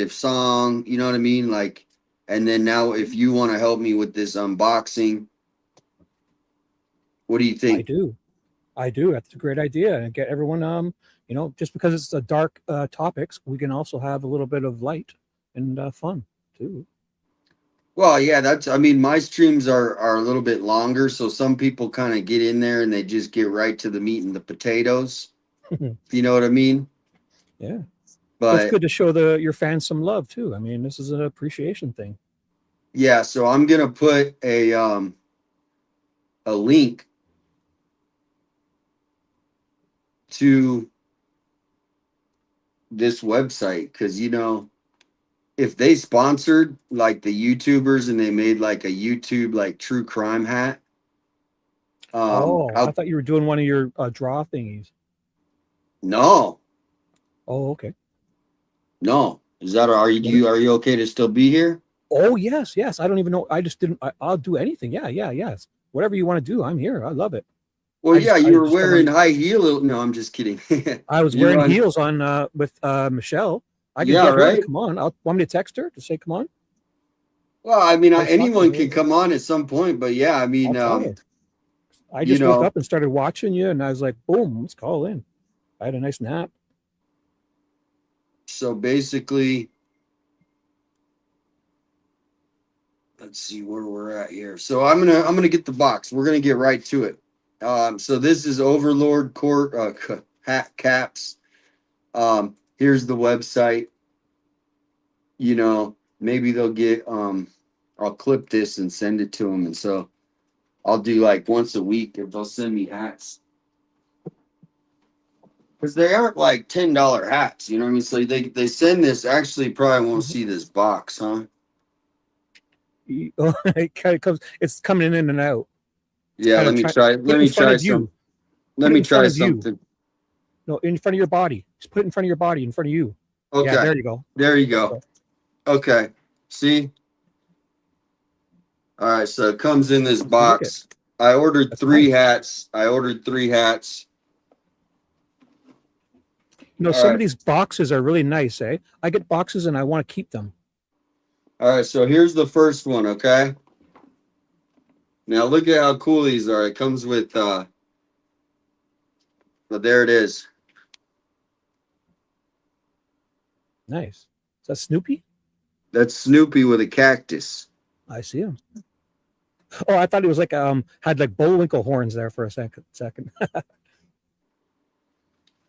song, you know what I mean? Like, and then now if you want to help me with this unboxing, what do you I think? do. I do. That's a great idea. And get everyone, just because it's a dark topics, we can also have a little bit of light and fun too. Well, yeah, I mean, my streams are a little bit longer, so some people kind of get in there and they just get right to the meat and the potatoes. You know what I mean? Yeah. Well, it's But good to show your fans some love too. I mean, this is an appreciation thing. yeah, so I'm gonna put a link to this website because if they sponsored like the YouTubers and they made like a YouTube like true crime hat, Oh, I I'll thought you were doing one of your draw thingies. no, Oh, okay. no. Is that are you okay to still be here? Oh, yes, yes. I don't even know. I just didn't. I'll do anything. Yeah, yeah, yes. Whatever you want to do, I'm here. I love it. Well, yeah, I you were just don't wearing know. high heel. No, I'm just kidding. I was You're wearing on. heels on with Michelle. I could Yeah, get her to right. come on. I'll want me to text her to say come on. Well, I mean, I was talking anyone to can her. come on at some point, but yeah, I I'll mean, tell her. I you just woke know, up and started watching you, and I was like, boom, let's call in. I had a nice nap. so basically, let's see where we're at here. So I'm gonna get the box. We're gonna get right to it. So this is Overlord Court hat caps. Here's the website. Maybe they'll get I'll clip this and send it to them, and so I'll do like once a week if they'll send me hats because they aren't like $10 hats. You know what I mean? So they send this. Actually, probably won't see this box, huh? It kind of comes. It's coming in and out. It's Yeah. kind of Let me trying. try. Put Let it in me front try of some. you. Let Put it me in front try of you. something. No, in front of your body. Just put it in front of your body, in front of you. Yeah, Okay. there you go. There you There you go. go. Okay. See. All right. So it comes in this Let's look at. box. I ordered That's three nice. hats. I ordered three hats. All Some of right. these boxes are really nice, eh? I get boxes and I want to keep them. All right. So here's the first one. Okay. Now look at how cool these are. It comes with but there it is. Nice. Is that Snoopy? That's Snoopy with a cactus. I see him. Oh, I thought it was like had like Bullwinkle horns there for a second.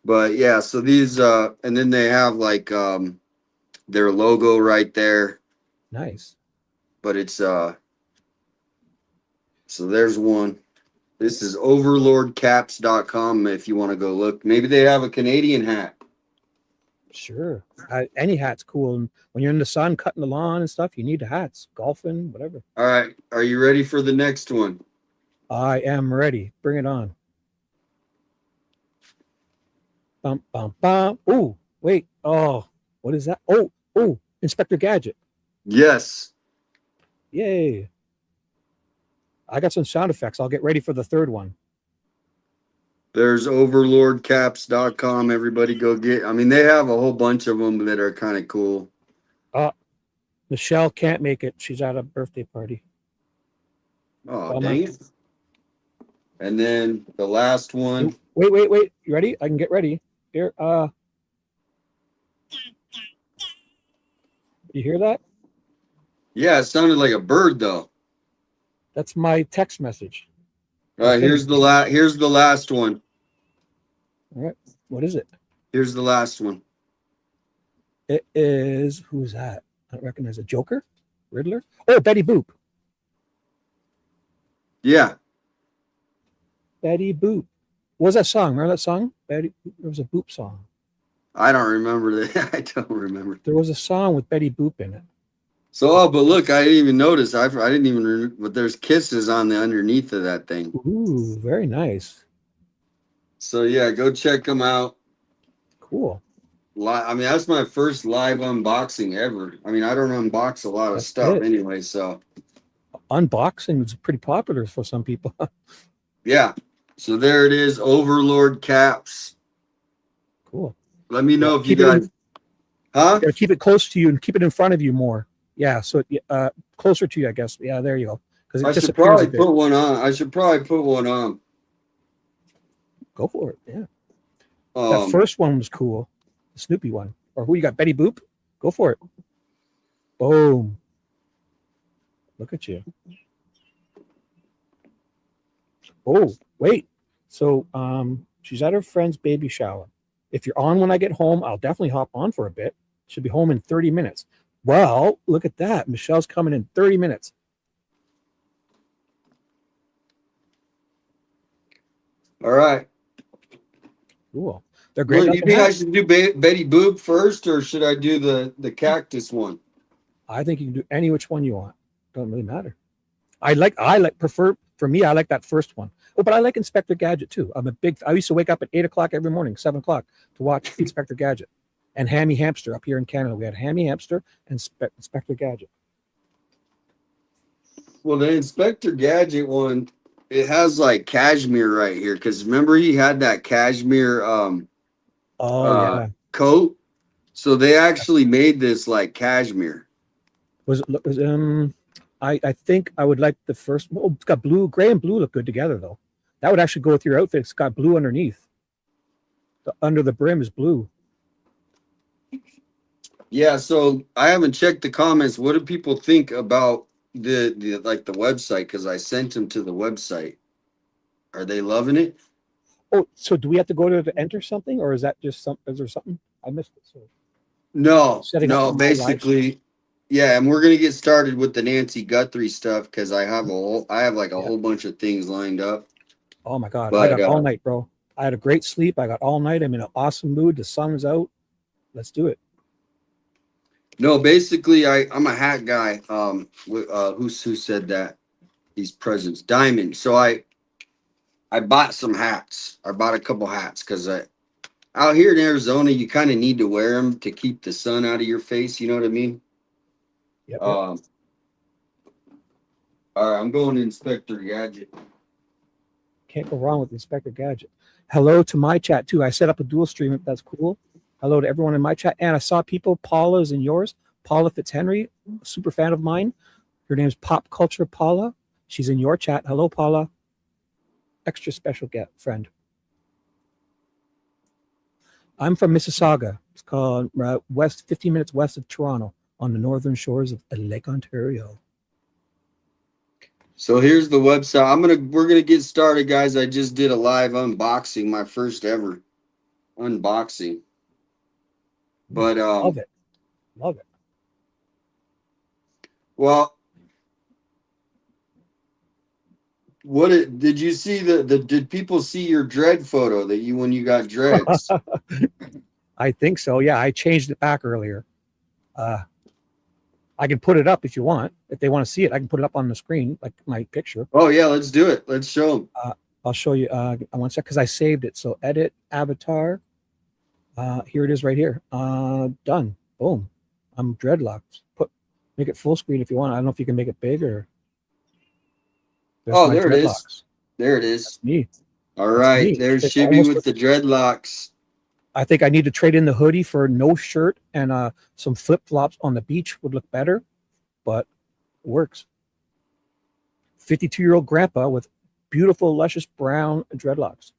But yeah, so these and then they have like their logo right there. Nice. But it's so there's one. This is overlordcaps.com if you want to go look. Maybe they have a Canadian hat. Sure. Any hat's cool. And when you're in the sun cutting the lawn and stuff, you need the hats. Golfing, whatever. All right. Are you ready for the next one? I am ready. Bring it on. Bum bum bum. Oh, wait. Oh, what is that? Oh, Inspector Gadget. Yes. Yay. I got some sound effects. I'll get ready for the third one. There's overlordcaps.com. Everybody go get. I mean, they have a whole bunch of them that are kind of cool. Michelle can't make it. She's at a birthday party. Oh, dang it. And then the last one. Wait. You ready? I can get ready. Here, you hear that? Yeah, it sounded like a bird though. That's my text message. All right, here's the last one. All right. What is it? Here's the last one. It is, who's that? I don't recognize a Joker? Riddler? Oh, Betty Boop. Yeah. Betty Boop. What was that song? Remember that song? Betty. There was a Boop song. I don't remember that. I don't remember. There was a song with Betty Boop in it. So, but look, I didn't even notice. I didn't even. But there's kisses on the underneath of that thing. Ooh, very nice. So yeah, go check them out. Cool. I mean, that's my first live unboxing ever. I mean, I don't unbox a lot of stuff anyway. So unboxing is pretty popular for some people. Yeah. So there it is, Overlord Caps. Cool. Let me know if you guys Huh? You gotta keep it close to you and keep it in front of you more. Yeah, so closer to you, I guess. Yeah, there you go. Because it I should disappears a probably bit. put one on. I should probably put one on. Go for it. Yeah. That first one was cool. The Snoopy one. Or who you got? Betty Boop? Go for it. Boom. Look at you. Oh, wait. So she's at her friend's baby shower. If you're on when I get home, I'll definitely hop on for a bit. Should be home in 30 minutes. Well, look at that. Michelle's coming in 30 minutes. All right. Cool. They're great. Well, you think I should do Betty Boop first, or should I do the cactus one? I think you can do any which one you want. Don't really matter. I prefer, for me, I like that first one. Oh, but I like Inspector Gadget too. I used to wake up at 8 o'clock every morning, 7 o'clock to watch Inspector Gadget. And Hammy Hamster up here in Canada. We had Hammy Hamster and Inspector Gadget. Well, the Inspector Gadget one, it has like cashmere right here. Because remember, he had that cashmere yeah. coat. So they actually made this like cashmere. I think I would like the first. Oh, it's got blue, gray, and blue look good together though. That would actually go with your outfit. It's got blue underneath. Under the brim is blue. Yeah, so I haven't checked the comments. What do people think about the website? Because I sent them to the website. Are they loving it? Oh, so do we have to go to enter something, or is that just is there something I missed it? So no, basically, yeah. And we're gonna get started with the Nancy Guthrie stuff because I have like a whole bunch of things lined up. Oh my God, I got all night, bro. I had a great sleep. I got all night. I'm in an awesome mood. The sun's out. Let's do it. No, basically, I'm a hat guy. Who said that? These presents, Damian. So I bought some hats. I bought a couple hats because out here in Arizona, you kind of need to wear them to keep the sun out of your face. You know what I mean? Yep. All right, I'm going to Inspector Gadget. Can't go wrong with Inspector Gadget. Hello to my chat too. I set up a dual stream if that's cool. Hello to everyone in my chat. And I saw people. Paula's in yours. Paula Fitzhenry, super fan of mine. Her name's Pop Culture Paula. She's in your chat. Hello, Paula. Extra special friend. I'm from Mississauga. It's called 15 minutes west of Toronto on the northern shores of Lake Ontario. So here's the website. We're gonna get started, guys. I just did a live unboxing, my first ever unboxing. But love it. Well, did you see did people see your dread photo when you got dreads? I think so. Yeah, I changed it back earlier. I can put it up if you want. If they want to see it, I can put it up on the screen, like my picture. Oh yeah, let's do it. Let's show them. I'll show you. One sec, because I saved it. So edit avatar. Here it is right here. Done. Boom. I'm dreadlocks. Make it full screen if you want. I don't know if you can make it big or. There it is. There it is. That's me. All right. There's Shibby with the dreadlocks. I think I need to trade in the hoodie for no shirt and some flip flops on the beach would look better, but it works. 52-year-old grandpa with beautiful, luscious brown dreadlocks.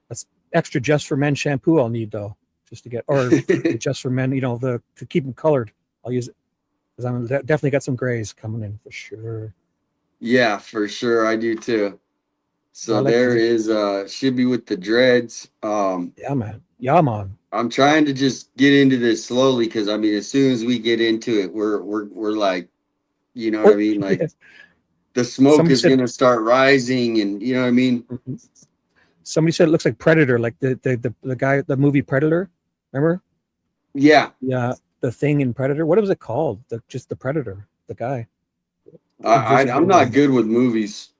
That's extra just for men shampoo I'll need though, just to get, or just for men, to keep them colored. I'll use it because I'm definitely got some grays coming in for sure. Yeah, for sure. I do too. So there is Shibby with the dreads. Yeah, man. Yeah, man. I'm trying to just get into this slowly because as soon as we get into it, we're like, you know what I mean? Like the smoke is gonna start rising, and you know what I mean? Mm-hmm. Somebody said it looks like Predator, like the guy, the movie Predator. Remember? Yeah. Yeah, the thing in Predator. What was it called? Just the Predator, the guy. I'm not good with movies,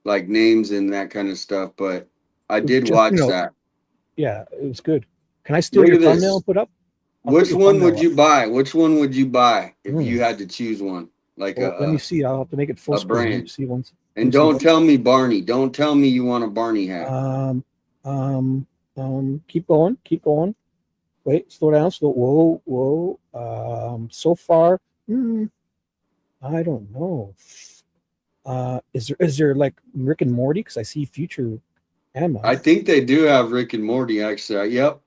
like names and that kind of stuff, but I did watch that. Yeah, it was good. Can I steal your thumbnail and put up? Which one would you buy? Which one would you buy if you had to choose one? Like let me see. I'll have to make it full screen. Let me see once. And don't tell me Barney. Don't tell me you want a Barney hat. Um, keep going, keep going. Wait, slow down, slow. Whoa, whoa. So far, I don't know. Is there like Rick and Morty? Because I see Future Emma. I think they do have Rick and Morty, actually. Yep.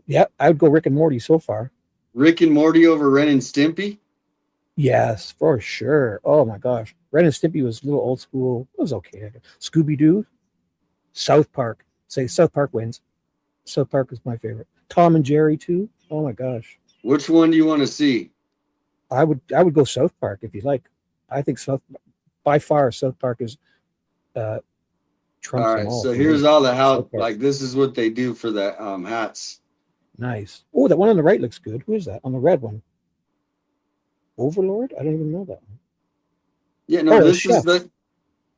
Yeah, I would go Rick and Morty so far. Rick and Morty over Ren and Stimpy? Yes, for sure. Oh my gosh. Ren and Stimpy was a little old school. It was okay. Scooby Doo, South Park. Say South Park wins. South Park is my favorite. Tom and Jerry too. Oh my gosh. Which one do you want to see? I would go South Park if you like. I think by far South Park is trumps All them right, all. so For here's me. all the how, South Park. like, this is what they do for the hats. Nice. Oh, that one on the right looks good. Who is that on the red one? Overlord? I don't even know that one. Yeah, no, Oh, this is chef. this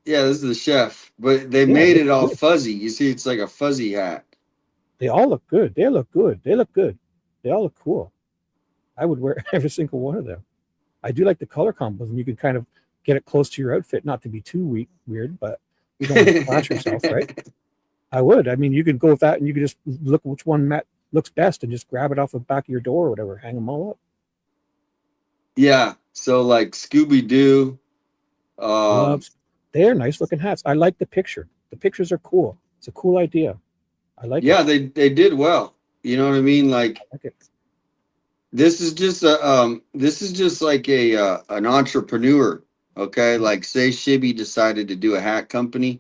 is the chef, but they Yeah, made looks it all good. fuzzy. You see, it's like a fuzzy hat. They all look good. They look good. They look good. They all look cool. I would wear every single one of them. I do like the color combos, and you can kind of get it close to your outfit, not to be too weird, but you don't want to splash yourself, right? I would. I mean, you could go with that, and you could just look which one looks best, and just grab it off the back of your door or whatever, hang them all up. Yeah, so like Scooby Doo. Loves. They're nice looking hats. I like the picture. The pictures are cool. It's a cool idea. I like Yeah, it. they did well. You know what I mean? Like, I like it. this is just like a an entrepreneur. Okay, like say Shibby decided to do a hat company.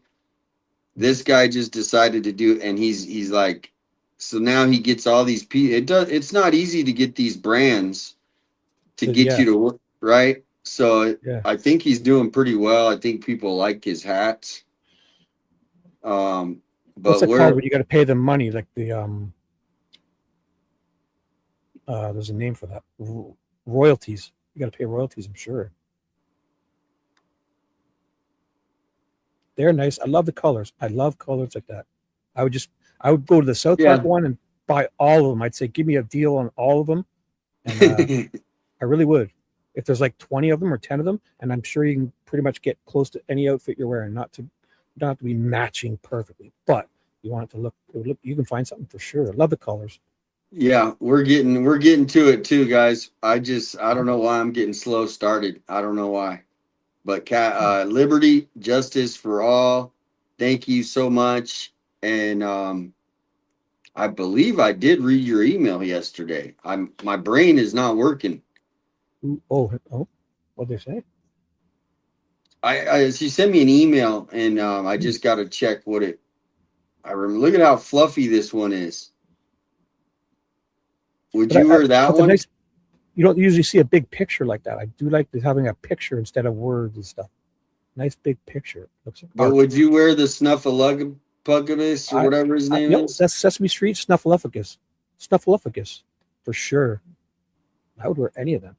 This guy just decided to do, and he's like, so now he gets all these people. It's not easy to get these brands to So get you yeah, to work, right? So yeah. I think he's doing pretty well. I think people like his hats. What's But it called where, when you got to pay them money? Like there's a name for that. Royalties. You got to pay royalties. I'm sure. They're nice. I love the colors. I love colors like that. I would just I would go to the South Park yeah. one and buy all of them. I'd say give me a deal on all of them, and I really would. If there's like 20 of them or 10 of them, and I'm sure you can pretty much get close to any outfit you're wearing, not to be matching perfectly, but you want it to look. You can find something for sure. I love the colors. Yeah, we're getting to it too, guys. I don't know why I'm getting slow started. I don't know why. But liberty, justice for all. Thank you so much. And I believe I did read your email yesterday. My brain is not working. Ooh, oh, what they say? She sent me an email, and I Hmm. just got to check what it. I remember. Look at how fluffy this one is. Would But you wear that it's a one? nice. You don't usually see a big picture like that. I do like having a picture instead of words and stuff. Nice big picture. Looks like But art. would you wear the Snuffleupagus or whatever his name is? That's Sesame Street Snuffleupagus. Snuffleupagus, for sure. I would wear any of them.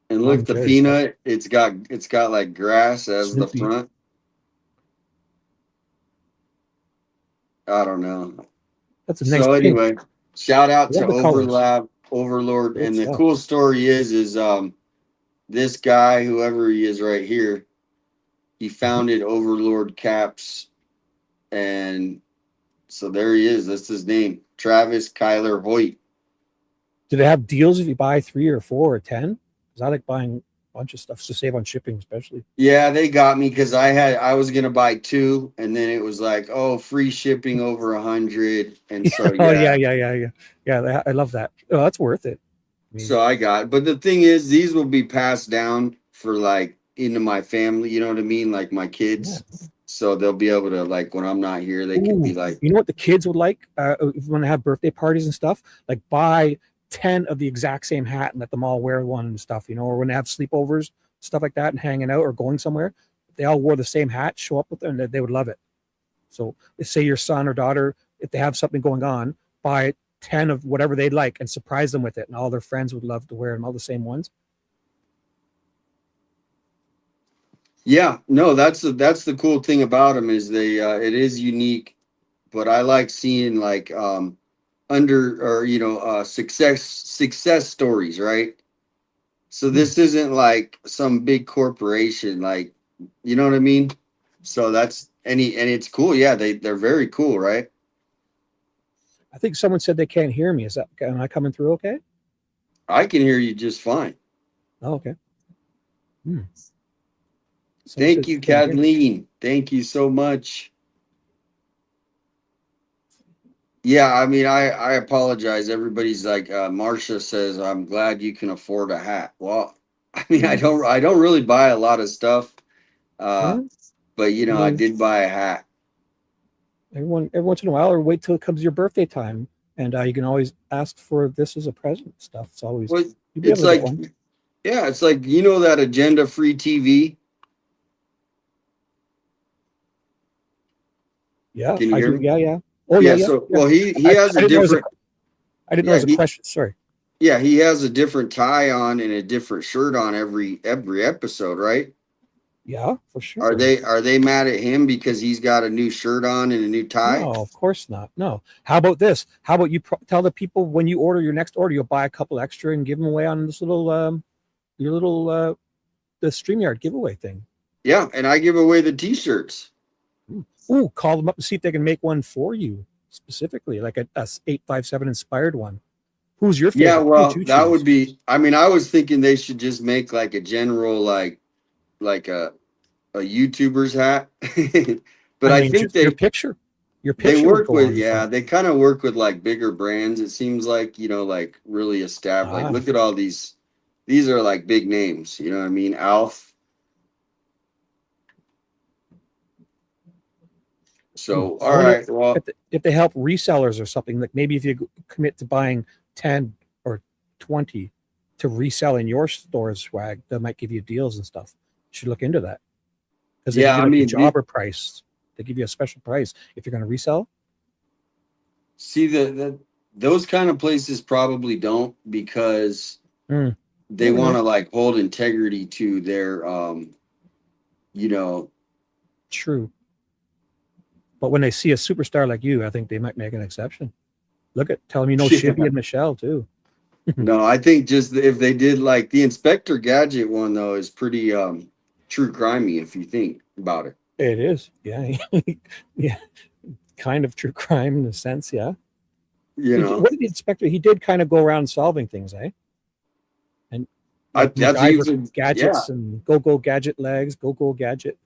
And Tom look, and the Jerry stuff. peanut. It's got like grass as the Snoopy. front. I don't know. That's a nice So pink. anyway, shout out to Love the colors. Overlord. Great And the stuff. cool story is this guy, whoever he is right here, he Mhm. founded Overlord Caps, and so there he is. That's his name, Travis Kyler Hoyt. Do they have deals if you buy 3 or 4 or 10? Because I like buying a bunch of stuff to save on shipping, especially. Yeah, they got me because I was gonna buy two, and then it was like, oh, free shipping over 100, and so Oh yeah, yeah, yeah. I love that. Oh, that's worth it. I mean, so I got. But the thing is, these will be passed down for like into my family. You know what I mean? Like my yeah. kids, so they'll be able to like when I'm not here, they could be Ooh, like, you know what the kids would like if you want to have birthday parties and stuff? Like buy 10 of the exact same hat and let them all wear one and stuff, or when they have sleepovers, stuff like that, and hanging out or going somewhere, if they all wore the same hat, show up with them, and they would love it. So say your son or daughter, if they have something going on, buy 10 of whatever they'd like and surprise them with it. And all their friends would love to wear them, all the same ones. yeah, no, that's the cool thing about them is they it is unique, but I like seeing like under or success stories, right? So Hmm. this isn't like some big corporation, like, you know what I mean? So that's and it's cool. Yeah, they're very cool, right? I think someone said they can't hear me. Is that, am I coming through okay? I can hear you just fine. Oh, okay. Hmm. Someone Thank said you, they can't hear me. Kathleen. Thank you so much. Yeah, I mean, I apologize. Everybody's like, Marcia says, I'm glad you can afford a hat. Well, I mean, Hmm. I don't really buy a lot of stuff, Yeah. but you I know, I mean, did buy a hat. every once in a while, or wait till it comes your birthday time, and you can always ask for this as a present. Stuff. It's always Well, you'll be able it's to get like, one. yeah, it's like you know that agenda free TV. Yeah, Can you I hear do. me? Yeah, yeah. Oh, yeah, Yeah. yeah, So, yeah. well, he has I a didn't know it was a. different. I didn't know it Yeah, was a question. Sorry. he has a different tie on and a different shirt on every episode, right? Yeah, for sure. Are they mad at him because he's got a new shirt on and a new tie? No, of course not. No. How about this? How about you tell the people when you order your next order, you'll buy a couple extra and give them away on this little your little the StreamYard giveaway thing. Yeah, and I give away the t-shirts. Ooh, call them up and see if they can make one for you specifically, like a 857 inspired one. Who's your Yeah, favorite? Who would well, you that would choose? be I mean, I was thinking they should just make like a general like a YouTuber's hat. But I I mean, think just your they picture would work go with on the yeah, front. they kind of work with like bigger brands. It seems like, you know, like really established. Like Ah, look at all these are like big names, you know what I mean? Alf. So, I all wonder right. Well, if they help resellers or something. Like maybe if you commit to buying 10 or 20 to resell in your store's swag, they might give you deals and stuff. You should look into that because they give yeah, you I like a mean, jobber price. They give you a special price if you're going to resell. see the those kind of places probably don't because Mm, they never want know. to like hold integrity to their you know, True. But when they see a superstar like you, I think they might make an exception. Look at tell them you know Shibby yeah. and Michelle too. No, I think just if they did like the Inspector Gadget one though is pretty true crimey if you think about it. It is. Yeah. Yeah. Kind of true crime in a sense. Yeah. You know, What did the inspector? He did kind of go around solving things, eh? And I like that's he MacGyver was a yeah, gadgets and go gadget legs, go gadget.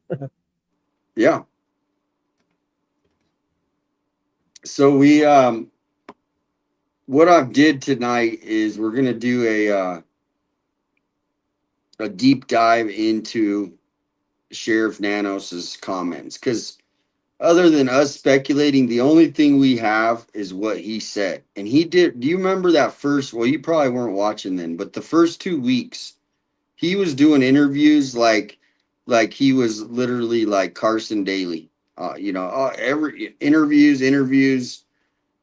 yeah. So we what I did tonight is we're gonna do a deep dive into Sheriff Nanos's comments because other than us speculating, the only thing we have is what he said. And he did. Do you remember that first? Well, you probably weren't watching then, but the first 2 weeks, he was doing interviews like he was literally like Carson Daly. You know, every interviews.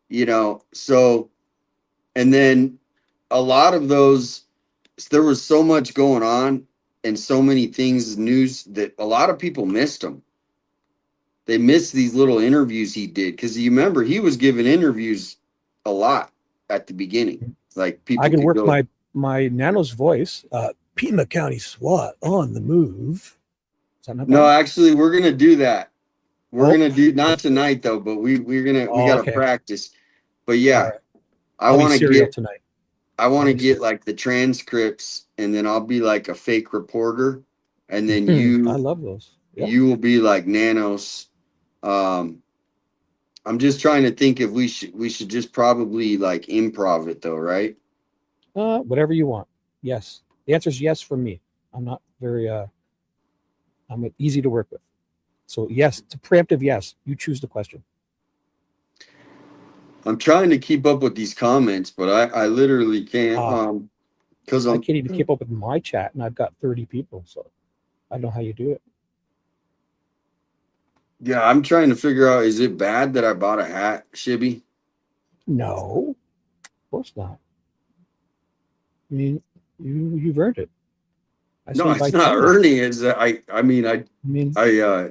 You know, so and then a lot of those, there was so much going on and so many things news that a lot of people missed them. They missed these little interviews he did because you remember he was giving interviews a lot at the beginning. Like I people can could work go, my Nano's voice. Pima County SWAT on the move. Is that not no, bad? actually, we're gonna do that. We're Oh, gonna do not tonight though, but we oh, gotta okay. practice. But All yeah, right. I I'll be want to serial get tonight. I want I'll to be get serial. like the transcripts, and then I'll be like a fake reporter, and then I love those. Yep. you will be like Nanos. Um, I'm just trying to think if we should just probably like improv it though, right? Whatever you want. Yes. The answer is yes for me. I'm not very I'm easy to work with. So yes, it's a preemptive yes. You choose the question. I'm trying to keep up with these comments, but I literally can't Ah, because I I'm can't even keep up with my chat, and I've got 30 people. So I don't know how you do it. yeah, I'm trying to figure out is it bad that I bought a hat, Shibby? No, of course not. I mean, you've earned it. I say No, you it's buy not 10 now. earning. It's I mean I mean,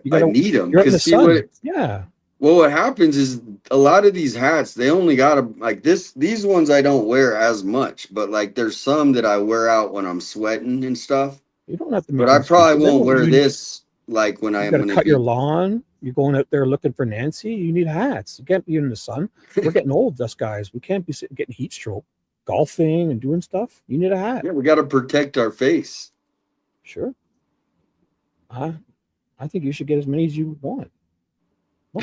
you I gotta. need them You're in the because see sun. what Yeah, well what happens is a lot of these hats they only got a like these ones I don't wear as much, but like there's some that I wear out when I'm sweating and stuff. you don't have to But make I excuses. probably won't Everyone, wear you this. like when You I'm got to going to cut your be. lawn. You're going out there looking for Nancy. You need hats. You can't be in the sun. We're getting old, us guys. We can't be getting heat stroke, golfing and doing stuff. You need a hat. Yeah, we got to protect our face. Sure. I think you should get as many as you want. No,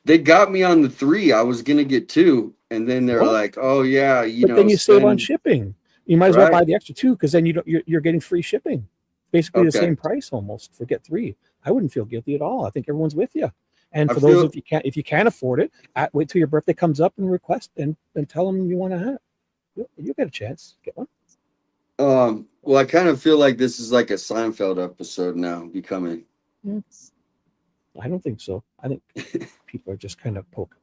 they got me on the 3. I was going to get 2. And then they're What? like, oh, yeah, But then you save on spend. shipping. You might as well Right. buy the extra 2 because then you're getting free shipping. Basically the Okay. same price almost for get 3. I wouldn't feel guilty at all. I think everyone's with you. And I for those feel, if you can't afford it, wait till your birthday comes up and request and tell them you want a hat. You'll get a chance. Get one. well, I kind of feel like this is like a Seinfeld episode now becoming. I don't think so. I think people are just kind of poking.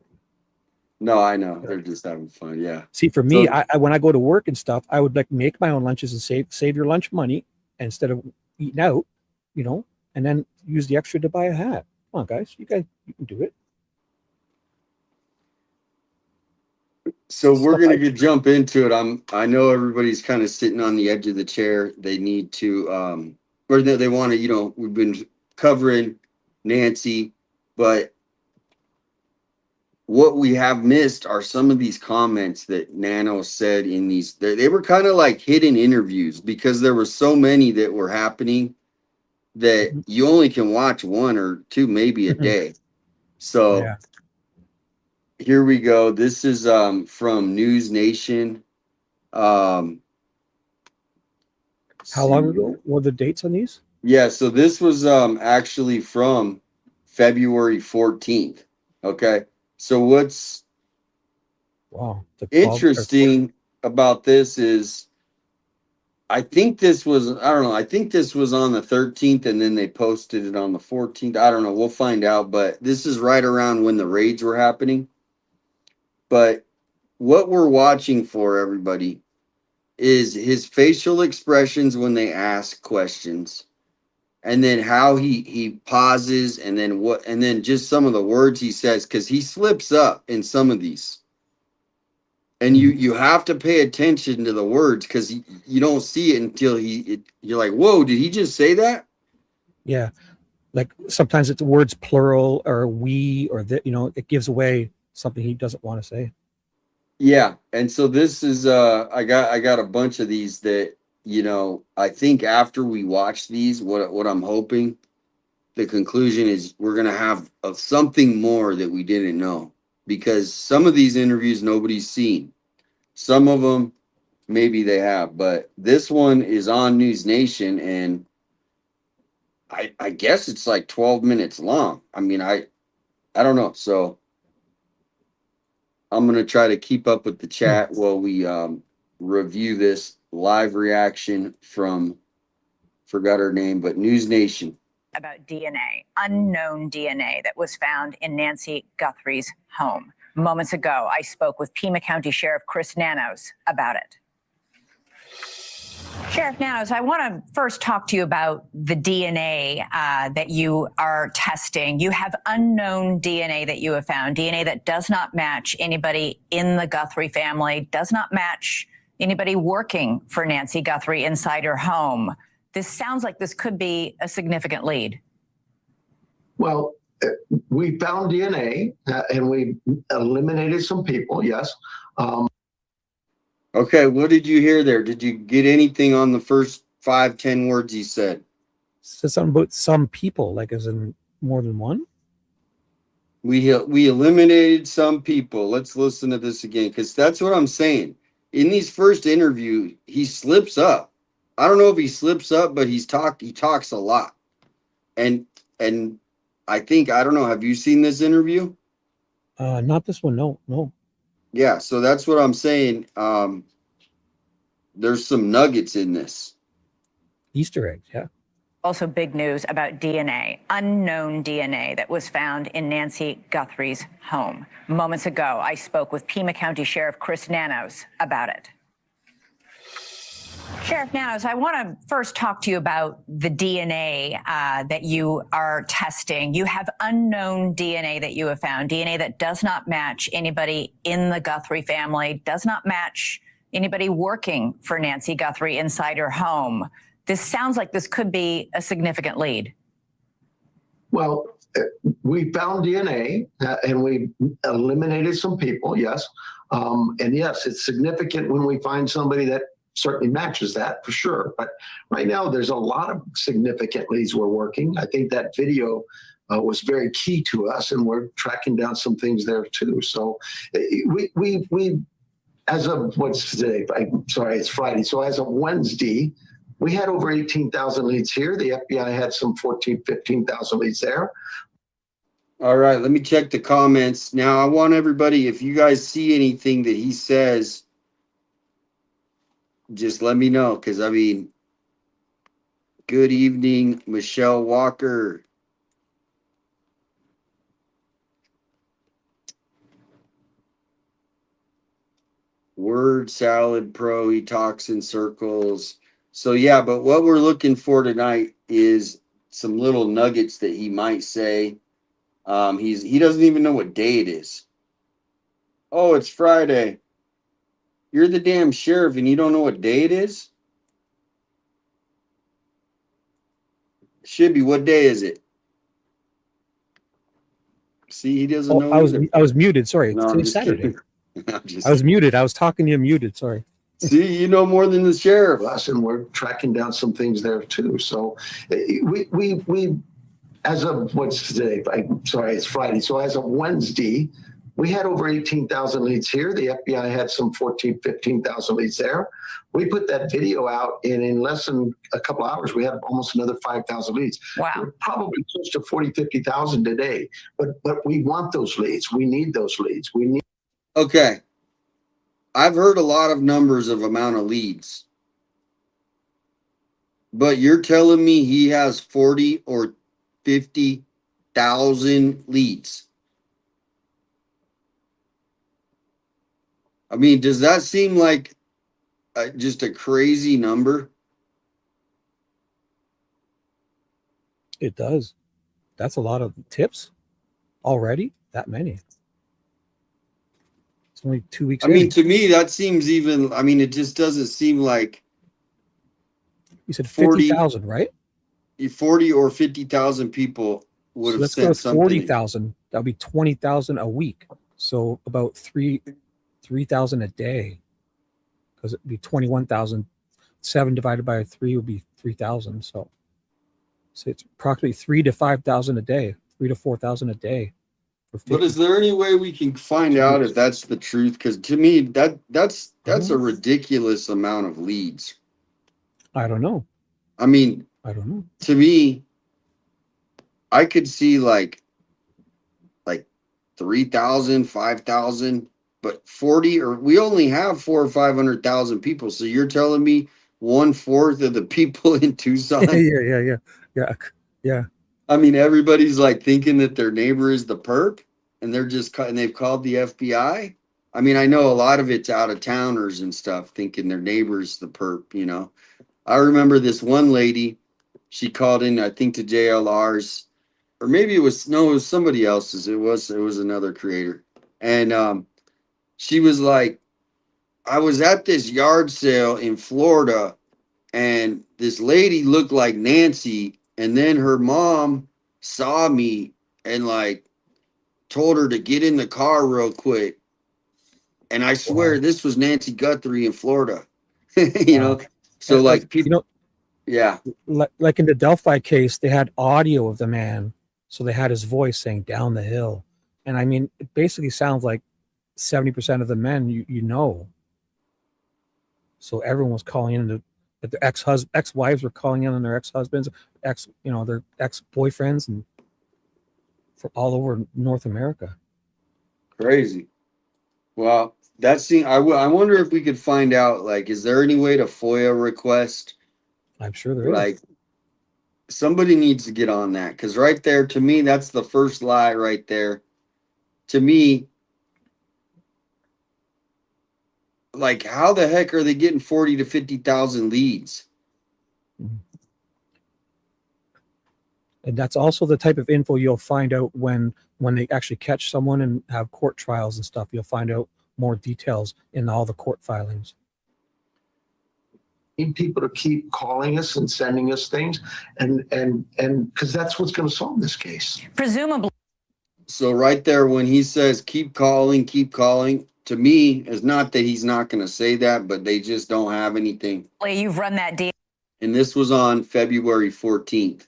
No, I know. They're just having fun. Yeah. See, for me, So, I when I go to work and stuff, I would like make my own lunches and save your lunch money instead of eating out, and then use the extra to buy a hat. Come on, guys, you can do it. so we're Stuff going to jump into it. I know everybody's kind of sitting on the edge of the chair. They need to, or they want to, we've been covering Nancy, but what we have missed are some of these comments that Nano said in these. They were kind of like hidden interviews because there were so many that were happening that you only can watch 1 or 2 maybe a day. So yeah. here we go. This is from News Nation. How long ago were the dates on these? Yeah, so this was actually from February 14th. Okay. So what's interesting about this is I think this was I think this was on the 13th and then they posted it on the 14th. I don't know, we'll find out, but this is right around when the raids were happening. But what we're watching for, everybody, is his facial expressions when they ask questions. And then how he pauses and then just some of the words he says, because he slips up in some of these. And you have to pay attention to the words because you don't see it until you're like, whoa, did he just say that? Yeah. Like sometimes it's words plural or we or that, it gives away something he doesn't want to say. Yeah. And so this is I got a bunch of these that, I think after we watch these, what I'm hoping the conclusion is we're gonna have something more that we didn't know. Because some of these interviews nobody's seen. Some of them maybe they have, but this one is on News Nation and I guess it's like 12 minutes long. I mean, I don't know. So I'm gonna try to keep up with the chat while we review this live reaction from forgot her name, but News Nation. About DNA, unknown DNA that was found in Nancy Guthrie's home. Moments ago, I spoke with Pima County Sheriff Chris Nanos about it. Sheriff Nanos, I want to first talk to you about the DNA that you are testing. You have unknown DNA that you have found, DNA that does not match anybody in the Guthrie family, does not match anybody working for Nancy Guthrie inside her home. This sounds like this could be a significant lead. Well, we found DNA and we eliminated some people, yes. Okay, what did you hear there? Did you get anything on the first 5-10 words he said? So something about some people, like as in more than one? We eliminated some people. Let's listen to this again, because that's what I'm saying. In these first interview, he slips up. I don't know if he slips up, but he talks a lot. And I think, I don't know, have you seen this interview? Not this one, no. Yeah, so that's what I'm saying. There's some nuggets in this. Easter eggs, yeah. Also big news about DNA, unknown DNA that was found in Nancy Guthrie's home. Moments ago, I spoke with Pima County Sheriff Chris Nanos about it. Sheriff Nanos, I want to first talk to you about the DNA that you are testing. You have unknown DNA that you have found, DNA that does not match anybody in the Guthrie family, does not match anybody working for Nancy Guthrie inside her home. this sounds like this could be a significant lead. Well, we found DNA and we eliminated some people, yes. And yes, it's significant when we find somebody that certainly matches that for sure. But right now, there's a lot of significant leads we're working. I think that video was very key to us, and we're tracking down some things there too. So we as of what's today? I'm sorry, it's Friday. So as of Wednesday, we had over 18,000 leads here. The FBI had some 14, 15,000 leads there. All right, let me check the comments. Now, I want everybody, if you guys see anything that he says, just let me know. Because, I mean, good evening, Michelle Walker. Word Salad Pro, he talks in circles. So, yeah, but what we're looking for tonight is some little nuggets that he might say. He doesn't even know what day it is. Oh, it's Friday. You're the damn sheriff and you don't know what day it is? Shibby, what day is it? See, he doesn't know either. I was muted. Sorry, No, I'm it's just Saturday. kidding. I was muted. I was talking to you muted. Sorry. See, you know more than the sheriff. Us, and we're tracking down some things there too. So we as of what's today? I'm sorry, it's Friday. So as of Wednesday, we had over 18,000 leads here. The FBI had some 14, 15,000 leads there. We put that video out, and in less than a couple hours, we had almost another 5,000 leads. Wow. We're probably close to 40, 50,000 today. But we want those leads. We need those leads. We need. Okay. I've heard a lot of numbers of amount of leads. But you're telling me he has 40 or 50,000 leads. I mean, does that seem like just a crazy number? It does. That's a lot of tips already. That many. It's only 2 weeks. I mean, to me, that seems even. I mean, it just doesn't seem like. You said 50,000, right? 40 or 50,000 people would have Let's go sent with something. 40,000. That would be 20,000 a week. So about 3,000 a day, because it'd be 21,000. 7 divided by 3 would be 3,000. So it's approximately 3 to 5,000 a day, 3 to 4,000 a day. But is there any way we can find out if that's the truth? Because to me, that's a ridiculous amount of leads. I don't know. I mean, I don't know. To me, I could see like 3,000, 5,000, but 40, or we only have 400,000 or 500,000 people. So you're telling me 1/4 of the people in Tucson? Yeah. I mean, everybody's like thinking that their neighbor is the perp, and they've called the FBI. I mean, I know a lot of it's out of towners and stuff thinking their neighbor's the perp. You know, I remember this one lady. She called in, I think, to JLR's, or maybe it was somebody else's. It was another creator, and she was like, I was at this yard sale in Florida, and this lady looked like Nancy, and then her mom saw me and like told her to get in the car real quick. And I swear this was Nancy Guthrie in Florida. you know, so And like people, yeah. Like in the Delphi case, they had audio of the man, so they had his voice saying "down the hill," and I mean, it basically sounds like 70% of the men you know. So everyone was calling in that their ex-wives were calling in on their ex-husbands, their ex-boyfriends, and for all over North America. Crazy. Well, I wonder if we could find out, like, is there any way to FOIA request? I'm sure there is. Like, somebody needs to get on that, because right there, to me, that's the first lie right there. To me, like, how the heck are they getting 40 to 50,000 leads? And that's also the type of info you'll find out when they actually catch someone and have court trials and stuff. You'll find out more details in all the court filings. need people to keep calling us and sending us things, and because that's what's going to solve this case. Presumably, So right there, when he says keep calling, to me, it's not that he's not going to say that, but they just don't have anything. you've run that And this was on February 14th.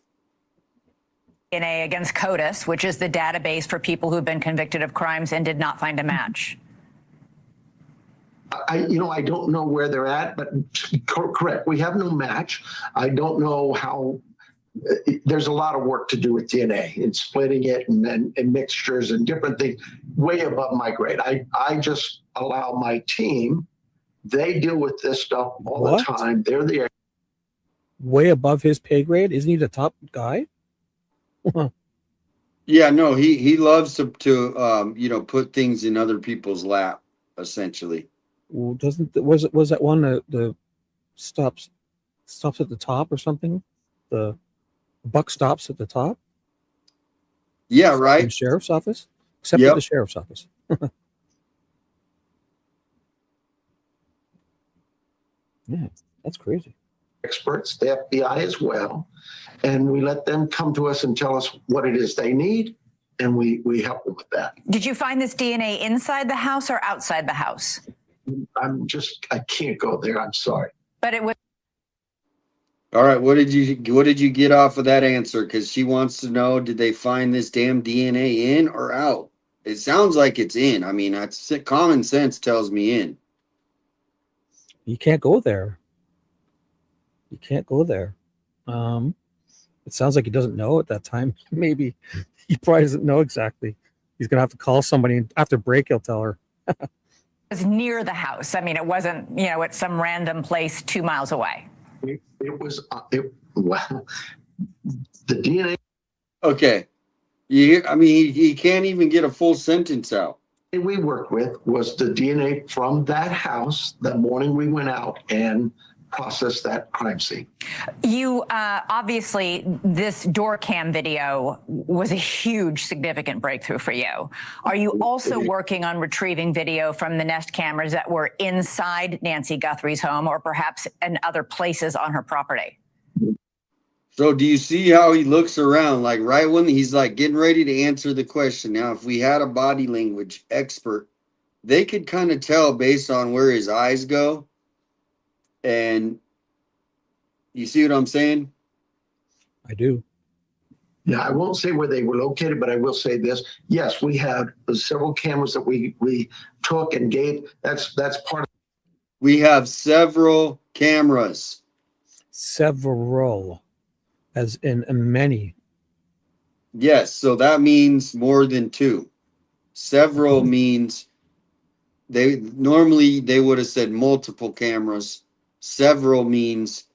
DNA against CODIS, which is the database for people who've been convicted of crimes and did not find a match. I don't know where they're at, but correct. We have no match. I don't know how. There's a lot of work to do with DNA and splitting it and mixtures and different things, way above my grade. I just allow my team. They deal with this stuff all the time. They're the way above his pay grade. Isn't he the top guy? Yeah, no, he loves to put things in other people's lap, essentially. Well, was that one the stops at the top or something? The buck stops at the top. Yeah, In right. the sheriff's office, except Yep. at the sheriff's office. Yeah, that's crazy. experts, the FBI as well, and we let them come to us and tell us what it is they need, and we help them with that. Did you find this DNA inside the house or outside the house? I can't go there. I'm sorry. But it was. All right, what did you get off of that answer? Because she wants to know, did they find this damn DNA in or out? It sounds like it's in. I mean, that's common sense tells me in. You can't go there. You can't go there. It sounds like he doesn't know at that time. Maybe he probably doesn't know exactly. He's gonna have to call somebody, and after break, he'll tell her. Was near the house. I mean, it wasn't, at some random place 2 miles away. It was well, the DNA Okay. He can't even get a full sentence out. we worked with was the DNA from that house that morning we went out and processed that crime scene. You obviously, this door cam video was a huge, significant breakthrough for you. Are you also working on retrieving video from the Nest cameras that were inside Nancy Guthrie's home or perhaps in other places on her property? So do you see how he looks around, like right when he's like getting ready to answer the question? Now, if we had a body language expert, they could kind of tell based on where his eyes go. And you see what I'm saying? I do. Yeah, I won't say where they were located, but I will say this. Yes, we had several cameras that we took and gave. That's part of. We have several cameras. Several, as in many. Yes, so that means more than two. Several means they would have said multiple cameras. Several means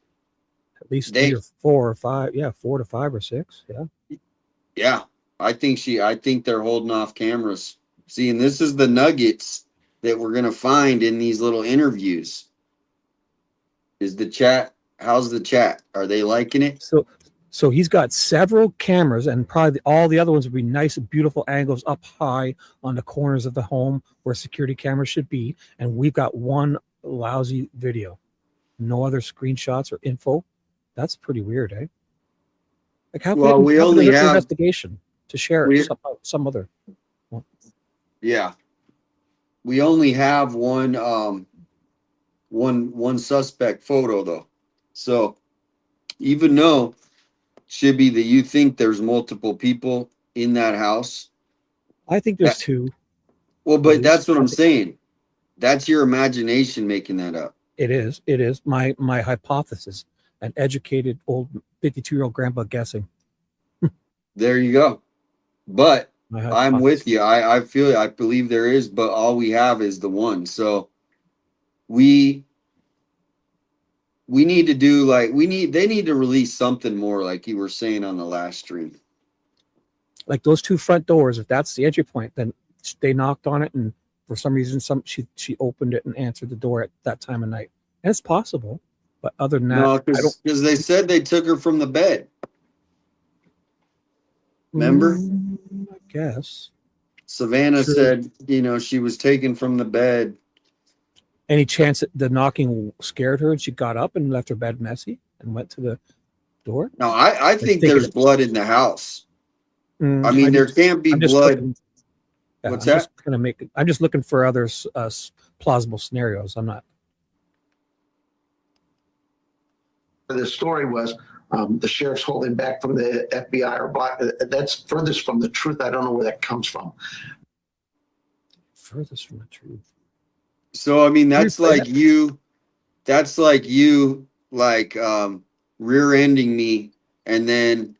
At least 3 or 4 or 5. Yeah, 4 to 5 or 6. Yeah. Yeah, I think they're holding off cameras. See, and this is the nuggets that we're gonna find in these little interviews. Is the chat? How's the chat? Are they liking it? So he's got several cameras, and probably all the other ones would be nice, beautiful angles up high on the corners of the home where security cameras should be. And we've got one lousy video, no other screenshots or info. That's pretty weird, eh? Like how Well, could we have only an have- investigation to share it some other. Yeah. We only have one suspect photo though. So even though Shibby, that you think there's multiple people in that house. I think there's 2. Well, but that's what I'm saying. That's your imagination making that up. It is. It is my hypothesis. An educated old 52-year-old grandpa guessing. There you go. But My I'm hypothesis. with you. I believe there is, but all we have is the one. So we need to do they need to release something more, like you were saying on the last stream. Like those 2 front doors, if that's the entry point, then they knocked on it, and for some reason she opened it and answered the door at that time of night. And it's possible, but other than that, No, because they said they took her from the bed. Remember? I guess Savannah True. said, she was taken from the bed. Any chance that the knocking scared her and she got up and left her bed messy and went to the door? No, I think take there's it- blood in the house. I I mean, there just- can't be I'm just blood. looking, yeah, What's I'm that? just gonna make it. I'm just looking for other plausible scenarios. I'm not. The story was the sheriff's holding back from the FBI or block. That's furthest from the truth. I don't know where that comes from. Furthest from the truth. So I mean, that's Replay like that. you. That's like you, like rear-ending me, and then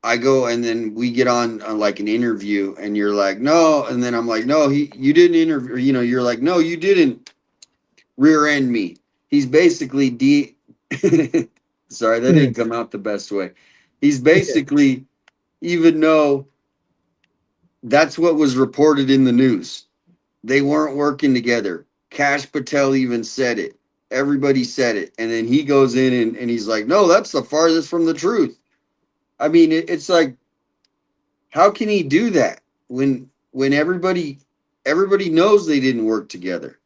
I go and then we get on like an interview, and you're like, no, and then I'm like, no, you didn't interview. You're like, no, you didn't rear-end me. He's basically Sorry, that didn't come out the best way. He's basically, even though that's what was reported in the news, they weren't working together. Cash Patel even said it. Everybody said it. And then he goes in and he's like, no, that's the farthest from the truth. I mean, it's like, how can he do that when everybody knows they didn't work together?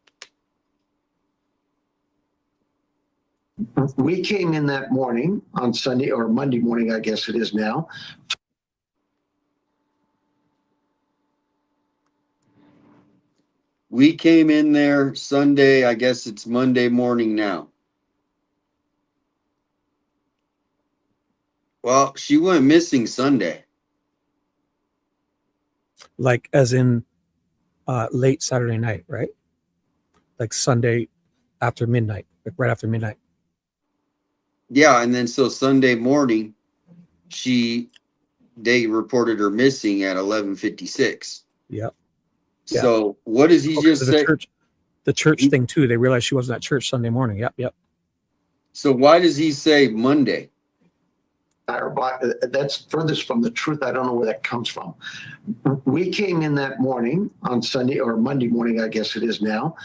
We came in that morning on Sunday or Monday morning, I guess it is now. We came in there Sunday, I guess it's Monday morning now. Well, she went missing Sunday. Like as in late Saturday night, right? Like Sunday after midnight, like right after midnight. Yeah, and then so Sunday morning, they reported her missing at 11:56. Yep. So what does he just say? The church thing too. They realized she wasn't at church Sunday morning. Yep. So why does he say Monday? That's furthest from the truth. I don't know where that comes from. We came in that morning on Sunday or Monday morning, I guess it is now.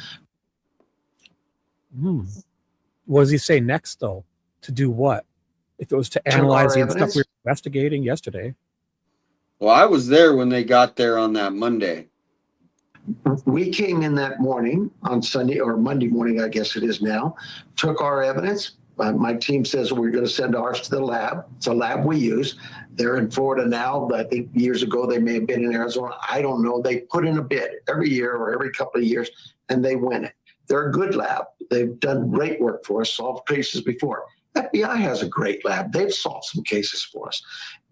What does he say next though? To do what? If it was to analyze the stuff we were investigating yesterday. Well, I was there when they got there on that Monday. We came in that morning on Sunday or Monday morning, I guess it is now, took our evidence. My team says we're going to send ours to the lab. It's a lab we use. They're in Florida now, but I think years ago they may have been in Arizona. I don't know. They put in a bid every year or every couple of years, and they win it. They're a good lab. They've done great work for us, solved cases before. FBI has a great lab. They've solved some cases for us.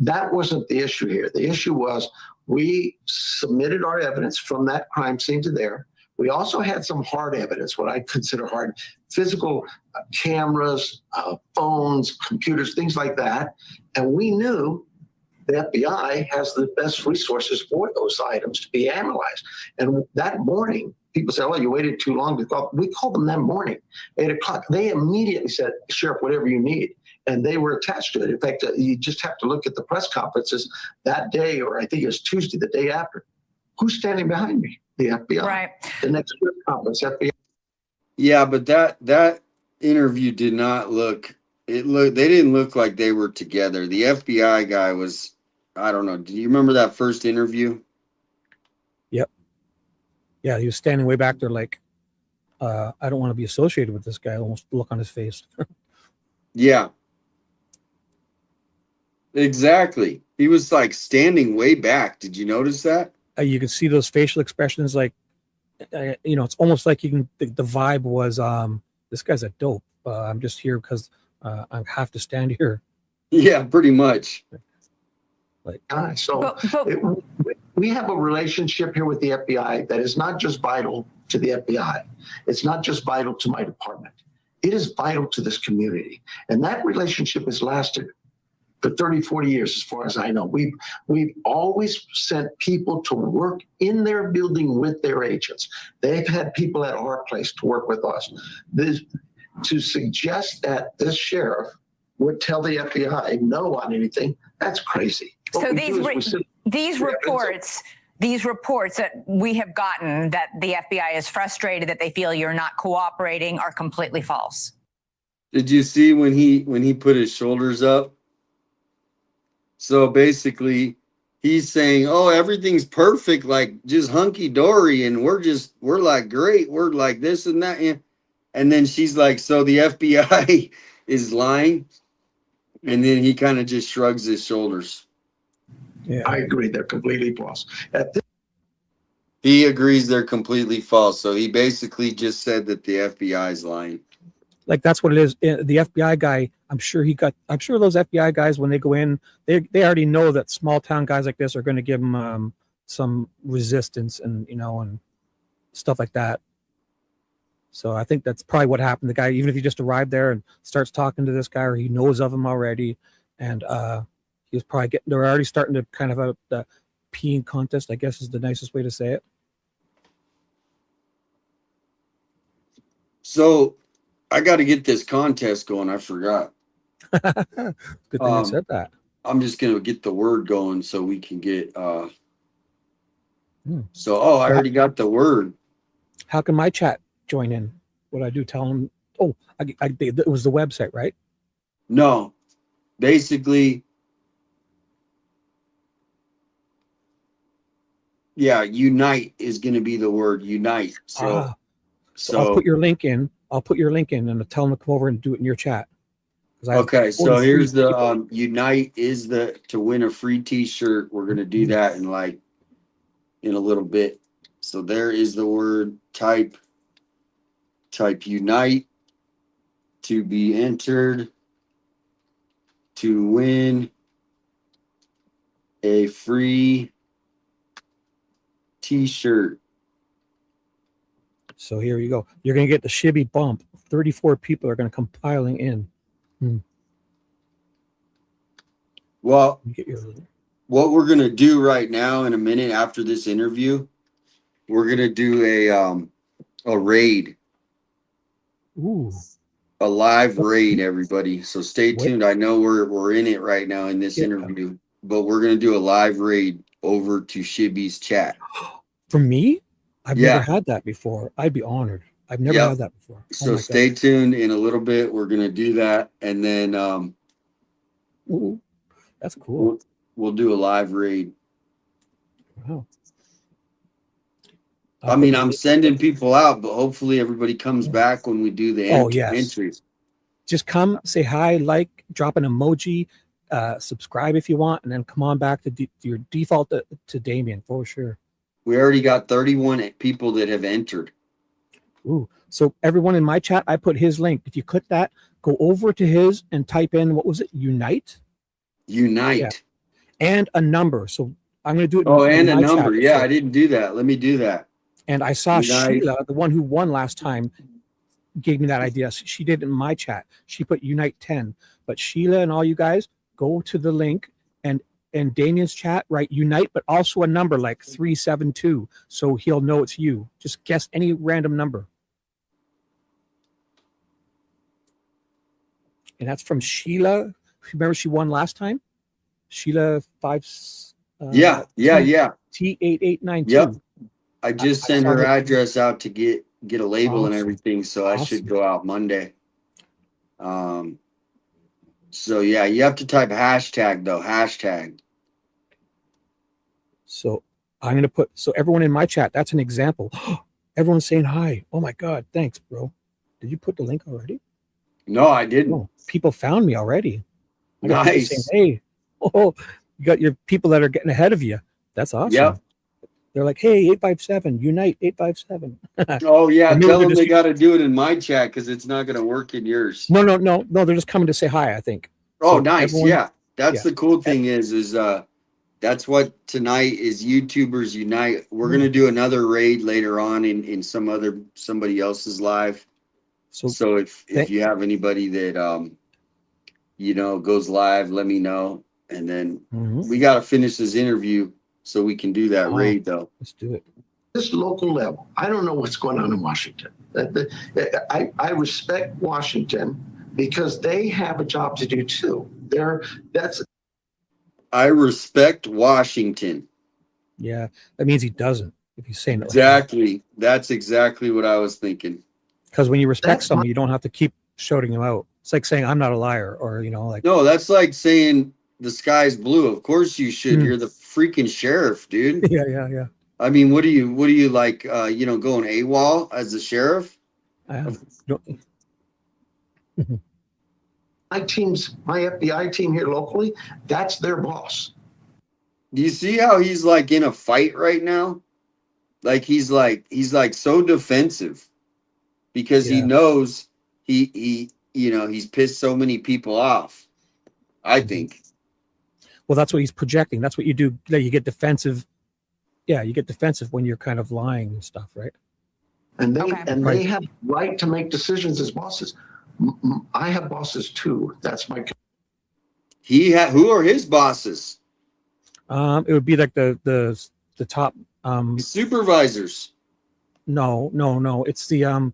That wasn't the issue here. The issue was we submitted our evidence from that crime scene to there. We also had some hard evidence, what I consider hard, physical cameras, phones, computers, things like that. And we knew the FBI has the best resources for those items to be analyzed. And that morning, people said, oh, you waited too long to call. We called them that morning, 8 o'clock. They immediately said, Sheriff, whatever you need. And they were attached to it. In fact, you just have to look at the press conferences that day, or I think it was Tuesday, the day after. Who's standing behind me? The FBI. Right. The next press conference, FBI. Yeah, but that interview did not look. They didn't look like they were together. The FBI guy was. I don't know. Do you remember that first interview? Yep. Yeah, he was standing way back there, like, I don't want to be associated with this guy. Almost look on his face. Yeah. Exactly. He was like standing way back. Did you notice that? You can see those facial expressions, like, it's almost like you can. The vibe was, this guy's a dope. I'm just here because I have to stand here. Yeah, pretty much. We have a relationship here with the FBI that is not just vital to the FBI. It's not just vital to my department. It is vital to this community. And that relationship has lasted for 30, 40 years, as far as I know. We've always sent people to work in their building with their agents. They've had people at our place to work with us. To suggest that this sheriff would tell the FBI no on anything, that's crazy. So these reports that we have gotten that the FBI is frustrated that they feel you're not cooperating are completely false. Did you see when he put his shoulders up? So basically, he's saying, "Oh, everything's perfect, like just hunky dory, and we're like great, we're like this and that." And then she's like, "So the FBI is lying," and then he kind of just shrugs his shoulders. Yeah. I agree. They're completely false. At this He agrees they're completely false. So he basically just said that the FBI is lying. Like that's what it is. The FBI guy, I'm sure those FBI guys, when they go in, they already know that small town guys like this are going to give them some resistance and and stuff like that. So I think that's probably what happened. The guy, even if he just arrived there and starts talking to this guy, or he knows of him already, and he was probably they're already starting to kind of have the peeing contest, I guess is the nicest way to say it. So I got to get this contest going. I forgot. Good thing I said that. I'm just going to get the word going so we can get. So, I already got the word. How can my chat join in? What I do? Tell them. Oh, it was the website, right? No, basically, yeah, unite is going to be the word unite. So I'll put your link in. And tell them to come over and do it in your chat. Okay, so here's the unite is the to win a free T-shirt. We're gonna do that in a little bit. So there is the word. Type unite to be entered to win a free T-shirt. So here you go. You're going to get the Shibby bump. 34 people are going to come piling in. Well, what we're going to do right now in a minute after this interview, we're going to do a raid. Ooh. A live raid, everybody. So stay tuned. I know we're in it right now in this interview, but we're going to do a live raid over to Shibby's chat. For me? I've never had that before. I'd be honored. I've never had that before. So stay tuned. In a little bit, we're going to do that. And then ooh, that's cool. We'll do a live raid. Wow. I mean, I'm sending people out, but hopefully everybody comes back when we do the entries. Just come, say hi, like, drop an emoji, subscribe if you want, and then come on back to your default to Damian for sure. We already got 31 people that have entered. Ooh, so everyone in my chat, I put his link. If you click that, go over to his and type in, what was it? Unite. Yeah. And a number. So I'm going to do it. Oh, and a number. Yeah, I didn't do that. Let me do that. And I saw Sheila, the one who won last time, gave me that idea. She did it in my chat. She put Unite 10. But Sheila and all you guys, go to the link and Damian's chat, write Unite, but also a number like 372. So he'll know it's you. Just guess any random number. And that's from Sheila. Remember she won last time? Sheila 5. Yeah. T8892. Yep. I just sent her address out to get a label and everything, so I should go out Monday. So yeah, you have to type hashtag though. Hashtag. So I'm gonna put everyone in my chat. That's an example. Everyone's saying hi. Oh my God, thanks, bro. Did you put the link already? No, I didn't. Oh, people found me already. I got nice. Saying, hey, you got your people that are getting ahead of you. That's awesome. Yep. They're like, hey, 857, Unite 857. Oh yeah, tell them they got to do it in my chat because it's not going to work in yours. No. They're just coming to say hi, I think. Oh, so nice. That's the cool thing is that's what tonight is. YouTubers Unite. We're going to do another raid later on in somebody else's live. So if you have anybody that goes live, let me know, and then we got to finish this interview so we can do that raid though. Let's do it. This local level, I don't know what's going on in Washington. I respect Washington because they have a job to do too. I respect Washington. Yeah, that means he doesn't. If he's saying it exactly, that's exactly what I was thinking. Because when you respect someone, you don't have to keep shouting him out. It's like saying I'm not a liar, or no, that's like saying the sky's blue. Of course you should. You're the freaking sheriff, dude. Yeah. I mean, what do you like, going AWOL as a sheriff? Don't- My FBI team here locally, that's their boss. Do you see how he's like in a fight right now? Like he's so defensive because he Yeah. knows he's pissed so many people off. I think. Well, that's what he's projecting. That's what you do. You get defensive. Yeah, you get defensive when you're kind of lying and stuff, right? And Okay. they have right to make decisions as bosses. I have bosses too. That's my. Who are his bosses? It would be like the top. Supervisors. No. It's the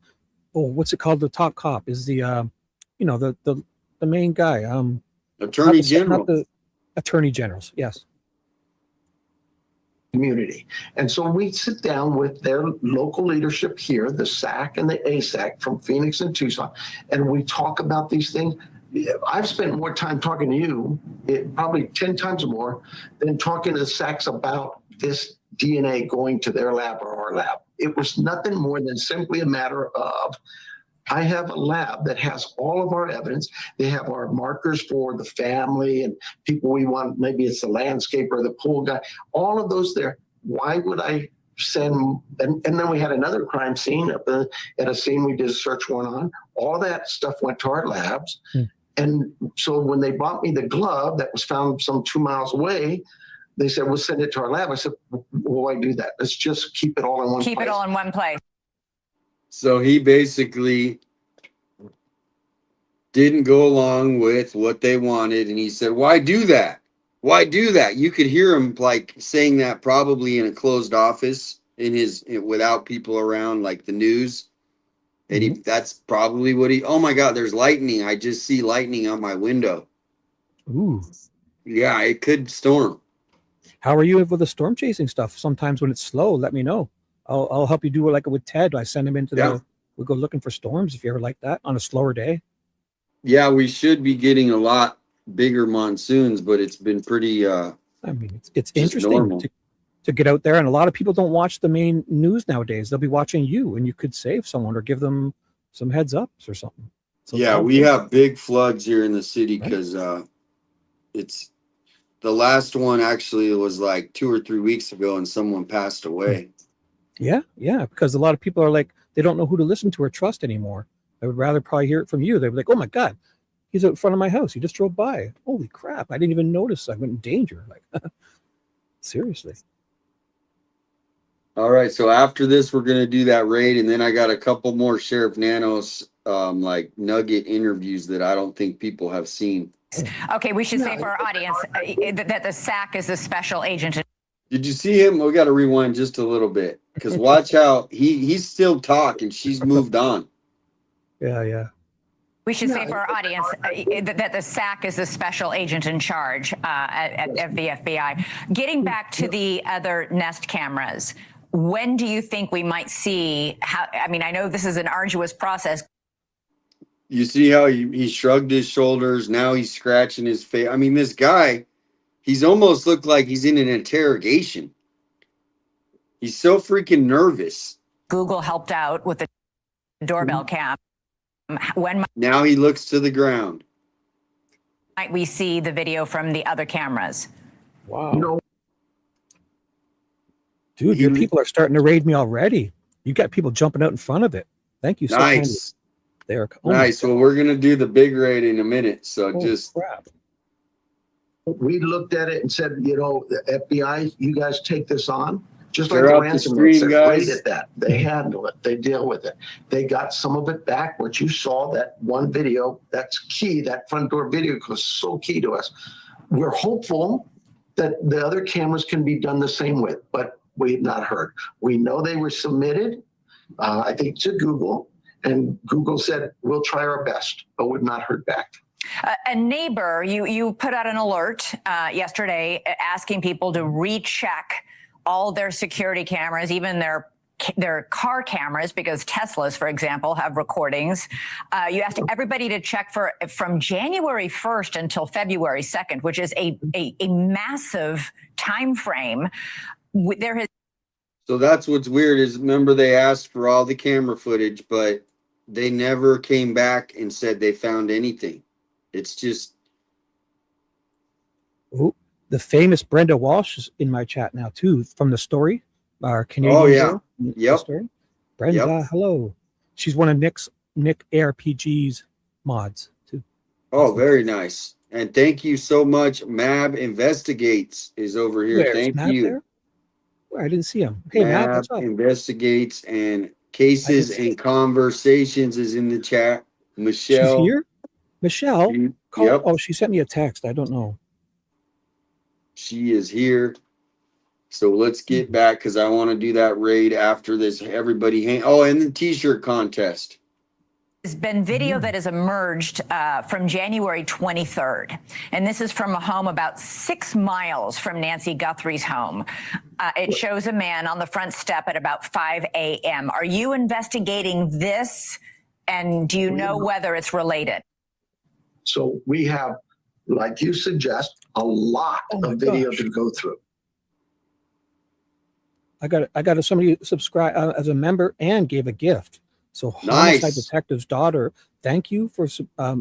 what's it called? The top cop is the the main guy. Attorney General. Not the attorney generals. Yes. Community. And so we sit down with their local leadership here, the SAC and the ASAC from Phoenix and Tucson, and we talk about these things. I've spent more time talking to you, probably 10 times more, than talking to the SACs about this DNA going to their lab or our lab. It was nothing more than simply a matter of, I have a lab that has all of our evidence. They have our markers for the family and people we want. Maybe it's the landscaper, the pool guy, all of those there. Why would I send? And then we had another crime scene at a scene we did a search warrant on. All that stuff went to our labs. And so when they brought me the glove that was found some 2 miles away, they said, we'll send it to our lab. I said, why do that? Let's just keep it all in one place. Keep it all in one place. So he basically didn't go along with what they wanted. And he said, why do that? Why do that? You could hear him like saying that probably in a closed office without people around, like the news. And that's probably what oh my God, there's lightning. I just see lightning on my window. Ooh. Yeah, it could storm. How are you with the storm chasing stuff? Sometimes when it's slow, let me know. I'll help you do it like with Ted. I send him into we'll go looking for storms if you ever like that on a slower day. Yeah, we should be getting a lot bigger monsoons, but it's been pretty I mean, it's interesting to get out there, and a lot of people don't watch the main news nowadays. They'll be watching you, and you could save someone or give them some heads ups or something. So yeah, we have big floods here in the city because it's the last one actually was like 2 or 3 weeks ago, and someone passed away. Yeah, because a lot of people are like, they don't know who to listen to or trust anymore. I would rather probably hear it from you. They'd be like, oh my God, he's out in front of my house. He just drove by. Holy crap. I didn't even notice. I went in danger. Like, seriously. All right. So after this, we're going to do that raid. And then I got a couple more Sheriff Nanos, like nugget interviews that I don't think people have seen. Okay. We should say for our audience that the SAC is a special agent. Did you see him? We got to rewind just a little bit because watch how he's still talking. She's moved on. Yeah. We should say for our audience that the SAC is the special agent in charge at the FBI. Getting back to the other Nest cameras, when do you think we might see how? I mean, I know this is an arduous process. You see how he shrugged his shoulders. Now he's scratching his face. I mean, this guy, he's almost looked like he's in an interrogation. He's so freaking nervous. Google helped out with the doorbell cam. Now he looks to the ground. Might we see the video from the other cameras? Wow. Dude, your people are starting to raid me already. You got people jumping out in front of it. Thank you so much. Nice. Nice. Well, we're going to do the big raid in a minute. So crap. We looked at it and said, the FBI, you guys take this on. Just like They're the up the ransom screen, notes, they're guys. great at that. They handle it. They deal with it. They got some of it back. What you saw, that one video, that's key. That front door video was so key to us. We're hopeful that the other cameras can be done the same with, but we've not heard. We know they were submitted, I think, to Google, and Google said, we'll try our best, but we've not heard back. A neighbor, you put out an alert yesterday asking people to recheck all their security cameras, even their their car cameras, because Teslas, for example, have recordings. You asked everybody to check for from January 1st until February 2nd, which is a massive time frame. There has So that's what's weird is, remember, they asked for all the camera footage, but they never came back and said they found anything. It's just, Oh, the famous Brenda Walsh is in my chat now too, from the story, our Canadian oh yeah, girl from the yep, story. Brenda, yep. hello. She's one of Nick ARPG's mods too. Oh, Awesome. very nice. And thank you so much. Mab Investigates is over here. Where's Thank Matt you. there? Where? I didn't see him. Hey, Matt, Mab what's up? Investigates and Cases and Conversations is in the chat. Michelle. She's here? Michelle? Yep. Oh, she sent me a text. I don't know. She is here. So let's get back because I want to do that raid after this. Everybody oh, and the t-shirt contest. There's been video that has emerged from January 23rd, and this is from a home about 6 miles from Nancy Guthrie's home. It shows a man on the front step at about 5 a.m. Are you investigating this, and do you know whether it's related? So we have, like you suggest, a lot of video to go through. I got somebody subscribe as a member and gave a gift. So Homicide Detective's daughter, thank you for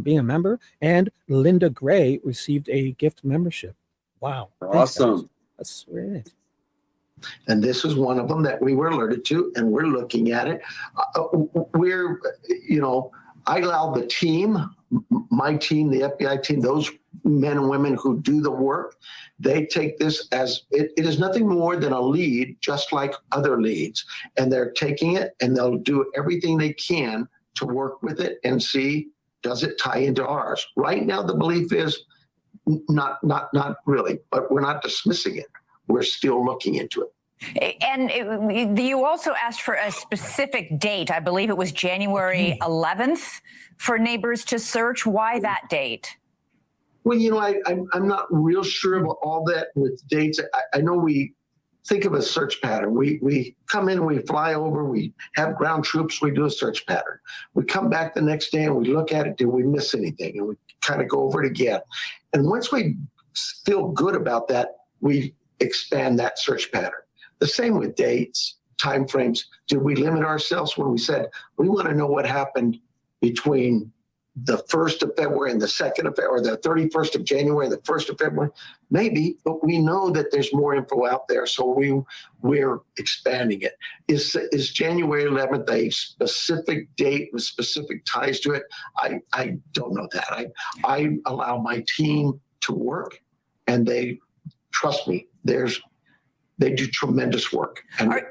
being a member. And Linda Gray received a gift membership. Wow. Awesome. That's very nice. And this is one of them that we were alerted to, and we're looking at it. I allow the team, my team, the FBI team, those men and women who do the work, they take this as it is nothing more than a lead, just like other leads. And they're taking it and they'll do everything they can to work with it and see, does it tie into ours? Right now, the belief is not really, but we're not dismissing it. We're still looking into it. And you also asked for a specific date. I believe it was January 11th for neighbors to search. Why that date? Well, I'm not real sure about all that with dates. I know we think of a search pattern. We come in, we fly over, we have ground troops, we do a search pattern. We come back the next day and we look at it. Did we miss anything? And we kind of go over it again. And once we feel good about that, we expand that search pattern. The same with dates, timeframes. Did we limit ourselves when we said we want to know what happened between the 1st of February and the 2nd of February, or the 31st of January and the 1st of February? Maybe, but we know that there's more info out there, so we're expanding it. Is January 11th a specific date with specific ties to it? I don't know that. I allow my team to work, and they trust me. They do tremendous work. And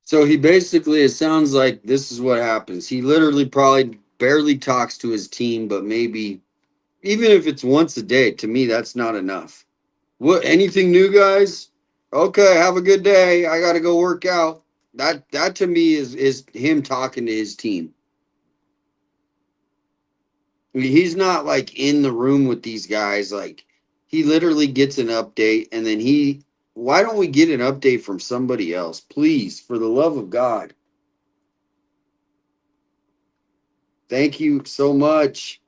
so he basically, it sounds like this is what happens. He literally probably barely talks to his team, but maybe even if it's once a day, to me, that's not enough. What, anything new, guys? Okay, have a good day. I got to go work out. That to me is him talking to his team. I mean, he's not like in the room with these guys. Like, he literally gets an update, and then why don't we get an update from somebody else? Please, for the love of God. Thank you so much.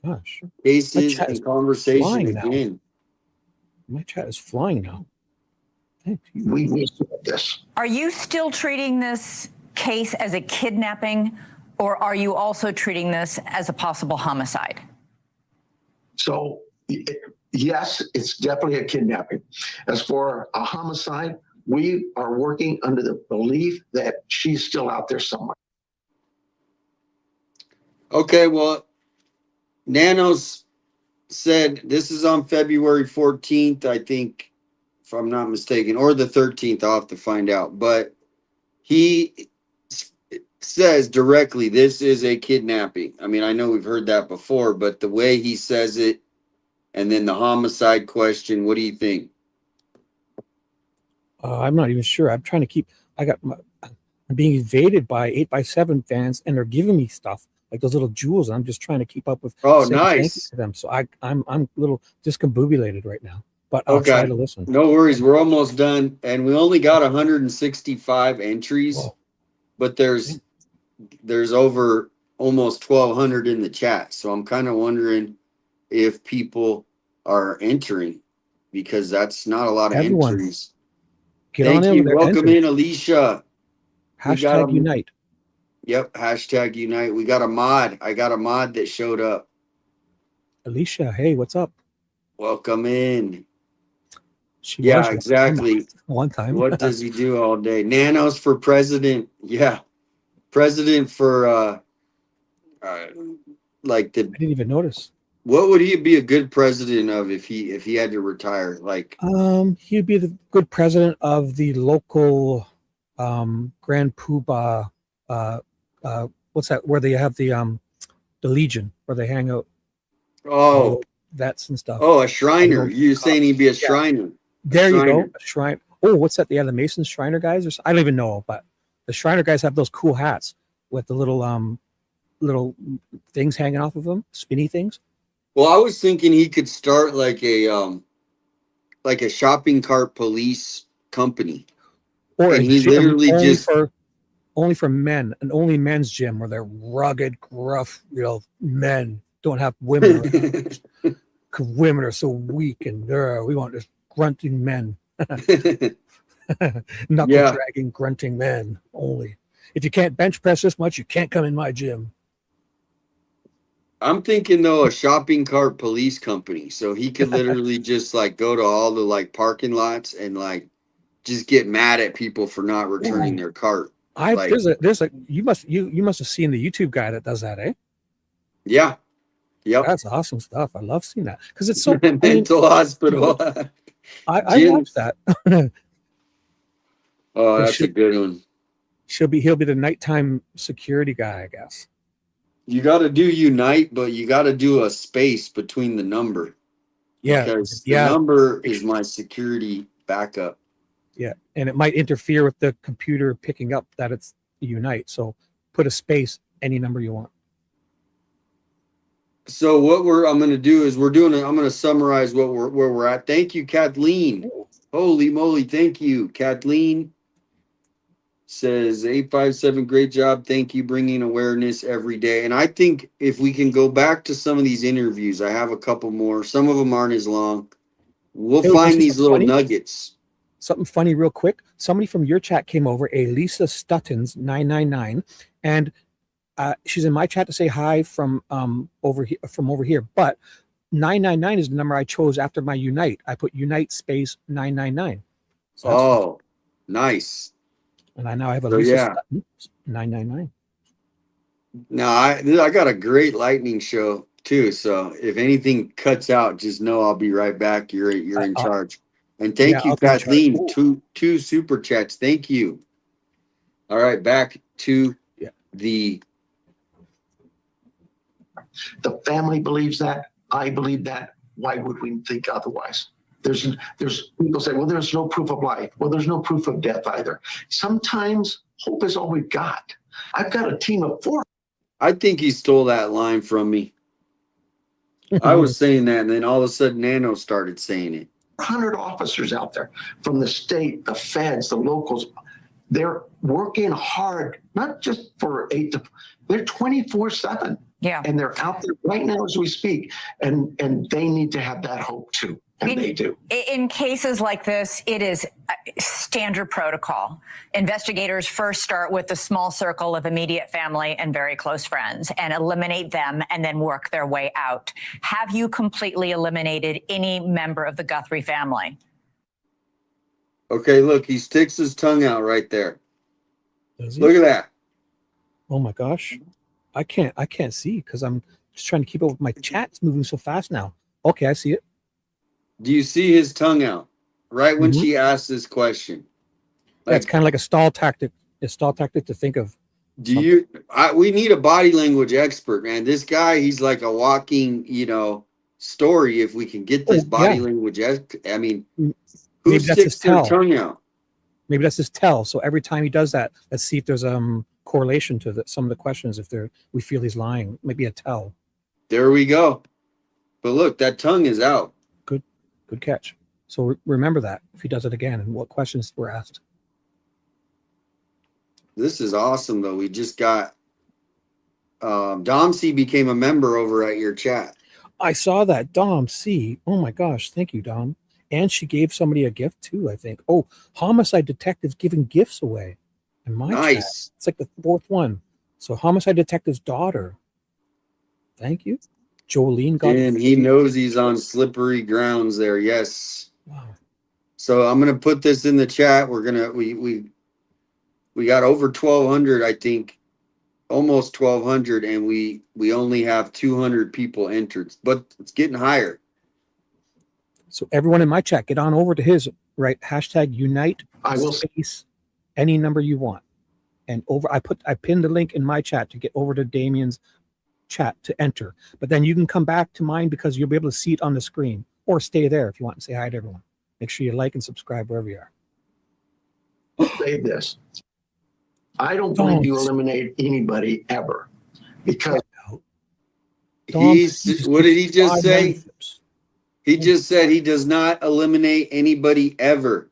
Gosh. Cases and conversation again. My chat is flying now. Thank you. We this. Are you still treating this case as a kidnapping, or are you also treating this as a possible homicide? So, yes, it's definitely a kidnapping. As for a homicide, we are working under the belief that she's still out there somewhere. Okay, well, Nanos said this is on February 14th, I think, if I'm not mistaken, or the 13th. I'll have to find out. But he says directly this is a kidnapping. I mean, I know we've heard that before, but the way he says it, and then the homicide question, what do you think? I'm not even sure. I'm trying to keep. I'm being invaded by 8x7 fans, and they're giving me stuff like those little jewels. I'm just trying to keep up with. Oh, saying nice. thank you to them. So I'm a little discombobulated right now. but I'll try Okay. to listen. No worries. We're almost done. And we only got 165 entries, Whoa. but there's over almost 1,200 in the chat. So I'm kind of wondering if people are entering, because that's not a lot of Everyone, entries. get Thank on you. over there. Welcome Enter. in, Alicia. We got Hashtag unite. Yep. Hashtag unite. We got a mod. I got a mod that showed up. Alicia, hey, what's up? Welcome in. She Yeah, was exactly. one time. What does he do all day? Nanos for president. Yeah. President for like the, I didn't even notice. what would he be a good president of if he had to retire? Like, He'd be the good president of the local Grand Poobah. What's that? Where they have the Legion, where they hang out, all oh, the vets and stuff. a Shriner. All the You're saying he'd be a Yeah. Shriner. There you go, Shriner. a shrine. Oh, what's that? Yeah, the Masons Shriner guys. I don't even know, but the Shriner guys have those cool hats with the little things hanging off of them, spinny things. Well, I was thinking he could start like a shopping cart police company. Or And a he gym literally just only for men, an only men's gym where they're rugged, gruff, men don't have women around. Women are so weak and we want just grunting men, knuckle Yeah. dragging, grunting men only. If you can't bench press this much, you can't come in my gym. I'm thinking though a shopping cart police company, so he could literally just like go to all the like parking lots and like just get mad at people for not returning their cart. Like, There's a you must have seen the YouTube guy that does that, eh? yeah, yep. That's awesome stuff. I love seeing that because it's so Mental hospital. I watch that. Oh, that's a good one. He'll be the nighttime security guy, I guess. You got to do unite, but you got to do a space between the number. Yeah, Because the number is my security backup. Yeah, and it might interfere with the computer picking up that it's unite. So put a space, any number you want. So what I'm going to do is I'm going to summarize where we're at. Thank you, Kathleen. Holy moly, thank you, Kathleen. Says 857, great job. Thank you, bringing awareness every day. And I think if we can go back to some of these interviews, I have a couple more. Some of them aren't as long. We'll find these little nuggets. Something funny, real quick. Somebody from your chat came over, a Lisa Stuttons 999, and she's in my chat to say hi from over here. But 999 is the number I chose after my unite. I put unite space 999. So oh, nice. And I have a Lisa Stutton 999. Now I got a great lightning show too. So if anything cuts out, just know I'll be right back. You're in charge. And thank you, Kathleen. Two super chats. Thank you. All right, back to the family believes that. I believe that. Why would we think otherwise? There's people say, well, there's no proof of life. Well, there's no proof of death either. Sometimes hope is all we've got. I've got a team of 4. I think he stole that line from me. I was saying that, and then all of a sudden Nano started saying it. 100 officers out there from the state, the feds, the locals. They're working hard, not just for 8 to, they're 24/7. Yeah. And they're out there right now as we speak. And they need to have that hope too. And they do. In cases like this, it is standard protocol. Investigators first start with a small circle of immediate family and very close friends and eliminate them and then work their way out. Have you completely eliminated any member of the Guthrie family? Okay, look, he sticks his tongue out right there. Look at that. Oh my gosh. I can't see because I'm just trying to keep up with my chat. It's moving so fast now. Okay, I see it. Do you see his tongue out right when she asked this question? That's kind of like a stall tactic. A stall tactic to think of. We need a body language expert, man. This guy, he's like a walking, story. If we can get this body language, I mean, who sticks their tongue out? Maybe that's his tell. So every time he does that, let's see if there's correlation to some of the questions. If we feel he's lying, maybe a tell. There we go. But look, that tongue is out. Good catch. So remember that if he does it again and what questions were asked. This is awesome, though. We just got Dom C became a member over at your chat. I saw that. Dom C. Oh my gosh. Thank you, Dom. And she gave somebody a gift too, I think. Oh, Homicide Detective's giving gifts away in my chat. Nice. It's like the fourth one. So Homicide Detective's daughter. Thank you. Jolene got And he knows he's on slippery grounds there. Yes. Wow. So I'm gonna put this in the chat. We're gonna we got over 1,200, I think, almost 1,200, and we only have 200 people entered, but it's getting higher. So everyone in my chat, get on over to his, right? Hashtag unite I will space any number you want. And over, I pinned the link in my chat to get over to Damian's chat to enter. But then you can come back to mine because you'll be able to see it on the screen, or stay there if you want to say hi to everyone. Make sure you like and subscribe wherever you are. say this. I don't believe you eliminate anybody ever, because What did he just say? He just said he does not eliminate anybody ever.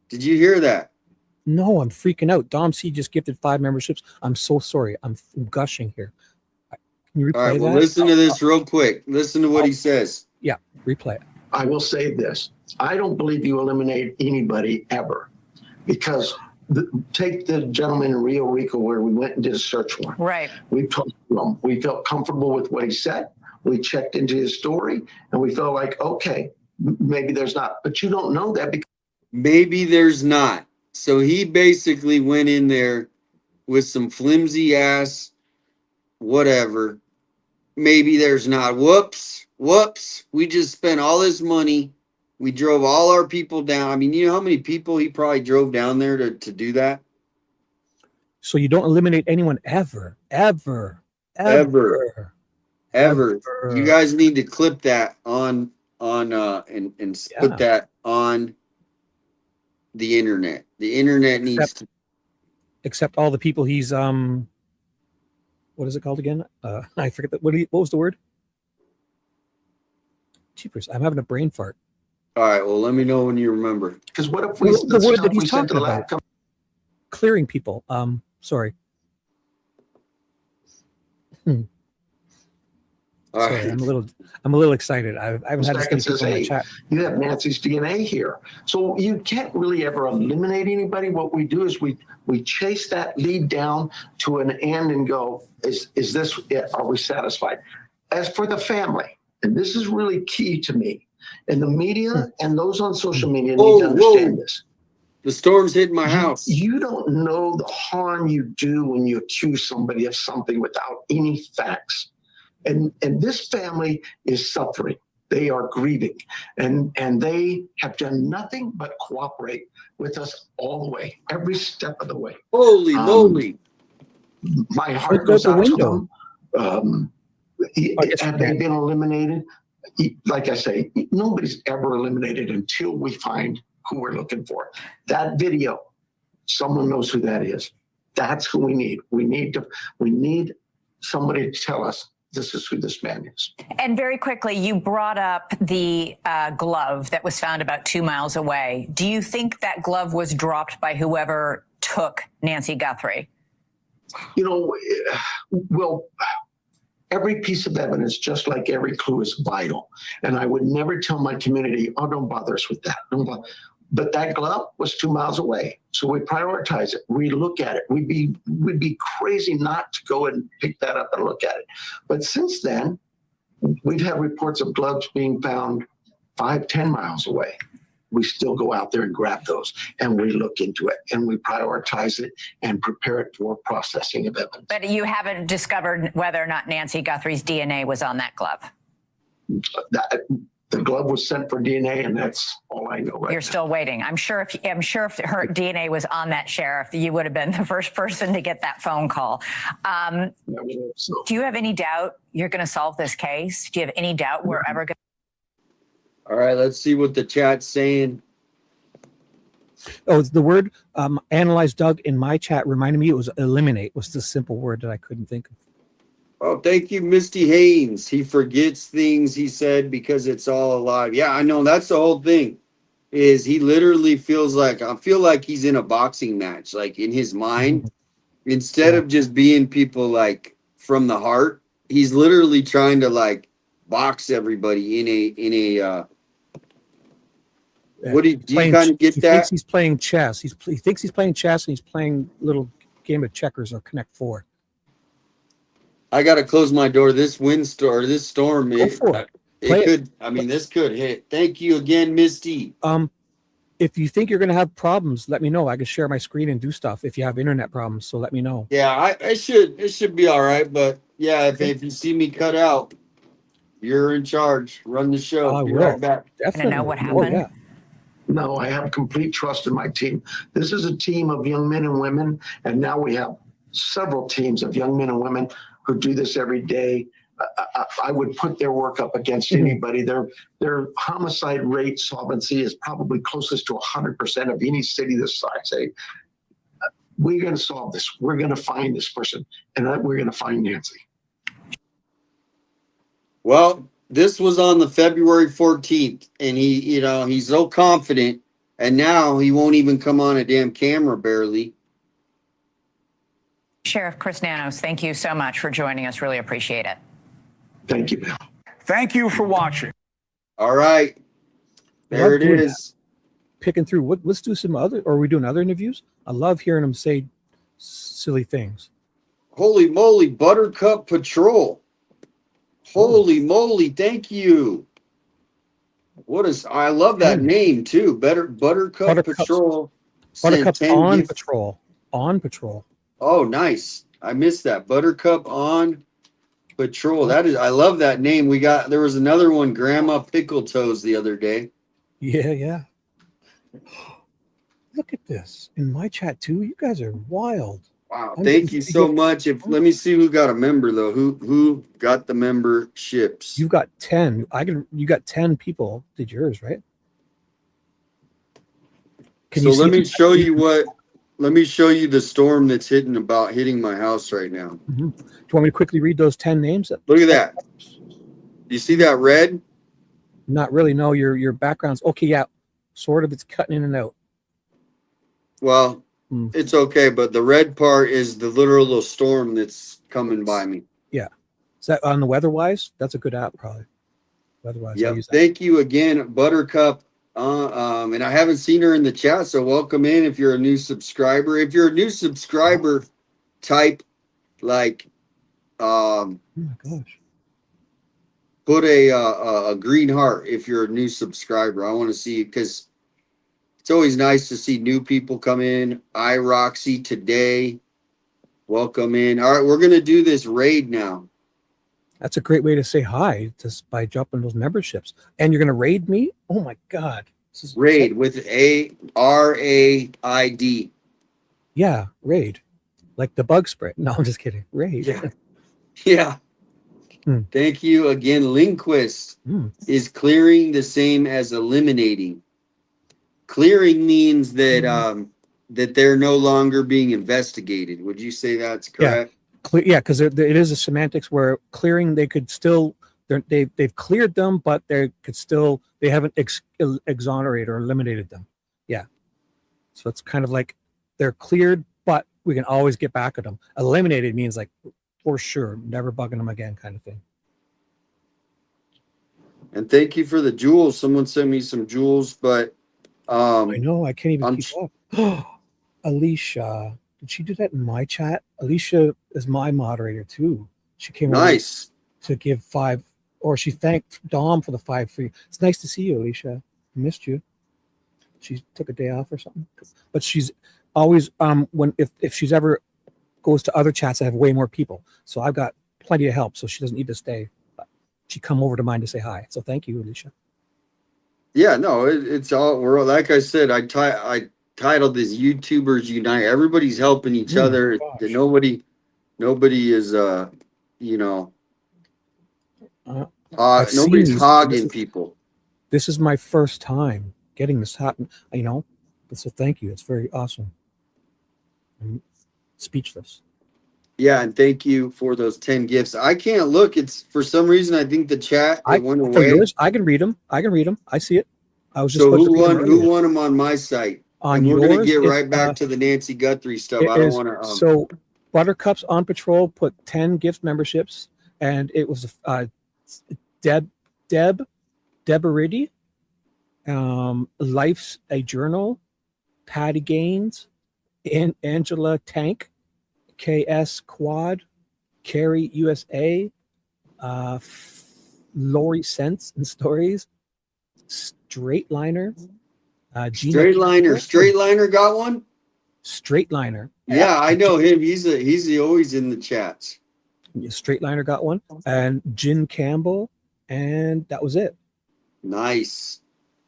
Did you hear that? No, I'm freaking out. Dom C just gifted 5 memberships. I'm so sorry. I'm gushing here. Can you replay All right, well, that? listen to this real quick. Listen to what he says. Yeah, replay it. I will say this. I don't believe you eliminate anybody ever, because take the gentleman in Rio Rico where we went and did a search warrant. Right. We talked to him. We felt comfortable with what he said. We checked into his story and we felt like, okay, maybe there's not, but you don't know that because Maybe there's not. So he basically went in there with some flimsy ass whatever. Maybe there's not. Whoops. We just spent all this money. We drove all our people down. I mean, you know how many people he probably drove down there to do that? So you don't eliminate anyone ever. You guys need to clip that on and put that on the internet. The internet needs to, except all the people he's what is it called again? I forget that. What was the word? Jeepers, I'm having a brain fart. all right, well, let me know when you remember. because what if we The word that he's we sent to talking the about. lab Clearing people. Sorry. All Sorry, right. I'm a little excited. I haven't had this many people in my chat. you have Nancy's DNA here. So you can't really ever eliminate anybody. What we do is we chase that lead down to an end and go, is this it? Are we satisfied? As for the family, and this is really key to me, and the media and those on social media need to understand this. The storm's hitting my house. You don't know the harm you do when you accuse somebody of something without any facts. And this family is suffering. They are grieving. And they have done nothing but cooperate with us all the way, every step of the way. Holy moly. My heart goes out to them. guess Have they been eliminated? Like I say, nobody's ever eliminated until we find who we're looking for. That video, someone knows who that is. That's who we need. We need somebody to tell us this is who this man is. And very quickly, you brought up the glove that was found about 2 miles away. Do you think that glove was dropped by whoever took Nancy Guthrie? You know, well, every piece of evidence, just like every clue, is vital. And I would never tell my community, oh, don't bother us with that. Don't bother. But that glove was 2 miles away. So we prioritize it. We look at it. We'd be crazy not to go and pick that up and look at it. But since then, we've had reports of gloves being found 5-10 miles away. We still go out there and grab those, and we look into it, and we prioritize it and prepare it for processing of evidence. But you haven't discovered whether or not Nancy Guthrie's DNA was on that glove. The glove was sent for DNA, and that's all I know right You're now. still waiting. I'm sure if her DNA was on that sheriff, you would have been the first person to get that phone call. So, Do you have any doubt you're going to solve this case? Do you have any doubt we're ever going All right, let's see what the chat's saying. Oh, the word analyze Doug in my chat reminded me it was eliminate was the simple word that I couldn't think of. Oh, thank you, Misty Haynes. He forgets things he said because it's all alive. Yeah, I know. That's the whole thing. Is he literally feels like I feel like he's in a boxing match, like in his mind, instead Yeah. of just being people like from the heart. He's literally trying to like box everybody in a. Yeah, What he's do you kind of get he thinks that? he's playing chess. He thinks he's playing chess, and he's playing little game of checkers or Connect Four. I gotta close my door. This windstorm, this storm, Go for it. it Play it. could. I mean, this could hit. Thank you again, Misty. If you think you're going to have problems, let me know. I can share my screen and do stuff. If you have internet problems, so let me know. Yeah, I should. It should be all right. But yeah, if you see me cut out, you're in charge. Run the show. I Be will. right back. Definitely. know what Oh happened? yeah. No, I have complete trust in my team. This is a team of young men and women, and now we have several teams of young men and women who do this every day. I would put their work up against anybody. Their homicide rate solvency is probably closest to 100% of any city this size. We're going to solve this. We're going to find this person, and we're going to find Nancy. Well, this was on the February 14th, and he's so confident, and now he won't even come on a damn camera barely. Sheriff Chris Nanos, thank you so much for joining us. Really appreciate it. Thank you, Bill. Thank you for watching. All right. There it doing is. Picking through. Let's do some other. Or are we doing other interviews? I love hearing them say silly things. Holy moly, Buttercup Patrol. Holy moly, thank you. I love that name too. Buttercup Patrol. Buttercup's sent 10 on gifts. patrol. On patrol. Oh, nice. I missed that. Buttercup on patrol. I love that name. There was another one, Grandma Pickle Toes, the other day. Yeah. Look at this. In my chat too. You guys are wild. Wow, thank you so much. Let me see who got a member though. Who got the memberships? You got 10. You got 10 people did yours, right? Let me show you the storm that's hitting my house right now. Do you want me to quickly read those 10 names? Look at that. Do you see that red? Not really. No, your background's okay. Yeah, sort of. It's cutting in and out. Well, it's okay, but the red part is the literal storm that's coming by me. Yeah. Is that on the Weatherwise? That's a good app, probably. Weatherwise. Yeah. Thank you again, Buttercup. And I haven't seen her in the chat, so welcome in if you're a new subscriber. If you're a new subscriber, type like oh my gosh. Put a green heart if you're a new subscriber. I want to see, because it's always nice to see new people come in. Roxy today. Welcome in. All right, we're gonna do this raid now. That's a great way to say hi, just by jumping those memberships. And you're gonna raid me? Oh my god. Raid with RAID. Yeah, raid. Like the bug spray. No, I'm just kidding. Raid. Yeah. Thank you again. Linquist is clearing the same as eliminating. Clearing means that that they're no longer being investigated. Would you say that's correct? Yeah, because it is a semantics where clearing, they could still they've cleared them, but they haven't exonerated or eliminated them. Yeah, so it's kind of like they're cleared, but we can always get back at them. Eliminated means like for sure, never bugging them again, kind of thing. And thank you for the jewels. Someone sent me some jewels, but I know I can't even keep up. Alicia, did she do that in my chat? Alicia is my moderator too. She came over to give 5, or she thanked Dom for the 5 free. It's nice to see you, Alicia. I missed you. She took a day off or something. But she's always if she's ever goes to other chats that have way more people. So I've got plenty of help, so she doesn't need to stay. But she come over to mine to say hi. So thank you, Alicia. Yeah, no, it's all, we're, like I said, I titled this YouTubers Unite. Everybody's helping each other. Nobody is nobody's hogging people. This is my first time getting this happen, so thank you. It's very awesome. I'm speechless. Yeah, and thank you for those 10 gifts. I can't look. It's for some reason I think the chat it went For away. yours, I can read them. I see it. I was just So supposed to who read them won? Who earlier. won them on my site? On And we're gonna yours, get right back to the Nancy Guthrie stuff. it I don't is want to. so Buttercups on Patrol put 10 gift memberships, and it was Deborah, Life's a Journal, Patty Gaines, and Angela Tank, KS Quad, Carrie USA, Lori Sense and Stories, Straightliner, Gina Straightliner got one. Straightliner. Yeah, I know him. He's always in the chats. Straightliner got one, and Jen Campbell, and that was it. Nice.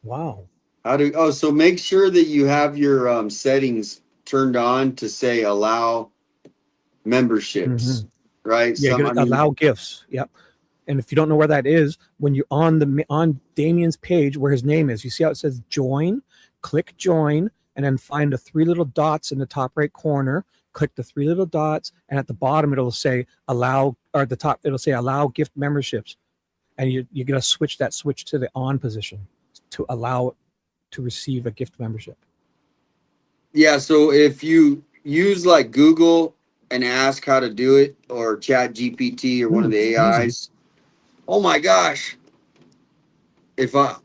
Wow. So make sure that you have your settings turned on to say allow memberships, right? Yeah, you're gonna allow gifts. Yep. And if you don't know where that is, when you're on Damian's page where his name is, you see how it says join, click join, and then find the 3 little dots in the top right corner. Click the 3 little dots, and at the bottom it'll say allow, or at the top it'll say allow gift memberships. And you're gonna switch to the on position to allow it to receive a gift membership. Yeah, so if you use like Google and ask how to do it, or Chat GPT or one of the AIs, Easy. oh my gosh. Because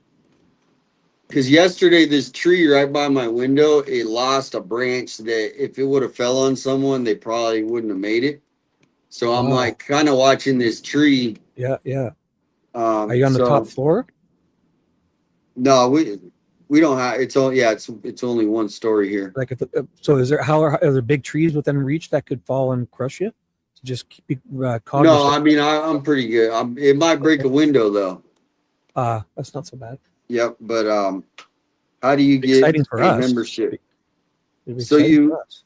yesterday this tree right by my window, it lost a branch that if it would have fell on someone, they probably wouldn't have made it. So I'm Wow. like kind of watching this tree. Yeah. Are you on the top floor? No, we don't have. It's only one story here. Like, so is there? Are there big trees within reach that could fall and crush you? So just keep cognizant. No, I mean I'm pretty good. It might break a window though. That's not so bad. Yep, but how do you get Exciting for a us. membership? It'd be So exciting for us.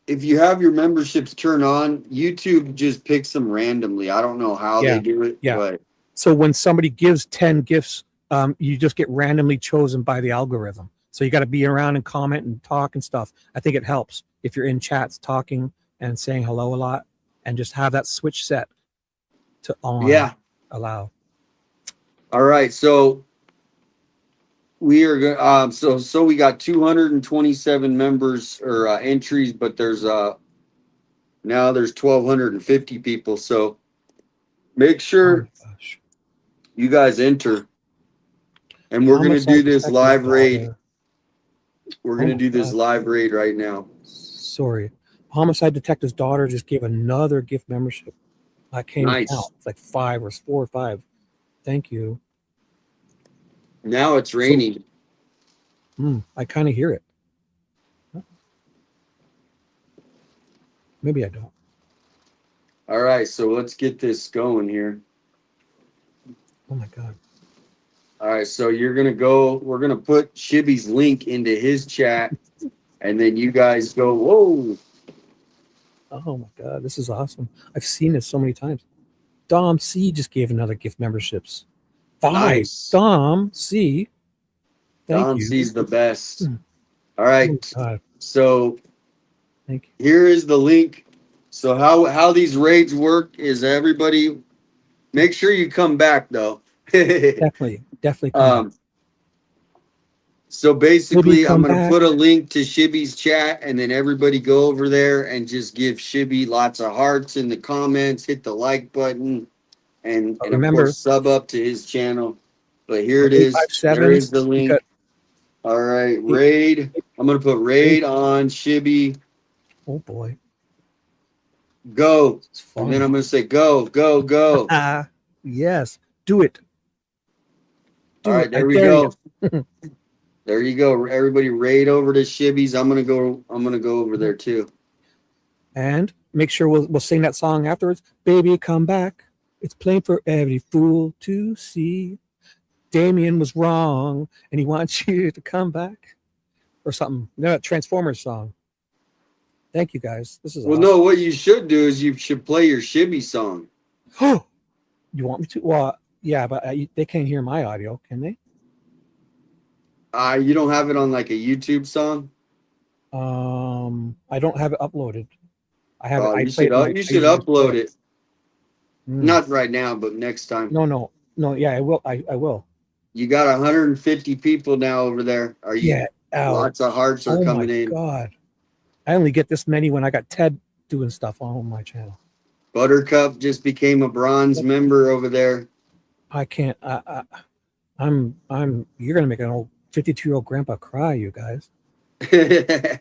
if you have your memberships turned on, YouTube just picks them randomly. I don't know how they do it. Yeah. But So when somebody gives 10 gifts, you just get randomly chosen by the algorithm. So you got to be around and comment and talk and stuff. I think it helps if you're in chats talking and saying hello a lot, and just have that switch set to on. Yeah. Allow. All right. So we are going. So we got 227 members or entries, but there's now there's 1,250 people. So make sure you guys enter, and we're gonna do this live raid. We're gonna do this live raid right now. Sorry, Homicide Detective's daughter just gave another gift membership. I can't Nice. count. It's like 4 or 5. Thank you. Now it's raining. I kind of hear it. Maybe I don't. All right, so let's get this going here. Oh my God. All right, so we're gonna put Shibby's link into his chat, and then you guys go, whoa. Oh my God, this is awesome. I've seen this so many times. Dom C just gave another gift memberships. 5. Nice. Dom C. Thank Dom you. C's the best. All right. God. So Thank you. here is the link. So how these raids work is everybody make sure you come back though. Definitely come back. So basically, I'm going to back. put a link to Shibby's chat, and then everybody go over there and just give Shibby lots of hearts in the comments, hit the like button, and of course, sub up to his channel. But here it is. There is the link. All right, raid. I'm going to put raid on Shibby. Oh, boy. Go. And then I'm going to say go, go, go. Yes, do it. All right, there we go. There you go. Everybody raid over to Shibby's. I'm gonna go over there too. And make sure we'll sing that song afterwards. Baby, come back. It's plain for every fool to see. Damian was wrong, and he wants you to come back. Or something. No, Transformers song. Thank you guys. This is awesome. No, what you should do is you should play your Shibby song. Oh, you want me to? Well, yeah, but they can't hear my audio, can they? You don't have it on like a YouTube song? I don't have it uploaded. I have it. I You play should, it. you should upload it. Mm. Not right now, but next time. No. Yeah, I will. I will. You got 150 people now over there. Are you? Get out. Lots of hearts are Oh coming my in. God. I only get this many when I got Ted doing stuff on my channel. Buttercup just became a bronze member over there. I can't. I'm. You're gonna make an old 52-year-old grandpa cry, you guys. Oh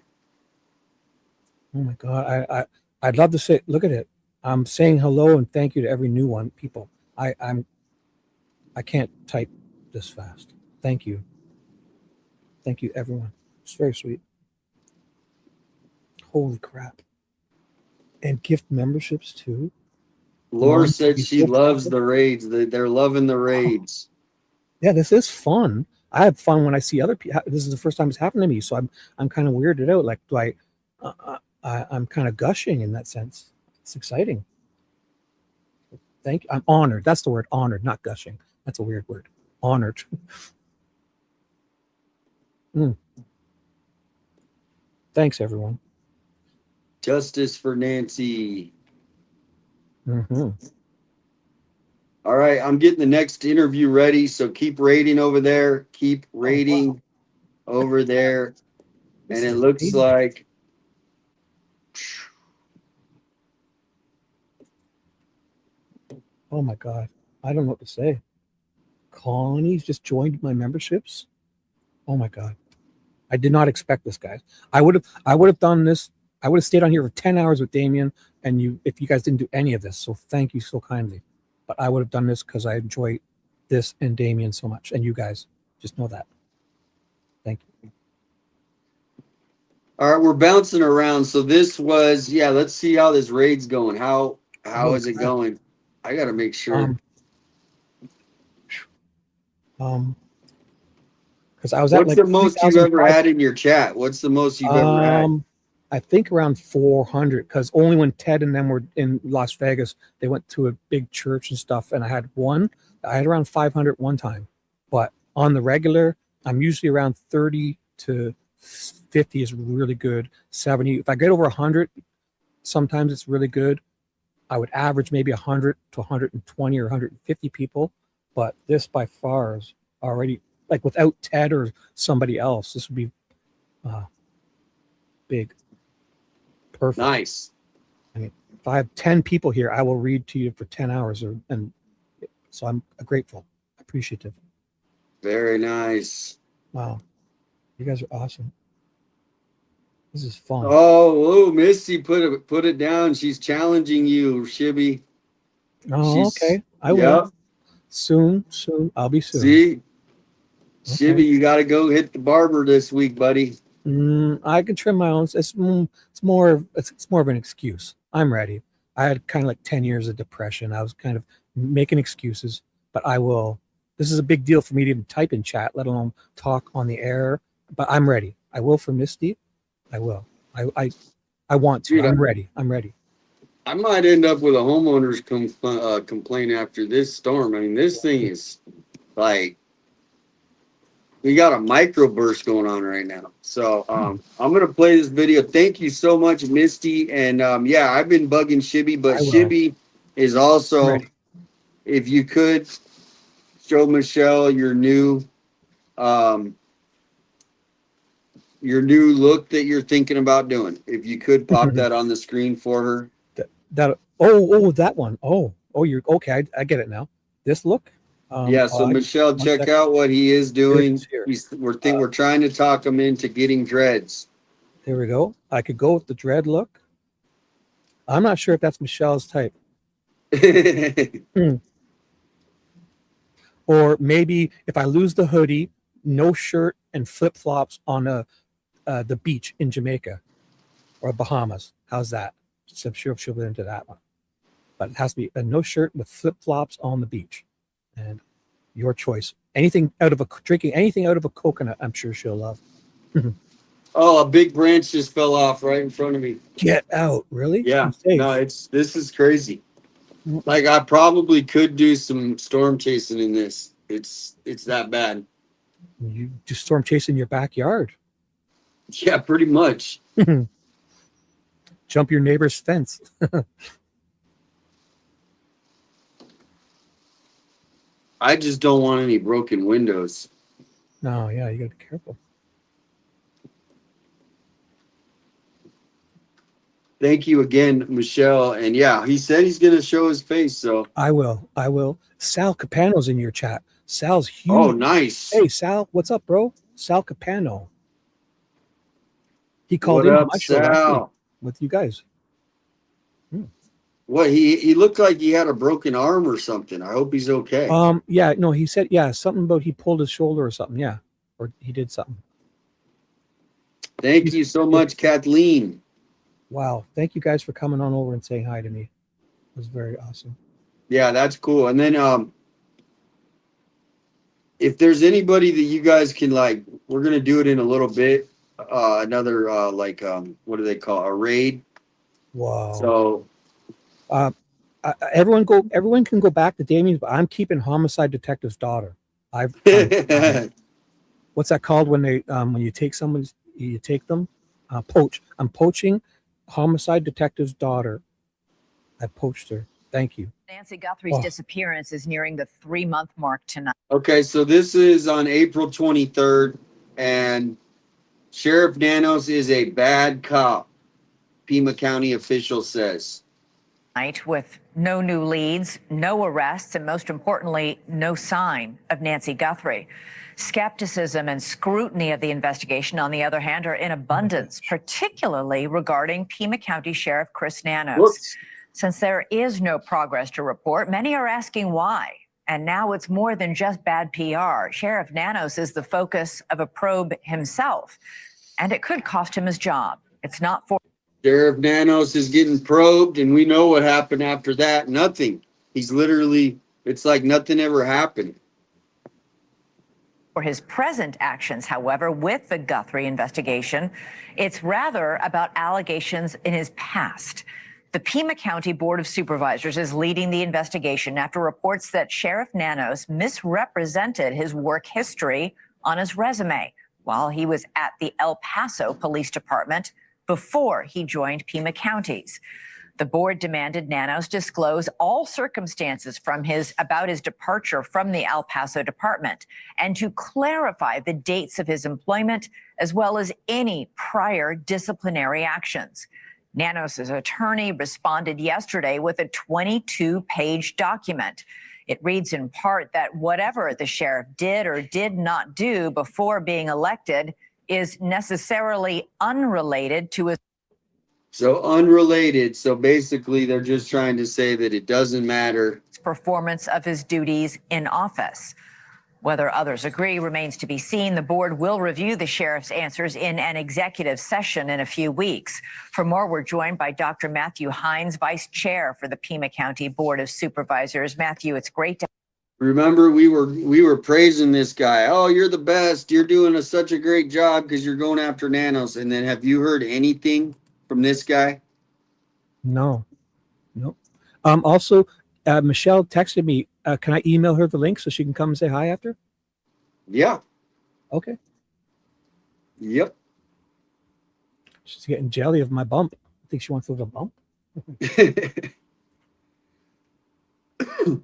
my God. I'd love to say. Look at it. I'm saying hello and thank you to every new one. People. I can't type this fast. Thank you. Thank you, everyone. It's very sweet. Holy crap. And gift memberships too. Laura said she loves the raids. They're loving the raids. Yeah, this is fun. I have fun when I see other people. This is the first time it's happened to me, so I'm kind of weirded out. Like, do I'm kind of gushing in that sense. It's exciting. Thank you. I'm honored. That's the word, honored, not gushing. That's a weird word. Honored. Thanks, everyone. Justice for Nancy. Mm-hmm. All right, I'm getting the next interview ready, so keep rating over there. Keep rating over there. And it looks like oh my God. I don't know what to say. Connie's just joined my memberships. Oh my God. I did not expect this, guys. I would have done this. I would have stayed on here for 10 hours with Damian and if you guys didn't do any of this. So thank you so kindly. But I would have done this because I enjoy this and Damian so much. And you guys just know that. Thank you. all right, we're bouncing around. So this was, let's see how this raid's going. How is it going? I gotta make sure. Because I was What's at like the most you've ever had in your chat? What's the most you've ever had? I think around 400, because only when Ted and them were in Las Vegas, they went to a big church and stuff. And I had around 500 one time. But on the regular, I'm usually around 30 to 50 is really good. 70. If I get over 100, sometimes it's really good. I would average maybe 100 to 120 or 150 people. But this by far is already, like without Ted or somebody else, this would be big. Perfect. Nice. I mean, if I have 10 people here, I will read to you for 10 hours. And so I'm grateful, appreciative. Very nice. Wow. You guys are awesome. This is fun. Oh, Misty put it down. She's challenging you, Shibby. Oh, okay. I will. Soon. I'll be soon. See? Shibby, you got to go hit the barber this week, buddy. I can trim my own. It's more of an excuse. I'm ready. I had kind of like 10 years of depression. I was kind of making excuses, but I will. This is a big deal for me to even type in chat, let alone talk on the air. But I'm ready. I will for Misty. I will. I want to. I'm ready. I might end up with a homeowner's complaint after this storm. I mean, this thing is like, we got a microburst going on right now. So I'm going to play this video. Thank you so much, Misty. And I've been bugging Shibby, but Shibby is also, if you could show Michelle your new look that you're thinking about doing. If you could pop that on the screen for her. That one. You're okay. I get it now. This look. So Michelle, check out what he is doing. We're trying to talk him into getting dreads. There we go. I could go with the dread look. I'm not sure if that's Michelle's type. Or maybe if I lose the hoodie, no shirt and flip flops on the beach in Jamaica or Bahamas. How's that? So I'm sure she'll get into that one. But it has to be a no shirt with flip flops on the beach. And your choice. Drinking anything out of a coconut, I'm sure she'll love. Oh, a big branch just fell off right in front of me. Get out, really? Yeah. No, this is crazy. Like, I probably could do some storm chasing in this. It's that bad. You do storm chasing in your backyard. Yeah, pretty much. Jump your neighbor's fence. I just don't want any broken windows. No, yeah, you gotta be careful. Thank you again, Michelle. And yeah, he said he's gonna show his face. So I will. Sal Capano's in your chat. Sal's huge. oh, nice. Hey, Sal, what's up, bro? Sal Capano. He called What into up, my show last week Sal? with you guys. What he looked like he had a broken arm or something. I hope he's okay. Yeah, no, he said, yeah, something about he pulled his shoulder or something. Yeah, or he did something. Thank you so much, Kathleen. Wow, thank you guys for coming on over and saying hi to me. It was very awesome. Yeah, that's cool. And then if there's anybody that you guys can like, we're gonna do it in a little bit. Another what do they call it? A raid? Wow. So everyone can go back to Damian's, but I'm keeping Homicide Detective's daughter. What's that called when you take them? Poach. I'm poaching Homicide Detective's daughter. I poached her. Thank you. Nancy Guthrie's disappearance is nearing the 3-month mark tonight. Okay, so this is on April 23rd, and Sheriff Nanos is a bad cop, Pima County official says. With no new leads, no arrests, and most importantly, no sign of Nancy Guthrie. Skepticism and scrutiny of the investigation, on the other hand, are in abundance, particularly regarding Pima County Sheriff Chris Nanos. Whoops. Since there is no progress to report, many are asking why. And now it's more than just bad PR. Sheriff Nanos is the focus of a probe himself, and it could cost him his job. It's not for Sheriff Nanos is getting probed, and we know what happened after that. Nothing. He's literally, it's like nothing ever happened. for his present actions, however, with the Guthrie investigation. It's rather about allegations in his past. The Pima County Board of Supervisors is leading the investigation after reports that Sheriff Nanos misrepresented his work history on his resume while he was at the El Paso Police Department before he joined Pima County's. The board demanded Nanos disclose all circumstances about his departure from the El Paso department and to clarify the dates of his employment as well as any prior disciplinary actions. Nanos' attorney responded yesterday with a 22-page document. It reads in part that whatever the sheriff did or did not do before being elected is necessarily unrelated to his So unrelated. So basically, they're just trying to say that it doesn't matter. performance of his duties in office. Whether others agree remains to be seen. The board will review the sheriff's answers in an executive session in a few weeks. For more, we're joined by Dr. Matthew Hines, Vice Chair for the Pima County Board of Supervisors. Matthew, it's great to Remember, we were praising this guy. Oh, you're the best. You're doing such a great job because you're going after Nanos. And then have you heard anything from this guy? No. Also, Michelle texted me. Can I email her the link so she can come and say hi after? Yeah. Okay. Yep. She's getting jelly of my bump. I think she wants a little bump.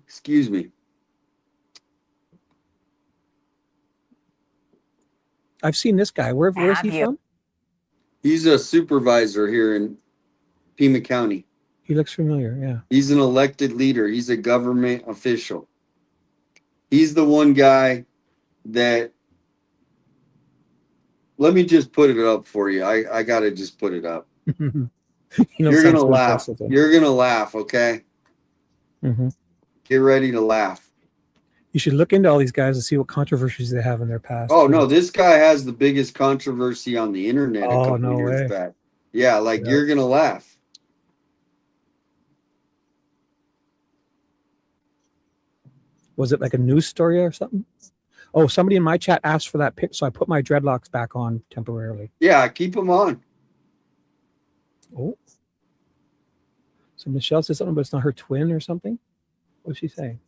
Excuse me. I've seen this guy. Where's he from? He's a supervisor here in Pima County. He looks familiar, yeah. He's an elected leader. He's a government official. He's the one guy that, let me just put it up for you. I got to just put it up. You're going to laugh. You're going to laugh, okay? Mm-hmm. Get ready to laugh. You should look into all these guys and see what controversies they have in their past. Oh, no, this guy has the biggest controversy on the internet a couple of years back. Yeah, you're going to laugh. Was it like a news story or something? Oh, somebody in my chat asked for that pic, so I put my dreadlocks back on temporarily. Yeah, keep them on. Oh. So Michelle says something, but it's not her twin or something? What's she saying?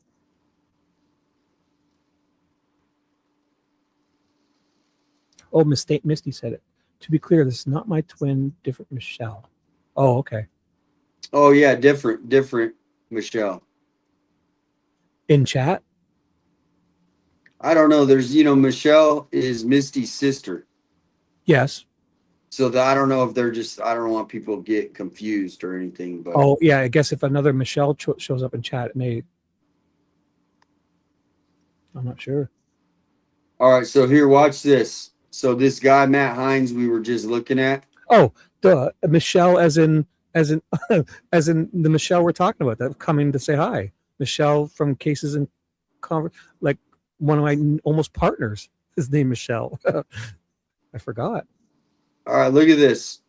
Oh, Misty said it. To be clear, this is not my twin, different Michelle. Oh, okay. Oh yeah, different Michelle. In chat? I don't know. There's, Michelle is Misty's sister. Yes. So I don't know if they're just, I don't want people to get confused or anything, but Oh, yeah. I guess if another Michelle shows up in chat, it may. I'm not sure. all right. So here, watch this. So this guy, Matt Hines, we were just looking at. Oh, duh. Michelle, as in, as in the Michelle we're talking about, that coming to say hi. Michelle from Cases and like one of my almost partners. His name Michelle. I forgot. All right, look at this.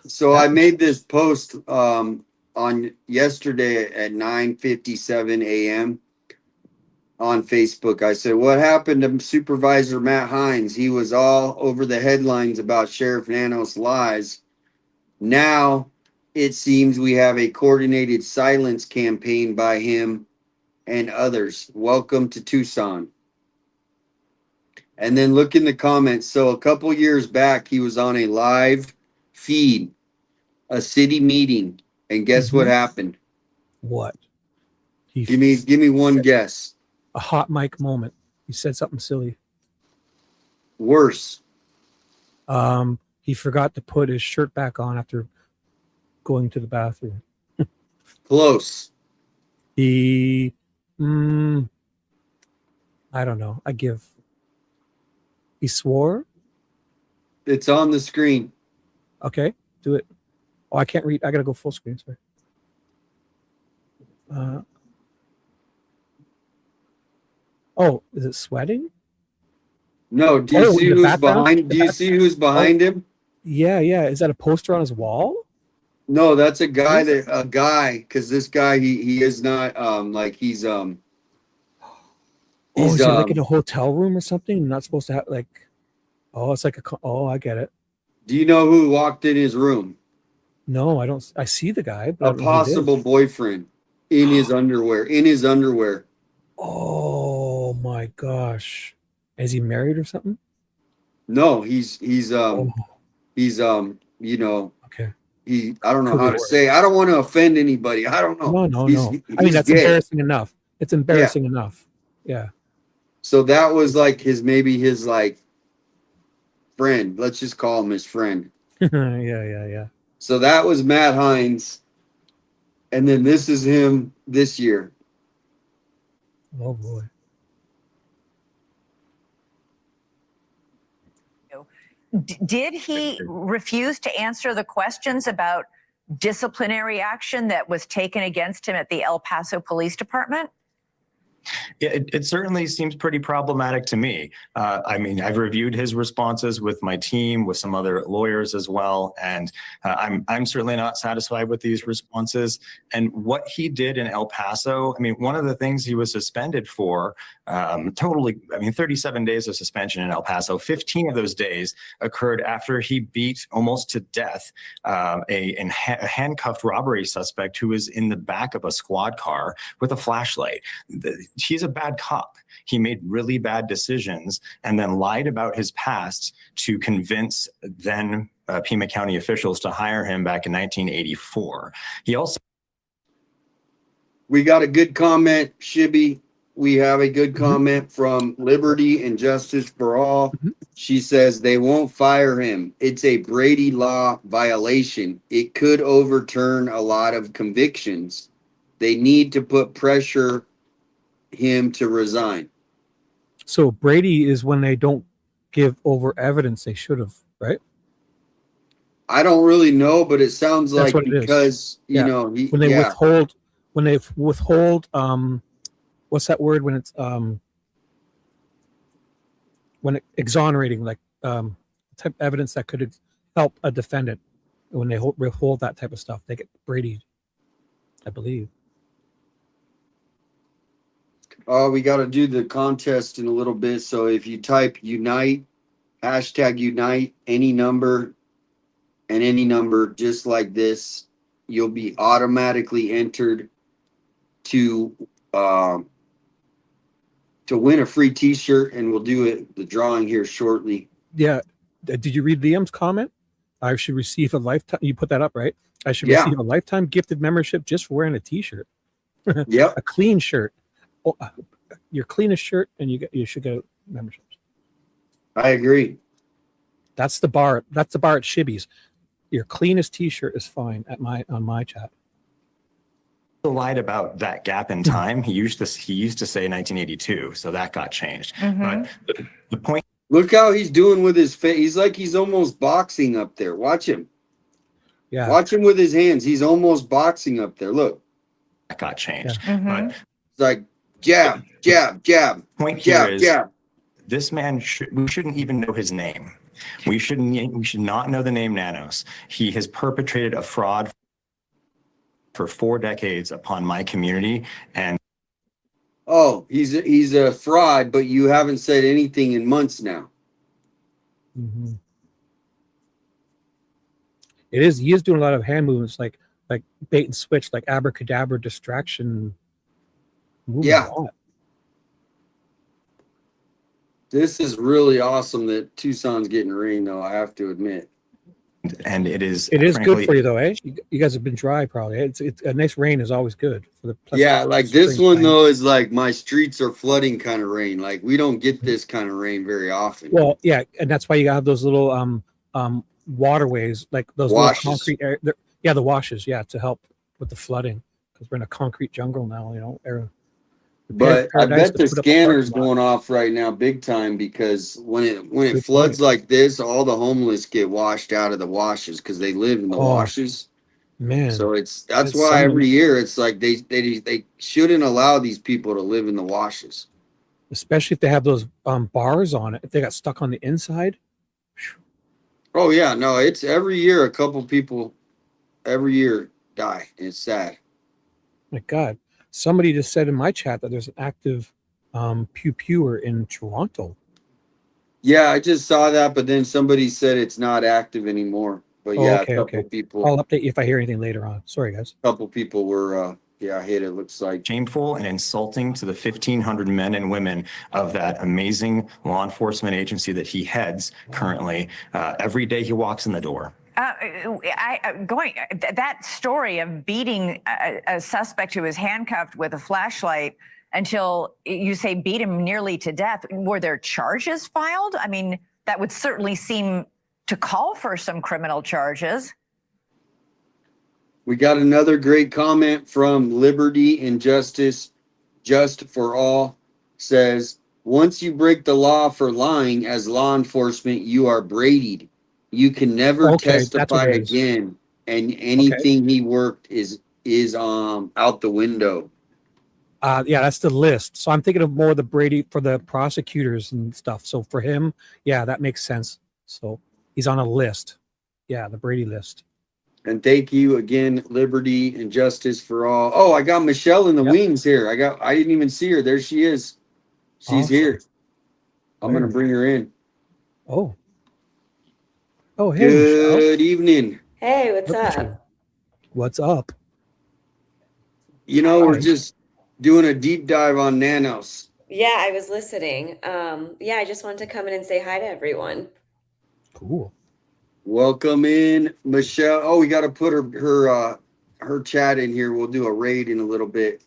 So I made this post on yesterday at 9:57 a.m. on Facebook. I said, what happened to Supervisor Matt Hines? He was all over the headlines about Sheriff Nanos' lies. Now it seems we have a coordinated silence campaign by him and others. Welcome to Tucson. And then look in the comments. So a couple years back, he was on a live feed, a city meeting, and guess what happened? What? Give me one guess. A hot mic moment. He said something silly. Worse. He forgot to put his shirt back on after going to the bathroom. Close. He, I don't know. He swore. It's on the screen. Okay, do it. Oh, I can't read. I gotta go full screen. Sorry. Oh, is it sweating? No, do you see in the who's background? behind? Do you see who's behind him? Yeah, yeah. Is that a poster on his wall? No, that's a guy because this guy he is not like he's Oh, is he like in a hotel room or something? Not supposed to have like. Oh, it's like oh, I get it. do you know who walked in his room? No, I don't. I see the guy, but I A don't know who it is. possible boyfriend in his underwear. In his underwear. Oh my gosh. Is he married or something? No, he's Oh, okay. I don't know Could be how to worse. say. I don't want to offend anybody. I don't know. No. He's I mean, that's gay. embarrassing enough. It's embarrassing enough. Yeah. So that was like maybe his like friend. Let's just call him his friend. Yeah. So that was Matt Hines. And then this is him this year. Oh boy. Did he refuse to answer the questions about disciplinary action that was taken against him at the El Paso Police Department? Yeah, it certainly seems pretty problematic to me. I mean, I've reviewed his responses with my team, with some other lawyers as well, and I'm certainly not satisfied with these responses. And what he did in El Paso, I mean, one of the things he was suspended for, 37 days of suspension in El Paso. 15 of those days occurred after he beat almost to death a handcuffed robbery suspect who was in the back of a squad car with a flashlight. He's a bad cop. He made really bad decisions and then lied about his past to convince then Pima County officials to hire him back in 1984. He also. We got a good comment, Shibby. We have a good comment from Liberty and Justice for All. She says they won't fire him. It's a Brady law violation. It could overturn a lot of convictions. They need to put pressure him to resign. So Brady is when they don't give over evidence they should have, right? I don't really know, but it sounds That's like what it is. because Yeah. you know When they withhold, what's that word when it's exonerating, like type of evidence that could help a defendant. When they withhold that type of stuff, they get Brady, I believe. we got to do the contest in a little bit. So if you type unite, #unite, any number just like this, you'll be automatically entered to win a free t-shirt, and we'll do the drawing here shortly. Yeah. Did you read Liam's comment? I should receive a lifetime. You put that up, right? I should Yeah. receive a lifetime gifted membership just for wearing a T-shirt, Yep. a clean shirt, your cleanest shirt, and you should get memberships. I agree. That's the bar. That's the bar at Shibby's. Your cleanest T-shirt is fine on my chat. Lied about that gap in time. He used to say 1982, so that got changed. But the point. Look how he's doing with his face. He's like he's almost boxing up there. Watch him. Yeah. Watch him with his hands. He's almost boxing up there. Look. That got changed. Mm-hmm. But it's like jab, jab, jab. Point jab, here is jab. This man we shouldn't even know his name. We should not know the name Nanos. He has perpetrated a fraud for 4 decades upon my community. And oh, he's a fraud, but you haven't said anything in months now. Mm-hmm. He is doing a lot of hand movements, like bait and switch, like abracadabra distraction. Yeah. This is really awesome that Tucson's getting rain, though, I have to admit. And it is frankly, good for you, though, eh? You guys have been dry, probably. It's a nice rain is always good for the. Yeah, like this one though is like my streets are flooding kind of rain. Like we don't get this kind of rain very often. Well, yeah, and that's why you have those little waterways, like those washes. Little concrete area. Yeah, the washes, yeah, to help with the flooding because we're in a concrete jungle now, you know. But I bet the scanner's going off right now big time because when it floods like this, all the homeless get washed out of the washes because they live in the washes. Man. So that's why every year it's like they shouldn't allow these people to live in the washes. Especially if they have those bars on it. If they got stuck on the inside. Oh yeah, no, it's every year a couple people every year die. It's sad. My God. Somebody just said in my chat that there's an active pew-pewer in Toronto. Yeah, I just saw that, but then somebody said it's not active anymore. But yeah, okay, a couple people. I'll update you if I hear anything later on. Sorry, guys. A couple people were, hit. It looks like shameful and insulting to the 1,500 men and women of that amazing law enforcement agency that he heads currently. Every day he walks in the door. That story of beating a suspect who was handcuffed with a flashlight until you say beat him nearly to death. Were there charges filed? I mean, that would certainly seem to call for some criminal charges. We got another great comment from Liberty and Justice, Just for All, says, once you break the law for lying as law enforcement, you are Brady'd. You can never testify again, and anything he worked is out the window. Yeah, that's the list. So I'm thinking of more the Brady for the prosecutors and stuff. So for him, yeah, that makes sense. So he's on a list. Yeah, the Brady list. And thank you again, Liberty and Justice for All. Oh, I got Michelle in the wings here. I didn't even see her. There she is. She's here. I'm gonna bring her in. Oh, hey, good Michelle. evening. Hey, what's up? What's up? You know, we're just doing a deep dive on Nanos. Yeah, I was listening. I just wanted to come in and say hi to everyone. Cool. Welcome in, Michelle. Oh, we got to put her chat in here. We'll do a raid in a little bit.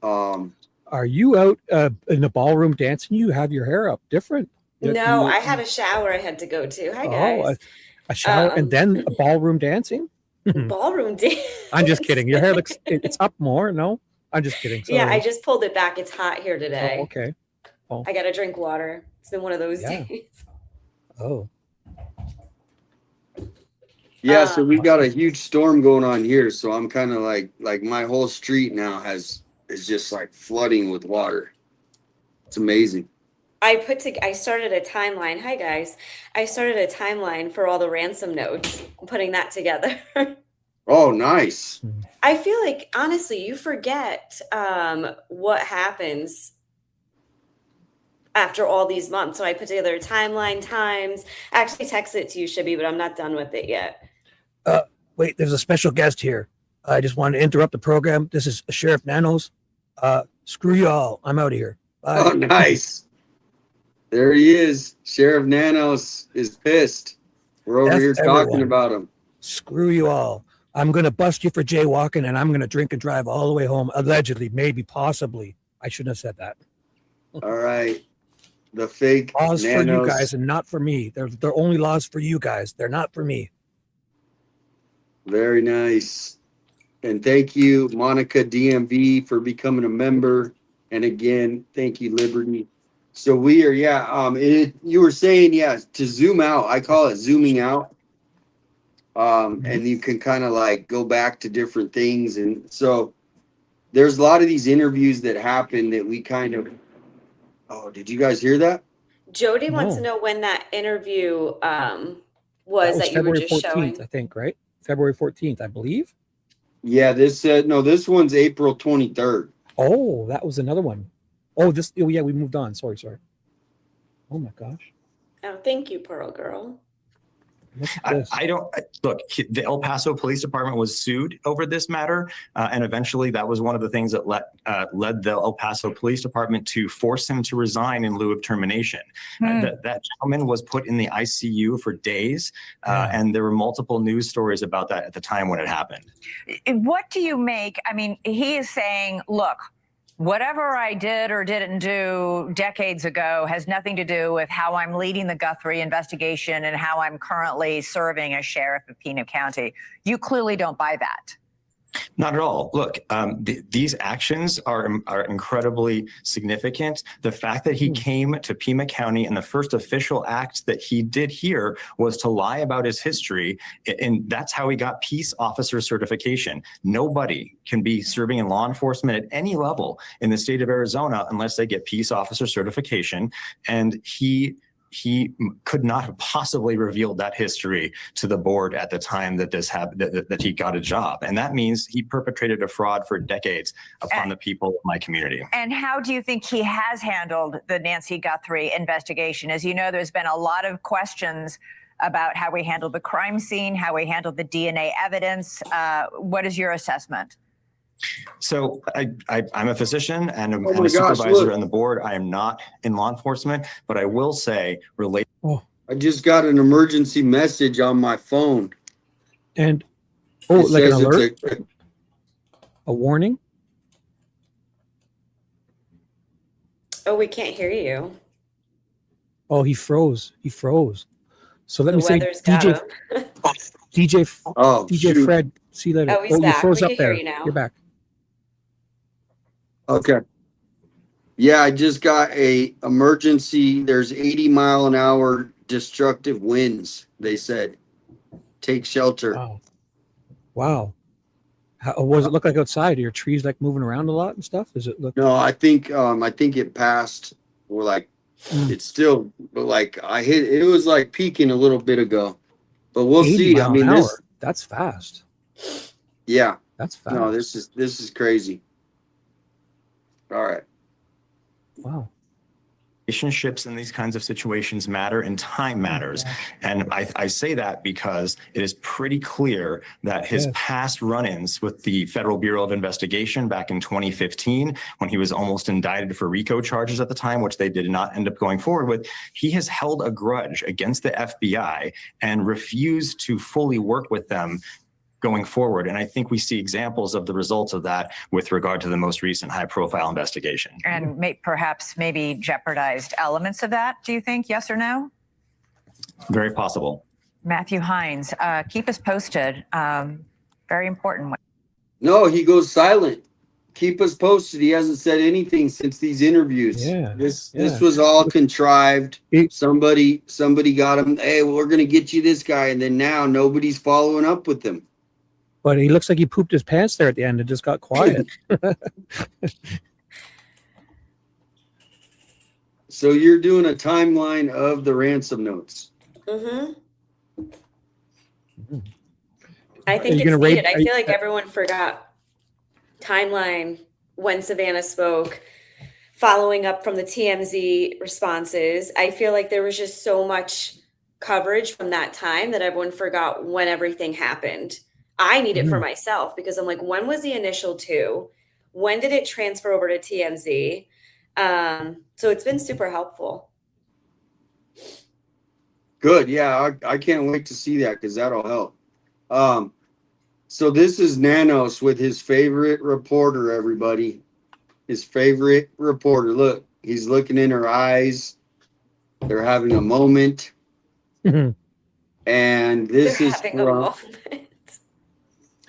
Are you out in the ballroom dancing? You have your hair up different. No, I had a shower I had to go to. Hi, guys. A shower and then a ballroom dancing? Ballroom dance. I'm just kidding. Your hair looks, it's up more. No, I'm just kidding. Sorry. Yeah, I just pulled it back. It's hot here today. Oh, okay. I got to drink water. It's been one of those days. Oh. Yeah, so we got a huge storm going on here. So I'm kind of like my whole street now is just like flooding with water. It's amazing. I started a timeline. Hi, guys. I started a timeline for all the ransom notes. I'm putting that together. Oh, nice. I feel like, honestly, you forget what happens after all these months. So I put together a timeline, times. I actually texted it to you, Shibby, but I'm not done with it yet. Wait, there's a special guest here. I just wanted to interrupt the program. This is Sheriff Nanos. Screw y'all. I'm out of here. Bye. Oh, nice. There he is. Sheriff Nanos is pissed. We're over F here everyone. talking about them. Screw you all. I'm going to bust you for jaywalking, and I'm going to drink and drive all the way home. Allegedly, maybe, possibly. I shouldn't have said that. All right. The fake Laws for you nanos. guys and not for me. They're only laws for you guys. They're not for me. Very nice. And thank you, Monica DMV, for becoming a member. And again, thank you, Liberty. So we are, you were saying, to zoom out. I call it zooming out. And you can kind of like go back to different things. And so there's a lot of these interviews that happen that we kind of, oh, did you guys hear that? Jody wants to No. know when that interview That was was that you were February just 14th, showing. I think, right? February 14th, I believe. Yeah, this one's April 23rd. Oh, that was another one. Oh, yeah, we moved on. Sorry. Oh my gosh. Oh, thank you, Pearl Girl. Look at this. The El Paso Police Department was sued over this matter. And eventually that was one of the things that led the El Paso Police Department to force him to resign in lieu of termination. That gentleman was put in the ICU for days. And there were multiple news stories about that at the time when it happened. What do you make? I mean, he is saying, look, whatever I did or didn't do decades ago has nothing to do with how I'm leading the Guthrie investigation and how I'm currently serving as sheriff of Pima County. You clearly don't buy that. Not at all. Look, these actions are incredibly significant. The fact that he came to Pima County and the first official act that he did here was to lie about his history. And that's how he got peace officer certification. Nobody can be serving in law enforcement at any level in the state of Arizona unless they get peace officer certification. And he could not have possibly revealed that history to the board at the time that this happened, that he got a job. And that means he perpetrated a fraud for decades upon the people of my community. And how do you think he has handled the Nancy Guthrie investigation? As you know, there's been a lot of questions about how we handled the crime scene, how we handled the DNA evidence. What is your assessment? So I'm a physician and I'm a supervisor on the board. I am not in law enforcement, but I will say I just got an emergency message on my phone. And It like an says alert? it's A warning? Oh, we can't hear you. Oh, he froze. So let The me say, weather's got him. DJ shoot. Fred, see you later. Oh, he's you back. froze We up can hear there. you now. You're back. Okay. Yeah, I just got a emergency. There's 80-mile-an-hour destructive winds, they said. Take shelter. Wow. What does it look like outside? Are your trees like moving around a lot and stuff? Does it look? No, I think it passed. Or like it's still, but like it was like peaking a little bit ago. But we'll 80 see. I mile mean, an hour. That's fast. Yeah. That's fast. No, this is crazy. All right. Wow. Relationships in these kinds of situations matter and time matters. And I say that because it is pretty clear that his past run-ins with the Federal Bureau of Investigation back in 2015, when he was almost indicted for RICO charges at the time, which they did not end up going forward with, he has held a grudge against the FBI and refused to fully work with them going forward. And I think we see examples of the results of that with regard to the most recent high-profile investigation. And perhaps maybe jeopardized elements of that, do you think? Yes or no? Very possible. Matthew Hines, keep us posted. Very important. No, he goes silent. Keep us posted. He hasn't said anything since these interviews. This was all contrived. Somebody got him. Hey, we're gonna get you this guy, and then now nobody's following up with him. But he looks like he pooped his pants there at the end and just got quiet. So you're doing a timeline of the ransom notes. Mm-hmm. I think you gonna it's rate- needed. I are you- feel like everyone forgot timeline when Savannah spoke, following up from the TMZ responses. I feel like there was just so much coverage from that time that everyone forgot when everything happened. I need it for myself because I'm like, when was the initial 2? When did it transfer over to TMZ? So it's been super helpful. Good. Yeah, I can't wait to see that because that'll help. So this is Nanos with his favorite reporter, everybody. His favorite reporter. Look, he's looking in her eyes. They're having a moment. You And this They're is having a from, moment.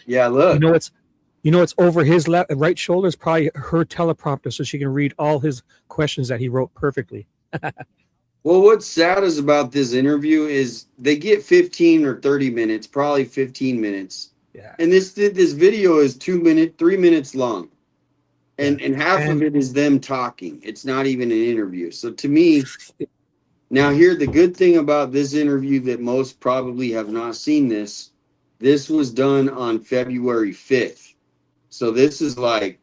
yeah, look. know it's over his right shoulder is probably her teleprompter, so she can read all his questions that he wrote perfectly. Well, what's sad is about this interview is they get 15 or 30 minutes, probably 15 minutes. Yeah. And this video is 3 minutes long. And half of it is them talking. It's not even an interview. So to me, now here the good thing about this interview that most probably have not seen this was done on February 5th. So this is like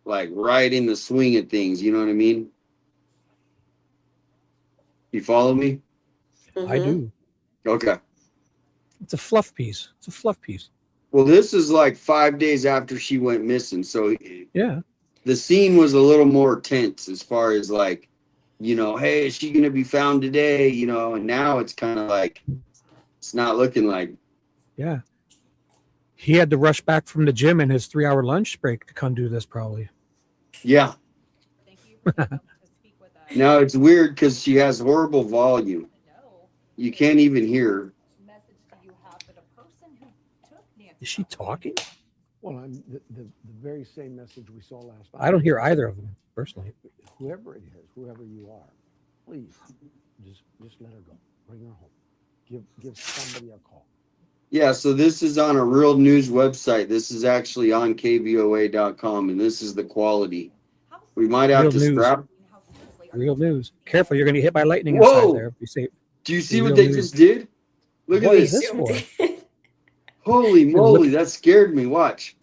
right in the swing of things, you know what I mean? You follow me? I do. Okay. It's a fluff piece. It's a fluff piece. Well, this is like 5 days after she went missing. So Yeah. the scene was a little more tense as far as like, hey, is she going to be found today? And now it's kind of like, it's not looking like. Yeah. He had to rush back from the gym in his 3-hour lunch break to come do this probably. Yeah. Now it's weird because she has horrible volume. You can't even hear her. Is she talking? Well, I'm the very same message we saw last night. I don't hear either of them personally. Whoever it is, whoever you are, please just let her go. Bring her home. Give somebody a call. Yeah, so this is on a real news website. This is actually on kvoa.com, and this is the quality. We might have Real to news. scrap. Real news. Careful, you're going to get hit by lightning Whoa! inside there. You say, Do you see Real what they news. just did? Look What at is this. this for? Holy moly, that scared me. Watch.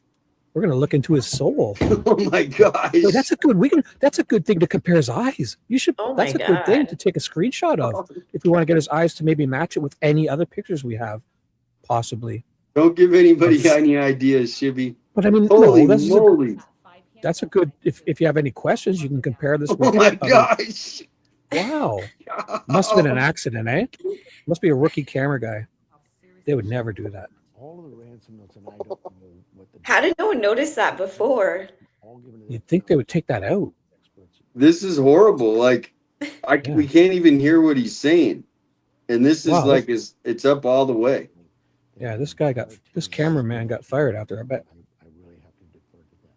We're going to look into his soul. Oh my gosh. So that's a good thing to compare his eyes. You should. Oh my that's a good thing God. to take a screenshot of if you want to get his eyes to maybe match it with any other pictures we have, possibly. Don't give anybody any ideas, Shibby. But I mean, Holy no, moly. that's a good. If you have any questions, you can compare this with. Oh my other- gosh. Wow. Must have been an accident, eh? Must be a rookie camera guy. They would never do that. All of the ransom notes, and I don't know what the. How did no one notice that before? All given to the You'd think they would take that out. experts. This is horrible. Like, we can't even hear what he's saying. And this is Wow. like, it's up all the way. Yeah, this cameraman got fired out there, I bet. I really have to defer to them.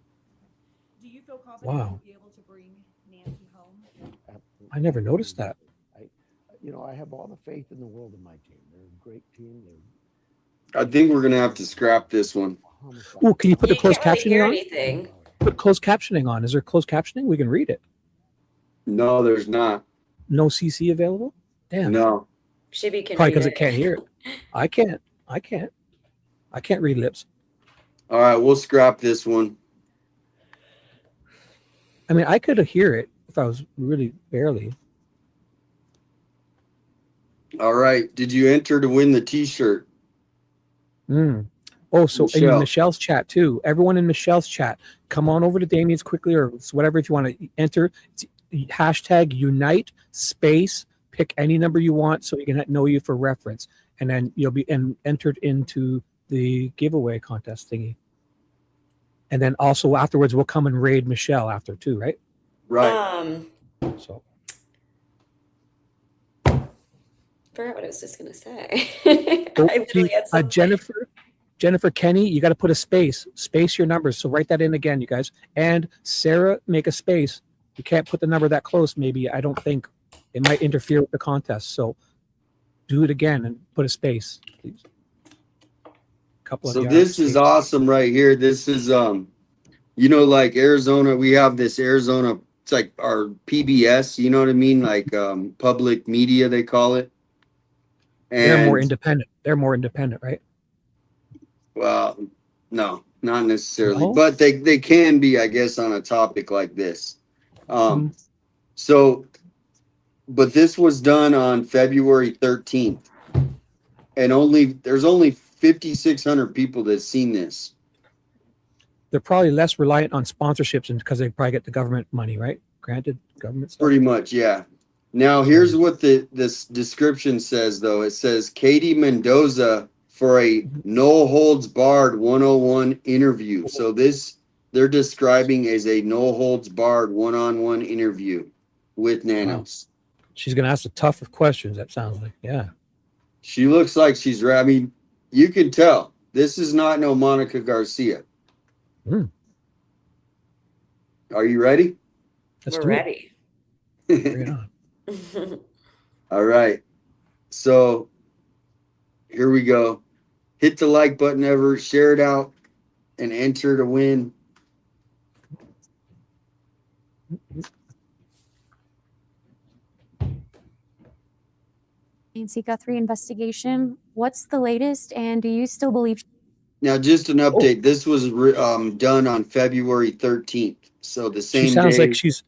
Do you feel confident Wow. you'll be able to bring Nancy home? I never noticed that. I have all the faith in the world in my team. They're a great team. I think we're going to have to scrap this one. Oh, can you put the You closed can't really captioning hear on? anything. Put closed captioning on. Is there closed captioning? We can read it. No, there's not. No CC available? Damn. No. Shibby can Probably read because it can't hear it. I can't read lips. All right, we'll scrap this one. I mean, I could hear it if I was really barely. All right. Did you enter to win the t-shirt? Oh, so Michelle. in Michelle's chat too. Everyone in Michelle's chat, come on over to Damian's quickly or whatever if you want to enter. It's hashtag unite space. Pick any number you want so we can know you for reference, and then you'll be entered into the giveaway contest thingy. And then also afterwards, we'll come and raid Michelle after too, right? Right. So Forgot what I was just gonna say. Oh, I literally had something. Jennifer Kenny, you got to put a space your numbers. So write that in again, you guys. And Sarah, make a space. You can't put the number that close. Maybe I don't think it might interfere with the contest. So do it again and put a space, please. So this is awesome right here. This is like Arizona, we have this Arizona, it's like our PBS, you know what I mean? Like public media, they call it. And They're more independent. They're more independent, right? well, no, not necessarily, No? but they can be, I guess, on a topic like this. So, but this was done on February 13th, and there's only 5,600 people that's seen this. They're probably less reliant on sponsorships and because they probably get the government money, right? Granted government stuff. Pretty much, yeah. Now, here's what this description says, though. It says Katie Mendoza for a no holds barred 101 interview. So this they're describing as a no holds barred one-on-one interview with Nanos. She's going to ask the tougher questions, that sounds like. Yeah. She looks like she's I mean, you can tell. This is not no Monica Garcia. Are you ready? We're ready. Bring it on. All right. So here we go. Hit the like button, share it out, and enter to win. Nancy Guthrie investigation. What's the latest, and do you still believe? Now, just an update. This was done on February 13th. So the same She sounds day. like she's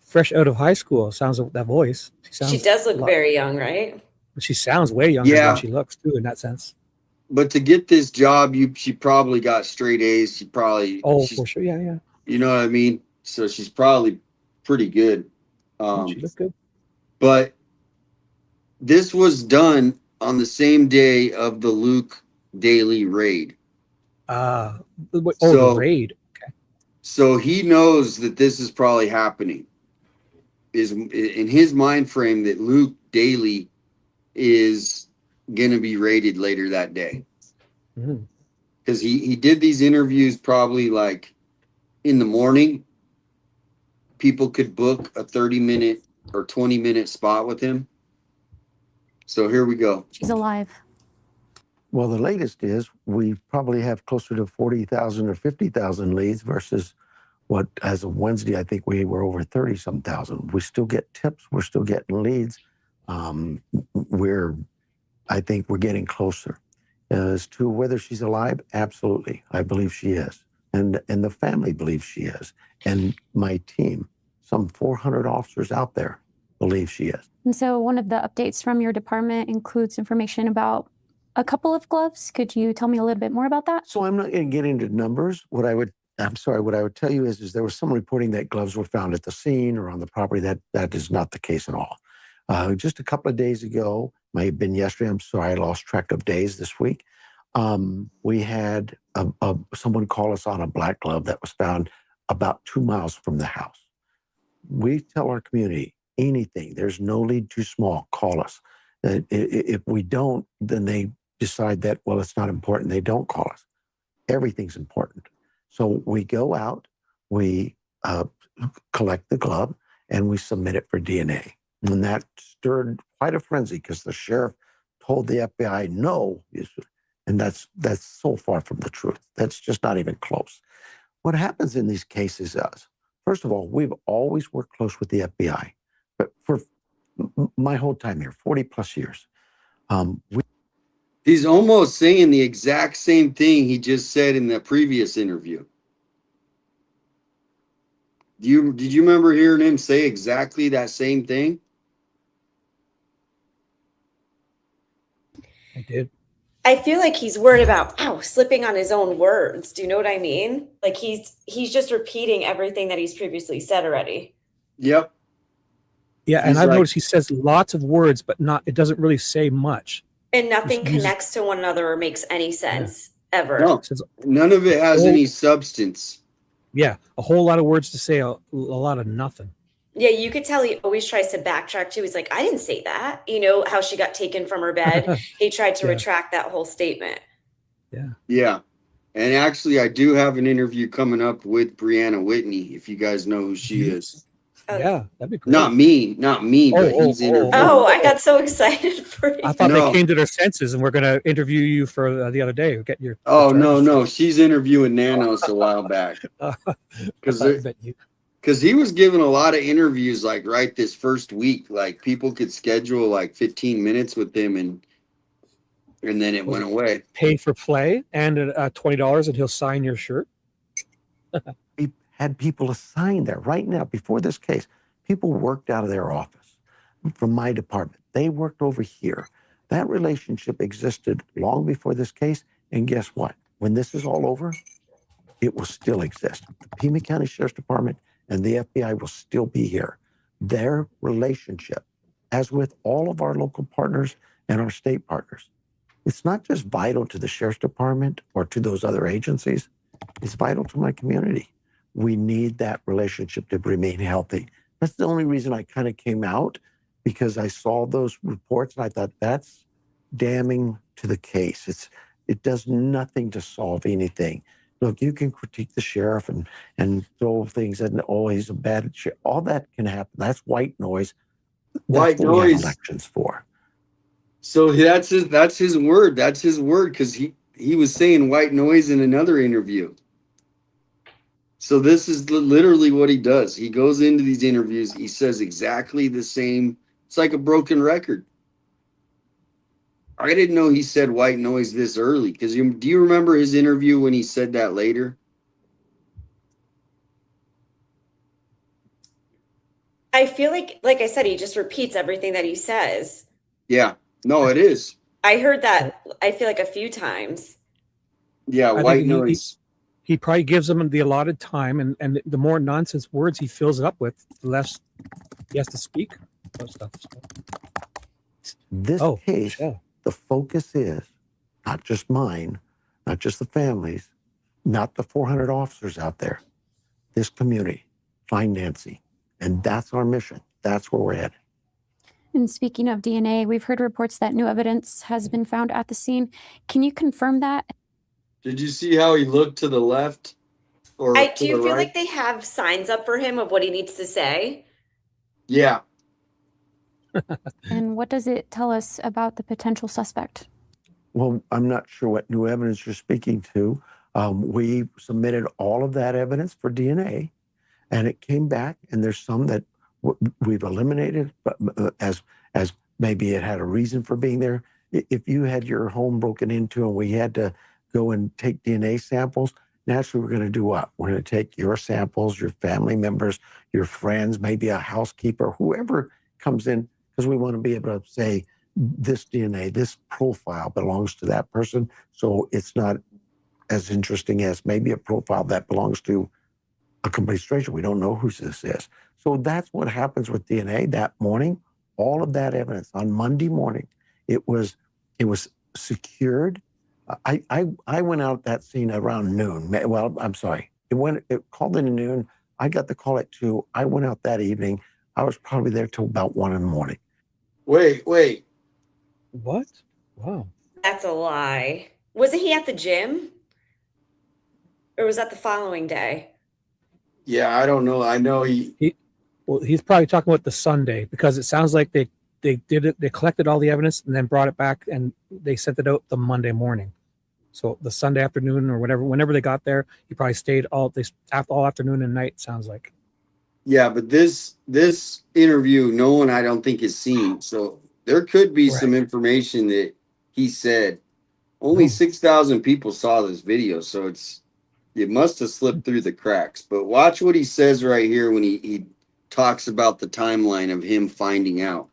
fresh out of high school. Sounds like that voice. She does look very young, right? She sounds way younger Yeah. than she looks too, in that sense. But to get this job, she probably got straight A's. She probably for sure. Yeah. You know what I mean? So she's probably pretty good. She looks good. But this was done on the same day of the Luke Daily raid. The raid. Okay. So he knows that this is probably happening. Is in his mind frame that Luke Daily is going to be raided later that day. Because he did these interviews probably like in the morning. People could book a 30-minute or 20-minute spot with him. So here we go. She's alive. Well, the latest is we probably have closer to 40,000 or 50,000 leads versus what, as of Wednesday, I think we were over 30-some thousand. We still get tips. We're still getting leads. I think we're getting closer. As to whether she's alive, absolutely. I believe she is. And the family believes she is. And my team, some 400 officers out there, believe she is. And so one of the updates from your department includes information about a couple of gloves. Could you tell me a little bit more about that? So I'm not going to get into numbers. What I would tell you is there was some reporting that gloves were found at the scene or on the property. That is not the case at all. Just a couple of days ago, might have been yesterday, I'm sorry, I lost track of days this week. We had someone call us on a black glove that was found about 2 miles from the house. We tell our community, anything, there's no lead too small, call us. If we don't, then they decide that, well, it's not important. They don't call us. Everything's important. So we go out, we collect the glove, and we submit it for DNA. And that stirred quite a frenzy because the sheriff told the FBI no. And that's so far from the truth. That's just not even close. What happens in these cases is, first of all, we've always worked close with the FBI. But for my whole time here, 40 plus years, He's almost saying the exact same thing he just said in the previous interview. Did you remember hearing him say exactly that same thing? I did. I feel like he's worried about slipping on his own words. Do you know what I mean? Like he's just repeating everything that he's previously said already. Yep. Yeah, and I've noticed he says lots of words, but it doesn't really say much. And nothing connects to one another or makes any sense ever. No, none of it has any substance. Yeah, a whole lot of words to say, a lot of nothing. Yeah, you could tell he always tries to backtrack too. He's like, I didn't say that. You know, how she got taken from her bed. He tried to retract that whole statement. Yeah. Yeah. And actually, I do have an interview coming up with Brianna Whitney, if you guys know who she is. Yeah, that'd be great. Not me, but he's interviewing. Oh, I got so excited for you. I thought they came to their senses and we're going to interview you for the other day. Get your. Oh, no. She's interviewing Nanos a while back. Because he was giving a lot of interviews like right this first week. Like people could schedule like 15 minutes with him and then it went away. Pay for play and $20 and he'll sign your shirt. We had people assigned there right now before this case. People worked out of their office from my department. They worked over here. That relationship existed long before this case. And guess what? When this is all over, it will still exist. The Pima County Sheriff's Department and the FBI will still be here. Their relationship as with all of our local partners and our state partners. It's not just vital to the sheriff's department or to those other agencies. It's vital to my community. We need that relationship to remain healthy. That's the only reason I kind of came out, because I saw those reports and I thought that's damning to the case. It does nothing to solve anything. Look, you can critique the sheriff and throw things at, oh, he's a bad sheriff. All that can happen. That's white noise. White That's what we have noise. elections for. So that's his word. That's his word, because he was saying white noise in another interview. So this is literally what he does. He goes into these interviews. He says exactly the same. It's like a broken record. I didn't know he said white noise this early. Because do you remember his interview when he said that later? I feel like I said, he just repeats everything that he says. Yeah. No, it is. I heard that, I feel like, a few times. Yeah, I white think noise. he probably gives them the allotted time, and the more nonsense words he fills it up with, the less he has to speak about stuff. This case, the focus is not just mine, not just the families, not the 400 officers out there, this community, find Nancy. And that's our mission. That's where we're headed. And speaking of DNA, we've heard reports that new evidence has been found at the scene. Can you confirm that? Did you see how he looked to the left? Or I to do the feel right? like they have signs up for him of what he needs to say. Yeah. And what does it tell us about the potential suspect? Well, I'm not sure what new evidence you're speaking to. We submitted all of that evidence for DNA, and it came back, and there's some that we've eliminated, but as maybe it had a reason for being there. If you had your home broken into and we had to go and take DNA samples, naturally we're going to do what? We're going to take your samples, your family members, your friends, maybe a housekeeper, whoever comes in, because we want to be able to say this DNA, this profile belongs to that person. So it's not as interesting as maybe a profile that belongs to a complete stranger. We don't know who this is. So that's what happens with DNA that morning. All of that evidence on Monday morning, it was secured. I went out that scene around noon. Well, I'm sorry. It called in at noon. I got the call at 2. I went out that evening. I was probably there till about 1 in the morning. Wait. What? Wow. That's a lie. Wasn't he at the gym? Or was that the following day? Yeah, I don't know. I know Well, he's probably talking about the Sunday, because it sounds like they did it. They collected all the evidence and then brought it back, and they sent it out the Monday morning. So the Sunday afternoon or whatever, whenever they got there, he probably stayed all afternoon and night. Sounds like. Yeah, but this interview, no one I don't think has seen. So there could be some information that he said. Only 6,000 people saw this video, so it must have slipped through the cracks. But watch what he says right here when he talks about the timeline of him finding out.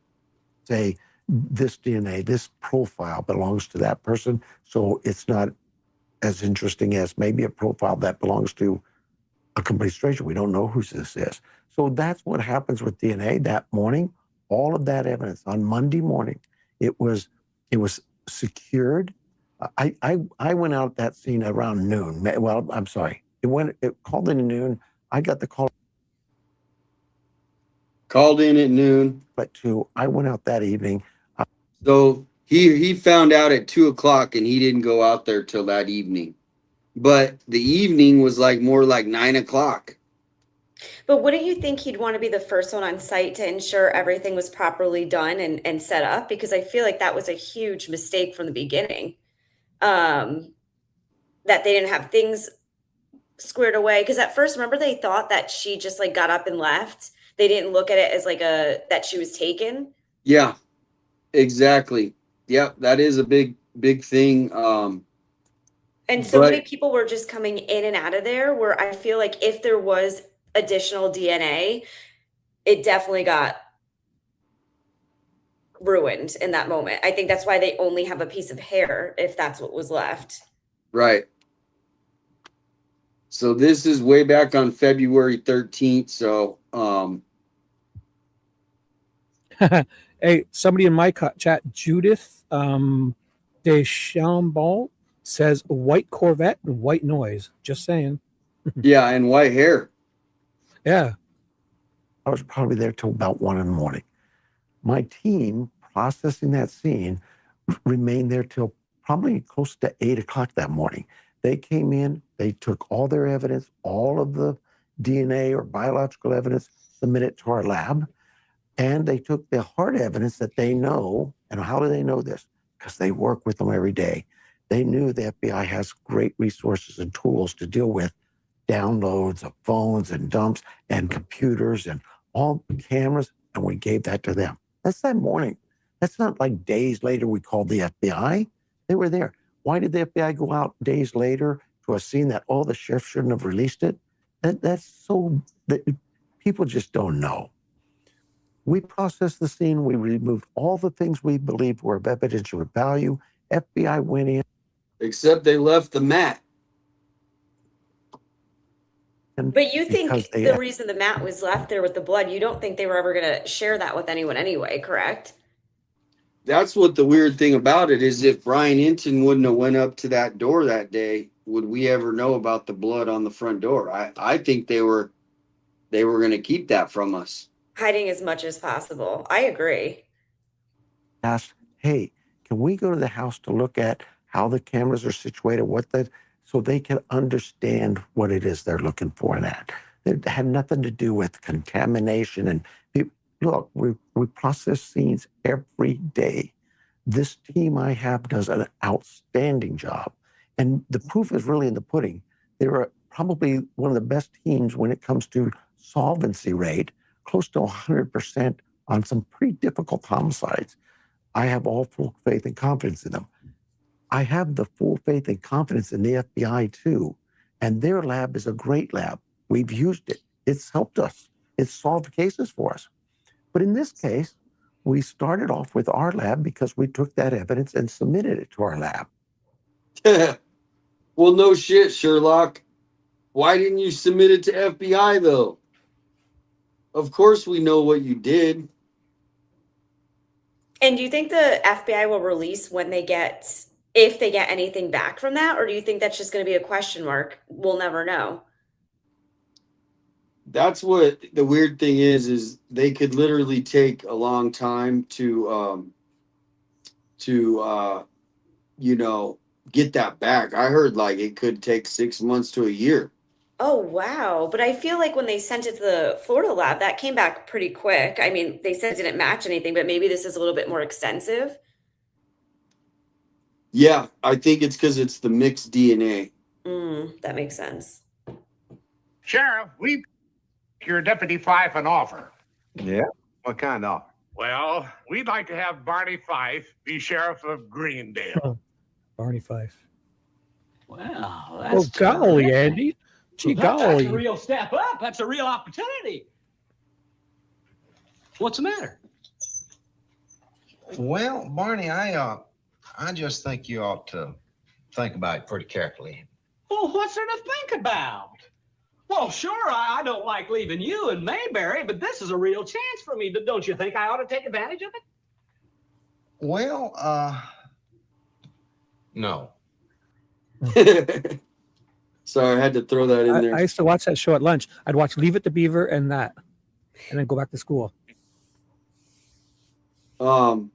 Say this DNA, this profile belongs to that person. So it's not as interesting as maybe a profile that belongs to a complete stranger. We don't know who this is. So that's what happens with DNA that morning. All of that evidence on Monday morning, it was secured. I went out that scene around noon. Well, I'm sorry. It called in at noon. I got the call. Called in at noon. But 2, I went out that evening. So he found out at 2:00, and he didn't go out there till that evening. But the evening was more like 9:00. But wouldn't you think he'd want to be the first one on site to ensure everything was properly done and set up? Because I feel like that was a huge mistake from the beginning. That they didn't have things squared away. Because at first, remember, they thought that she just got up and left. They didn't look at it as that she was taken. Yeah, exactly. Yep, that is a big thing. And so many people were just coming in and out of there, where I feel like if there was additional DNA, it definitely got ruined in that moment. I think that's why they only have a piece of hair, if that's what was left. Right. So this is way back on February 13th. So Hey, somebody in my chat, Judith Deschambon, says white Corvette and white noise. Just saying. Yeah, and white hair. Yeah. I was probably there till about 1 in the morning. My team processing that scene remained there till probably close to 8 o'clock that morning. They came in, they took all their evidence, all of the DNA or biological evidence, submitted it to our lab, and they took the hard evidence that they know. And how do they know this? Because they work with them every day. They knew the FBI has great resources and tools to deal with downloads of phones and dumps and computers and all cameras, and we gave that to them. That's that morning. That's not like days later we called the FBI. They were there. Why did the FBI go out days later to a scene that all the sheriff shouldn't have released it? That's so that people just don't know. We processed the scene. We removed all the things we believed were of evidential value. FBI went in. Except they left the mat. But you think because they the had- reason the mat was left there with the blood, you don't think they were ever going to share that with anyone anyway, correct? That's what the weird thing about it is. If Brian Hinton wouldn't have went up to that door that day, would we ever know about the blood on the front door? I think they were going to keep that from us. Hiding as much as possible. I agree. asked, hey, can we go to the house to look at how the cameras are situated, so they can understand what it is they're looking for in that. It had nothing to do with contamination. And look, we process scenes every day. This team I have does an outstanding job. And the proof is really in the pudding. They were probably one of the best teams when it comes to solvency rate, close to 100% on some pretty difficult homicides. I have all full faith and confidence in them. I have the full faith and confidence in the FBI too. And their lab is a great lab. We've used it. It's helped us. It's solved cases for us. But in this case, we started off with our lab because we took that evidence and submitted it to our lab. Well, no shit, Sherlock. Why didn't you submit it to FBI though? Of course we know what you did. And do you think the FBI will release if they get anything back from that? Or do you think that's just going to be a question mark? We'll never know. That's what the weird thing is they could literally take a long time to get that back. I heard like it could take 6 months to a year. Oh, wow. But I feel like when they sent it to the Florida lab, that came back pretty quick. I mean, they said it didn't match anything, but maybe this is a little bit more extensive. Yeah, I think it's because it's the mixed DNA. That makes sense. Sheriff, we your Deputy Fife an offer. Yeah? What kind of offer? Well, we'd like to have Barney Fife be Sheriff of Greendale. Barney Fife. Well, that's golly, Andy. Gee, that's golly. a real step up. That's a real opportunity. What's the matter? Well, Barney, I just think you ought to think about it pretty carefully. Well, what's there to think about? Well, sure, I don't like leaving you and Mayberry, but this is a real chance for me. Don't you think I ought to take advantage of it? Well, no. Sorry, I had to throw that in there. I used to watch that show at lunch. I'd watch Leave It to Beaver and that, and then go back to school. Well,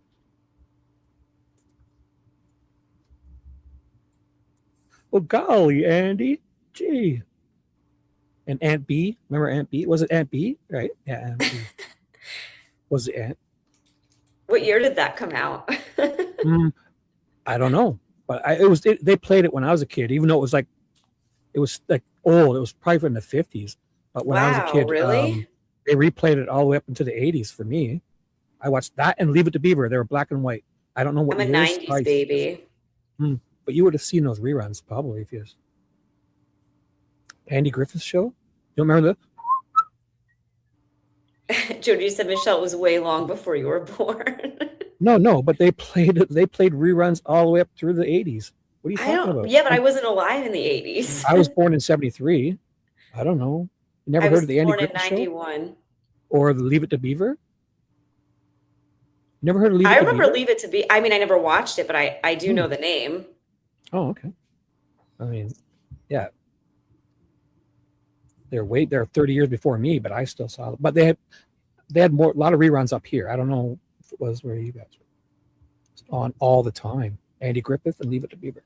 golly, Andy. Gee. And Aunt B. Remember Aunt B? Was it Aunt B? Right? Yeah, Aunt B. Was it Aunt? What year did that come out? I don't know. But they played it when I was a kid, even though it was like old. It was probably from the 50s. But when I was a kid, really? They replayed it all the way up into the 80s for me. I watched that and Leave It to Beaver. They were black and white. I don't know what I'm a 90s baby. But you would have seen those reruns probably if you. Andy Griffith's show. You don't remember that? Jody said Michelle was way long before you were born. No, but they played reruns all the way up through the 80s. What are you talking about? Yeah, but I wasn't alive in the 80s. I was born in 73. I don't know. You never heard of the Andy Griffith Show? I was born in 91. Or the Leave It to Beaver? Never heard of Leave It I to remember Beaver? Leave It to Be. I mean, I never watched it, but I do know the name. Oh, okay. I mean, yeah. They're 30 years before me, but I still saw them. But they had a lot of reruns up here. I don't know if it was where you guys were. It's on all the time. Andy Griffith and Leave It to Beaver.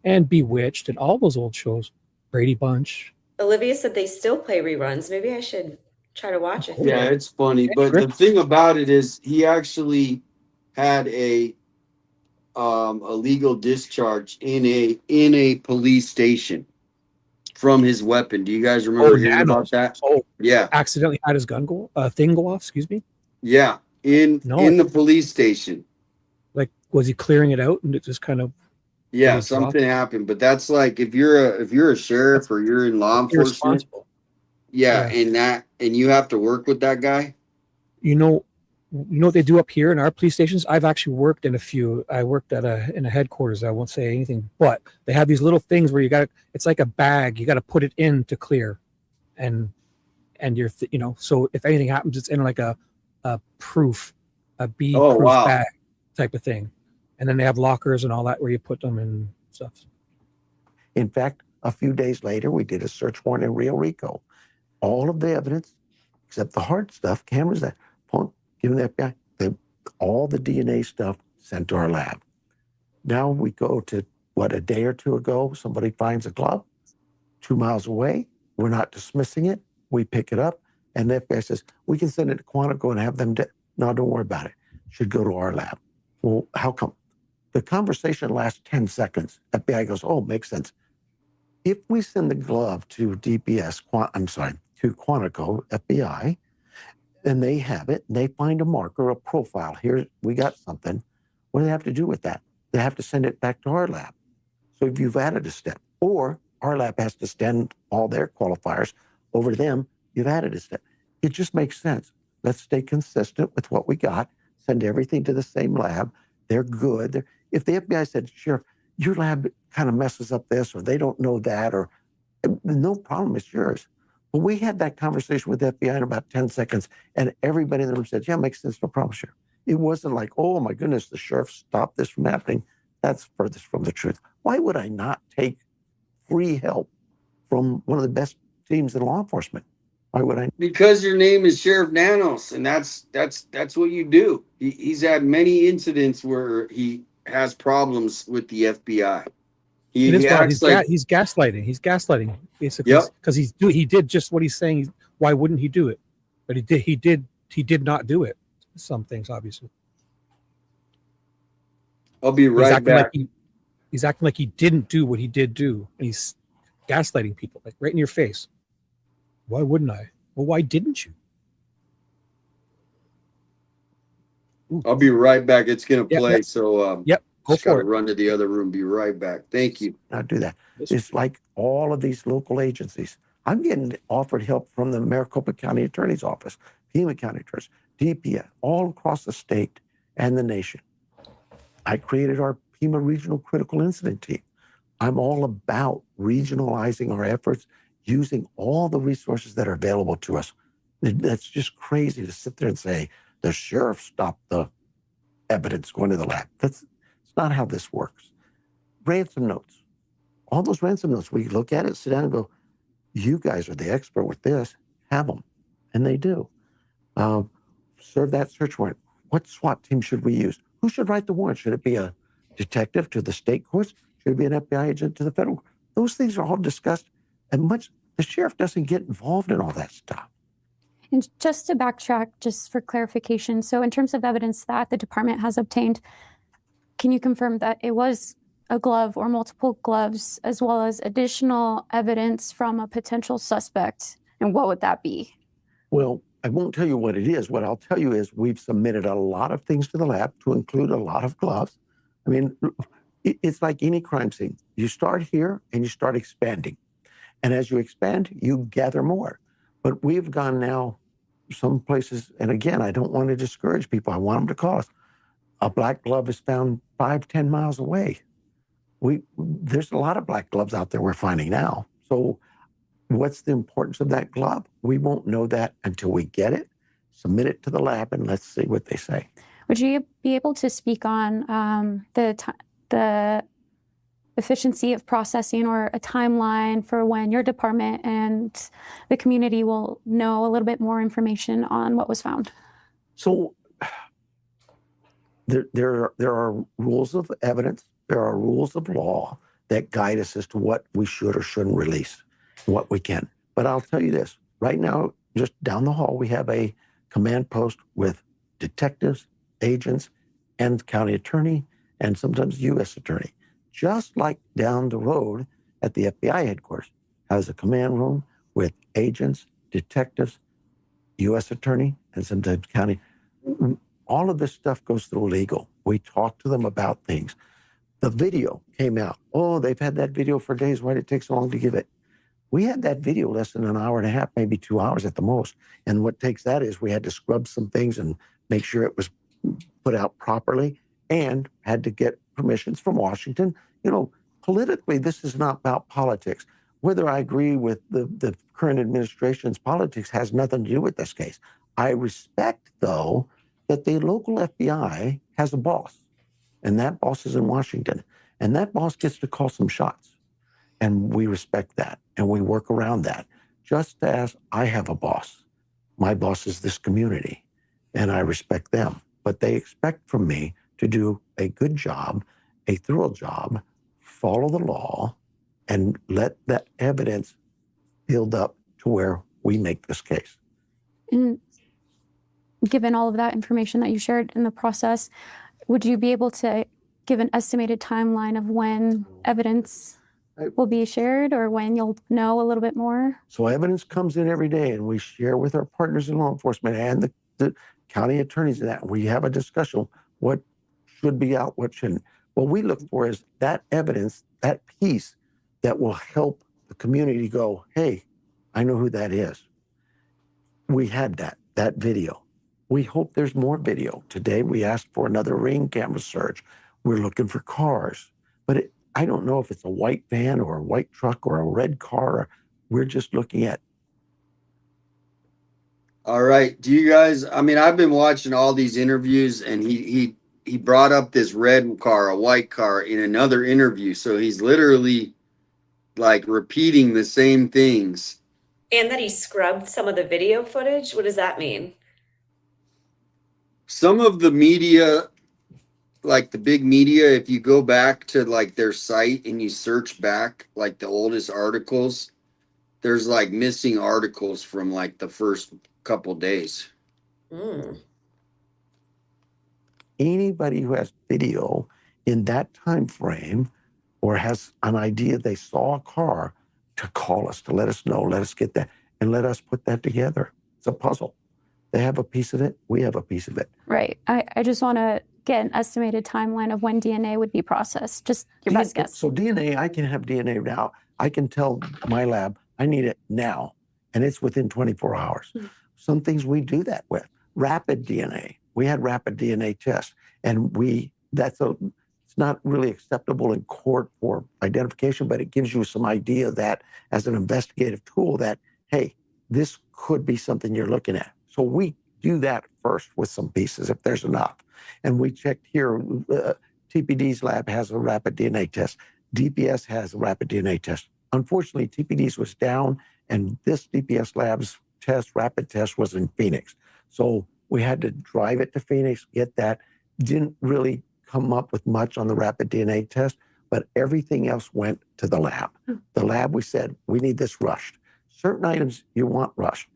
And Bewitched and all those old shows. Brady Bunch. Olivia said they still play reruns. Maybe I should try to watch it. Yeah, it's funny. But the thing about it is he actually had a legal discharge in a police station from his weapon. Do you guys remember hearing about that? Oh, yeah. Accidentally had his thing go off, excuse me. Yeah. In the police station. Like, was he clearing it out and it just kind of Yeah, something happened. But that's like if you're a sheriff or you're in law enforcement. Yeah, and you have to work with that guy. You know what they do up here in our police stations? I've actually worked in a few. I worked in a headquarters. I won't say anything, but they have these little things where it's like a bag. You got to put it in to clear, and you're so if anything happens, it's in like a proof, a bead-proof bag type of thing, and then they have lockers and all that where you put them and stuff. In fact, a few days later, we did a search warrant in Rio Rico. All of the evidence, except the hard stuff, cameras that given the FBI, all the DNA stuff sent to our lab. Now we go to a day or two ago, somebody finds a glove 2 miles away. We're not dismissing it. We pick it up, and the FBI says, we can send it to Quantico and have them, no, don't worry about it. Should go to our lab. Well, how come? The conversation lasts 10 seconds. FBI goes, oh, makes sense. If we send the glove to to Quantico, FBI, and they have it, and they find a marker, a profile. Here, we got something. What do they have to do with that? They have to send it back to our lab. So if you've added a step, or our lab has to send all their qualifiers over to them, you've added a step. It just makes sense. Let's stay consistent with what we got, send everything to the same lab. They're good. If the FBI said, Sheriff, your lab kind of messes up this, or they don't know that, or no problem, it's yours. But we had that conversation with the FBI in about 10 seconds, and everybody in the room said, yeah, makes sense, no problem, Sheriff. It wasn't like, oh my goodness, the sheriff stopped this from happening. That's furthest from the truth. Why would I not take free help from one of the best teams in law enforcement? Why would I? Because your name is Sheriff Nanos, and that's what you do. He's had many incidents where he has problems with the FBI. He's gaslighting. He's gaslighting basically because he did just what he's saying. Why wouldn't he do it? But he did not do it. Some things, obviously. I'll be right back. He's acting like he didn't do what he did do, and he's gaslighting people, like right in your face. Why wouldn't I? Well, why didn't you? I'll be right back. It's gonna play. Yep. So go for it. Run to the other room. Be right back. Thank you. Not do that. It's like all of these local agencies. I'm getting offered help from the Maricopa County Attorney's Office, Pima County Attorney's, DPS, all across the state and the nation. I created our Pima Regional Critical Incident Team. I'm all about regionalizing our efforts, using all the resources that are available to us. That's just crazy to sit there and say, the sheriff stopped the evidence going to the lab. It's not how this works. Ransom notes. All those ransom notes, we look at it, sit down and go, you guys are the expert with this, have them. And they do. Serve that search warrant. What SWAT team should we use? Who should write the warrant? Should it be a detective to the state courts? Should it be an FBI agent to the federal court? Those things are all discussed, and the sheriff doesn't get involved in all that stuff. And just to backtrack, just for clarification, so in terms of evidence that the department has obtained, can you confirm that it was a glove or multiple gloves, as well as additional evidence from a potential suspect? And what would that be? Well, I won't tell you what it is. What I'll tell you is we've submitted a lot of things to the lab to include a lot of gloves. I mean, it's like any crime scene. You start here and you start expanding. And as you expand, you gather more. But we've gone now some places, and again, I don't want to discourage people. I want them to call us. A black glove is found 5-10 miles away. There's a lot of black gloves out there we're finding now. So what's the importance of that glove? We won't know that until we get it, submit it to the lab, and let's see what they say. Would you be able to speak on the efficiency of processing or a timeline for when your department and the community will know a little bit more information on what was found? So there are rules of evidence, there are rules of law that guide us as to what we should or shouldn't release, what we can. But I'll tell you this, right now, just down the hall, we have a command post with detectives, agents, and county attorney, and sometimes U.S. attorney. Just like down the road at the FBI headquarters has a command room with agents, detectives, U.S. attorney, and sometimes county. All of this stuff goes through legal. We talk to them about things. The video came out. Oh, they've had that video for days. Why did it take so long to give it? We had that video less than an hour and a half, maybe 2 hours at the most. And what takes that is we had to scrub some things and make sure it was put out properly and had to get permissions from Washington. You know, politically, this is not about politics. Whether I agree with the current administration's politics has nothing to do with this case. I respect, though, that the local FBI has a boss, and that boss is in Washington, and that boss gets to call some shots. And we respect that, and we work around that. Just as I have a boss. My boss is this community, and I respect them. But they expect from me to do a good job, a thorough job, follow the law, and let that evidence build up to where we make this case. And given all of that information that you shared in the process, would you be able to give an estimated timeline of when evidence will be shared or when you'll know a little bit more? So evidence comes in every day, and we share with our partners in law enforcement and the county attorneys and that. We have a discussion, what should be out, what shouldn't. What we look for is that evidence, that piece that will help the community go, hey, I know who that is. We had that video. We hope there's more video. Today, we asked for another ring camera search. We're looking for cars. But I don't know if it's a white van or a white truck or a red car. We're just looking at. All right. Do you guys, I mean, I've been watching all these interviews, and he brought up this red car, a white car in another interview. So he's literally like repeating the same things. And that he scrubbed some of the video footage. What does that mean? Some of the media, like the big media, if you go back to like their site and you search back like the oldest articles, there's like missing articles from like the first couple days. Anybody who has video in that time frame or has an idea they saw a car, to call us, to let us know, let us get that, and let us put that together. It's a puzzle. They have a piece of it. We have a piece of it. Right. I just want to get an estimated timeline of when DNA would be processed. Just your best guess. So DNA, I can have DNA now. I can tell my lab, I need it now, and it's within 24 hours. Some things we do that with. Rapid DNA. We had rapid DNA tests, and it's not really acceptable in court for identification, but it gives you some idea that as an investigative tool that, hey, this could be something you're looking at. So we do that first with some pieces if there's enough. And we checked here, TPD's lab has a rapid DNA test. DPS has a rapid DNA test. Unfortunately, TPD's was down, and this DPS lab's rapid test was in Phoenix. So we had to drive it to Phoenix, get that. Didn't really come up with much on the rapid DNA test, but everything else went to the lab. The lab, we said, we need this rushed. Certain items you want rushed.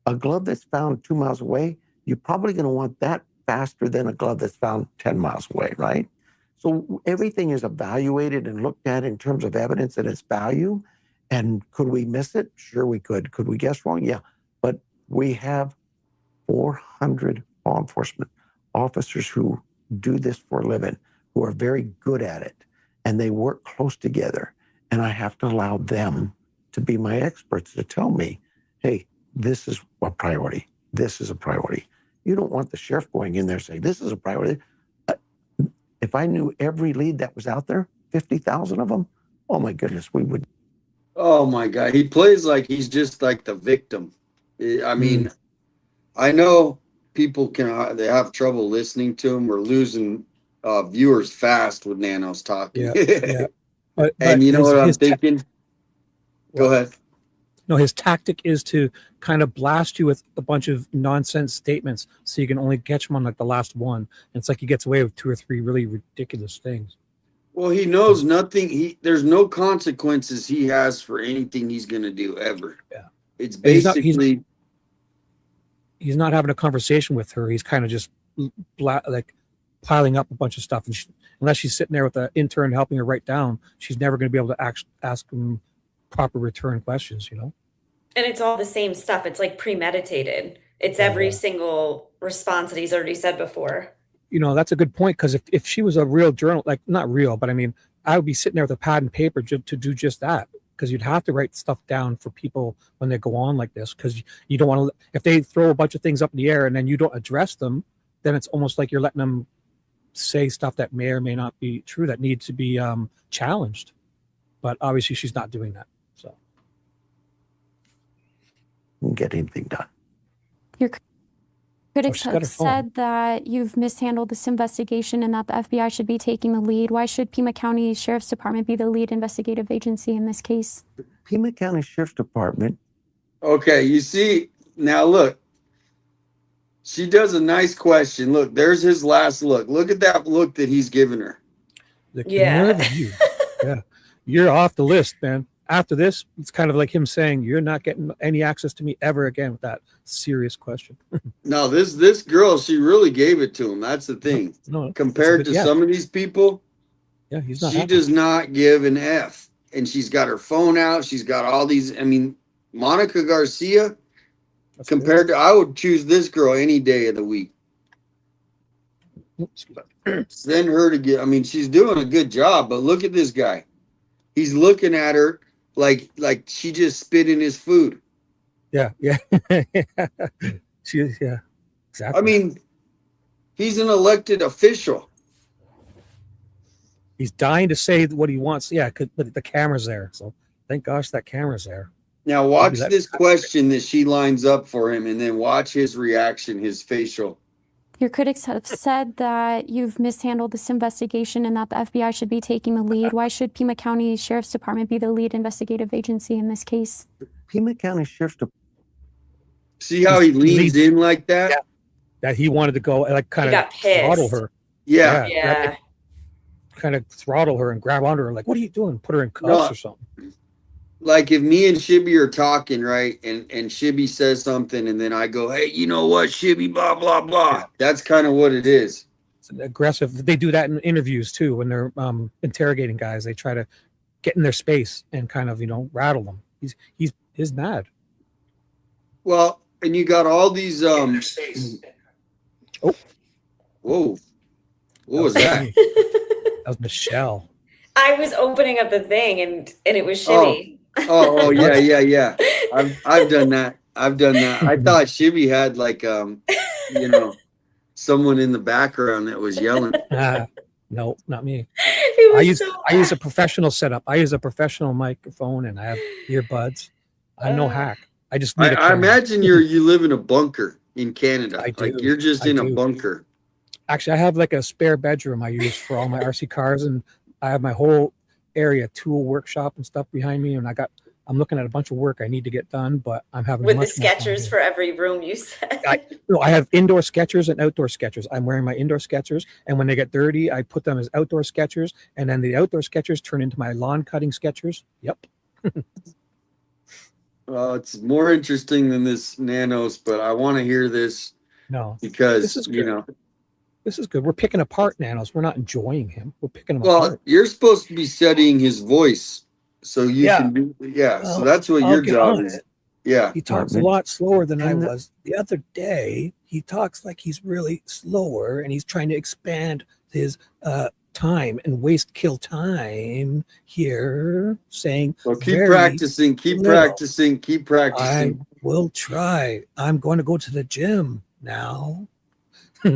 A glove that's found 2 miles away, you're probably going to want that faster than a glove that's found 10 miles away, right? So everything is evaluated and looked at in terms of evidence and its value. And could we miss it? Sure, we could. Could we guess wrong? Yeah. But we have 400 law enforcement officers who do this for a living, who are very good at it, and they work close together. And I have to allow them to be my experts to tell me, hey, this is a priority. This is a priority. You don't want the sheriff going in there saying, this is a priority. If I knew every lead that was out there, 50,000 of them, oh my goodness, we would. Oh my God. He plays like he's just like the victim. I mean, I know people they have trouble listening to him. We're losing viewers fast with Nanos talking. Yeah. But And you know what I'm thinking? Go What? ahead. No, his tactic is to kind of blast you with a bunch of nonsense statements so you can only catch him on like the last one. And it's like he gets away with 2 or 3 really ridiculous things. Well, he knows nothing. There's no consequences he has for anything he's going to do ever. Yeah. It's And basically he's not having a conversation with her. He's kind of just like piling up a bunch of stuff. And unless she's sitting there with the intern helping her write down, she's never going to be able to ask him proper return questions, you know? And it's all the same stuff. It's like premeditated. It's every single response that he's already said before. You know, that's a good point, because if she was a real journal, like not real, but I mean, I would be sitting there with a pad and paper to do just that, because you'd have to write stuff down for people when they go on like this, because you don't want to, if they throw a bunch of things up in the air and then you don't address them, then it's almost like you're letting them say stuff that may or may not be true that needs to be challenged. But obviously she's not doing that. So Won't get anything done. Your critics she's got have her phone. said that you've mishandled this investigation and that the FBI should be taking the lead. Why should Pima County Sheriff's Department be the lead investigative agency in this case? Pima County Sheriff's Department. okay. You see, now look, she does a nice question. Look, there's his last look. Look at that look that he's giving her. the Yeah. nerve of you. Yeah. You're off the list, man. After this, it's kind of like him saying, you're not getting any access to me ever again with that serious question. No, this girl, she really gave it to him. That's the thing. No, Compared to yeah. some of these people, Yeah, he's not she happy. does not give an F. And she's got her phone out. She's got all these. I mean, Monica Garcia, That's compared to, I would choose this girl any day of the week. good. Oops. Send her to get, I mean, she's doing a good job, but look at this guy. He's looking at her like she just spit in his food. Yeah, yeah. She is, yeah. Exactly. I mean, he's an elected official. he's dying to say what he wants. Yeah, but the camera's there. So thank gosh that camera's there. Now watch Maybe that- this question that she lines up for him, and then watch his reaction, his facial. Your critics have said that you've mishandled this investigation and that the FBI should be taking the lead. Why should Pima County Sheriff's Department be the lead investigative agency in this case? Pima County Sheriff's Department. See how he leans leads- in like that? Yeah. That he wanted to go like kind He of got pissed. throttle her. Yeah. Yeah. Kind of throttle her and grab onto her like, what are you doing? Put her in cuffs No. or something. Like if me and Shibby are talking, right, and Shibby says something, and then I go, hey, you know what, Shibby, blah, blah, blah. That's kind of what it is. It's aggressive. They do that in interviews too when they're interrogating guys. They try to get in their space and kind of, rattle them. He's mad. Well, and you got all these Oh. whoa. What was that? That was Michelle. I was opening up the thing and it was Shibby. Oh yeah. I've done that. I thought Shibby had like someone in the background that was yelling. No, not me. It was I use a professional setup. I use a professional microphone and I have earbuds. I'm no hack. I just need a I camera. imagine you live in a bunker in Canada. I do. Like you're just I in a do. bunker. Actually, I have like a spare bedroom I use for all my RC cars, and I have my whole area tool workshop and stuff behind me. And I'm looking at a bunch of work I need to get done, but I'm having with the much more fun sketchers doing for every room you said. I have indoor sketchers and outdoor sketchers. I'm wearing my indoor sketchers, and when they get dirty, I put them as outdoor sketchers, and then the outdoor sketchers turn into my lawn cutting sketchers. Yep. Well, it's more interesting than this Nanos, but I want to hear this No, because this is good. This is good. We're picking apart Nanos. We're not enjoying him. We're picking him Well, apart. you're supposed to be studying his voice, so you Yeah. can do. Yeah, so Well, that's what I'll your get job on is. it. Yeah, He talks a lot slower than I was. The other day, he talks like he's really slower, and he's trying to expand his time and kill time here, saying, well, keep very practicing, keep little. practicing, keep I practicing. will try. I'm going to go to the gym now. He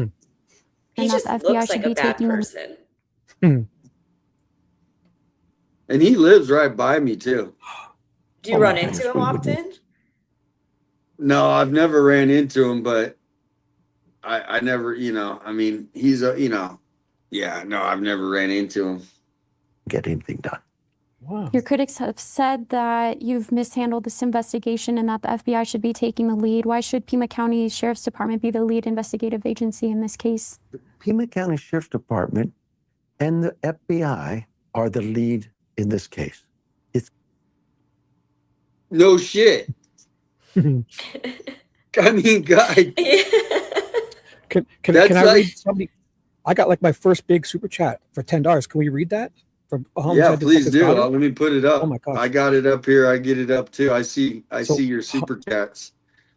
And just that the FBI looks should like a be bad taking them. person. And he lives right by me too. Do you Oh, run my into goodness, him we wouldn't. often? No, I've never ran into him, but I never, I mean, he's a, yeah, no, I've never ran into him. Get anything done. Wow. Your critics have said that you've mishandled this investigation and that the FBI should be taking the lead. Why should Pima County Sheriff's Department be the lead investigative agency in this case? Pima County Sheriff's Department and the FBI are the lead in this case. It's No shit. I mean, God, Can That's I like- read somebody? I got like my first big super chat for $10. Can we read that? From a yeah, homicide please detective's do. daughter? Let me put it up. Oh my gosh. I got it up here. I get it up too. I see So, your super chats.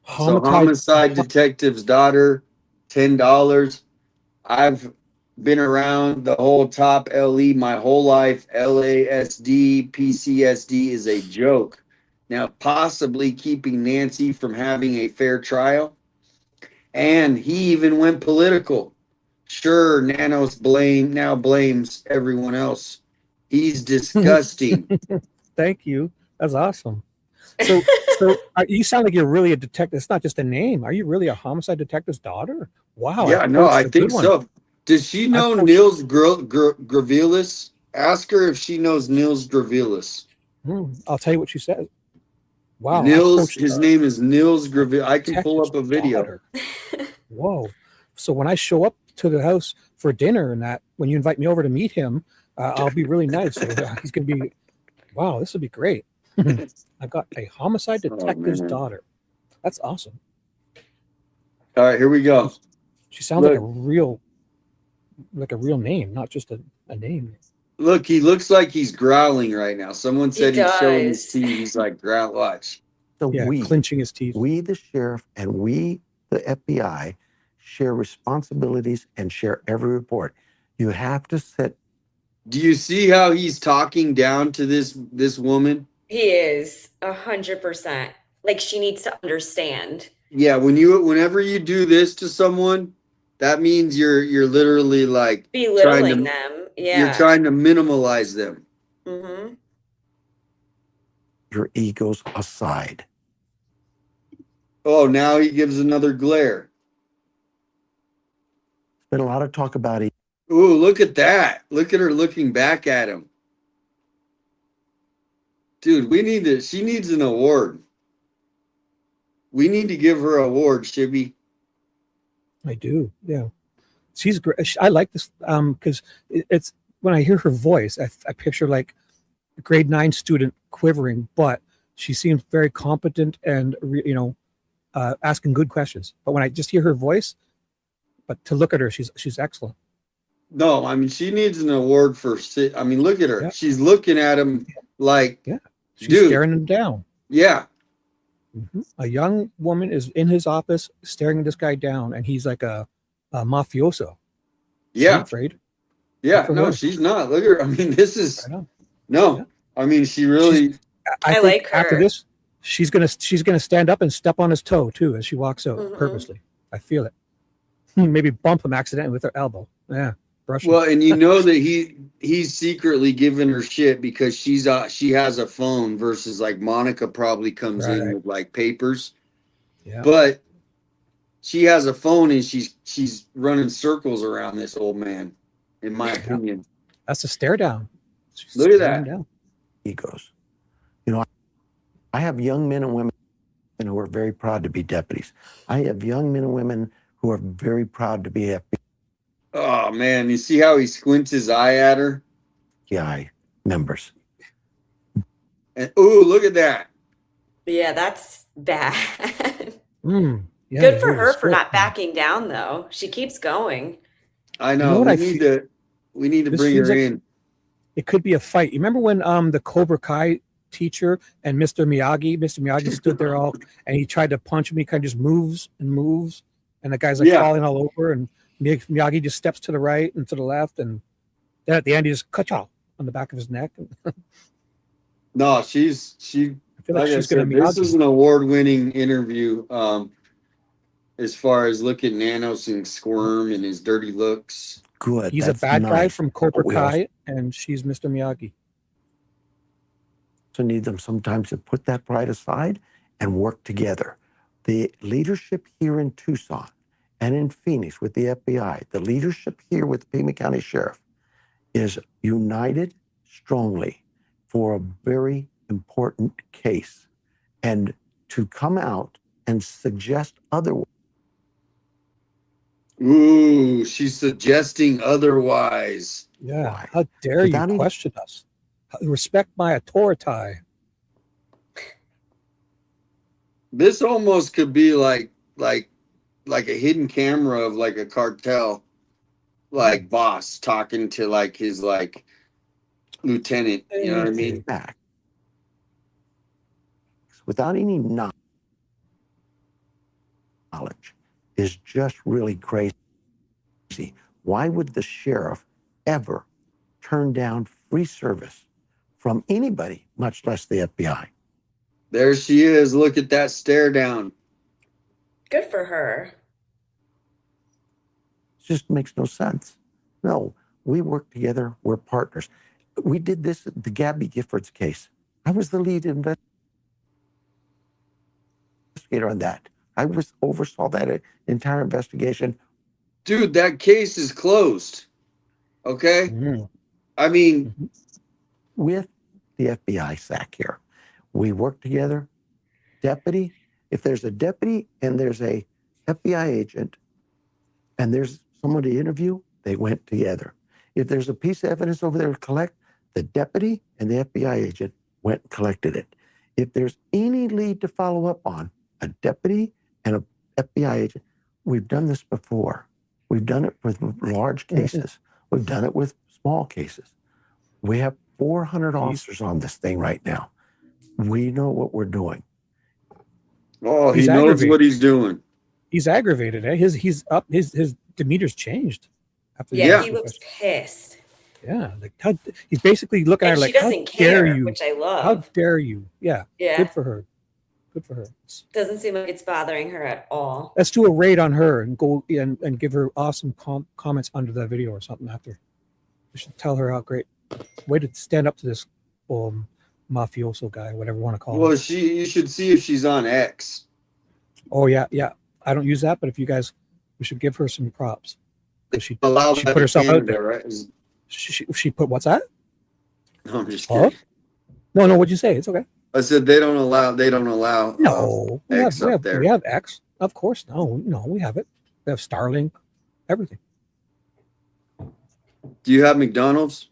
So Homicide, homicide detective's daughter, $10. I've been around the whole top LE my whole life. LASD, PCSD is a joke. Now, possibly keeping Nancy from having a fair trial. And he even went political. Sure, Nanos now blames everyone else. He's disgusting. Thank you. That's awesome. So you sound like you're really a detective. It's not just a name. Are you really a homicide detective's daughter? Wow. Yeah, no, I approached a think good one. so. Does she know approached- Nils Gravilis? Ask her if she knows Nils Gravilis. I'll tell you what she says. Wow. I Nils, approached his a name is Nils Gravilis. I can pull up a detective's video. daughter. Whoa. So when I show up to the house for dinner and that, when you invite me over to meet him, I'll be really nice. So, he's going to be, wow, this would be great. I've got a homicide detective's man. daughter. That's awesome. All right, here we go. She sounds like a real name, not just a name. Look, he looks like he's growling right now. Someone said He he's showing his does. teeth. He's like, growl, watch. so Yeah, clenching his teeth. we, the sheriff, and we, the FBI, share responsibilities and share every report. You have to sit. Do you see how he's talking down to this woman? He is 100%. Like she needs to understand. Yeah, whenever you do this to someone, that means you're literally like Belittling them. Yeah. You're trying to minimalize them. Mm-hmm. Your egos aside. Oh, now he gives another glare. There's been a lot of talk about it. Ooh, look at that. Look at her looking back at him. Dude, she needs an award. We need to give her an award, Shibby. I do. Yeah. She's great. I like this because it's when I hear her voice, I picture like a grade 9 student quivering, but she seems very competent and, asking good questions. But when I just hear her voice, but to look at her, she's excellent. No, I mean, she needs an award for, I mean, look at her. Yeah. She's looking at him like, She's dude. staring him down. Yeah. A young woman is in his office staring this guy down, and he's like a mafioso. She's Yeah. not afraid. Yeah. Good for No, her. she's not. Look at her. I mean, this is, I know. no. Yeah. I mean, she really, I think like her. after this, she's gonna stand up and step on his toe too as she walks out purposely. I feel it. Maybe bump him accidentally with her elbow. Yeah, brush him. well, and you know that he's secretly giving her shit because she has a phone versus like Monica probably comes in Right. with like papers. Yeah. But she has a phone and she's running circles around this old man, in my opinion. That's a stare down. She's Look at staring that. down. Egos. I have young men and women who are very proud to be deputies. I have young men and women who are very proud to be Oh man, you see how he squints his eye at her? FBI members. And ooh, look at that. Yeah, that's bad. Yeah, Good for here's her the for not script. backing down though. She keeps going. I You know. know what we I need feel- to we need to This bring feels her like- in. It could be a fight. You remember when the Cobra Kai teacher and Mr. Miyagi stood there all, and he tried to punch him. He kind of just moves and moves, and the guy's like Yeah. falling all over, and Miyagi just steps to the right and to the left, and then at the end he just ka-chow on the back of his neck. No, I she feel like like I she's gonna said, this Miyagi. is an award-winning interview. As far as look at Nanos and squirm and his dirty looks. Good. He's that's a bad guy nice. from Cobra But we also Kai, and she's Mr. Miyagi. need them sometimes to put that pride aside and work together. The leadership here in Tucson and in Phoenix with the FBI, the leadership here with the Pima County Sheriff is united strongly for a very important case. And to come out and suggest otherwise. Ooh, she's suggesting otherwise. Yeah. How dare you Without any- question us? Respect my authority. This almost could be like a hidden camera of like a cartel, like boss talking to like his like lieutenant. You know what I mean? Back. Without any knowledge is just really crazy. Why would the sheriff ever turn down free service from anybody, much less the FBI? There she is. Look at that stare down. Good for her. It just makes no sense. No, we work together. We're partners. We did this, the Gabby Giffords case. I was the lead investigator on that. I oversaw that entire investigation. Dude, that case is closed. Okay? I mean, with the FBI SAC here. We work together. Deputy, if there's a deputy and there's a FBI agent and there's someone to interview, they went together. If there's a piece of evidence over there to collect, the deputy and the FBI agent went and collected it. If there's any lead to follow up on, a deputy and a FBI agent, we've done this before. We've done it with large cases. We've done it with small cases. We have 400 officers on this thing right now. We know what we're doing. oh, he He's knows aggravated. what he's doing. He's aggravated. Eh? He's up. His demeanor's changed. After Yeah, the he looks pissed. Yeah, like he's basically looking at And her she like, how doesn't dare care, you? which I love. How dare you? Yeah, Yeah. good for her. Good for her. Doesn't seem like it's bothering her at all. Let's do a raid on her and go and give her awesome comments under that video or something after. We should tell her how great. Way to stand up to this mafioso guy, whatever you want to call Well, him. you should see if she's on X. Oh yeah. I don't use that, but if you guys, we should give her some props. She Allow she that put in herself out Canada, there. right? She put what's that? No, I'm just Huh? kidding. No, what'd you say? It's okay. I said they don't allow No, we X have up there. we have X. Of course, no, we have it. We have Starlink, everything. Do you have McDonald's?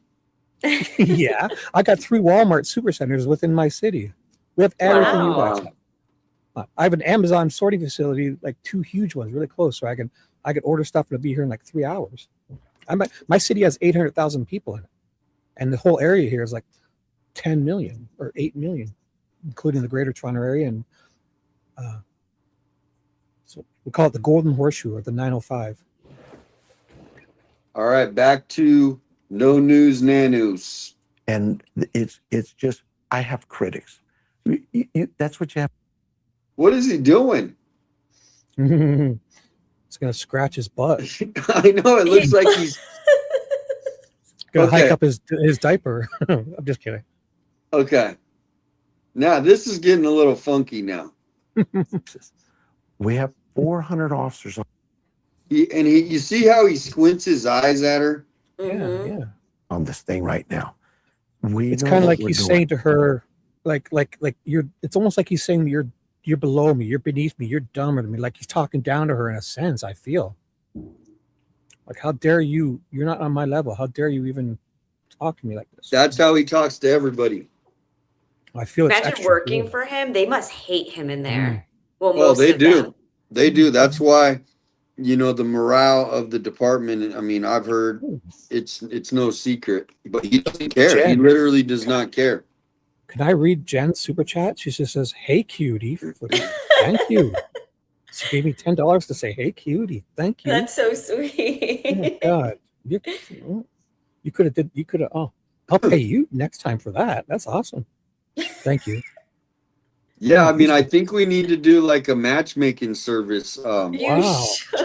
Yeah, I got 3 Walmart supercenters within my city. We have everything you guys Wow. have. I have an Amazon sorting facility, like 2 huge ones, really close, so I can order stuff and it'll be here in like 3 hours. My city has 800,000 people in it, and the whole area here is like 10 million or 8 million, including the Greater Toronto area, and so we call it the Golden Horseshoe or the 905. All right, back to no news nanos. And it's just, I have critics. That's what you have. What is he doing? It's gonna scratch his butt. I know it looks like he's Gonna Okay. hike up his diaper. I'm just kidding. okay. Now this is getting a little funky now. We have 400 officers on You see how he squints his eyes at her? Yeah. on this thing right now. It's know kind of what like we're he's doing. saying to her, like you're. It's almost like he's saying you're below me, you're beneath me, you're dumber than me. Like he's talking down to her in a sense. I feel like, how dare you? You're not on my level. How dare you even talk to me like this? That's how he talks to everybody. I feel it's Imagine extra working cool. for him. They must hate him in there. Mm. Well, Oh, most they of do. them. They do. That's why, the morale of the department. I mean, I've heard it's no secret, but he doesn't care. He Jen. literally does not care. Can I read Jen's super chat? She just says, "Hey, cutie." Thank you. She gave me $10 to say, "Hey, cutie." Thank you. That's so Oh sweet. my God. You could have. Oh, I'll pay you next time for that. That's awesome. Thank you. Yeah, I mean, I think we need to do like a matchmaking service. Wow.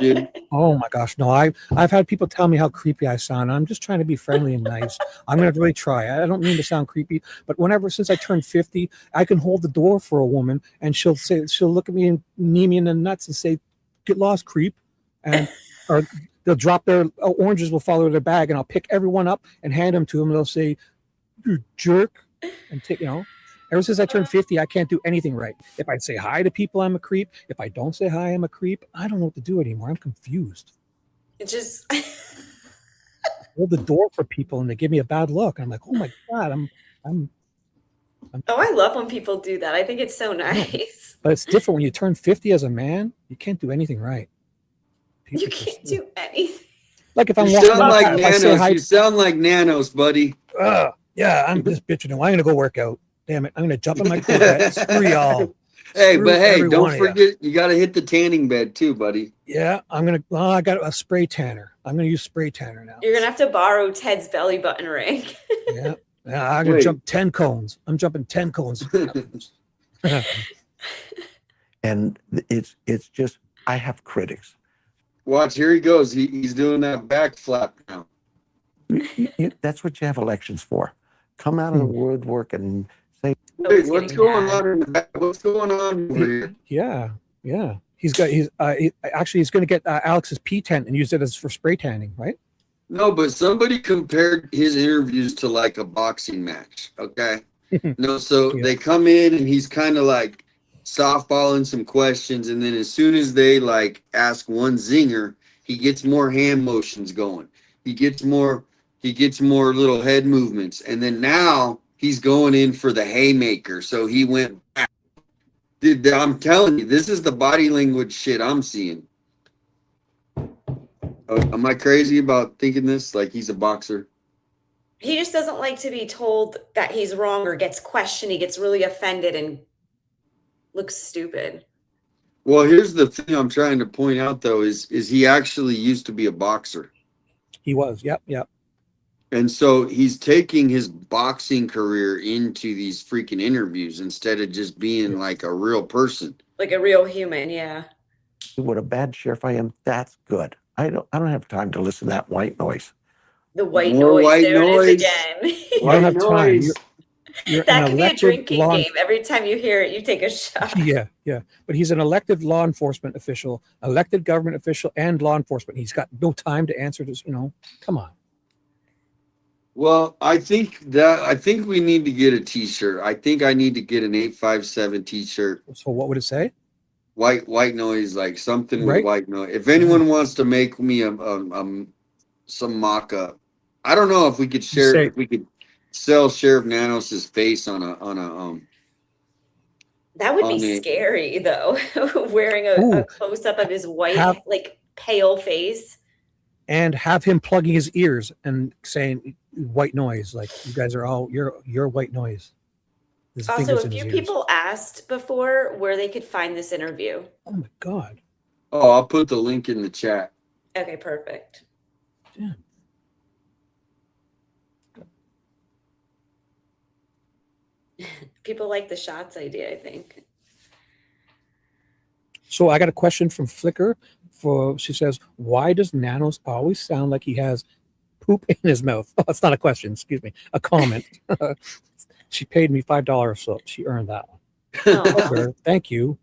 Jim. Oh my gosh. No, I've had people tell me how creepy I sound. I'm just trying to be friendly and nice. I'm going to really try. I don't mean to sound creepy, but since I turned 50, I can hold the door for a woman and she'll look at me and knee me in the nuts and say, "Get lost, creep." and or they'll drop their oranges will fall out of their bag, and I'll pick everyone up and hand them to them. And they'll say, "You jerk," and take, you know. Ever since I turned 50, I can't do anything right. If I say hi to people, I'm a creep. If I don't say hi, I'm a creep. I don't know what to do anymore. I'm confused. It just Hold the door for people and they give me a bad look. I'm like, oh my God, I'm Oh, I love when people do that. I think it's so nice. But it's different when you turn 50 as a man. You can't do anything right. People You can't do anything. Like if I'm You walking sound down the like path, if I say nanos. hi, You sound like nanos, buddy. yeah, I'm just bitching. I'm gonna go work out. Damn it, I'm gonna jump in my Corvette. Screw y'all. Hey, Screw but hey, every don't one of ya. forget you got to hit the tanning bed too, buddy. Yeah, I'm gonna. Oh, I got a spray tanner. I'm gonna use spray tanner now. You're gonna have to borrow Ted's belly button ring. Yeah, I'm gonna Wait. jump 10 cones. I'm jumping 10 cones. And it's just, I have critics. Watch, here he goes. He's doing that back flap now. That's what you have elections for. Come out of the woodwork and say, Wait, what's going on in the back? What's going on over here? Yeah. He's going to get Alex's P tent and use it as for spray tanning, right? No, but somebody compared his interviews to like a boxing match. Okay. No, so Yeah. they come in and he's kind of like softballing some questions, and then as soon as they like ask one zinger, he gets more hand motions going. He gets more little head movements, and then now he's going in for the haymaker. So he went back. Dude, I'm telling you, this is the body language shit I'm seeing. Am I crazy about thinking this? Like he's a boxer? He just doesn't like to be told that he's wrong or gets questioned. He gets really offended and looks stupid. Well, here's the thing I'm trying to point out, though, is he actually used to be a boxer. He was. Yep. And so he's taking his boxing career into these freaking interviews instead of just being like a real person. Like a real human, yeah. what a bad sheriff I am. That's good. I don't have time to listen to that white noise. The white More noise. white There noise. it is again. You don't have time. noise. You're That an could be a elected drinking law. game. Every time you hear it, you take a shot. Yeah. But he's an elected law enforcement official, elected government official, and law enforcement. He's got no time to answer this. Come on. Well, I think we need to get a T-shirt. I think I need to get an 857 T-shirt. So what would it say? White noise, like something with Right. white noise. If anyone wants to make me some mock-up, I don't know if we could share. Say- If we could sell Sheriff Nanos's face on a That would be On it. scary, though. Wearing Ooh. a close up of his white, Have- like pale face. and have him plugging his ears and saying white noise. Like, you guys are all you're white noise. His Also, fingers a in his few ears. people asked before where they could find this interview. Oh my God. Oh, I'll put the link in the chat. Okay, perfect. Yeah. People like the shots idea, I think. So I got a question from Flickr. She says, why does Nanos always sound like he has poop in his mouth? Oh, it's not a question, excuse me, a comment. She paid me $5, so she earned that one. Oh, Flickr, thank you.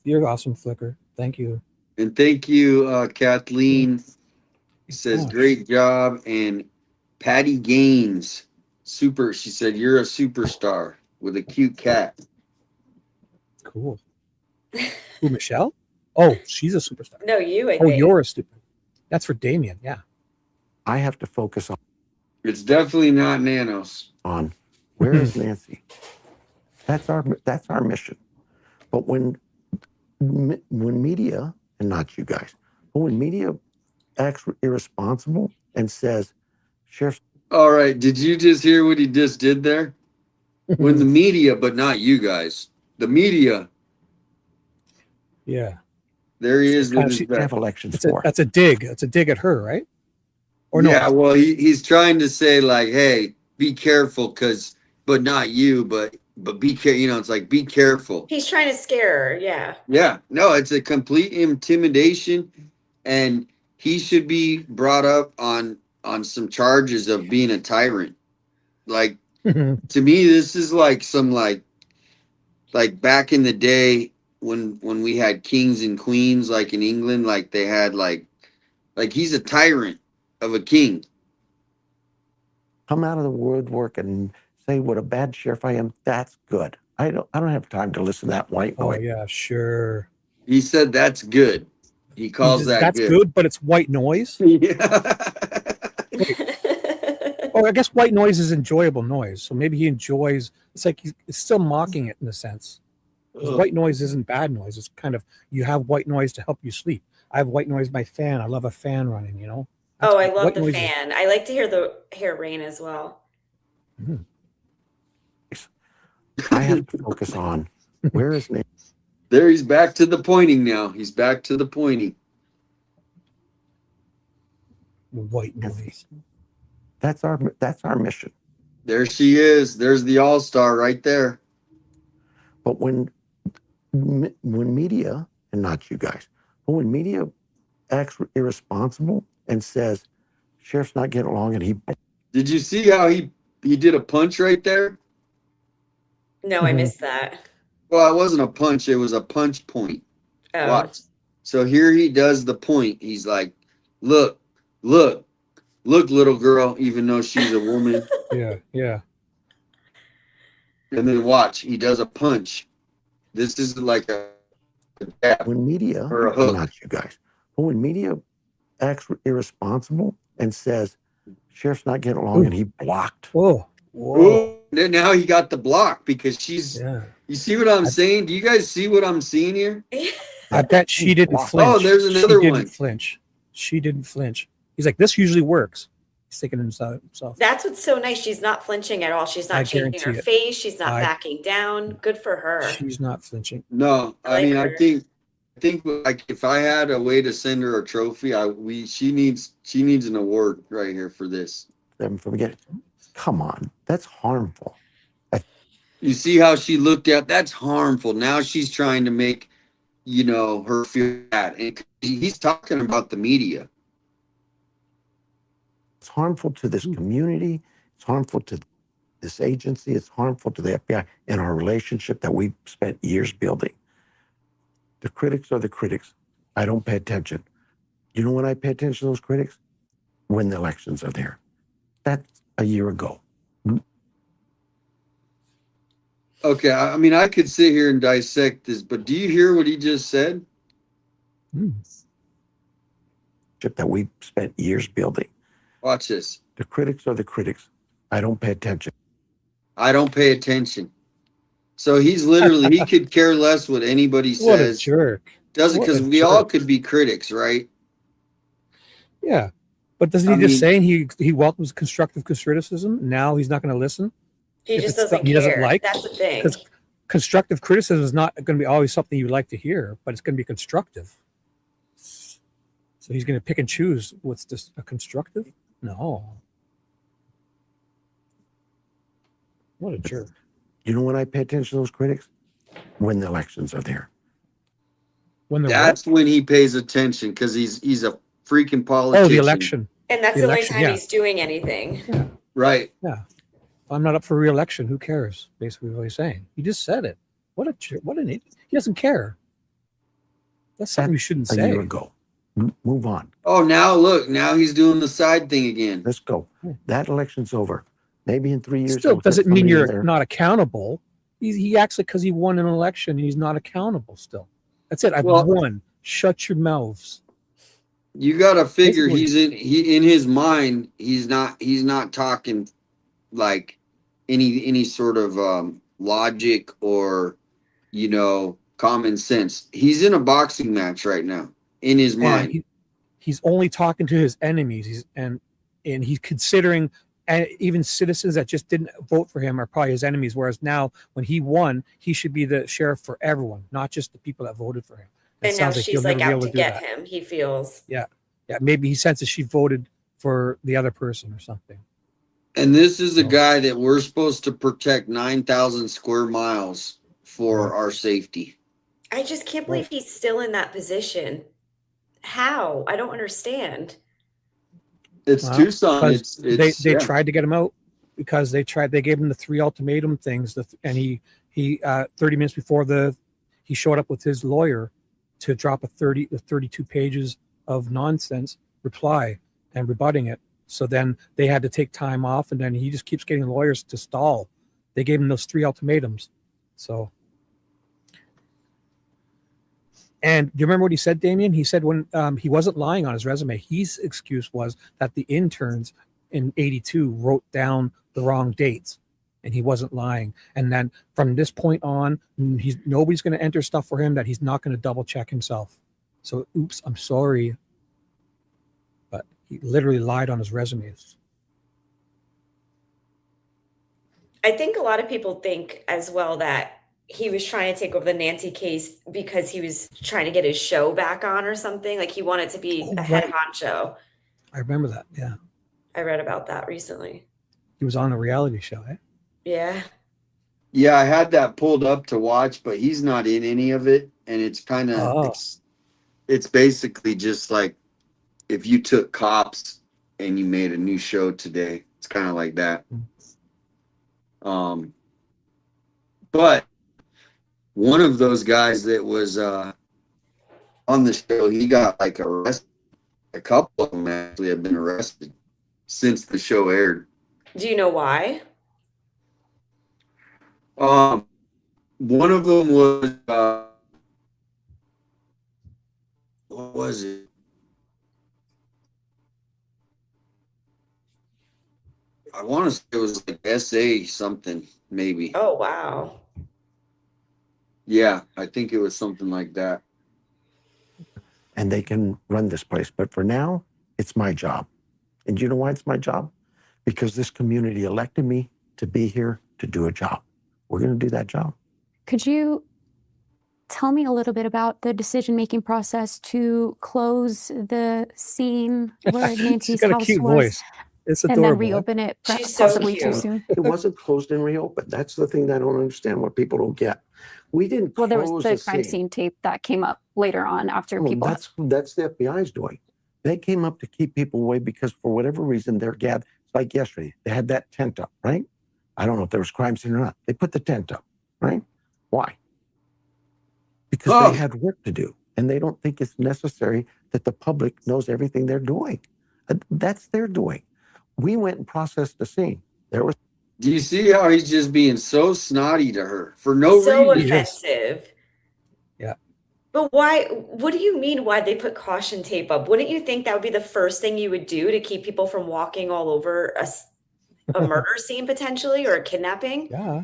You're awesome, Flickr. Thank you. And thank you, Kathleen. Says Gosh. great job. And Patty Gaines, she said you're a superstar with a cute cat. Cool. Who, Michelle? Oh, she's a superstar. no, you, I Oh, think. you're a stupid. That's for Damian. Yeah. I have to focus It's definitely not Nanos. on where is Nancy? That's our mission. But when media, and not you guys, but when media acts irresponsible and says, Sheriff, All right, did you just hear what he just did there? When the media, but not you guys, the media, Yeah. there he is with his we back. have elections It's for. that's a dig. It's a dig at her, right? Or no? Yeah, well, he's trying to say like, hey, be careful, but not you, but be careful. It's like be careful. He's trying to scare her, yeah. Yeah, no, it's a complete intimidation, and he should be brought up on some charges of being a tyrant. Like, to me, this is like some like back in the day when we had kings and queens, like in England, like they had like he's a tyrant of a king. Come out of the woodwork and say what a bad sheriff I am. That's good. I don't have time to listen to that white Oh noise. yeah, sure. He said that's good. He calls that That's good, but it's white noise. Yeah. Oh, I guess white noise is enjoyable noise. So maybe he enjoys. It's like he's still mocking it in a sense. 'Cause white noise isn't bad noise. It's kind of, you have white noise to help you sleep. I have white noise by fan. I love a fan running. You know. That's Oh, I love white the noise fan. I like to hear the hair rain as well. I have to focus on where is Nate? There, he's back to the pointing now. He's back to the pointing. White noise. That's our mission. There she is. There's the all-star right there. But when media, and not you guys, but when media acts irresponsible and says sheriff's not getting along, and he Did you see how he did a punch right there? No, I missed that. Well, it wasn't a punch. It was a punch point. Oh. Watch. So here he does the point. He's like, look, little girl, even though she's a woman. Yeah. And then watch, he does a punch. This is like a jab when media, or a hook. not you guys, but when media acts irresponsible and says sheriff's not getting along, and he blocked. Whoa. Ooh, then now he got the block because she's. Yeah. You see what I'm saying? Do you guys see what I'm seeing here? I bet she didn't flinch. Oh, there's another she one. Didn't flinch. She didn't flinch. He's like, this usually works. He's thinking himself. That's what's so nice. She's not flinching at all. She's not changing her face. She's not backing down. Good for her. She's not flinching. No, I mean, like I think like if I had a way to send her a trophy, she needs an award right here for this. From the beginning. Come on, that's harmful. You see how she looked at? That's harmful. Now she's trying to make, her feel bad. And he's talking about the media. It's harmful to this community. It's harmful to this agency. It's harmful to the FBI and our relationship that we've spent years building. The critics are the critics. I don't pay attention. You know when I pay attention to those critics? When the elections are there. That's a year ago. Okay, I mean, I could sit here and dissect this, but do you hear what he just said? That we've spent years building. Watch this. The critics are the critics. I don't pay attention. I don't pay attention. So he's literally, he could care less what anybody says. What a jerk. Doesn't, because we all could be critics, right? Yeah. But doesn't he just saying he welcomes constructive criticism? Now he's not going to listen? He just doesn't care. He doesn't like. That's the thing. Because constructive criticism is not going to be always something you like to hear, but it's going to be constructive. So he's going to pick and choose what's just a constructive? No. What a jerk. You know when I pay attention to those critics? When the elections are there. That's when he pays attention, because he's a freaking politician. Oh, the election. And that's the only time he's doing anything. Yeah. Right. Yeah. If I'm not up for re-election, who cares? Basically what he's saying. He just said it. What an idiot. He doesn't care. That's something you shouldn't say. A year ago. Move on. Oh, now look. Now he's doing the side thing again. Let's go. That election's over. Maybe in 3 years. Still doesn't mean you're not accountable. He acts like because he won an election and he's not accountable still. That's it. I've won. Shut your mouths. You got to figure in his mind, he's not talking like any sort of logic or common sense. He's in a boxing match right now in his mind. He's only talking to his enemies. And he's considering, and even citizens that just didn't vote for him are probably his enemies. Whereas now, when he won, he should be the sheriff for everyone, not just the people that voted for him. And now she's like out to get him. He feels. Yeah. Maybe he senses she voted for the other person or something. And this is a guy that we're supposed to protect 9,000 square miles for our safety. I just can't believe he's still in that position. How? I don't understand. It's Tucson. They tried to get him out because they gave him the 3 ultimatum things, and he 30 minutes before he showed up with his lawyer to drop a 32 pages of nonsense reply and rebutting it. So then they had to take time off, and then he just keeps getting lawyers to stall. They gave him those 3 ultimatums. So, and do you remember what he said, Damian? He said when he wasn't lying on his resume, his excuse was that the interns in 82 wrote down the wrong dates, and he wasn't lying. And then from this point on, nobody's going to enter stuff for him that he's not going to double check himself. So, oops, I'm sorry. But he literally lied on his resumes. I think a lot of people think as well that he was trying to take over the Nancy case because he was trying to get his show back on or something. Like he wanted to be a head honcho. I remember that. Yeah. I read about that recently. He was on a reality show, eh? Yeah. Yeah, I had that pulled up to watch, but he's not in any of it. And it's kind of, it's basically just like if you took Cops and you made a new show today. It's kind of like that. But one of those guys that was on the show, he got like arrested. A couple of them actually have been arrested since the show aired. Do you know why? One of them was what was it? I want to say it was like SA something, maybe. Oh, wow. Yeah, I think it was something like that. And they can run this place. But for now, it's my job. And you know why it's my job? Because this community elected me to be here to do a job. We're going to do that job. Could you tell me a little bit about the decision-making process to close the scene where Nancy's got a house cute was, voice. It's and adorable. then reopen it She's so possibly too cute. soon? It wasn't closed and reopened. That's the thing that I don't understand, what people don't get. We didn't Well, there close was the crime scene tape that came up later on after Well, people. that's the FBI's doing. They came up to keep people away because for whatever reason they're gathered. Like yesterday, they had that tent up, right? I don't know if there was crime scene or not. They put the tent up, right? Why? Because they had work to do, and they don't think it's necessary that the public knows everything they're doing. That's their doing. We went and processed the scene. There was. Do you see how he's just being so snotty to her for no So reason? offensive. Yeah. But why? What do you mean why they put caution tape up? Wouldn't you think that would be the first thing you would do to keep people from walking all over a murder scene potentially, or a kidnapping? Yeah.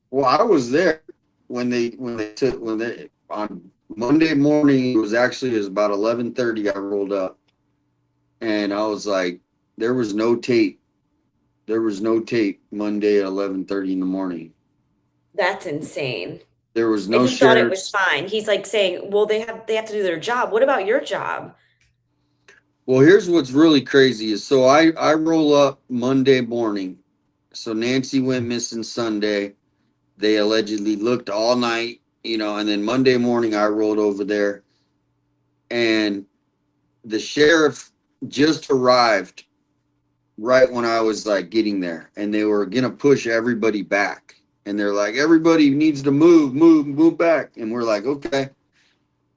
Well, I was there when they on Monday morning. It was about 11:30. I rolled up, and I was like, there was no tape. There was no tape Monday at 11:30 in the morning. That's insane. There was no And he thought it was sheriffs. fine. He's like saying, well, they have to do their job. What about your job? Well, here's what's really crazy is so I roll up Monday morning. So Nancy went missing Sunday. They allegedly looked all night, and then Monday morning I rolled over there, and the sheriff just arrived right when I was like getting there, and they were gonna push everybody back. And they're like, everybody needs to move back. And we're like, okay.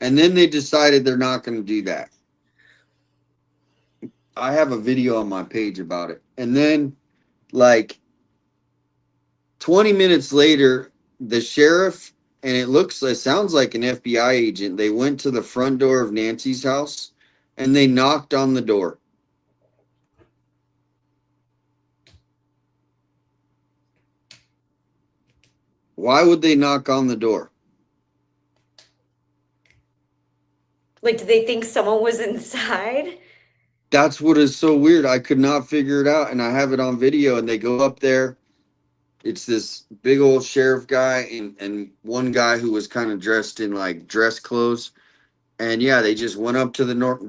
And then they decided they're not going to do that. I have a video on my page about it. And then, like, 20 minutes later, the sheriff, and it sounds like an FBI agent, they went to the front door of Nancy's house and they knocked on the door. Why would they knock on the door? Like, did they think someone was inside? That's what is so weird. I could not figure it out, and I have it on video, and they go up there. It's this big old sheriff guy and one guy who was kind of dressed in like dress clothes. And yeah, they just went up to the knock,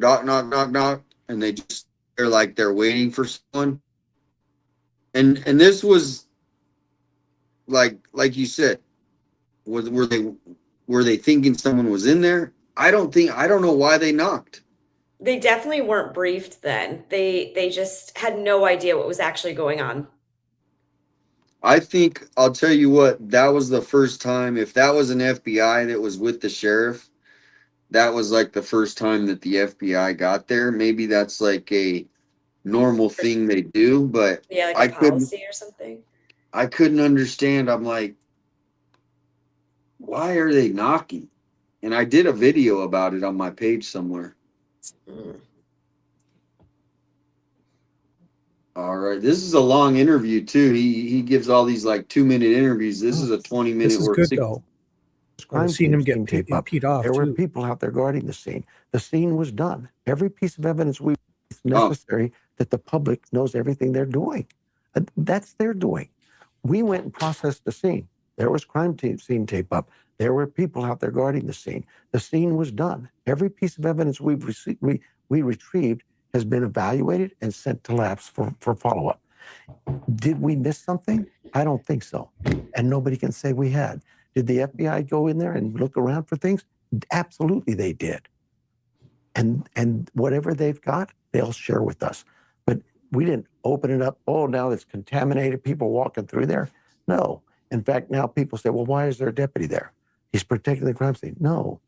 and they're like they're waiting for someone. And this was like you said, were they thinking someone was in there? I don't know why they knocked. They definitely weren't briefed then. They just had no idea what was actually going on. I think I'll tell you what, that was the first time. If that was an FBI that was with the sheriff, that was like the first time that the FBI got there. Maybe that's like a normal thing they do, but Yeah, like I a couldn't policy or something. I couldn't understand. I'm like, why are they knocking? And I did a video about it on my page somewhere. Mm. All right. This is a long interview too. He gives all these like 2-minute interviews. This is a 20-minute This is or good 6. though. Crime I've seen him scene get tape up. peed off There were too. people out there guarding the scene. The scene was done. Every piece of evidence it's necessary that the public knows everything they're doing. That's their doing. We went and processed the scene. There was scene tape up. There were people out there guarding the scene. The scene was done. Every piece of evidence we retrieved has been evaluated and sent to labs for follow-up. Did we miss something? I don't think so. And nobody can say we had. Did the FBI go in there and look around for things? Absolutely they did. And whatever they've got, they'll share with us. But we didn't open it up. Oh, now it's contaminated, people walking through there. No. In fact, now people say, well, why is there a deputy there? He's protecting the crime scene. No.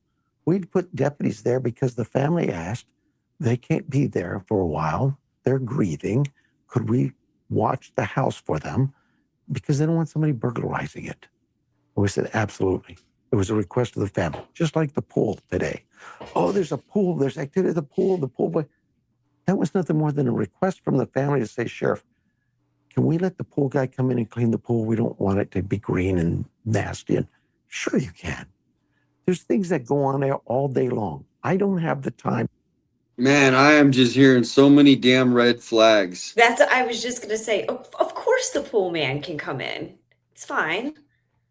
We'd put deputies there because the family asked. They can't be there for a while. They're grieving. Could we watch the house for them? Because they don't want somebody burglarizing it. We said, absolutely. It was a request of the family, just like the pool today. Oh, there's a pool, there's activity at the pool boy. That was nothing more than a request from the family to say, Sheriff, can we let the pool guy come in and clean the pool? We don't want it to be green and nasty. And sure you can. There's things that go on there all day long. I don't have the time. Man, I am just hearing so many damn red flags. That's I was just gonna say. Of course, the pool man can come in. It's fine.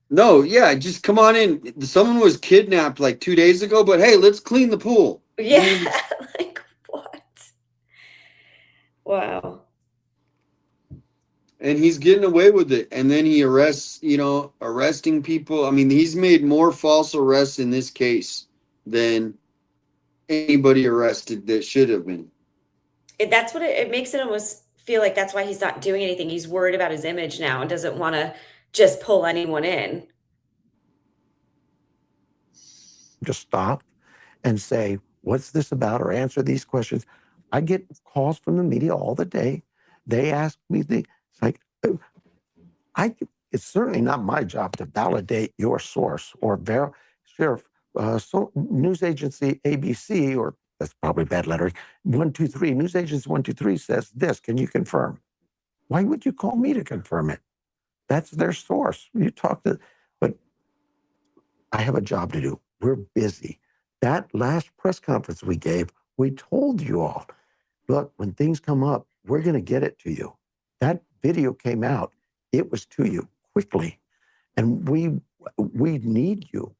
No, yeah, just come on in. Someone was kidnapped like 2 days ago, but hey, let's clean the pool. Yeah, like what? Wow. And he's getting away with it. And then he arresting people. I mean, he's made more false arrests in this case than anybody arrested that should have been. That's what it makes it almost feel like that's why he's not doing anything. He's worried about his image now and doesn't want to just pull anyone in. Just stop and say, what's this about? Or answer these questions. I get calls from the media all the day. They ask me, it's like, it's certainly not my job to validate your source or Sheriff, news agency ABC, or that's probably bad lettering, 123, news agency 123 says this, can you confirm? Why would you call me to confirm it? That's their source. You talk to, but I have a job to do. We're busy. That last press conference we gave, we told you all, look, when things come up, we're going to get it to you. That video came out. It was to you quickly. And we need you.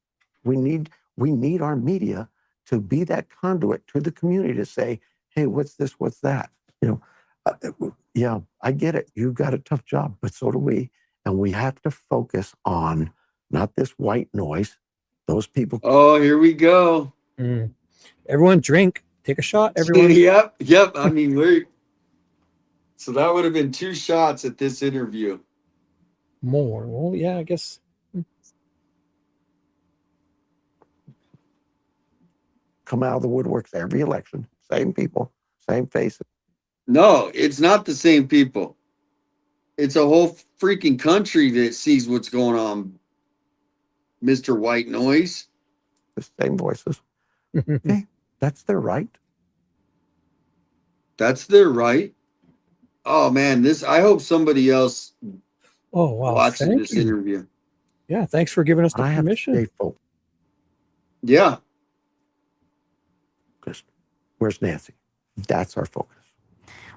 We need our media to be that conduit to the community to say, hey, what's this? What's that? Yeah, I get it. You've got a tough job, but so do we. And we have to focus on not this white noise. Those people. Oh, here we go. Everyone drink. Take a shot, everyone. Yep. I mean, so that would have been 2 shots at this interview. More. Well, yeah, I guess. Come out of the woodworks every election. Same people, same faces. No, it's not the same people. It's a whole freaking country that sees what's going on, Mr. White Noise. The same voices. Okay, that's their right. That's their right. Oh man, I hope somebody else watches this interview. Yeah, thanks for giving us the permission. Yeah. Where's Nancy? That's our focus.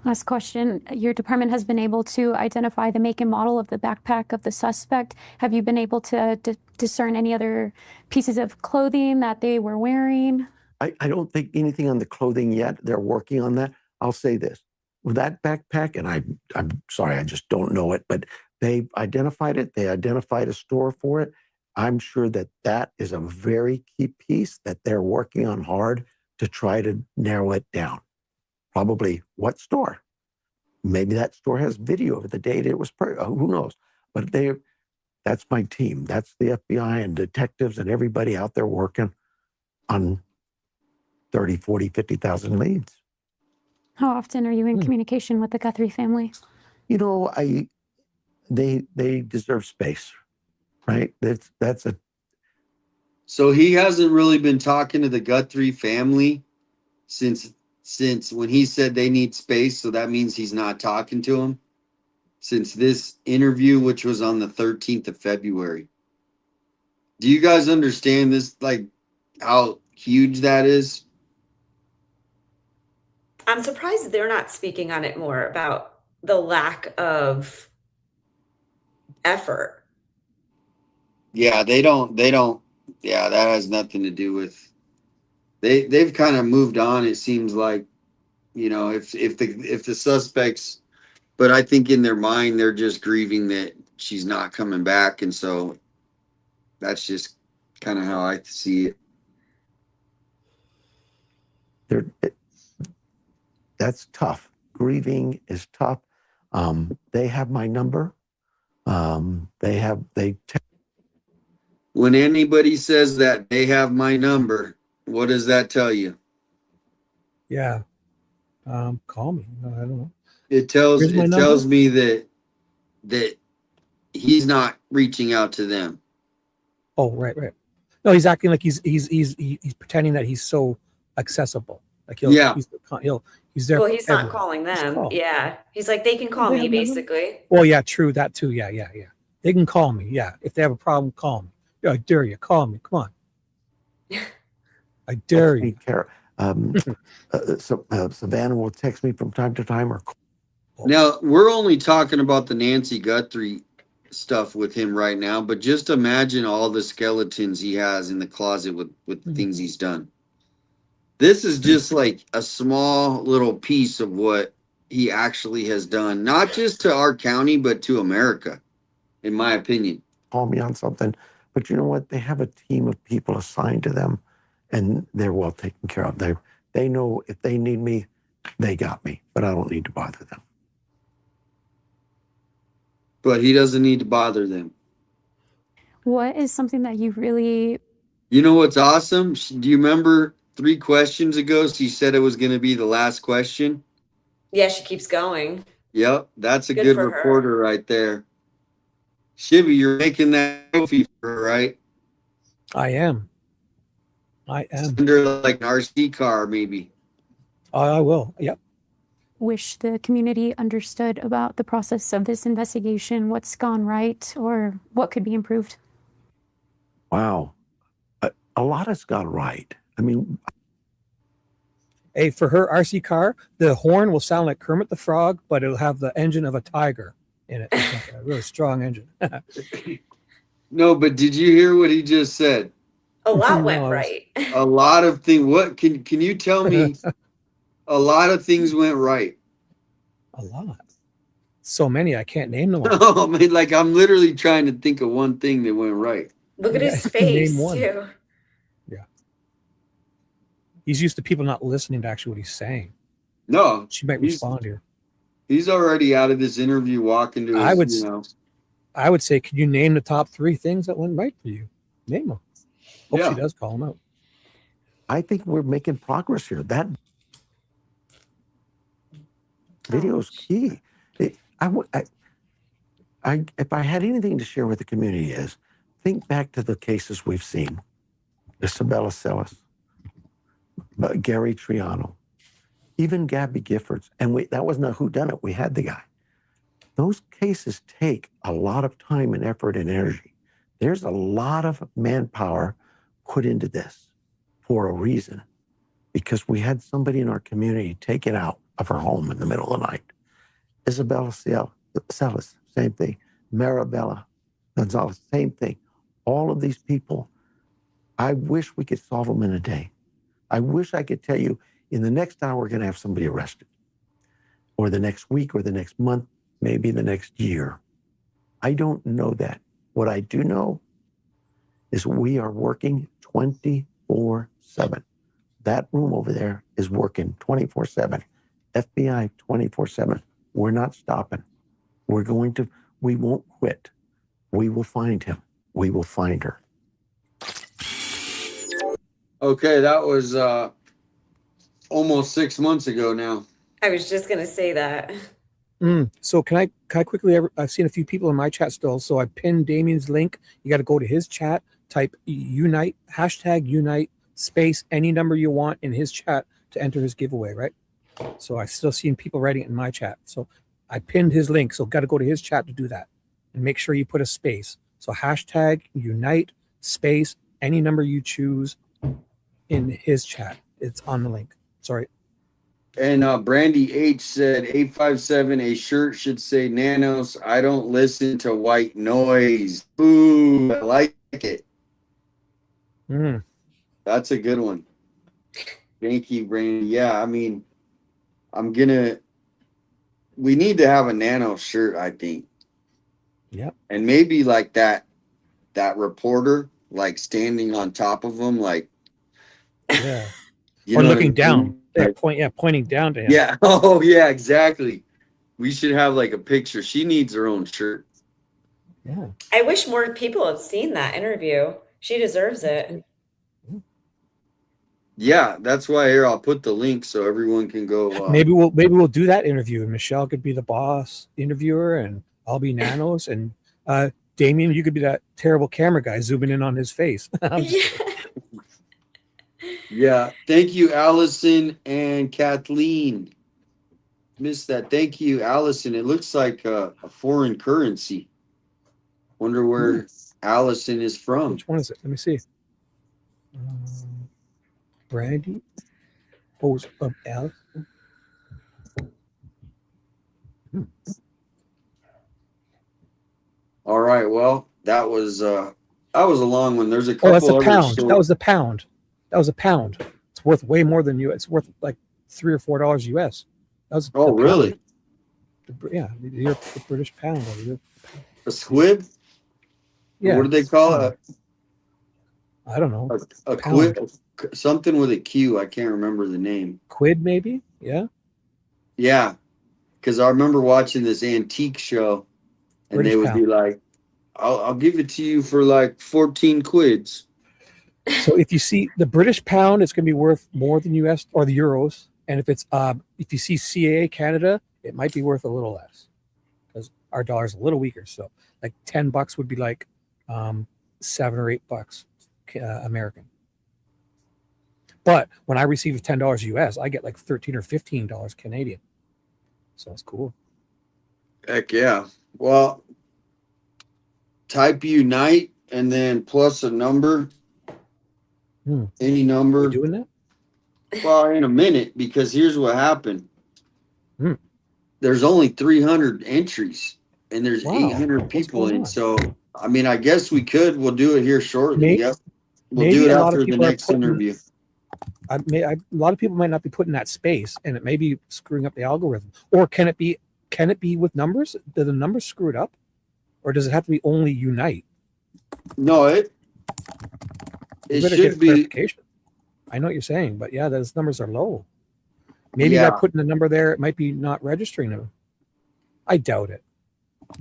Last question. Your department has been able to identify the make and model of the backpack of the suspect. Have you been able to discern any other pieces of clothing that they were wearing? I don't think anything on the clothing yet. They're working on that. I'll say this. With that backpack, and I'm sorry, I just don't know it, but they identified it. They identified a store for it. I'm sure that is a very key piece that they're working on hard to try to narrow it down. Probably what store? Maybe that store has video of the date it was, who knows? But that's my team. That's the FBI and detectives and everybody out there working on 30, 40, 50,000 leads. How often are you in communication with the Guthrie family? You know, they deserve space, right? That's a So he hasn't really been talking to the Guthrie family since when he said they need space. So that means he's not talking to them since this interview, which was on the 13th of February. Do you guys understand this? Like how huge that is? I'm surprised they're not speaking on it more about the lack of effort. Yeah, they don't. Yeah, that has nothing to do with. They've kind of moved on. It seems like, if the suspects, but I think in their mind they're just grieving that she's not coming back, and so that's just kind of how I see it. That's tough. Grieving is tough. They have my number. When anybody says that they have my number, what does that tell you? Yeah. Call me. I don't know. It tells Here's my tells number. me that he's not reaching out to them. Oh, right. No, he's acting like he's pretending that he's so accessible. Like he's there. Well, for he's not everyone. calling Just them. call. Yeah. He's like, they can call They me, have my number? basically. Oh yeah, true. That too. Yeah. They can call me. Yeah. If they have a problem, call me. Yeah, I dare you. Call me. Come on. I dare you. Savannah will text me from time to time or. Now, we're only talking about the Nancy Guthrie stuff with him right now, but just imagine all the skeletons he has in the closet with the things he's done. This is just like a small little piece of what he actually has done, not just to our county, but to America, in my opinion. Call me on something, but you know what? They have a team of people assigned to them, and they're well taken care of. They know if they need me, they got me, but I don't need to bother them. But he doesn't need to bother them. What is something that you really... You know what's awesome? Do you remember 3 questions ago, she said it was going to be the last question? Yeah, she keeps going. Yep, that's a Good good for her. reporter right there. Shibby, you're making that trophy for her, right? I am. Under like an RC car, maybe. I will. Yep. wish the community understood about the process of this investigation, what's gone right, or what could be improved? Wow. A lot has gone right. I mean, Hey, for her RC car, the horn will sound like Kermit the Frog, but it'll have the engine of a tiger in it. It's like a really strong engine. No, but did you hear what he just said? A lot No, went I was- right. A lot of things. What can you tell me? A lot of things went right. A lot. So many, I can't name them all. Oh man, like I'm literally trying to think of one thing that went right. Look at Yeah, his name face, one. too. He's used to people not listening to actually what he's saying. No, She might he's- respond here. He's already out of this interview, walking to his. I would, you know, I would say, can you name the top 3 things that went right for you? Name them. Hope Yeah. she does call them out. I think we're making progress here. That video is key. If I had anything to share with the community is, think back to the cases we've seen. Isabella Celis, Gary Triano, even Gabby Giffords. And that wasn't a whodunit. We had the guy. Those cases take a lot of time and effort and energy. There's a lot of manpower put into this for a reason, because we had somebody in our community taken out of her home in the middle of the night. Isabella Celis, same thing. Marabella Gonzalez, same thing. All of these people, I wish we could solve them in a day. I wish I could tell you in the next hour we're going to have somebody arrested, or the next week, or the next month, maybe the next year. I don't know that. What I do know is we are working 24/7. That room over there is working 24/7. FBI 24/7. We're not stopping. We won't quit. We will find him. We will find her. Okay, that was almost 6 months ago now. I was just gonna say that. So can I quickly? I've seen a few people in my chat still. So I pinned Damian's link. You got to go to his chat. Type unite #unite space any number you want in his chat to enter his giveaway. Right. So I still seen people writing it in my chat. So I pinned his link. So got to go to his chat to do that, and make sure you put a space. So #unite space any number you choose in his chat. It's on the link. Sorry. And Brandy H said 857, a shirt should say Nanos. I don't listen to white noise. Ooh, I like it. That's a good one. Thank you, Brandy. Yeah, I mean, we need to have a Nano shirt, I think. Yep. And maybe like that reporter, like standing on top of him, like, Yeah. you Or know looking what I mean? down. Like, Pointing down to him. yeah. Oh, yeah, exactly. We should have like a picture. She needs her own shirt. Yeah. I wish more people have seen that interview. She deserves it. Yeah, that's why here I'll put the link so everyone can go. Maybe we'll do that interview, and Michelle could be the boss interviewer, and I'll be Nanos, and Damian, you could be that terrible camera guy zooming in on his face. Yeah, thank you, Allison and Kathleen. Missed that. Thank you, Allison. It looks like a foreign currency. Wonder where Allison is from. Which one is it? Let me see. Brandy. Oh, it's Allison. All right. Well, that was a long one. There's a couple. Oh, that's a other pound. short- That was a pound. That was a pound. It's worth way more than US. It's worth like $3 or $4 US. That was. Oh, really? Yeah, the British pound over here. A squib? Yeah. What do they call it? I don't know. A quid? Something with a Q. I can't remember the name. Quid, maybe? Yeah. Yeah. Because I remember watching this antique show, and British they would pound. be like, I'll give it to you for like 14 quids. So if you see the British pound, it's going to be worth more than US or the euros. And if it's if you see CAA Canada, it might be worth a little less because our dollar's a little weaker. So like $10 would be like $7 or $8 American. But when I receive $10 US, I get like $13 or $15 Canadian. So it's cool. Heck yeah. Well, type unite and then plus a number. Any number. You doing that? Well, in a minute, because here's what happened. There's only 300 entries, and there's 800 people in. So, I mean, I guess we could. We'll do it here shortly. Yep. We'll do it after the next interview. A lot of people might not be putting that space, and it may be screwing up the algorithm. Or can it be with numbers? Do the numbers screw it up, or does it have to be only unite? No, it should be. I know what you're saying, but yeah, those numbers are low. Maybe by putting the number there, it might be not registering them. I doubt it.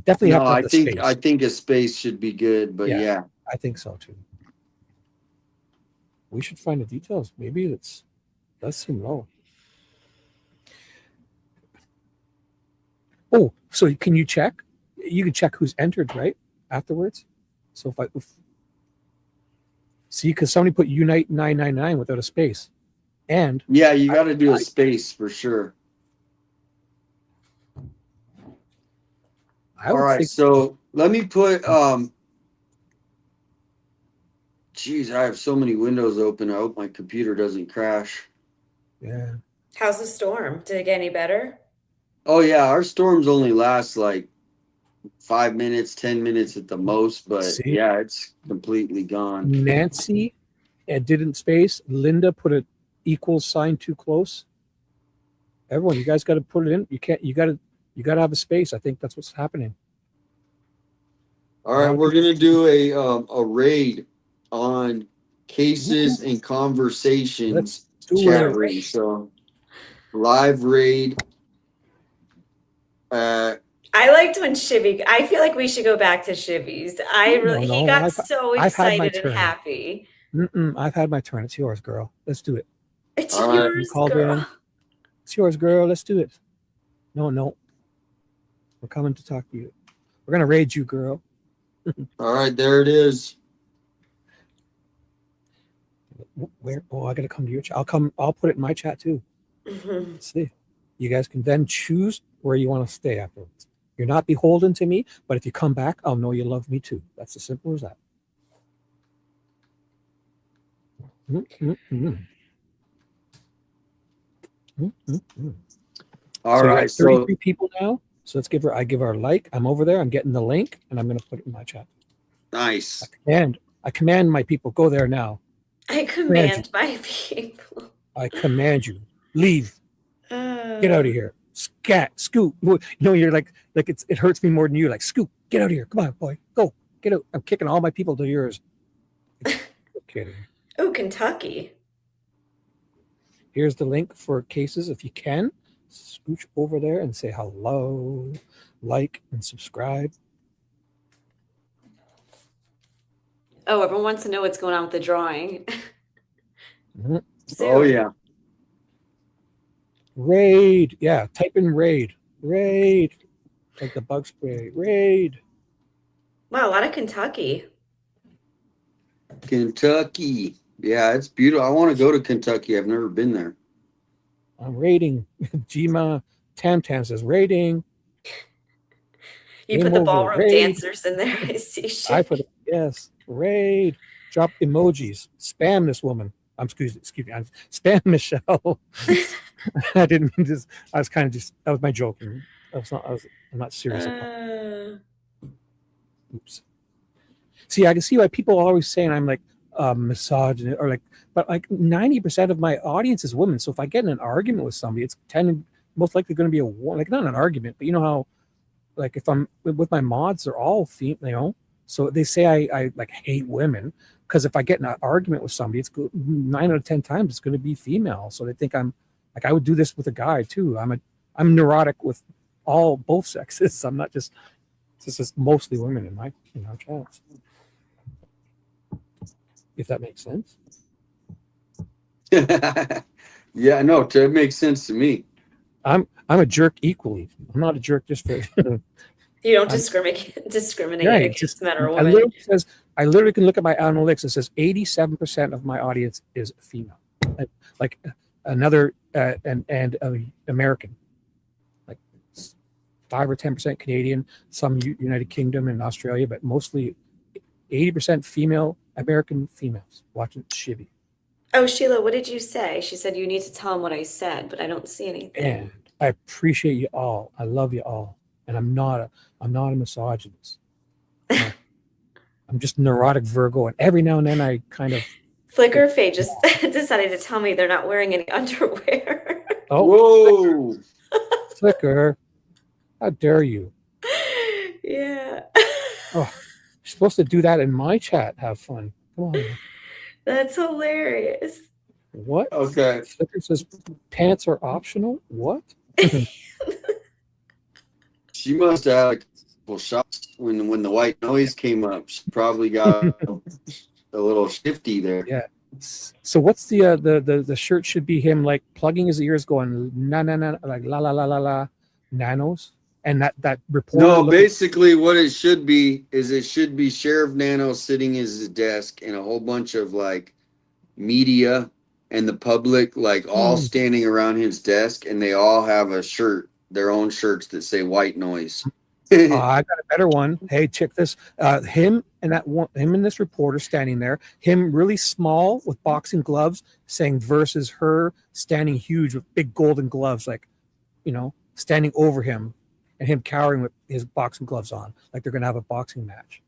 Definitely have to have the space. I think a space should be good, but yeah. I think so too. We should find the details. Maybe does seem low. Oh, so can you check? You can check who's entered, right? Afterwards. So see, because somebody put Unite 999 without a space. And yeah, you got to do a space for sure. All right, so let me put geez, I have so many windows open. I hope my computer doesn't crash. Yeah. How's the storm? Did it get any better? Oh yeah, our storms only last like 5 minutes, 10 minutes at the most, but yeah, it's completely gone. Nancy didn't space. Linda put an equals sign too close. Everyone, you guys got to put it in. You got to have a space. I think that's what's happening. All right, we're gonna do a raid on cases and conversations chat room. So live raid. I liked when Shibby. I feel like we should go back to Shibby's. He got so I've had my excited and turn. happy. I've had my turn. It's yours, girl. Let's do it. It's All right. yours, Called girl. in. It's yours, girl. Let's do it. No. We're coming to talk to you. We're gonna raid you, girl. All right, there it is. Where? Oh, I gotta come to your chat. I'll put it in my chat too. Let's see. You guys can then choose where you want to stay afterwards. You're not beholden to me, but if you come back, I'll know you love me too. That's as simple as that. All So we right, got so 33 people now. So let's give her. I give her a like. I'm over there. I'm getting the link, and I'm gonna put it in my chat. nice. I command my people. Go there now. I command my people. I command you. Leave. Get out of here. Scat. Scoot. You know, you're like it hurts me more than you. Like, scoot. Get out of here. Come on, boy. Go. Get out. I'm kicking all my people to yours. Kidding. Oh, Kentucky. Here's the link for cases. If you can, scooch over there and say hello, like, and subscribe. Oh, everyone wants to know what's going on with the drawing. Oh yeah. Raid. Yeah, type in raid. Raid. Like the bug spray. Raid. Wow, a lot of Kentucky. Kentucky. Yeah, it's beautiful. I want to go to Kentucky. I've never been there. I'm raiding. Jima Tam Tam says raiding. You Game put the over. ballroom Raid. dancers in there. I see shit. I put it. Yes. Raid. Drop emojis. Spam this woman. Excuse me. I'm spam Michelle. I didn't mean this. I was kind of just. That was my joke. I'm not serious. Oops. See, I can see why people are always saying I'm like misogynist or like, but like 90% of my audience is women. So if I get in an argument with somebody, it's most likely going to be a war. Like not an argument, but you know how, like if I'm with my mods, they're all female. You know, so they say I like hate women because if I get in an argument with somebody, it's 9 out of 10 times it's going to be female. So they think I'm like I would do this with a guy too. I'm neurotic with both sexes. I'm not just. It's just mostly women in my chats. If that makes sense. Yeah, no, it makes sense to me. I'm a jerk equally. I'm not a jerk just for You don't discriminate against men or women. I literally can look at my analytics. It says 87% of my audience is female. Like another and American. Like 5 or 10% Canadian, some United Kingdom and Australia, but mostly 80% female, American females watching Shibby. Oh, Sheila, what did you say? She said you need to tell him what I said, but I don't see anything. And I appreciate you all. I love you all. And I'm not a misogynist. I'm just a neurotic Virgo, and every now and then I kind of Flickr Faye just decided to tell me they're not wearing any underwear. Oh, whoa. Flickr. How dare you? Yeah. Oh, you're supposed to do that in my chat. Have fun. Come on. That's hilarious. What? Okay. Flickr says pants are optional. What? She must have had a couple shots when the white noise came up. She probably got a little shifty there. Yeah. So what's the shirt should be him like plugging his ears, going na na na like la la la la la nanos, and that reporter. No, basically what it should be is it should be Sheriff Nano sitting at his desk and a whole bunch of like media and the public like all standing around his desk, and they all have a shirt, their own shirts that say white noise. I got a better one. Hey, check this. Him and this reporter standing there. Him really small with boxing gloves, saying versus her standing huge with big golden gloves, like standing over him, and him cowering with his boxing gloves on, like they're gonna have a boxing match,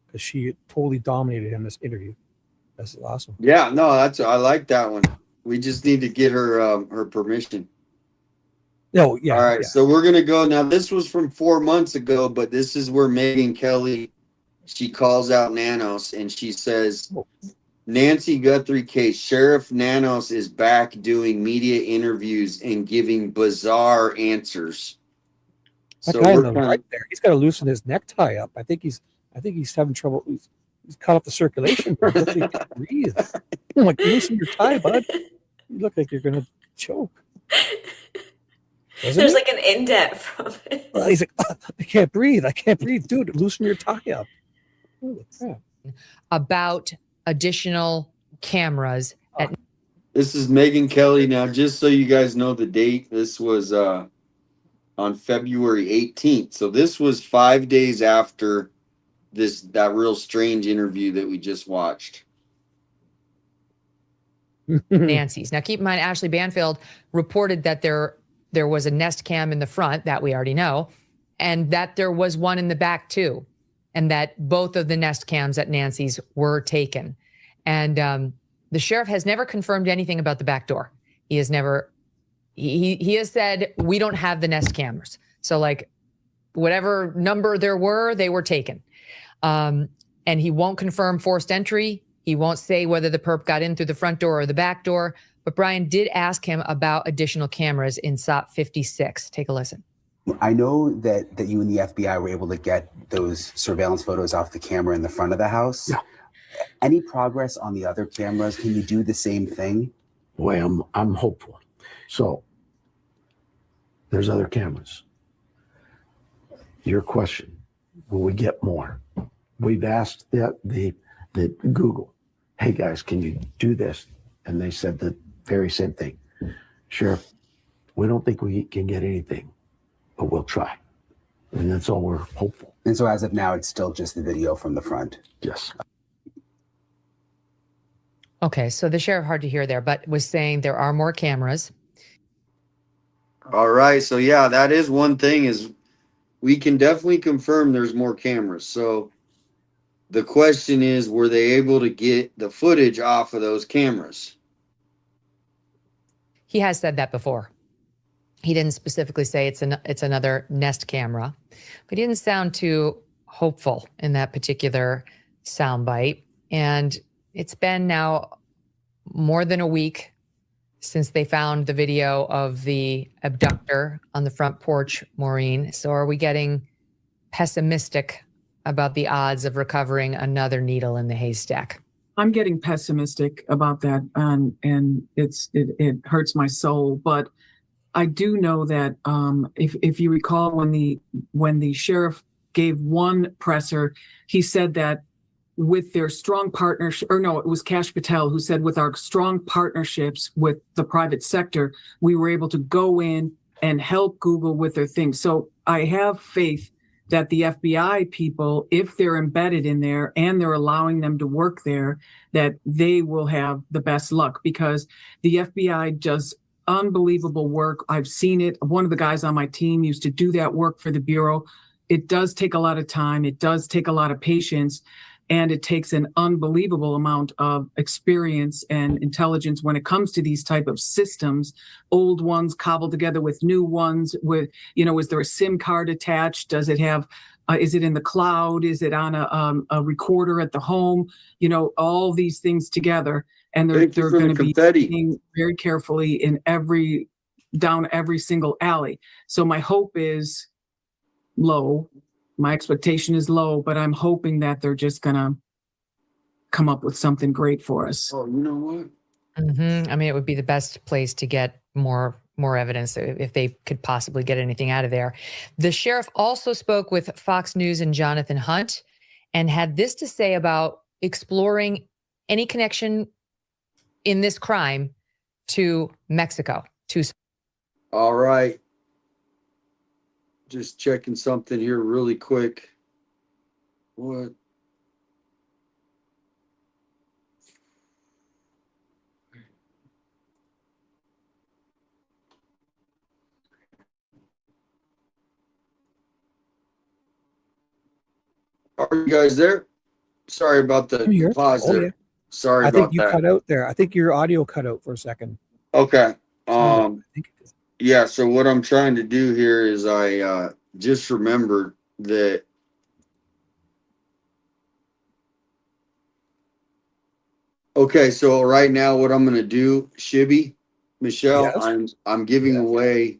because she totally dominated him this interview. That's awesome. Yeah, no, I like that one. We just need to get her her permission. No, yeah. All right, yeah. so we're gonna go now. This was from 4 months ago, but this is where Megan Kelly, she calls out Nanos and she says, Nancy Guthrie case, Sheriff Nanos is back doing media interviews and giving bizarre answers. That So guy in we're the kind right of, there, he's got to loosen his necktie up. I think he's having trouble. He's cut off the circulation. He can't breathe. I'm like, loosen your tie, bud. You look like you're gonna choke. Doesn't There's he? like an indent from it. Well, he's like, I can't breathe. I can't breathe, dude. Loosen your tie up. Holy crap. About additional cameras at this is Megan Kelly. Now, just so you guys know the date, this was on February 18th. So this was 5 days after that real strange interview that we just watched. Nancy's. Now, keep in mind, Ashley Banfield reported that there was a Nest cam in the front that we already know, and that there was one in the back too, and that both of the Nest cams at Nancy's were taken. And the sheriff has never confirmed anything about the back door. He has never, he has said, we don't have the Nest cameras. So like whatever number there were, they were taken. And he won't confirm forced entry. He won't say whether the perp got in through the front door or the back door. But Brian did ask him about additional cameras in SOP 56. Take a listen. I know that you and the FBI were able to get those surveillance photos off the camera in the front of the house. Yeah. Any progress on the other cameras? Can you do the same thing? Boy, I'm hopeful. So there's other cameras. Your question, will we get more? We've asked the Google, hey guys, can you do this? And they said the very same thing. Sheriff, we don't think we can get anything, but we'll try. And that's all we're hopeful. And so as of now, it's still just the video from the front. Yes. Okay, so the sheriff, hard to hear there, but was saying there are more cameras. All right. So yeah, that is one thing, is we can definitely confirm there's more cameras. So the question is, were they able to get the footage off of those cameras? He has said that before. He didn't specifically say it's another Nest camera, but he didn't sound too hopeful in that particular soundbite. And it's been now more than a week since they found the video of the abductor on the front porch, Maureen. So are we getting pessimistic about the odds of recovering another needle in the haystack? I'm getting pessimistic about that, and it hurts my soul. But I do know that if you recall, when the sheriff gave one presser, he said that with their strong partnership, or no, it was Kash Patel who said, with our strong partnerships with the private sector, we were able to go in and help Google with their things. So I have faith that the FBI people, if they're embedded in there and they're allowing them to work there, that they will have the best luck, because the FBI does unbelievable work. I've seen it. One of the guys on my team used to do that work for the Bureau. It does take a lot of time. It does take a lot of patience. And it takes an unbelievable amount of experience and intelligence when it comes to these type of systems, old ones cobbled together with new ones. With, is there a SIM card attached? Does it have, is it in the cloud? Is it on a recorder at the home? All these things together. And they're going to be looking very carefully down every single alley. So my hope is low. My expectation is low, but I'm hoping that they're just going to come up with something great for us. Oh, you know what? Mm-hmm. I mean, it would be the best place to get more evidence if they could possibly get anything out of there. The sheriff also spoke with Fox News and Jonathan Hunt and had this to say about exploring any connection in this crime to Mexico, Tucson. All right. Just checking something here really quick. What? Are you guys there? Sorry about the pause there. Yeah. Sorry I about think you that. cut out there. I think your audio cut out for a second. Okay. Yeah, so what I'm trying to do here is I just remembered that okay, so right now what I'm gonna do, Shibby, Michelle, Yes. I'm giving away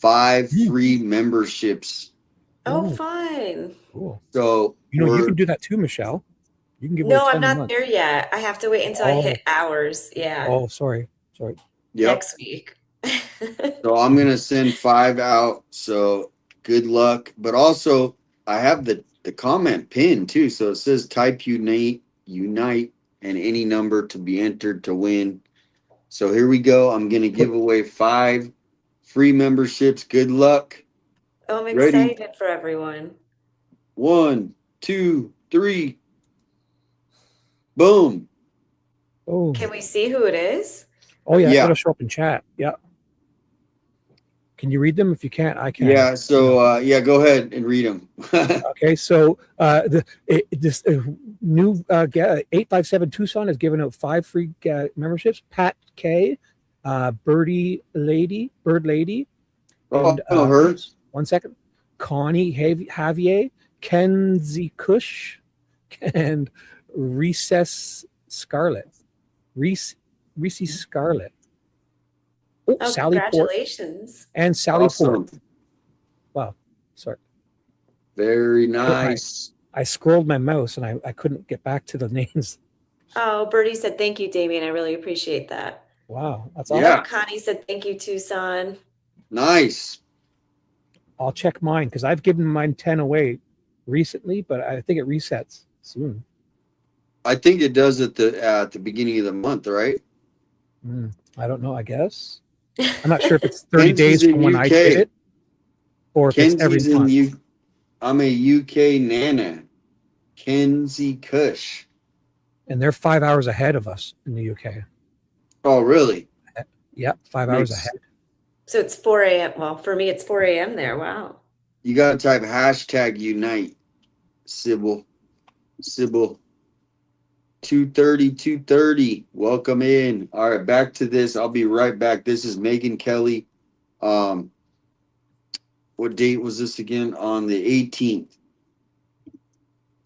5 free memberships Oh, Ooh, fine. cool. So You we're can do that too, Michelle. You can give away No, I'm 10 a not month. there yet. I have to wait until I hit hours. Yeah. Oh, sorry. Next week. So I'm gonna send 5 out. So good luck. But also I have the comment pinned too. So it says type unite, and any number to be entered to win. So here we go. I'm gonna give away 5 free memberships. Good luck. Oh, I'm Ready? excited for everyone. 1, 2, 3. Boom. Oh. Can we see who it is? Oh yeah, Yeah. it'll show up in chat. Yeah. Can you read them? If you can't, I can. Yeah. So yeah, go ahead and read them. Okay, so this new 857 Tucson has given out 5 free memberships. Pat K, Bird Lady, and hers. 1 second. Connie Javier, Kenzie Cush, and Recess Scarlet. Reese Scarlet. Oh, Sally Port congratulations. and Sally Awesome. Port. Wow, sorry. Very nice. I scrolled my mouse and I couldn't get back to the names. Oh, Birdie said thank you, Damian. I really appreciate that. Wow, that's awesome. Yeah. Connie said thank you, Tucson. Nice. I'll check mine because I've given mine 10 away recently, but I think it resets soon. I think it does at the beginning of the month, right? I don't know, I guess. I'm not sure if it's 30 Kenzie's days from in when I UK. did it or if it's every Kenzie's month. I'm a UK nana. Kenzie Cush. And they're 5 hours ahead of us in the UK. Oh, really? Yep, 5 hours Makes- ahead. So it's 4 a.m. Well, for me, it's 4 a.m. there. Wow. You gotta type hashtag unite. Sybil. 230. Welcome in. All right, back to this. I'll be right back. This is Megan Kelly. What date was this again? On the 18th.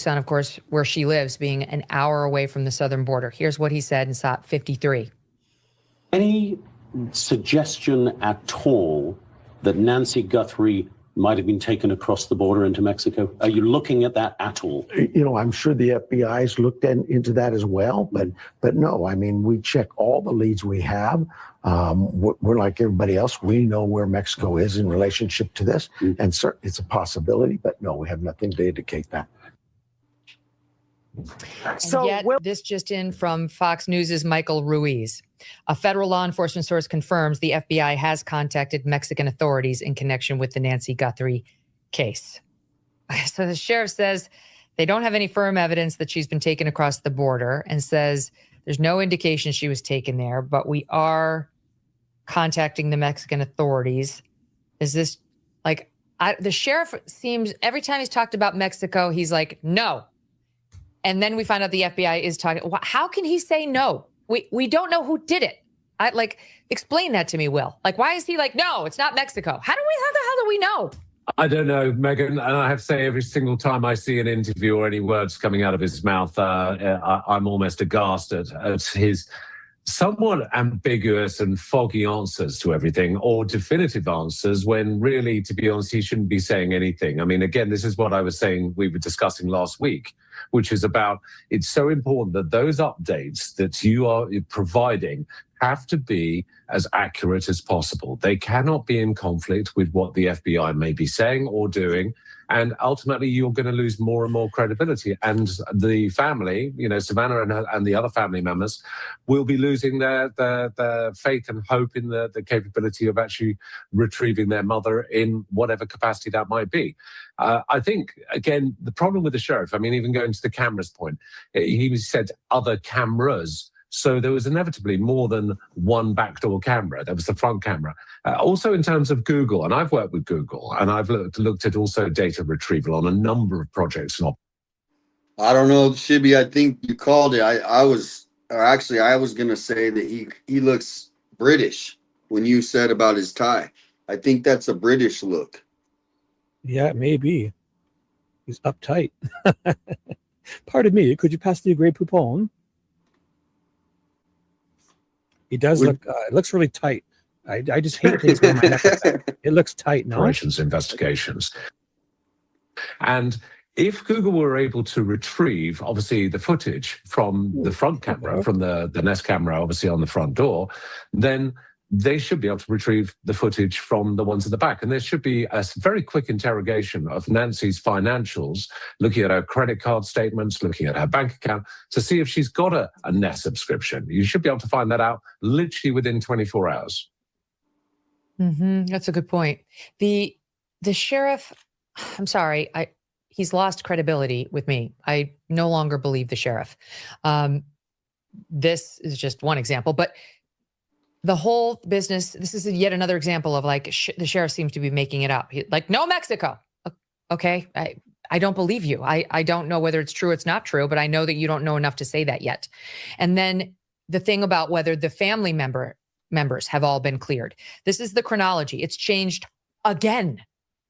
Son, of course, where she lives, being an hour away from the southern border. Here's what he said in SOP 53. Any suggestion at all that Nancy Guthrie might have been taken across the border into Mexico? Are you looking at that at all? You know, I'm sure the FBI's looked into that as well, but no, I mean, we check all the leads we have. We're like everybody else. We know where Mexico is in relationship to this, and certainly it's a possibility, but no, we have nothing to indicate that. And yet, this just in from Fox News' Michael Ruiz. A federal law enforcement source confirms the FBI has contacted Mexican authorities in connection with the Nancy Guthrie case. So the sheriff says they don't have any firm evidence that she's been taken across the border and says there's no indication she was taken there, but we are contacting the Mexican authorities. Is this like, the sheriff seems, every time he's talked about Mexico, he's like, no. And then we find out the FBI is talking. How can he say no? We don't know who did it. Explain that to me, Will. Like, why is he like, no, it's not Mexico? How the hell do we know? I don't know, Megan. And I have to say, every single time I see an interview or any words coming out of his mouth, I'm almost aghast at his somewhat ambiguous and foggy answers to everything, or definitive answers, when really, to be honest, he shouldn't be saying anything. I mean, again, this is what I was saying we were discussing last week, which is about, it's so important that those updates that you are providing have to be as accurate as possible. They cannot be in conflict with what the FBI may be saying or doing. And ultimately, you're going to lose more and more credibility. And the family, you know, Savannah and the other family members, will be losing their faith and hope in the capability of actually retrieving their mother in whatever capacity that might be. I think, again, the problem with the sheriff, I mean, even going to the cameras point, he said other cameras. So there was inevitably more than one backdoor camera. There was the front camera. Also in terms of Google, and I've worked with Google, and I've looked at also data retrieval on a number of projects. I don't know, Shibby. I think you called it. I was going to say that he looks British when you said about his tie. I think that's a British look. Yeah, it may be. He's uptight. Pardon me, could you pass the Grey Poupon? He does look, it looks really tight. I just hate things on my neck. It looks tight, no? Operations investigations. And if Google were able to retrieve, obviously, the footage from the front camera, from the Nest camera, obviously on the front door, then they should be able to retrieve the footage from the ones at the back. And there should be a very quick interrogation of Nancy's financials, looking at her credit card statements, looking at her bank account, to see if she's got a Nest subscription. You should be able to find that out literally within 24 hours. That's a good point. The sheriff, I'm sorry, he's lost credibility with me. I no longer believe the sheriff. This is just one example, but the whole business, this is yet another example of like the sheriff seems to be making it up. Like, no, Mexico. Okay, I don't believe you. I don't know whether it's true or it's not true, but I know that you don't know enough to say that yet. And then the thing about whether the family members have all been cleared. This is the chronology. It's changed again.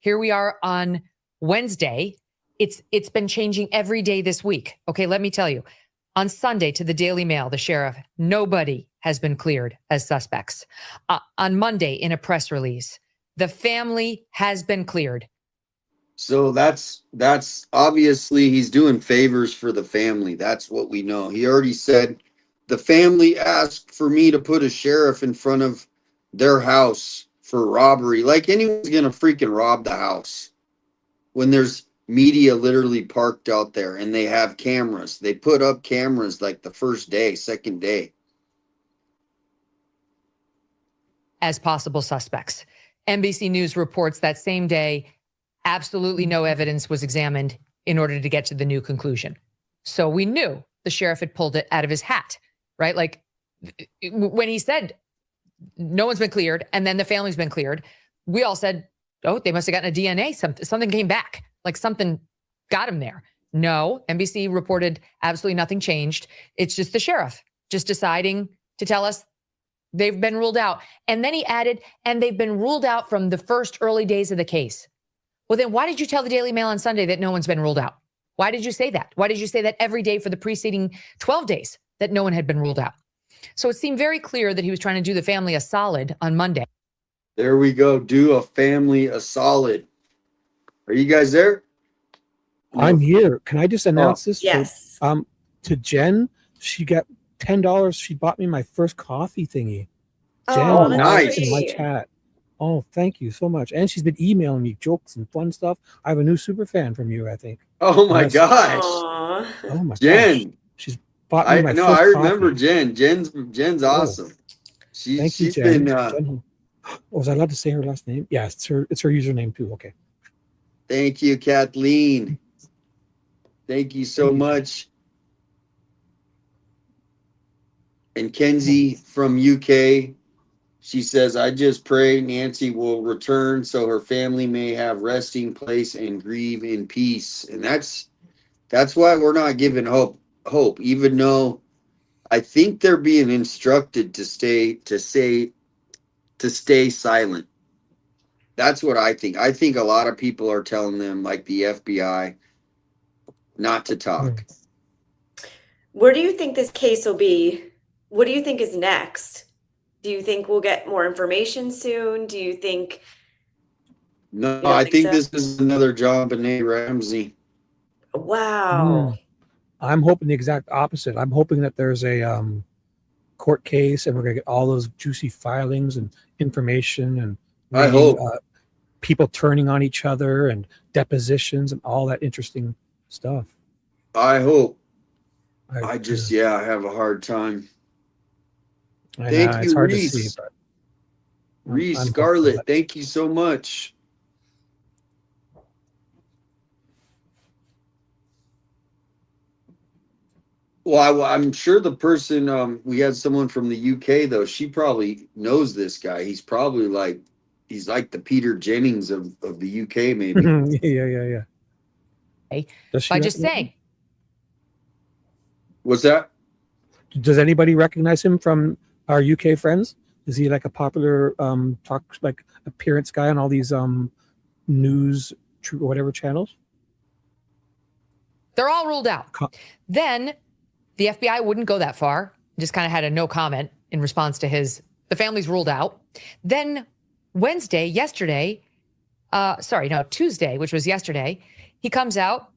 Here we are on Wednesday. It's been changing every day this week. Okay, let me tell you. On Sunday, to the Daily Mail, the sheriff, nobody has been cleared as suspects. On Monday, in a press release, the family has been cleared. So that's obviously he's doing favors for the family. That's what we know. He already said the family asked for me to put a sheriff in front of their house for robbery. Like anyone's going to freaking rob the house when there's media literally parked out there and they have cameras. They put up cameras like the first day, second day. As possible suspects. NBC News reports that same day, absolutely no evidence was examined in order to get to the new conclusion. So we knew the sheriff had pulled it out of his hat, right? Like when he said, no one's been cleared, and then the family's been cleared, we all said, oh, they must have gotten a DNA. Something came back. Like something got him there. No, NBC reported absolutely nothing changed. It's just the sheriff just deciding to tell us they've been ruled out. And then he added, and they've been ruled out from the first early days of the case. Well, then why did you tell the Daily Mail on Sunday that no one's been ruled out? Why did you say that? Why did you say that every day for the preceding 12 days that no one had been ruled out? So it seemed very clear that he was trying to do the family a solid on Monday. There we go. Do a family a solid. Are you guys there? I'm here. Can I just announce this? Yes. To Jen, she got $10. She bought me my first coffee thingy. Jen, Oh, that's nice. in my sweet. chat. Oh, thank you so much. And she's been emailing me jokes and fun stuff. I have a new super fan from you, I think. Oh my Yes. gosh. Aw. Oh my gosh. Jen. She's bought me I my know, first I remember coffee. Jen. Jen's awesome. Thank you, She's Jen. been Jen. Was I allowed to say her last name? Yeah, it's her username too. Okay. thank you, Kathleen. Thank you so much. And Kenzie from UK, she says, I just pray Nancy will return so her family may have resting place and grieve in peace. And that's why we're not giving hope, even though I think they're being instructed to stay silent. That's what I think. I think a lot of people are telling them, like the FBI, not to talk. Where do you think this case will be? What do you think is next? Do you think we'll get more information soon? Do you think? No, You don't I think think so? this is another John Benet Ramsey. Wow. I'm hoping the exact opposite. I'm hoping that there's a court case and we're gonna get all those juicy filings and information and I hope. People turning on each other and depositions and all that interesting stuff. I hope. I I have a hard time. know, Thank it's you, hard Reese. to see, but Reese, I'm hopeful Scarlett, that- thank you so much. Well, I'm sure the person, we had someone from the UK though. She probably knows this guy. He's probably he's like the Peter Jennings of the UK, maybe. yeah. Does she By just recognize him? saying, What's that? Does anybody recognize him from our UK friends? Is he like a popular appearance guy on all these news or whatever channels? they're all ruled out. Then the FBI wouldn't go that far, just kind of had a no comment in response to the family's ruled out. Then Tuesday, which was yesterday, he comes out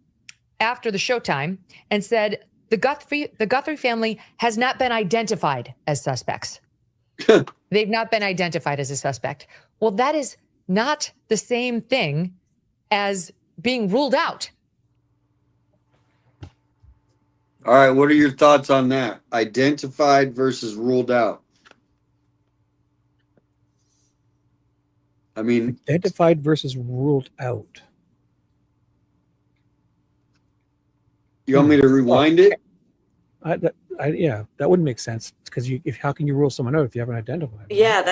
after the showtime and said the Guthrie family has not been identified as suspects. They've not been identified as a suspect. Well, that is not the same thing as being ruled out. All right, what are your thoughts on that? Identified versus ruled out. I mean, identified versus ruled out. You want me to rewind it? Yeah, that wouldn't make sense because how can you rule someone out if you haven't identified? Yeah,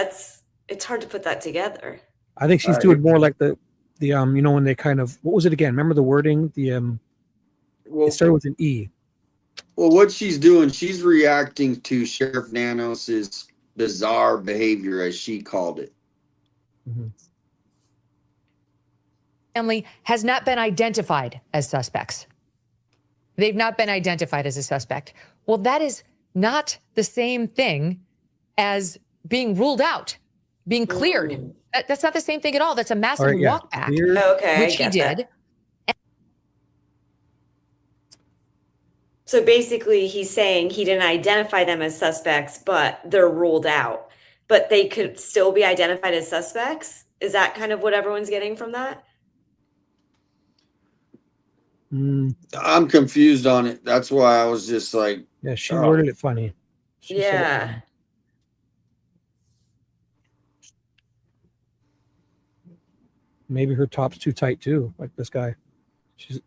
it's hard to put that together. I think she's doing more like the when they kind of, what was it again? Remember the wording? It started with an E. Well, what she's doing, she's reacting to Sheriff Nanos's bizarre behavior, as she called it. Mm-hmm. Family has not been identified as suspects. They've not been identified as a suspect. Well, that is not the same thing as being ruled out, being cleared. That's not the same thing at all. That's a massive walk back, Okay, which he did. So basically, he's saying he didn't identify them as suspects, but they're ruled out. But they could still be identified as suspects? Is that kind of what everyone's getting from that? I'm confused on it. That's why I was just like... Yeah, she worded it funny. She said it funny. Maybe her top's too tight too, like this guy. She's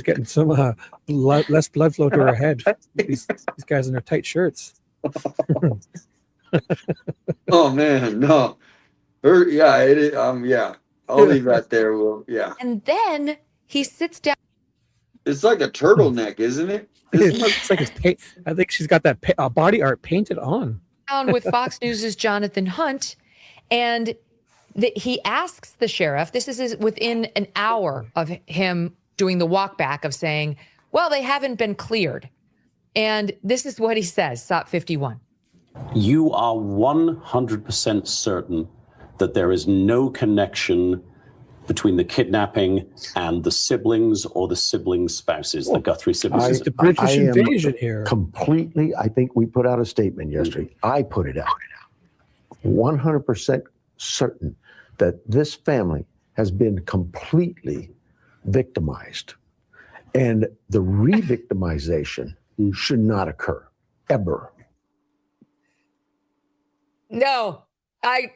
getting some less blood flow to her head. These guys in their tight shirts. Oh man, no. I'll leave that there. Well, yeah. And then he sits down. It's like a turtleneck, isn't it? It's like I think she's got that body art painted on. With Fox News' Jonathan Hunt, and he asks the sheriff, this is within an hour of him doing the walk back, of saying, well, they haven't been cleared. And this is what he says, SOP 51. You are 100% certain that there is no connection between the kidnapping and the siblings or the siblings' spouses, the Guthrie siblings. It's the British invasion here. Completely, I think we put out a statement yesterday. I put it out. 100% certain that this family has been completely victimized. And the re-victimization should not occur, ever. No,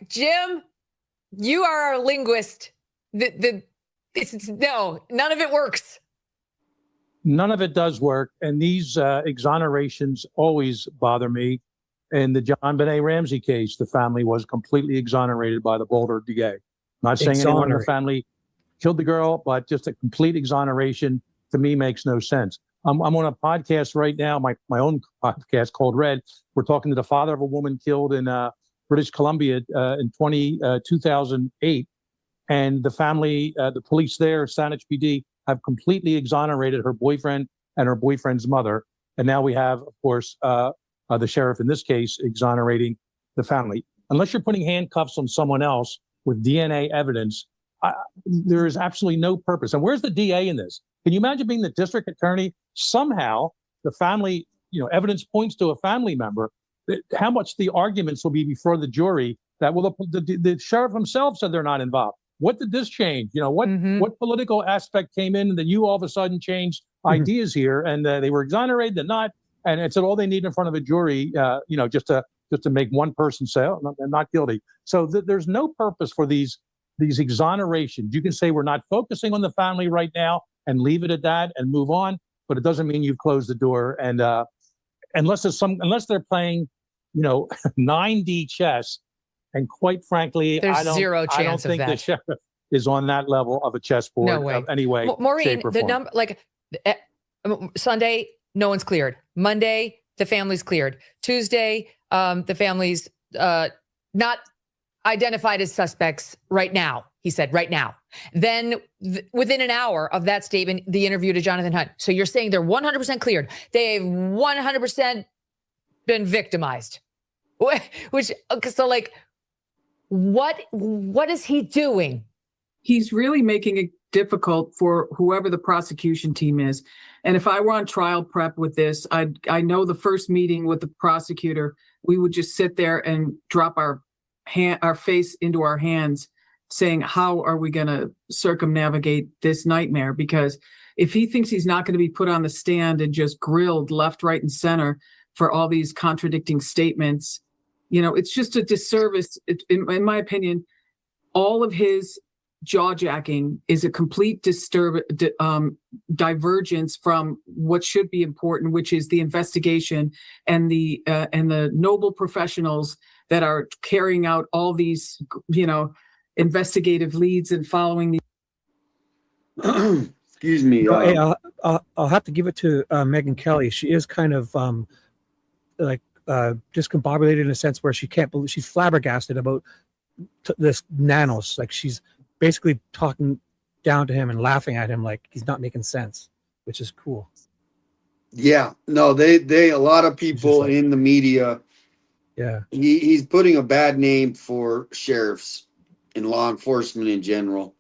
Jim, you are a linguist. No, none of it works. None of it does work. And these exonerations always bother me. In the John Benet Ramsey case, the family was completely exonerated by the Boulder DA. Not saying anyone in the family killed the girl, but just a complete exoneration to me makes no sense. I'm on a podcast right now, my own podcast called Red. We're talking to the father of a woman killed in British Columbia in 2008. And the family, the police there, Saanich PD, have completely exonerated her boyfriend and her boyfriend's mother. And now we have, of course, the sheriff in this case exonerating the family. Unless you're putting handcuffs on someone else with DNA evidence, there is absolutely no purpose. And where's the DA in this? Can you imagine being the district attorney? Somehow the family, evidence points to a family member. How much the arguments will be before the jury that, well, the sheriff himself said they're not involved. What did this change? What political aspect came in that you all of a sudden changed ideas here, and they were exonerated, they're not, and it's all they need in front of a jury, just to make one person say, oh, I'm not guilty. So there's no purpose for these exonerations. You can say we're not focusing on the family right now and leave it at that and move on, but it doesn't mean you've closed the door. And unless they're playing, 9D chess. And quite frankly, I don't think the sheriff is on that level of a chessboard. No way. Anyway, Maureen, the number, Sunday, no one's cleared. Monday, the family's cleared. Tuesday, the family's not identified as suspects right now. He said right now. Then within an hour of that statement, the interview to Jonathan Hunt. So you're saying they're 100% cleared. They've 100% been victimized. What is he doing? He's really making difficult for whoever the prosecution team is. And if I were on trial prep with this, I know the first meeting with the prosecutor, we would just sit there and drop our face into our hands saying, how are we going to circumnavigate this nightmare? Because if he thinks he's not going to be put on the stand and just grilled left, right, and center for all these contradicting statements, it's just a disservice. In my opinion, all of his jaw-jacking is a complete divergence from what should be important, which is the investigation and the noble professionals that are carrying out all these, investigative leads and following the. Excuse me. Hey, I'll have to give it to Megyn Kelly. She is kind of discombobulated in a sense where she can't believe, she's flabbergasted about this Nanos. Like, she's basically talking down to him and laughing at him like he's not making sense, which is cool. Yeah, no, they a lot of people in the media. Yeah, he's putting a bad name for sheriffs and law enforcement in general.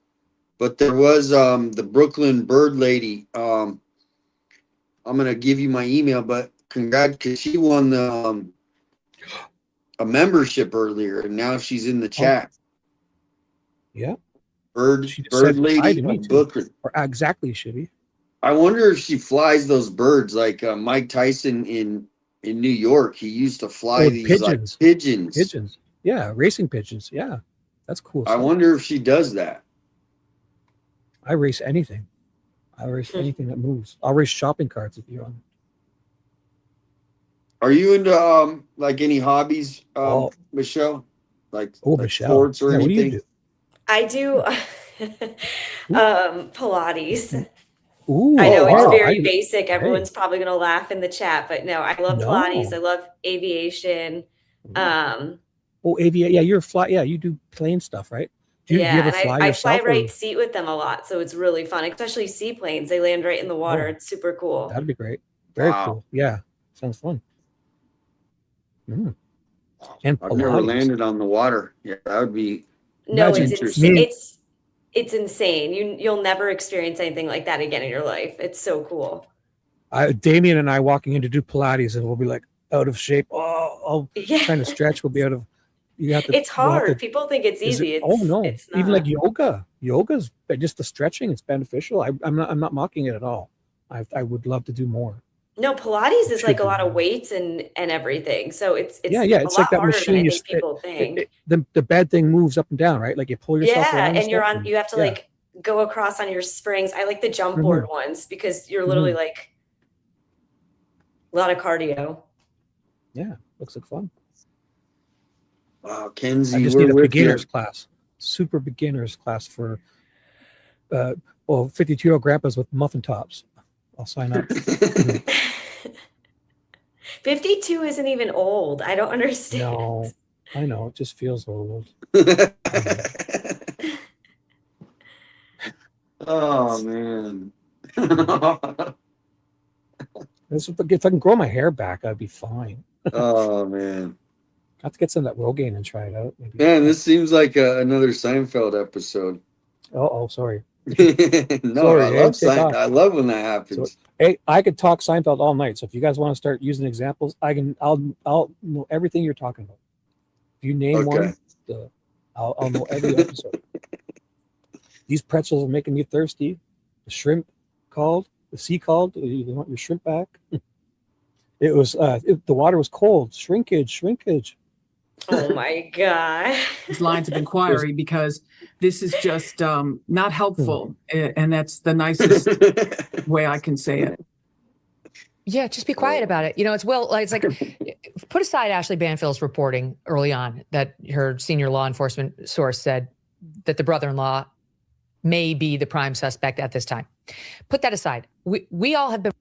But there was the Brooklyn Bird lady. I'm gonna give you my email, but congrats, because she won the a membership earlier, and now she's in the chat. Yeah. Bird lady of Brooklyn. Exactly, Shibby. I wonder if she flies those birds like Mike Tyson in New York. He used to fly these pigeons. Like pigeons. Pigeons. Yeah, racing pigeons. Yeah, that's cool. I wonder if she does that. I race anything. I race anything that moves. I'll race shopping carts if you're on. Are you into like any hobbies, Michelle? Like Michelle. Sports or Yeah, anything? what do you do? I do Pilates. Ooh, I know it's very basic. Everyone's probably going to laugh in the chat, but no, I love Pilates. I love aviation. Yeah, you're fly. Yeah, you do plane stuff, right? Do you ever fly I yourself? fly right seat with them a lot, so it's really fun, especially seaplanes. They land right in the water. It's super cool. That'd be great. Very cool. Yeah, sounds fun. And I've never landed on the water. Yeah, that would be. No, it's insane. You'll never experience anything like that again in your life. It's so cool. Damian and I walking in to do Pilates, and we'll be like out of shape. Trying to stretch. We'll be out of. You have to. It's hard. People think it's easy. It's Even not. like yoga. Yoga's just the stretching. It's beneficial. I'm not mocking it at all. I would love to do more. No, Pilates is like a lot of weights and everything. So it's It's like that machine. People think. The bed thing moves up and down, right? Like you pull yourself around. And you're on. You have to like go across on your springs. I like the jump board ones because you're literally like a lot of cardio. Yeah, looks like fun. Wow, Kenzie, I just need a beginner's class, super beginner's class for 52-year-old grandpas with muffin tops. I'll sign up. 52 isn't even old. I don't understand. No, I know. It just feels old. Oh, man. If I can grow my hair back, I'd be fine. Oh, man. I have to get some of that Rogaine and try it out. Maybe. Man, this seems like another Seinfeld episode. Oh, sorry. No, sorry, I love when that happens. So, hey, I could talk Seinfeld all night. So if you guys want to start using examples, I'll know everything you're talking about. If you name one, I'll know every episode. These pretzels are making me thirsty. The shrimp called. The sea called. You want your shrimp back? It was. The water was cold. Shrinkage. Oh my God. These lines of inquiry because this is just not helpful. And that's the nicest way I can say it. Yeah, just be quiet about it. It's like put aside Ashley Banfield's reporting early on that her senior law enforcement source said that the brother-in-law may be the prime suspect at this time. Put that aside. We all have been.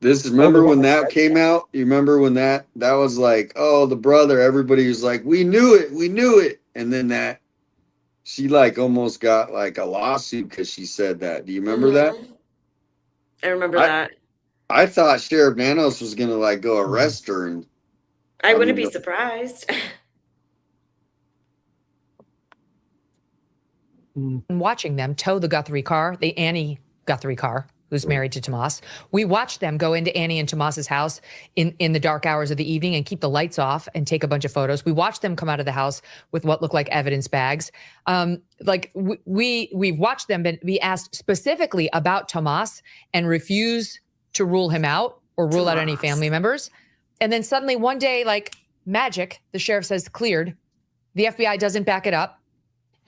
Remember when that came out? You remember when that was like, oh, the brother, everybody was like, we knew it. And then she like almost got like a lawsuit because she said that. Do you remember that? I remember that. I thought Sheriff Nanos was going to like go arrest her. And I wouldn't be surprised. watching them tow the Guthrie car, the Annie Guthrie car, who's married to Tomas. We watched them go into Annie and Tomas's house in the dark hours of the evening and keep the lights off and take a bunch of photos. We watched them come out of the house with what looked like evidence bags. We've watched them be asked specifically about Tomas and refuse to rule him out or rule out any family members. And then suddenly one day, like magic, the sheriff says cleared. The FBI doesn't back it up.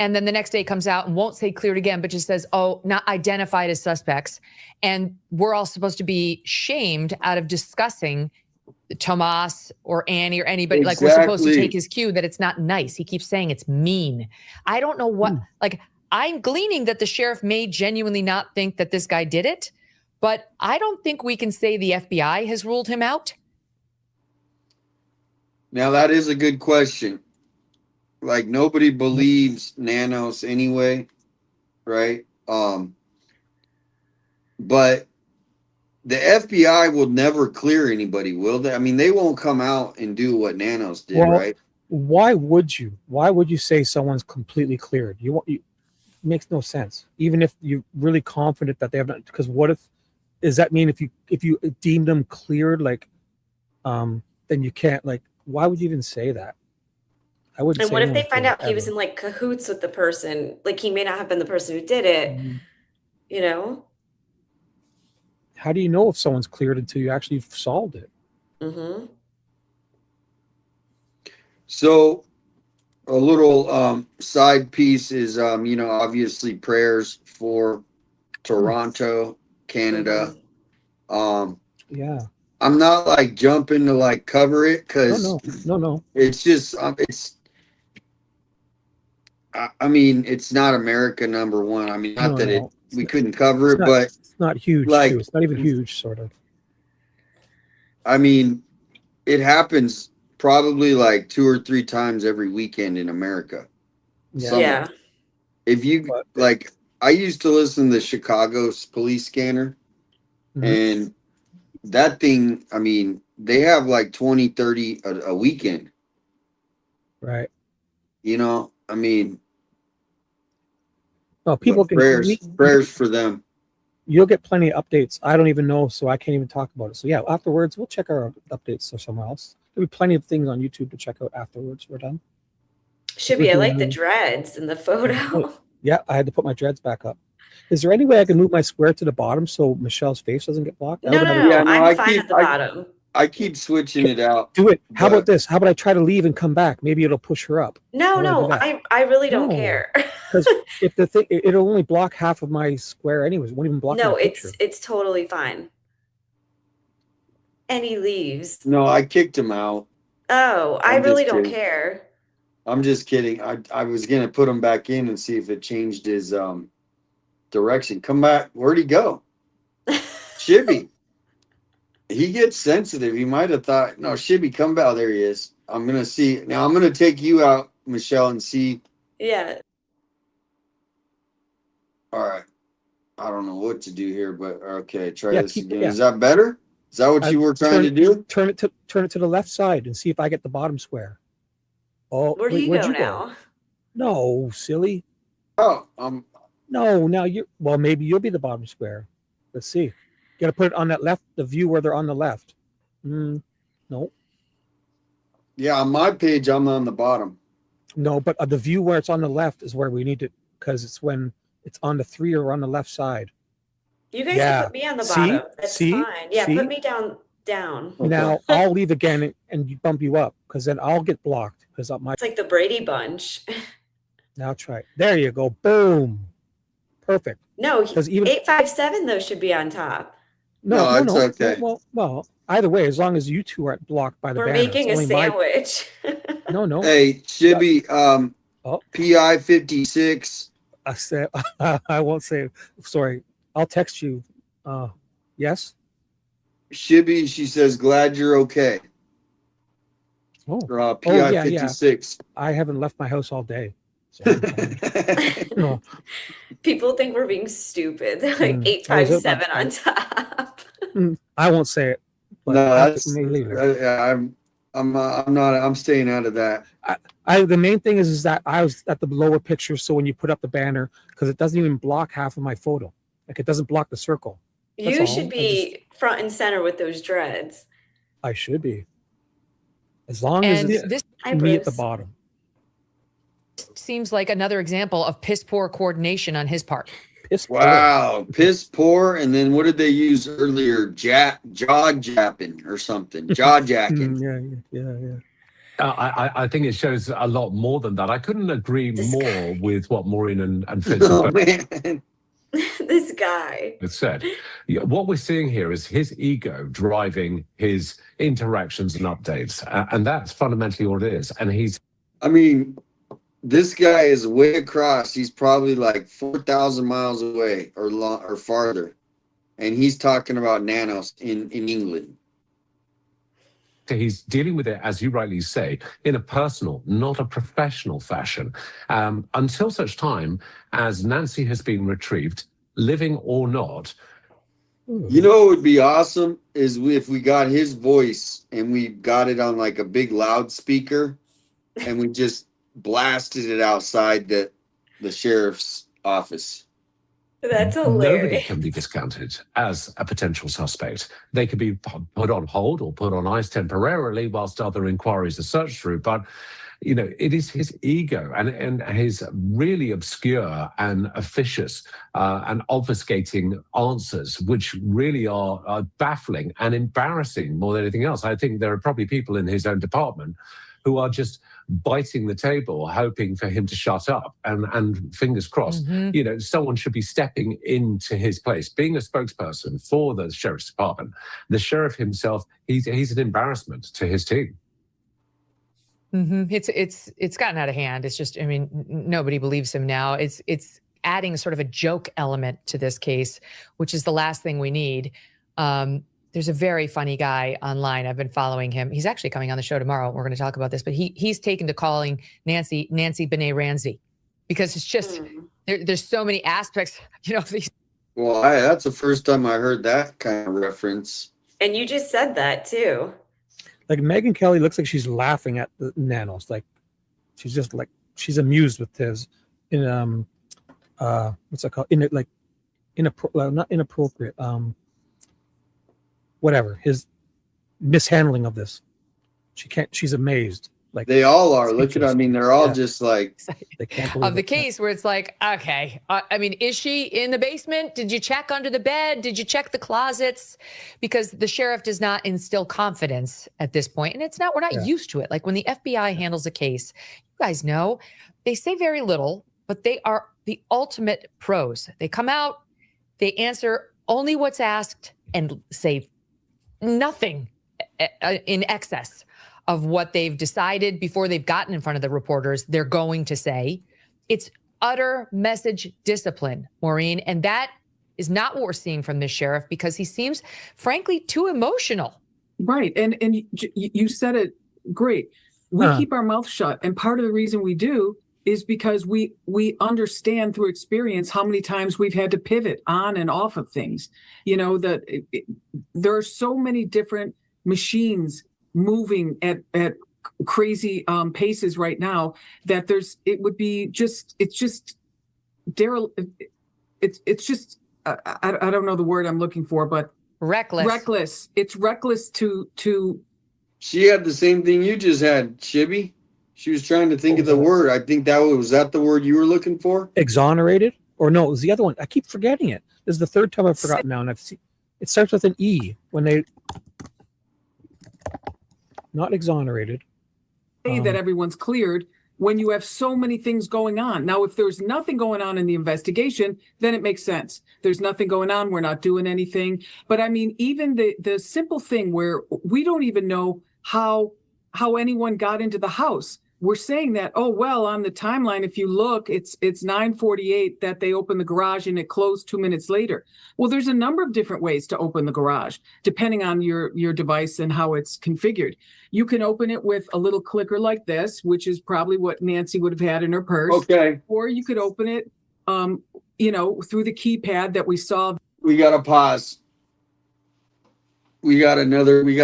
And then the next day comes out and won't say cleared again, but just says, oh, not identified as suspects. And we're all supposed to be shamed out of discussing Tomas or Annie or anybody. Like, we're supposed to take his cue that it's not nice. He keeps saying it's mean. I don't know what, like, I'm gleaning that the sheriff may genuinely not think that this guy did it, but I don't think we can say the FBI has ruled him out. Now, that is a good question. Like, nobody believes Nanos anyway, right? But the FBI will never clear anybody, will they? I mean, they won't come out and do what Nanos did, right? Why would you? Why would you say someone's completely cleared? It makes no sense. Even if you're really confident that they have not, because what if, does that mean if you deem them cleared, like, then you can't, like, why would you even say that? I wouldn't. And say what if they anyone's find cleared out he was ever. in like cahoots with the person? Like, he may not have been the person who did it, you know? How do you know if someone's cleared until you actually solved it? Mm-hmm. So a little side piece is, obviously prayers for Toronto, Canada. Yeah. I'm not like jumping to like cover it because no. It's just I mean, it's not America number one. I mean, not that we couldn't cover it, but it's not huge. Like, Too. It's not even huge, sort of. I mean, it happens probably like 2 or 3 times every weekend in America. Yeah. If you like, I used to listen to Chicago's police scanner, and that thing, I mean, they have like 20, 30 a weekend. Right. You know, I mean, well, people can prayers for them. You'll get plenty of updates. I don't even know, so I can't even talk about it. So yeah, afterwards we'll check our updates or somewhere else. There'll be plenty of things on YouTube to check out afterwards. We're done. Shibby, I like the dreads in the photo. Yeah, I had to put my dreads back up. Is there any way I can move my square to the bottom so Michelle's face doesn't get blocked? No, I'm fine at the bottom. I keep switching it out. Do it. How about this? How about I try to leave and come back? Maybe it'll push her up. No, I really don't care. Because if the thing, it'll only block half of my square anyways. It won't even block. No, my picture. it's totally fine. And he leaves. No, I kicked him out. Oh, I really don't care. I'm just kidding. I was gonna put him back in and see if it changed his direction. Come back. Where'd he go? Shibby. He gets sensitive. He might have thought, no, Shibby, come back. There he is. I'm gonna see. Now I'm gonna take you out, Michelle, and see. Yeah. All right. I don't know what to do here, but okay, try Yeah, this again. yeah. Is that better? Is that what you were trying to do? Turn it to the left side and see if I get the bottom square. Oh, Where'd he go now? No, silly. Oh, no. Now maybe you'll be the bottom square. Let's see. You got to put it on that left. The view where they're on the left. No. Yeah, on my page, I'm on the bottom. No, but the view where it's on the left is where we need it because it's when it's on the 3 or on the left side. You guys can put me on the bottom. That's fine. Yeah, put me down. Okay. Now I'll leave again and bump you up because then I'll get blocked because It's like the Brady Bunch. Now try it. There you go. Boom. Perfect. No, even 857 though should be on top. No, it's okay. Well, either way, as long as you two aren't blocked by the We're banner. making a sandwich. No. Hey, Shibby, PI 56. I said I won't say. Sorry, I'll text you. Yes. Shibby, she says, glad you're okay. Oh, PI 56. I haven't left my house all day. So no. People think we're being stupid. They're like 857 on top. I won't say it. But No, that's I'm not. I'm staying out of that. The main thing is that I was at the lower picture, so when you put up the banner, because it doesn't even block half of my photo, like it doesn't block the circle. That's You all. should be front and center with those dreads. I should be, as long as it's this me at the bottom. seems like another example of piss poor coordination on his part. Wow, piss poor. And then what did they use earlier? Jaw japping or something. Jaw jacking. Yeah. I think it shows a lot more than that. I couldn't agree more with what Maureen and Fitz Oh, have man. This guy. said. Yeah, what we're seeing here is his ego driving his interactions and updates. And that's fundamentally what it is. And I mean, this guy is way across. He's probably like 4,000 miles away or farther. And he's talking about nanos in England. He's dealing with it, as you rightly say, in a personal, not a professional fashion. Until such time as Nancy has been retrieved, living or not. You know what would be awesome is if we got his voice and we got it on like a big loudspeaker and we just blasted it outside the sheriff's office. That's Nobody hilarious. can be discounted as a potential suspect. They could be put on hold or put on ice temporarily whilst other inquiries are searched through. But, you know, it is his ego and his really obscure and officious and obfuscating answers, which really are baffling and embarrassing more than anything else. I think there are probably people in his own department who are just biting the table, hoping for him to shut up. And fingers crossed, you know, someone should be stepping into his place, being a spokesperson for the sheriff's department. The sheriff himself, he's an embarrassment to his team. It's gotten out of hand. It's just, I mean, nobody believes him now. It's adding sort of a joke element to this case, which is the last thing we need. There's a very funny guy online. I've been following him. He's actually coming on the show tomorrow. We're going to talk about this, but he's taken to calling Nancy Benet Ramsey because it's just there's so many aspects. You know, these. Well, that's the first time I heard that kind of reference. And you just said that too. Like Megyn Kelly looks like she's laughing at the nanos. Like she's just like she's amused with his what's that called? Not inappropriate. Whatever his mishandling of this, she's amazed. Like they all are. Look at, I mean, they're all just like they can't believe of the case where it's like, okay, I mean, is she in the basement? Did you check under the bed? Did you check the closets? Because the sheriff does not instill confidence at this point, and we're not used to it. Like when the FBI handles a case, you guys know, they say very little, but they are the ultimate pros. They come out, they answer only what's asked, and say nothing in excess of what they've decided before they've gotten in front of the reporters they're going to say. It's utter message discipline, Maureen, and that is not what we're seeing from this sheriff because he seems, frankly, too emotional. Right, and you said it great. We keep our mouth shut, and part of the reason we do is because we understand through experience how many times we've had to pivot on and off of things. You know, there are so many different machines moving at crazy paces right now that I don't know the word I'm looking for, but reckless. It's reckless to. She had the same thing you just had, Shibby. She was trying to think of the word. I think was that the word you were looking for? Exonerated? Or no, it was the other one. I keep forgetting it. This is the third time I've forgotten now, and I've seen it starts with an E when they not exonerated. Say that everyone's cleared when you have so many things going on. Now, if there's nothing going on in the investigation, then it makes sense. There's nothing going on. We're not doing anything. But I mean, even the simple thing where we don't even know how anyone got into the house. We're saying that, oh, well, on the timeline, if you look, it's 9:48 that they opened the garage and it closed 2 minutes later. Well, there's a number of different ways to open the garage, depending on your device and how it's configured. You can open it with a little clicker like this, which is probably what Nancy would have had in her purse. Okay. Or you could open it, through the keypad that we saw. We got to pause. we got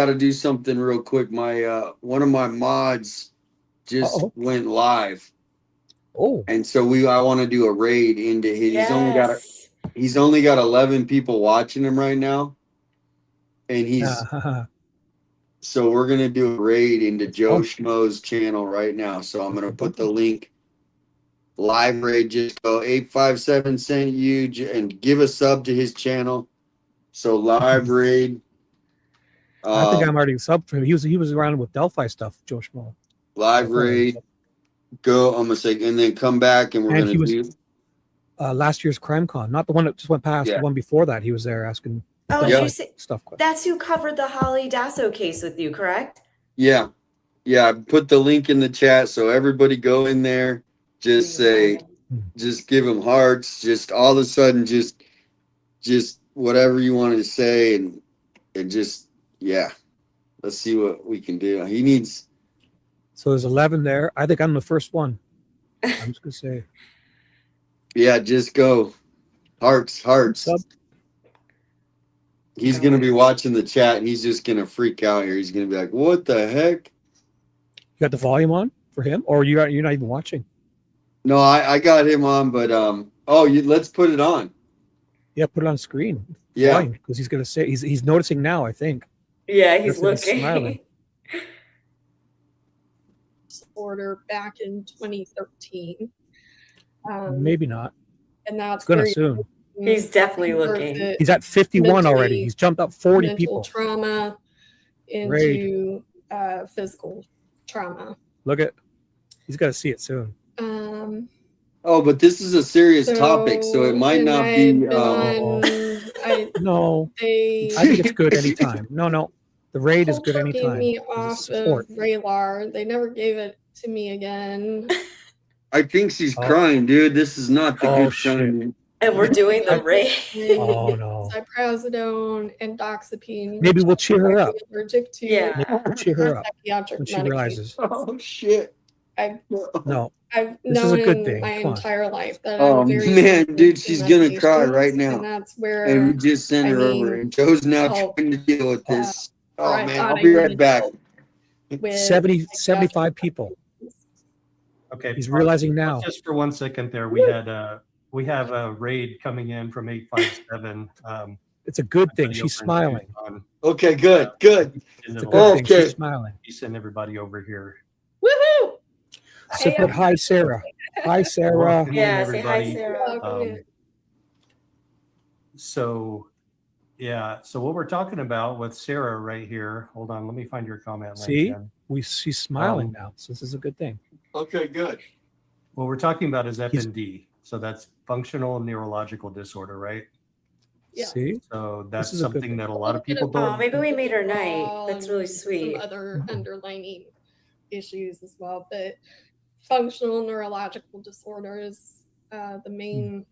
to do something real quick. My one of my mods just went live. Oh. And so I want to do a raid into his. Yes. He's only got 11 people watching him right now. And so we're going to do a raid into Joe Schmo's channel right now. So I'm going to put the link. Live raid, just go 857 sent you and give a sub to his channel. So live raid. I think I'm already subbed for him. He was around with Delphi stuff, Joe Schmo. Live raid. Go, I'm gonna say, and then come back, and He was last year's CrimeCon, not the one that just went past. Yeah. The one before that, he was there asking Oh, Delphi did you say stuff. that's who covered the Holly Dasso case with you, correct? Yeah. I put the link in the chat, so everybody go in there. Just say, just give them hearts. Just all of a sudden, just whatever you want to say, and just let's see what we can do. He needs. So there's 11 there. I think I'm the first one. I'm just gonna say. Yeah, just go. Hearts. Sub. He's gonna be watching the chat, and he's just gonna freak out here. He's gonna be like, "What the heck?" You got the volume on for him, or you're not even watching? No, I got him on, but let's put it on. Yeah, put it on screen. Yeah, because he's gonna say he's noticing now. I think. Yeah, he's Guthrie looking. Smiling. Order back in 2013. Maybe not. And that's Gonna very soon. He's definitely looking. He's at 51 already. mentally- He's jumped up 40 mental people. trauma into physical trauma. Look at. He's got to see it soon. Oh, but this is a serious topic, so it might and not I've be. been on- No, they I think it's good anytime. No, the raid is good Culture gave anytime. me It's off of support. Raylar. They never gave it to me again. I think she's crying, dude. This is not the good time. And we're doing the raid. Oh no. Cyprazodone and doxepine. Maybe which we'll cheer her I'm up. allergic to. Yeah. Maybe we'll cheer her up Psychiatric when she medication. realizes. Oh shit. No. I've This is a known good in thing. my Come on. entire life that Oh I'm very man, sensitive dude, to she's gonna cry right medications, now. and that's where And we just sent her over, and Joe's now help, trying to deal with this. or Oh I man, thought I'll I be right needed back. help with 75 people. Okay. He's realizing now. Just for 1 second there, we have a raid coming in from 857. It's a good thing. She's smiling. Okay, good. It's a good thing. She's smiling. You send everybody over here. Woohoo! So put hi, Sarah. Hi, Sarah. Welcome in, Yeah, say hi, everybody. Sarah. So what we're talking about with Sarah right here. Hold on, let me find your comment. See, Jen. she's smiling now. So this is a good thing. Okay, good. What we're talking about is FND. So that's functional neurological disorder, right? Yeah. See? So that's This is a good something thing. that a lot of bit people of don't. Oh, maybe we made her night. That's really some sweet. other underlining issues as well, but functional neurological disorders, the main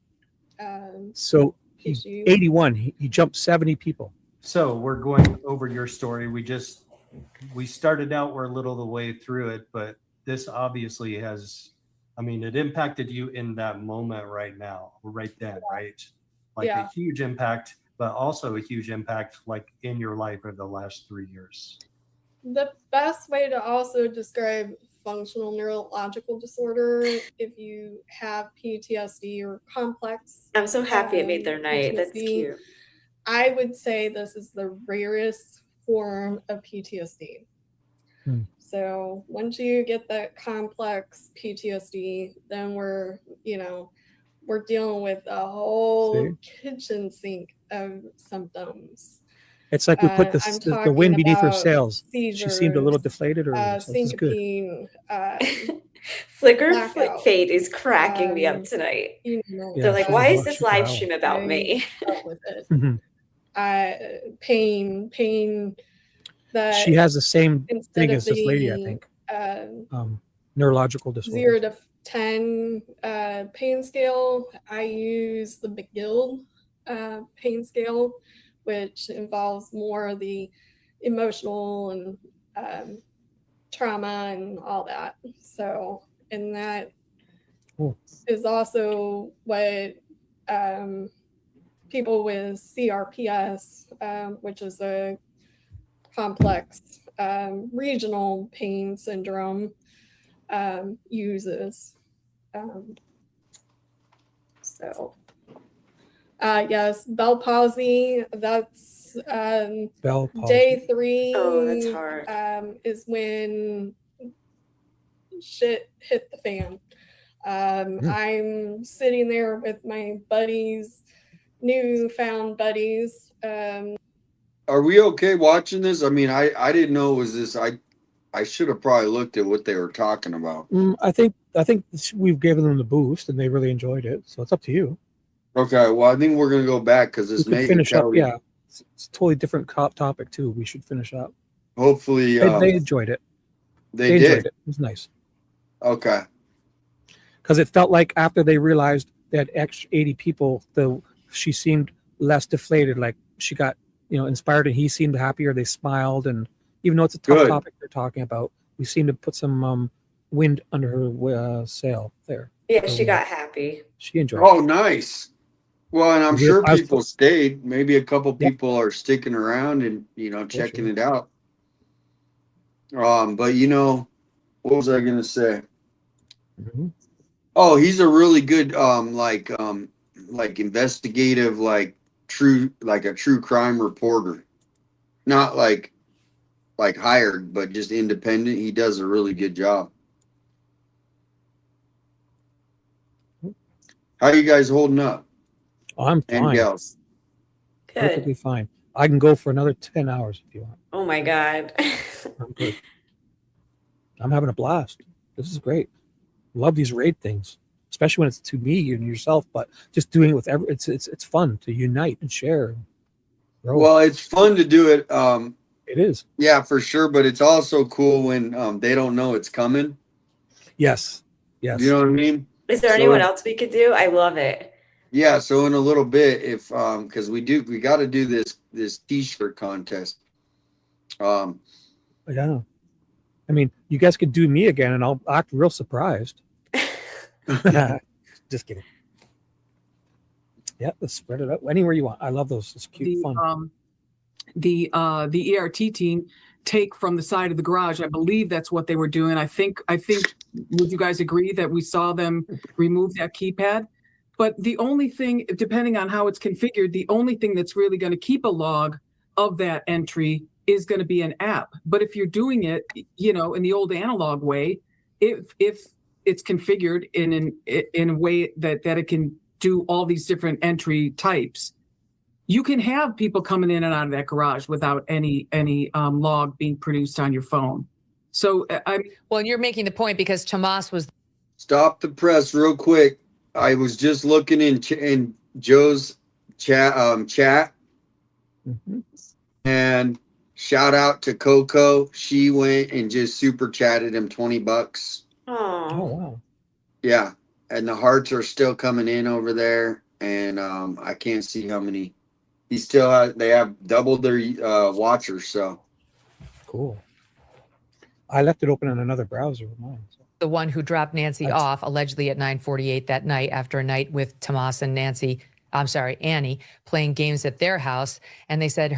So he's issue. 81. He jumped 70 people. So we're going over your story. We started out, we're a little of the way through it, but this obviously it impacted you in that moment right now, right then, right? Like Yeah. a huge impact, but also a huge impact like in your life over the last 3 years. The best way to also describe functional neurological disorder, if you have PTSD or complex. I'm so happy it made their night. That's PTSD, cute. I would say this is the rarest form of PTSD. So once you get that complex PTSD, then we're dealing with a whole kitchen sink of symptoms. It's like we put I'm the wind talking beneath her about sails. She seemed a little seizures, deflated, or this is good. syncopine, Flicker blackout, Fate is cracking me up tonight. you know, They're like, she's why a- is this she's a live howl. stream about I me? dealt with it. Mhm. Pain that She has the same instead thing of as this lady, I the, think. uh, Neurological disorder. 0 to 10 pain scale, I use the McGill pain scale, which involves more of the emotional and trauma and all that. So, and that is also what people with CRPS, which is a complex regional pain syndrome uses. Yes, Bell palsy, that's Bell palsy. day 3. Oh, that's hard. Is when shit hit the fan. I'm sitting there with my buddies, newfound buddies. Are we okay watching this? I mean, I didn't know it was this. I should have probably looked at what they were talking about. I think we've given them the boost, and they really enjoyed it. So it's up to you. Okay, well, I think we're gonna go back because this We could may finish up. Yeah, it's a totally different topic too. We should finish up. Hopefully, They enjoyed it. They enjoyed did. it. It was nice Okay. because it felt like after they realized they had extra 80 people, she seemed less deflated. Like she got inspired, and he seemed happier. They smiled, and even though it's a tough Good. topic they're talking about, we seemed to put some wind under her sail there. Yeah, So she got happy. She enjoyed Oh, it. nice. Well, and I'm Yeah, sure I was- people stayed. Maybe a couple Yeah. people are sticking around and checking sure. it out. But what was I gonna say? Mhm. Oh, he's a really good like investigative, like a true crime reporter. Not like hired, but just independent. He does a really good job. How you guys holding up? I'm And fine. gals. Perfectly fine. I can go for another 10 hours if you want. Oh my God. I'm good. I'm having a blast. This is great. Love these raid things, especially when it's to me and yourself. But just doing it with it's fun to unite and share. And grow. Well, it's fun to do it. It is. Yeah, for sure. But it's also cool when they don't know it's coming. Yes. Yes. You know what I mean? Is there anyone else we could do? I love it. Yeah. So in a little bit, if because we got to do this T-shirt contest. Yeah. I mean, you guys could do me again, and I'll act real surprised. Just kidding. Yeah, let's spread it out anywhere you want. I love those. It's cute, fun. The ERT team take from the side of the garage. I believe that's what they were doing. I think would you guys agree that we saw them remove that keypad? But the only thing, depending on how it's configured, the only thing that's really going to keep a log of that entry is going to be an app. But if you're doing it, in the old analog way, if it's configured in a way that it can do all these different entry types, you can have people coming in and out of that garage without any log being produced on your phone. So well, and you're making the point because Tomas was. Stop the press real quick. I was just looking in Joe's chat, and shout out to Coco. She went and just super chatted him $20. Oh wow. Yeah, and the hearts are still coming in over there, and I can't see how many. They have doubled their watchers. So cool. I left it open in another browser of mine. So. The one who dropped Nancy off allegedly at 9:48 that night after a night with Tomas and Annie, playing games at their house. And they said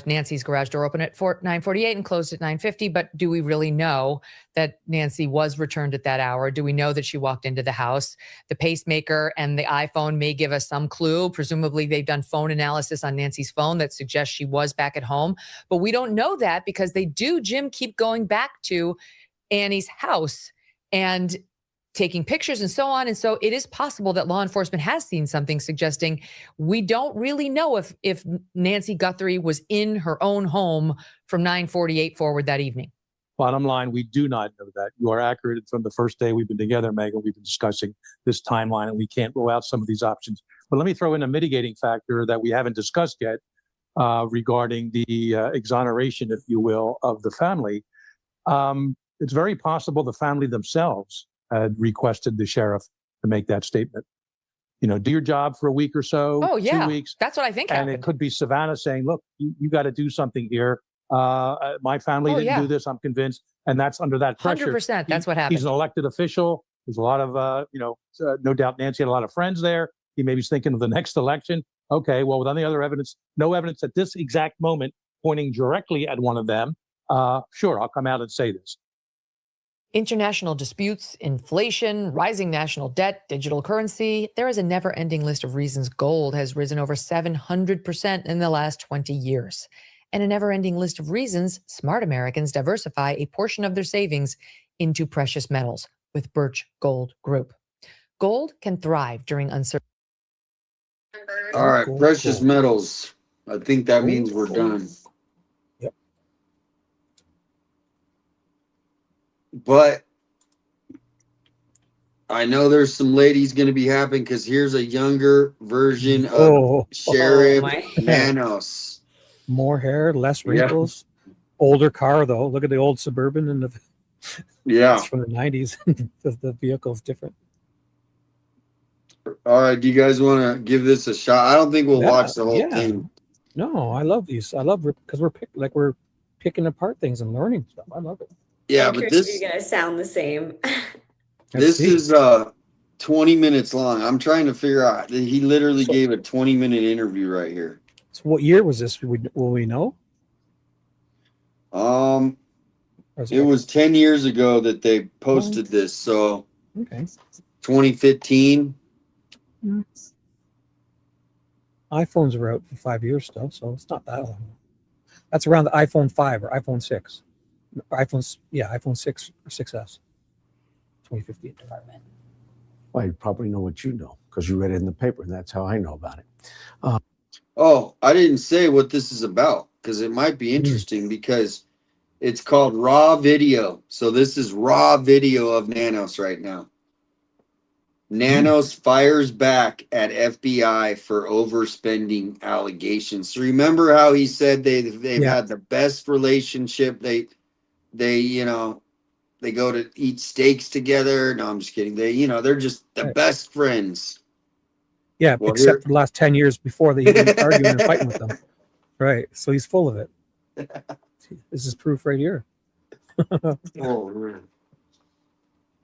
Nancy's garage door opened at 9:48 and closed at 9:50. But do we really know that Nancy was returned at that hour? Do we know that she walked into the house? The pacemaker and the iPhone may give us some clue. Presumably they've done phone analysis on Nancy's phone that suggests she was back at home. But we don't know that because Jim, keep going back to Annie's house and taking pictures and so on. And so it is possible that law enforcement has seen something suggesting we don't really know if Nancy Guthrie was in her own home from 9:48 forward that evening. Bottom line, we do not know that. You are accurate. From the first day we've been together, Megan, we've been discussing this timeline, and we can't rule out some of these options. But let me throw in a mitigating factor that we haven't discussed yet regarding the exoneration, if you will, of the family. It's very possible the family themselves had requested the sheriff to make that statement. Do your job for a week or so. Oh, yeah. 2 weeks. That's what I think And happened. it could be Savannah saying, look, you got to do something here. My family didn't do this, I'm convinced. And that's under that pressure. 100%. That's what happened. He's an elected official. There's a lot of, no doubt Nancy had a lot of friends there. He maybe was thinking of the next election. Okay, well, with any other evidence, no evidence at this exact moment pointing directly at one of them, sure, I'll come out and say this. International disputes, inflation, rising national debt, digital currency. There is a never-ending list of reasons gold has risen over 700% in the last 20 years. And a never-ending list of reasons smart Americans diversify a portion of their savings into precious metals with Birch Gold Group. Gold can thrive during uncertainty. All right, precious metals. I think that means we're done. Yep. But I know there's some ladies going to be happy because here's a younger version of Sheriff Nanos. More hair, less wrinkles. Older car though. Look at the old Suburban and the it's from the 90s. The vehicle's different. All right, do you guys want to give this a shot? I don't think we'll watch the whole thing. No, I love these. I love because we're picking apart things and learning stuff. I love it. Yeah, I'm but curious this if you guys sound the same. is 20 minutes long. I'm trying to figure out. He literally gave a 20-minute interview right here. So what year was this? Will we know? It was 10 years ago that they posted this. So okay, 2015. iPhones were out for 5 years still, so it's not that long. That's around the iPhone 5 or iPhone 6. iPhone 6 or 6S. 2015. Well, you probably know what you know because you read it in the paper, and that's how I know about it. I didn't say what this is about because it might be interesting because it's called raw video. So this is raw video of Nanos right now. Nanos fires back at FBI for overspending allegations. So remember how he said they've had the best relationship. They go to eat steaks together. No, I'm just kidding. They're just the best friends. Yeah, except for the last 10 years before they were arguing and fighting with them. Right. So he's full of it. This is proof right here.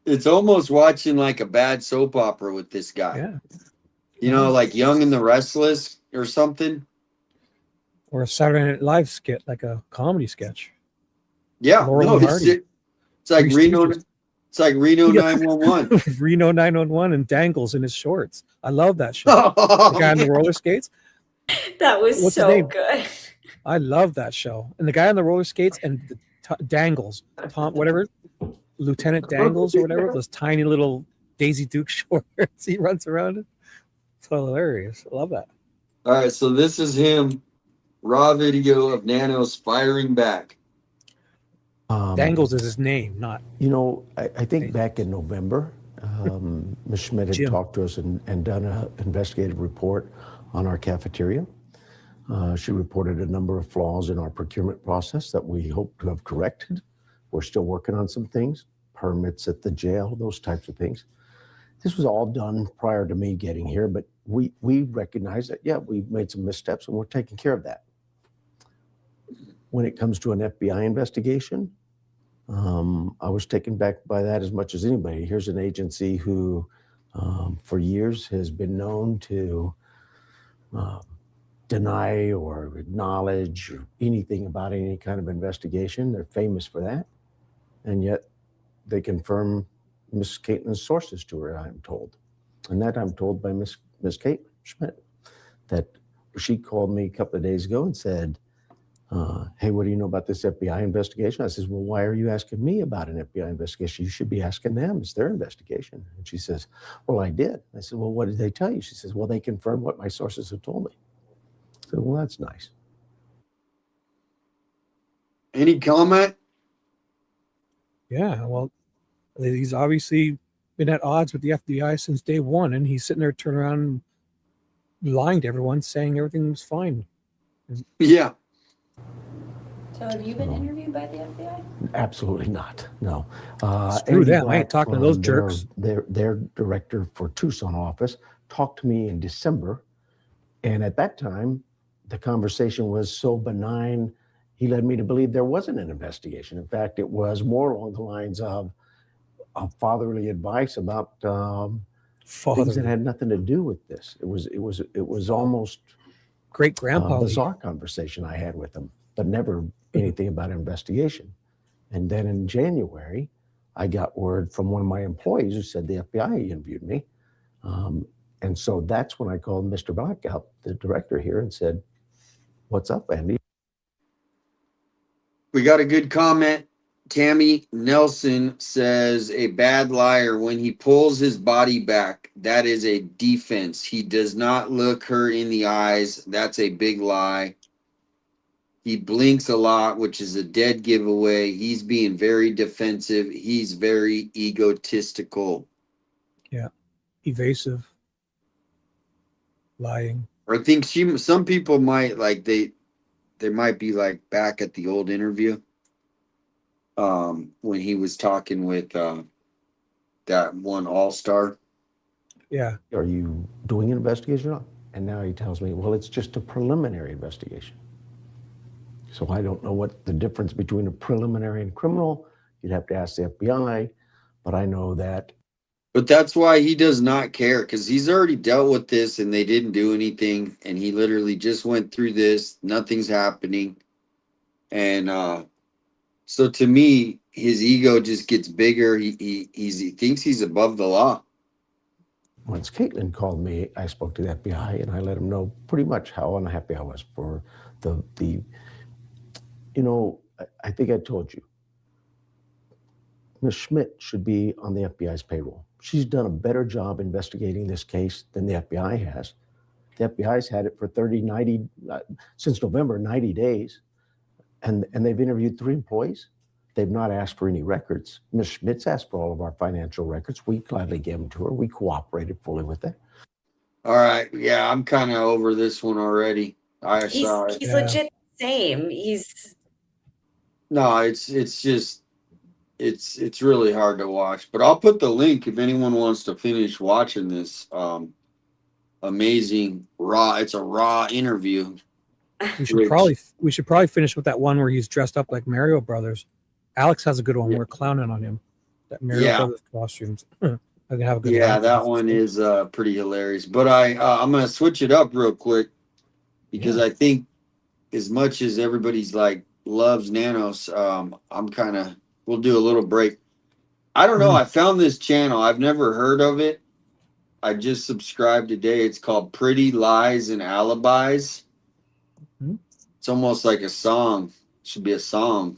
It's almost watching like a bad soap opera with this guy. Yeah. Like Young and the Restless or something. Or a Saturday Night Live skit, like a comedy sketch. Yeah. Laurel and Hardy. It's like Reno. It's like Reno 911. Reno 911 and Dangles in his shorts. I love that show. The guy on the roller skates. That was What's his so name? good. I love that show. And the guy on the roller skates and the Dangles, Lieutenant Dangles or whatever, those tiny little Daisy Duke shorts he runs around in. It's hilarious. I love that. All right, so this is him. Raw video of Nanos firing back. Dangles is his name, not. I think back in November, Ms. Schmidt had talked to us and done an investigative report on our cafeteria. She reported a number of flaws in our procurement process that we hope to have corrected. We're still working on some things, permits at the jail, those types of things. This was all done prior to me getting here, but we recognize that, we've made some missteps and we're taking care of that. When it comes to an FBI investigation, I was taken back by that as much as anybody. Here's an agency who, for years, has been known to deny or acknowledge or anything about any kind of investigation. They're famous for that. And yet they confirm Miss Caitlin's sources to her, I'm told. And that I'm told by Miss Caitlin Schmidt, that she called me a couple of days ago and said, hey, what do you know about this FBI investigation? I says, well, why are you asking me about an FBI investigation? You should be asking them. It's their investigation. And she says, well, I did. I said, well, what did they tell you? She says, well, they confirmed what my sources have told me. I said, well, that's nice. Any comment? Yeah, well, he's obviously been at odds with the FBI since day one, and he's sitting there turning around and lying to everyone, saying everything was fine. Yeah. So have you been interviewed by the FBI? Absolutely not. No. Screw them. I ain't talking to those jerks. Their director for Tucson office talked to me in December. And at that time, the conversation was so benign, he led me to believe there wasn't an investigation. In fact, it was more along the lines of fatherly advice about things that had nothing to do with this. It was almost great grandpa bizarre conversation I had with him. but never anything about an investigation. And then in January, I got word from one of my employees who said the FBI interviewed me. And so that's when I called Mr. Blackout, the director here, and said, "What's up, Andy?" We got a good comment. Tammy Nelson says, a bad liar, when he pulls his body back, that is a defense. He does not look her in the eyes. That's a big lie. He blinks a lot, which is a dead giveaway. He's being very defensive. He's very egotistical. Yeah. Evasive. Lying. I think some people might like they might be like back at the old interview. When he was talking with that one all-star. Yeah. Are you doing an investigation or not? And now he tells me, well, it's just a preliminary investigation. So I don't know what the difference between a preliminary and criminal. You'd have to ask the FBI, but I know that. But that's why he does not care, because he's already dealt with this and they didn't do anything. And he literally just went through this. Nothing's happening. And so to me, his ego just gets bigger. He thinks he's above the law. Once Caitlin called me, I spoke to the FBI and I let him know pretty much how unhappy I was for the you know, I think I told you, Ms. Schmidt should be on the FBI's payroll. She's done a better job investigating this case than the FBI has. The FBI's had it for 90, since November, 90 days. And they've interviewed 3 employees. They've not asked for any records. Ms. Schmidt's asked for all of our financial records. We gladly gave them to her. We cooperated fully with it. All right. Yeah, I'm kind of over this one already. He's legit the same. No, it's just it's really hard to watch. But I'll put the link if anyone wants to finish watching this amazing raw. It's a raw interview. We should probably finish with that one where he's dressed up like Mario Brothers. Alex has a good one. We're clowning on him. That Mario Brothers costumes. I can have a good Yeah, laugh. that one is pretty hilarious. But I'm gonna switch it up real quick because I think as much as everybody's like loves Nanos, we'll do a little break. I don't know. I found this channel. I've never heard of it. I just subscribed today. It's called Pretty Lies and Alibis. It's almost like a song. It should be a song.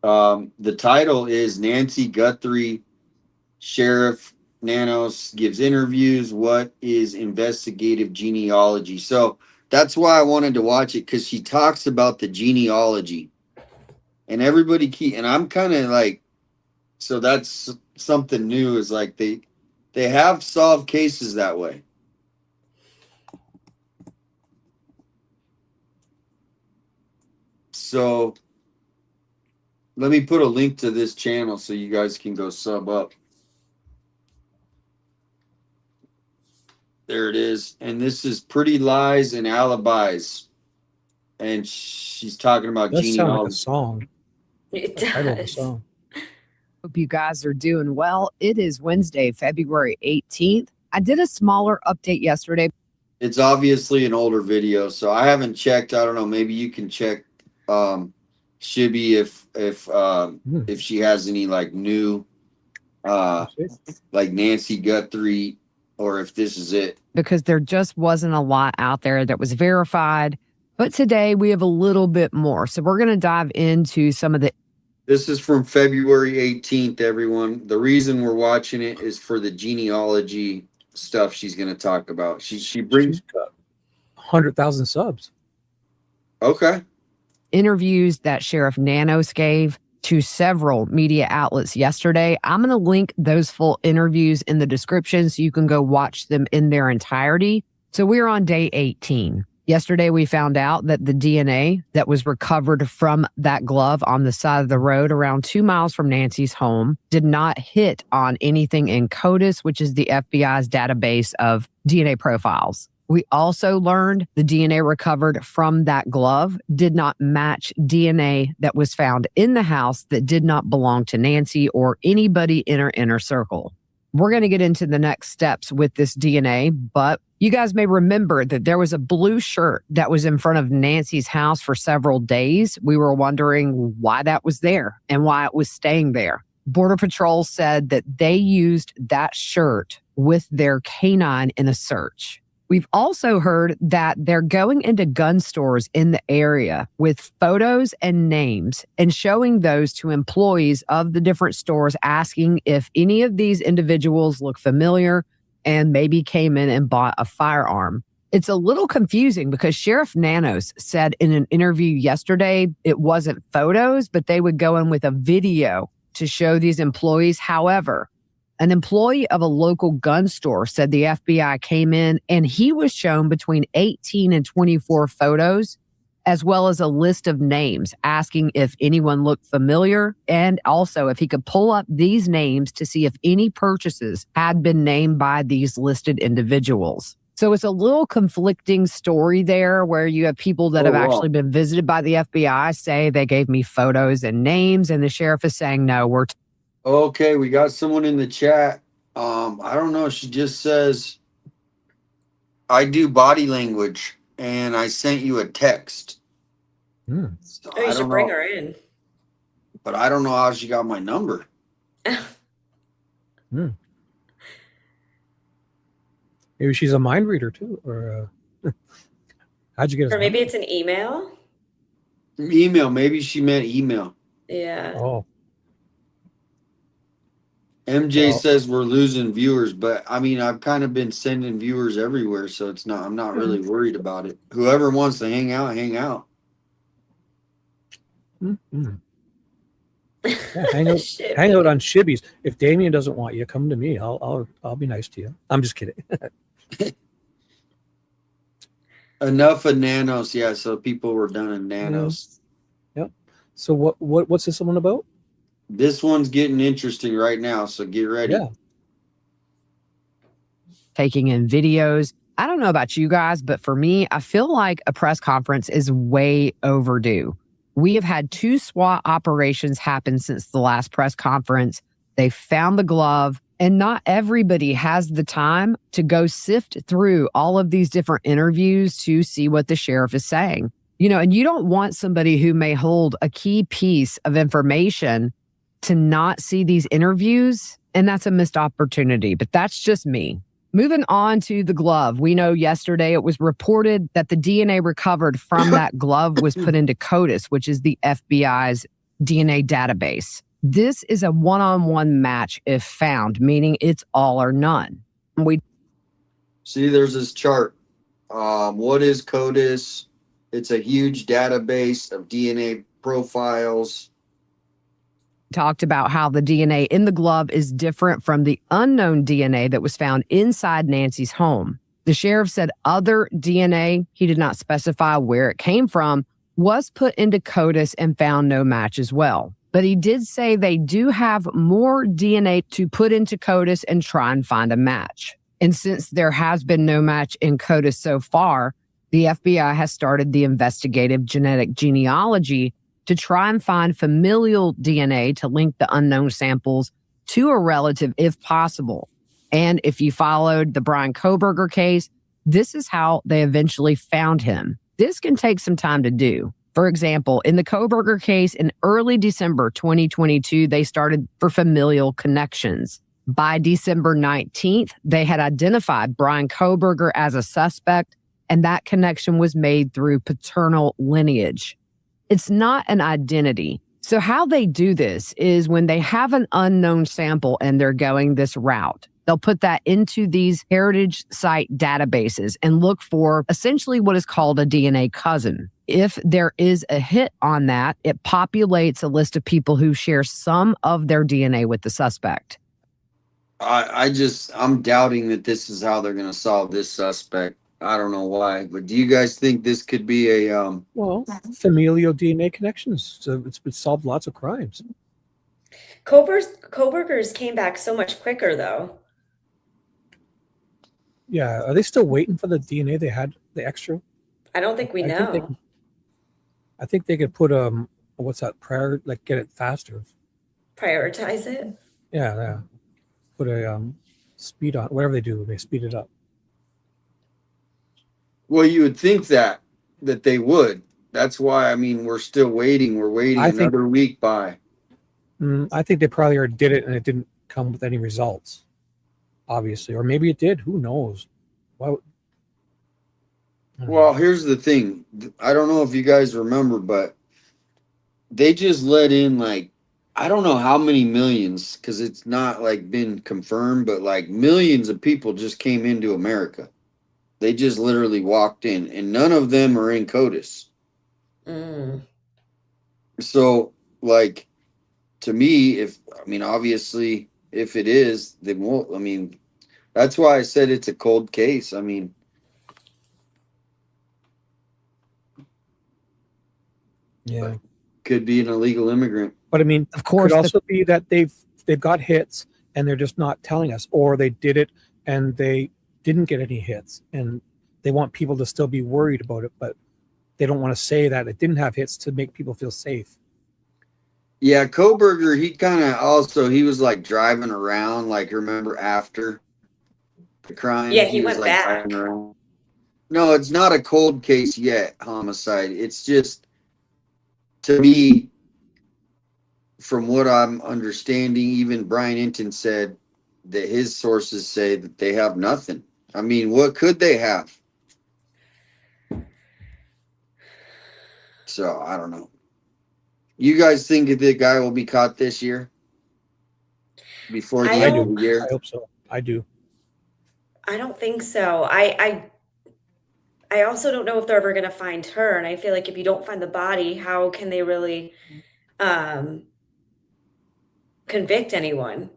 The title is Nancy Guthrie, Sheriff Nanos gives interviews. What is investigative genealogy? So that's why I wanted to watch it, because she talks about the genealogy, and everybody and I'm kind of like, so that's something new, is like they have solved cases that way. So let me put a link to this channel so you guys can go sub up. There it is. And this is Pretty Lies and Alibis. And she's talking about genealogy. Sound like a song. It does. Hope you guys are doing well. It is Wednesday, February 18th. I did a smaller update yesterday. It's obviously an older video, so I haven't checked. I don't know. Maybe you can check Shibby if she has any like new like Nancy Guthrie, or if this is it. Because there just wasn't a lot out there that was verified. But today we have a little bit more. So we're going to dive into some of the. This is from February 18th, everyone. The reason we're watching it is for the genealogy stuff she's going to talk about. She brings 100,000 subs. Okay. Interviews that Sheriff Nanos gave to several media outlets yesterday. I'm going to link those full interviews in the description so you can go watch them in their entirety. So we're on day 18. Yesterday, we found out that the DNA that was recovered from that glove on the side of the road around 2 miles from Nancy's home did not hit on anything in CODIS, which is the FBI's database of DNA profiles. We also learned the DNA recovered from that glove did not match DNA that was found in the house that did not belong to Nancy or anybody in her inner circle. We're going to get into the next steps with this DNA, but You guys may remember that there was a blue shirt that was in front of Nancy's house for several days. We were wondering why that was there and why it was staying there. Border Patrol said that they used that shirt with their canine in a search. We've also heard that they're going into gun stores in the area with photos and names and showing those to employees of the different stores, asking if any of these individuals look familiar and maybe came in and bought a firearm. It's a little confusing because Sheriff Nanos said in an interview yesterday it wasn't photos, but they would go in with a video to show these employees. However, an employee of a local gun store said the FBI came in and he was shown between 18 and 24 photos, as well as a list of names, asking if anyone looked familiar and also if he could pull up these names to see if any purchases had been named by these listed individuals. So it's a little conflicting story there where you have people that have actually been visited by the FBI say they gave me photos and names, and the sheriff is saying, no, we're Okay, we got someone in the chat. I don't know. She just says, I do body language, and I sent you a text. So Oh, you should bring her in. But I don't know how she got my number. Maybe she's a mind reader too, or how'd you get? Or maybe it's an email. Email. Maybe she meant email. Yeah. Oh. MJ Well- says we're losing viewers, but I mean, I've kind of been sending viewers everywhere, so it's not. I'm not really worried about it. Whoever wants to hang out, hang out. Yeah, hang out on Shibby's. If Damian doesn't want you, come to me. I'll be nice to you. I'm just kidding. Enough of nanos, yeah. So people were done in nanos. Yep. So what's this one about? This one's getting interesting right now, so get ready. Yeah. taking in videos. I don't know about you guys, but for me, I feel like a press conference is way overdue. We have had 2 SWAT operations happen since the last press conference. They found the glove, and not everybody has the time to go sift through all of these different interviews to see what the sheriff is saying. You know, and you don't want somebody who may hold a key piece of information to not see these interviews, and that's a missed opportunity, but that's just me. Moving on to the glove. We know yesterday it was reported that the DNA recovered from that glove was put into CODIS, which is the FBI's DNA database. This is a one-on-one match if found, meaning it's all or none. We see there's this chart. What is CODIS? It's a huge database of DNA profiles. talked about how the DNA in the glove is different from the unknown DNA that was found inside Nancy's home. The sheriff said other DNA, he did not specify where it came from, was put into CODIS and found no match as well. But he did say they do have more DNA to put into CODIS and try and find a match. And since there has been no match in CODIS so far, the FBI has started the investigative genetic genealogy to try and find familial DNA to link the unknown samples to a relative if possible. And if you followed the Brian Kohberger case, this is how they eventually found him. This can take some time to do. For example, in the Kohberger case in early December 2022, they started for familial connections. By December 19th, they had identified Brian Kohberger as a suspect, and that connection was made through paternal lineage. It's not an identity. So how they do this is when they have an unknown sample and they're going this route, they'll put that into these heritage site databases and look for essentially what is called a DNA cousin. If there is a hit on that, it populates a list of people who share some of their DNA with the suspect. I'm doubting that this is how they're going to solve this suspect. I don't know why, but do you guys think this could be a Well, familial DNA connections. So it's solved lots of crimes. Kohberger's came back so much quicker, though. Yeah, are they still waiting for the DNA they had, the extra? I don't think we know. I think they could put what's that, prior, like get it faster. Prioritize it. Yeah. Put a speed on whatever they do, they speed it up. Well, you would think that they would. That's why, I mean, we're still waiting. We're waiting I think- another week by. I think they probably already did it and it didn't come with any results, obviously. Or maybe it did. Who knows? Why? Well, here's the thing. I don't know if you guys remember, but they just let in like, I don't know how many millions, because it's not like been confirmed, but like millions of people just came into America. They just literally walked in, and none of them are in CODIS. So, like, to me, obviously, if it is, then won't. I mean, that's why I said it's a cold case. I mean, Yeah. Could be an illegal immigrant. But I mean, of course, could also be that they've got hits and they're just not telling us, or they did it and they didn't get any hits, and they want people to still be worried about it, but they don't want to say that it didn't have hits to make people feel safe. Yeah, Koberger, he was like driving around, like remember after the crime? Yeah, he was went like back. driving around. No, it's not a cold case yet, homicide. It's just, to me, from what I'm understanding, even Brian Hinton said that his sources say that they have nothing. I mean, what could they have? So I don't know. You guys think that the guy will be caught this year? Before the I end don't- of the year? I hope so. I do. I don't think so. I also don't know if they're ever going to find her, and I feel like if you don't find the body, how can they really convict anyone?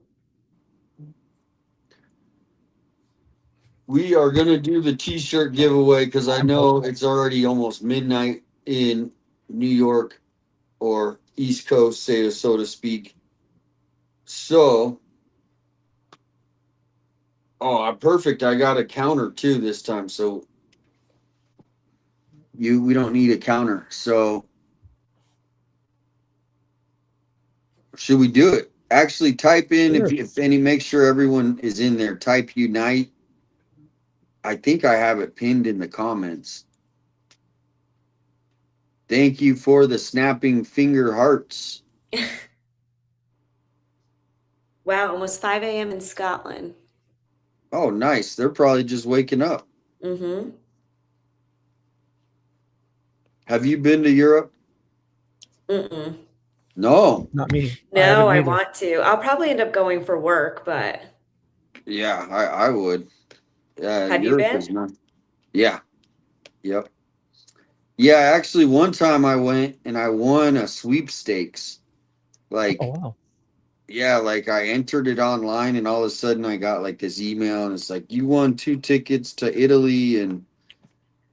We are going to do the t-shirt giveaway because I know it's already almost midnight in New York or East Coast, so to speak. So, perfect. I got a counter too this time. So we don't need a counter. So should we do it? Actually, type in make sure everyone is in there. Type unite. I think I have it pinned in the comments. Thank you for the snapping finger hearts. Wow, almost 5 a.m. in Scotland. Oh, nice. They're probably just waking up. Mm-hmm. Have you been to Europe? Mm-mm. No. Not me. No, I want to. I'll probably end up going for work, but Yeah, I would. Have you Europe been? is not. Yeah. Yep. Yeah, actually, one time I went and I won a sweepstakes. Like, Oh wow. yeah, like I entered it online and all of a sudden I got like this email and it's like, you won 2 tickets to Italy. And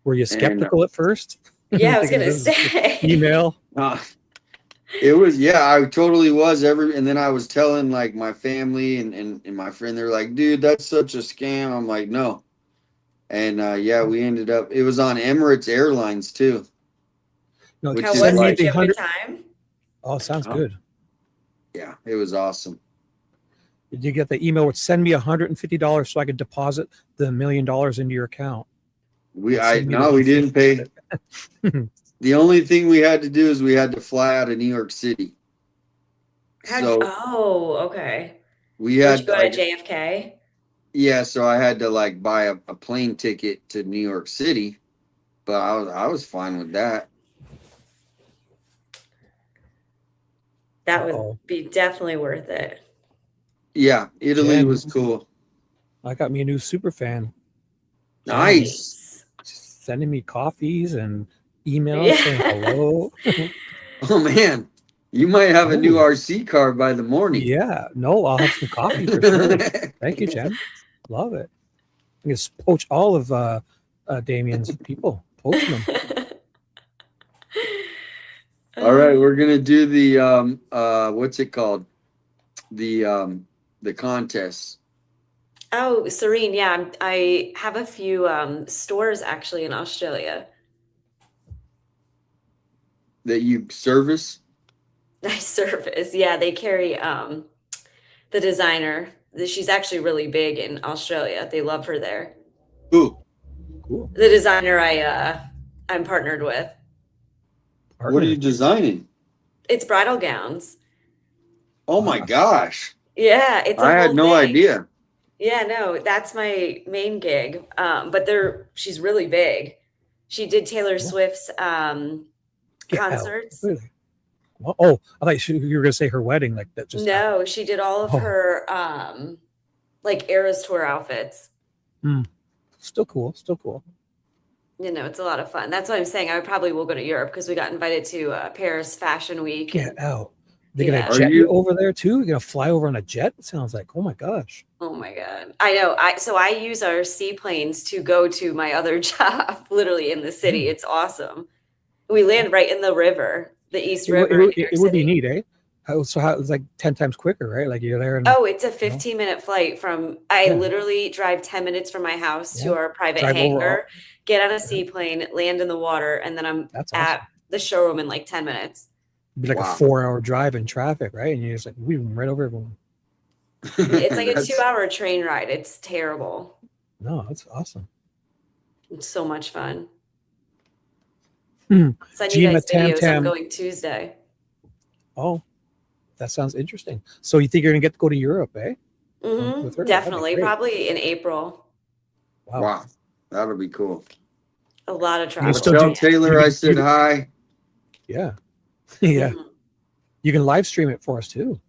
Were you skeptical at first? Yeah, I was Thinking gonna this is say. email. It was, yeah, I totally was. And then I was telling like my family and my friend, they're like, dude, that's such a scam. I'm like, no. And yeah, we ended up, it was on Emirates Airlines too. No, which How is was like, it? Did you have a good time? Oh, sounds good. Yeah, it was awesome. Did you get the email with send me $150 so I could deposit the $1 million into your account? We didn't pay. The only thing we had to do is we had to fly out of New York City. Oh, okay. We Did had you go to JFK? yeah, so I had to like buy a plane ticket to New York City, but I was fine with that. That would be definitely worth it. Yeah, Italy Jen, was cool. I got me a new super fan. Nice. Sending me coffees and emails Yeah. saying hello. Oh man, you might have a new Ooh. RC car by the morning. Yeah, no, I'll have some coffee for sure. Thank you, Jen. Love it. I can just poach all of Damian's people. Poach them. All right, we're gonna do the what's it called? The contest. Oh, Serene, yeah, I have a few stores actually in Australia. That you service? Nice service. Yeah, they carry the designer. She's actually really big in Australia. They love her there. Who? Cool. The designer I'm partnered with. What are you designing? It's bridal gowns. Oh my gosh. Yeah, it's a I had whole no thing. idea. Yeah, no, that's my main gig. But she's really big. She did Taylor Swift's Get out. concerts. Really? Well, oh, I thought you were going to say her wedding. Like that just happened. No, she did all of Oh. her like Eras Tour outfits. Still cool. Still cool. You know, it's a lot of fun. That's what I'm saying. I probably will go to Europe because we got invited to Paris Fashion Week. Get out. They're Yeah. going to jet you over there too? You're going to fly over on a jet? It sounds like, oh my gosh. Oh my God. I know. So I use our seaplanes to go to my other job, literally in the city. It's awesome. We land right in the river, the East River. in New York It would be City. neat, eh? It's like 10 times quicker, right? Like you're there. Oh, it's a 15-minute flight from, I literally drive 10 minutes from my house to our private Drive over hangar, get on a seaplane, land in the water, and then I'm at the showroom in like 10 minutes. It'd be like a 4-hour drive in traffic, right? And you're just like, we went right over everyone. It's like a 2-hour train ride. It's terrible. No, that's awesome. It's so much fun. Hmm. Send you guys Gina Tam videos. Tam. I'm going Tuesday. Oh, that sounds interesting. So you think you're going to get to go to Europe, eh? With her? That'd be Definitely. great. Probably in April. Wow. That'll be cool. A lot of You travel. still Tell do- Taylor I said hi. Yeah. Yeah. You can live stream it for us too.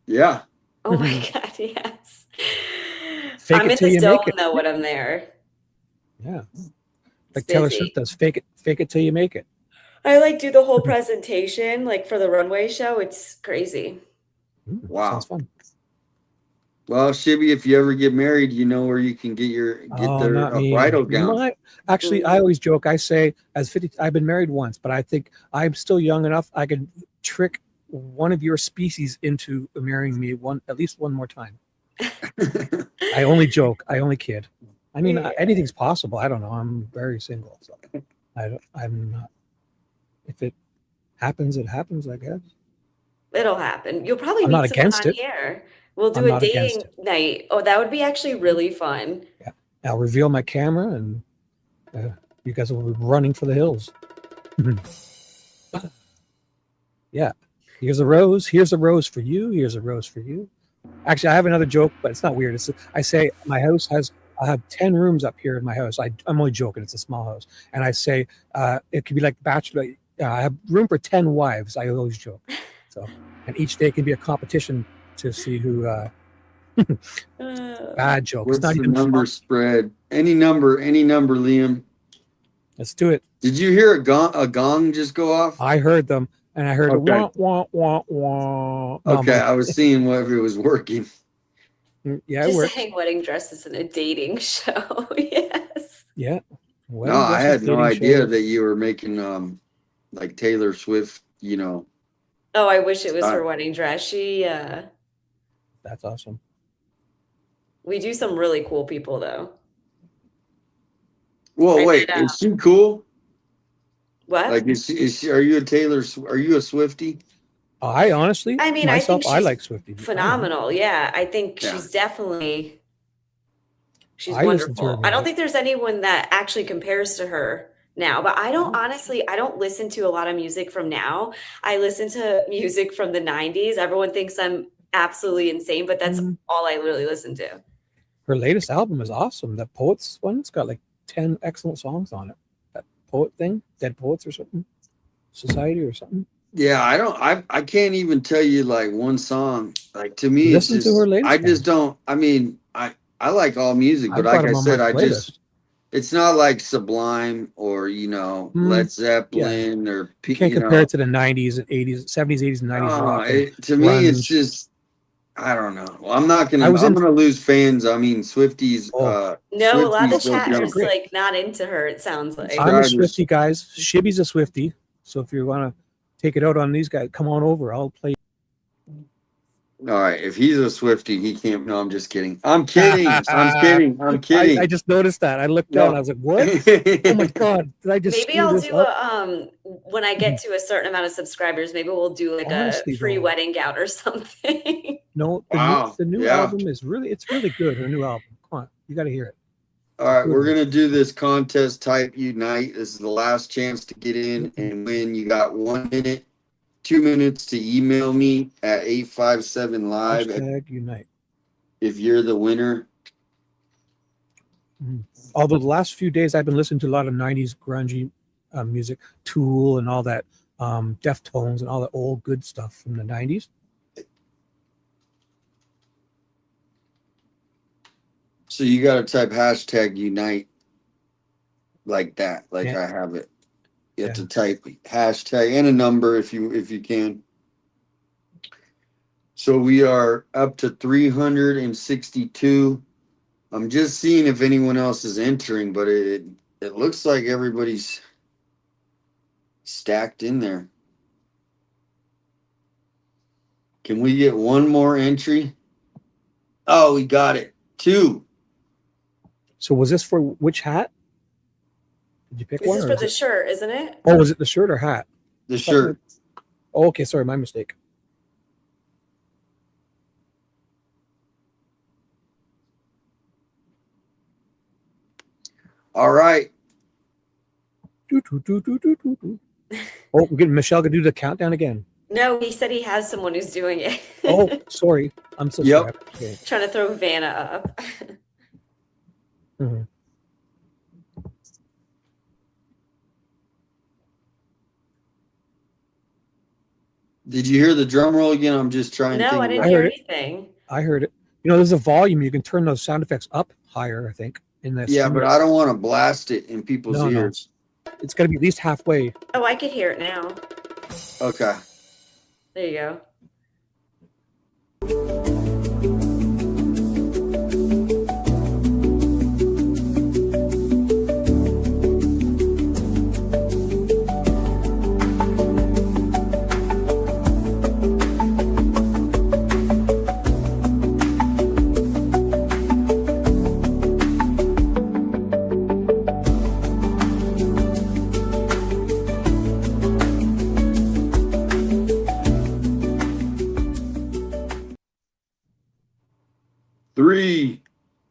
Yeah. Oh my God, yes. Fake I'm it in till the you zone make it. though when I'm there. Yeah. Like Taylor busy. Swift does, fake it till you make it. I like do the whole presentation, like for the runway show. It's crazy. Wow. Sounds fun. Well, Shibby, if you ever get married, you know where you can get their not me. bridal You know gown. what? Actually, I always joke. I say, as 50, I've been married once, but I think I'm still young enough. I could trick one of your species into marrying me at least one more time. I only joke. I only kid. I mean, anything's possible. I don't know. I'm very single, so I'm not. If it happens, it happens. I guess. It'll happen. You'll probably I'm meet not someone against on it. here. We'll do I'm a not against dating night. Oh, that would be actually really fun. I'll reveal my camera, and you guys will be running for the hills. Yeah. Here's a rose. Here's a rose for you. Here's a rose for you. Actually, I have another joke, but it's not weird. I say my house I have 10 rooms up here in my house. I'm only joking. It's a small house. And I say it could be like bachelor. I have room for 10 wives. I always joke. So, and each day can be a competition to see who. Bad joke. What's It's not the even number fun. spread? Any number, Liam. Let's do it. Did you hear a gong just go off? I heard them, and I heard Okay. a wah, wah, wah, wah. No, Okay, I'm I was seeing whether it was working. yeah, it Just works. saying wedding dresses in a dating show. Yes. Yeah. No, I had no idea that you were making like Taylor Swift, Oh, I wish it was her Style. wedding dress. That's awesome. We do some really cool people though. Well, And wait, then, is she cool? What? Like, are you a Swiftie? I honestly, I mean, myself, I think I she's like Swiftie. phenomenal. Yeah, I think Yeah. she's definitely she's I listen to her wonderful. I don't music. think there's anyone that actually compares to her now, but I don't honestly, I don't listen to a lot of music from now. I listen to music from the 90s. Everyone thinks I'm absolutely insane, but that's all I really listen to. Her latest album is awesome. That Poets one, it's got like 10 excellent songs on it. That poet thing, Dead Poets or something, Society or something. Yeah, I can't even tell you like one song. Like to me, Listen it's to just, her latest I just don't. I mean, I like all music, but I've like got I 'em on said, my it's not like Sublime or Led Zeppelin or You can't compare it to the 90s and 80s, 70s, 80s, and 90s rock. and to me, it's grunge. just I don't know. Well, I'm not gonna. I was I'm in- gonna lose fans. I mean, Swifties. No, a lot of the Swifties go chat jump. is like not into her, it sounds like. I'm a Swiftie, guys. Shibby's a Swiftie. So if you want to take it out on these guys, come on over. I'll play. All right, if he's a Swiftie, he can't. No, I'm just kidding. I'm kidding. I'm kidding. I'm kidding. I just noticed that. I looked down. I was like, "What? Oh my god! Did I just?" Maybe screw I'll this do up? when I get to a certain amount of subscribers, maybe we'll do like Honestly, a free though. wedding gown or something. No, the new album is really, it's really good. Her new album. Come on, you got to hear it. All right, we're gonna do this contest type unite. This is the last chance to get in and win. You got 1 minute, 2 minutes to email me at 857 live Hashtag unite. if you're the winner. Although the last few days I've been listening to a lot of 90s grungy music, Tool and all that, Deftones and all that old good stuff from the 90s. So you got to type hashtag unite like that, like Yeah. I have it. You have to type hashtag and a number if you can. So we are up to 362. I'm just seeing if anyone else is entering, but it looks like everybody's stacked in there. Can we get one more entry? Oh, we got it. 2. So was this for which hat? Did you pick This one? is or for is the it- shirt, isn't it? Oh, was it the shirt or hat? The shirt. Oh, okay, sorry, my mistake. All right. Oh, we're getting Michelle to do the countdown again. No, he said he has someone who's doing it. Oh, sorry. I'm so sorry. Okay. Trying to throw Vanna up. Mhm. Did you hear the drum roll again? I'm just trying No, to I think. didn't I hear heard it. anything. I heard it. You know, there's a volume. You can turn those sound effects up higher, I think, in this. Yeah, but I don't want to blast it in people's No, no. ears. It's got to be at least halfway. Oh, I could hear it now. Okay. There you go. 3,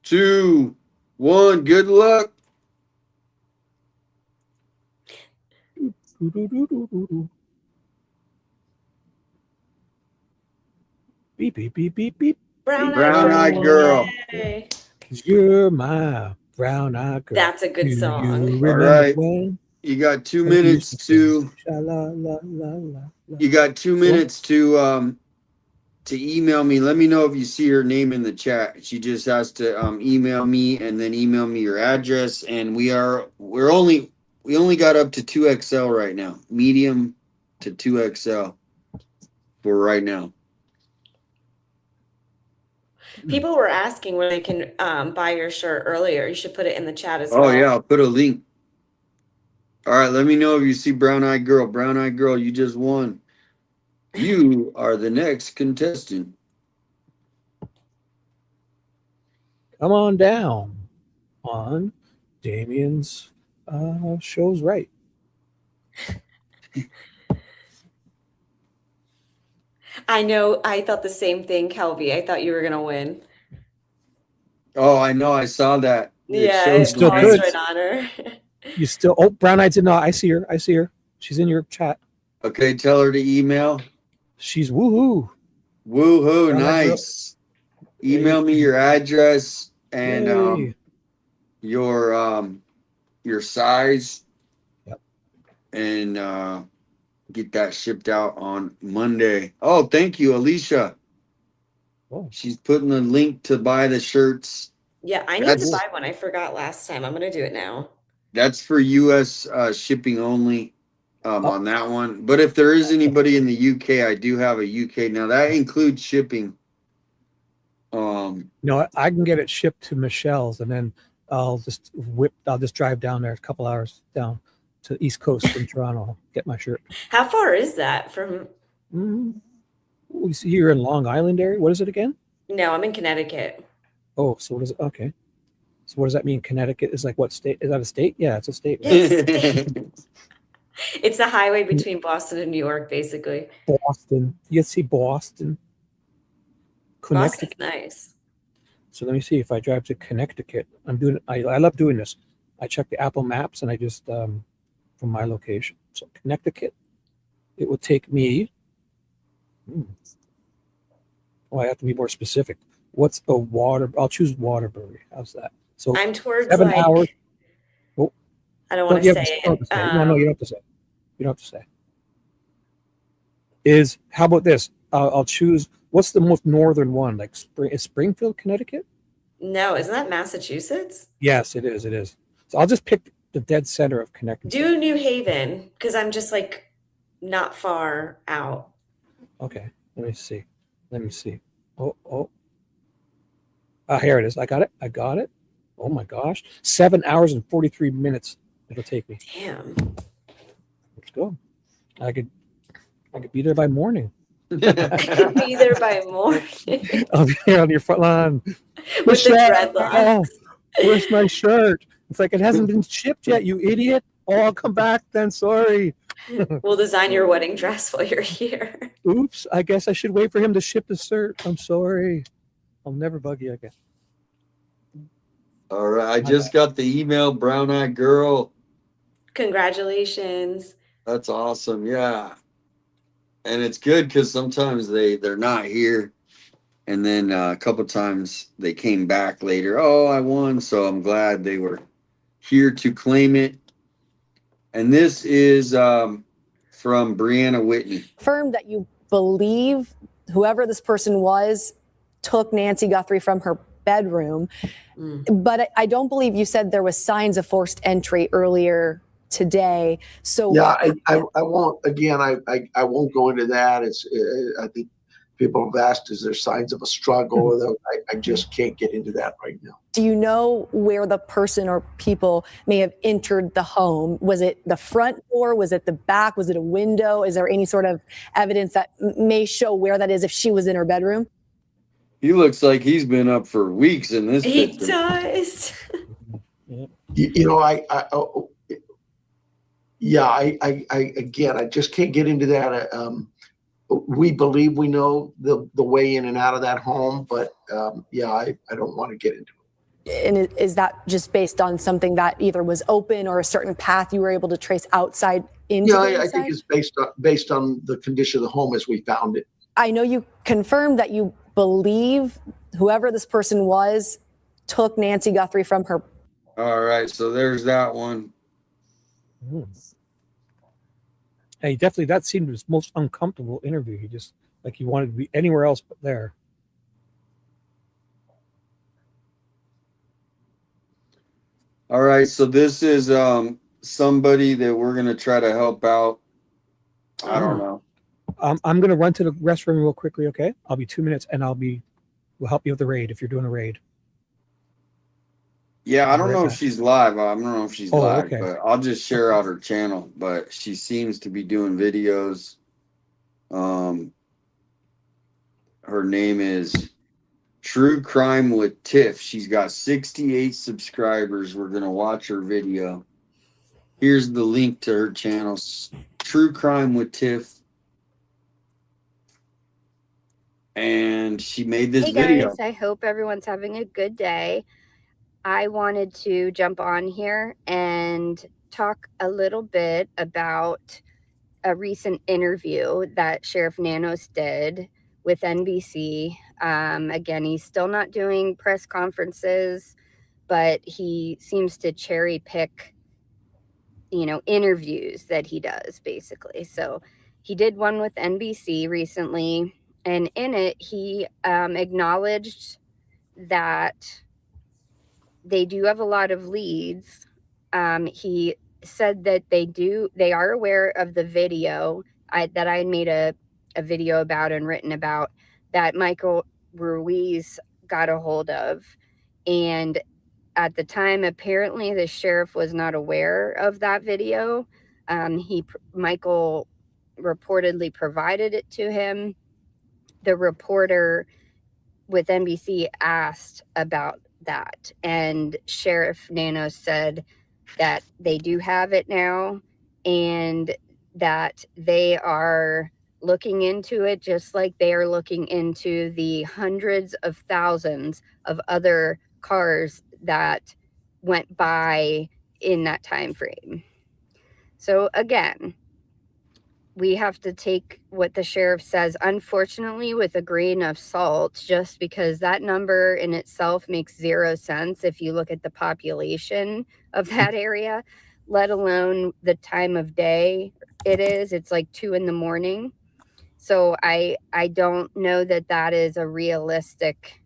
2, 1. Good luck. Beep, beep, beep, beep, beep. Brown-eyed girl. Yay. You're my brown-eyed girl. That's a good Do song. you All remember right. when You got 2 I minutes used to. sha-la-la-la-la? You got 2 minutes to email me. Let me know if you see her name in the chat. She just has to email me and then email me your address. And we only got up to 2XL right now, medium to 2XL for right now. People were asking where they can buy your shirt earlier. You should put it in the chat as Oh well. yeah, I'll put a link. All right, let me know if you see Brown-eyed girl. Brown-eyed girl, you just won. You are the next contestant. Come on down on Damian's show's right. I know. I thought the same thing, Kelby. I thought you were gonna win. Oh, I know. I saw that. Yeah, show's it still paused good. right on her. You still brown-eyed did not. I see her. I see her. She's in your chat. Okay, tell her to email. She's woohoo. Woohoo, Brown-eyed girl. nice. Email me your address and Yay. your size. Yep. And get that shipped out on Monday. Oh, thank you, Alicia. Oh. She's putting the link to buy the shirts. Yeah, I need That's- to buy one. I forgot last time. I'm gonna do it now. That's for US shipping only on that one. But if there is anybody in the UK, I do have a UK. Now that includes shipping. No, I can get it shipped to Michelle's, and then I'll just drive down there a couple hours down to the East Coast from Toronto, get my shirt. How far is that from? We see you're in Long Island area. What is it again? No, I'm in Connecticut. Oh, so what is it? Okay. So what does that mean? Connecticut is like what state? Is that a state? Yeah, it's a state. Yeah, it's a state. It's the highway between Boston and New York, basically. Boston. You see Boston. Boston's Connecticut. nice. So let me see if I drive to Connecticut. I love doing this. I check the Apple Maps and I just from my location. So Connecticut, it would take me. Oh, I have to be more specific. What's a water? I'll choose Waterbury. How's that? So I'm towards 7 like hours. Oh, I don't want to say it. No, you don't have to say. You don't have to say. How about this? I'll choose. What's the most northern one? Like is Springfield, Connecticut? No, isn't that Massachusetts? Yes, it is. It is. So I'll just pick the dead center of Connecticut. Do New Haven because I'm just like not far out. Okay, let me see. Oh. Here it is. I got it. Oh my gosh. 7 hours and 43 minutes it'll take me. Damn. Let's go. I could be there by morning. I could be there by morning. I'll be there on your front lawn. With the Michelle, dreadlocks. where's my shirt? It's like it hasn't been shipped yet, you idiot. Oh, I'll come back then. Sorry. We'll design your wedding dress while you're here. Oops. I guess I should wait for him to ship the shirt. I'm sorry. I'll never bug you again. All right. I just got the email, Brown Eyed Girl. Congratulations. That's awesome. Yeah. And it's good because sometimes they're not here. And then a couple times they came back later. Oh, I won. So I'm glad they were here to claim it. And this is from Brianna Whitney. Confirmed that you believe whoever this person was took Nancy Guthrie from her bedroom. But I don't believe you said there was signs of forced entry earlier today. So yeah, I won't. Again, I won't go into that. I think people have asked, is there signs of a struggle? I just can't get into that right now. do you know where the person or people may have entered the home? Was it the front door? Was it the back? Was it a window? Is there any sort of evidence that may show where that is if she was in her bedroom? He looks like he's been up for weeks in this. He picture. does. You know, I again, I just can't get into that. We believe we know the way in and out of that home, but I don't want to get into it. And is that just based on something that either was open or a certain path you were able to trace outside into? I think it's based on the condition of the home as we found it. I know you confirmed that you believe whoever this person was took Nancy Guthrie from her. All right, so there's that one. Hey, definitely that seemed his most uncomfortable interview. He just like he wanted to be anywhere else but there. All right, so this is somebody that we're gonna try to help out. I don't know. I'm gonna run to the restroom real quickly. Okay, I'll be 2 minutes, and we'll help you with the raid if you're doing a raid. Yeah, I don't know if she's live. I don't know if she's live, okay. but I'll just share out her channel. But she seems to be doing videos. Her name is True Crime with Tiff. She's got 68 subscribers. We're gonna watch her video. Here's the link to her channel, True Crime with Tiff. And she made this video. Guys, I hope everyone's having a good day. I wanted to jump on here and talk a little bit about a recent interview that Sheriff Nanos did with NBC. Again, he's still not doing press conferences, but he seems to cherry pick, interviews that he does, basically. So he did one with NBC recently, and in it, he acknowledged that they do have a lot of leads. He said that they are aware of the video that I made a video about and written about that Michael Ruiz got a hold of. And at the time, apparently the sheriff was not aware of that video. Michael reportedly provided it to him. The reporter with NBC asked about that, and Sheriff Nanos said that they do have it now and that they are looking into it just like they are looking into the hundreds of thousands of other cars that went by in that time frame. So again, we have to take what the sheriff says, unfortunately, with a grain of salt, just because that number in itself makes zero sense if you look at the population of that area, let alone the time of day it is. It's like 2 a.m. So I don't know that that is a realistic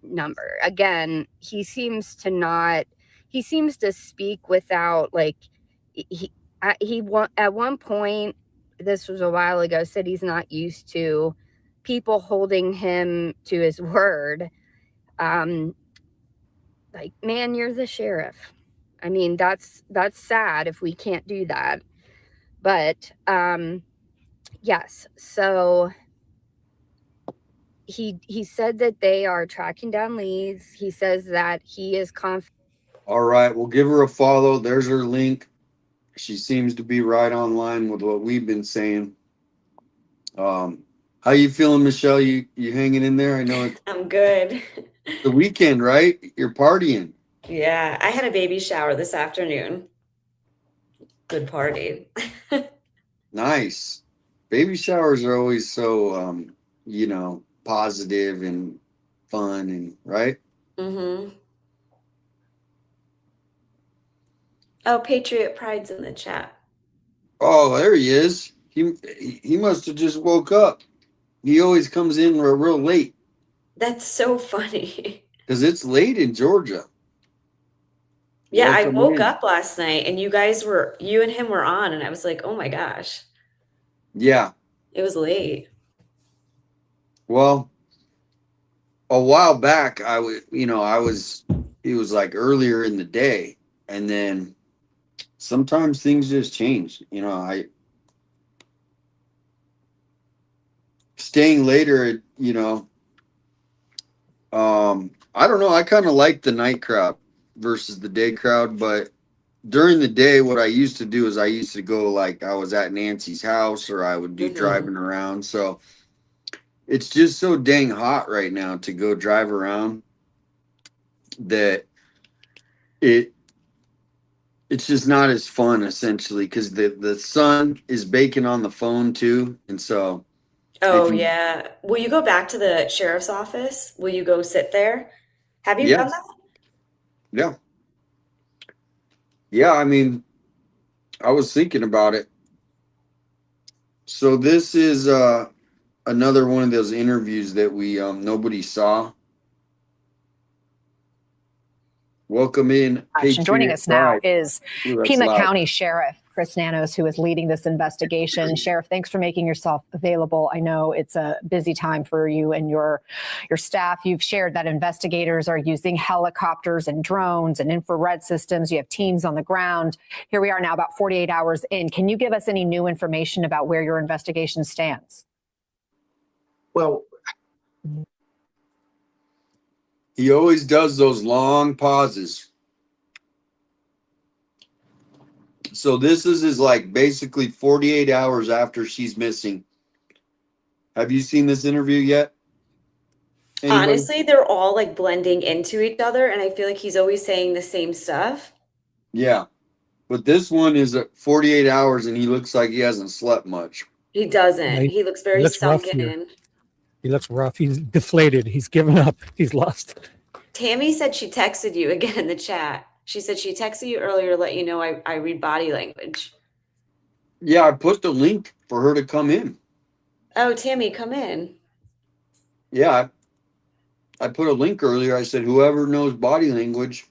number. Again, he seems to speak without, like, at one point, this was a while ago, said he's not used to people holding him to his word. Like, man, you're the sheriff. I mean, that's sad if we can't do that. But yes, so he said that they are tracking down leads. He says that he is confident. All right, we'll give her a follow. There's her link. She seems to be right on line with what we've been saying. How you feeling, Michelle? You hanging in there? I know it's I'm good. the weekend, right? You're partying. Yeah, I had a baby shower this afternoon. Good party. Nice. Baby showers are always so, positive and fun and right. Mm-hmm. Oh, Patriot Pride's in the chat. Oh, there he is. He must have just woke up. He always comes in real late That's so funny. because it's late in Georgia. Yeah, I Welcome woke in. up last night and you and him were on, and I was like, oh my gosh, Yeah. it was late. Well, a while back, it was like earlier in the day, and then sometimes things just change. Staying later, I don't know. I kind of like the night crowd versus the day crowd, but during the day, what I used to do is I used to go, like, I was at Nancy's house or I would do driving around. So it's just so dang hot right now to go drive around that it's just not as fun, essentially, because the sun is baking on the phone too. And so Oh yeah. Will you go back to the sheriff's office? Will you go sit there? Have you done yes. that? Yeah. Yeah, I mean, I was thinking about it. So this is another one of those interviews that we nobody saw. Welcome in. And joining us now is Ooh, that's Pima loud. County Sheriff Chris Nanos, who is leading this investigation. Sheriff, thanks for making yourself available. I know it's a busy time for you and your staff. You've shared that investigators are using helicopters and drones and infrared systems. You have teams on the ground. Here we are now, about 48 hours in. Can you give us any new information about where your investigation stands? Well, He always does those long pauses. So this is like basically 48 hours after she's missing. Have you seen this interview yet? Anybody? Honestly, they're all like blending into each other, and I feel like he's always saying the same stuff. Yeah. But this one is at 48 hours and he looks like he hasn't slept much. He doesn't. Yeah, He looks very looks rough sunken here. in. He looks rough. He's deflated. He's given up. He's lost. Tammy said she texted you again in the chat. She said she texted you earlier to let you know I read body language. Yeah, I put the link for her to come in. Oh, Tammy, come in. Yeah, I put a link earlier. I said, whoever knows body language,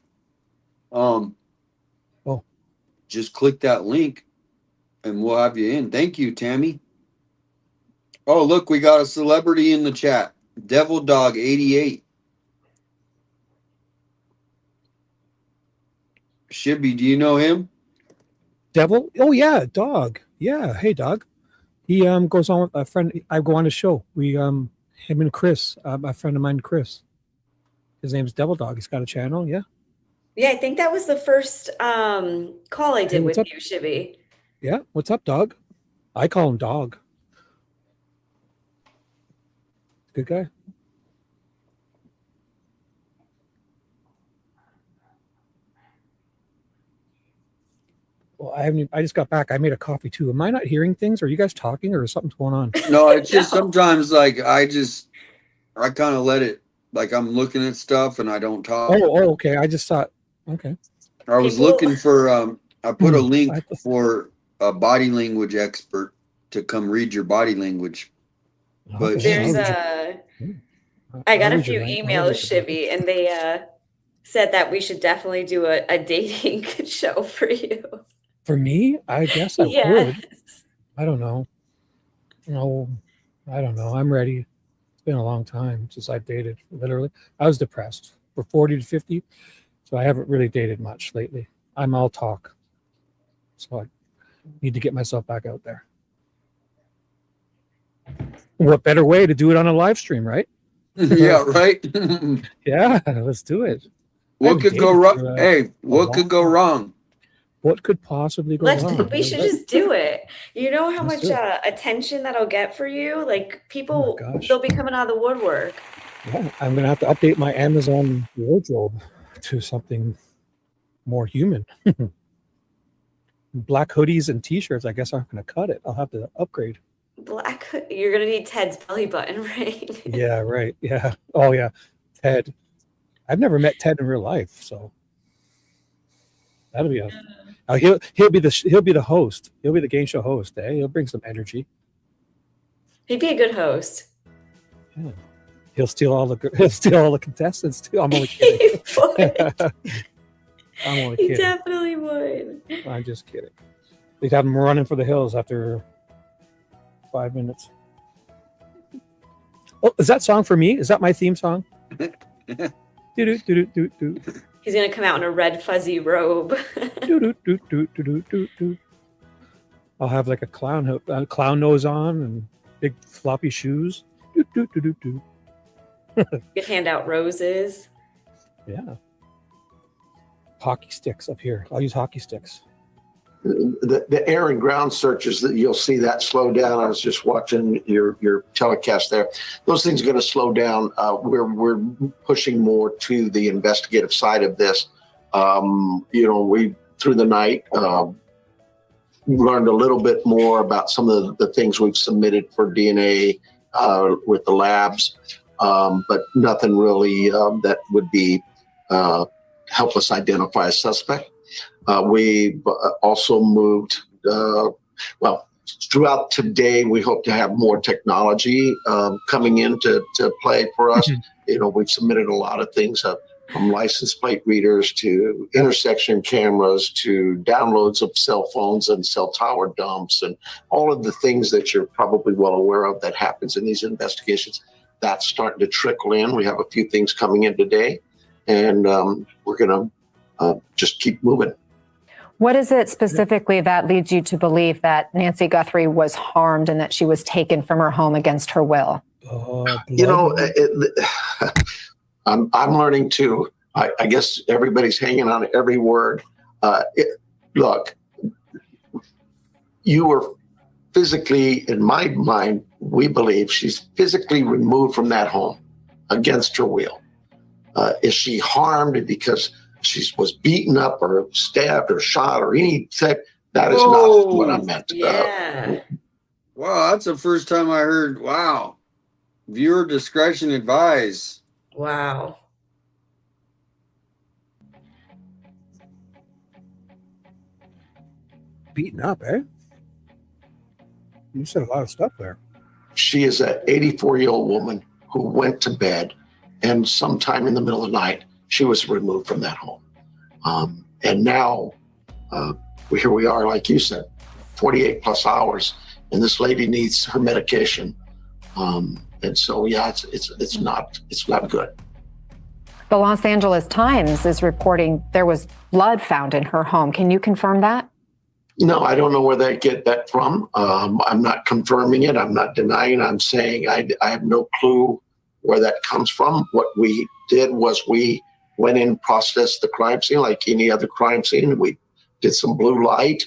just click that link and we'll have you in. Thank you, Tammy. Oh, look, we got a celebrity in the chat. Devil Dog 88. Shibby, do you know him? Devil? Oh yeah, dog. Yeah, hey dog. He goes on with a friend. I go on his show. We him and Chris, a friend of mine, Chris. His name's Devil Dog. He's got a channel. Yeah. Yeah, I think that was the first call I did with what's up? you, Shibby. Yeah. What's up, dog? I call him dog. Good guy. Well, I just got back. I made a coffee too. Am I not hearing things? Are you guys talking or is something going on? No, it's just sometimes like I kind of let it, like I'm looking at stuff and I don't talk. Oh, okay. I just thought, okay. I was People- looking for, I put a link I- for a body language expert to come read your body language. But Okay. There's I got I'll a read few your link. I'll emails, read your Shibby, and they said that we should definitely do a dating show for you. For me, I guess I Yes. would. I don't know. No, I don't know. I'm ready. It's been a long time since I've dated. Literally, I was depressed for 40 to 50, so I haven't really dated much lately. I'm all talk, so I need to get myself back out there. What better way to do it on a live stream, right? yeah, right. Yeah, let's do it. What could go wrong? Hey, what could go wrong? What could possibly go wrong? We should just do it. You know how Let's much do it. attention that'll get for you? Like people, gosh. they'll be coming out of the woodwork. Yeah, I'm gonna have to update my Amazon wardrobe to something more human. Black hoodies and t-shirts, I guess aren't gonna cut it. I'll have to upgrade. You're gonna need Ted's belly button ring. Yeah, right. Yeah. Oh yeah. Ted. I've never met Ted in real life, so that'll be he'll be the host. He'll be the game show host, eh? He'll bring some energy. He'd be a good host. Yeah. He'll steal all the contestants too. I'm only kidding. I'm only He kidding. definitely would. I'm just kidding. They'd have him running for the hills after 5 minutes. Oh, is that song for me? Is that my theme song? Do-do-do-do-do-do. He's gonna come out in a red fuzzy robe. Do-do-do-do-do-do-do. I'll have like a clown nose on and big floppy shoes. Do-do-do-do-do. You could hand out roses. Yeah. Hockey sticks up here. I'll use hockey sticks. The air and ground searches, that you'll see that slow down. I was just watching your telecast there. Those things are going to slow down. We're pushing more to the investigative side of this. We through the night learned a little bit more about some of the things we've submitted for DNA with the labs, but nothing really that would be help us identify a suspect. We've also moved, throughout today, we hope to have more technology coming into play for us. We've submitted a lot of things from license plate readers to intersection cameras to downloads of cell phones and cell tower dumps and all of the things that you're probably well aware of that happens in these investigations. That's starting to trickle in. We have a few things coming in today, and we're going to just keep moving. What is it specifically that leads you to believe that Nancy Guthrie was harmed and that she was taken from her home against her will? I'm learning too. I guess everybody's hanging on every word. Look, you were physically, in my mind, we believe she's physically removed from that home against her will. Is she harmed because she was beaten up or stabbed or shot or anything? That is not what I meant. Yeah. Wow, that's the first time I heard. Wow, viewer discretion advised. Wow. Beaten up, eh? You said a lot of stuff there. She is an 84-year-old woman who went to bed, and sometime in the middle of the night, she was removed from that home. And now, here we are, like you said, 48 plus hours, and this lady needs her medication. And so, yeah, it's not good. The Los Angeles Times is reporting there was blood found in her home. Can you confirm that? No, I don't know where they get that from. I'm not confirming it. I'm not denying. I'm saying I have no clue where that comes from. What we did was we went in, processed the crime scene like any other crime scene. We did some blue light,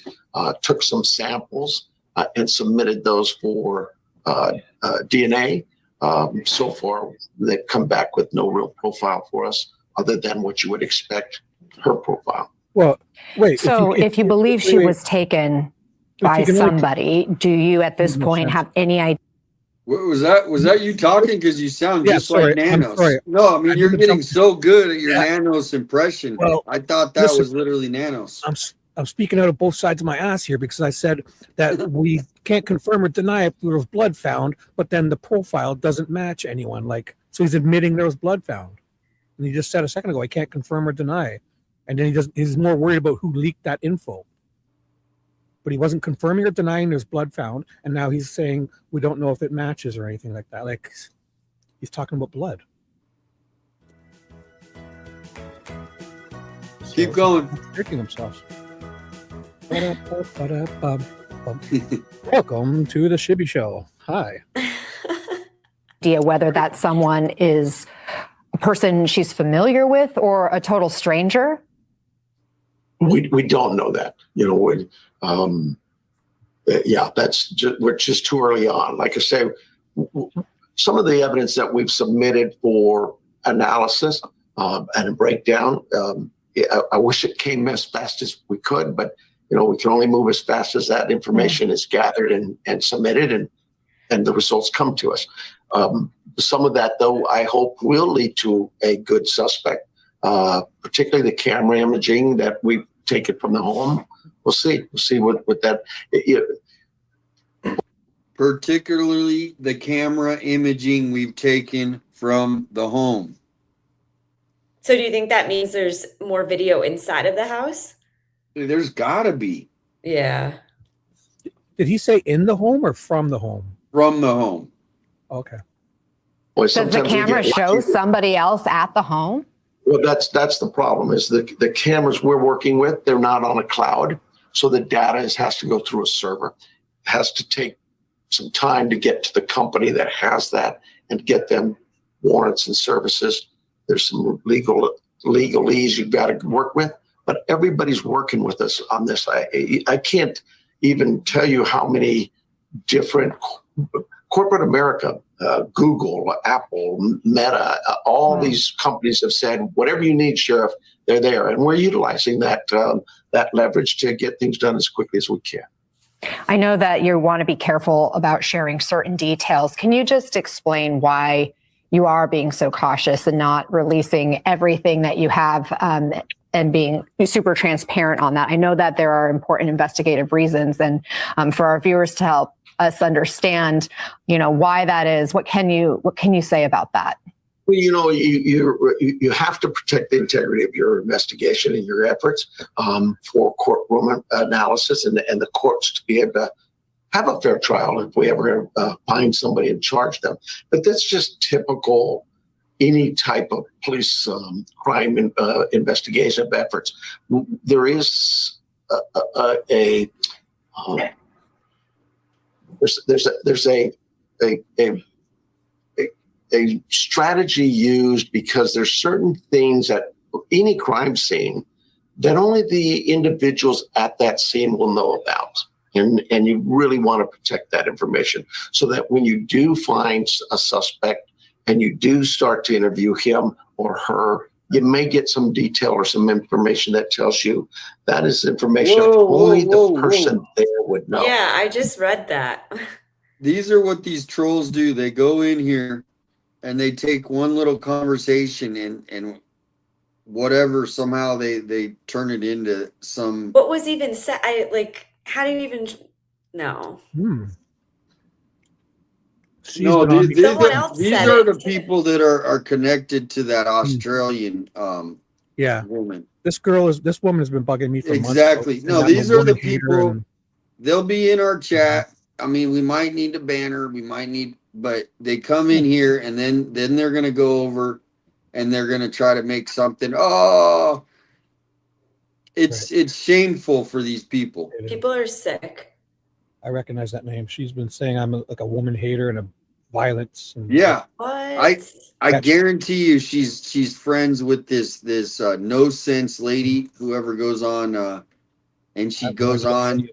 took some samples, and submitted those for DNA. So far, they've come back with no real profile for us other than what you would expect her profile. Well, wait. So if you believe she was taken by somebody, do you at this point have any idea? Was that you talking? Because you sound Yeah, just sorry, like I'm Nanos. sorry. No, I mean I you're didn't getting jump- so good at your Yeah. Nanos impression. Well, I thought that listen, was literally Nanos. I'm speaking out of both sides of my ass here because I said that we can't confirm or deny if there was blood found, but then the profile doesn't match anyone. Like, so he's admitting there was blood found, and he just said a second ago, I can't confirm or deny, and then he's more worried about who leaked that info. But he wasn't confirming or denying there's blood found, and now he's saying we don't know if it matches or anything like that. Like, he's talking about blood. Keep going. Tricking themselves. Welcome to the Shibby Show. Hi. Idea whether that someone is a person she's familiar with or a total stranger? We don't know that. You know, yeah, we're just too early on. Like I say, some of the evidence that we've submitted for analysis and a breakdown, I wish it came as fast as we could, but you know, we can only move as fast as that information is gathered and submitted, and the results come to us. Some of that, though, I hope will lead to a good suspect, particularly the camera imaging that we've taken from the home. We'll see. We'll see what that. Particularly the camera imaging we've taken from the home. So do you think that means there's more video inside of the house? There's gotta be. Yeah. Did he say in the home or from the home? From the home. Okay. Boy, Does the sometimes we camera get show lucky. somebody else at the home? Well, that's the problem. Is the cameras we're working with? They're not on a cloud, so the data has to go through a server. It has to take some time to get to the company that has that and get them warrants and services. There's some legalese you've got to work with, but everybody's working with us on this. I can't even tell you how many different corporate America, Google, Apple, Meta, all these companies have said, whatever you need, Sheriff, they're there. And we're utilizing that leverage to get things done as quickly as we can. I know that you want to be careful about sharing certain details. Can you just explain why you are being so cautious and not releasing everything that you have and being super transparent on that? I know that there are important investigative reasons, and for our viewers to help us understand, you know, why that is. What can you say about that? Well, you know, you have to protect the integrity of your investigation and your efforts for courtroom analysis and the courts to be able to have a fair trial if we ever find somebody and charge them. But that's just typical any type of police crime investigation efforts. There is there's a strategy used because there's certain things at any crime scene that only the individuals at that scene will know about. And you really want to protect that information so that when you do find a suspect and you do start to interview him or her, you may get some detail or some information that tells you that is information only the person there would know. Yeah, I just read that. These are what these trolls do. They go in here and they take one little conversation and whatever, somehow they turn it into some. What was even said? How do you even? No. No, these Someone else these said are it. the people that are connected to that Australian woman. This woman has been bugging me for months. Exactly. And No, I'm these a are the woman hater people. and- They'll be in our chat. I mean, we might need to ban her. We might need, but they come in here and then they're gonna go over and they're gonna try to make something. Oh, it's shameful for these people. People are sick. I recognize that name. She's been saying I'm like a woman hater and a violence. And Yeah, What? I guarantee you, she's friends with this no sense lady. Whoever goes on, and she goes on.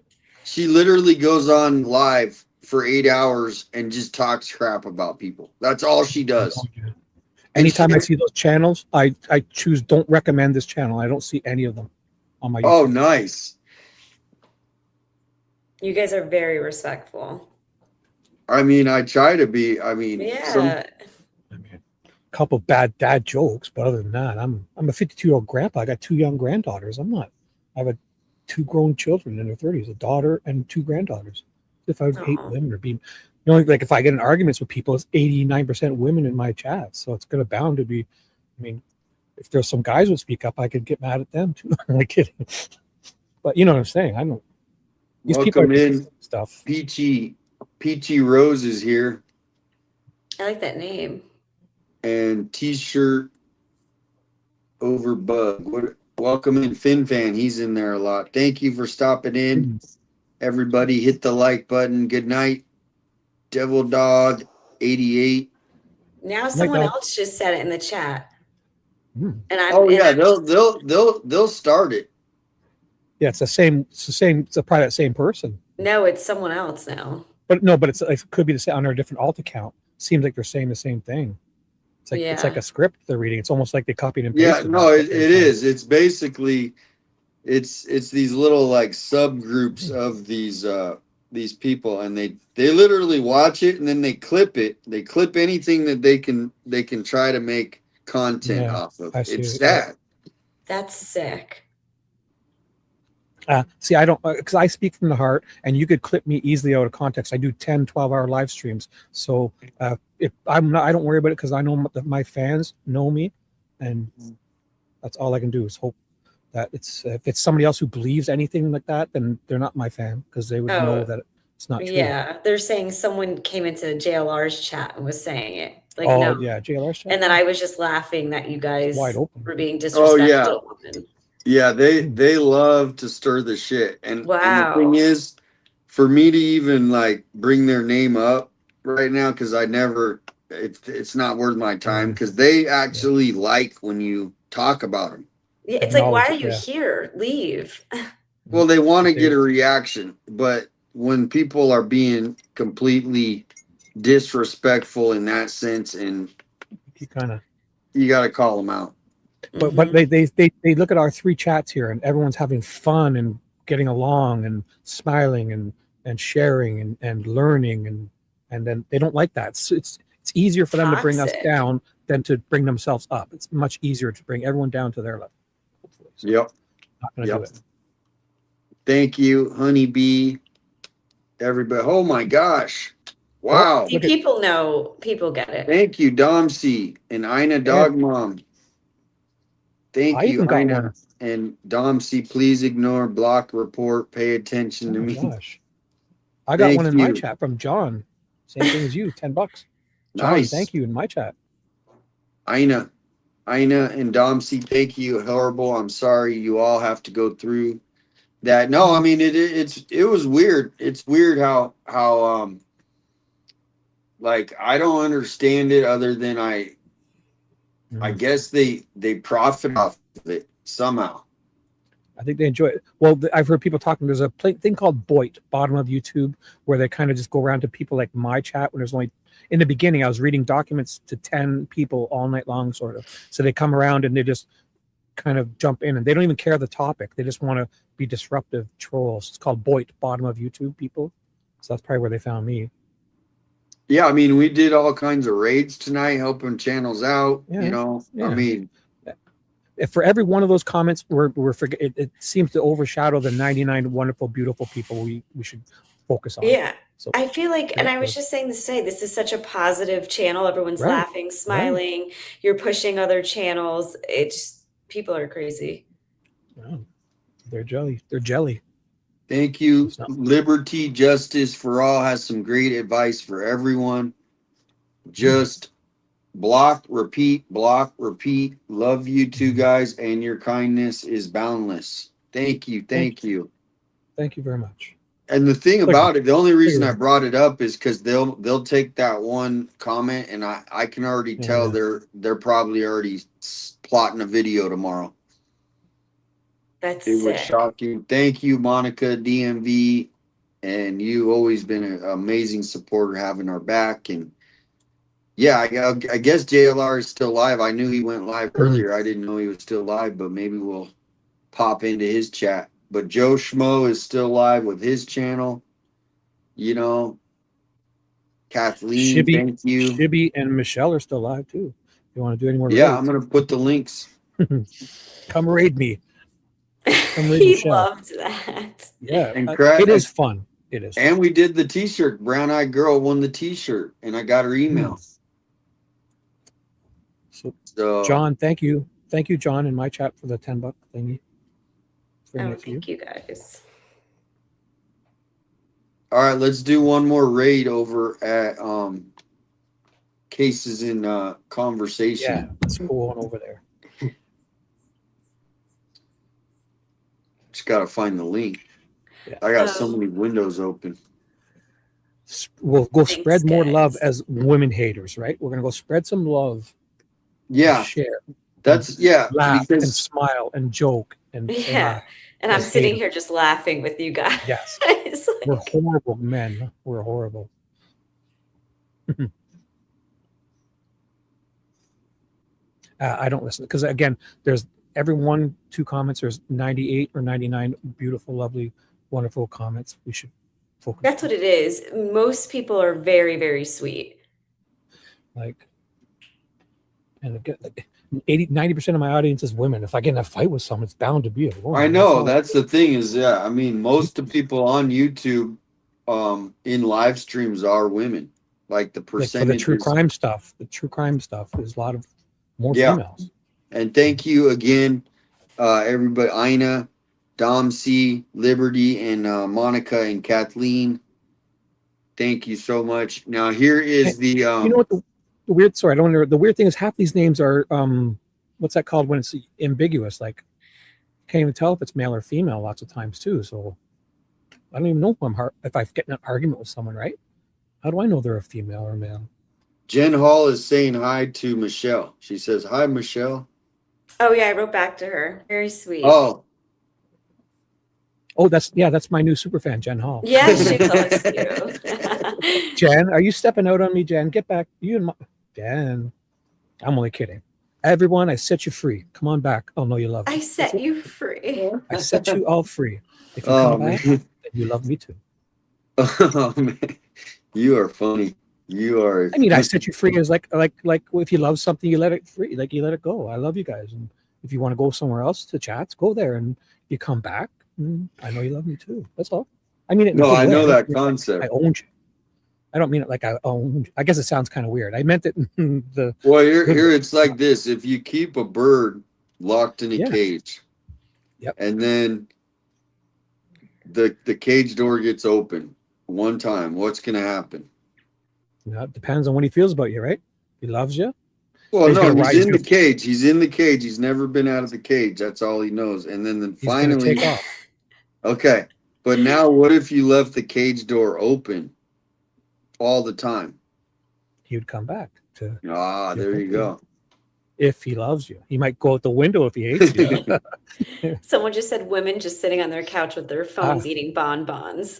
She literally goes on live for 8 hours and just talks crap about people. That's all she does. Anytime I see those channels, I choose don't recommend this channel. I don't see any of them on my YouTube. Oh, nice. You guys are very respectful. I mean, I try to be. I mean, Yeah. Couple bad dad jokes, but other than that, I'm a 52-year-old grandpa. I got 2 young granddaughters. I have 2 grown children in their 30s, a daughter and 2 granddaughters. If I hate women or being, like if I get in arguments with people, it's 89% women in my chat. So it's gonna bound to be. I mean, if there's some guys who speak up, I could get mad at them too. I'm like kidding, but you know what I'm saying. I don't. These people welcome are in stuff. Peachy Rose is here, I like that name. and T-shirt over bug. Welcome in Fin Fan. He's in there a lot. Thank you for stopping in. Everybody hit the like button. Good night. Devil Dog 88. Now someone else just said it in the chat. And they'll start it. Yeah, it's the same. It's probably that same person. No, it's someone else now. But it could be the same on a different alt account. Seems like they're saying the same thing. It's like a script they're reading. It's almost like they copied and pasted. Yeah, no, it is. It's basically it's these little like subgroups of these people, and they literally watch it and then they clip it. They clip anything that they can try to make content off of. It's sad. That's sick. See, I don't, because I speak from the heart, and you could clip me easily out of context. I do 10, 12-hour live streams. So if I don't worry about it, because I know that my fans know me, and that's all I can do is hope that if it's somebody else who believes anything like that, then they're not my fan, because they would know that it's not true. Yeah, they're saying someone came into JLR's chat and was saying it. Like, oh, no. yeah, JLR's chat. And then I was just laughing that you guys Wide open. were being disrespectful. Oh, yeah. Yeah, they love to stir the shit. And the thing is, for me to even like bring their name up right now, because it's not worth my time, because they actually like when you talk about them. Yeah, it's like, why are you here? Leave. Well, they want to get a reaction, but when people are being completely disrespectful in that sense, and you got to call them out. But they look at our 3 chats here, and everyone's having fun and getting along and smiling and sharing and learning, and then they don't like that. It's easier for them to bring us down than to bring themselves up. It's much easier to bring everyone down to their level. So yep. Not gonna do it. Thank you, Honeybee. Everybody. Oh my gosh. Wow. See, people know, people get it. Thank you, Domsey and Ina Dog Mom. Thank you, Ina and Domsey. Please ignore, block, report, pay attention to me. Gosh. I got one in my chat from John. Same thing as you, $10. John, Nice. thank you in my chat. Ina and Domsey, thank you. Horrible. I'm sorry you all have to go through that. No, I mean it was weird. It's weird how like I don't understand it, other than I guess they profit off of it somehow. I think they enjoy it. Well, I've heard people talking. There's a thing called Boit, bottom of YouTube, where they kind of just go around to people like my chat. When there's only, in the beginning, I was reading documents to 10 people all night long, sort of. So they come around and they just kind of jump in, and they don't even care the topic. They just want to be disruptive trolls. It's called Boit, bottom of YouTube people. So that's probably where they found me. Yeah, I mean, we did all kinds of raids tonight, helping channels out. Yeah, you know, yeah. I mean, If for every one of those comments, it seems to overshadow the 99 wonderful, beautiful people we should focus on. Yeah. So I feel like, and I was just saying this today, this is such a positive channel. Everyone's Right, laughing, smiling. You're pushing other channels. It's people are crazy. They're jelly. They're jelly. thank you. Liberty, Justice for All has some great advice for everyone. Just block, repeat, block, repeat. Love you two guys, and your kindness is boundless. Thank you. Thank you. Thank you very much. And the thing about it, the only reason I brought it up is because they'll take that one comment, and I can already tell they're probably already plotting a video tomorrow. That's It was sick. shocking. Thank you, Monica, DMV, and you always been an amazing supporter, having our back. And yeah, I guess JLR is still live. I knew he went live earlier. I didn't know he was still live, but maybe we'll pop into his chat. But Joe Schmo is still live with his channel. You know, Kathleen, thank you. Shibby and Michelle are still live too. If you want to do any more? Yeah, raids. I'm gonna put the links. Come raid me. Come raid He Michelle. loved that. Yeah, And it is fun. It is. And we did the T-shirt. Brown Eyed Girl won the T-shirt, and I got her email. So, John, thank you, John, in my chat for the $10 thingy. It's very nice of Thank you guys. All right, let's do one more raid over at Cases in Conversation. Yeah, let's go on over there. Just gotta find the link. Yeah. I got so many windows open. We'll go spread more love as women haters, right? We're gonna go spread some love. Yeah, share. That's laugh and because smile and joke and Yeah. And I'm as sitting haters. here just laughing with you guys. Yes. It's like- We're horrible men. We're horrible. I don't listen because again, there's every 1-2 comments. There's 98 or 99 beautiful, lovely, wonderful comments. We should focus. That's what it is. Most people are very, very sweet. Like, and again, 90% of my audience is women. If I get in a fight with someone, it's bound to be a woman. I know that's the thing is, I mean, most of the people on YouTube in live streams are women. Like the Like for percentage. the true crime stuff. The true crime stuff. There's a lot of more Yeah. females. And thank you again, everybody. Ina, Dom C, Liberty, and Monica and Kathleen. Thank you so much. Now here is the you know what the weird? Sorry, I don't know. The weird thing is half these names are what's that called when it's ambiguous? Like can't even tell if it's male or female lots of times too. So I don't even know if I get in an argument with someone, right? How do I know they're a female or male? Jen Hall is saying hi to Michelle. She says, "Hi, Michelle." Oh yeah, I wrote back to her. Very sweet. Oh, that's my new super fan, Jen Hall. Yeah, she loves you. Jen, are you stepping out on me, Jen? Get back. Jen. I'm only kidding. Everyone, I set you free. Come on back. Oh no, you love me. I set you free. I set you all free. If you Oh, come back, man. then you love me too. oh man, you are funny. You are. I mean, I set you free as like if you love something, you let it free. Like you let it go. I love you guys, and if you want to go somewhere else to chats, go there, and you come back. I know you love me too. That's all. I mean it. in a No, good I way. know don't that mean it like concept. I owned you. I don't mean it like I owned you. I guess it sounds kind of weird. I meant it in the. Well, here it's like this: if you keep a bird locked in a Yeah. cage, Yep. and then the cage door gets open one time, what's going to happen? It depends on what he feels about you, right? He loves you. Well, He's gonna no, rise he's in you- the cage. He's in the cage. He's never been out of the cage. That's all he knows. And then He's gonna finally, take off. okay. But now, what if you left the cage door open all the time? He would come back to. Ah, there you go. If he loves you, he might go out the window if he hates you. Someone just said women just sitting on their couch with their phones Ah. eating bonbons.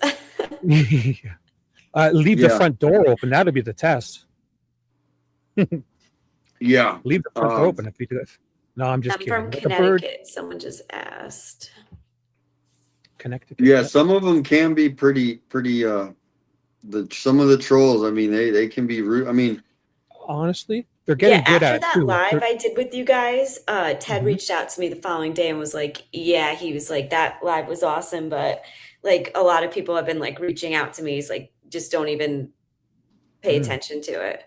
Leave the Yeah. front door open. That'll be the test. Yeah. Leave the front door open if you do it. No, I'm just I'm kidding. from Like a bird. Connecticut. Someone just asked. Connecticut. Yeah, some of them can be pretty. Some of the trolls. I mean, they can be rude. I mean, Honestly, they're getting Yeah, good after at it that too. live They're- I did with you guys, Ted Mhm. reached out to me the following day and was like, yeah, he was like, that live was awesome, but like a lot of people have been like reaching out to me. He's like, just don't even pay Mm. attention to it.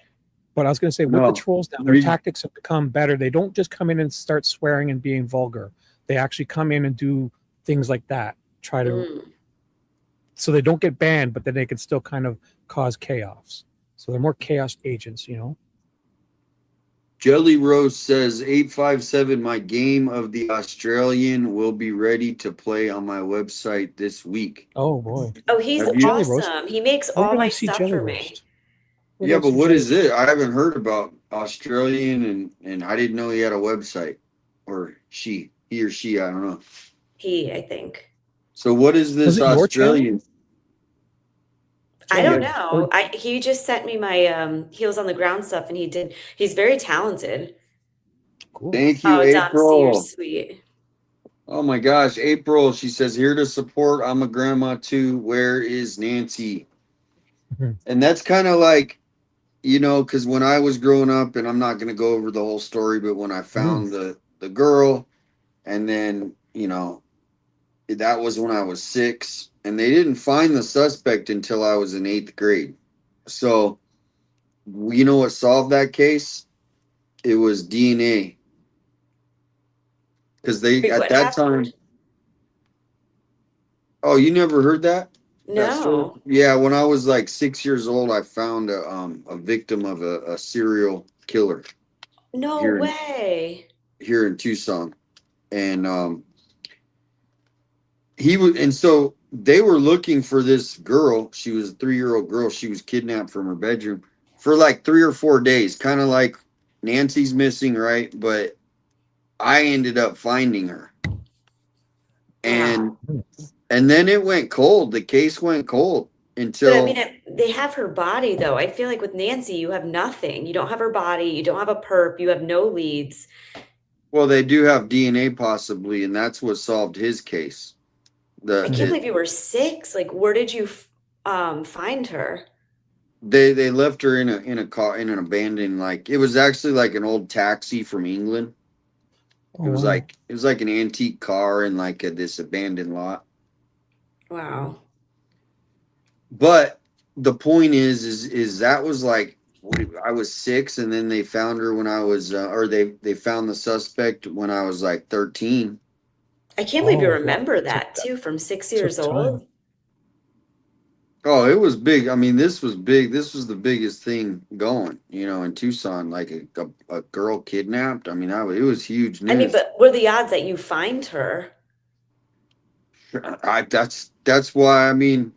But I was going to say, with No. the trolls now, their We- tactics have become better. They don't just come in and start swearing and being vulgar. They actually come in and do things like that. Try to, Mm. so they don't get banned, but then they can still kind of cause chaos. So they're more chaos agents, you know? Jelly Rose says 857. My game of the Australian will be ready to play on my website this week. Oh boy. Oh, he's Have you- awesome. He makes Where all do I my see stuff Jelly for me. Roast? Where Yeah, do I but see what Jelly is it? I haven't heard about Australian, and I didn't know he had a website, or he or she. I don't know. He, I think. So what is Was this it your channel? Australian? I don't know. He just sent me my heels on the ground stuff, and he's very talented. Cool. Thank you, Oh, Dempsey, you're April. sweet. Oh my gosh, April. She says, here to support. I'm a grandma too. Where is Nancy? And that's kind of like, you know, because when I was growing up, and I'm not going to go over the whole story, but when I found the girl, and then, you know, that was when I was 6, and they didn't find the suspect until I was in 8th grade. So, you know what solved that case? It was DNA. Because they, Wait, at what that happened? time, oh, you never heard that? That story? No. Yeah, when I was like 6 years old, I found a victim of a serial killer No here way. here in Tucson, and he was, and so they were looking for this girl. She was a 3-year-old girl. She was kidnapped from her bedroom for like 3 or 4 days, kind of like Nancy's missing, right? But I ended up finding her, and then it went cold. The case went cold until. But I mean, they have her body though. I feel like with Nancy, you have nothing. You don't have her body. You don't have a perp. You have no leads. Well, they do have DNA possibly, and that's what solved his case. I can't believe you were 6. Like, where did you find her? They left her in a car in an abandoned, like, it was actually like an old taxi from England. It was like an antique car in like this abandoned lot. Wow. But the point is that was like, I was 6, and then they found her when I was or they found the suspect when I was like 13. I can't believe you remember that too from 6 years old. Oh, it was big. I mean, this was big. This was the biggest thing going, you know, in Tucson, like a girl kidnapped. I mean, it was huge news. I mean, but what are the odds that you find her? That's why, I mean,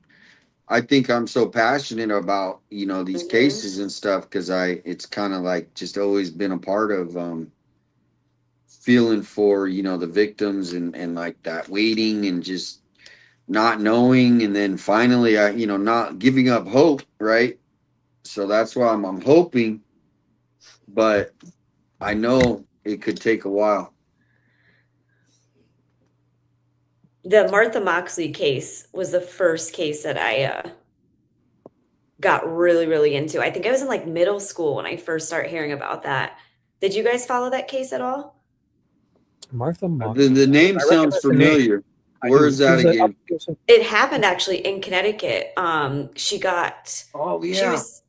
I think I'm so passionate about, you know, these cases and stuff, because it's kind of like just always been a part of feeling for, you know, the victims and like that waiting and just not knowing, and then finally you know, not giving up hope, right? So that's why I'm hoping, but I know it could take a while. The Martha Moxley case was the first case that I got really, really into. I think I was in like middle school when I first started hearing about that. Did you guys follow that case at all? Martha Moxley. The name sounds familiar. Where is that again? It happened actually in Connecticut. She got. Oh yeah. She was.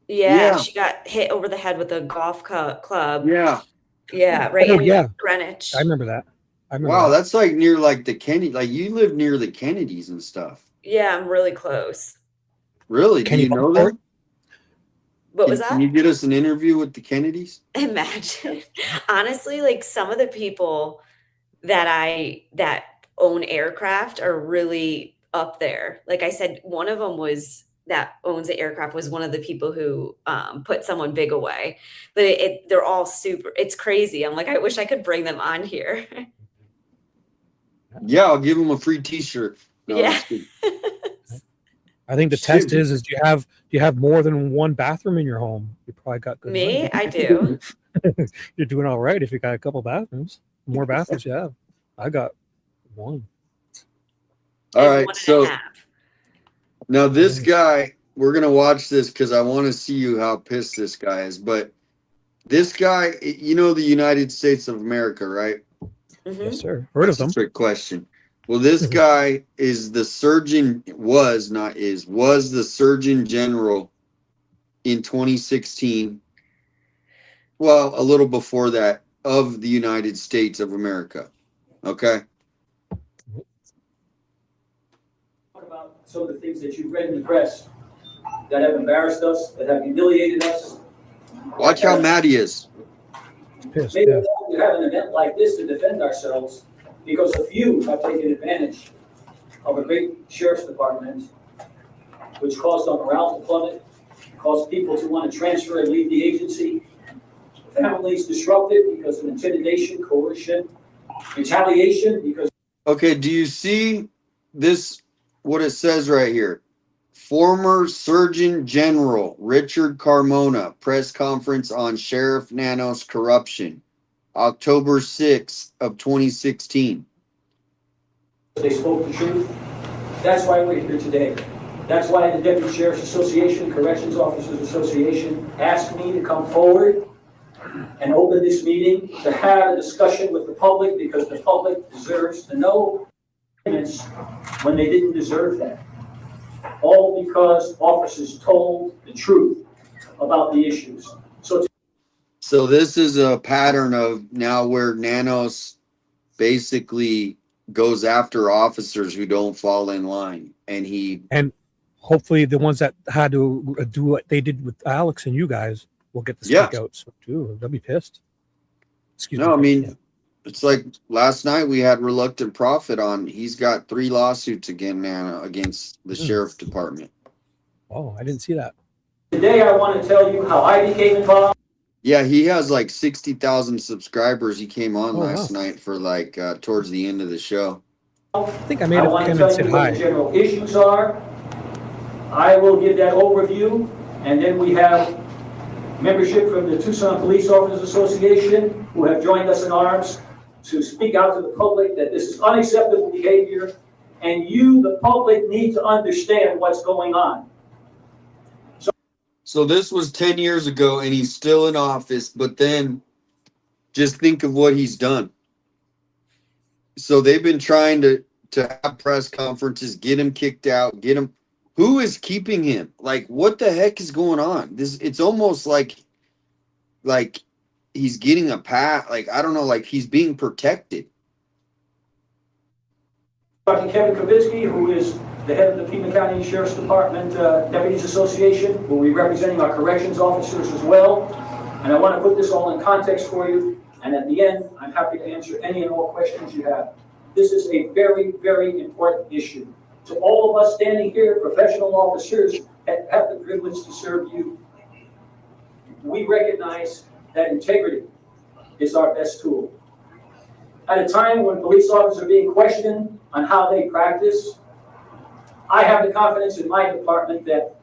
Yeah, she got hit over the head with a golf club. Yeah. Yeah, right Oh, in yeah. Greenwich. I remember that. Wow, that's like near like the Kennedy. Like you live near the Kennedys and stuff. Yeah, I'm really close. Really? Do you know them? What was that? Can you get us an interview with the Kennedys? Imagine. Honestly, like some of the people that own aircraft are really up there. Like I said, one of them that owns the aircraft was one of the people who put someone big away. But they're all super. It's crazy. I'm like, I wish I could bring them on here. Yeah, I'll give them a free T-shirt. No, Yeah. I think the test is do you have more than one bathroom in your home? You probably got good. Me, money. I do. You're doing all right if you got a couple bathrooms. The more bathrooms you have. I got one. All right, so now this guy, we're gonna watch this because I want to see you how pissed this guy is. But this guy, you know, the United States of America, right? Yes, sir. Heard of them. That's a trick question. Well, this guy is the surgeon, was the Surgeon General in 2016. Well, a little before that, of the United States of America. Okay. Talk about some of the things that you've read in the press that have embarrassed us, that have humiliated us. Watch how mad he is. Maybe we have an event like this to defend ourselves because a few have taken advantage of a great sheriff's department, which caused our morale to plummet, caused people to want to transfer and leave the agency, families disrupted because of intimidation, coercion, retaliation because. Okay, do you see this, what it says right here? Former Surgeon General Richard Carmona, press conference on Sheriff Nanos corruption, October 6th of 2016. They spoke the truth. That's why we're here today. That's why the Deputy Sheriff's Association, Corrections Officers Association asked me to come forward and open this meeting to have a discussion with the public, because the public deserves to know when they didn't deserve that. All because officers told the truth about the issues. So this is a pattern of now where Nanos basically goes after officers who don't fall in line, and hopefully the ones that had to do what they did with Alex and you guys will get the speak out. So too, they'll be pissed. Excuse me. No, I mean, it's like last night we had Reluctant Prophet on. He's got 3 lawsuits against the sheriff department. Oh, I didn't see that. Today I want to tell you how I became involved. Yeah, he has like 60,000 subscribers. He came on Oh, last wow. night for like towards the end of the show. I think I made want to him tell say you what hi. the general issues are. I will give that overview, and then we have membership from the Tucson Police Officers Association who have joined us in arms to speak out to the public that this is unacceptable behavior, and you, the public, need to understand what's going on. So this was 10 years ago and he's still in office, but then just think of what he's done. So they've been trying to have press conferences, get him kicked out, get him. Who is keeping him? Like, what the heck is going on? It's almost like he's getting a pat. Like, I don't know, like he's being protected. Dr. Kevin Kavitsky, who is the head of the Pima County Sheriff's Department Deputies Association, will be representing our corrections officers as well. And I want to put this all in context for you. And at the end, I'm happy to answer any and all questions you have. This is a very, very important issue. To all of us standing here, professional officers that have the privilege to serve you, we recognize that integrity is our best tool. At a time when police officers are being questioned on how they practice, I have the confidence in my department that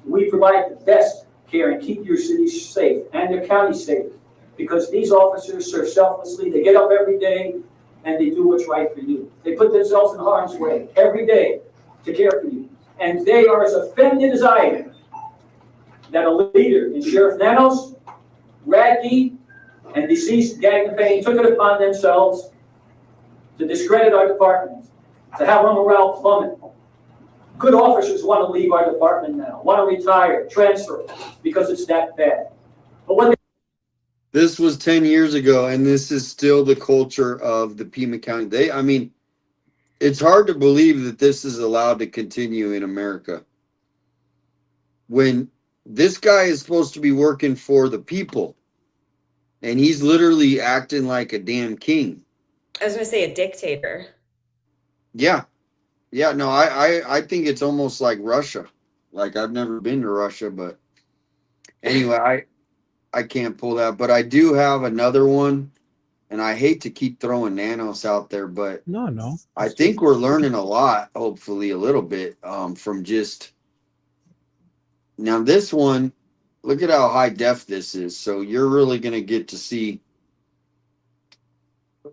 we provide the best care and keep your city safe and your county safe, because these officers serve selflessly. They get up every day and they do what's right for you. They put themselves in harm's way every day to care for you. And they are as offended as I am that a leader in Sheriff Nanos, Radke, and deceased Gang Payne took it upon themselves to discredit our department, to have our morale plummet. Good officers want to leave our department now, want to retire, transfer, because it's that bad. But when This was 10 years ago, and this is still the culture of the Pima County. I mean, it's hard to believe that this is allowed to continue in America. When this guy is supposed to be working for the people, and he's literally acting like a damn king. I was going to say a dictator. Yeah. Yeah, no, I think it's almost like Russia. Like, I've never been to Russia, but anyway, I can't pull that. But I do have another one, and I hate to keep throwing Nanos out there, but No. I think we're learning a lot, hopefully a little bit, from just... Now, this one, look at how high def this is. So you're really going to get to see...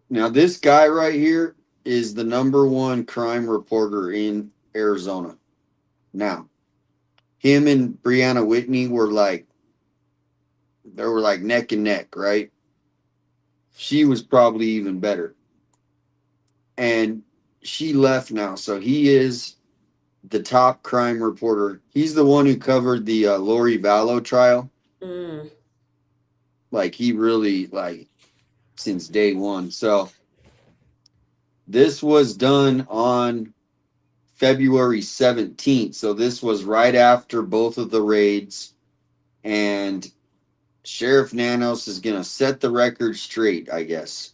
Now, this guy right here is the #1 crime reporter in Arizona. Now, him and Brianna Whitney were like neck and neck, right? She was probably even better. And she left now. So he is the top crime reporter. He's the one who covered the Lori Vallow trial. Like, he really, like, since day one. So this was done on February 17th. So this was right after both of the raids. And Sheriff Nanos is going to set the record straight, I guess.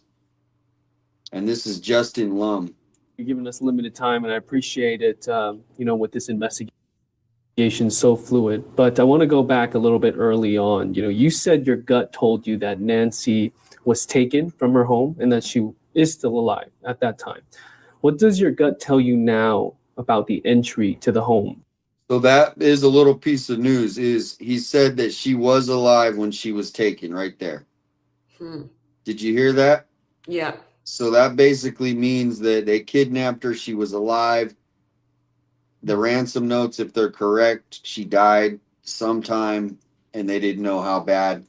And this is Justin Lum. You're giving us limited time, and I appreciate it, with this investigation so fluid. But I want to go back a little bit early on. You said your gut told you that Nancy was taken from her home and that she is still alive at that time. What does your gut tell you now about the entry to the home? So that is a little piece of news. Is he said that she was alive when she was taken right there. Did you hear that? Yeah. So that basically means that they kidnapped her. She was alive. The ransom notes, if they're correct, she died sometime and they didn't know how bad.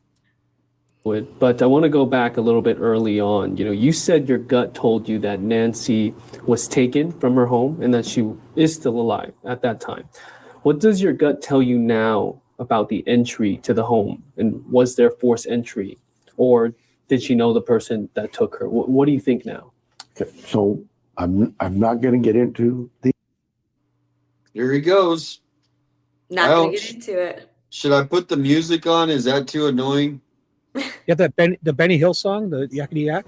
But I want to go back a little bit early on. You said your gut told you that Nancy was taken from her home and that she is still alive at that time. What does your gut tell you now about the entry to the home? And was there forced entry? Or did she know the person that took her? What do you think now? Okay, so I'm not going to get into the. Here he goes. Not gonna get into it. Should I put the music on? Is that too annoying? You have the Benny Hill song, the Yakety Yak.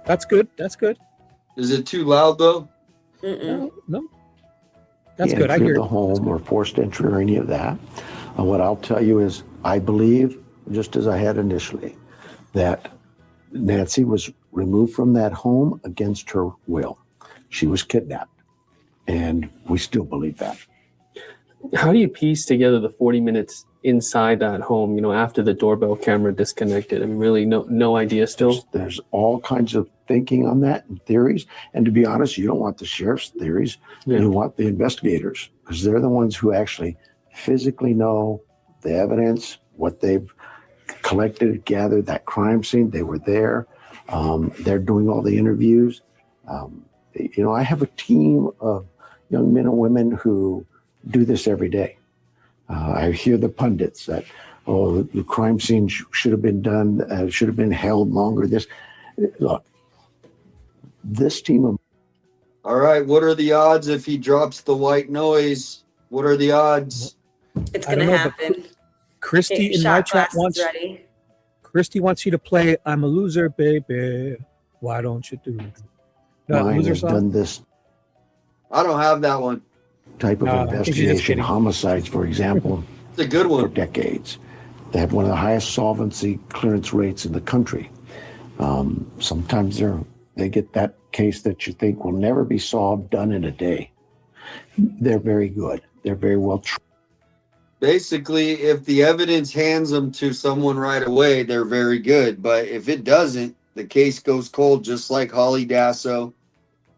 That's good. That's good. Is it too loud though? No. That's the good. I entry hear of the it. home or forced entry or any of that. And what I'll tell you is, I believe, just as I had initially, that Nancy was removed from that home against her will. She was kidnapped, and we still believe that. How do you piece together the 40 minutes inside that home, after the doorbell camera disconnected? I mean, really no idea still? There's all kinds of thinking on that and theories. And to be honest, you don't want the sheriff's theories. Yeah. You want the investigators, because they're the ones who actually physically know the evidence, what they've collected, gathered, that crime scene. They were there. They're doing all the interviews. I have a team of young men and women who do this every day. I hear the pundits that, the crime scene should have been done, should have been held longer. Look, this team of. All right. What are the odds if he drops the white noise? What are the odds? It's I don't gonna know, but happen. Christy in my chat wants. Ready. Christy wants you to play "I'm a Loser, Baby." Why don't you do that Mine loser has song? done this I don't have that one. type of I think she's just investigation, kidding. homicides, for example, It's a good for one. decades. They have one of the highest solvency clearance rates in the country. Sometimes they get that case that you think will never be solved done in a day. They're very good. They're very well trained. Basically, if the evidence hands them to someone right away, they're very good. But if it doesn't, the case goes cold, just like Holly Dasso,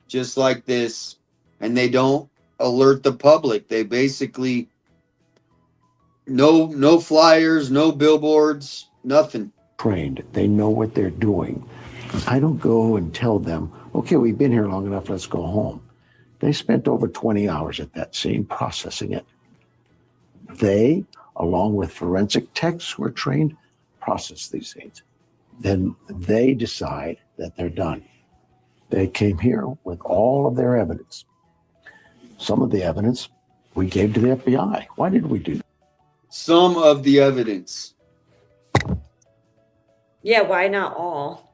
just like this, and they don't alert the public. They basically no flyers, no billboards, nothing. Trained. They know what they're doing. I don't go and tell them, okay, we've been here long enough, let's go home. They spent over 20 hours at that scene processing it. They, along with forensic techs who are trained, process these things. Then they decide that they're done. They came here with all of their evidence. Some of the evidence we gave to the FBI. Why did we do that? Some of the evidence. Yeah, why not all?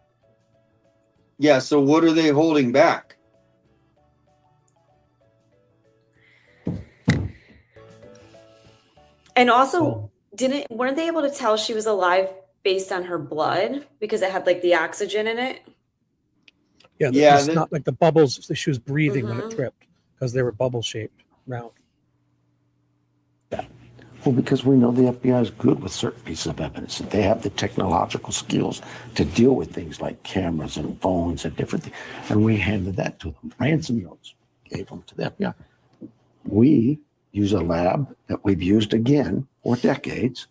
Yeah, so what are they holding back? And also, weren't they able to tell she was alive based on her blood because it had like the oxygen in it? Yeah, it's not like the bubbles that she was breathing when it tripped, because they were bubble shaped round. Well, because we know the FBI is good with certain pieces of evidence, that they have the technological skills to deal with things like cameras and phones and different things. And we handed that to them. Ransom notes, gave them to the FBI. We use a lab that we've used again for decades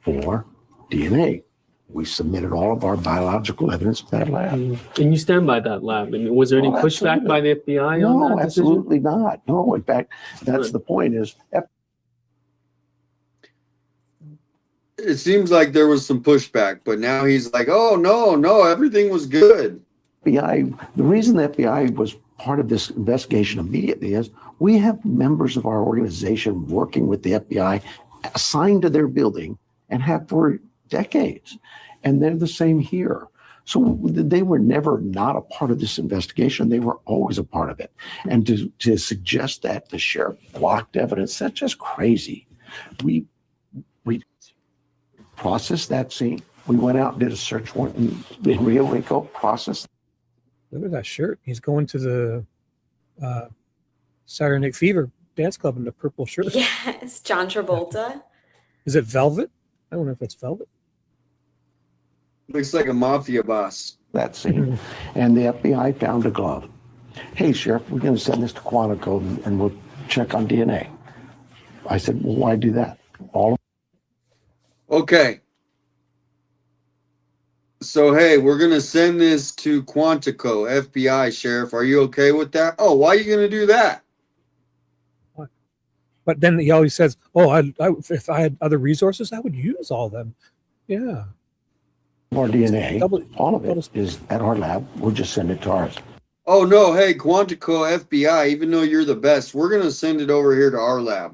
for DNA. We submitted all of our biological evidence to that lab. And you stand by that lab. I mean, was there any pushback by the FBI on that No, decision? absolutely not. No, in fact, that's the point is. It seems like there was some pushback, but now he's like, oh, no, everything was good. FBI, the reason the FBI was part of this investigation immediately is we have members of our organization working with the FBI assigned to their building and have for decades. And they're the same here. So they were never not a part of this investigation. They were always a part of it. And to suggest that the sheriff blocked evidence, that's just crazy. We processed that scene. We went out and did a search warrant in Rio Rico, processed. Look at that shirt. He's going to the Saturday Night Fever dance club in the purple shirt. Yes, John Travolta. Is it velvet? I don't know if it's velvet. Looks like a mafia boss. That scene. And the FBI found a glove. Hey, Sheriff, we're going to send this to Quantico and we'll check on DNA. I said, well, why do that? Okay. So, hey, we're going to send this to Quantico, FBI, Sheriff. Are you okay with that? Oh, why are you going to do that? But then he always says, "Oh, if I had other resources, I would use all of them." Yeah. Our DNA, all of it is at our lab. We'll just send it to ours. Oh, no. Hey, Quantico, FBI, even though you're the best, we're going to send it over here to our lab.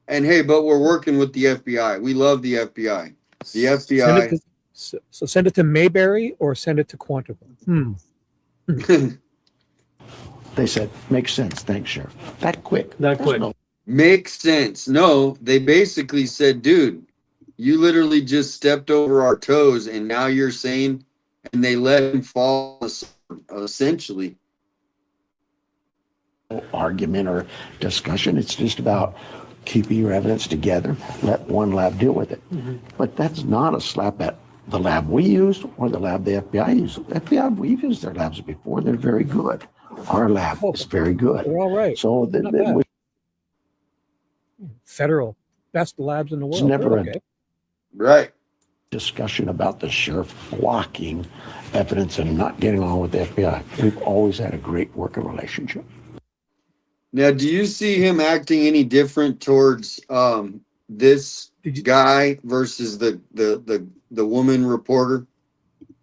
And, hey, but we're working with the FBI. We love the FBI. The FBI. So send it to Mayberry or send it to Quantico? They said, makes sense. Thanks, Sheriff. That quick. Makes sense. No, they basically said, dude, you literally just stepped over our toes and now you're saying, and they let him fall essentially. Argument or discussion. It's just about keeping your evidence together. Let one lab deal with it. But that's not a slap at the lab we used or the lab the FBI used. FBI, we've used their labs before. They're very good. Our lab is very good. They're all right. So Federal, best labs in the world. it's never Okay. Right. discussion about the sheriff blocking evidence and not getting along with the FBI. We've always had a great working relationship. Now, do you see him acting any different towards this guy versus the woman reporter?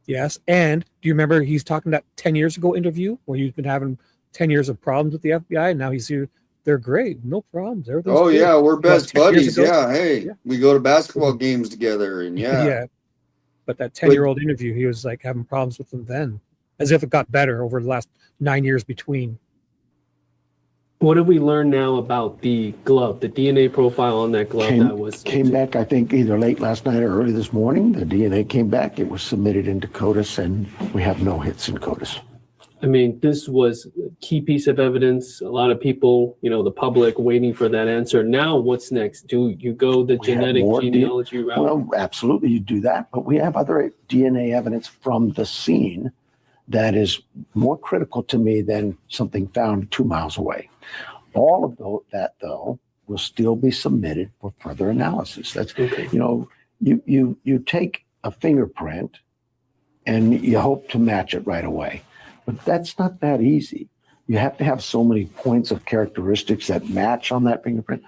Yes. And do you remember he's talking that 10 years ago interview where he's been having 10 years of problems with the FBI? And now he's here. They're great. No problems. Everything's Oh, good. yeah, we're Well, best 10 years buddies. ago- Yeah, hey, we go to basketball games together, and yeah. Yeah. But that 10-year-old interview, he was like having problems with them then, as if it got better over the last 9 years between. What have we learned now about the glove, the DNA profile on that glove that was Came back, I think, either late last night or early this morning. The DNA came back. It was submitted into CODIS, and we have no hits in CODIS. I mean, this was a key piece of evidence. A lot of people, the public waiting for that answer. Now, what's next? Do you go the We have genetic more genealogy route? Well, absolutely, you do that. But we have other DNA evidence from the scene that is more critical to me than something found 2 miles away. All of that, though, will still be submitted for further analysis. That's, okay. You take a fingerprint and you hope to match it right away. But that's not that easy. You have to have so many points of characteristics that match on that fingerprint.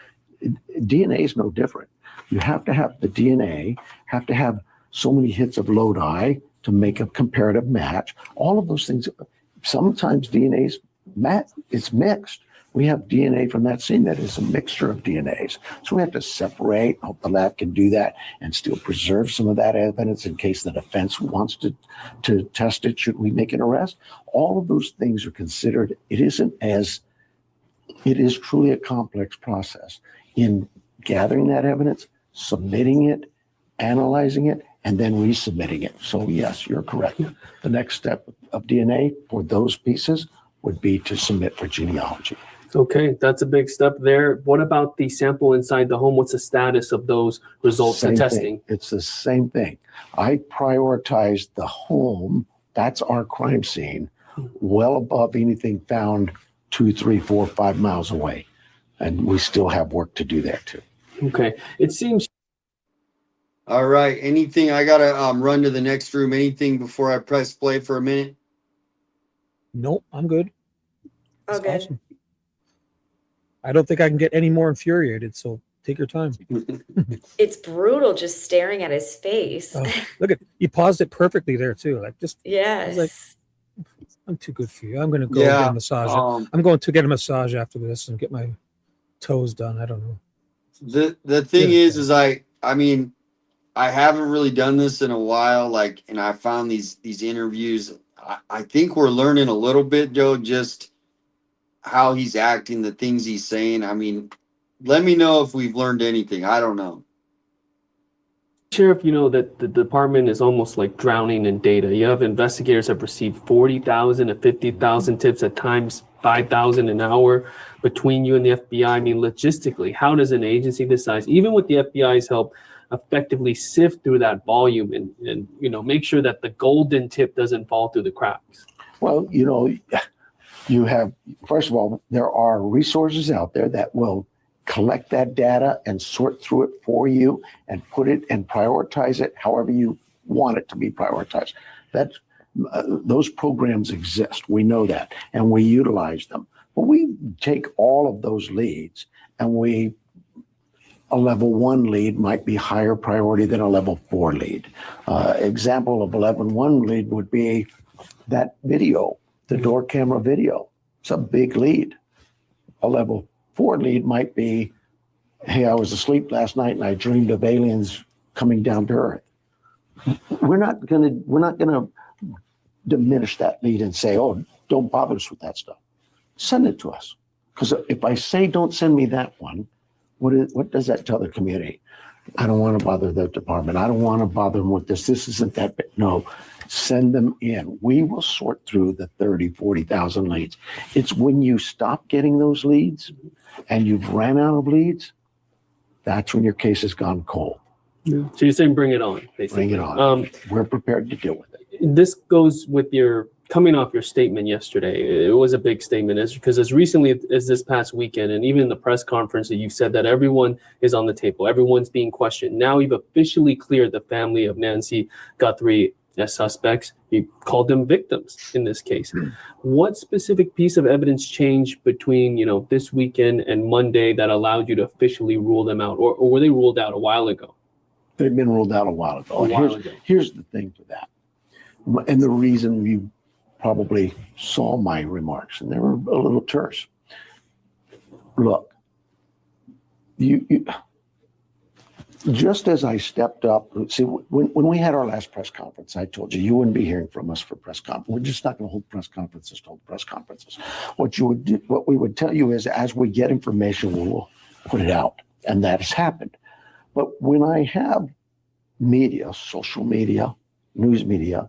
DNA is no different. You have to have the DNA, have to have so many hits of lodi to make a comparative match. All of those things. Sometimes DNA's it's mixed. We have DNA from that scene that is a mixture of DNAs. So we have to separate, hope the lab can do that and still preserve some of that evidence in case the defense wants to test it. Should we make an arrest? All of those things are considered. It is truly a complex process in gathering that evidence, submitting it, analyzing it, and then resubmitting it. So yes, you're correct. The next step of DNA for those pieces would be to submit for genealogy. Okay, that's a big step there. What about the sample inside the home? What's the status of those results and testing? It's the same thing. I prioritize the home. That's our crime scene, well above anything found 2, 3, 4, 5 miles away. And we still have work to do there too. Okay, it seems. All right. Anything? I gotta run to the next room. Anything before I press play for a minute? Nope, I'm good. Oh, That's good. awesome. I don't think I can get any more infuriated, so take your time. It's brutal just staring at his face. Oh, look at you paused it perfectly there too. Like just Yes. I was like, I'm too good for you. I'm gonna go Yeah, get a massage. I'm going to get a massage after this and get my toes done. I don't know. The thing is I mean, I haven't really done this in a while. Like, and I found these interviews. I think we're learning a little bit, Joe, just how he's acting, the things he's saying. I mean, let me know if we've learned anything. I don't know. Sheriff, that the department is almost like drowning in data. You have investigators have received 40,000 to 50,000 tips, at times $5,000 an hour between you and the FBI? I mean, logistically, how does an agency decide, even with the FBI's help, effectively sift through that volume and make sure that the golden tip doesn't fall through the cracks? Well, you have, first of all, there are resources out there that will collect that data and sort through it for you and put it and prioritize it however you want it to be prioritized. Those programs exist. We know that, and we utilize them. But we take all of those leads, and a level 1 lead might be higher priority than a level 4 lead. Example of a level 1 lead would be that video, the door camera video. It's a big lead. A level 4 lead might be, hey, I was asleep last night and I dreamed of aliens coming down to Earth. We're not gonna diminish that lead and say, oh, don't bother us with that stuff. Send it to us. Because if I say don't send me that one, what does that tell the community? I don't want to bother the department. I don't want to bother them with this. This isn't that big. No, send them in. We will sort through the 30, 40,000 leads. It's when you stop getting those leads and you've ran out of leads, that's when your case has gone cold. Yeah. So you're saying bring it on, basically. Bring it on. We're prepared to deal with it. This goes with your coming off your statement yesterday. It was a big statement because as recently as this past weekend, and even the press conference, that you said that everyone is on the table, everyone's being questioned. Now you've officially cleared the family of Nancy Guthrie as suspects. You called them victims in this case. What specific piece of evidence changed between this weekend and Monday that allowed you to officially rule them out, or were they ruled out a while ago? They've been ruled out a while ago. Here's the thing for that. And the reason you probably saw my remarks, and they were a little terse. Look, you just as I stepped up, see, when we had our last press conference, I told you wouldn't be hearing from us for press conference. We're just not going to hold press conferences to hold press conferences. What we would tell you is, as we get information, we will put it out, and that has happened. But when I have media, social media, news media,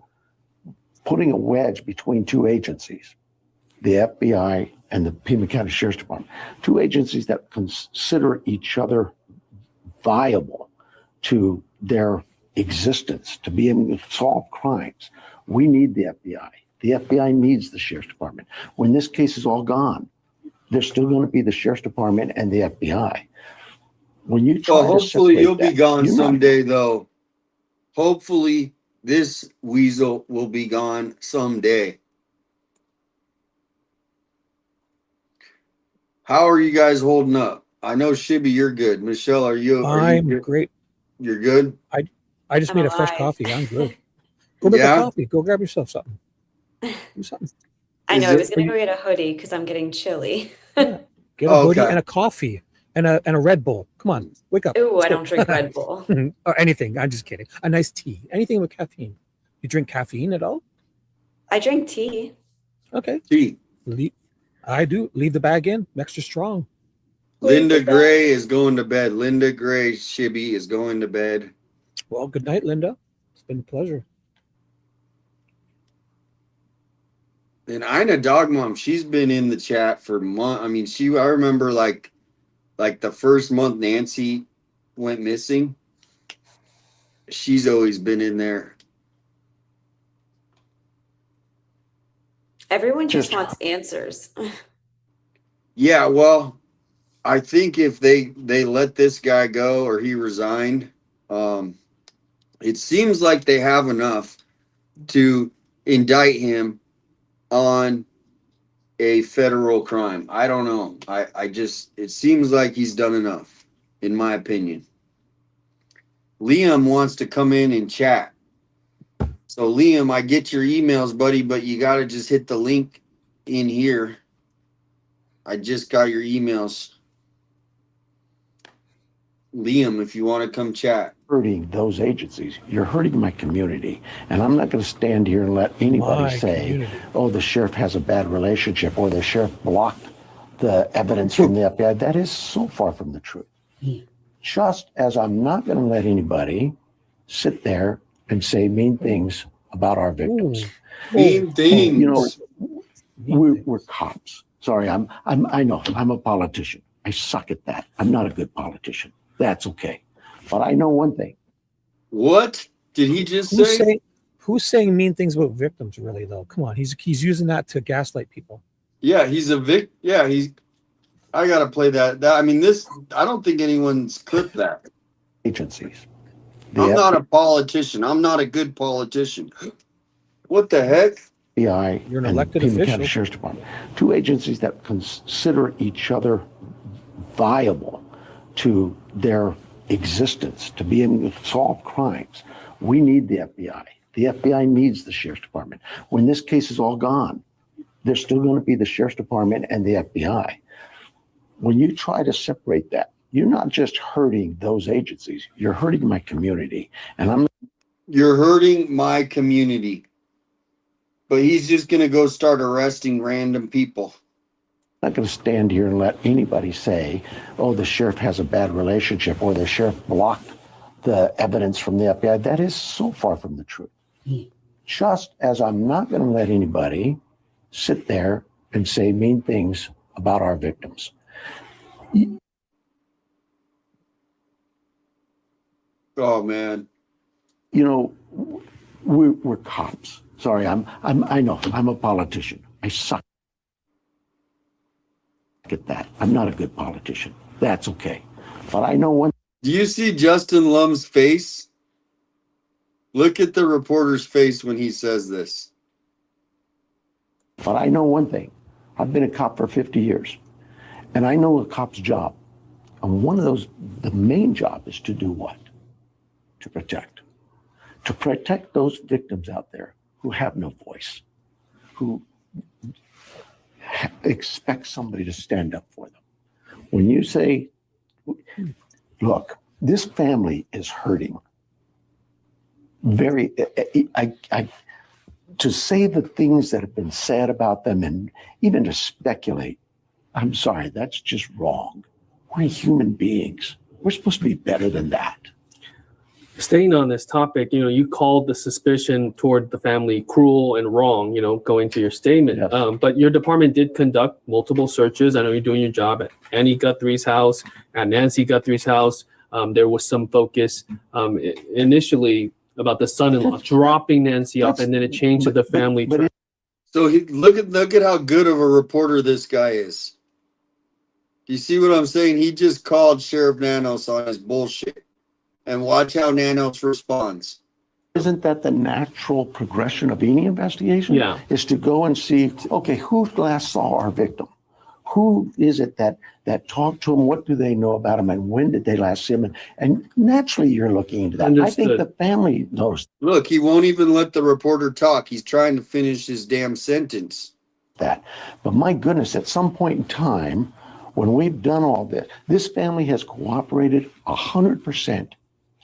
putting a wedge between two agencies, the FBI and the Pima County Sheriff's Department, two agencies that consider each other viable to their existence, to be able to solve crimes, we need the FBI. The FBI needs the Sheriff's Department. When this case is all gone, there's still going to be the Sheriff's Department and the FBI. When you try hopefully you'll be gone someday, though. Hopefully this weasel will be gone someday. How are you guys holding up? I know, Shibby, you're good. Michelle, I'm great. You're good? I just made a fresh coffee. I'm good. Go make a coffee. Go grab yourself something. Do something. I know. I was going to go get a hoodie because I'm getting chilly. Get a hoodie and a coffee and a Red Bull. Come on, wake up. Ooh, I don't drink Red Bull. Or anything. I'm just kidding. A nice tea. Anything with caffeine. You drink caffeine at all? I drink tea. Okay. Tea. I do. Leave the bag in. Extra strong. Linda Gray is going to bed. Linda Gray Shibby is going to bed. Well, good night, Linda. It's been a pleasure. And Ina Dog Mom, she's been in the chat for months. I mean, I remember like the first month Nancy went missing. She's always been in there. Everyone just wants answers. Yeah, well, I think if they let this guy go or he resigned, it seems like they have enough to indict him on a federal crime. I don't know. It seems like he's done enough, in my opinion. Liam wants to come in and chat. So Liam, I get your emails, buddy, but you got to just hit the link in here. I just got your emails. Liam, if you want to come chat. Hurting those agencies. You're hurting my community. And I'm not going to stand here and let anybody say, oh, the sheriff has a bad relationship or the sheriff blocked the evidence from the FBI. That is so far from the truth. Just as I'm not going to let anybody sit there and say mean things about our victims. Mean things. We're cops. Sorry, I know I'm a politician. I suck at that. I'm not a good politician. That's okay. But I know one thing. What did he just Who's say? saying, who's saying mean things about victims? Really though, come on. He's using that to gaslight people. Yeah, he's a vic. Yeah, he's. I gotta play that. I mean, this. I don't think anyone's clipped that. Agencies. I'm not a politician. I'm not a good politician. What the heck? FBI You're an and elected Pima County official. Sheriff's Department, two agencies that consider each other viable to their existence, to be able to solve crimes. We need the FBI. The FBI needs the Sheriff's Department. When this case is all gone, there's still going to be the Sheriff's Department and the FBI. When you try to separate that, you're not just hurting those agencies, you're hurting my community. And You're hurting my community. But he's just gonna go start arresting random people. I'm not going to stand here and let anybody say, oh, the sheriff has a bad relationship or the sheriff blocked the evidence from the FBI. That is so far from the truth. Just as I'm not going to let anybody sit there and say mean things about our victims. Oh man. You know, we're cops. Sorry, I know I'm a politician. I suck at that. I'm not a good politician. That's okay. But I know one. Do you see Justin Lum's face? Look at the reporter's face when he says this. But I know one thing. I've been a cop for 50 years. And I know a cop's job. And one of those, the main job is to do what? To protect. To protect those victims out there who have no voice, who expect somebody to stand up for them. When you say, look, this family is hurting. To say the things that have been said about them and even to speculate, I'm sorry, that's just wrong. We're human beings. We're supposed to be better than that. Staying on this topic, you called the suspicion toward the family cruel and wrong, going to your statement. Yes. But your department did conduct multiple searches. I know you're doing your job at Annie Guthrie's house, at Nancy Guthrie's house. There was some focus initially about the son-in-law dropping Nancy off, and then it changed to the family. So look at how good of a reporter this guy is. Do you see what I'm saying? He just called Sheriff Nanos on his bullshit. And watch how Nanos responds. Isn't that the natural progression of any investigation? Yeah. Is to go and see, okay, who last saw our victim? Who is it that talked to him? What do they know about him? And when did they last see him? And naturally, you're looking into that. Understood. I think the family knows Look, he won't even let the reporter talk. He's trying to finish his damn sentence. that. But my goodness, at some point in time, when we've done all this, this family has cooperated 100%.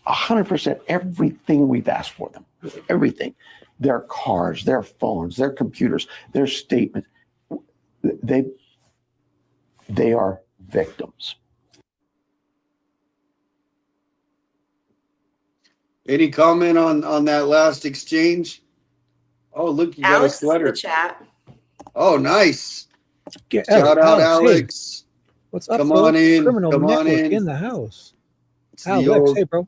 100% everything we've asked for them, everything, their cars, their phones, their computers, their statements, they are victims. Any comment on that last exchange? Oh, look, you got Alex a is in sweater. the chat. Oh, nice. Get Shout out, hey, Alex. what's up, Come bro? on in. Criminal Come on network in. in the house. It's the Alex, old, hey, bro.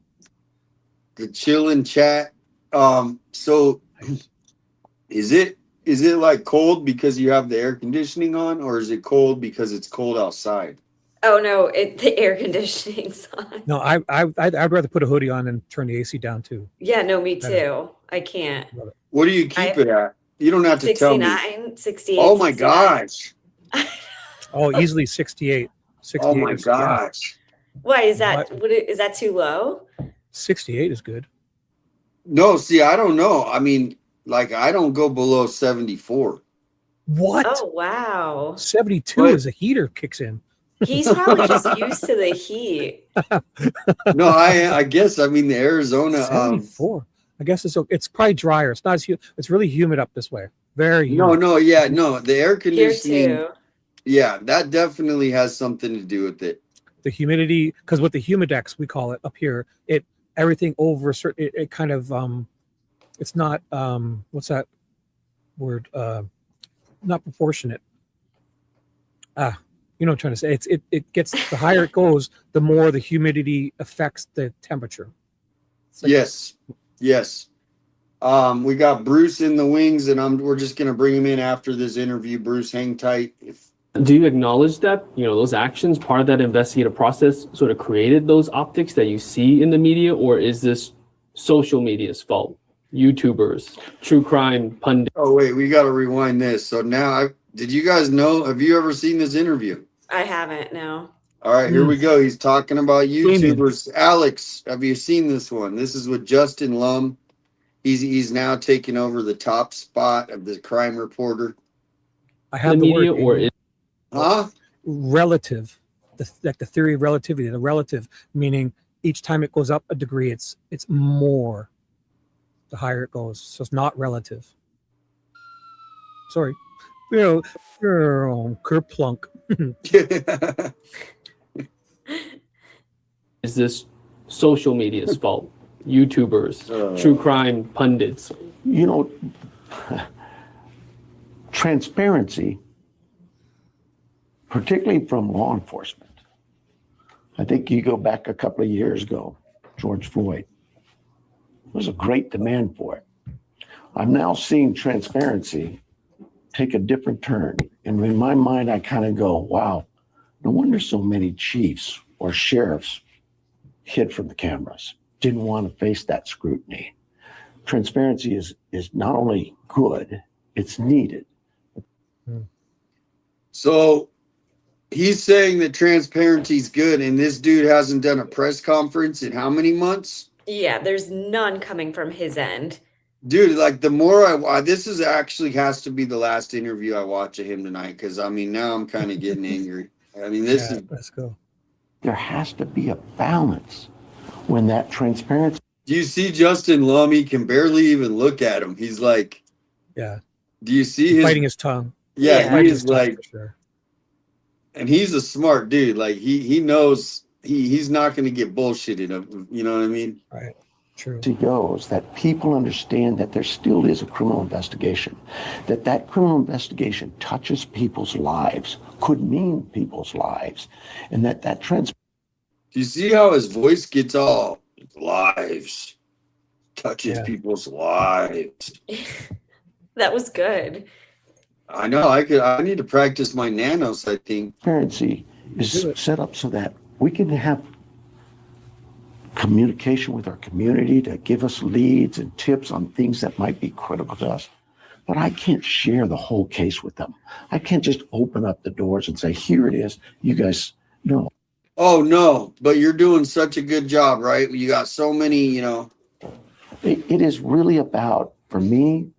the chillin' chat. So is it like cold because you have the air conditioning on, or is it cold because it's cold outside? Oh no, the air conditioning's on. No, I'd rather put a hoodie on and turn the AC down too. Yeah, no, me too. I can't. What do you keep it at? You don't have to tell me. 69, 68. Oh my 69. gosh. Oh, easily 68. 68 Oh my is, yeah. gosh. Why is that? Is that too low? 68 is good. No, see, I don't know. I mean, like, I don't go below 74. What? Oh wow. 72 is a heater kicks in. He's probably just used to the heat. No, I guess, I mean, the Arizona. 74. I guess it's probably drier. It's not as humid. It's really humid up this way. Very humid. No, the air Here conditioning. too. Yeah, that definitely has something to do with it. The humidity, because with the humidex, we call it up here, everything over a certain, it kind of, it's not, what's that word? Not proportionate. You know what I'm trying to say? It gets, the higher it goes, the more the humidity affects the temperature. Yes. We got Bruce in the wings, and we're just gonna bring him in after this interview. Bruce, hang tight. Do you acknowledge that, those actions, part of that investigative process, sort of created those optics that you see in the media, or is this social media's fault? YouTubers, true crime pundits. Oh wait, we got to rewind this. So now, did you guys know? Have you ever seen this interview? I haven't, no. All right, here we go. He's talking about Damian. YouTubers. Alex, have you seen this one? This is with Justin Lum. He's now taking over the top spot of the crime reporter. I have the media, word, or is relative, like the theory of relativity. The relative meaning each time it goes up a degree, it's more the higher it goes. So it's not relative. Sorry, kerplunk. is this social media's fault? YouTubers, true crime pundits. Transparency, particularly from law enforcement. I think you go back a couple of years ago, George Floyd. There was a great demand for it. I'm now seeing transparency take a different turn. And in my mind, I kind of go, wow, no wonder so many chiefs or sheriffs hid from the cameras, didn't want to face that scrutiny. Transparency is not only good, it's needed. So he's saying that transparency is good, and this dude hasn't done a press conference in how many months? Yeah, there's none coming from his end. Dude, like the more this is actually has to be the last interview I watch of him tonight, because I mean now I'm kind of getting angry. I mean Let's go. There has to be a balance when that transparency. Do you see Justin Lum? He can barely even look at him. He's like, yeah. Do you see biting his tongue? Yeah, He he's like, sure. And he's a smart dude. Like he knows he's not going to get bullshitted. You know what I mean? Right. True. He goes that people understand that there still is a criminal investigation, that criminal investigation touches people's lives, could mean people's lives, and that trans. Do you see how his voice gets all lives, touches people's lives? That was good. I know. I need to practice my nanos, I think. Transparency is set up so that we can have communication with our community to give us leads and tips on things that might be critical to us. But I can't share the whole case with them. I can't just open up the doors and say, here it is. You guys know. Oh, no. But you're doing such a good job, right? You got so many, It is really about, for me,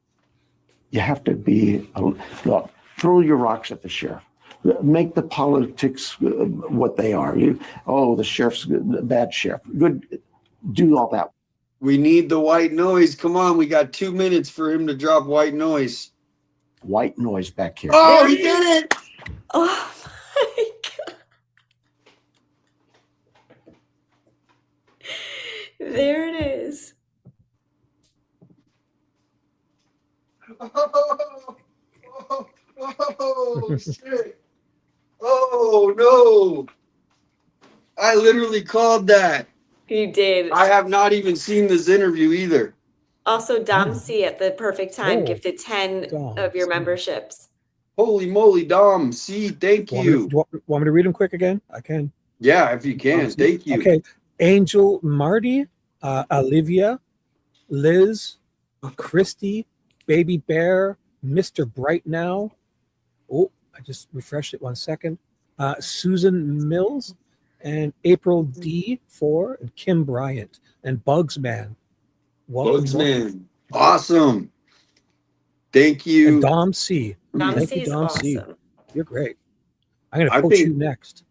you have to be, look, throw your rocks at the sheriff. Make the politics what they are. The sheriff's the bad sheriff. Good, do all that. We need the white noise. Come on, we got 2 minutes for him to drop white noise. White noise back here. Oh, he did it! Oh my God. There it is. Oh, shit. Oh, no. I literally called that. You did. I have not even seen this interview either. Also, Dom C at the perfect time gifted 10 of your memberships. Holy moly, Dom C, thank you. Want me to read them quick again? I can. Yeah, if you can. Thank you. Okay. Angel Marty, Olivia, Liz, Christy, Baby Bear, Mr. Bright Now. Oh, I just refreshed it 1 second. Susan Mills and April D4 and Kim Bryant and Bugs Man. Welcome. Awesome. Thank you. And Dom C. Dom Thank C you, is Dom awesome. C. You're great. I'm going to coach you next.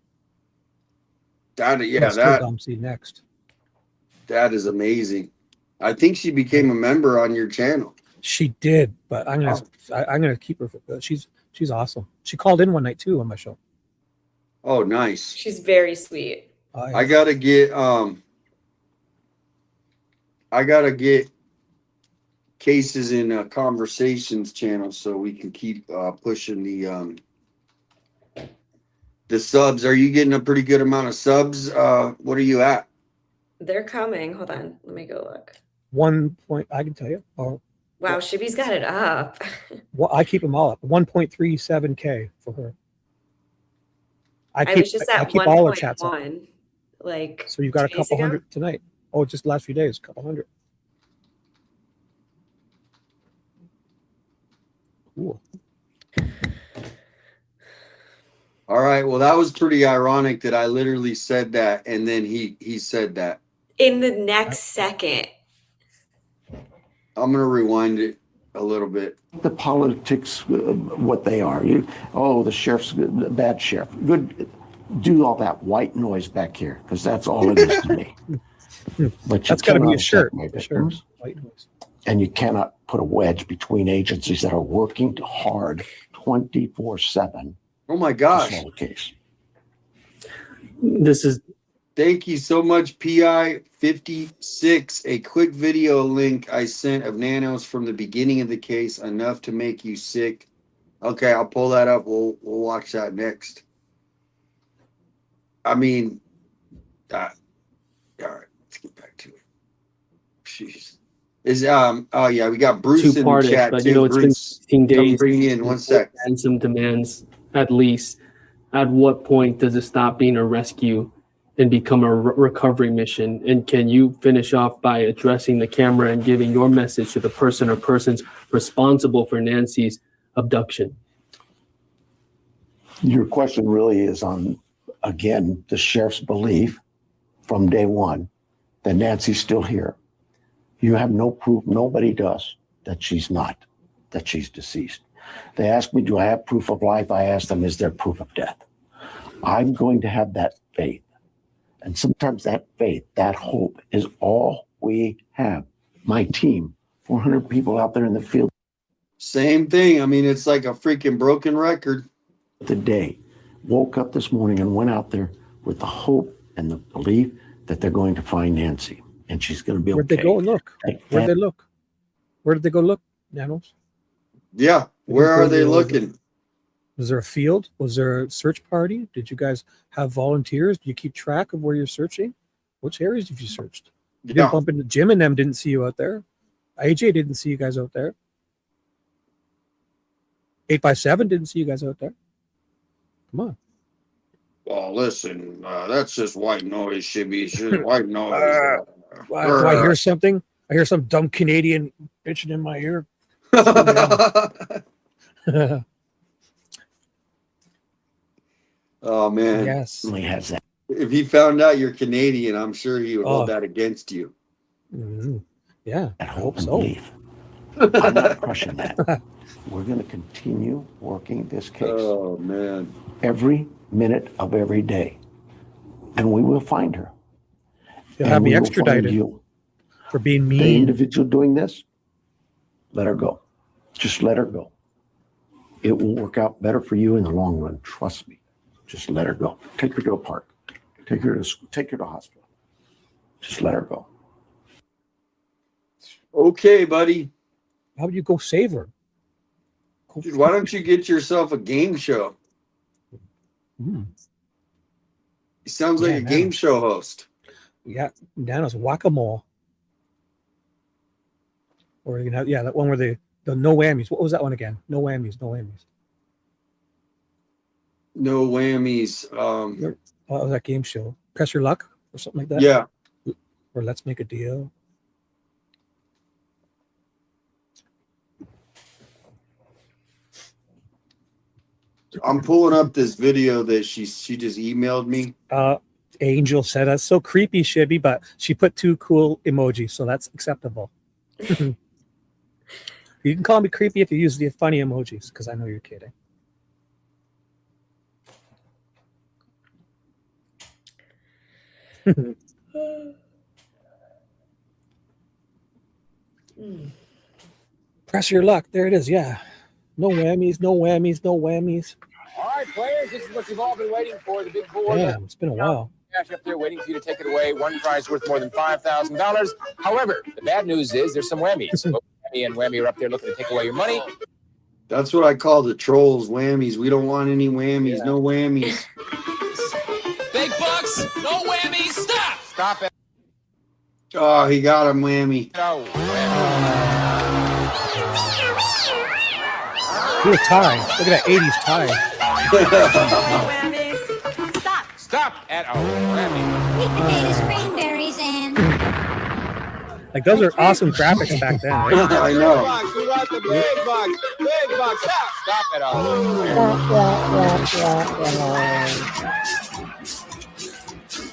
That Dom C next. That is amazing. I think she became a member on your channel. She did, but I'm gonna keep her. She's awesome. She called in one night too on my show. Oh, nice. She's very sweet. I gotta get cases in conversations channel so we can keep pushing the The subs, are you getting a pretty good amount of subs? What are you at? They're coming. Hold on. Let me go look. 1 point, I can tell you. Oh, Wow, Shibby's got it up. well, I keep them all up. 1.37K for her. I was just I at keep all her chats up. 1.1. Like, So you've got a 2 days couple ago? hundred tonight. Oh, just the last few days, a couple hundred. Cool. All right. Well, that was pretty ironic that I literally said that, and then he said that. In the next second. I'm gonna rewind it a little bit. The politics, what they are. The sheriff's a bad sheriff. Good. Do all that white noise back here, because that's all it is to me. But That's got to be a cannot shirt. attack my A victims. shirt. White noise. And you cannot put a wedge between agencies that are working hard 24/7. Oh my gosh. To solve the case. This is. Thank you so much, PI56. A quick video link I sent of Nanos from the beginning of the case, enough to make you sick. Okay, I'll pull that up. We'll watch that next. I mean, all right, let's get back to it. Jeez. Oh yeah, we got Bruce in the Two-parted, chat but too. you know, it's been Bruce, 16 days. bring in 1 sec. And some demands, at least. At what point does it stop being a rescue and become a recovery mission? And can you finish off by addressing the camera and giving your message to the person or persons responsible for Nancy's abduction? Your question really is on, again, the sheriff's belief from day one that Nancy's still here. You have no proof, nobody does, that she's not, that she's deceased. They ask me, do I have proof of life? I ask them, is there proof of death? I'm going to have that faith. And sometimes that faith, that hope is all we have. My team, 400 people out there in the field. Same thing. I mean, it's like a freaking broken record. Today, woke up this morning and went out there with the hope and the belief that they're going to find Nancy and she's going to be Where'd okay. they go and look? Where'd they look? Where did they go look, Nanos? Yeah, where are they looking? Was there a field? Was there a search party? Did you guys have volunteers? Do you keep track of where you're searching? Which areas have you searched? You didn't bump into Jim and them, didn't see you out there. AJ didn't see you guys out there. 8x7 didn't see you guys out there. Come on. Well, listen, that's just white noise, Shibby. It's just white noise. Do I hear something? I hear some dumb Canadian bitching in my ear. Oh man. Yes. He has that. If he found out you're Canadian, I'm sure he would hold that against you. Mm-hmm. Yeah, I hope and so. belief. I'm not crushing that. We're going to continue working this case. Oh man. Every minute of every day. And we will find her. You'll And have me we will find extradited you. for being The mean. individual doing this, let her go. Just let her go. It will work out better for you in the long run. Trust me. Just let her go. Take her to a park. Take her to school. Take her to hospital. Just let her go. Okay, buddy. How would you go save her? Dude, why don't you get yourself a game show? He sounds like a game show host. Yeah, Nanos whack-a-mole. Or you can have, that one where the no whammies. What was that one again? No whammies, no whammies. No whammies. What was that game show? Press Your Luck or something like that? Yeah. Or Let's Make a Deal. I'm pulling up this video that she just emailed me. Angel said that's so creepy, Shibby, but she put 2 cool emojis, so that's acceptable. You can call me creepy if you use the funny emojis, because I know you're kidding. Press Your Luck. There it is. Yeah. No whammies, no whammies, no whammies. All right, players, this is what you've all been waiting for. The big board. Damn, it's been a while. Cash up there waiting for you to take it away. One prize worth more than $5,000. However, the bad news is there's some whammies. Both Whammy and Whammy are up there looking to take away your money. That's what I call the trolls, whammies. We don't want any whammies. No whammies. Big bucks, no whammies. Stop. Stop it. Oh, he got him, whammy. No Look at tie. Look at that 80s tie. Stop at a whammy. Cranberries and Like those are awesome graphics back then. Right? I know. We want the big bucks. Big bucks. Stop. Stop at a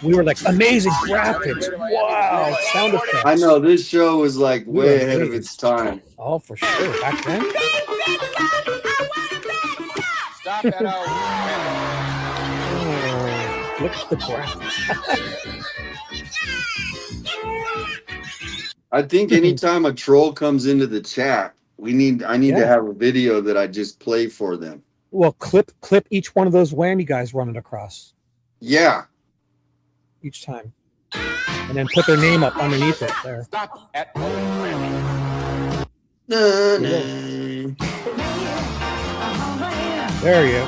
We were like amazing graphics. Wow, sound effects. I know this show was like way ahead of its time. Oh, for sure. Back then. Stop at a Oh, look at the graphics. I think anytime a troll comes into the chat, I need to have a video that I just play for them. Well, clip each one of those whammy guys running across Yeah. each time, and then put their name up underneath it there. Stop at a whammy. There you go.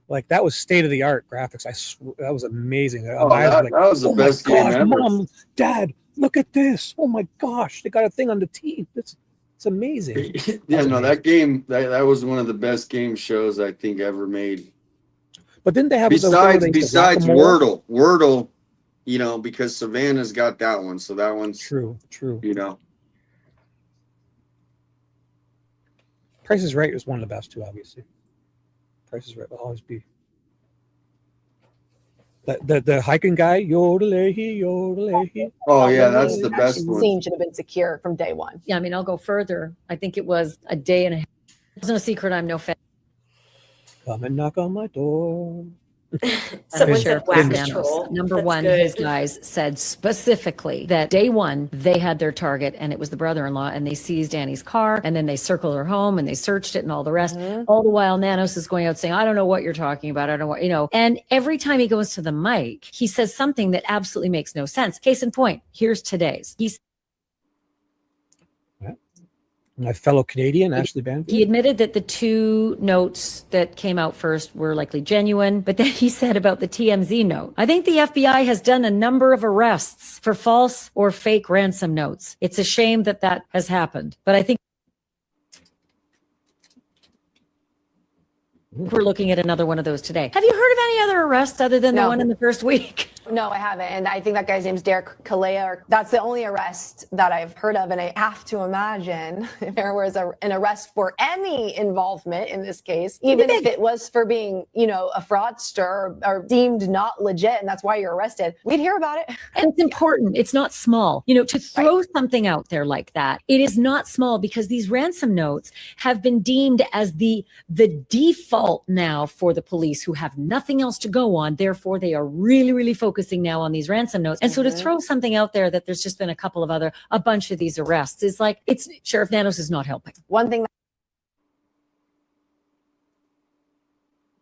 Like that was state of the art graphics. That was amazing. Oh, that was the best game ever. Mom, Dad, look at this! Oh my gosh, they got a thing on the teeth. It's amazing. Yeah, no, that game that was one of the best game shows I think ever made. But didn't they have besides Wordle, you know, because Savannah's got that one, so that one's true. You know, Price is Right was one of the best too, obviously. Price is Right will always be. The hiking guy, yodel-a-hee, yodel-a-hee. Oh yeah, that's the best one. Scene should have been secure from day one. Yeah, I mean, I'll go further. I think it was a day and a half. It's no secret I'm no fan. Come and knock on my door. Someone said Sheriff wax Nanos. troll. Number That's one, good. his guys said specifically that day one, they had their target and it was the brother-in-law, and they seized Annie's car, and then they circled her home and they searched it and all the rest. All the while, Nanos is going out saying, I don't know what you're talking about. I don't know what, you know. And every time he goes to the mic, he says something that absolutely makes no sense. Case in point, here's today's. My fellow Canadian, Ashley Banfield. He admitted that the two notes that came out first were likely genuine, but then he said about the TMZ note, I think the FBI has done a number of arrests for false or fake ransom notes. It's a shame that that has happened, but I think we're looking at another one of those today. Have you heard of any other arrests other than the one in the first week? No, I haven't. And I think that guy's name's Derek Kalea. That's the only arrest that I've heard of. And I have to imagine if there was an arrest for any involvement in this case, even if it was for being, you know, a fraudster or deemed not legit, and that's why you're arrested, we'd hear about it. And it's important. It's not small. You know, to throw something out there like that, it is not small, because these ransom notes have been deemed as the default now for the police, who have nothing else to go on. Therefore, they are really, really focusing now on these ransom notes. And so to throw something out there that there's just been a bunch of these arrests is like, it's Sheriff Nanos is not helping. One thing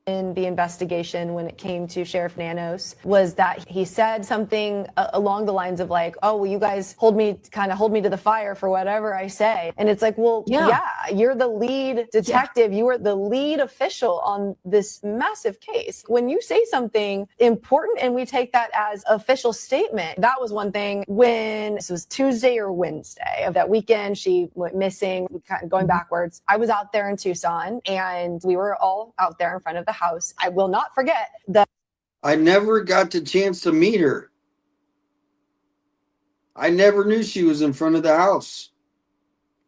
in the investigation when it came to Sheriff Nanos was that he said something along the lines of like, oh, well, you guys hold me to the fire for whatever I say. And it's like, well, yeah you're the lead detective. You are the lead official on this massive case. When you say something important and we take that as official statement, that was one thing. When this was Tuesday or Wednesday of that weekend, she went missing, kind of going backwards. I was out there in Tucson and we were all out there in front of the house. I will not forget that I never got the chance to meet her. I never knew she was in front of the house.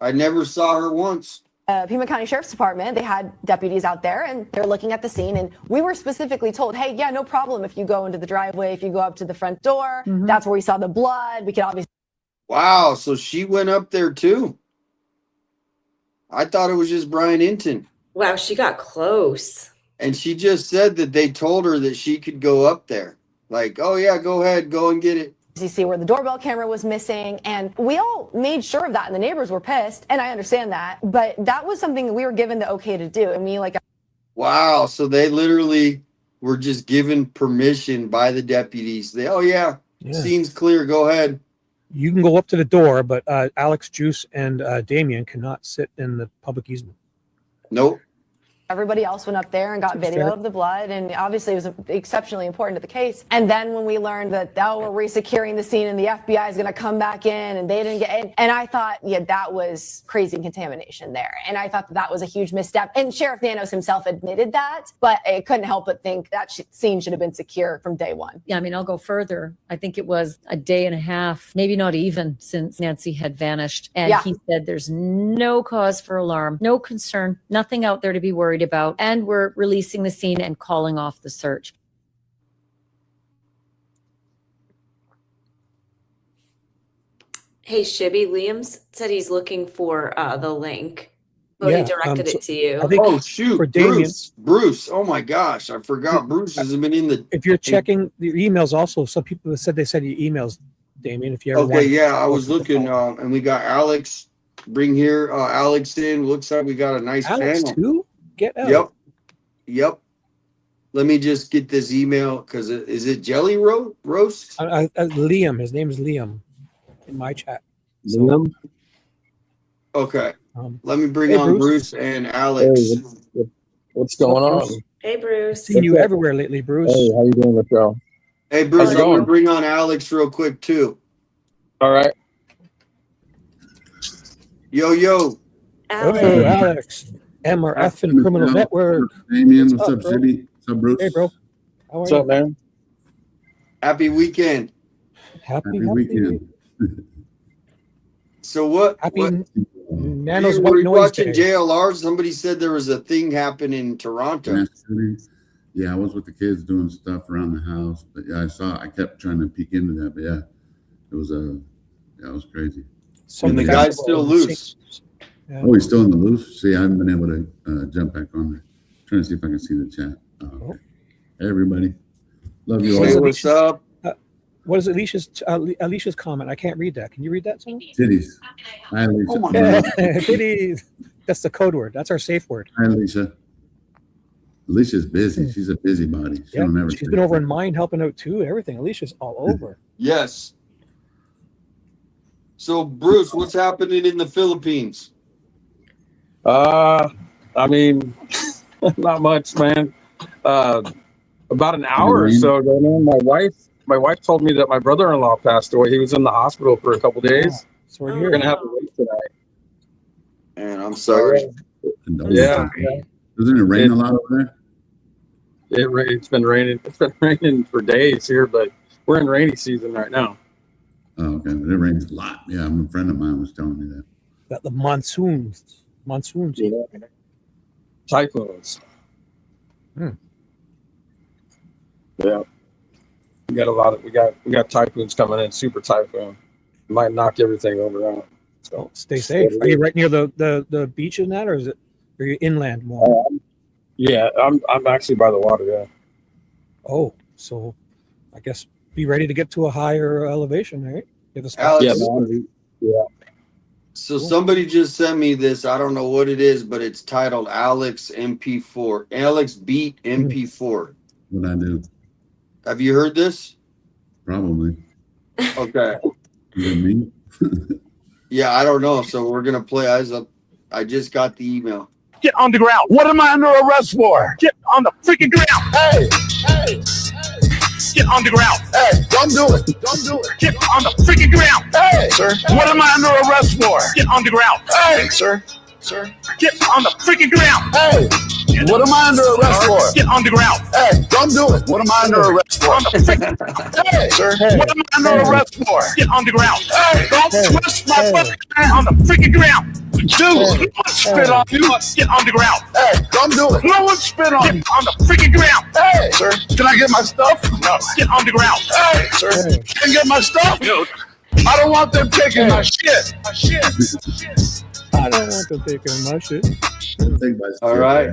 I never saw her once. Pima County Sheriff's Department, they had deputies out there and they're looking at the scene, and we were specifically told, hey, yeah, no problem if you go into the driveway, if you go up to the front door, that's where we saw the blood. We could obviously. Wow, so she went up there too. I thought it was just Brian Hinton. Wow, she got close. And she just said that they told her that she could go up there. Like, oh yeah, go ahead, go and get it. You see where the doorbell camera was missing, and we all made sure of that, and the neighbors were pissed, and I understand that, but that was something that we were given the okay to do. And me, like, wow, so they literally were just given permission by the deputies. Oh yeah, Scene's clear. Go ahead. You can go up to the door, but Alex, Juice, and Damian cannot sit in the public easement. Nope. Everybody else went up there and got video of the blood, and obviously it was exceptionally important to the case. And then when we learned that, we're resecuring the scene and the FBI is going to come back in and they didn't get in, and I thought, that was crazy contamination there. And I thought that was a huge misstep. And Sheriff Nanos himself admitted that, but I couldn't help but think that scene should have been secure from day one. Yeah, I mean, I'll go further. I think it was a day and a half, maybe not even, since Nancy had vanished. And he said there's no cause for alarm, no concern, nothing out there to be worried about, and we're releasing the scene and calling off the search. Hey, Shibby, Liam said he's looking for the link. He directed it to you. Oh, shoot. Bruce. Oh, my gosh. I forgot Bruce has been in the... If you're checking your emails also, some people have said they sent you emails, Damian, if you ever want. I was looking, and we got Alex. Bring here Alex in. Looks like we got a nice Alex panel. Too? Get out. Yep. Let me just get this email, because is it Jelly Roast? Liam. His name is Liam in my chat. Liam? Okay. Let me bring on Bruce and Alex. Hey, what's going on? Hey, Bruce. Seen you everywhere lately, Bruce. Hey, how you doing, Michelle? Hey, Bruce, I'm going to bring on Alex real quick, too. All right. Yo. Alex. Oh, Alex. MRF and Criminal Network. Damian, what's up, Shibby? What's up, Bruce? Hey, bro. What's up, man? Happy weekend. Happy weekend. So what? Nano's were White you Noise watching Day. JLR? Somebody said there was a thing happening in Toronto. Yeah, I was with the kids doing stuff around the house, but I kept trying to peek into that, but it was crazy. And the guy's still loose. Yeah. Oh, he's still in the loose? See, I haven't been able to jump back on there. Trying to see if I can see the chat. Okay. Hey, everybody. Love you all. Hey, what's up? What is Alicia's comment? I can't read that. Can you read that? Someone? Titties. Hi, Alicia. Oh my God. Titties. That's the code word. That's our safe word. Hi, Alicia. Alicia's busy. She's a busybody. She's been over in mine helping out too. Everything. Alicia's all over. Yes. So, Bruce, what's happening in the Philippines? I mean, not much, man. About an hour or so ago, man, my wife told me that my brother-in-law passed away. He was in the hospital for a couple days. So we're gonna have to wait tonight. And I'm sorry. Yeah. Doesn't it rain a lot over there? It's been raining. It's been raining for days here, but we're in rainy season right now. Oh, okay. It rains a lot. Yeah, a friend of mine was telling me that. That the monsoons. Yeah. Typhoons. Yeah. We got typhoons coming in, super typhoon. Might knock everything over out. So stay safe. Are you right near the beach in that, or are you inland more? Yeah, I'm actually by the water, yeah. Oh, so I guess be ready to get to a higher elevation, right? Alex, yeah. So somebody just sent me this. I don't know what it is, but it's titled Alex MP4. Alex Beat MP4. What I do? Have you heard this? Probably. Okay. Is it me? Yeah, I don't know. So we're gonna play as a. I just got the email. Get on the ground. What am I under arrest for? Get on the freaking ground. Hey. Get on the ground. Hey, don't do it. Get on the freaking ground. Hey, sir. What am I under arrest for? Get on the ground. Hey, sir. Get on the freaking ground. Hey. What am I under arrest for? Get on the ground. Hey, don't do it. What am I under arrest for? Hey, sir. What am I under arrest for? Get on the ground. Hey, don't twist my fucking hand on the freaking ground. Dude, no one spit on you. Get on the ground. Hey, don't do it. No one spit on you. Get on the freaking ground. Hey, sir. Can I get my stuff? No. Get on the ground. Hey, sir. Can I get my stuff? No. I don't want them taking my shit. I don't want them taking my shit. All right.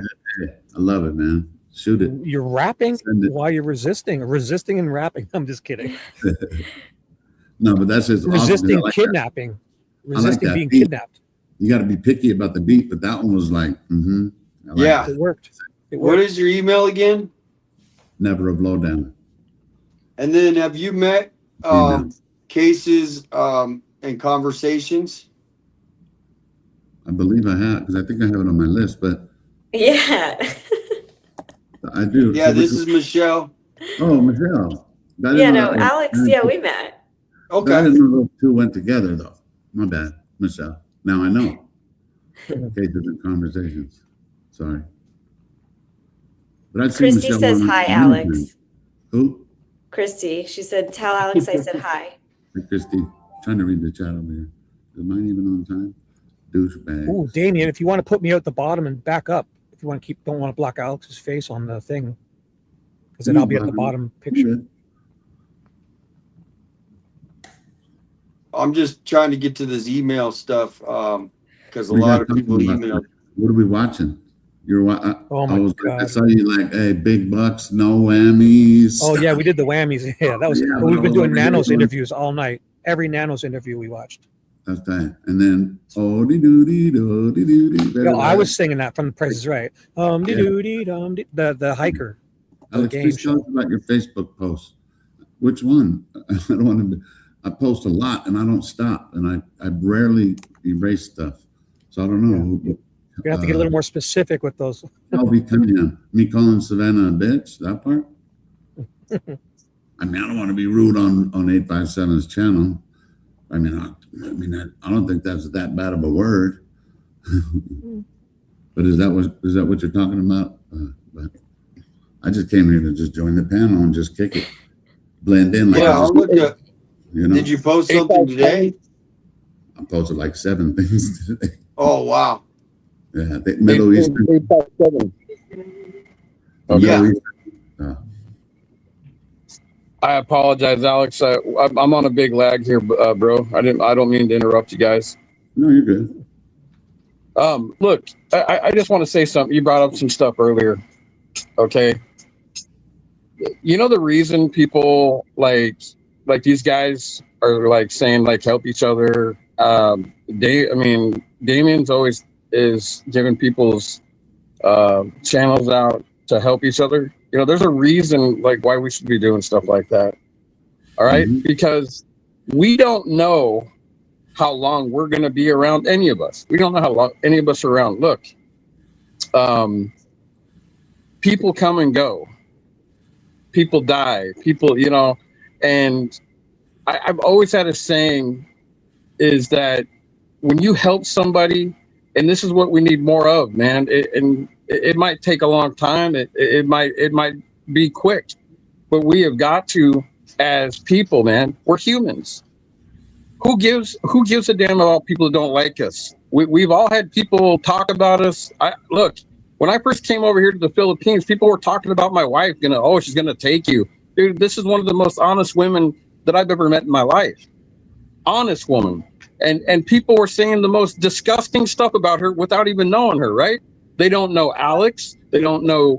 I love it, man. Shoot it. You're rapping while you're resisting and rapping. I'm just kidding. No, but that's just resisting awesome. kidnapping. Resisting like being beat. kidnapped. You got to be picky about the beat, but that one was like, Yeah. It worked. What is your email again? Never a blowdown. And then have you met cases and conversations? I believe I have, because I think I have it on my list, but Yeah. I do. Yeah, So this is Michelle. Oh, Michelle. I didn't Yeah, know no, that was- Alex, yeah, we met. I Okay. didn't know those two went together, though. My bad, Michelle. Now I know. Cases and conversations. Sorry. But I've seen Christy Michelle says on hi, many Alex. times. Who? Christy, she said, tell Alex I said hi. Hey, Christy. Trying to read the chat over here. Is mine even on time? Douchebag. Ooh, Damian, if you want to put me out the bottom and back up, if you want to don't want to block Alex's face on the thing, because then I'll be at the bottom picture. I'm just trying to get to this email stuff because a We lot got of people something email. What are we watching? Oh my I saw you like, hey, big bucks, no whammies. Oh yeah, we did the whammies. Yeah, that was. Yeah, we've been doing Nano's yeah. interviews all night. Every Nano's interview we watched. That's tight. And then, oh, dee doo dee doo dee doo dee. No, I was singing that from The Price is Right. The hiker. Alex, please tell us about your Facebook post. Which one? I don't want to. I post a lot and I don't stop, and I rarely erase stuff. So I don't know. You're gonna have to get a little more specific with those. Me calling Savannah a bitch. That part. I mean, I don't want to be rude on 857's channel. I mean, I don't think that's that bad of a word. But is that what you're talking about? But I just came here to just join the panel and just kick it, blend in. Like I'll look up. You know, Did you post something today? I posted like 7 things today. Oh wow. Yeah, Middle Eastern. 857. Okay. Yeah. I apologize, Alex. I'm on a big lag here, bro. I don't mean to interrupt you guys. No, you're good. Look, I just want to say something. You brought up some stuff earlier. Okay. You know the reason people like these guys are like saying like help each other. Damian's always is giving people's channels out to help each other. You know, there's a reason like why we should be doing stuff like that. All right? Mm-hmm. Because we don't know how long we're going to be around, any of us. We don't know how long any of us are around. Look, people come and go. People die. People, you know, and I've always had a saying is that when you help somebody, and this is what we need more of, man, it might take a long time. It might be quick, but we have got to, as people, man, we're humans. Who gives a damn about people who don't like us? We've all had people talk about us. Look, when I first came over here to the Philippines, people were talking about my wife, she's gonna take you. Dude, this is one of the most honest women that I've ever met in my life. Honest woman. And people were saying the most disgusting stuff about her without even knowing her, right? They don't know Alex. They don't know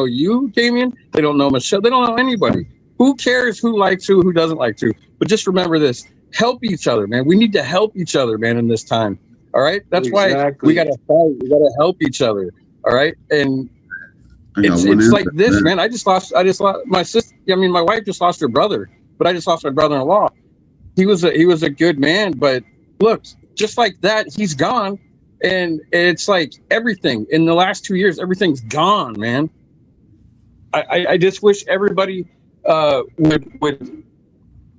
you, Damian. They don't know Michelle. They don't know anybody. Who cares who likes who doesn't like who? But just remember this. Help each other, man. We need to help each other, man, in this time. All right? That's why we got to fight. We got to help each other. All right? And it's like this, man. I just lost my sister. I mean, my wife just lost her brother, but I just lost my brother-in-law. He was a good man, but look, just like that, he's gone. And it's like everything in the last 2 years, everything's gone, man. I just wish everybody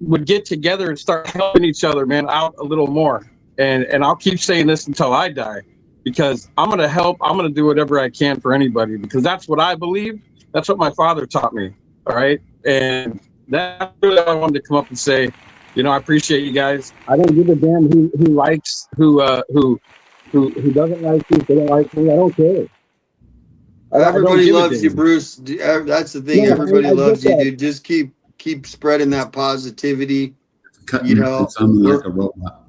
would get together and start helping each other, man, out a little more. And I'll keep saying this until I die, because I'm going to help. I'm going to do whatever I can for anybody, because that's what I believe. That's what my father taught me. All right. And that's really I wanted to come up and say, I appreciate you guys. I don't give a damn who likes, who doesn't like you. If they don't like me, I don't care. Everybody loves you, Bruce. That's the thing. Yeah, Everybody I loves get you, that. dude. Just keep spreading that positivity. It sounded like a robot.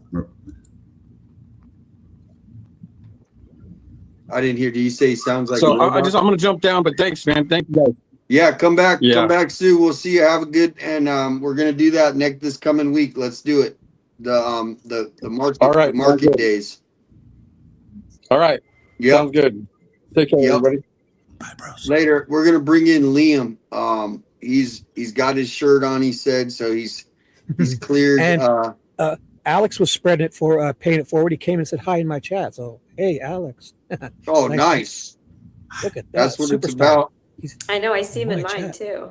I didn't hear. Do you say sounds like? So a robot? I'm going to jump down, but thanks, man. Thank you guys. Yeah, come back. Yeah. Come back soon. We'll see you. Have a good, and we're gonna do that this coming week. Let's do it. The market. All right, the market sounds good. days. All right. Yep. Sounds good. Take care, everybody. Later, we're gonna bring in Liam. He's got his shirt on. He said so. He's He's cleared. And Alex was spreading it for paying it forward. He came and said hi in my chat. So hey, Alex. Oh, nice. Look at that. That's what it's Superstar. about. I know, I see him in My mine chat. too.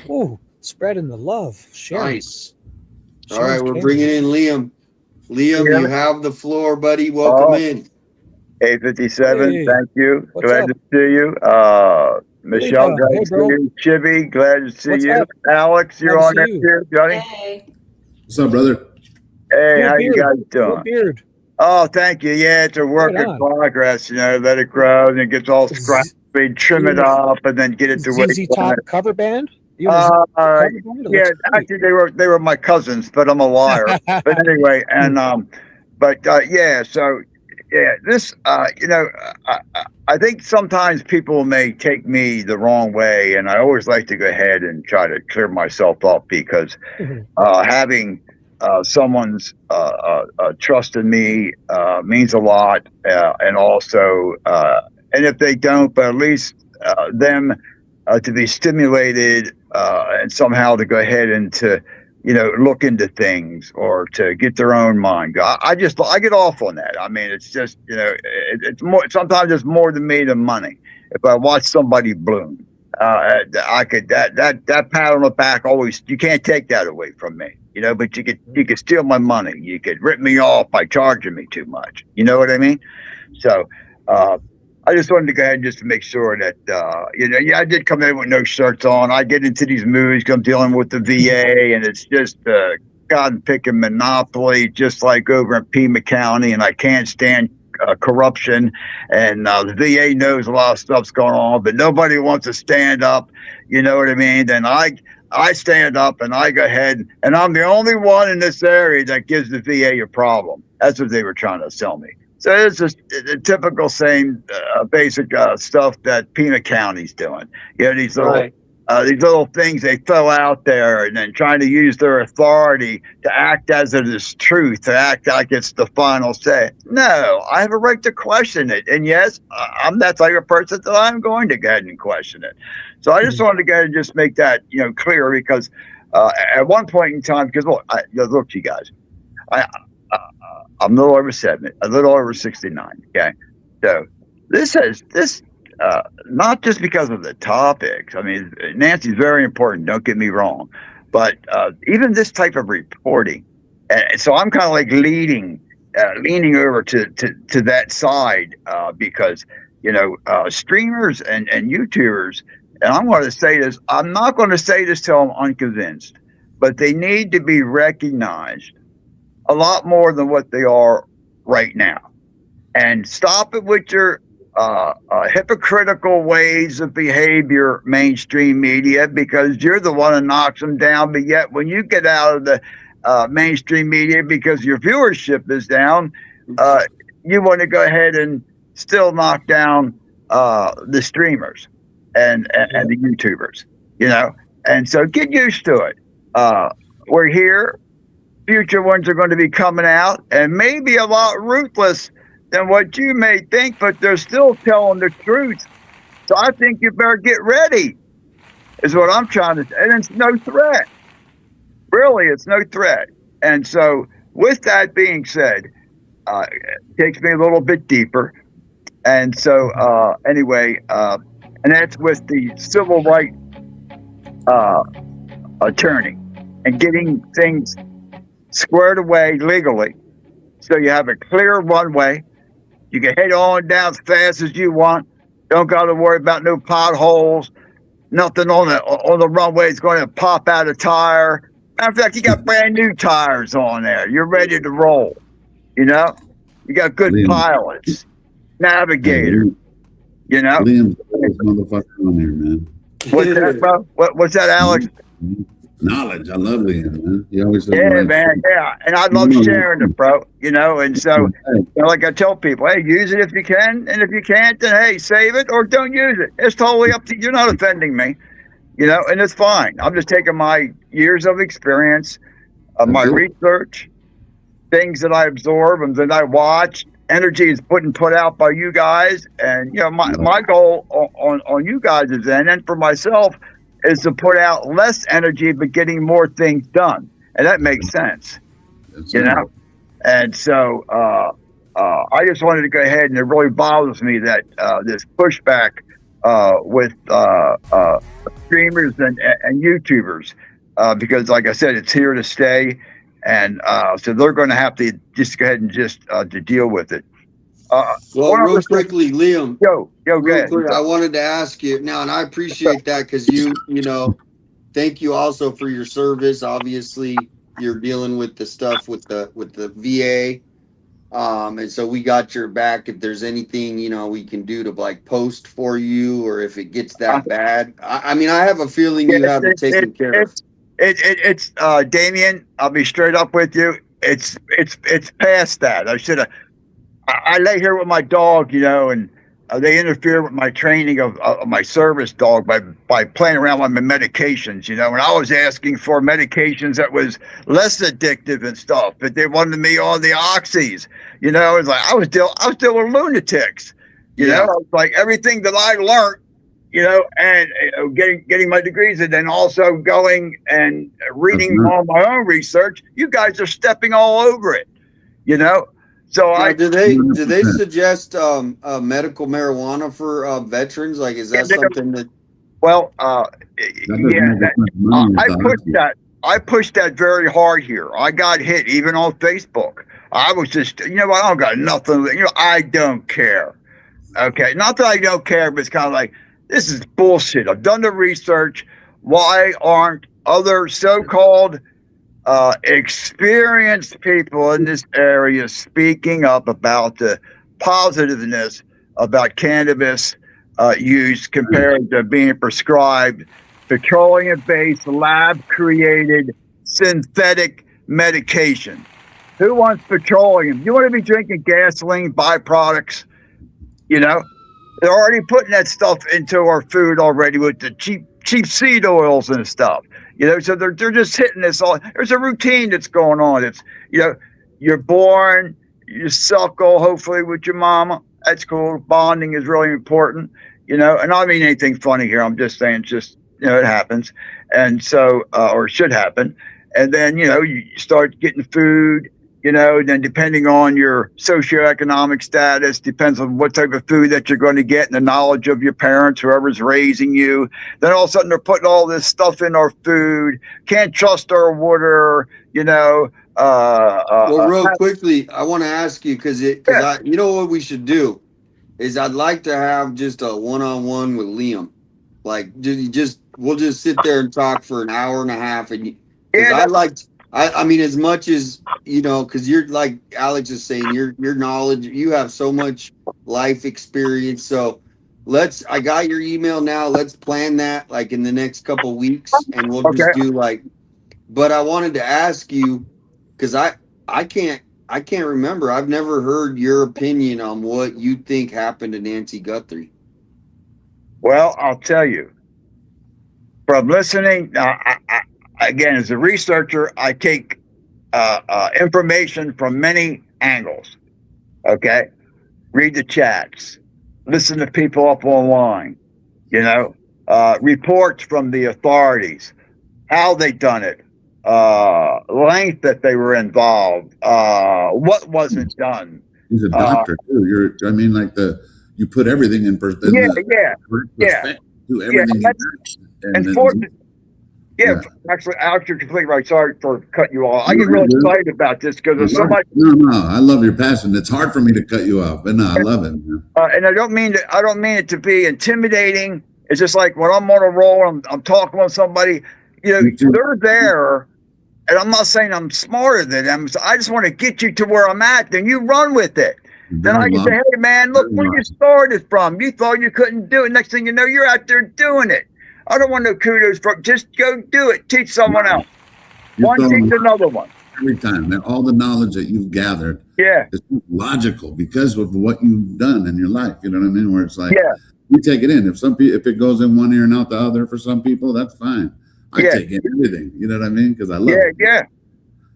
Oh, spreading the love. Sharing. Nice. All right, we're bringing in Liam. Liam, Yeah. you have the floor, buddy. Welcome in. 857, Hey, thank you. what's Glad up? to see you. Michelle, Lita, glad hey, to see bro. you. Shibby, glad to see What's you. up? Alex, you're Glad to on see there you. too, Johnny. Hey. What's up, brother? Hey, Good how you beard. guys doing? Good beard. Oh, thank you. Yeah, it's a work Right in on. progress. You know, let it grow and it gets all scrappy, trim it up, and then get it to where ZZ Top cover band? You have a ZZ Top cover band? It yeah, looks great. actually, they were my cousins, but I'm a liar. But anyway, and yeah, so yeah, this you know, I think sometimes people may take me the wrong way, and I always like to go ahead and try to clear myself up because having someone's trust in me means a lot, and also, and if they don't, but at least them to be stimulated and somehow to go ahead and to, you know, look into things or to get their own mind. I get off on that. I mean, it's just, you know, it's more, sometimes it's more to me than money. If I watch somebody bloom, I could, that pat on the back always, you can't take that away from me, you know, but you could steal my money. You could rip me off by charging me too much. You know what I mean? So, I just wanted to go ahead and just to make sure that, you know, yeah, I did come in with no shirts on. I get into these movies, I'm dealing with the VA, and it's just God-picking monopoly, just like over in Pima County, and I can't stand corruption. And the VA knows a lot of stuff's going on, but nobody wants to stand up. You know what I mean? Then I stand up and I go ahead, and I'm the only one in this area that gives the VA a problem. That's what they were trying to sell me. So it's just the typical same basic stuff that Pima County's doing. You know, these little things they throw out there, and then trying to use their authority to act as it is truth, to act like it's the final say. No, I have a right to question it. And yes, I'm that type of person that I'm going to go ahead and question it. So I just wanted to go ahead and just make that, you know, clear, because at one point in time, because look, you guys, I'm a little over 70, a little over 69. Okay. So this not just because of the topics. I mean, Nancy's very important. Don't get me wrong, but even this type of reporting. And so I'm kind of like leaning over to that side because, you know, streamers and YouTubers, and I'm going to say this, I'm not going to say this till I'm unconvinced, but they need to be recognized a lot more than what they are right now. And stop it with your hypocritical ways of behavior, mainstream media, because you're the one that knocks them down. But yet when you get out of the mainstream media because your viewership is down, you want to go ahead and still knock down the streamers and the YouTubers, you know? And so get used to it. We're here. Future ones are going to be coming out, and maybe a lot ruthless than what you may think, but they're still telling the truth. So I think you better get ready, is what I'm trying to say. And it's no threat. Really, it's no threat. And so with that being said, it takes me a little bit deeper. And so anyway, and that's with the civil rights attorney and getting things squared away legally, so you have a clear runway. You can head on down as fast as you want. Don't got to worry about no potholes. Nothing on the runway is going to pop out a tire. Matter of fact, you got brand new tires on there. You're ready to roll. You know, you got good pilots, navigators. You know, Liam's the best motherfucker on here, man. What's that, bro? What's that, Alex? Knowledge. I love Liam, man. He always says, Yeah, right. man. Yeah. And I love sharing it, bro. You know, and so, you know, like I tell people, hey, use it if you can. And if you can't, then hey, save it or don't use it. It's totally up to you. You're not offending me, you know, and it's fine. I'm just taking my years of experience, my research, things that I absorb and that I watch. Energy is put out by you guys. And, you know, my goal on you guys is then, and for myself, is to put out less energy, but getting more things done. and that makes sense, you know. And so I just wanted to go ahead, and it really bothers me that this pushback with streamers and YouTubers, because like I said, it's here to stay, and so they're going to have to just go ahead and just to deal with it. Well, real quickly, Liam. Go ahead. Quick, I wanted to ask you now, and I appreciate that because you know, thank you also for your service. Obviously, you're dealing with the stuff with the VA, and so we got your back. If there's anything we can do to like post for you, or if it gets that bad, I mean, I have a feeling you have it taken care of. It's Damian. I'll be straight up with you. It's past that. I lay here with my dog, and they interfere with my training of my service dog by playing around with my medications, and I was asking for medications that was less addictive and stuff, but they wanted me on the oxys, it's like I was still with lunatics, I was like everything that I learned, and getting my degrees, and then also going and reading all my own research. You guys are stepping all over it, So now, do they suggest medical marijuana for veterans? Like, is that something that? Well, I pushed that very hard here. I got hit even on Facebook. I was just, I don't got nothing. I don't care. Okay, not that I don't care, but it's kind of like this is bullshit. I've done the research. Why aren't other so-called experienced people in this area speaking up about the positiveness about cannabis use compared to being prescribed petroleum-based, lab-created, synthetic medication? Who wants petroleum? You want to be drinking gasoline byproducts? They're already putting that stuff into our food already with the cheap seed oils and stuff. So they're just hitting this all. There's a routine that's going on. It's, you're born, you suckle, hopefully with your mama. That's cool. Bonding is really important, and I don't mean anything funny here. I'm just saying, it happens. And so, or should happen. And then, you start getting food, then depending on your socioeconomic status, depends on what type of food that you're going to get and the knowledge of your parents, whoever's raising you. Then all of a sudden they're putting all this stuff in our food. Can't trust our water, Well, real quickly, I want to ask you because what we should do is I'd like to have just a one-on-one with Liam. Like, we'll just sit there and talk for an hour and a half, and I mean, as much as because you're like Alex is saying, your knowledge, you have so much life experience. So I got your email now. Let's plan that like in the next couple weeks, and we'll just do like. But I wanted to ask you because I can't remember. I've never heard your opinion on what you think happened to Nancy Guthrie. Well, I'll tell you. From listening, again, as a researcher, I take information from many angles. Okay, read the chats, listen to people up online. Reports from the authorities, how they done it, length that they were involved, what wasn't done. He's a doctor too. You put everything in perspective. Yeah. Do everything. Actually, Alex, you're completely right. Sorry for cutting you off. I get really excited about this because there's so much. No, I love your passion. It's hard for me to cut you off, but no, I love it. And I don't mean it to be intimidating. It's just like when I'm on a roll, I'm talking with somebody. They're there, and I'm not saying I'm smarter than them. So I just want to get you to where I'm at. Then you run with it. Then I can say, hey, man, look where you started from. You thought you couldn't do it. Next thing you know, you're out there doing it. I don't want no kudos from. Just go do it. Teach someone else. One teach another one. Every time. All the knowledge that you've gathered is logical because of what you've done in your life. You know what I mean? Where it's like, you take it in. If it goes in one ear and out the other for some people, that's fine. I take in everything. You know what I mean? Because I love it. Yeah.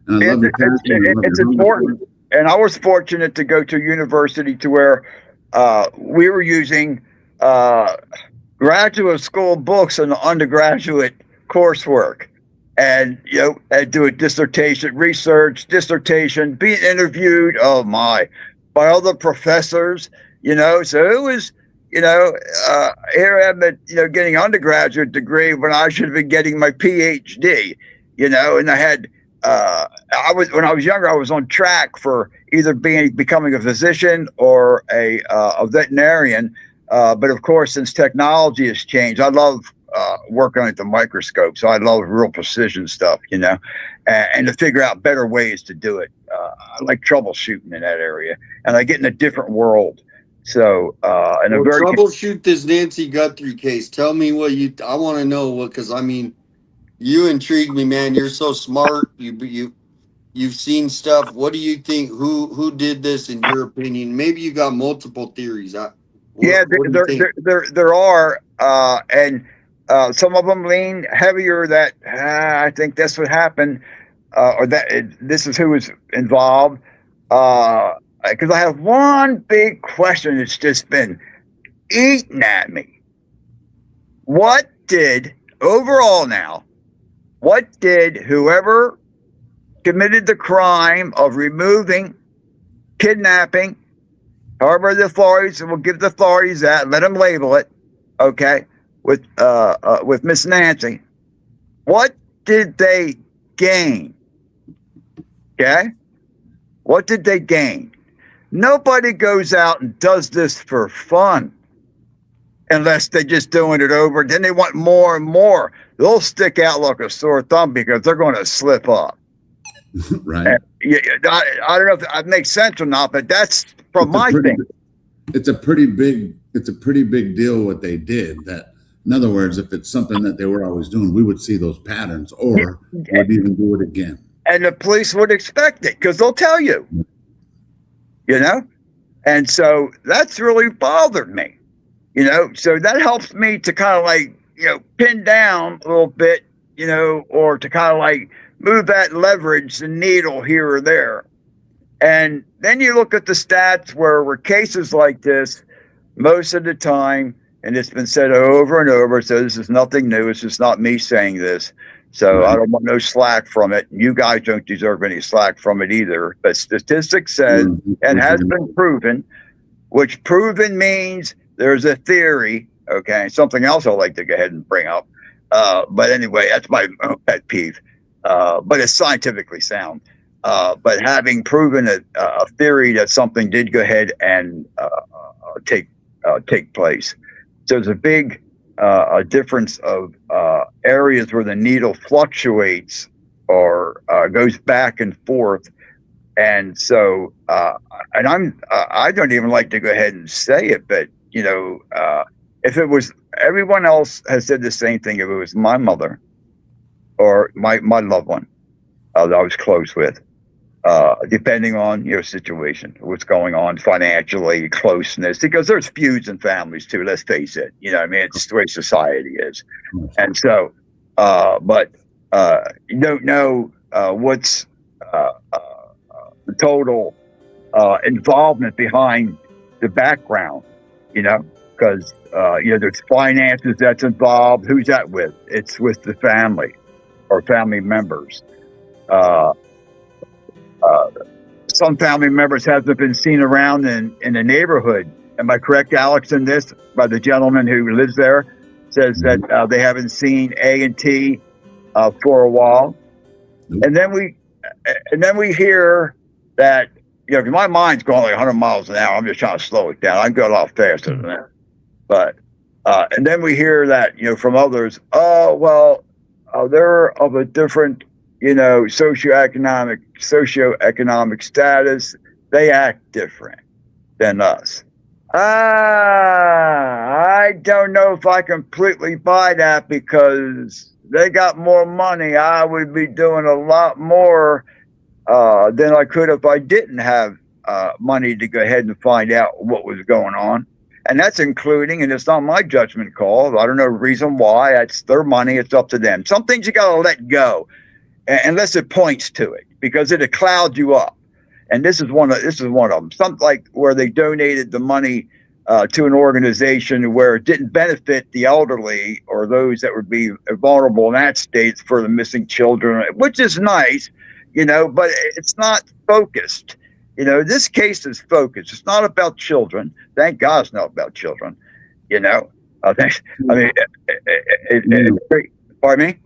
And I love your passion. It's important. And I was fortunate to go to a university to where we were using graduate school books and undergraduate coursework. and and do a dissertation, being interviewed. Oh my, by other professors. So it was. Here I am at getting undergraduate degree when I should have been getting my PhD. And I had when I was younger, I was on track for either becoming a physician or a veterinarian. But of course, since technology has changed, I love working at the microscope. So I love real precision stuff, and to figure out better ways to do it. I like troubleshooting in that area, and I get in a different world. So, troubleshoot this Nancy Guthrie case. Tell me what I want to know because you intrigue me, man. You're so smart. You've seen stuff. What do you think? Who did this in your opinion? Maybe you got multiple theories. There are, and some of them lean heavier that I think that's what happened, or that this is who was involved. Because I have one big question that's just been eating at me. What did whoever committed the crime of removing, kidnapping, however the authorities, we'll give the authorities that, let them label it, okay, with Miss Nancy, what did they gain? Okay? What did they gain? Nobody goes out and does this for fun unless they're just doing it over. Then they want more and more. They'll stick out like a sore thumb because they're going to slip up. Right. I don't know if that makes sense or not, but that's from my thing. It's a pretty big deal what they did. That, in other words, if it's something that they were always doing, we would see those patterns, or would even do it again. And the police would expect it because they'll tell you. And so that's really bothered me, so that helps me to kind of pin down a little bit, or to kind of move that leverage, the needle here or there. And then you look at the stats where cases like this, most of the time, and it's been said over and over, so this is nothing new. It's just not me saying this. So I don't want no slack from it. You guys don't deserve any slack from it either. But statistics says, and has been proven, which proven means there's a theory, okay? Something else I'd like to go ahead and bring up. But anyway, that's my pet peeve. But it's scientifically sound. But having proven a theory that something did go ahead and take place. So there's a big difference of areas where the needle fluctuates or goes back and forth. And so, and I don't even like to go ahead and say it, but if it was, everyone else has said the same thing. If it was my mother or my loved one that I was close with, depending on your situation, what's going on financially, closeness, because there's feuds in families too, let's face it. It's just the way society is. And so, but you don't know what's the total involvement behind the background, because there's finances that's involved. Who's that with? It's with the family or family members. Some family members haven't been seen around in the neighborhood. Am I correct, Alex, in this? By the gentleman who lives there, says that they haven't seen A and T for a while. And then we hear that, my mind's going like 100 miles an hour. I'm just trying to slow it down. I can go a lot faster than that. But and then we hear that, from others, they're of a different, socioeconomic status. They act different than us. I don't know if I completely buy that, because they got more money. I would be doing a lot more than I could if I didn't have money to go ahead and find out what was going on. And that's including, and it's not my judgment call. I don't know the reason why. It's their money. It's up to them. Some things you got to let go, unless it points to it, because it'll cloud you up. And this is one of them. Something like where they donated the money to an organization where it didn't benefit the elderly or those that would be vulnerable in that state for the missing children, which is nice, but it's not focused. This case is focused. It's not about children. Thank God it's not about children. Pardon me?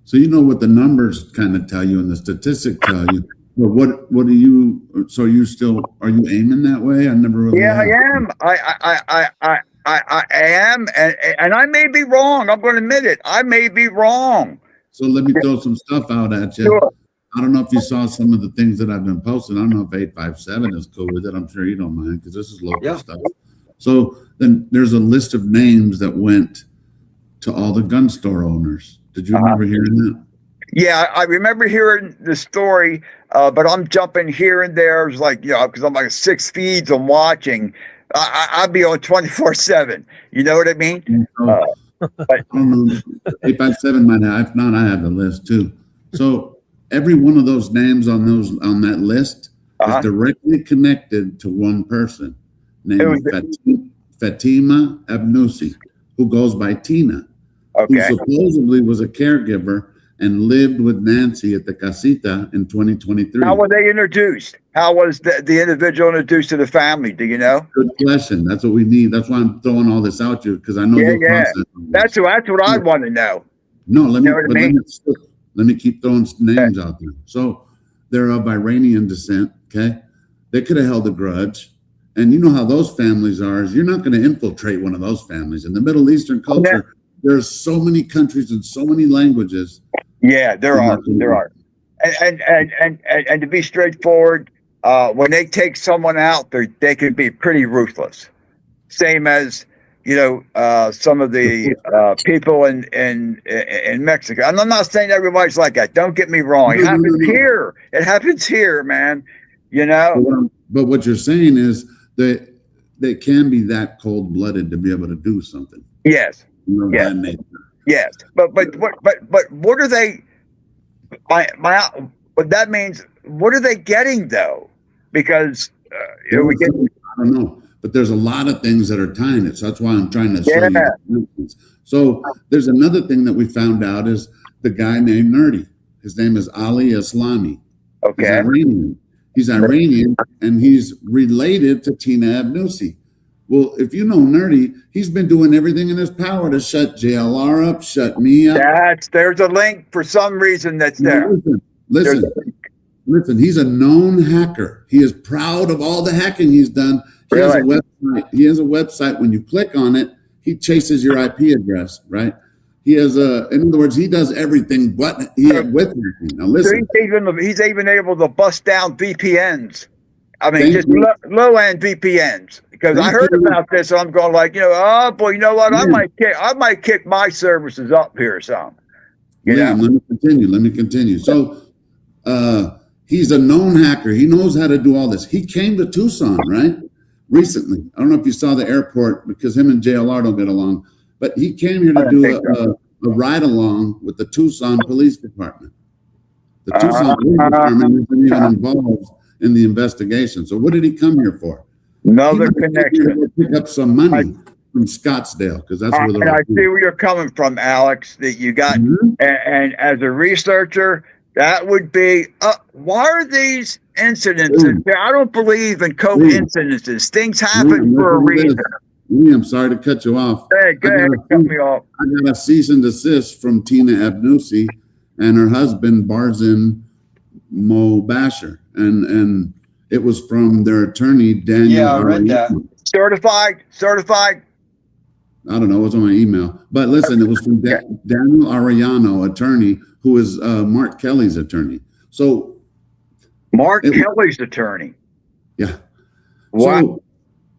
So what the numbers kind of tell you and the statistics tell you. But what are you? So are you aiming that way? I never really. Yeah, I am. I am, and I may be wrong. I'm going to admit it. I may be wrong. So let me throw some stuff out at you. Sure. I don't know if you saw some of the things that I've been posting. I don't know if 857 is cool with it. I'm sure you don't mind because this is local stuff. So then there's a list of names that went to all the gun store owners. Did you remember hearing that? Yeah, I remember hearing the story, but I'm jumping here and there. It's like, because I'm like 6 feeds I'm watching. I'd be on 24/7. You know what I mean? I don't know. 857 might have. If not, I have the list too. So every one of those names on that list is directly connected to one person named Fatima Abnousi, who goes by Tina, who supposedly was a caregiver and lived with Nancy at the casita in 2023. How were they introduced? How was the individual introduced to the family? Do you know? Good question. That's what we need. That's why I'm throwing all this out to you, because I know the process. That's what I want to know. No, let me keep throwing names out there. So they're of Iranian descent. Okay, they could have held a grudge, and you know how those families are. Is you're not going to infiltrate one of those families in the Middle Eastern culture. There's so many countries and so many languages. Yeah, there are. And to be straightforward, when they take someone out, they can be pretty ruthless. Same as some of the people in Mexico. And I'm not saying everybody's like that. Don't get me wrong. It happens here. It happens here, man. But what you're saying is that they can be that cold-blooded to be able to do something. Yes. Yes. But what are they? But that means what are they getting though? Because I don't know. But there's a lot of things that are tying it. So that's why I'm trying to show you. So there's another thing that we found out is the guy named Nerdy. His name is Ali Islami. Okay. He's Iranian and he's related to Tina Abnousi. Well, if you know Nerdy, he's been doing everything in his power to shut JLR up, shut me up. There's a link for some reason that's there. Listen, he's a known hacker. He is proud of all the hacking he's done. He has a website. When you click on it, he chases your IP address, right? He has in other words, he does everything but with hacking. Now listen. So he's even able to bust down VPNs. I mean, just low-end VPNs. Because I heard about this, so I'm going like, oh boy, you know what? I might kick my services up here or something. Let me continue. So he's a known hacker. He knows how to do all this. He came to Tucson, right? Recently. I don't know if you saw the airport because him and JLR don't get along, but he came here to do a ride along with the Tucson Police Department. The Tucson Police Department isn't even involved in the investigation. So what did he come here for? Another connection. Pick up some money from Scottsdale because that's where they're. I see where you're coming from, Alex. That you got, and as a researcher, that would be. Why are these incidences? I don't believe in coincidences. Things happen for a reason. I'm sorry to cut you off. Hey, go ahead, cut me off. I got a cease and desist from Tina Abnousi and her husband Barzin Mobasher, and it was from their attorney Daniel. Yeah, I read that. Certified. I don't know. It was on my email. But listen, it was from Daniel Arellano, attorney, who is Mark Kelly's attorney. So Mark Kelly's attorney. Yeah. Wow. So,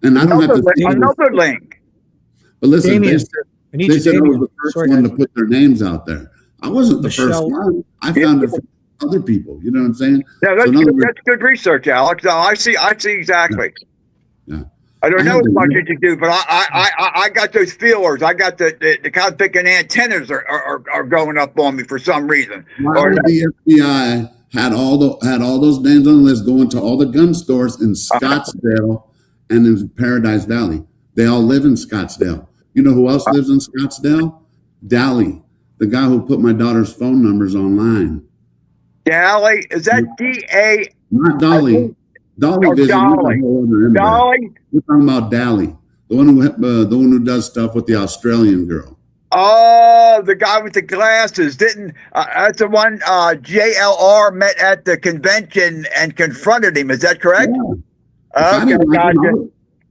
and I don't have to another link. But listen, Damian, they said I was the first one to put their names out there. I wasn't the first one. I found it from other people. You know what I'm saying? Yeah, that's good research, Alex. No, I see exactly. Yeah. I don't know as much as you do, but I got those feelers. I got the kind of thinking antennas are going up on me for some reason. Why would the FBI had all those names on the list going to all the gun stores in Scottsdale and in Paradise Valley? They all live in Scottsdale. You know who else lives in Scottsdale? Dally, the guy who put my daughter's phone numbers online. Dally, is that D-A? Not Dolly. Dolly visited. Dolly. Dolly. We're talking about Dally, the one who does stuff with the Australian girl. Oh, the guy with the glasses. That's the one JLR met at the convention and confronted him. Is that correct? Yeah. Okay, gotcha.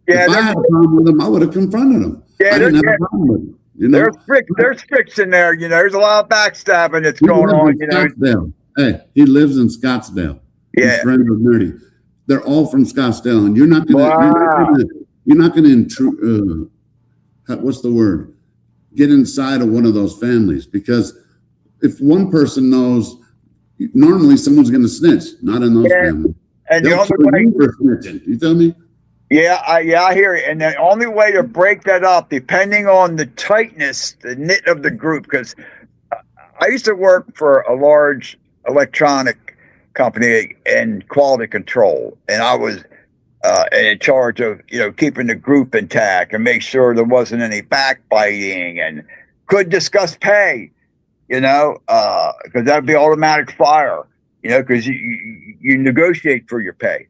If I had a problem with him, I would have confronted him. Yeah, I didn't have a problem with him. You know? There's friction there. You know, there's a lot of backstabbing that's going on. You know, Scottsdale. Hey, he lives in Scottsdale. Yeah. His friend was Nerdy. They're all from Scottsdale, and you're not gonna intrude. What's the word? Get inside of one of those families, because if one person knows, normally someone's gonna snitch. Not in those families. And the They'll only kill way you for snitching. You feel me? Yeah, I hear you. And the only way to break that up, depending on the tightness, the knit of the group, because I used to work for a large electronic company in quality control, and I was in charge of keeping the group intact and make sure there wasn't any backbiting, and could discuss pay, because that'd be automatic fire, because you negotiate for your pay.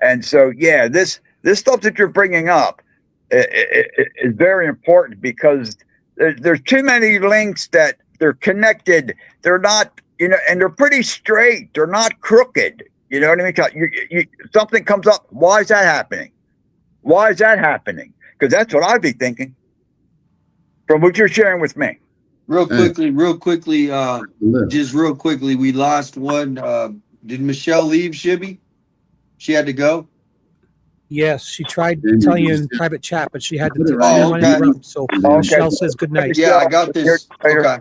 And so, yeah, this stuff that you're bringing up is very important, because there's too many links that they're connected. They're not, and they're pretty straight. They're not crooked. You know what I mean? Something comes up. Why is that happening? Why is that happening? Because that's what I'd be thinking from what you're sharing with me. Real quickly, just real quickly, we lost one. Did Michelle leave, Shibby? She had to go? Yes, she tried telling you in private chat, but she had to okay. So Michelle says good night. Yeah, I got this. Okay.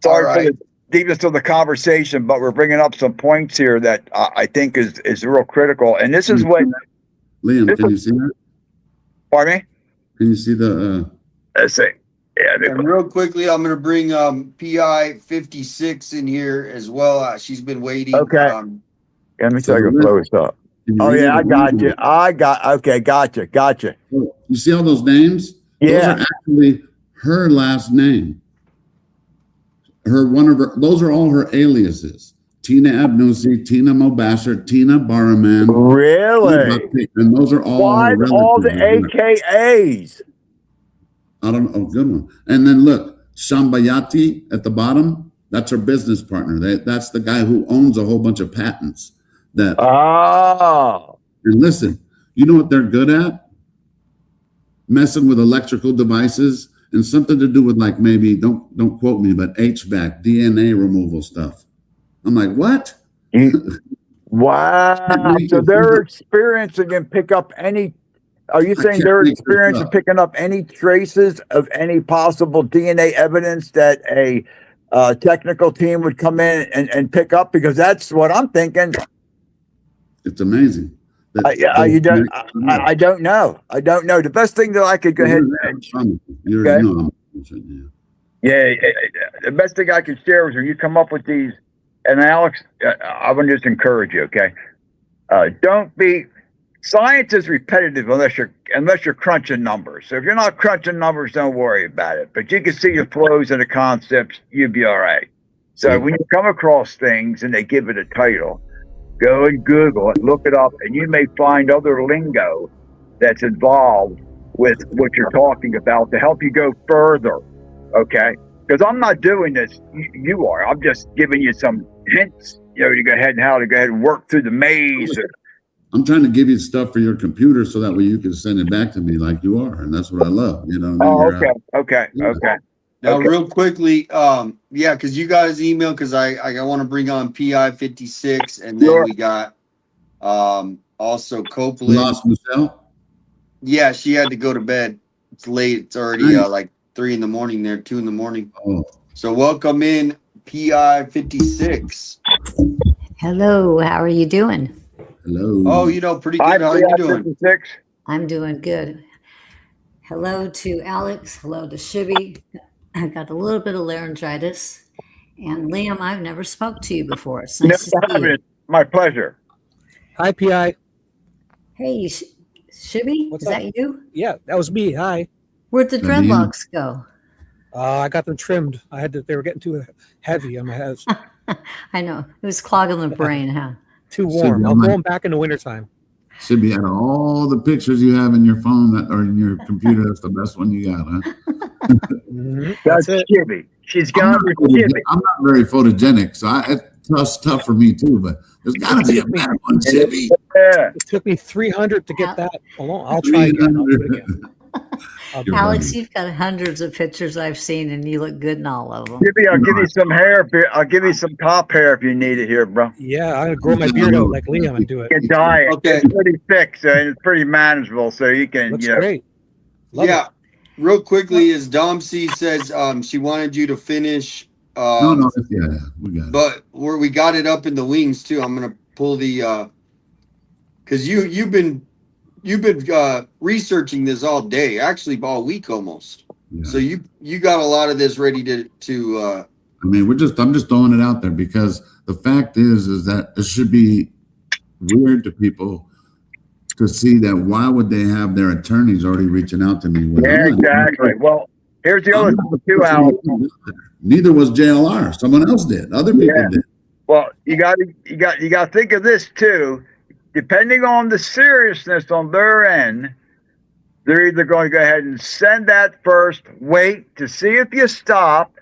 Sorry for the deepness of the conversation, but we're bringing up some points here that I think is real critical. And this is what Liam, can you see that? Pardon me? Can you see the? Let's see. Yeah. And real quickly, I'm going to bring PI 56 in here as well. She's been waiting. Okay. Let me take a close up. Oh yeah, I got you. Okay, gotcha. You see all those names? Yeah. Those are actually her last name. Those are all her aliases. Tina Abnusi, Tina Mobasher, Tina Baraman. Really? And those are all. Why all the AKAs? I don't know. Oh, good one. And then look, Shambayati at the bottom. That's her business partner. That's the guy who owns a whole bunch of patents. And listen, you know what they're good at? Messing with electrical devices and something to do with, like, maybe don't quote me, but HVAC, DNA removal stuff. I'm like, what? Wow. So they're experiencing and pick up any. Are you saying they're experiencing picking up any traces of any possible DNA evidence that a technical team would come in and pick up? Because that's what I'm thinking. It's amazing. I don't know. The best thing that I could go ahead and the best thing I could share is when you come up with these, and Alex, I want to just encourage you, okay? Don't be. Science is repetitive unless you're crunching numbers. So if you're not crunching numbers, don't worry about it. But you can see the flows and the concepts, you'll be all right. So when you come across things and they give it a title, go and Google it, look it up, and you may find other lingo that's involved with what you're talking about to help you go further, okay? Because I'm not doing this, you are. I'm just giving you some hints, to go ahead and work through the maze. I'm trying to give you stuff for your computer so that way you can send it back to me like you are, and that's what I love. Okay. Now, real quickly, because you guys emailed, because I want to bring on PI 56, and then we got also Copeland. Lost Michelle? Yeah, she had to go to bed. It's late. It's already like 3 in the morning there, 2 in the morning. Oh. So welcome in PI 56. Hello, how are you doing? Hello. Oh, pretty good. How are you doing? 56. I'm doing good. Hello to Alex. Hello to Shibby. I got a little bit of laryngitis. And Liam, I've never spoke to you before. It's nice to see you. My pleasure. Hi, PI. Hey, Shibby, What's is up? that you? Yeah, that was me. Hi. Where'd the dreadlocks go? I got them trimmed. I had to. They were getting too heavy on my head. I know. It was clogging the brain, huh? Too warm. I'll grow them back in the wintertime. Should be out of all the pictures you have in your phone that or in your computer, that's the best one you got, huh? That's Shibby. She's got to be Shibby. I'm not very photogenic, so it's tough for me too. But there's got to be a better one, Shibby. Yeah. It took me 300 to get that alone. I'll try again. I'll do it again. Alex, you've got hundreds of pictures I've seen, and you look good in all of them. Shibby, I'll give you some hair. I'll give you some top hair if you need it here, bro. Yeah, I'm gonna grow my beard out like Liam and do it. You can dye it. Okay. It's pretty thick, so it's pretty manageable. So you can. Looks you know. great. Love yeah. Real quickly, as Dom C says, she wanted you to finish. No, yeah, we got it. But where we got it up in the wings too. I'm gonna pull the because you've been researching this all day, actually all week almost. Yeah. So you got a lot of this ready to I mean, I'm just throwing it out there because the fact is that it should be weird to people to see that. Why would they have their attorneys already reaching out to me? Yeah, exactly. Well, here's the other thing too, Al. Neither was JLR. Someone else did. Other people did. Well, you got to think of this too. Depending on the seriousness on their end, they're either going to go ahead and send that first, wait to see if you stop.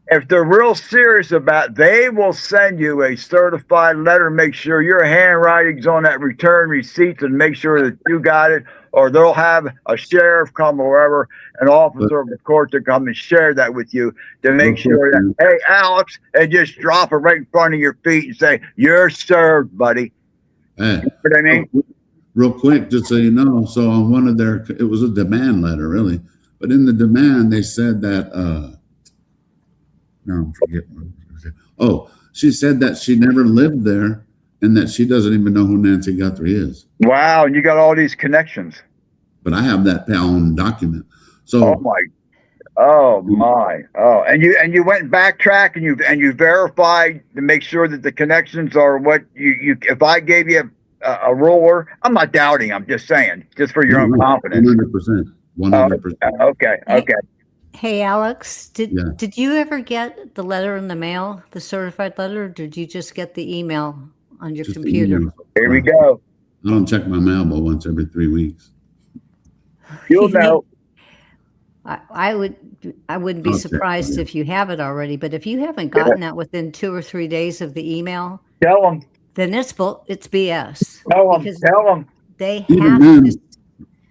If they're real serious about it, they will send you a certified letter, make sure your handwriting's on that return receipt and make sure that you got it, or they'll have a sheriff come or wherever, an officer of the court to come and share that with you to make sure that, hey, Alex, and just drop it right in front of your feet and say, you're served, buddy. Hey, you know what I mean? Real quick, just so you know, so on one of their, it was a demand letter, really, but in the demand they said that no, forget. Oh, she said that she never lived there and that she doesn't even know who Nancy Guthrie is. Wow, and you got all these connections. But I have that on document. So oh my, and you went backtrack and you verified to make sure that the connections are what you. If I gave you a ruler, I'm not doubting. I'm just saying, just for your own confidence. 100%. 100%. Okay. Hey, Alex, did you ever get the letter in the mail, the certified letter, or did you just get the email on your computer? Here we go. I don't check my mail but once every 3 weeks. You'll know. I wouldn't be surprised if you have it already, but if you haven't gotten that within 2 or 3 days of the email, tell them. Then it's BS. Tell them. They Even have then, to.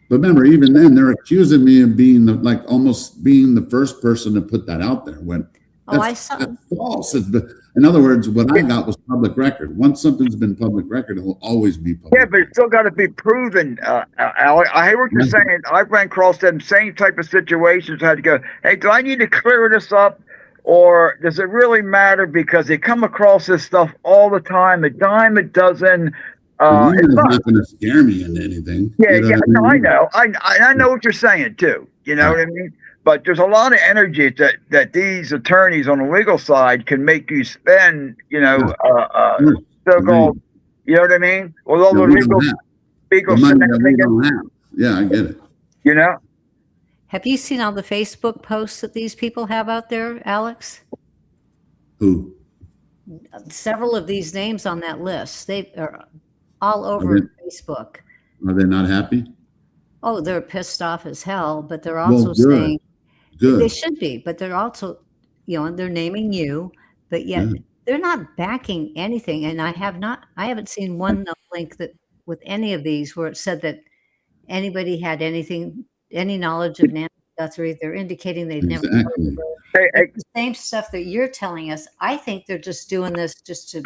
remember, even then, they're accusing me of being almost being the first person to put that out there. When I saw. That's false. In other words, what I got was public record. Once something's been public record, it will always be public. Yeah, but it's still got to be proven, Alex. I hear what you're saying. I've run across them same type of situations. I had to go, hey, do I need to clear this up? Or does it really matter? Because they come across this stuff all the time, a dime a dozen. It's not going to scare me into anything. Yeah, you know yeah, what I mean? no, I know. I know what you're saying too. You know what I mean? But there's a lot of energy that these attorneys on the legal side can make you spend. You know, so-called. You know what I mean? With all the legal legal. Yeah, I get it. You know. Have you seen all the Facebook posts that these people have out there, Alex? Who? Several of these names on that list. They are all over Facebook. Are they not happy? Oh, they're pissed off as hell, but they're also saying they should be, but they're also, they're naming you, but yet they're not backing anything. And I haven't seen one link that with any of these where it said that anybody had any knowledge of Nancy Guthrie. They're indicating they've never heard of her. The same stuff that you're telling us. I think they're just doing this just to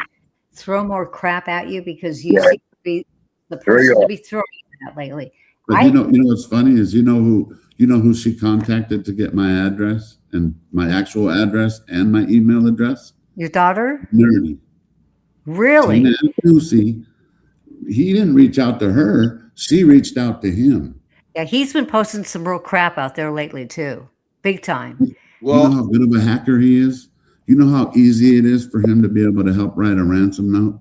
throw more crap at you because you seem to be the person to be throwing at lately. But you know what's funny is you know who she contacted to get my address and my actual address and my email address? Your daughter? Nerdy. Really? Lucy. He didn't reach out to her. She reached out to him. Yeah, he's been posting some real crap out there lately too. Big time. Well, you know how good of a hacker he is? You know how easy it is for him to be able to help write a ransom note?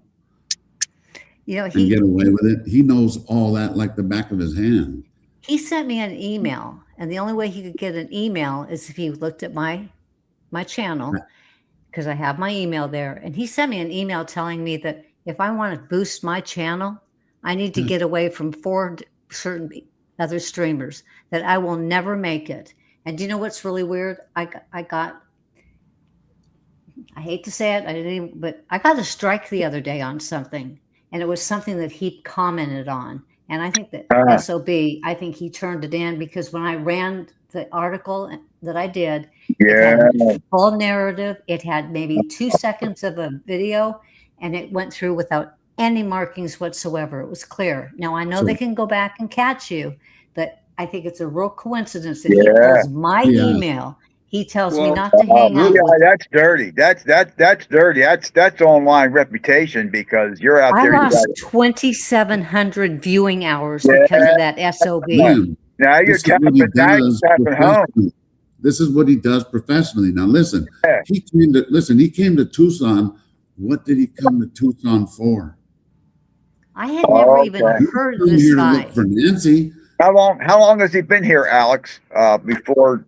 You know, and get away with it. He knows all that like the back of his hand. he sent me an email, and the only way he could get an email is if he looked at my channel, because I have my email there. And he sent me an email telling me that if I want to boost my channel, I need to get away from 4 certain other streamers, that I will never make it. And do you know what's really weird? I hate to say it, but I got a strike the other day on something, and it was something that he commented on. And I think that SOB, I think he turned it in, because when I ran the article that I did, it had a full narrative. It had maybe 2 seconds of a video, and it went through without any markings whatsoever. It was clear. Now, I know they can go back and catch you, but I think it's a real coincidence that he pulls my email. He tells me not to hang out. That's dirty. That's dirty. That's online reputation, because you're out there. I lost 2,700 viewing hours because of that SOB. Now you're tapping home. This is what he does professionally. Now listen, he came to Tucson. What did he come to Tucson for? I had never even heard of this guy. Look for Nancy. How long has he been here, Alex? Before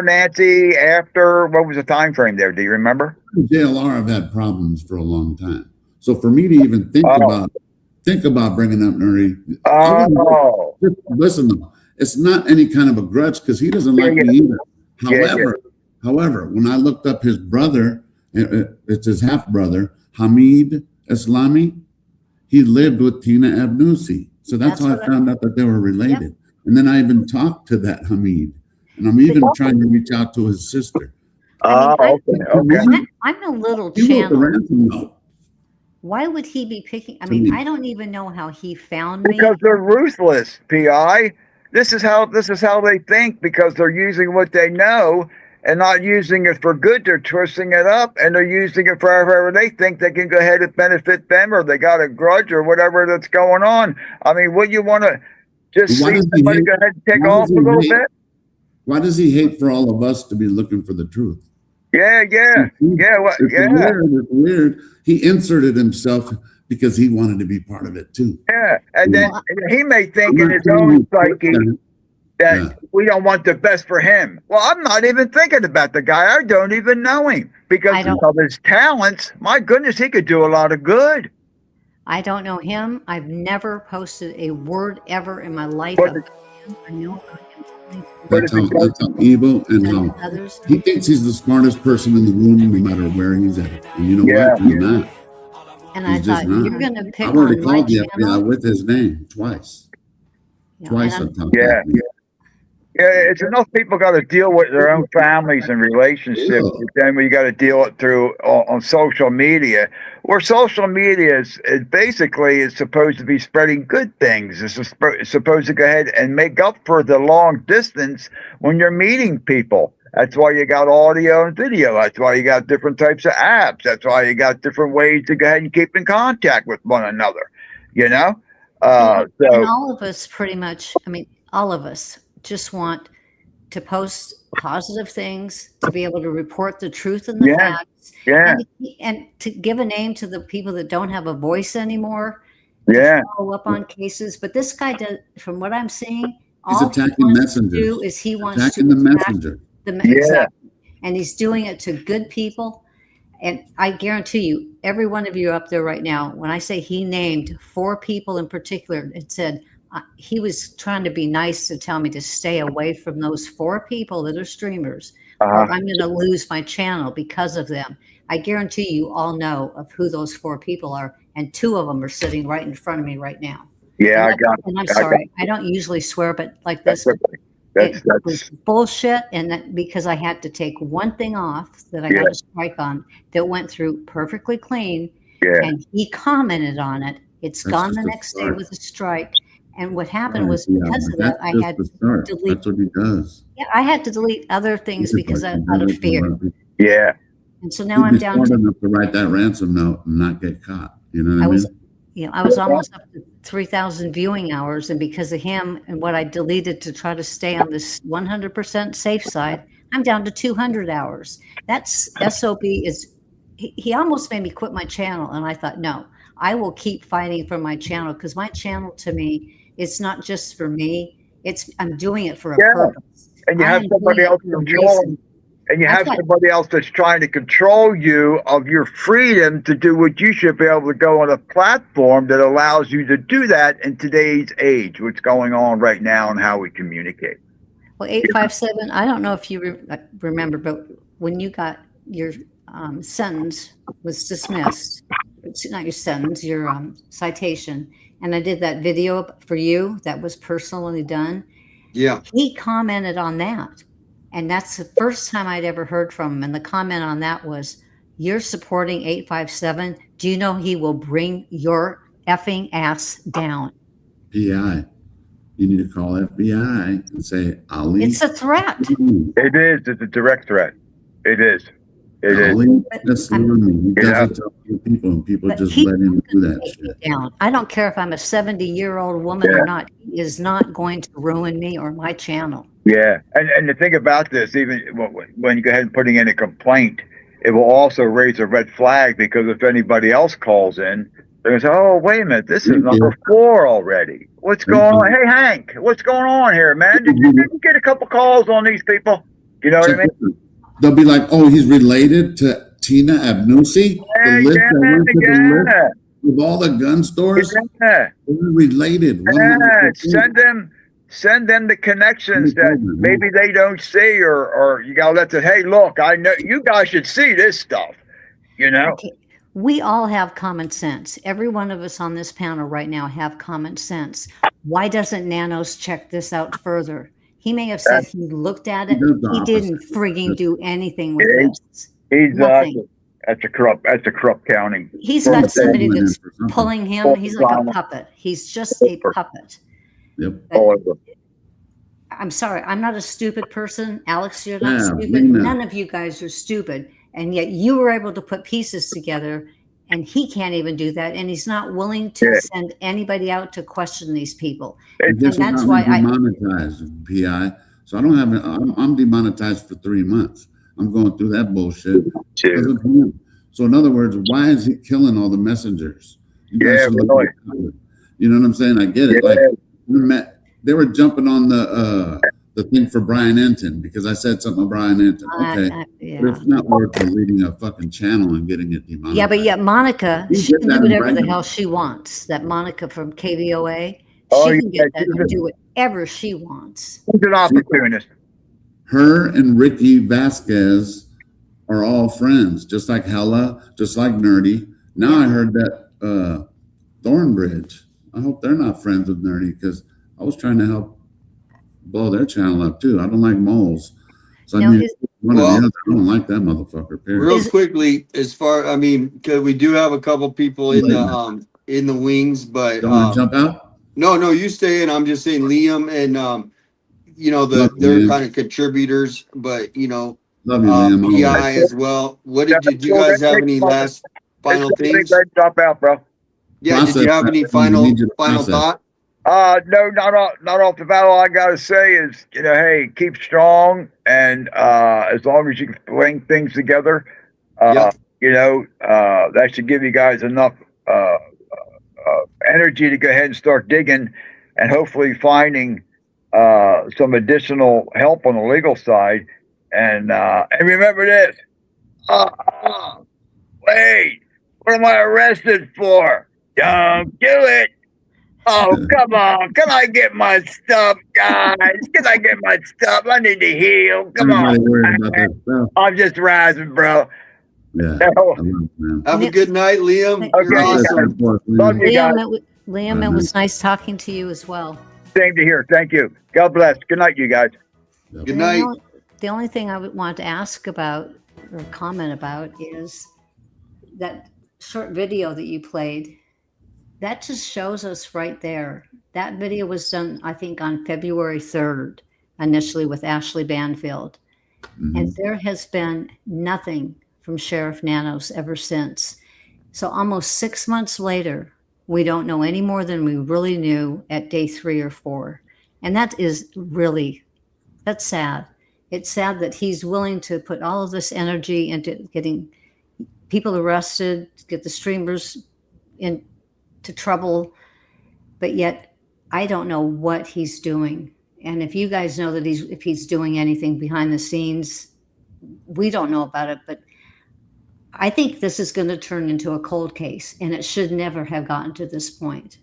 Nancy, after, what was the time frame there? Do you remember? JLR have had problems for a long time. So for me to even think about bringing up Nuri, listen, it's not any kind of a grudge, because he doesn't like me either. However, when I looked up his brother, it's his half brother, Hamid Islami, he lived with Tina Abnousi. So that's how I found out that they were related. Yep. And then I even talked to that Hamid, and I'm even trying to reach out to his sister. I'm a little channel. Why would he be picking? I mean, I don't even know how he found me. Because they're ruthless, PI. This is how they think, because they're using what they know and not using it for good. They're twisting it up, and they're using it for however they think they can go ahead and benefit them, or they got a grudge or whatever that's going on. I mean, would you want to just see somebody go ahead and take off a little bit? Why does he hate for all of us to be looking for the truth? It's weird. He inserted himself because he wanted to be part of it too. Yeah, and then he may think in his own psyche that we don't want the best for him. Well, I'm not even thinking about the guy. I don't even know him, because of his talents. My goodness, he could do a lot of good. I don't know him. I've never posted a word ever in my life about him. I know about him. That's how evil and how he thinks he's the smartest person in the room, no matter where he's at. And you know what? He's not. And I thought, you're going to pick I've already on my called the channel? FBI with his name twice. Twice I've talked Yeah, it's enough people got to deal with their own families and relationships. Then we got to deal it through on social media, where social media is basically is supposed to be spreading good things. It's supposed to go ahead and make up for the long distance when you're meeting people. That's why you got audio and video. That's why you got different types of apps. That's why you got different ways to go ahead and keep in contact with one another. You know, and all of us pretty much. I mean, all of us just want to post positive things, to be able to report the truth and the facts, and to give a name to the people that don't have a voice anymore, to follow up on cases. But this guy does, from what I'm seeing, he's attacking messengers. He wants attacking the messenger. Exactly. And he's doing it to good people. And I guarantee you, every one of you up there right now, when I say he named 4 people in particular, it said, he was trying to be nice to tell me to stay away from those 4 people that are streamers, or I'm going to lose my channel because of them. I guarantee you all know of who those 4 people are, and 2 of them are sitting right in front of me right now. Yeah, and I'm sorry, I don't usually swear, but like this, it was bullshit. And that because I had to take one thing off that I got a strike on that went through perfectly clean, and he commented on it. It's gone the next day with a strike. And what happened was because of that, I had to delete. That's what he does. Yeah, I had to delete other things because out of fear. Yeah. And so now I'm down to enough to write that ransom note and not get caught. You know what I mean? I was almost up to 3,000 viewing hours, and because of him and what I deleted to try to stay on this 100% safe side, I'm down to 200 hours. That's SOB is he almost made me quit my channel. And I thought, no, I will keep fighting for my channel, because my channel to me, it's not just for me. I'm doing it for a purpose. And you have somebody else controlling. And you have somebody else that's trying to control you of your freedom to do what you should be able to go on a platform that allows you to do that in today's age, what's going on right now and how we communicate. Well, 857, I don't know if you remember, but when you got your sentence was dismissed, it's not your sentence, your citation, and I did that video for you that was personally done. Yeah. He commented on that. And that's the first time I'd ever heard from him. And the comment on that was, you're supporting 857. Do you know he will bring your effing ass down? PI. You need to call FBI and say, Ali. It's a threat. It is. It's a direct threat. It is. It Ali, that's learning. He does it to other people, and people just let him do that shit. Down. I don't care if I'm a 70-year-old woman or not. He is not going to ruin me or my channel. Yeah, and the thing about this, even when you go ahead and putting in a complaint, it will also raise a red flag, because if anybody else calls in, they're going to say, oh, wait a minute, this is number 4 already. What's going on? Hey, Hank, what's going on here, man? Did you get a couple calls on these people? You know what I mean? They'll be like, oh, he's related to Tina Abnusi? The list that went to the list with all the gun stores? Yeah. They're related. Send them the connections that maybe they don't see, or you gotta let them, hey, look, I know you guys should see this stuff, you know? Okay. We all have common sense. Every one of us on this panel right now have common sense. Why doesn't Nanos check this out further? He may have said he looked at it. He didn't frigging do anything with this. Nothing. That's a corrupt county. He's got somebody that's pulling him. He's like a puppet. He's just a puppet. Yep. I'm sorry. I'm not a stupid person. Alex, you're not stupid. None of you guys are stupid. And yet you were able to put pieces together, and he can't even do that. And he's not willing to send anybody out to question these people. And that's why I demonetized PI. So I don't have. I'm demonetized for 3 months. I'm going through that bullshit. So in other words, why is he killing all the messengers? You know what I'm saying? I get it. Like they were jumping on the thing for Brian Enton because I said something about Brian Enton. Okay, but it's not worth deleting a fucking channel and getting it demonetized. Yeah, but yet Monica, she can do whatever the hell she wants. That Monica from KVOA, she can get that and do whatever she wants. She's an opportunist. Her and Ricky Vasquez are all friends, just like Hella, just like Nerdy. Now I heard that Thornbridge. I hope they're not friends with Nerdy, because I was trying to help blow their channel up too. I don't like moles. So I mean, one or the other. I don't like that motherfucker. Period. Real quickly, because we do have a couple people in the wings, but don't want to jump out. No, you stay in. I'm just saying Liam and they're kind of contributors, but love you, Liam. PI as well. What did you guys have any last final things? Drop out, bro. Yeah, did you have any final thought? No, not off the bat. All I gotta say is, hey, keep strong, and as long as you can bring things together, that should give you guys enough energy to go ahead and start digging, and hopefully finding some additional help on the legal side. And remember this. Wait, what am I arrested for? Don't do it. Oh, come on. Can I get my stuff, guys? Can I get my stuff? I need to heal. Come on. I'm just rising, bro. Yeah. Have a good night, Liam. You're awesome. Love you guys. Liam, it was nice talking to you as well. Same to hear. Thank you. God bless. Good night, you guys. Good night. The only thing I would want to ask about or comment about is that short video that you played. That just shows us right there. That video was done, I think, on February 3rd, initially with Ashley Banfield. Mm-hmm. And there has been nothing from Sheriff Nanos ever since. So almost 6 months later, we don't know any more than we really knew at day 3 or 4. And that is really, that's sad. It's sad that he's willing to put all of this energy into getting people arrested, get the streamers into trouble, but yet I don't know what he's doing. And if you guys know that if he's doing anything behind the scenes, we don't know about it, but I think this is going to turn into a cold case, and it should never have gotten to this point.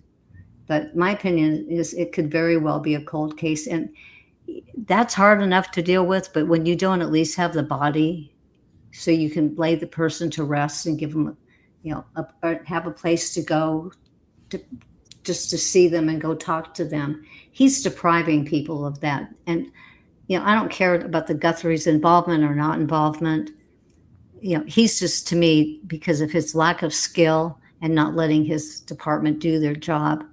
But my opinion is it could very well be a cold case, and that's hard enough to deal with. But when you don't at least have the body, so you can lay the person to rest and give them, have a place to go, just to see them and go talk to them, he's depriving people of that. And I don't care about the Guthrie's involvement or not involvement. He's just, to me, because of his lack of skill and not letting his department do their job,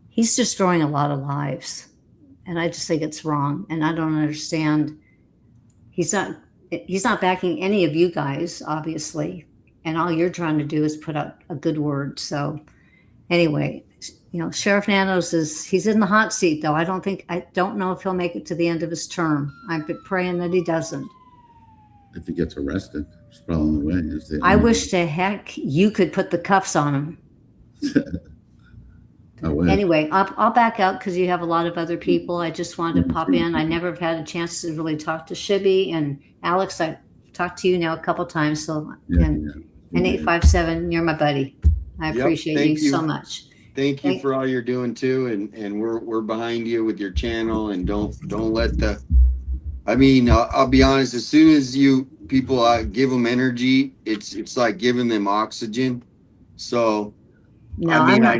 he's destroying a lot of lives. And I just think it's wrong. And I don't understand. He's not backing any of you guys, obviously. And all you're trying to do is put out a good word. So anyway, Sheriff Nanos he's in the hot seat, though. I don't know if he'll make it to the end of his term. I've been praying that he doesn't. If he gets arrested, it's probably on the way. I wish to heck you could put the cuffs on him. Anyway, I'll back out because you have a lot of other people. I just wanted to pop in. I never have had a chance to really talk to Shibby and Alex. I've talked to you now a couple times. So and 857, you're my buddy. I appreciate you so much. Thank you for all you're doing too, and we're behind you with your channel. And don't let the. I mean, I'll be honest. As soon as people give them energy, it's like giving them oxygen. So, no, I mean, I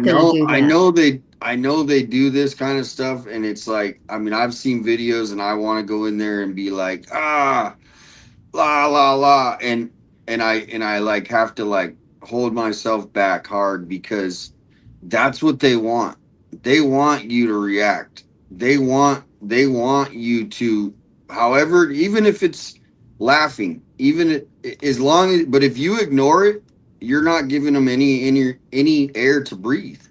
know they do this kind of stuff, and it's like, I mean, I've seen videos, and I want to go in there and be like, la la la, and I like have to like hold myself back hard because that's what they want. They want you to react. They want you to. However, even if it's laughing, but if you ignore it, you're not giving them any air to breathe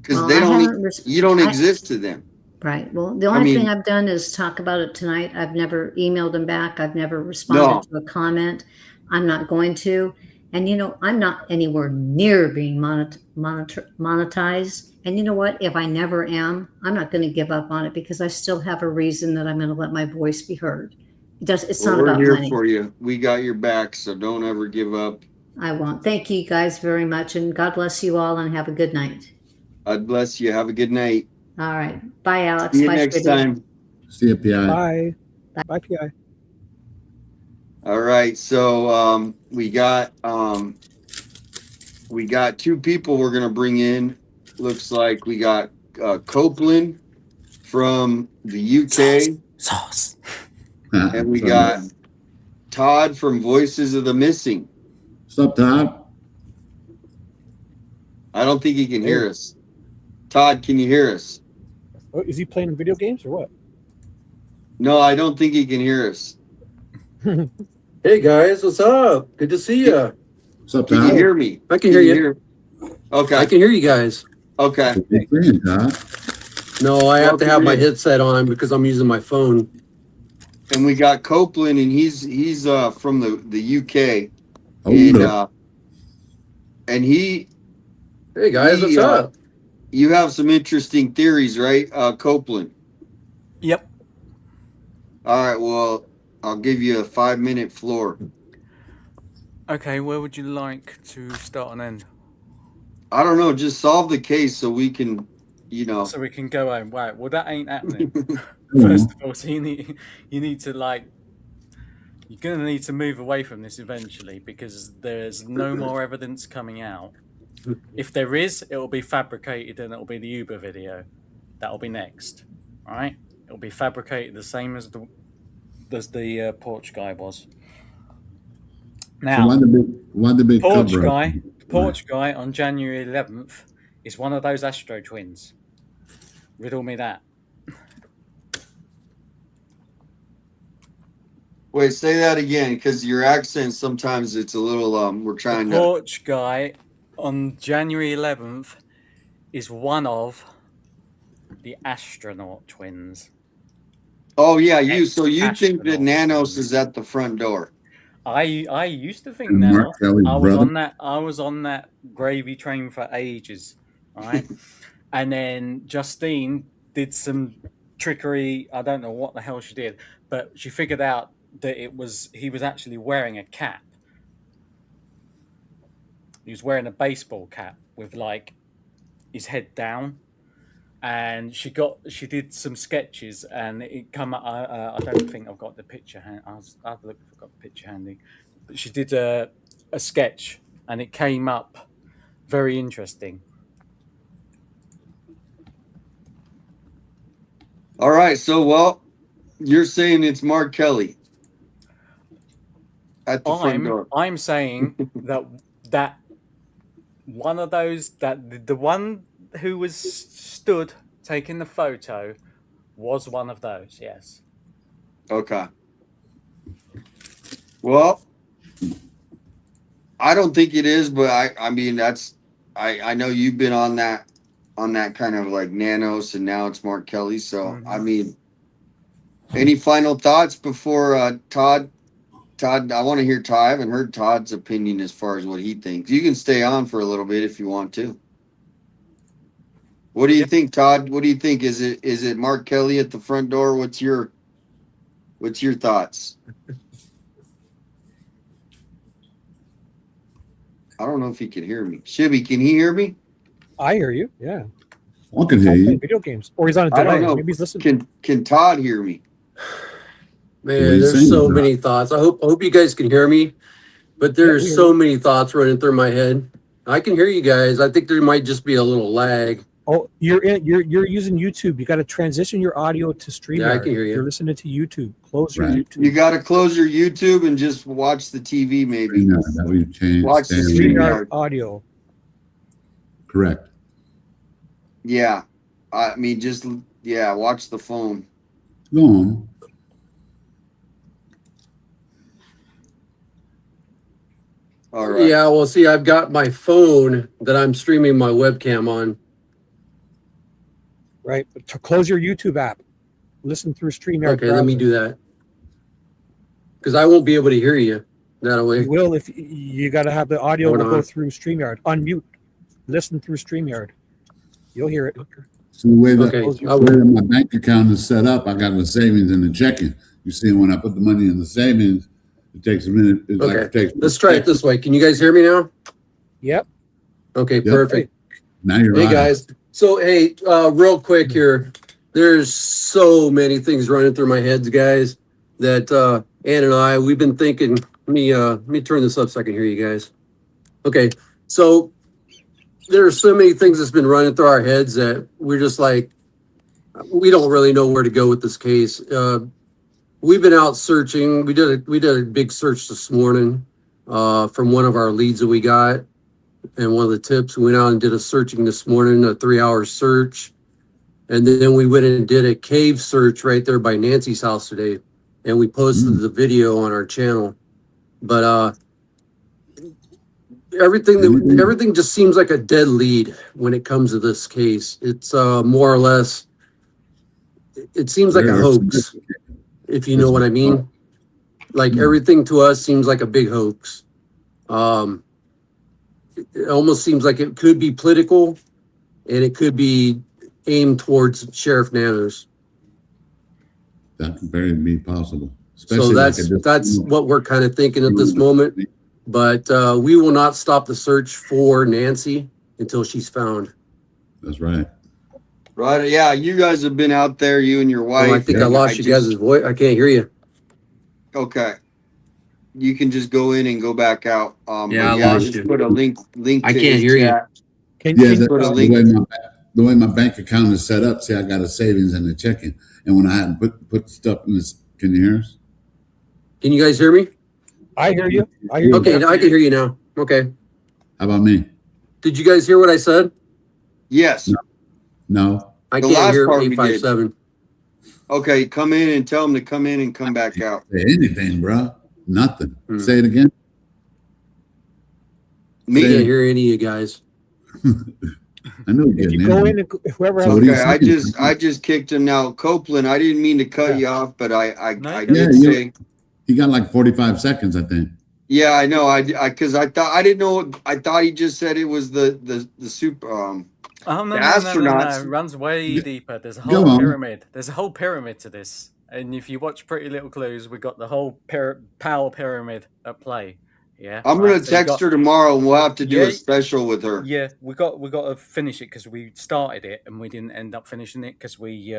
because you don't exist to them. Right. Well, the only thing I've done is talk about it tonight. I've never emailed them back. I've never responded to a comment. I'm not going to. And, I'm not anywhere near being monetized. And you know what? If I never am, I'm not going to give up on it because I still have a reason that I'm going to let my voice be heard. It's not about we're money. Here for you. We got your back, so don't ever give up. I won't. Thank you guys very much. And God bless you all and have a good night. God bless you. Have a good night. All right. Bye, Alex. See you Bye, next time. See you, PI. Bye. Bye, PI. All right, so we got two people we're gonna bring in. Looks like we got Copeland from the UK, sauce. And we got Todd from Voices of the Missing. What's up, Todd? I don't think he can hear us. Todd, can you hear us? Oh, is he playing video games or what? No, I don't think he can hear us. Hey guys, what's up? Good to see you. What's up, Can Todd? you hear me? I can hear you. Okay. I can hear you guys. Okay. No, I have to have my headset on because I'm using my phone. And we got Copeland, and he's from the UK. And he. Hey guys, what's up? You have some interesting theories, right, Copeland? Yep. All right. Well, I'll give you a 5-minute floor. Okay, where would you like to start and end? I don't know. Just solve the case so we can, So we can go home. Right. Well, that ain't happening. First of all, so you need to you're going to need to move away from this eventually because there's no more evidence coming out. If there is, it will be fabricated and it will be the Uber video. That will be next. All right? It will be fabricated the same as the porch guy was. Now, So why the big porch guy on January 11th is one of those Astro twins. Riddle me that. Wait, say that again, because your accent sometimes it's a little. We're trying The porch guy on January 11th is one of the astronaut twins. Oh yeah, you. So you think that Nanos is at the front door? I used to think And now. Mark Kelly's brother? I was on that gravy train for ages, right? And then Justine did some trickery. I don't know what the hell she did, but she figured out that he was actually wearing a cap. He was wearing a baseball cap with like his head down, and she did some sketches, and it come. I don't think I've got the picture. I'll have a look if I've got the picture handy. But she did a sketch, and it came up very interesting. All right, so well, you're saying it's Mark Kelly at the front door. I'm saying that one of those, that the one who was stood taking the photo was one of those. Yes. Okay. Well, I don't think it is, but I mean I know you've been on that kind of like Nanos, and now it's Mark Kelly. So I mean, any final thoughts before Todd? Todd, I want to hear Todd. I haven't heard Todd's opinion as far as what he thinks. You can stay on for a little bit if you want to. What do you think, Todd? What do you think? Is it Mark Kelly at the front door? What's your thoughts? I don't know if he can hear me. Shibby, can he hear me? I hear you. Yeah. I can hear you. Video games, or he's on a I delay. don't know. Maybe he's listening. Can Todd hear me? Man, there's so many thoughts. I hope you guys can hear me, but there's so many thoughts running through my head. I can hear you guys. I think there might just be a little lag. Oh, you're using YouTube. You got to transition your audio to StreamYard. Yeah, I can hear you. You're listening to YouTube. Close your YouTube. You got to close your YouTube and just watch the TV, maybe. No, that we've changed. Watch the StreamYard audio. Correct. Yeah, I mean, watch the phone. Go on. All right. Yeah, well, see, I've got my phone that I'm streaming my webcam on. Right. But to close your YouTube app, listen through StreamYard. Okay, let me do that. Because I won't be able to hear you that way. You will if you got to have the audio will go through StreamYard. Unmute. Listen through StreamYard. You'll hear it. So the way that my bank account is set up, I got the savings and the checking. You see, when I put the money in the savings, it takes a minute. Let's try it this way. Can you guys hear me now? Yep. Okay, perfect. Now you're Hey, guys. So, hey, real quick here. There's so many things running through my head, guys, that Ann and I, we've been thinking. Let me turn this up so I can hear you guys. Okay, so there are so many things that's been running through our heads that we're just like, we don't really know where to go with this case. We've been out searching. We did a big search this morning from one of our leads that we got, and one of the tips. We went out and did a searching this morning, a 3-hour search, and then we went and did a cave search right there by Nancy's house today, and we posted the video on our channel. But everything just seems like a dead lead when it comes to this case. It's more or less, it seems like a hoax, if you know what I mean. Like everything to us seems like a big hoax. It almost seems like it could be political, and it could be aimed towards Sheriff Nanos. That could very be possible. So that's what we're kind of thinking at this moment. But we will not stop the search for Nancy until she's found. That's right. Right. Yeah, you guys have been out there, you and your wife. Oh, I think I lost you guys' voice. I can't hear you. Okay. You can just go in and go back out. Yeah, I lost you. Put a link. I to can't his hear chat. you. The way my bank account is set up, see, I got a savings and a checking. And when I had put stuff in this, can you hear us? Can you guys hear me? I hear you. Okay, I can hear you now. Okay. How about me? Did you guys hear what I said? Yes. No. I The can't last hear part we 857. Okay, come in and tell them to come in and come back out. Say anything, bro. Nothing. Say it again. I can't hear any of you guys. I know If you go in, and whoever has Okay, I just kicked him now. Copeland, I didn't mean to cut you off, but I did say. He got like 45 seconds, I think. Yeah, I know. Because I thought I didn't know. I thought he just said it was the super Oh the no! astronauts. It runs way deeper. There's a Go whole on. pyramid. There's a whole pyramid to this. And if you watch Pretty Little Clues, we got the whole power pyramid at play. Yeah, I'm right. gonna So you text got her tomorrow, and we'll have to do yeah, a special with her. yeah. We got to finish it because we started it and we didn't end up finishing it because we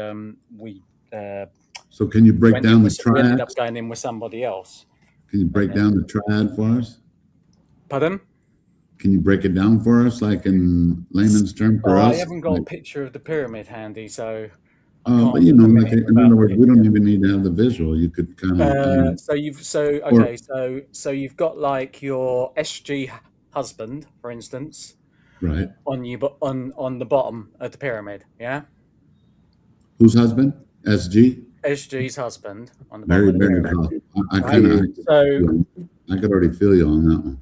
So can you break went down in the with, we ended up triads? going in with somebody else. Can you break down the triad for us? Pardon? Can you break it down for us, like in layman's term for I us? haven't got a Like, picture of the pyramid handy, so I can't but you at know, the like minute in other without words, we don't even need to have the visual. You could kind of. so you've got like your SG husband, for instance, Right. on you, but on the bottom of the pyramid, yeah. Whose husband? SG. SG's husband on the Very, bottom of the very pyramid. tough. I Right? kind of. So I could already feel you on that one.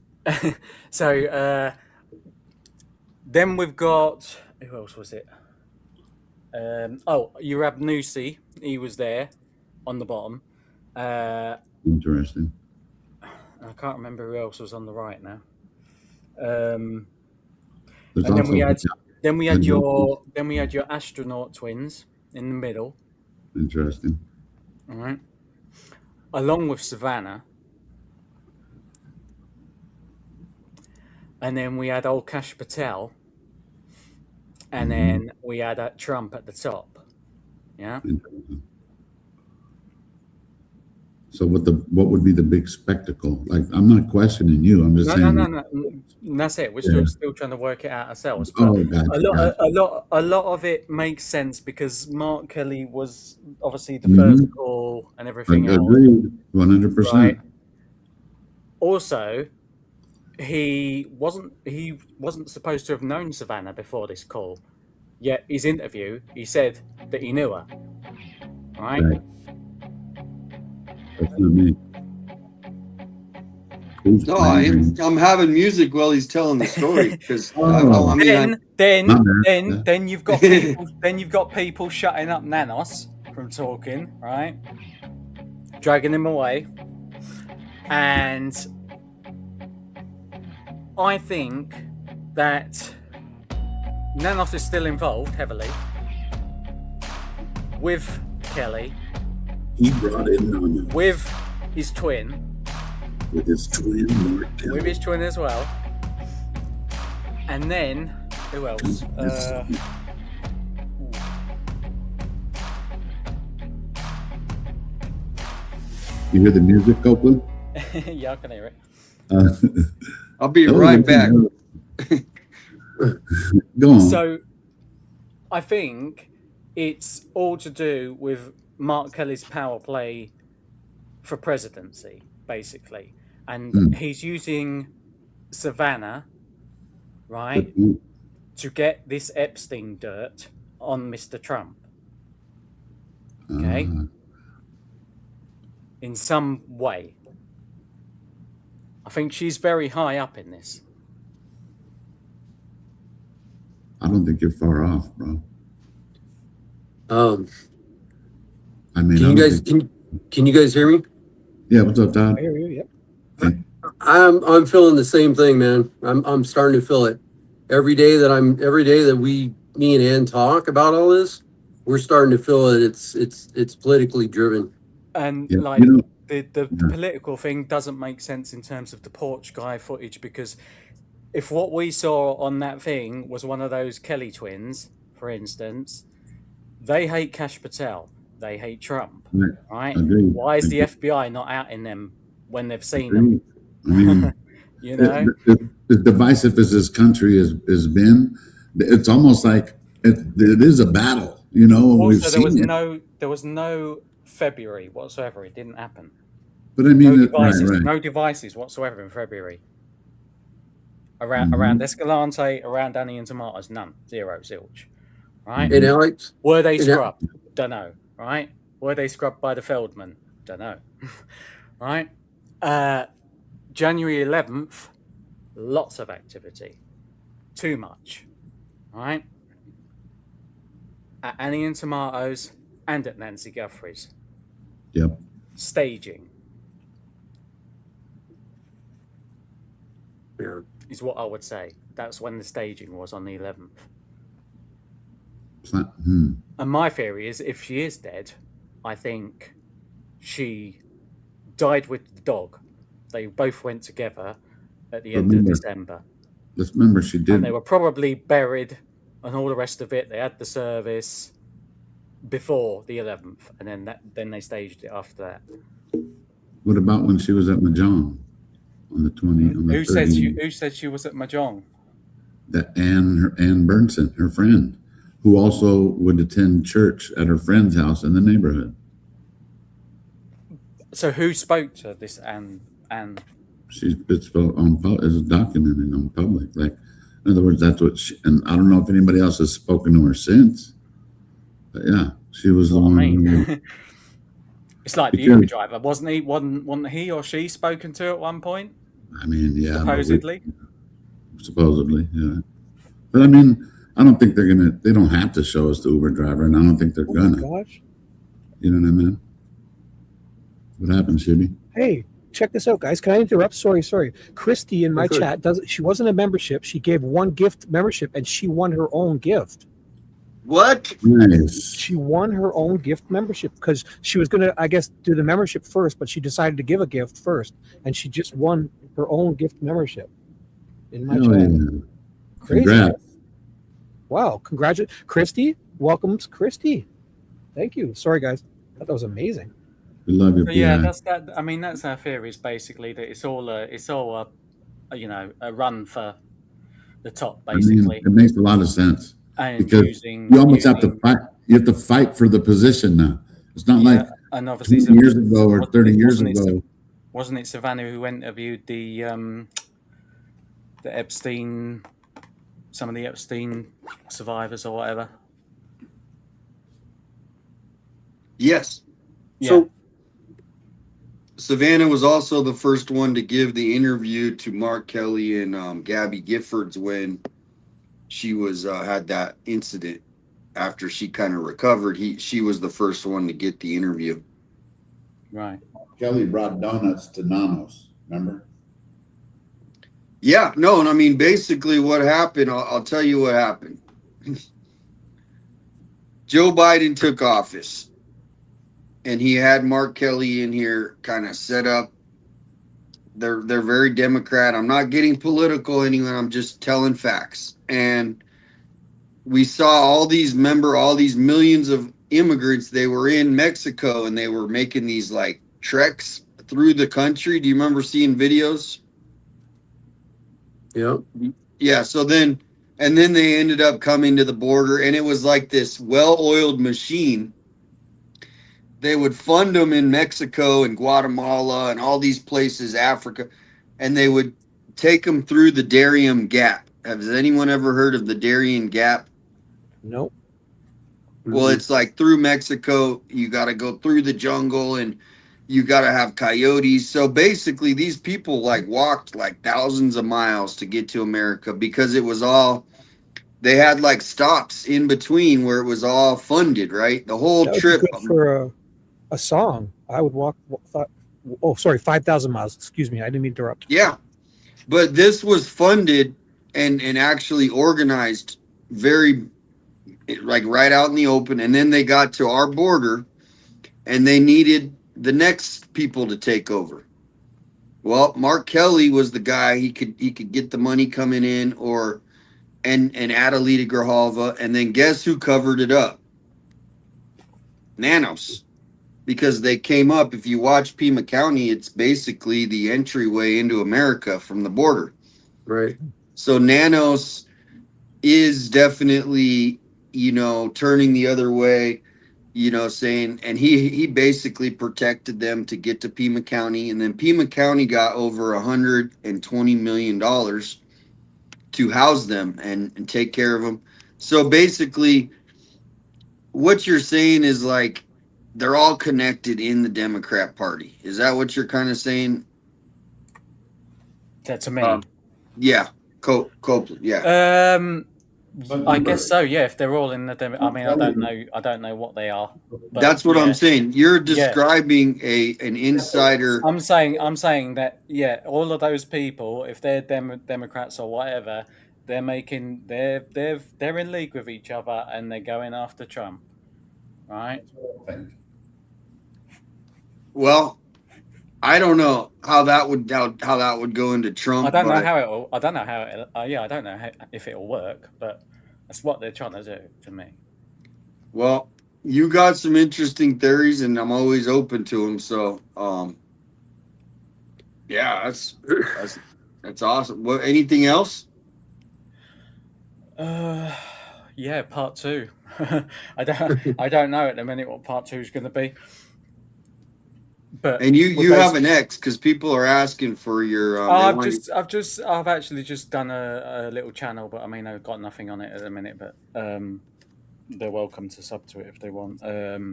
so then we've got who else was it? Urab Nusi, he was there on the bottom. Interesting. I can't remember who else was on the right now. There's And also then we had your astronaut twins in the middle. Interesting. All right. Along with Savannah. And then we had old Kash Patel. And then we had Trump at the top. Yeah. So what would be the big spectacle? Like, I'm not questioning you. I'm just saying. No. That's it. We're still trying to work it out ourselves. But Oh, gotcha. a lot of it makes sense because Mark Kelly was obviously the first call and everything else. Agreed. 100%. Right. Also, he wasn't supposed to have known Savannah before this call. Yet his interview, he said that he knew her. Right? That's not me. No, I'm having music while he's telling the story because then you've got people, people shutting up Nanos from talking, right? Dragging him away, and I think that Nanos is still involved heavily with Kelly. He brought in Nanos. With his twin. With his twin, Mark Kelly. With his twin as well. And then, who else? You hear the music, Copeland? Yeah, I can hear it. I'll be right back. Go on. So, I think it's all to do with Mark Kelly's power play for presidency, basically. And he's using Savannah, right, to get this Epstein dirt on Mr. Trump. Okay? In some way. I think she's very high up in this. I don't think you're far off, bro. I mean, can you guys hear me? Yeah, what's up, Todd? I hear you. Yep. I'm feeling the same thing, man. I'm starting to feel it every day that me and Ann talk about all this. We're starting to feel it. It's politically driven. And the political thing doesn't make sense in terms of the porch guy footage, because if what we saw on that thing was one of those Kelly twins, for instance, they hate Kash Patel. They hate Trump. Right? Agreed. Why is the FBI not out in them when they've seen them? I mean, you know, as divisive as this country has been, it's almost like it is a battle. You know, also, there was no February whatsoever. It didn't happen. But I mean, no devices whatsoever in February. Around Escalante, around Danny and Tomatoes, none, zero, zilch. Right? And Alex, were they scrubbed? Don't know. Right? Were they scrubbed by the Feldman? Don't know. Right? January 11th, lots of activity. Too much. Right? At Annie and Tomatoes and at Nancy Guthrie's. Yep. Staging. is what I would say. That's when the staging was on the 11th. Hmm. And my theory is, if she is dead, I think she died with the dog. They both went together at the end of December. Let's remember she did. And they were probably buried and all the rest of it. They had the service before the 11th, and then they staged it after that. What about when she was at Mahjong on the 20? On the Who said she was at Mahjong? That Ann Burnson, her friend, who also would attend church at her friend's house in the neighborhood. So who spoke to this Ann? It's documented on public. Like, in other words, that's what she, and I don't know if anybody else has spoken to her since. But yeah, she was the one. It's like the Uber driver, wasn't he? Wasn't he or she spoken to at one point? I mean, yeah. Supposedly. Supposedly, yeah. But I mean, I don't think they don't have to show us the Uber driver, and I don't think they're gonna. Gosh. You know what I mean? What happened, Shibby? Hey, check this out, guys. Can I interrupt? Sorry. Christy in my chat she wasn't a membership. She gave one gift membership and she won her own gift. What? Nice. She won her own gift membership because she was gonna, I guess, do the membership first, but she decided to give a gift first, and she just won her own gift membership in my chat. Yeah. Crazy. Congrats. Wow, congratulations, Christy. Welcome, Christy. Thank you. Sorry, guys. I thought that was amazing. We love you. Yeah, that's that. I mean, that's our theory. Is basically that it's all a run for the top. Basically, I mean, it makes a lot of sense. And because you almost have to fight. You have to fight for the position now. It's not like and obviously 20 years ago or 30 years ago. Wasn't it Savannah who interviewed the Epstein, some of the Epstein survivors or whatever? Yes. Yeah. So Savannah was also the first one to give the interview to Mark Kelly and Gabby Giffords when she was had that incident. After she kind of recovered, she was the first one to get the interview. Right. Kelly brought donuts to Nanos. Remember? Yeah. No. And I mean, basically, what happened? I'll tell you what happened. Joe Biden took office, and he had Mark Kelly in here, kind of set up. They're very Democrat. I'm not getting political anyway. I'm just telling facts. And we saw all these millions of immigrants. They were in Mexico and they were making these like treks through the country. Do you remember seeing videos? Yeah. Yeah. So then they ended up coming to the border, and it was like this well-oiled machine. They would fund them in Mexico and Guatemala and all these places, Africa, and they would take them through the Darien Gap. Has anyone ever heard of the Darien Gap? Nope. Well, it's like through Mexico, you got to go through the jungle and you got to have coyotes. So basically these people like walked like thousands of miles to get to America because it was all, they had like stops in between where it was all funded, right? The whole trip. Good for a song. I would walk 5,000 miles. Excuse me. I didn't mean to interrupt. Yeah. But this was funded and actually organized very like right out in the open. And then they got to our border and they needed the next people to take over. Well, Mark Kelly was the guy. He could get the money coming in, and Adelita Grijalva. And then guess who covered it up? Nanos. Because they came up, if you watch Pima County, it's basically the entryway into America from the border. Right. So Nanos is definitely, turning the other way, saying, and he basically protected them to get to Pima County. And then Pima County got over $120 million to house them and take care of them. So basically what you're saying is like, they're all connected in the Democrat Party. Is that what you're kind of saying? That's me. Yeah. Copeland. Yeah. I guess so. Yeah, if they're all in the I mean, I don't know what they are. But That's what I'm yeah. saying. You're Yeah. describing an insider. I'm saying that all of those people, if they're Democrats or whatever, they're in league with each other and they're going after Trump, right? Well, I don't know how that would go into Trump. I don't know but how it'll. I don't know how it. I don't know if it'll work, but that's what they're trying to do to me. Well, you got some interesting theories, and I'm always open to them. So, yeah, that's awesome. What? Anything else? Yeah, part 2. I don't know at the minute what part 2 is going to be. But And you have an X because people are asking for your. I've actually just done a little channel, but I mean I've got nothing on it at the minute. But they're welcome to sub to it if they want.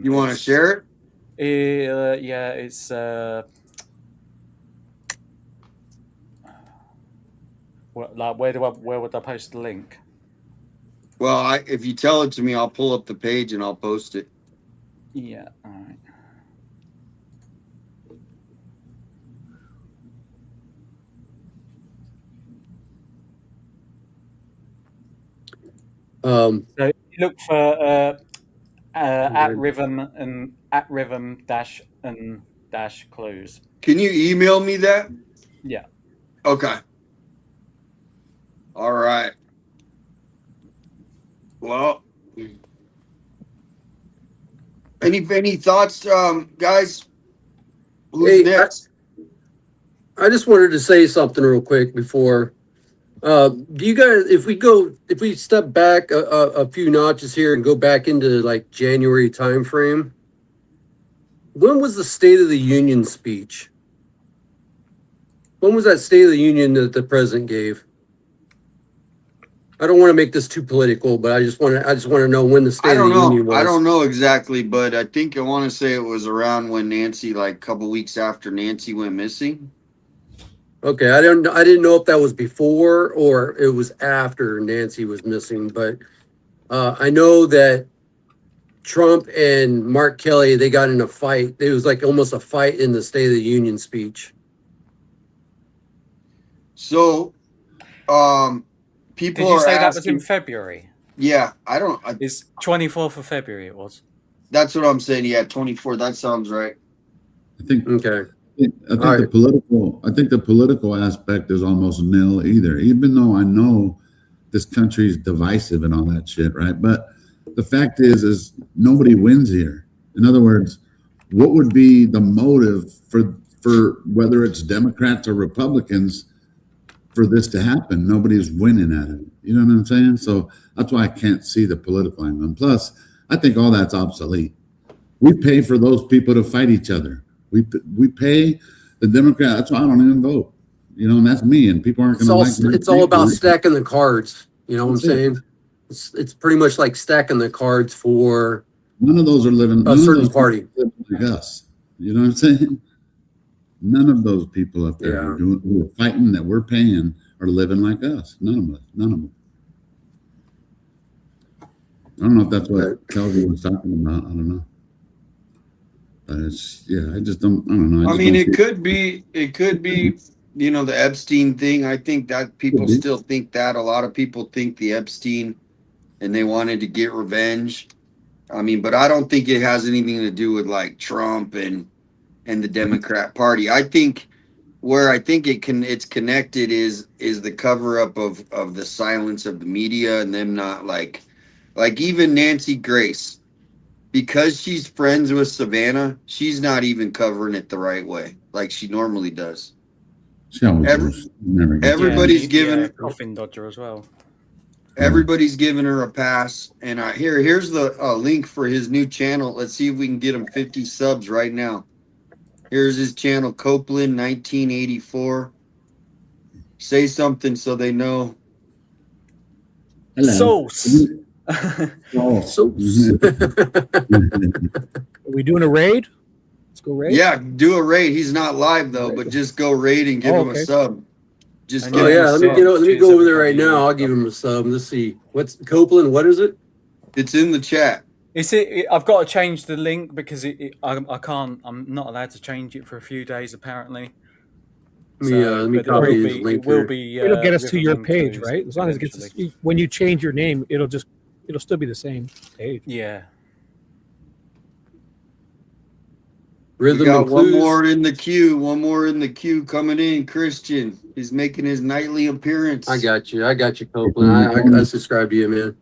You want to share it? Yeah, it's. Where would I post the link? Well, if you tell it to me, I'll pull up the page and I'll post it. Yeah. All right. So you look for at rhythm dash clues. Can you email me that? Yeah. Okay. All right. Well, any thoughts, guys? Who's next? I just wanted to say something real quick before. Do you guys, if we step back a few notches here and go back into like January timeframe, when was the State of the Union speech? When was that State of the Union that the president gave? I don't want to make this too political, but I just want to know when the State of the Union was. I don't know exactly, but I think I want to say it was around when Nancy, like a couple weeks after Nancy went missing. Okay, I didn't know if that was before or it was after Nancy was missing, but I know that Trump and Mark Kelly, they got in a fight. It was like almost a fight in the State of the Union speech. So, people Did you are say asking, that was in February? Yeah, It's 24th of February. It was. That's what I'm saying. Yeah, 24. That sounds right. I think. Okay. I think the political aspect is almost nil either. Even though I know this country is divisive and all that shit, right? But the fact is nobody wins here. In other words, what would be the motive for whether it's Democrats or Republicans for this to happen? Nobody's winning at it. You know what I'm saying? So that's why I can't see the political angle. And plus, I think all that's obsolete. We pay for those people to fight each other. We pay the Democrat. That's why I don't even vote. You know, and that's me. And people aren't going to like me. It's all about stacking the cards. You know what I'm saying? It's pretty much like stacking the cards for. None of those are living a certain party like us. You know what I'm saying? None of those people up there who are fighting that we're paying are living like us. None of us. None of them. I don't know if that's what Kelvin was talking about. I don't know. But I just don't. I don't know. I mean, it could be, you know, the Epstein thing. I think that people still think that. A lot of people think the Epstein, and they wanted to get revenge. I mean, but I don't think it has anything to do with like Trump and the Democrat Party. I think where it's connected is the cover up of the silence of the media and them not like even Nancy Grace. Because she's friends with Savannah, she's not even covering it the right way, like she normally does. Everybody's giving coffin dodger as well. Everybody's giving her a pass, and here's the link for his new channel. Let's see if we can get him 50 subs right now. Here's his channel, Copeland 1984. Say something so they know. Hello. Sauce. Are we doing a raid? Let's go raid. Yeah, do a raid. He's not live though, but just go raid and give him a sub. Just And give Oh him yeah, a let me sub. get let me Cheers, go over there everybody. right now. I'll give him a sub. Let's see. What's Copeland? What is it? It's in the chat. I've got to change the link because I can't. I'm not allowed to change it for a few days apparently. Let me But it will copy his be. link It will here. be. It'll get us with to a your link page, his right? As long as it gets eventually. when you change your name, it'll still be the same page. Yeah. We Rhythm got and one clues. more in the queue. One more in the queue coming in. Christian is making his nightly appearance. I got you, Copeland. I subscribe to you, man.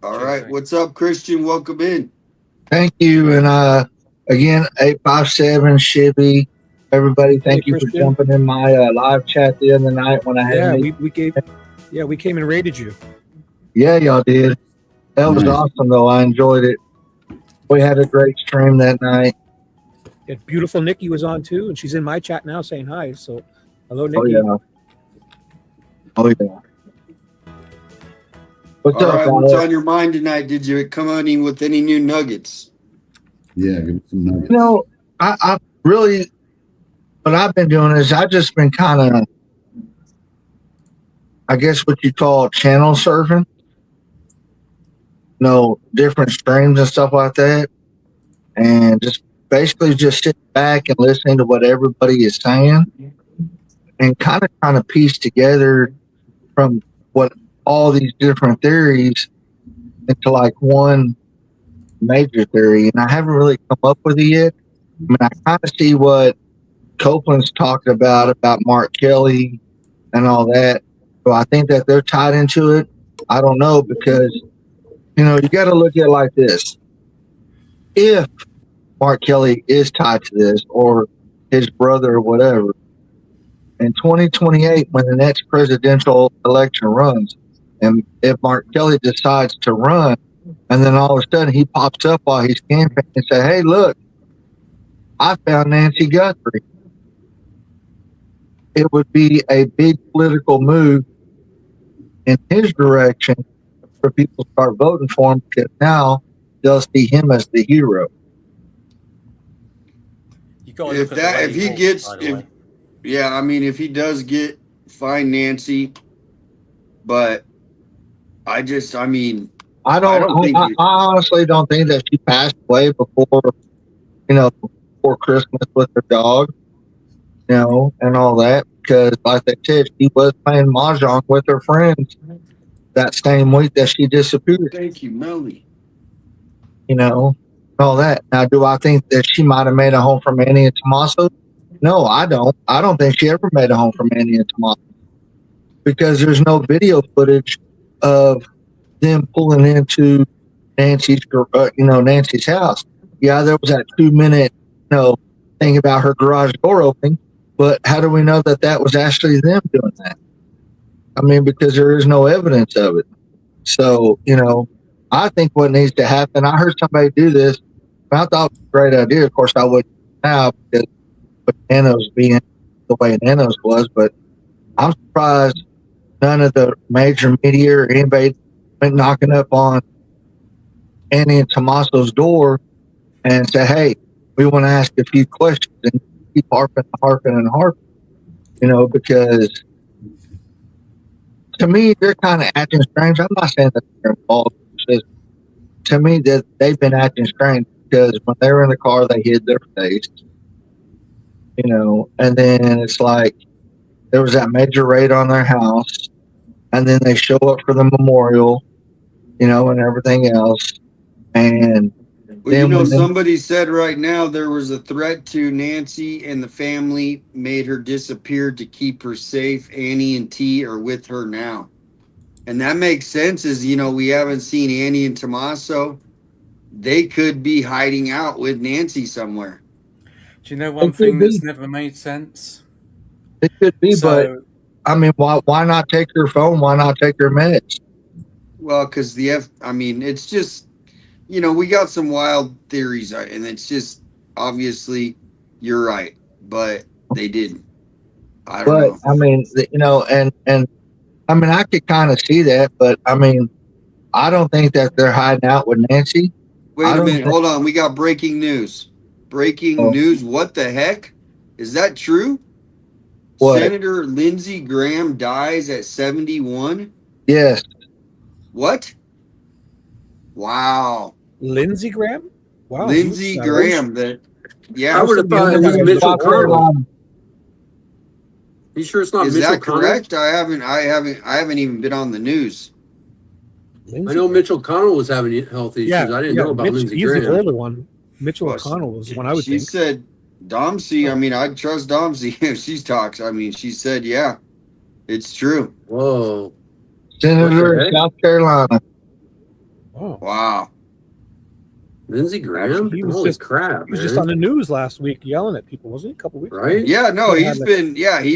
All right. What's up, Christian? Welcome in. Thank you. And again, 857 Shibby. Everybody, thank Hey, you for Christian. jumping in my live chat the other night when I had Yeah, me. we came and raided you. Yeah, y'all did. That was Nice. awesome, though. I enjoyed it. We had a great stream that night. Yeah, beautiful Nikki was on too, and she's in my chat now saying hi. So, hello, Oh, Nikki. yeah. Oh, yeah. What's All up, right. What's Alex? on your mind tonight? Did you come on in with any new nuggets? Yeah, give me some nuggets. You know, I really, what I've been doing is I've just been kind of, I guess what you call channel surfing. Different streams and stuff like that. And just basically just sitting back and listening to what everybody is saying and kind of trying to piece together from what all these different theories into like one major theory. And I haven't really come up with it yet. I mean, I kind of see what Copeland's talking about Mark Kelly and all that. So I think that they're tied into it. I don't know because, you got to look at it like this. If Mark Kelly is tied to this or his brother or whatever, in 2028, when the next presidential election runs, and if Mark Kelly decides to run, and then all of a sudden he pops up while he's campaigning and say, "Hey, look, I found Nancy Guthrie," it would be a big political move in his direction for people to start voting for him because now they'll see him as the hero. You got to look at the way he walks, by the way. Yeah, I mean, if he does find Nancy, but I honestly don't think that she passed away before Christmas with her dog, and all that, because like they said, she was playing mahjong with her friends that same week that she disappeared. Thank you, Melly. All that. Now, do I think that she might have made a home from Annie and Tommaso? No, I don't. I don't think she ever made a home from Annie and Tommaso because there's no video footage of them pulling into Nancy's house. Yeah, there was that 2-minute, thing about her garage door opening, but how do we know that that was actually them doing that? I mean, because there is no evidence of it. So, I think what needs to happen, I heard somebody do this, and I thought it was a great idea. Of course, I wouldn't now because with Nanos being the way Nanos was, but I'm surprised none of the major media or anybody went knocking up on Annie and Tommaso's door and say, "Hey, we want to ask a few questions," and keep harping, because to me, they're kind of acting strange. I'm not saying that they're involved. It's just, to me, that they've been acting strange because when they were in the car, they hid their face, and then it's like there was that major raid on their house, and then they show up for the memorial, and everything else. And well, somebody said right now there was a threat to Nancy and the family made her disappear to keep her safe. Annie and T are with her now. And that makes sense as, we haven't seen Annie and Tommaso. They could be hiding out with Nancy somewhere. Do you know one thing that's never made sense? It could be, but I mean, why not take her phone? Why not take her meds? Well, because it's just, we got some wild theories, and it's just obviously you're right, but they didn't. I don't know. I mean, and I mean, I could kind of see that, but I mean, I don't think that they're hiding out with Nancy. Wait a minute, hold on. We got breaking news. Breaking news. What the heck? Is that true? What? Senator Lindsey Graham dies at 71. Yes. What? Wow. Lindsey Graham? Wow. Lindsey Graham. That. Yeah. I would have thought it was Mitchell Connell. You sure it's not Is Mitchell that Connell? correct? I haven't even been on the news. I know Mitchell Connell was having health issues. I didn't know about Lindsey He's Graham. the older one. Mitchell O'Connell was the one I would She think. said Domsey. I mean, I'd trust Domsey if she talks. I mean, she said, yeah, it's true. Whoa. Senator of South Carolina. Oh. Wow. Lindsey Graham? He was Holy just, crap, he was man. just on the news last week yelling at people, wasn't he? A couple weeks ago. Right? Yeah, no, Might he's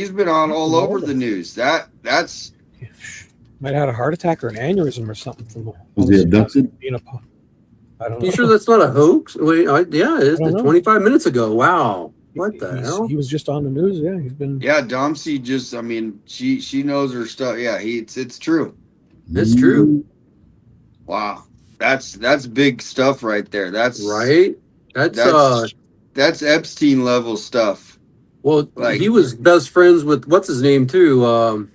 have been on all over the news. That's might have had a heart attack or an aneurysm or something from Was he abducted? being I don't know. You sure that's not a hoax? Wait, yeah, it is. I don't know. 25 minutes ago. Wow. What the hell? He was just on the news. Yeah, he's been. yeah. Domsey just. I mean, she knows her stuff. Yeah, it's true. It's true. Wow, that's big stuff right there. That's right. That's Epstein level stuff. Well, Like- he was best friends with what's his name too.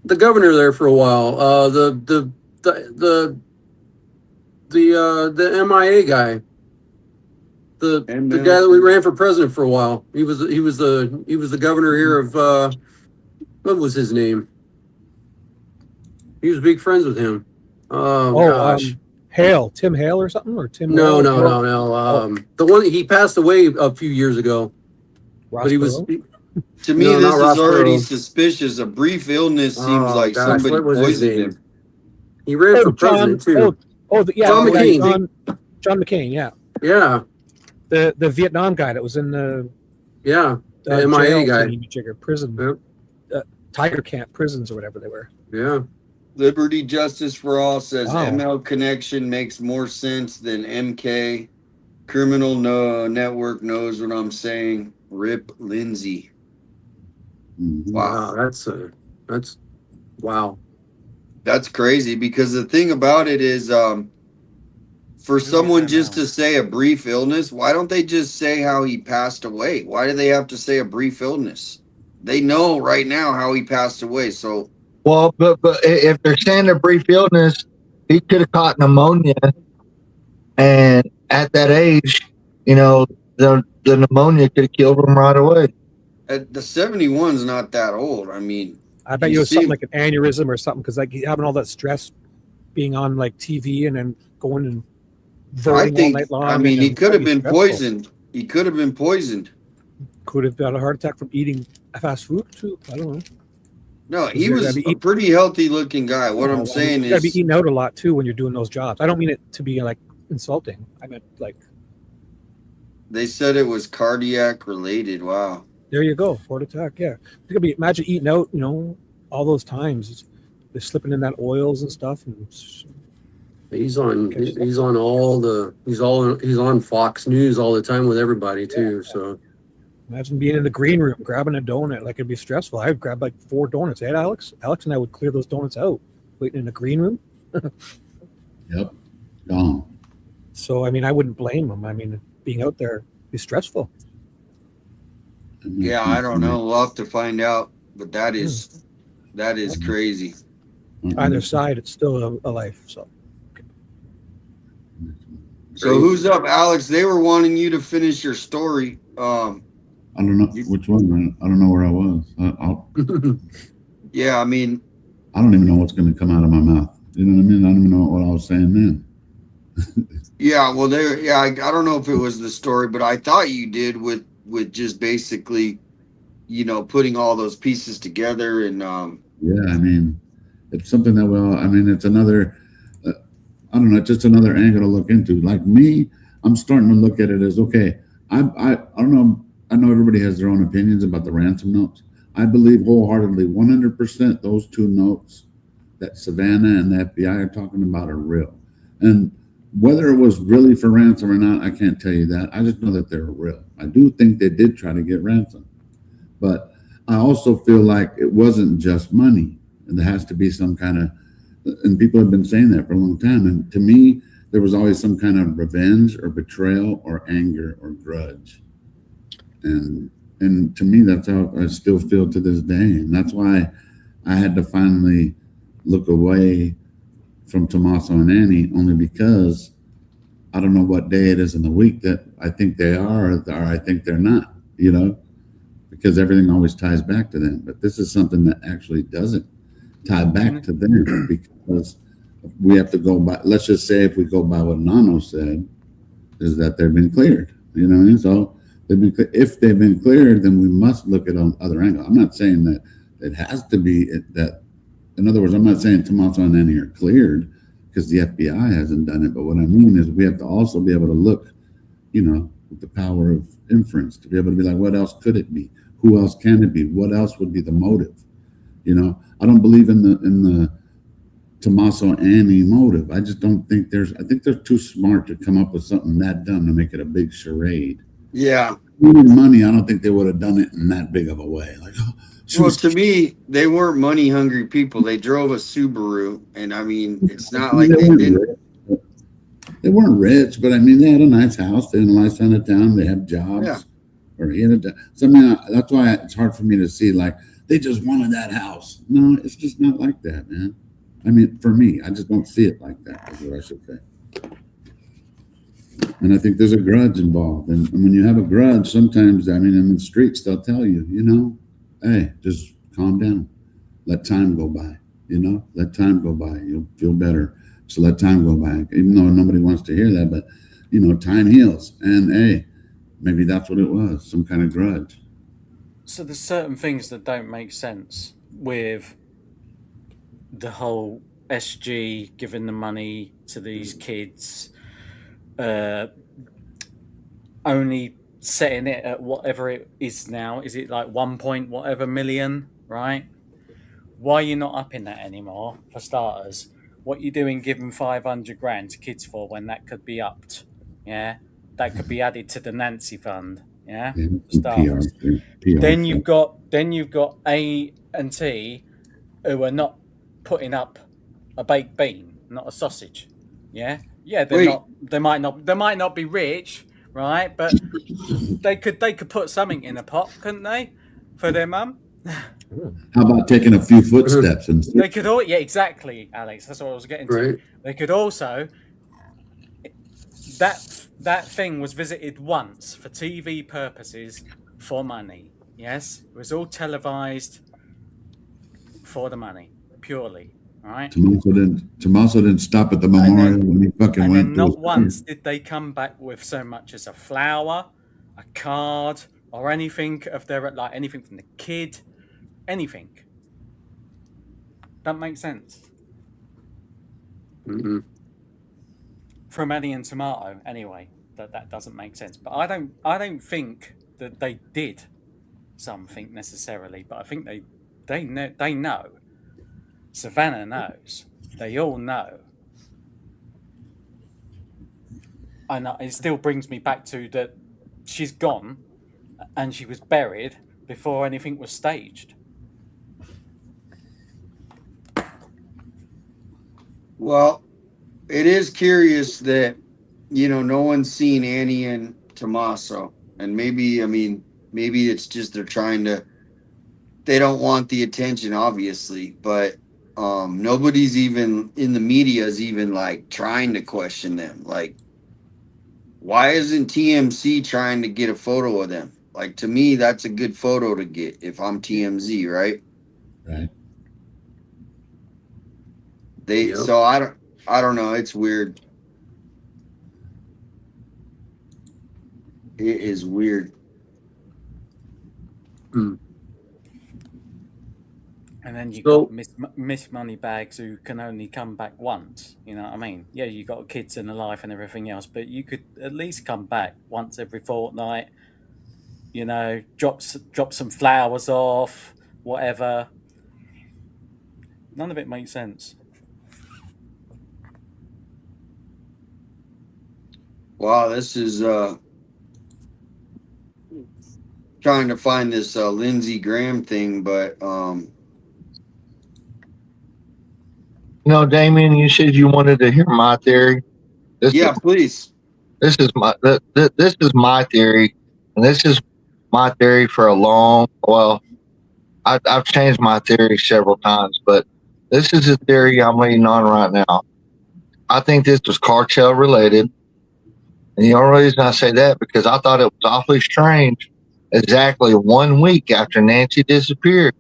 The governor there for a while. The MIA guy. The guy that we ran for president for a while. He was the governor here of what was his name? He was big friends with him. Oh gosh. Hale, Tim Hale or something, or Tim? No. Hale? The one he passed away a few years ago. Ross But he was. Perot? To me, No, this not Ross is already Perot. suspicious. A brief illness seems like gosh, somebody what was his poisoned name? him. He ran for president too. John McCain. John McCain, yeah. Yeah. The Vietnam guy that was in the Yeah. The MIA jail guy. thingy-majigger, prison, Tiger Camp prisons or whatever they were. Yeah. Liberty Justice for All says Wow. ML Connection makes more sense than MK. Criminal Network knows what I'm saying. Rip Lindsay. Wow. That's wow. That's crazy because the thing about it is, for someone just to say a brief illness, why don't they just say how he passed away? Why do they have to say a brief illness? They know right now how he passed away. So, Well, but if they're saying a brief illness, he could have caught pneumonia, and at that age, the pneumonia could have killed him right away. the 71's not that old. I mean, I bet you it was something like an aneurysm or something because like having all that stress, being on like TV and then going and I voting all think. night long. I mean, and he could have been stressful. poisoned. He could have been poisoned. Could have got a heart attack from eating fast food too. I don't know. No, he You was gotta a be pretty healthy looking guy. What I'm saying you gotta be is, eating out a lot too when you're doing those jobs. I don't mean it to be like insulting. I meant like they said it was cardiac related. Wow. there you go, heart attack. Yeah, you could be imagine eating out. All those times they're slipping in that oils and stuff. And He's on Fox News all the time with everybody too. So imagine being in the green room grabbing a donut. Like it'd be stressful. I'd grab like 4 donuts. Hey, Alex and I would clear those donuts out, waiting in the green room. Yep. Gone. So I mean, I wouldn't blame them. I mean, being out there be stressful. Yeah, I don't know. We'll have to find out. But that is crazy. Either side, it's still a life. So who's up, Alex? They were wanting you to finish your story. I don't know which one. I don't know where I was. Yeah, I mean, I don't even know what's going to come out of my mouth. You know what I mean? I don't even know what I was saying then. yeah. Well, I don't know if it was the story, but I thought you did with just basically, putting all those pieces together and. Yeah, I mean, it's something that it's another. I don't know, just another angle to look into. Like me, I'm starting to look at it as okay. I don't know. I know everybody has their own opinions about the ransom notes. I believe wholeheartedly, 100%, those 2 notes that Savannah and the FBI are talking about are real. And whether it was really for ransom or not, I can't tell you that. I just know that they're real. I do think they did try to get ransom, but I also feel like it wasn't just money. And there has to be some kind of. And people have been saying that for a long time. And to me, there was always some kind of revenge or betrayal or anger or grudge. And And to me, that's how I still feel to this day. And that's why I had to finally look away from Tommaso and Annie, only because I don't know what day it is in the week that I think they are or I think they're not, you know, because everything always ties back to them. But this is something that actually doesn't tie back to them, because we have to go by, let's just say if we go by what Nano said, is that they've been cleared, you know what I mean? So if they've been cleared, then we must look at on other angle. I'm not saying that it has to be that. In other words, I'm not saying Tommaso and Annie are cleared because the FBI hasn't done it. But what I mean is we have to also be able to look, you know, with the power of inference, to be able to be like, what else could it be? Who else can it be? What else would be the motive? You know, I don't believe in the Tommaso Annie motive. I just don't think I think they're too smart to come up with something that dumb to make it a big charade. Yeah. Even money, I don't think they would have done it in that big of a way. Like, oh, well, to me, they weren't money hungry people. They drove a Subaru, and I mean, it's not like they didn't. They weren't rich, but I mean, they had a nice house. They had a nice side of town. They have jobs. Yeah. Or he had a, so I mean, that's why it's hard for me to see like they just wanted that house. No, it's just not like that, man. I mean, for me, I just don't see it like that, is what I should say. And I think there's a grudge involved. And when you have a grudge, sometimes, I mean, in the streets, they'll tell you, you know, hey, just calm down. Let time go by, you know, let time go by. You'll feel better. So let time go by, even though nobody wants to hear that. But, you know, time heals. And, hey, maybe that's what it was, some kind of grudge. So there's certain things that don't make sense with the whole SG giving the money to these kids, only setting it at whatever it is now. Is it like 1 point whatever million, right? Why are you not upping that anymore, for starters? What you doing giving 500 grand to kids for when that could be upped? Yeah, that could be added to the Nancy fund. Yeah, starters. Then you've got A&T who are not putting up a baked bean, not a sausage. Yeah, they might not be rich, right? But they could put something in a pot, couldn't they, for their mum? How about taking a few footsteps and they could all, yeah, exactly, Alex. That's what I was getting to. Right. They could also, that thing was visited once for TV purposes for money. Yes, it was all televised for the money, purely. All right. Tommaso didn't stop at the memorial when he fucking and went. then not once did they come back with so much as a flower, a card, or anything of their, like anything from the kid, anything. That makes sense. Mm-hmm. From Annie and Tomato, anyway, that doesn't make sense. But I don't think that they did something necessarily. But I think they know. Savannah knows. They all know. And it still brings me back to that she's gone, and she was buried before anything was staged. Well, it is curious that, you know, no one's seen Annie and Tommaso. And maybe it's just they don't want the attention, obviously. But nobody's even in the media is even like trying to question them. Like, why isn't TMZ trying to get a photo of them? Like, to me, that's a good photo to get if I'm TMZ, right? Right. So I don't know. It's weird. It is weird. And then you got Miss Moneybags who can only come back once. You know what I mean? Yeah, you got kids in the life and everything else, but you could at least come back once every fortnight. You know, drop some flowers off, whatever. None of it makes sense. Wow, this is trying to find this Lindsey Graham thing, but No, Damian, you said you wanted to hear my theory. Please. This is my theory, and this is my theory for a I've changed my theory several times, but this is a theory I'm leaning on right now. I think this was cartel related. And the only reason I say that because I thought it was awfully strange. Exactly 1 week after Nancy disappeared,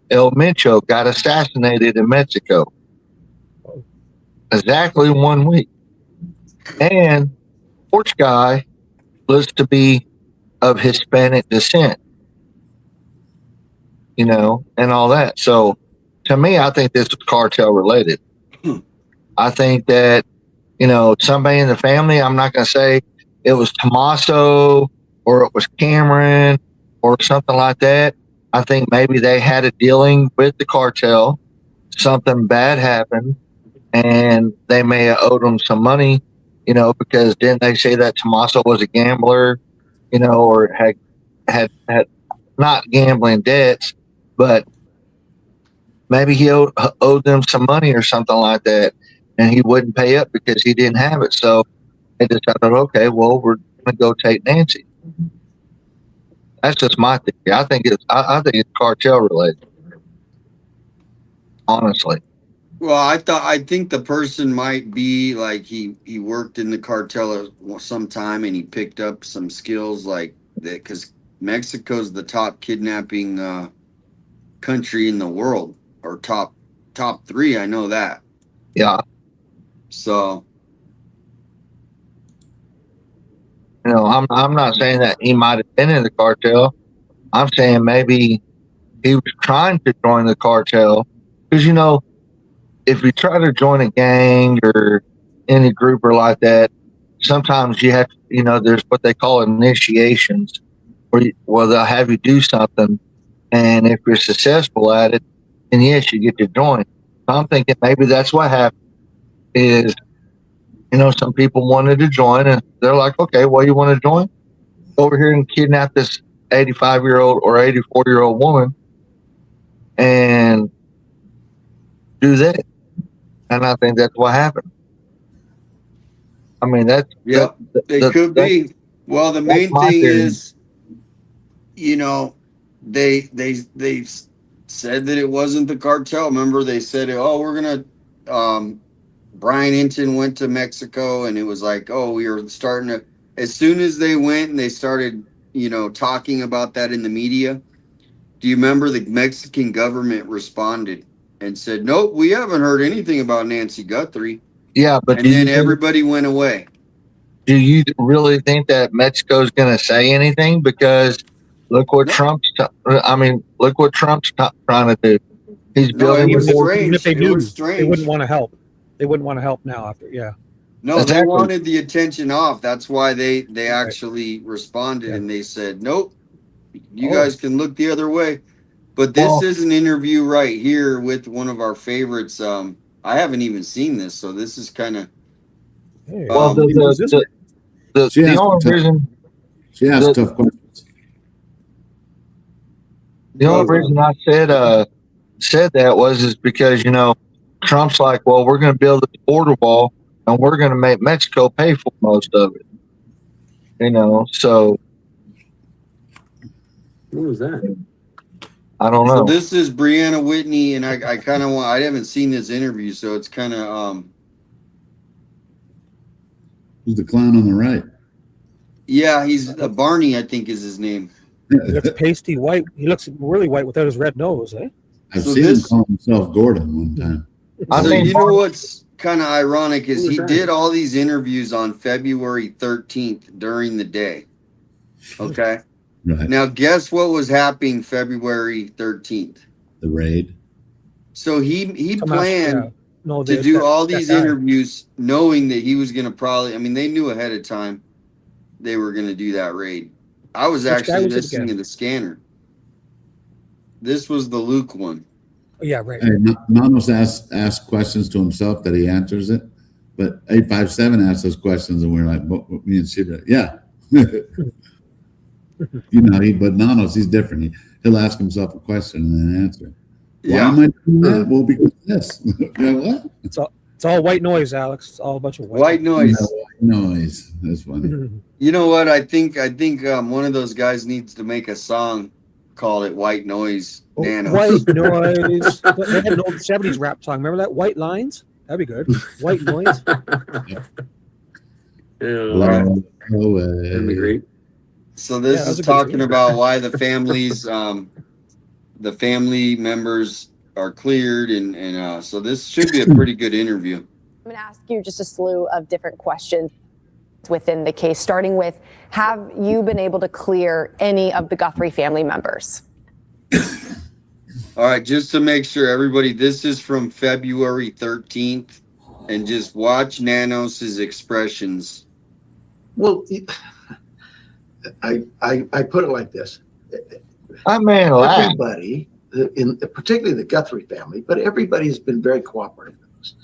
El Mencho got assassinated in Mexico. Exactly 1 week. And porch guy was to be of Hispanic descent, and all that. So to me, I think this was cartel related. I think that, somebody in the family, I'm not going to say it was Tommaso or it was Cameron or something like that. I think maybe they had a dealing with the cartel. Something bad happened and they may have owed them some money, because didn't they say that Tommaso was a gambler, or had not gambling debts, but maybe he owed them some money or something like that, and he wouldn't pay up because he didn't have it. So they decided, okay, well, we're going to go take Nancy. That's just my theory. I think it's cartel related. Honestly. Well, I think the person might be like he worked in the cartel some time and he picked up some skills like that because Mexico's the top kidnapping country in the world, or top 3. I know that. Yeah. So, I'm not saying that he might have been in the cartel. I'm saying maybe he was trying to join the cartel because if you try to join a gang or any group or like that, sometimes you have to, there's what they call initiations, where they'll have you do something, and if you're successful at it, then yes, you get to join. So I'm thinking maybe that's what happened. Is some people wanted to join, and they're like, okay, well, you want to join? Go over here and kidnap this 85-year-old or 84-year-old woman, and do that. And I think that's what happened. I mean, it could be. Well, the main thing is, they said that it wasn't the cartel. Remember, they said, "Oh, we're gonna." Brian Hinton went to Mexico, and it was like, "Oh, we were starting to." As soon as they went and they started, talking about that in the media. Do you remember the Mexican government responded and said, "Nope, we haven't heard anything about Nancy Guthrie." Yeah, but then everybody went away. Do you really think that Mexico's going to say anything? Because look what Trump's trying to do. He's building. Even if they knew, they wouldn't want to help. They wouldn't want to help now. No, exactly. They wanted the attention off. That's why they actually responded and they said, "Nope, you guys can look the other way." But this is an interview right here with one of our favorites. I haven't even seen this, so this is kind of. Well, the only reason she asked tough questions. The only reason I said that is because Trump's like, well, we're going to build a border wall and we're going to make Mexico pay for most of it. So. What was that? I don't know. So this is Brianna Whitney, and I kind of I haven't seen this interview, so it's kind of Who's the clown on the right? Yeah, he's Barney, I think is his name. He looks pasty white. He looks really white without his red nose, eh? I've seen him call himself Gordon one time. So you know what's kind of ironic is he did all these interviews on February 13th during the day. Okay. Right. Now, guess what was happening February 13th? The raid. So he planned to do all these interviews knowing that he was going to probably, they knew ahead of time they were going to do that raid. I was actually listening to the scanner. This was the Luke one. Oh, yeah, right. Hey, Nanos asked questions to himself that he answers it, but 857 asks those questions and we're like, me and Shibby, yeah. But Nanos, he's different. He'll ask himself a question and then answer. Why am I doing that? Well, because this. What? It's all white noise, Alex. It's all a bunch of White noise. Noise. That's funny. You know what? I think one of those guys needs to make a song, call it White Noise Nanos. White noise. They had an old 70s rap song. Remember that? White lines? That'd be good. White noise. Blow away. That'd be great. So this is talking about why the families, the family members are cleared, and so this should be a pretty good interview. I'm going to ask you just a slew of different questions within the case, starting with, have you been able to clear any of the Guthrie family members? All right, just to make sure, everybody, this is from February 13th, and just watch Nanos's expressions. Well, I put it like this. Everybody, particularly the Guthrie family, but everybody has been very cooperative with us.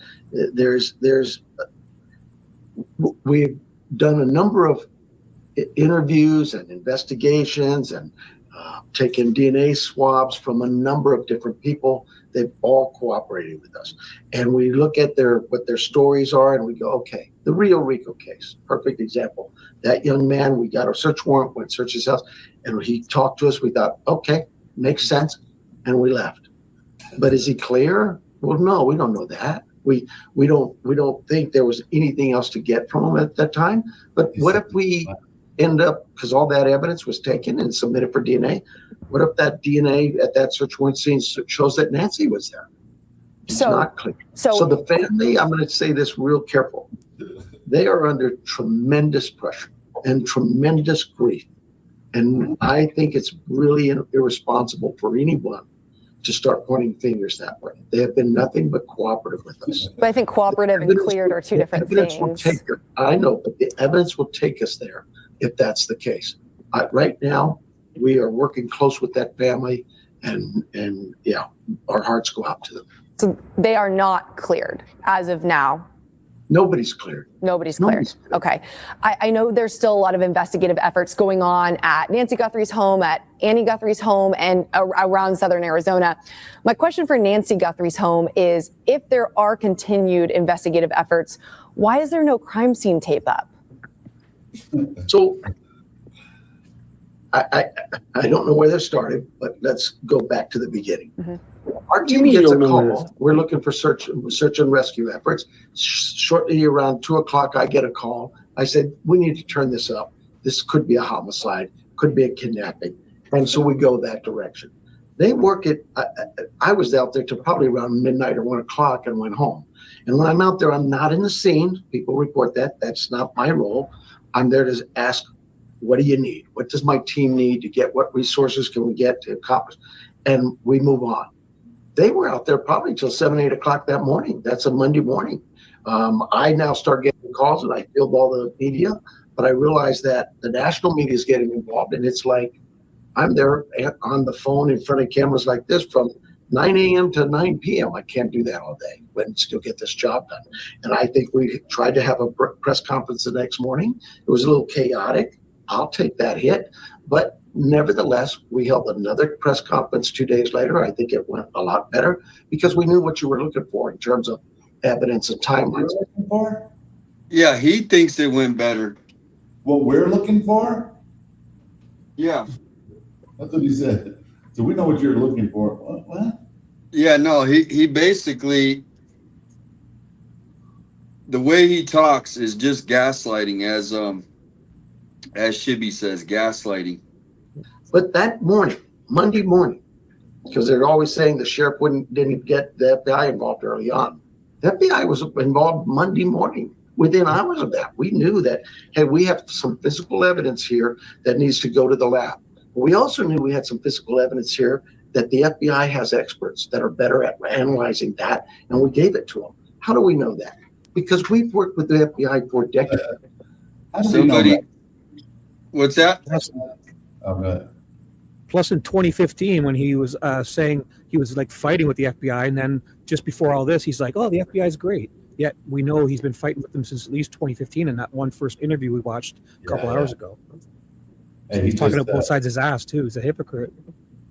We've done a number of interviews and investigations and taken DNA swabs from a number of different people. They've all cooperated with us. And we look at what their stories are, and we go, okay, the Rio Rico case, perfect example. That young man, we got our search warrant, went search his house, and he talked to us. We thought, okay, makes sense, and we left. But is he clear? Well, no, we don't know that. We don't think there was anything else to get from him at that time. But what if we end up, because all that evidence was taken and submitted for DNA, what if that DNA at that search warrant scene shows that Nancy was there? It's not clear. So the family, I'm going to say this real careful. They are under tremendous pressure and tremendous grief. And I think it's really irresponsible for anyone to start pointing fingers that way. They have been nothing but cooperative with us. But I think cooperative and cleared are two different things. I know, but the evidence will take us there if that's the case. Right now, we are working close with that family, and yeah, our hearts go out to them. So they are not cleared as of now. Nobody's cleared. Nobody's cleared. Okay. I know there's still a lot of investigative efforts going on at Nancy Guthrie's home, at Annie Guthrie's home, and around Southern Arizona. My question for Nancy Guthrie's home is, if there are continued investigative efforts, why is there no crime scene tape up? So I don't know where this started, but let's go back to the beginning. Mm-hmm. Our team gets a call. We're looking for search and rescue efforts. Shortly around 2:00, I get a call. I said, we need to turn this up. This could be a homicide, could be a kidnapping. And so we go that direction. They work it. I was out there till probably around midnight or 1:00 and went home. And when I'm out there, I'm not in the scene. People report that. That's not my role. I'm there to ask, what do you need? What does my team need to get? What resources can we get to accomplish? And we move on. They were out there probably till 7, 8 o'clock that morning. That's a Monday morning. I now start getting calls, and I field all the media, but I realize that the national media is getting involved, and it's like I'm there on the phone in front of cameras like this from 9 a.m. to 9 p.m. I can't do that all day, but still get this job done. And I think we tried to have a press conference the next morning. It was a little chaotic. I'll take that hit, but nevertheless, we held another press conference 2 days later. I think it went a lot better because we knew what you were looking for in terms of evidence and timelines. Yeah, he thinks it went better. What we're looking for? Yeah. That's what he said. So we know what you're looking for. What? Yeah, no, he basically, the way he talks is just gaslighting, as Shibby says, gaslighting. But that morning, Monday morning, because they're always saying the sheriff didn't get the FBI involved early on. The FBI was involved Monday morning. Within hours of that, we knew that, hey, we have some physical evidence here that needs to go to the lab. But we also knew we had some physical evidence here that the FBI has experts that are better at analyzing that, and we gave it to them. How do we know that? Because we've worked with the FBI for decades. What's that? Plus, in 2015, when he was saying he was like fighting with the FBI, and then just before all this, he's like, "Oh, the FBI is great." Yet we know he's been fighting with them since at least 2015, in that one first interview we watched a couple hours ago. So he's talking about both sides of his ass too. He's a hypocrite.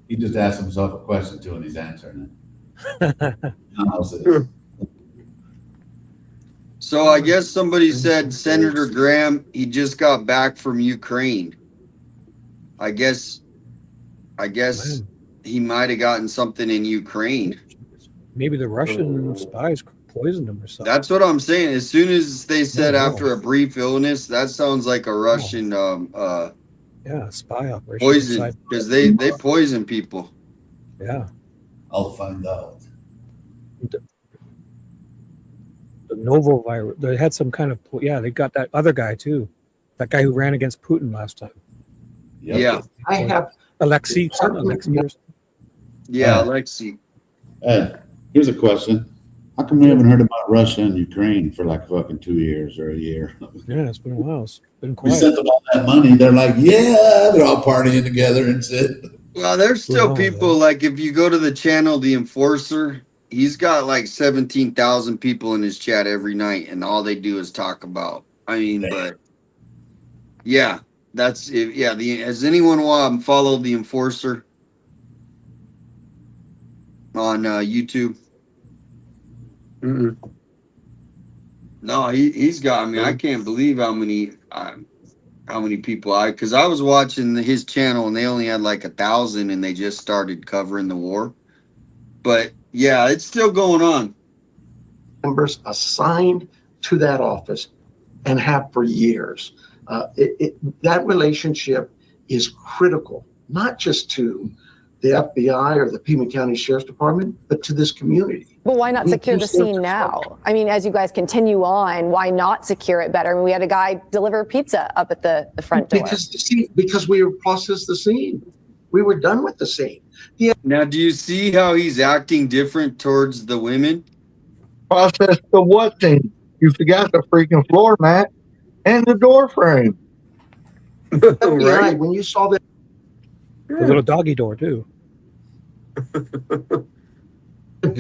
He just asked himself a question too, and he's answering it. So I guess somebody said Senator Graham, he just got back from Ukraine. I guess he might have gotten something in Ukraine. Maybe the Russian spies poisoned him or something. That's what I'm saying. As soon as they said after a brief illness, that sounds like a Russian spy operation. poison, because they poison people. Yeah. I'll find out. The novel virus. They had some kind of they got that other guy too, that guy who ran against Putin last time. Yeah, I have Alexei. Yeah, Alexei. Here's a question. How come we haven't heard about Russia and Ukraine for like fucking 2 years or a year? Yeah, it's been a while. It's been We quiet. sent them all that money. They're like, yeah, they're all partying together and shit. Well, there's still people like if you go to the channel, The Enforcer, he's got like 17,000 people in his chat every night, and all they do is talk about. I mean, but yeah, that's it. Yeah, has anyone followed The Enforcer on YouTube? No, he's got. I mean, I can't believe how many people because I was watching his channel and they only had like 1,000 and they just started covering the war. But yeah, it's still going on. Members assigned to that office and have for years. That relationship is critical, not just to the FBI or the Pima County Sheriff's Department, but to this community. But why not secure the scene now? I mean, as you guys continue on, why not secure it better? I mean, we had a guy deliver pizza up at the front door. Because we processed the scene. We were done with the scene. Yeah. Now, do you see how he's acting different towards the women? Process the what thing? You forgot the freaking floor mat and the door frame. Right. When you saw that. The little doggy door too.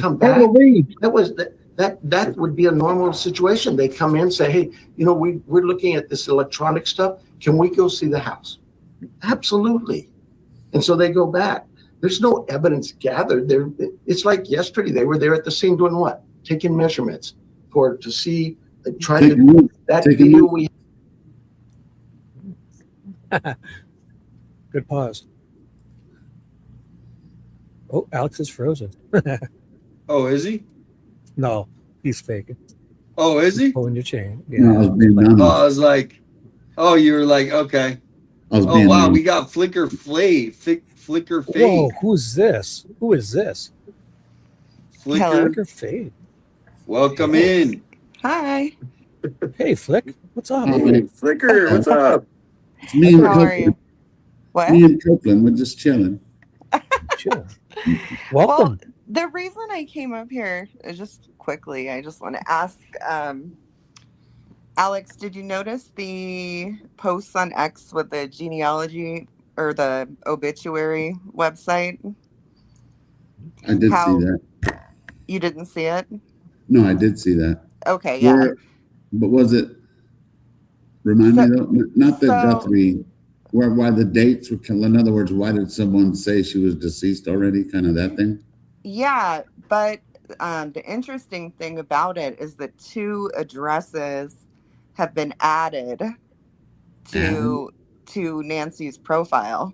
Come back. That would be a normal situation. They come in, say, hey, we're looking at this electronic stuff. Can we go see the house? Absolutely. And so they go back. There's no evidence gathered there. It's like yesterday. They were there at the scene doing what? Taking measurements to see, trying to do that video we. Good pause. Oh, Alex is frozen. Oh, is he? No, he's faking. Oh, is he? Pulling your chain. Yeah. No, I was being honest. I was like, oh, you were like, okay. Oh, wow, honest. we got Flicker Fade. Whoa, who's this? Who is this? Flicker Fade. Welcome in. Hi. Hey, Flick. What's up? Hey, Flicker, what's up? It's me and How are Copeland. you? What? Me and Copeland, we're just chilling. Chill. Well, Welcome. the reason I came up here is just quickly, I just want to ask, Alex, did you notice the posts on X with the genealogy or the obituary website? I did see that. You didn't see it? No, I did see that. Okay, yeah. But was it? Remind me though. Not that Guthrie. Why the dates were? In other words, why did someone say she was deceased already? Kind of that thing. Yeah, but the interesting thing about it is that 2 addresses have been added to Nancy's profile.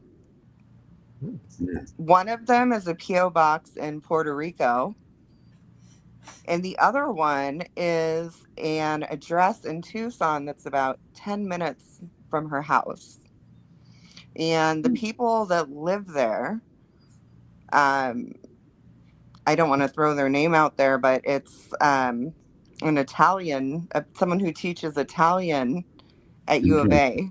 Yeah. One of them is a PO box in Puerto Rico, and the other one is an address in Tucson that's about 10 minutes from her house. And the people that live there, I don't want to throw their name out there, but it's an Italian, someone who teaches Italian at U of A.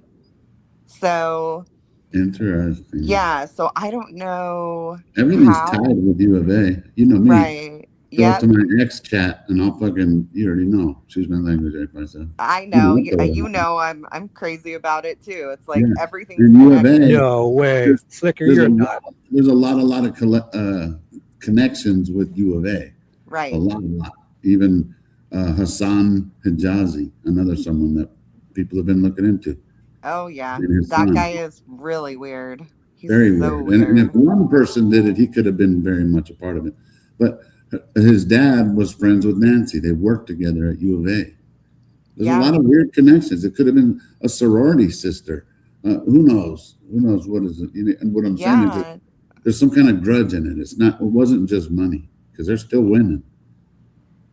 So Interesting. yeah, so I don't know. Everything's tied with U of A. You know me. Right. Go up to my ex chat and I'll fucking. You already know. Excuse my language, myself. I know. I'm crazy about it too. It's like everything's In U of A. connected. No way, Flicker, you're not. There's a lot of connections with U of A. Right. A lot. Even Hassan Hijazi, another someone that people have been looking into. Oh yeah, And his that son. guy is really weird. He's Very so weird. And if one person did it, he could have been very much a part of it. But his dad was friends with Nancy. They worked together at U of A. There's a lot of weird connections. It could have been a sorority sister. Who knows? Who knows what is it? And what I'm saying is that there's some kind of grudge in it. It wasn't just money, because they're still winning.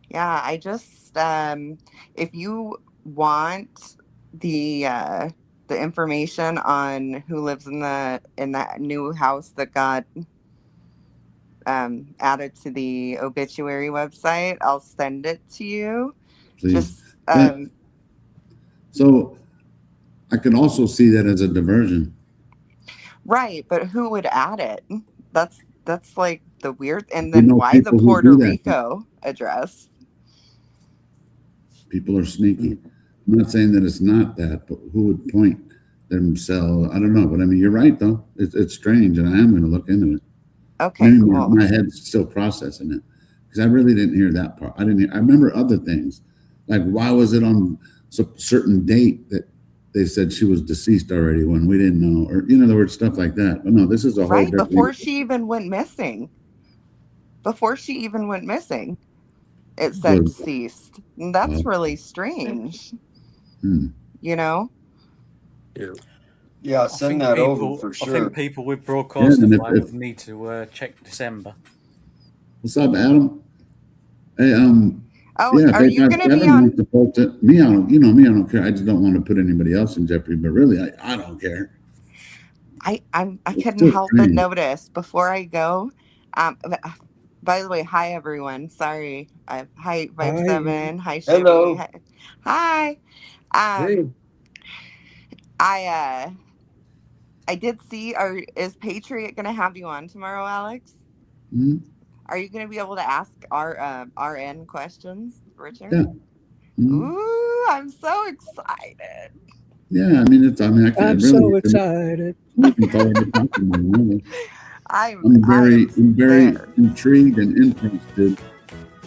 Yeah, I just if you want the information on who lives in that new house that got added to the obituary website, I'll send it to you. Please. Just so I could also see that as a diversion. right, but who would add it? That's like the weird. And You then know, why the people who Puerto do that. Rico address? People are sneaky. I'm not saying that it's not that, but who would point themselves? I don't know, but I mean, you're right though. It's strange, and I am going to look into it. Okay, Maybe cool. my head's still processing it, because I really didn't hear that part. I remember other things, like why was it on a certain date that they said she was deceased already when we didn't know, or there were stuff like that. But no, this is a whole Right different. before she even went missing. It said deceased. And that's really strange. You know? Yeah, send that over for I sure. think people with broadcaster Yeah, file would need to check December. What's up, Adam? Hey, Oh, yeah, are you going to be on? To post it. Me, I don't care. I just don't want to put anybody else in jeopardy. But really, I don't care. I couldn't help but notice before I go. By the way, hi everyone. Sorry. Hi 57. Hi Shibby. Hello. Hi. Hey. I did see. Is Patriot going to have you on tomorrow, Alex? Mm-hmm. Are you going to be able to ask our RN questions, Richard? Yeah. Mm-hmm. Ooh, I'm so excited. Yeah, I mean, I'm so excited. I'm very intrigued and interested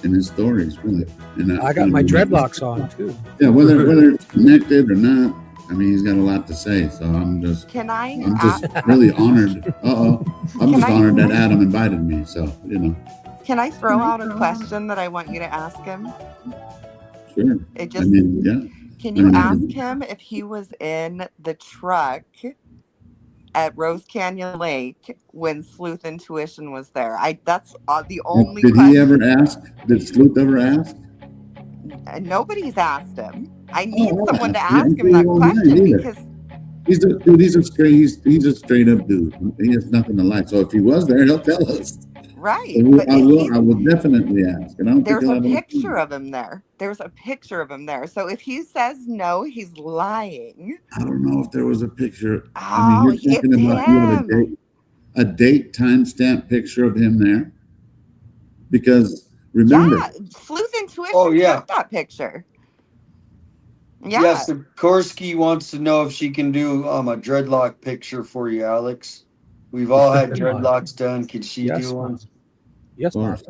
in his stories, really. And I got my dreadlocks on too. Yeah, whether it's connected or not, I mean, he's got a lot to say. So I'm just really honored. I'm just honored that Adam invited me. So Can I throw out a question that I want you to ask him? Sure. Can you ask him if he was in the truck at Rose Canyon Lake when Sleuth Intuition was there? That's the only question. Did he ever ask? Did Sleuth ever ask? Nobody's asked him. I need someone to ask him that question because he's a straight up dude. He has nothing to lie. So if he was there, he'll tell us. Right. So I will definitely ask. And I don't there's a picture of him there. There's a picture of him there. So if he says no, he's lying. I don't know if there was a picture. Oh, you're talking about a date timestamp picture of him there. Because remember, Sleuth Intuition took that picture. Yeah. Yes, Sikorsky wants to know if she can do a dreadlock picture for you, Alex. We've all had dreadlocks done. Can she do one? Yes, Mark.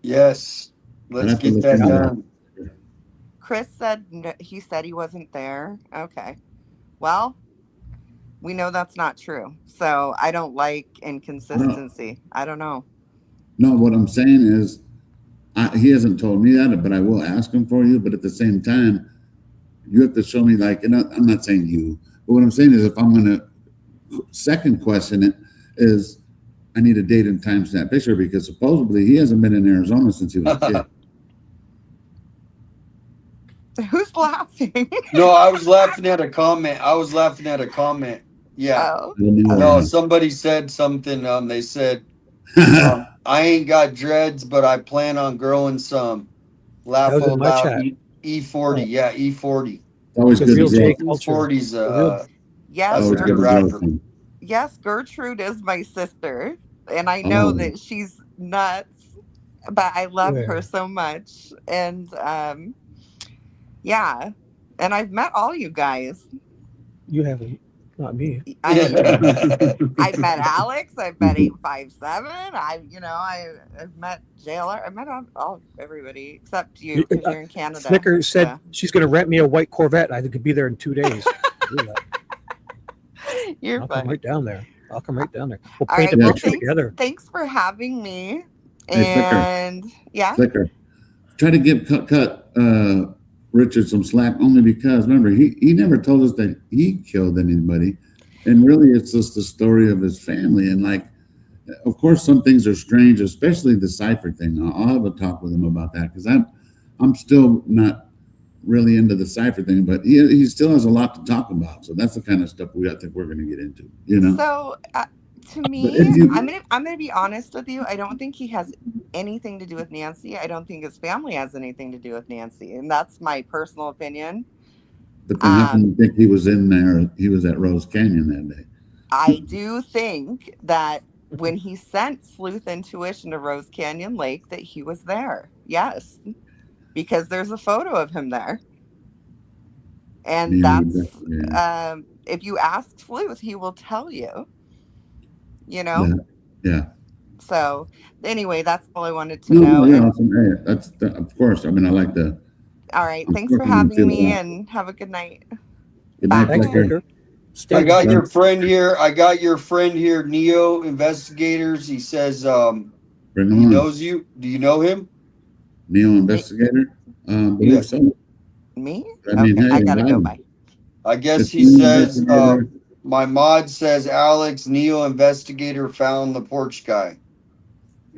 Yes. Let's get that done. Chris said he said he wasn't there. Okay. Well, we know that's not true. So I don't like inconsistency. I don't know. No, what I'm saying is he hasn't told me that, but I will ask him for you. But at the same time, you have to show me, and I'm not saying you, but what I'm saying is if I'm going to second question it is I need a date and time stamp picture because supposedly he hasn't been in Arizona since he was a kid. Who's laughing? No, I was laughing at a comment. Yeah. Oh. No, somebody said something. They said, I ain't got dreads, but I plan on growing some. Laugh about E40. Yeah, E40. Always good. E40's yes, rapper. Yes, Gertrude is my sister, and I know that she's nuts, but I love her so much. And yeah, and I've met all you guys. You haven't, not me. I've met Alex. I've met 857. I've met JLR. I met everybody except you because you're in Canada. Snicker said she's going to rent me a white Corvette. I could be there in 2 days. You're I'll fine. come right down there. We'll All paint right, a picture together. Thanks for having me. Hey, and Flicker. Flicker. Try to get cut Richard some slack only because remember he never told us that he killed anybody, and really it's just the story of his family. And like, of course, some things are strange, especially the cipher thing. I'll have a talk with him about that because I'm still not really into the cipher thing, but he still has a lot to talk about. So that's the kind of stuff I think we're going to get into. You know. So to me, I'm gonna be honest with you. I don't think he has anything to do with Nancy. I don't think his family has anything to do with Nancy, and that's my personal opinion. But then how can you think he was in there? He was at Rose Canyon that day. I do think that when he sent Sleuth Intuition to Rose Canyon Lake, that he was there. Yes, because there's a photo of him there, and Yeah, that's if you ask Sleuth, he will tell you. You know. Yeah. So anyway, that's all I wanted to No, know. yeah, awesome. Hey, that's of course. I mean, I like the. All right. Thanks for having me, and have a good night. Good night, Thanks, Flicker. I got your friend here. Neo Investigators. He says Bring he him on. knows you. Do you know him? Neo Investigator. Believe Yeah. so. Me? I mean, Okay, hey, I gotta invite go him. by. I guess It's he Neo says Investigator. my mod says Alex Neo Investigator found the porch guy.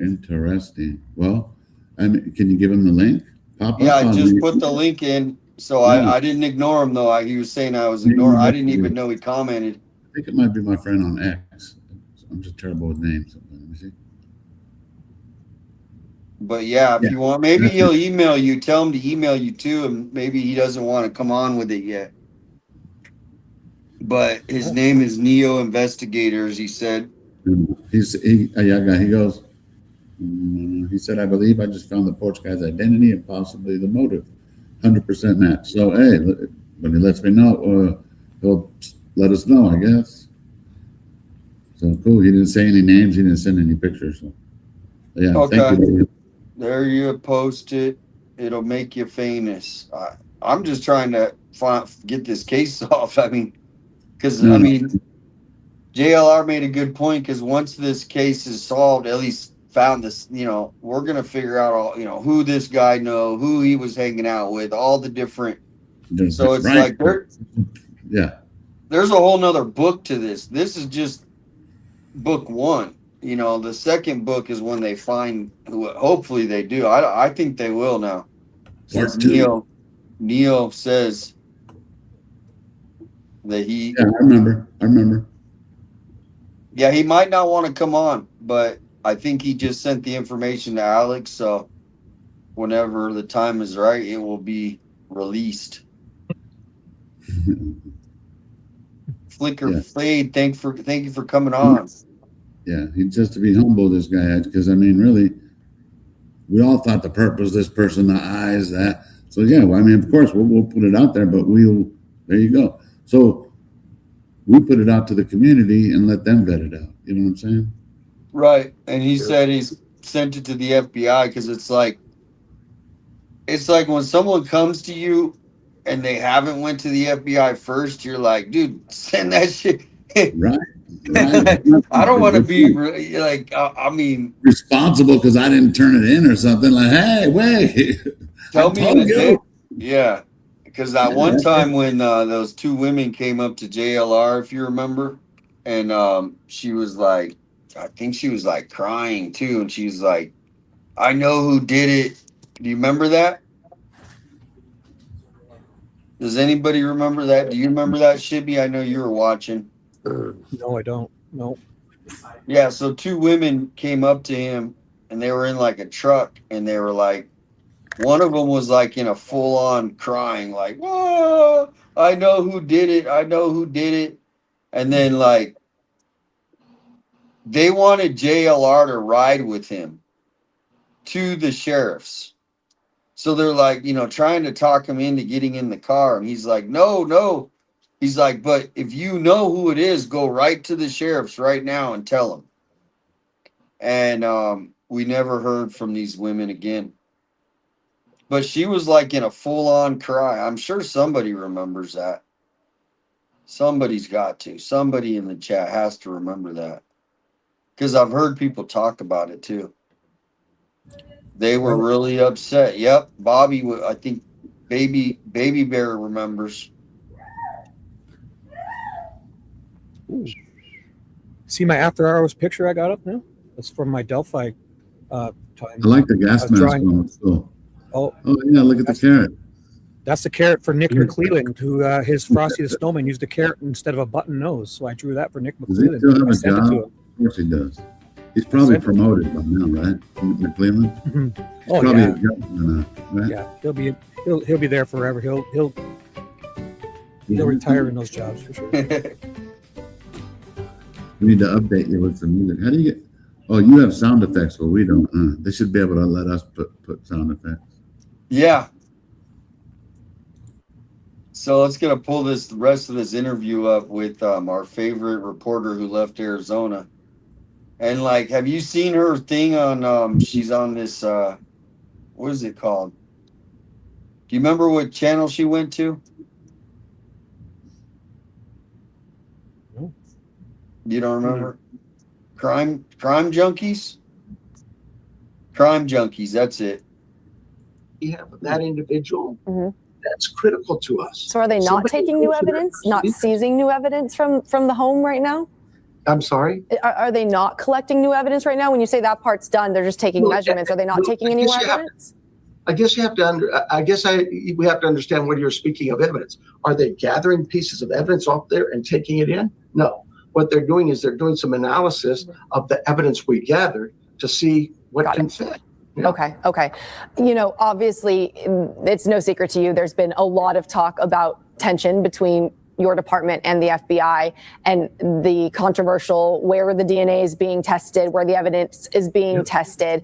Interesting. Well, I mean, can you give him the link? Pop Yeah, up I on just the put the link in, so Yeah. I didn't ignore him though. He was saying I was Neo ignoring. I didn't Investigator. even know he commented. I think it might be my friend on X. I'm just terrible with names. Let me see. But yeah, if Yeah, you want, maybe that's he'll email you. Tell him to email you too, and maybe he doesn't want to come on with it yet. But his name is Neo Investigators. He said. He goes. He said, I believe I just found the porch guy's identity and possibly the motive. 100% match. So hey, when he lets me know, he'll let us know, I guess. So cool. He didn't say any names. He didn't send any pictures. So yeah, Okay. thank you. There you post it. It'll make you famous. I'm just trying to get this case off. I mean, because No. I mean, JLR made a good point. Because once this case is solved, at least found this, we're gonna figure out all, who this guy know, who he was hanging out with, all the different. So it's right. like Yeah. there's a whole nother book to this. This is just book one. The second book is when they find who. Hopefully they do. I think they will now. Since Part two. Neo says that he. Yeah, I remember. Yeah, he might not want to come on, but I think he just sent the information to Alex. So whenever the time is right, it will be released. Flicker Fade, thank you for coming on. Yeah, he just to be humble, this guy, because I mean, really, we all thought the purpose, this person, the eyes, that. So yeah, well, I mean, of course, we'll put it out there, but there you go. So we put it out to the community and let them vet it out. You know what I'm saying? Right, and he said he's sent it to the FBI because it's like when someone comes to you and they haven't went to the FBI first, you're like, dude, send that shit. Right. I don't want to be like, I mean, responsible because I didn't turn it in or something. Like, hey, wait, tell me in a day. Yeah, because that one time when those two women came up to JLR, if you remember, and she was like, I think she was like crying too, and she's like, I know who did it. Do you remember that? Does anybody remember that? Do you remember that, Shibby? I know you were watching. No, I don't. No. Yeah, so two women came up to him and they were in like a truck and they were like, one of them was like in a full on crying, like, whoa, I know who did it. I know who did it. And then like they wanted JLR to ride with him to the sheriff's. So they're like, trying to talk him into getting in the car. And he's like, no. He's like, but if you know who it is, go right to the sheriff's right now and tell him. And we never heard from these women again. But she was like in a full-on cry. I'm sure somebody remembers that. Somebody's got to. Somebody in the chat has to remember that. Because I've heard people talk about it too. They were really upset. Yep. I think Baby Bear remembers. Ooh. See my after hours picture I got up now? That's from my Delphi time. I like the gas mask one. So. Oh yeah, look at the carrot. That's the carrot for Nick McClelland, who his Frosty the Snowman used a carrot instead of a button nose. So I drew that for Nick Does he McClelland. still have I a sent it job? to him. Of course he does. He's probably promoted by now, right? McClelland. Mhm. He's Oh, probably yeah. a governor now, right? Yeah, he'll be there forever. He'll retire in those jobs for sure. We need to update you with some music. How do you get? Oh, you have sound effects, but we don't. They should be able to let us put sound effects. Yeah. So let's gonna pull the rest of this interview up with our favorite reporter who left Arizona. And like, have you seen her thing on? She's on this. What is it called? Do you remember what channel she went to? No. You don't remember? Crime Junkies. Crime Junkies. That's it. We have that individual. That's critical to us. So are they not Somebody taking new goes to their evidence, not seizing new evidence from the home right now? I'm sorry? Are they not collecting new evidence right now? When you say that part's done, they're just taking measurements. Are they not taking any more evidence? I guess you have to we have to understand when you're speaking of evidence. Are they gathering pieces of evidence off there and taking it in? No. What they're doing is they're doing some analysis of the evidence we gathered to see what can fit. Yeah. Okay. You know, obviously, it's no secret to you. There's been a lot of talk about tension between your department and the FBI, and the controversial where the DNA is being tested, where the evidence is being tested.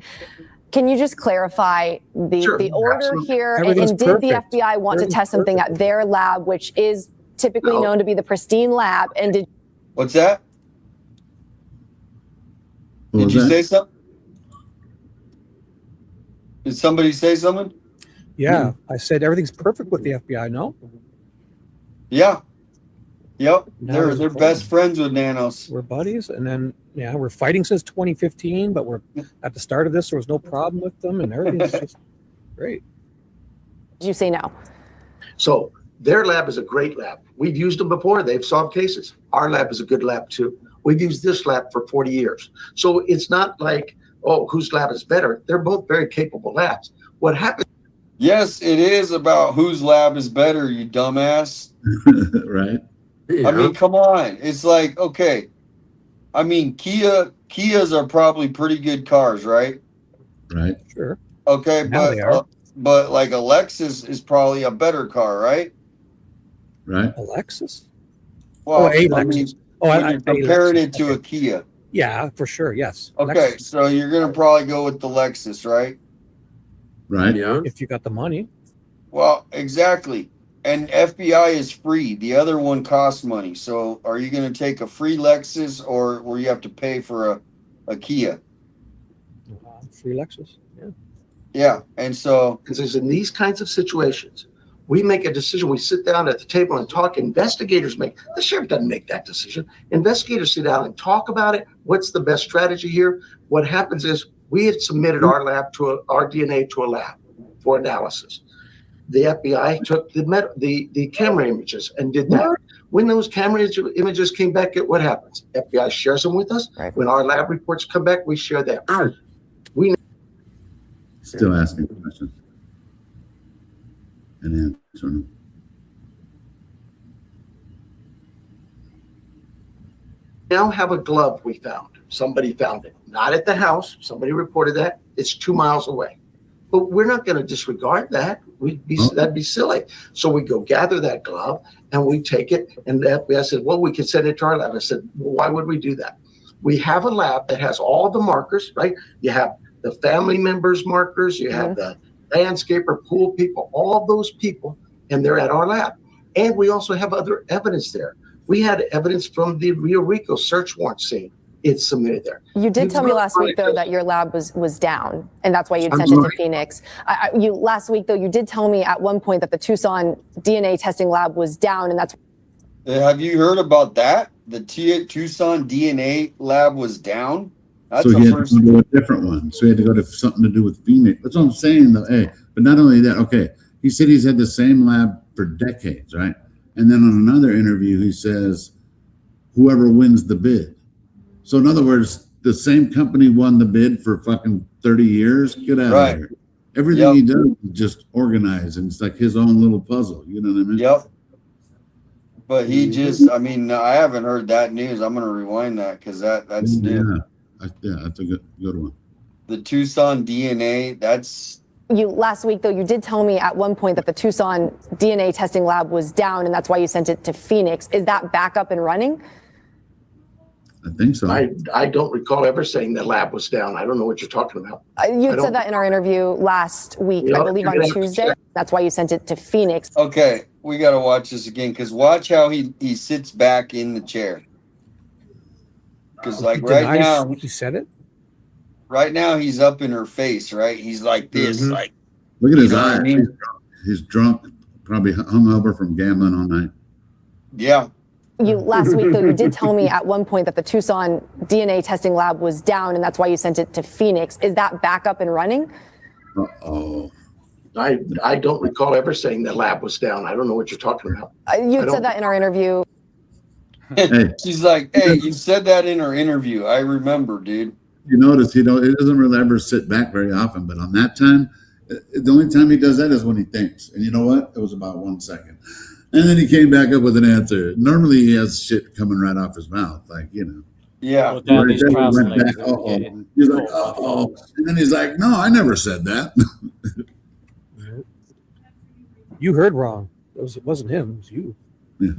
Can you just clarify the order absolutely. here? And Everything's did the perfect. FBI want to test something at their lab, which is typically known to be the pristine lab? And did What's that? What Did was you that? say something? Did somebody say something? Yeah, I said everything's perfect with the FBI. No, Yeah. Yep. Now They're there's a best friends with Nanos. we're buddies, and then we're fighting since 2015. But we're at the start of this, there was no problem with them, and everything's just great. you say no? So their lab is a great lab. We've used them before. They've solved cases. Our lab is a good lab too. We've used this lab for 40 years. So it's not like, oh, whose lab is better? They're both very capable labs. What happens? Yes, it is about whose lab is better, you dumbass. Right? I mean, come on. It's like, okay. I mean, Kias are probably pretty good cars, right? Right. Sure. Okay, Now they are. but like a Lexus is probably a better car, right? Right. A Lexus? Well, a I mean, Lexus. Oh, when I you're comparing it to a okay. Kia. Yeah, for sure. Yes. Okay, Lexus, so you're gonna probably go with the Lexus, right? Right. Yeah. if you got the money. Well, exactly. And FBI is free. The other one costs money. So are you going to take a free Lexus or where you have to pay for a Kia? Free Lexus. Yeah. Yeah. And so Because in these kinds of situations, we make a decision. We sit down at the table and talk. Investigators make, the sheriff doesn't make that decision. Investigators sit down and talk about it. What's the best strategy here? What happens is we had submitted our DNA to a lab for analysis. The FBI took the camera images and did that. When those camera images came back, what happens? FBI shares them with us. Right. When our lab reports come back, we share them. Still asking questions and answering them. Now have a glove we found. Somebody found it. Not at the house. Somebody reported that. It's 2 miles away. But we're not going to disregard that. That'd be silly. So we go gather that glove and we take it. And the FBI said, well, we can send it to our lab. I said, well, why would we do that? We have a lab that has all the markers, right? You have the family members' markers. You have the landscaper, pool people, all those people, and they're at our lab. And we also have other evidence there. We had evidence from the Rio Rico search warrant scene. It's submitted there. You did tell me last week, though, that your lab was down, and that's why you'd sent it to Phoenix. Last week, though, you did tell me at one point that the Tucson DNA testing lab was down, and that's. Have you heard about that? The Tucson DNA lab was down. That's So the he had first. to go to a different one. So he had to go to something to do with Phoenix. That's what I'm saying, though. Hey, but not only that. Okay, he said he's had the same lab for decades, right? And then on another interview, he says, whoever wins the bid. So in other words, the same company won the bid for fucking 30 years. Get out of here. Everything he does is just organized, and it's like his own little puzzle. You know what I mean? Yep. But he just, I mean, I haven't heard that news. I'm going to rewind that because that's new. Yeah, that's a good one. The Tucson DNA, that's... Last week, though, you did tell me at one point that the Tucson DNA testing lab was down, and that's why you sent it to Phoenix. Is that back up and running? I think so. I don't recall ever saying the lab was down. I don't know what you're talking about. You had said that in our interview last week, I believe on Tuesday. That's why you sent it to Phoenix. Okay, we got to watch this again because watch how he sits back in the chair. Because like right now, he said it. Right now, he's up in her face. Right, he's like this. Like, look at his eyes. I mean? He's drunk, probably hungover from gambling all night. Yeah. Last week, though, you did tell me at one point that the Tucson DNA testing lab was down, and that's why you sent it to Phoenix. Is that back up and running? Uh-oh. I don't recall ever saying the lab was down. I don't know what you're talking about. You had said that in our interview. Hey. She's like, hey, you said that in our interview. I remember, dude. You notice, it doesn't really ever sit back very often, but on that time, the only time he does that is when he thinks. And you know what? It was about 1 second. And then he came back up with an answer. Normally he has shit coming right off his mouth, like, you know. Yeah. Well, down his trouser legs back, he's like, uh-oh. And then he's like, no, I never said that. You heard wrong. It wasn't him. It was you. Yeah.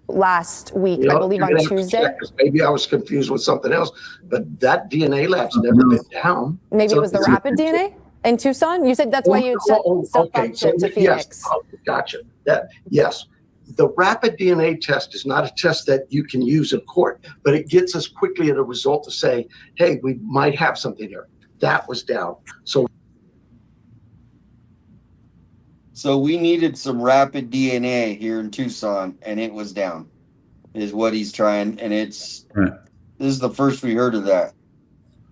Last week, I believe on Tuesday. Maybe I was confused with something else, but that DNA lab's never been down. Maybe it was the rapid DNA in Tucson. You said that's why you sent stuff up to Phoenix. Yes, gotcha. Yes. The rapid DNA test is not a test that you can use in court, but it gets us quickly at a result to say, hey, we might have something here. That was down. So we needed some rapid DNA here in Tucson, and it was down, is what he's trying. And this is the first we heard of that.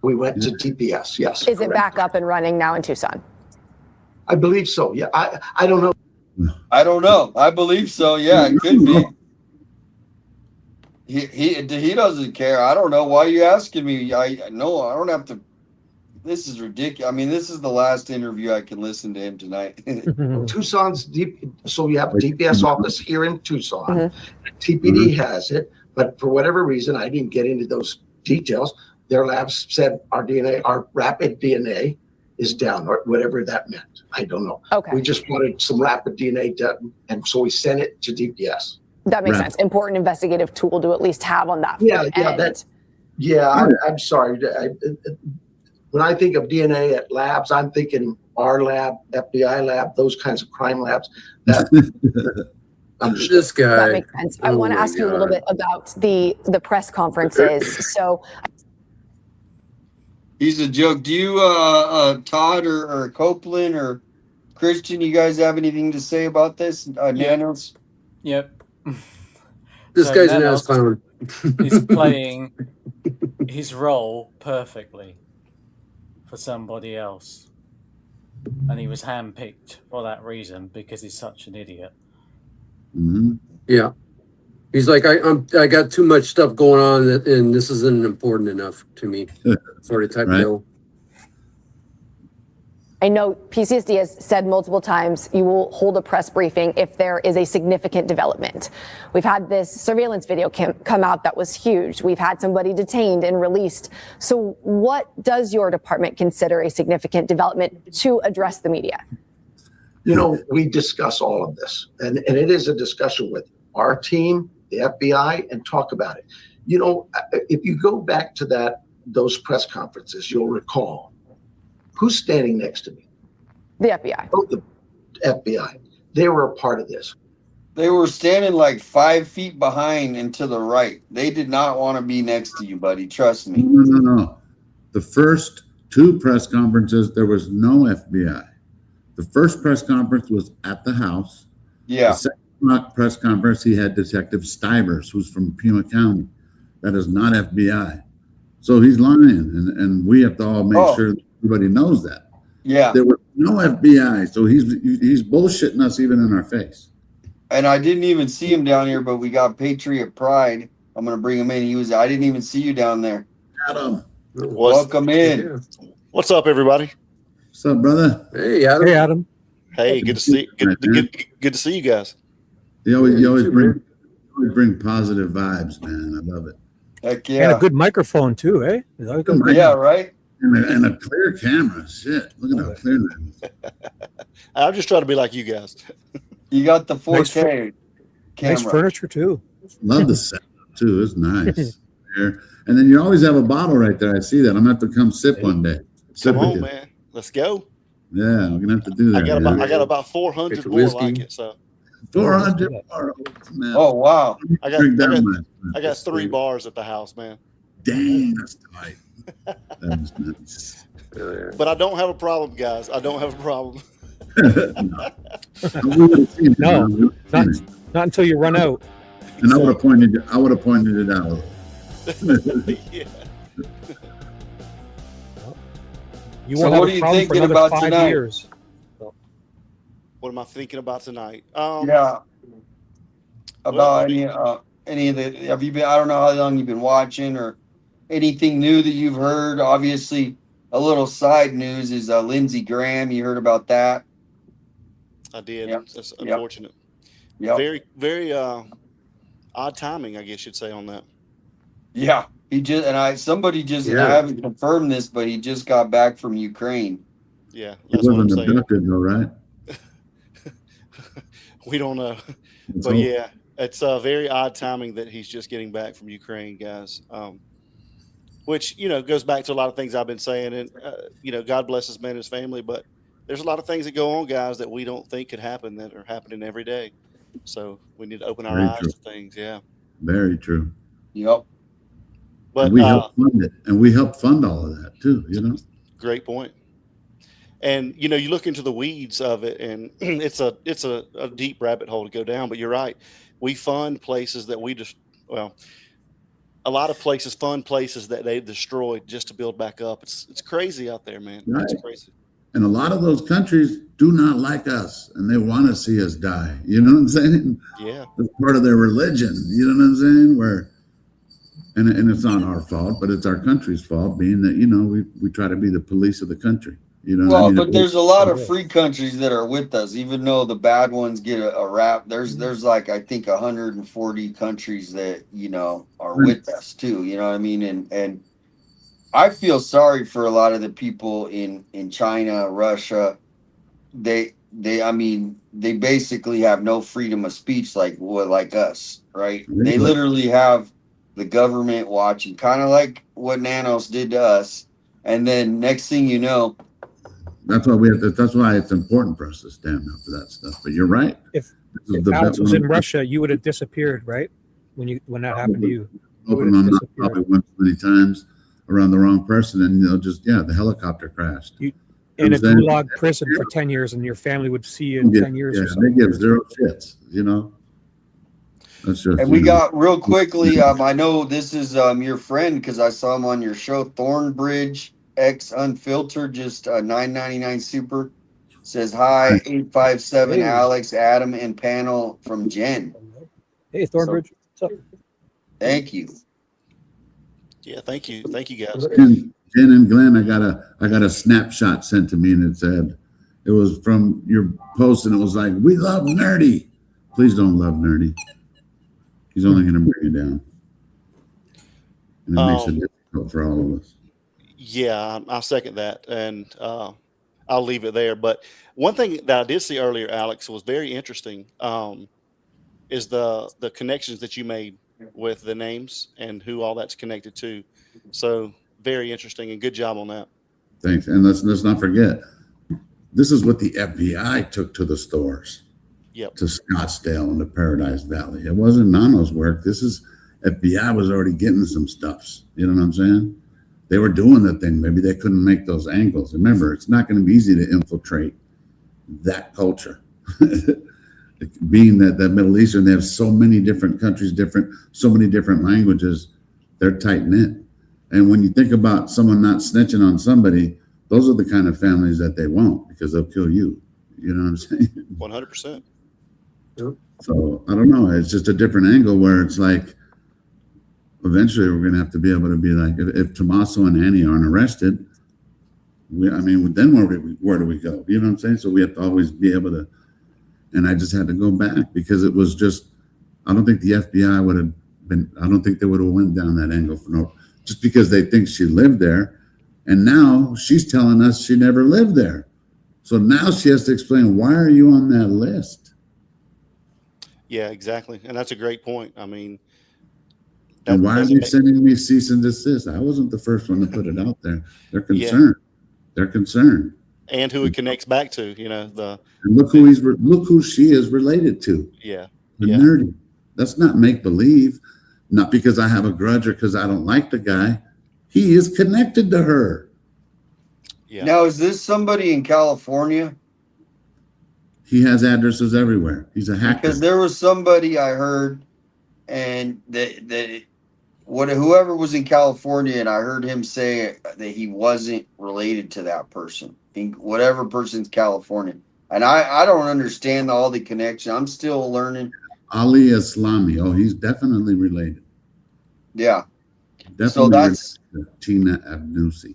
We went to DPS, yes. Is it back up and running now in Tucson? I believe so, yeah. I don't know. I don't know. I believe so. Yeah, it could be. He doesn't care. I don't know. Why are you asking me? I don't have to. This is ridiculous. I mean, this is the last interview I can listen to him tonight. Tucson's deep. So we have a DPS office here in Tucson. TPD has it, but for whatever reason, I didn't get into those details. Their labs said our rapid DNA is down, or whatever that meant. I don't know. Okay. We just wanted some rapid DNA done, and so we sent it to DPS. That makes sense. Important investigative tool to at least have on that. I'm sorry. When I think of DNA at labs, I'm thinking our lab, FBI lab, those kinds of crime labs. This guy. That makes sense. I want to ask you a little bit about the press conferences. So he's a joke. Do you, Todd or Copeland or Christian, you guys have anything to say about this? Nanos? Yep. This guy's an ass clown. He's playing his role perfectly for somebody else. And he was handpicked for that reason because he's such an idiot. Mm-hmm. Yeah. He's like, I got too much stuff going on and this isn't important enough to me. Sort of type deal. I know PCSD has said multiple times you will hold a press briefing if there is a significant development. We've had this surveillance video come out that was huge. We've had somebody detained and released. So what does your department consider a significant development to address the media? You know, we discuss all of this, and it is a discussion with our team, the FBI, and talk about it. You know, if you go back to those press conferences, you'll recall who's standing next to me? The FBI. Oh, the FBI. They were a part of this. They were standing like 5 feet behind and to the right. They did not want to be next to you, buddy. Trust me. No. The first 2 press conferences, there was no FBI. The first press conference was at the house. Yeah. The second press conference, he had Detective Stivers, who's from Pima County. That is not FBI. So he's lying, and we have to all make sure that everybody knows that. Yeah. There were no FBI, so he's bullshitting us even in our face. And I didn't even see him down here, but we got Patriot Pride. I'm gonna bring him in. I didn't even see you down there. Adam. Welcome in. What's up, everybody? What's up, brother? Hey, Adam. Hey, Adam. Hey, good to see good to see you guys. You always bring positive vibes, man. I love it. Heck And a good microphone too, eh? Yeah, right. And a clear camera. Shit, look at how clear that is. I'm just trying to be like you guys. You got the 4K camera. Nice furniture too. Love the setup too. It's nice. And then you always have a bottle right there. I see that. I'm gonna have to come sip one day. Come on, man. Let's go. Yeah, I'm gonna have to do that. I got about 400 more like it. So 400 more. Man. Oh wow. I got 3 bars at the house, man. Dang, that's tight. That was nice. But I don't have a problem, guys. I don't have a problem. No, not until you run out. And I would have pointed it out. Yeah. You So won't have what a are you problem for thinking another about 5 tonight? years. What am I thinking about tonight? Yeah. About any of the have you been? I don't know how long you've been watching or anything new that you've heard. Obviously, a little side news is Lindsey Graham. You heard about that? I did. Yep. That's unfortunate. Yep. Very, very odd timing, I guess you'd say, on that. Yeah. He just I haven't confirmed this, but he just got back from Ukraine. Yeah, He that's what I'm wasn't saying. abducted though, right? We don't know. Let's But hope. yeah, it's very odd timing that he's just getting back from Ukraine, guys. Which, goes back to a lot of things I've been saying. And, God bless his man and his family. But there's a lot of things that go on, guys, that we don't think could happen that are happening every day. So we need to open our Very eyes true. to things. Yeah. Very true. Yep. But And we help fund it, and we help fund all of that too. great point. And you look into the weeds of it, and it's a deep rabbit hole to go down. But you're right. We fund places that a lot of places fund places that they've destroyed just to build back up. It's crazy out there, man. Right. It's crazy. And a lot of those countries do not like us, and they want to see us die. You know what I'm saying? Yeah. It's part of their religion. You know what I'm saying? And it's not our fault, but it's our country's fault, being that we try to be the police of the country. Well, but there's a lot of free countries that are with us, even though the bad ones get a rap. There's like I think 140 countries that are with us too. You know what I mean? And I feel sorry for a lot of the people in China, Russia. They basically have no freedom of speech like us, right? They literally have the government watching, kind of like what Nanos did to us. And then next thing you know. That's why it's important for us to stand up for that stuff. But you're right. If Alex was in Russia, you would have disappeared, right? When that happened to you. Open my mouth probably once many times around the wrong person, and the helicopter crashed. In a gulag prison for 10 years, and your family would see you in 10 years or something. They give zero shits, That's just, and we got real quickly. I know this is your friend because I saw him on your show, Thornbridge X Unfiltered, just $9.99 super. Says hi, 857 Alex, Adam, and panel from Jen. Hey, Thornbridge. What's up? Thank you. Yeah, thank you guys. Jen and Glenn, I got a snapshot sent to me, and it was from your post, and it was like, "We love Nerdy. Please don't love Nerdy. He's only going to bring you down, and it makes it difficult for all of us." Yeah, I second that, and I'll leave it there. But one thing that I did see earlier, Alex, was very interesting. Is the connections that you made with the names and who all that's connected to. So very interesting, and good job on that. Thanks, and let's not forget, this is what the FBI took to the stores. Yep. To Scottsdale and to Paradise Valley. It wasn't Nano's work. This is FBI was already getting some stuffs. You know what I'm saying? They were doing the thing. Maybe they couldn't make those angles. Remember, it's not going to be easy to infiltrate that culture. Being that Middle Eastern, they have so many different countries, so many different languages. They're tight knit. And when you think about someone not snitching on somebody, those are the kind of families that they won't, because they'll kill you. You know what I'm saying? 100%. So I don't know. It's just a different angle where it's like, eventually we're going to have to be able to be like, if Tommaso and Annie aren't arrested, then where do we go? You know what I'm saying? So we have to always be able to, and I just had to go back because it was just, I don't think the FBI would have been, I don't think they would have went down that angle just because they think she lived there. And now she's telling us she never lived there. So now she has to explain, why are you on that list? Yeah, exactly. And that's a great point. I mean, And why are they sending me cease and desist? I wasn't the first one to put it out there. They're concerned. Yeah. They're concerned. And who it connects back to, you know, and look who she is related to. Yeah. Nerdy. That's not make believe. Not because I have a grudge or because I don't like the guy. He is connected to her. Yeah. Now, is this somebody in California? He has addresses everywhere. He's a hacker. Because there was somebody I heard, and whoever was in California, and I heard him say that he wasn't related to that person. Whatever person's California. And I don't understand all the connection. I'm still learning. Ali Islami. Oh, he's definitely related. Yeah. Definitely so that's Fatima Abnusi.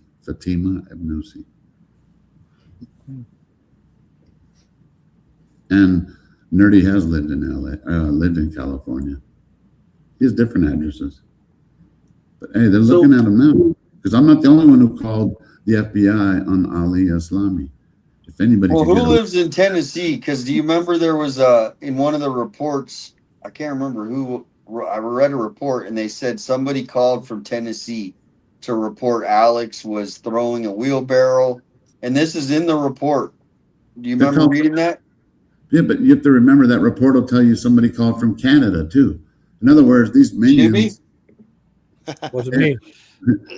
And Nerdy has lived in lived in California. He has different addresses. But hey, they're looking at him now. Because I'm not the only one who called the FBI on Ali Islami. If anybody who lives in Tennessee? Because do you remember there was in one of the reports, I can't remember who, I read a report and they said somebody called from Tennessee to report Alex was throwing a wheelbarrow. And this is in the report. Do you remember reading that? Yeah, but you have to remember that report will tell you somebody called from Canada too. In other words, these minions. Wasn't me.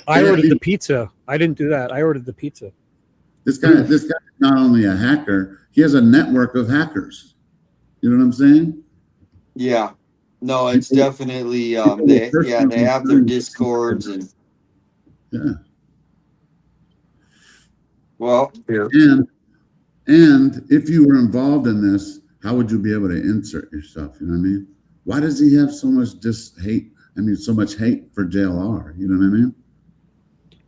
I ordered the pizza. I didn't do that. I ordered the pizza. This guy is not only a hacker, he has a network of hackers. You know what I'm saying? Yeah. No, it's definitely they have their discords and well, and if you were involved in this, how would you be able to insert yourself? You know what I mean? Why does he have so much hate? I mean, so much hate for JLR. You know what I mean?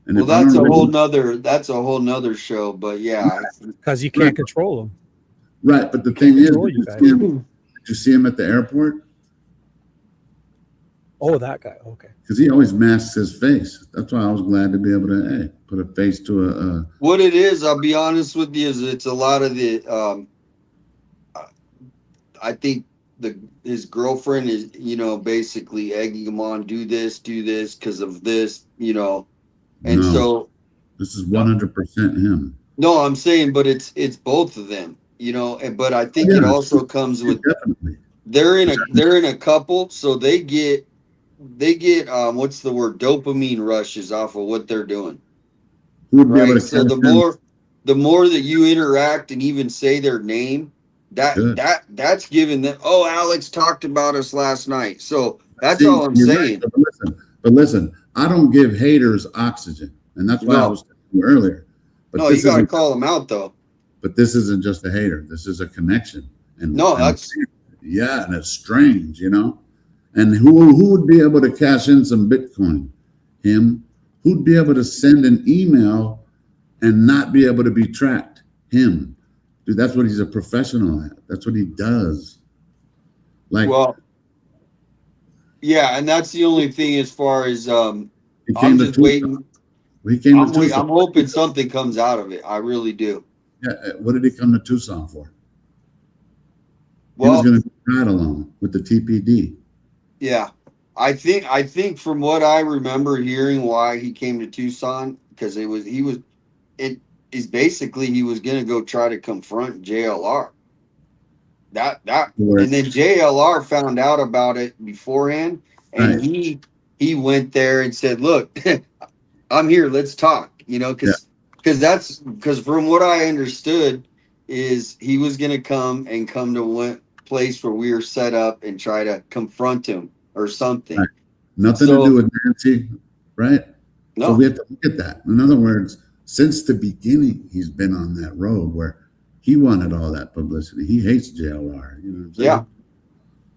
And well, that's a whole nother show. But yeah, because you can't control them. Right, but the thing is, did you see him at the airport? Oh, that guy. Okay. Because he always masks his face. That's why I was glad to be able to put a face to a. What it is, I'll be honest with you, is it's a lot of the. I think his girlfriend is, basically egging him on, do this because of this, and so. This is 100% him. No, I'm saying, but it's both of them, but I think it also comes with. Definitely. They're in a couple, so they get what's the word, dopamine rushes off of what they're doing. Right. So the more that you interact and even say their name, that's giving them, oh, Alex talked about us last night. So that's all I'm saying. Right. But listen, I don't give haters oxygen, and that's why I was telling you earlier. But no, you got to call them out though. But this isn't just a hater. This is a connection. And that's and it's strange, And who would be able to cash in some Bitcoin? Him. Who'd be able to send an email and not be able to be tracked? Him. Dude, that's what he's a professional at. That's what he does. And that's the only thing as far as I'm just waiting. I'm hoping something comes out of it. I really do. Yeah. What did he come to Tucson for? He was going to ride along with the TPD. Yeah, I think from what I remember hearing why he came to Tucson, because he was going to go try to confront JLR. And then JLR found out about it beforehand, and he went there and said, "Look, I'm here. Let's talk." Because from what I understood is he was going to come to one place where we were set up and try to confront him or something. Right. Nothing to do with Nancy, right? No. So we have to look at that. In other words, since the beginning, he's been on that road where he wanted all that publicity. He hates JLR. You know what I'm saying? Yeah.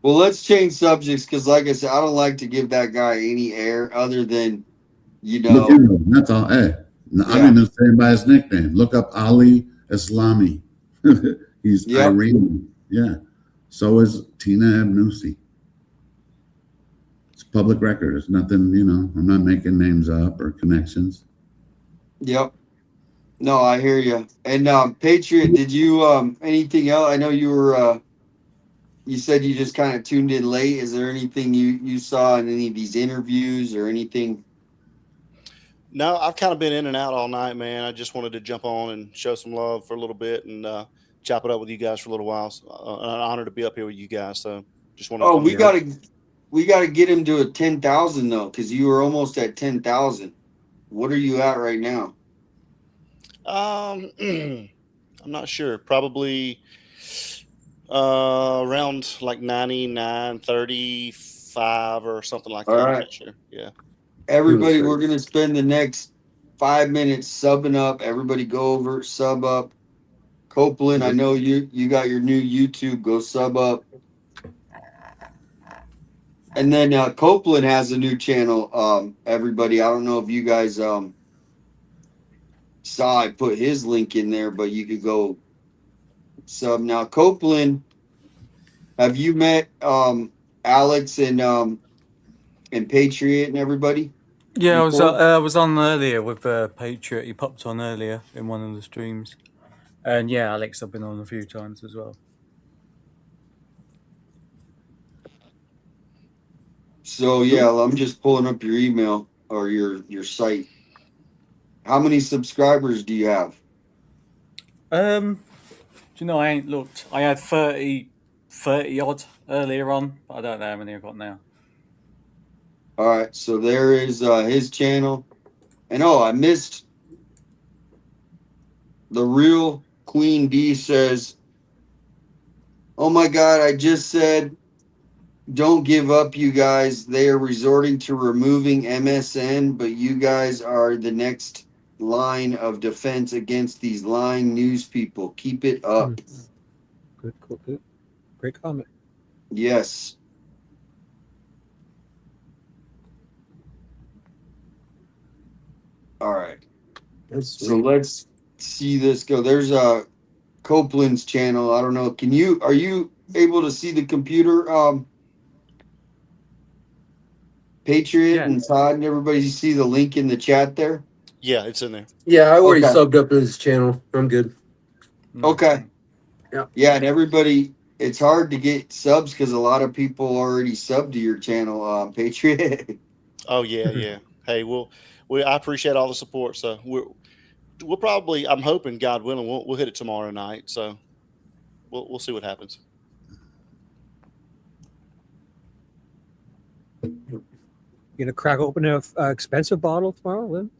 Well, let's change subjects because, like I said, I don't like to give that guy any air other than, Look into him. That's all. Hey, I Yeah. mean the same by his nickname. Look up Ali Islami. He's Iranian. Yeah. So is Tina Abnusi. It's public record. It's nothing, I'm not making names up or connections. Yep. No, I hear you. And Patriot, did you anything else? I know you were you said you just kind of tuned in late. Is there anything you saw in any of these interviews or anything? No, I've kind of been in and out all night, man. I just wanted to jump on and show some love for a little bit and chop it up with you guys for a little while. So, an honor to be up here with you guys. So just wanted Oh, to we gotta get him to a 10,000 though, because you were almost at 10,000. What are you at right now? I'm not sure. Probably around like 99, 35 or something like All that. I'm right. not sure. Yeah. Everybody, we're gonna spend the next 5 minutes subbing up. Everybody go over, sub up. Copeland, I know you got your new YouTube. Go sub up. And then Copeland has a new channel. Everybody, I don't know if you guys saw I put his link in there, but you could go sub. Now, Copeland, have you met Alex and Patriot and everybody? Yeah, before? I was on earlier with Patriot. He popped on earlier in one of the streams. And yeah, Alex, I've been on a few times as well. So yeah, I'm just pulling up your email or your site. How many subscribers do you have? Do you know, I ain't looked. I had 30 odd earlier on, but I don't know how many I've got now. All right, so there is his channel. And I missed the real Queen D says, "Oh my God, I just said, don't give up, you guys. They are resorting to removing MSN, but you guys are the next line of defense against these lying news people. Keep it up." Good. Great comment. Yes. All right. So let's see this go. There's Copeland's channel. I don't know. Are you able to see the computer? Patriot and Todd and everybody, you see the link in the chat there? Yeah, it's in there. Yeah, I already subbed up to his channel. I'm good. Okay. Yeah. Yeah, and everybody, it's hard to get subs because a lot of people already subbed to your channel, Patriot. Oh yeah, yeah. Hey, I appreciate all the support. So we'll probably, I'm hoping, God willing, we'll hit it tomorrow night. So we'll see what happens. You gonna crack open an expensive bottle tomorrow, Lynn?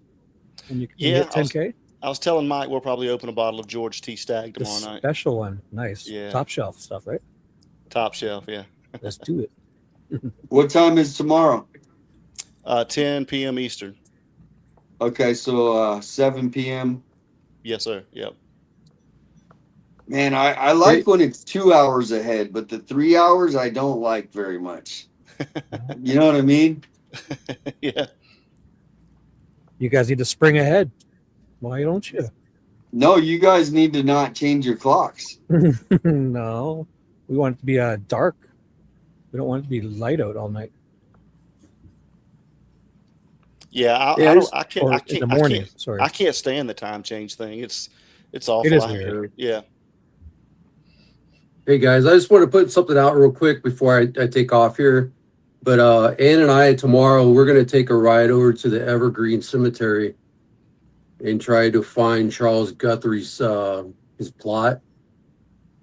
And you can hit 10K? I was telling Mike we'll probably open a bottle of George T. Stagg tomorrow night. Special one. Nice. Yeah. Top shelf stuff, right? Top shelf, yeah. Let's do it. What time is tomorrow? 10 p.m. Eastern. Okay, so 7 p.m. Yes, sir. Yep. Man, I like when it's 2 hours ahead, but the 3 hours I don't like very much. You know what I mean? Yeah. You guys need to spring ahead. Why don't you? No, you guys need to not change your clocks. No, we want it to be dark. We don't want it to be light out all night. Yeah, I can't. In the morning. Sorry, I can't stand the time change thing. It's awful. It is weird. Yeah. Hey guys, I just want to put something out real quick before I take off here. But Ann and I tomorrow we're going to take a ride over to the Evergreen Cemetery and try to find Charles Guthrie's his plot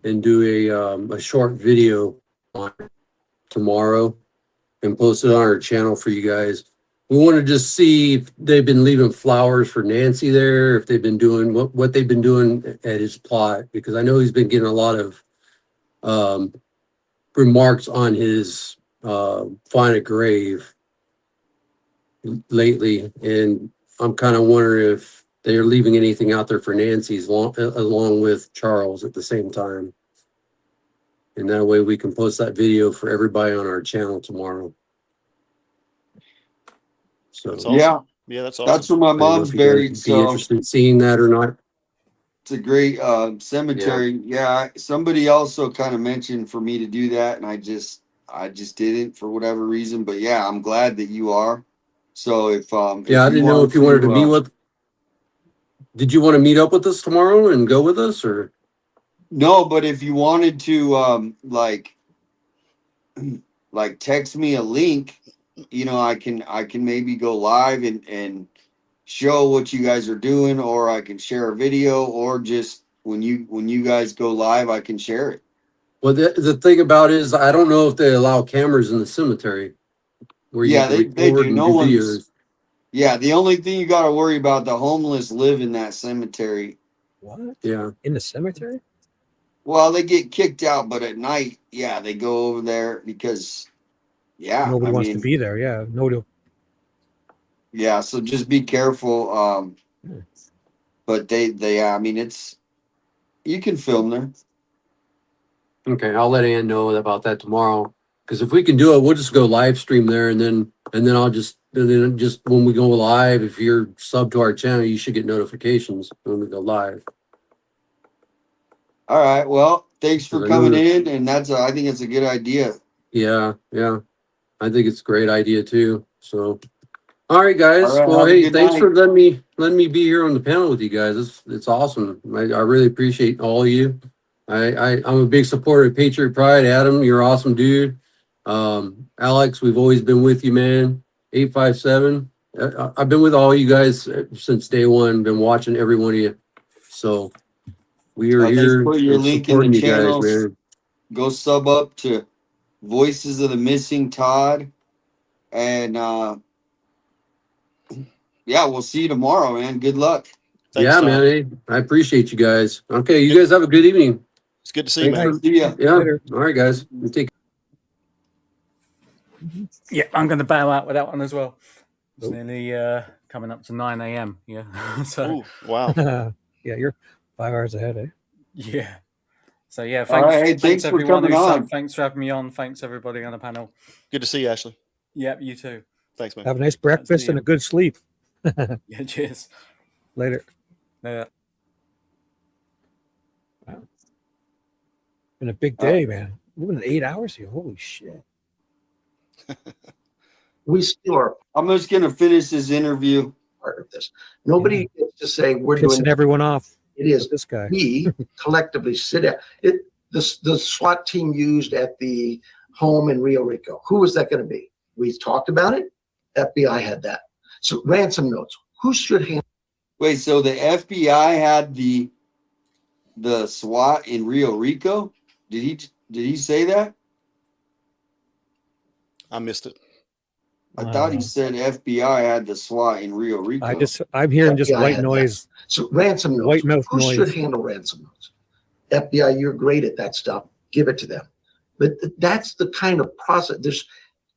and do a short video on it tomorrow and post it on our channel for you guys. We want to just see if they've been leaving flowers for Nancy there, if they've been doing what they've been doing at his plot, because I know he's been getting a lot of remarks on his find a grave lately, and I'm kind of wondering if they're leaving anything out there for Nancy's along with Charles at the same time. And that way we can post that video for everybody on our channel tomorrow. So That's awesome. Yeah, that's awesome. That's where my I don't know mom's if you guys buried. would be So interested in seeing that or not. it's a great cemetery. Yeah. Somebody also kind of mentioned for me to do that, and I just didn't for whatever reason. But yeah, I'm glad that you are. So if Yeah, I didn't know if you wanted to meet with. Did you want to meet up with us tomorrow and go with us, or? No, but if you wanted to like text me a link, you know, I can maybe go live and show what you guys are doing, or I can share a video, or just when you guys go live, I can share it. Well, the thing about it is, I don't know if they allow cameras in the cemetery where you can They record do. and No do one's. videos. Yeah, the only thing you got to worry about, the homeless live in that cemetery. What? Yeah. In the cemetery? Well, they get kicked out, but at night, yeah, they go over there because, yeah, Nobody I wants mean, to be there. Yeah. Nobody. yeah. So just be careful. But I mean, you can film there. Okay, I'll let Ann know about that tomorrow. Because if we can do it, we'll just go live stream there, and then I'll just when we go live, if you're sub to our channel, you should get notifications when we go live. All right. Well, thanks for I coming know in, and I think it's a good idea. Yeah, I think it's a great idea too. So, all right, guys. All right, Well, have a hey, good thanks night. for letting me be here on the panel with you guys. It's awesome. I really appreciate all of you. I'm a big supporter of Patriot Pride. Adam, you're an awesome dude. Alex, we've always been with you, man. 857. I've been with all you guys since day one. Been watching every one of you. So we are Thanks here for your link in the supporting you guys, channel. man. Go sub up to Voices of the Missing Todd, and yeah, we'll see you tomorrow, man. Good luck. Thanks, Yeah, Tom. man. Hey, I appreciate you guys. Okay, you guys have a good evening. It's good to see you, Thanks man. for- yeah. Later. All right, guys. You take. Yeah, I'm going to bow out with that one as well. It's nearly coming up to 9 a.m. Yeah. So. Ooh, wow. Yeah, you're 5 hours ahead, eh? Yeah. So yeah, All thanks, right, hey, thanks for everyone coming who's on. Thanks for having me on. Thanks everybody on the panel. Good to see you, Ashley. Yep, you too. Thanks, man. Have a nice breakfast and a good sleep. Yeah, cheers. Later. Yeah. Wow. Been a big day, man. Moving 8 hours here. Holy shit. We still are I'm just gonna finish this interview. part of this. Nobody gets to say we're Pissing doing everyone off. It is This guy. we collectively sit down. The SWAT team used at the home in Rio Rico. Who was that going to be? We talked about it. FBI had that. So ransom notes. Who should handle? Wait, so the FBI had the SWAT in Rio Rico? Did he say that? I missed it. I thought he said FBI had the SWAT in Rio Rico. I'm hearing just FBI white had noise. that. So ransom notes. White mouth Who noise. should handle ransom notes? FBI, you're great at that stuff. Give it to them. But that's the kind of process.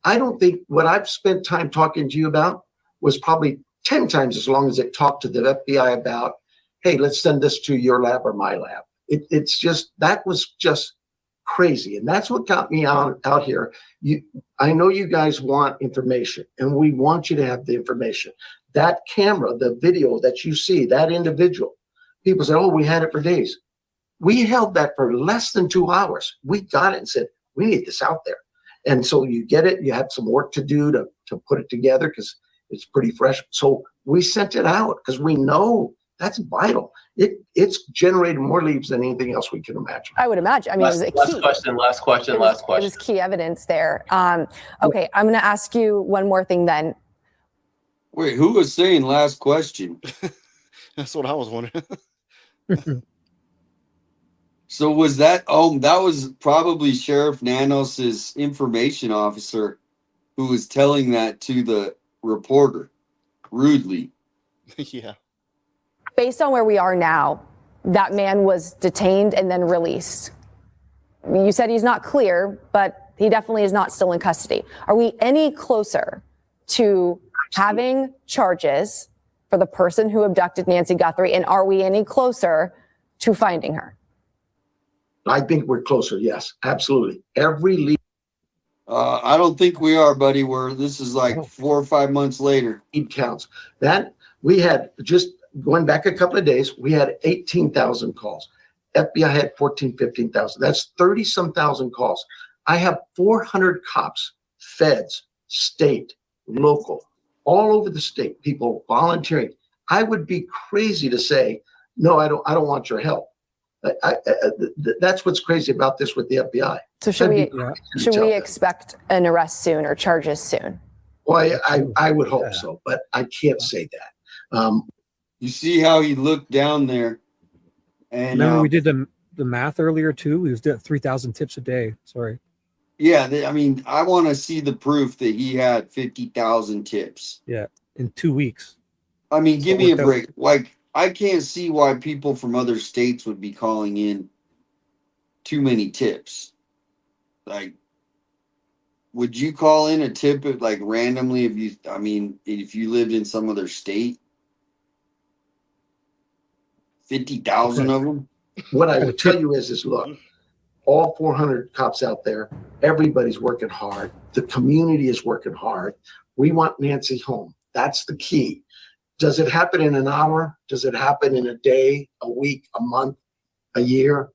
I don't think what I've spent time talking to you about was probably 10 times as long as it talked to the FBI about, hey, let's send this to your lab or my lab. It's just, that was just crazy. And that's what got me out here. I know you guys want information, and we want you to have the information. That camera, the video that you see, that individual, people say, oh, we had it for days. We held that for less than 2 hours. We got it and said, we need this out there. And so you get it, you had some work to do to put it together because it's pretty fresh. So we sent it out because we know that's vital. It's generated more leads than anything else we can imagine. I would imagine. I mean, it was a key. Last question. It was key evidence there. Okay, I'm going to ask you one more thing then. Wait, who was saying last question? That's what I was wondering. So was that? Oh, that was probably Sheriff Nanos's information officer who was telling that to the reporter rudely. Yeah. Based on where we are now, that man was detained and then released. You said he's not clear, but he definitely is not still in custody. Are we any closer to having charges for the person who abducted Nancy Guthrie? And are we any closer to finding her? I think we're closer. Yes, absolutely. Every lead. I don't think we are, buddy. This is like 4 or 5 months later. Lead counts. That we had, just going back a couple of days, we had 18,000 calls. FBI had 14, 15,000. That's 30 some thousand calls. I have 400 cops, feds, state, local, all over the state, people volunteering. I would be crazy to say, no, I don't want your help. That's what's crazy about this with the FBI. So should we expect an arrest soon or charges soon? Well, I would hope so, but I can't say that. You see how he looked down there, and remember we did the math earlier too. We was doing 3,000 tips a day. Sorry. Yeah, I mean, I want to see the proof that he had 50,000 tips. Yeah, in 2 weeks. I mean, give me a break. Like, I can't see why people from other states would be calling in too many tips. Like, would you call in a tip like randomly if you lived in some other state? 50,000 of them? What I would tell you is look, all 400 cops out there, everybody's working hard. The community is working hard. We want Nancy home. That's the key. Does it happen in an hour? Does it happen in a day, a week, a month, a year?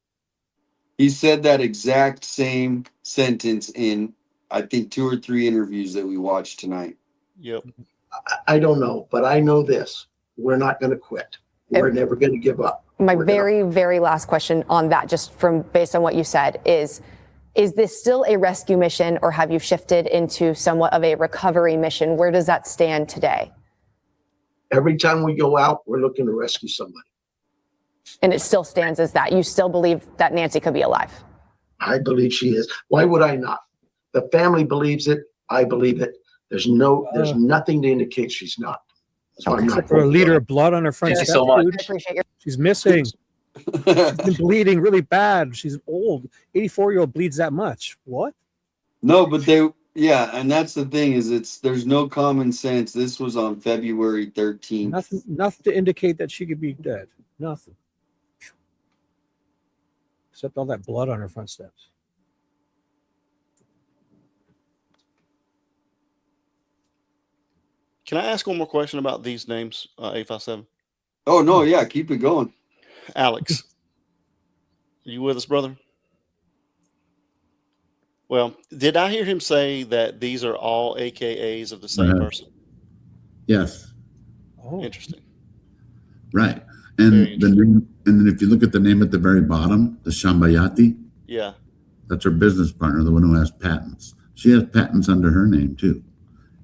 He said that exact same sentence in, I think, 2 or 3 interviews that we watched tonight. Yep. I don't know, but I know this. We're not going to quit. We're never going to give up. My very last question on that, just from based on what you said, is this still a rescue mission, or have you shifted into somewhat of a recovery mission? Where does that stand today? Every time we go out, we're looking to rescue somebody. And it still stands as that. You still believe that Nancy could be alive? I believe she is. Why would I not? The family believes it. I believe it. There's nothing to indicate she's not. For a liter of blood on her front step, she's missing. She's been bleeding really bad. She's old. 84-year-old bleeds that much. What? No, but and that's the thing is there's no common sense. This was on February 13th. Nothing to indicate that she could be dead. Nothing. Except all that blood on her front steps. Can I ask one more question about these names, 857? Oh, no, yeah, keep it going. Alex, are you with us, brother? Well, did I hear him say that these are all AKAs of the same person? Yes. Oh. Interesting. Right. And the name, and then if you look at the name at the very bottom, the Shambayati. Yeah. That's her business partner, the one who has patents. She has patents under her name too.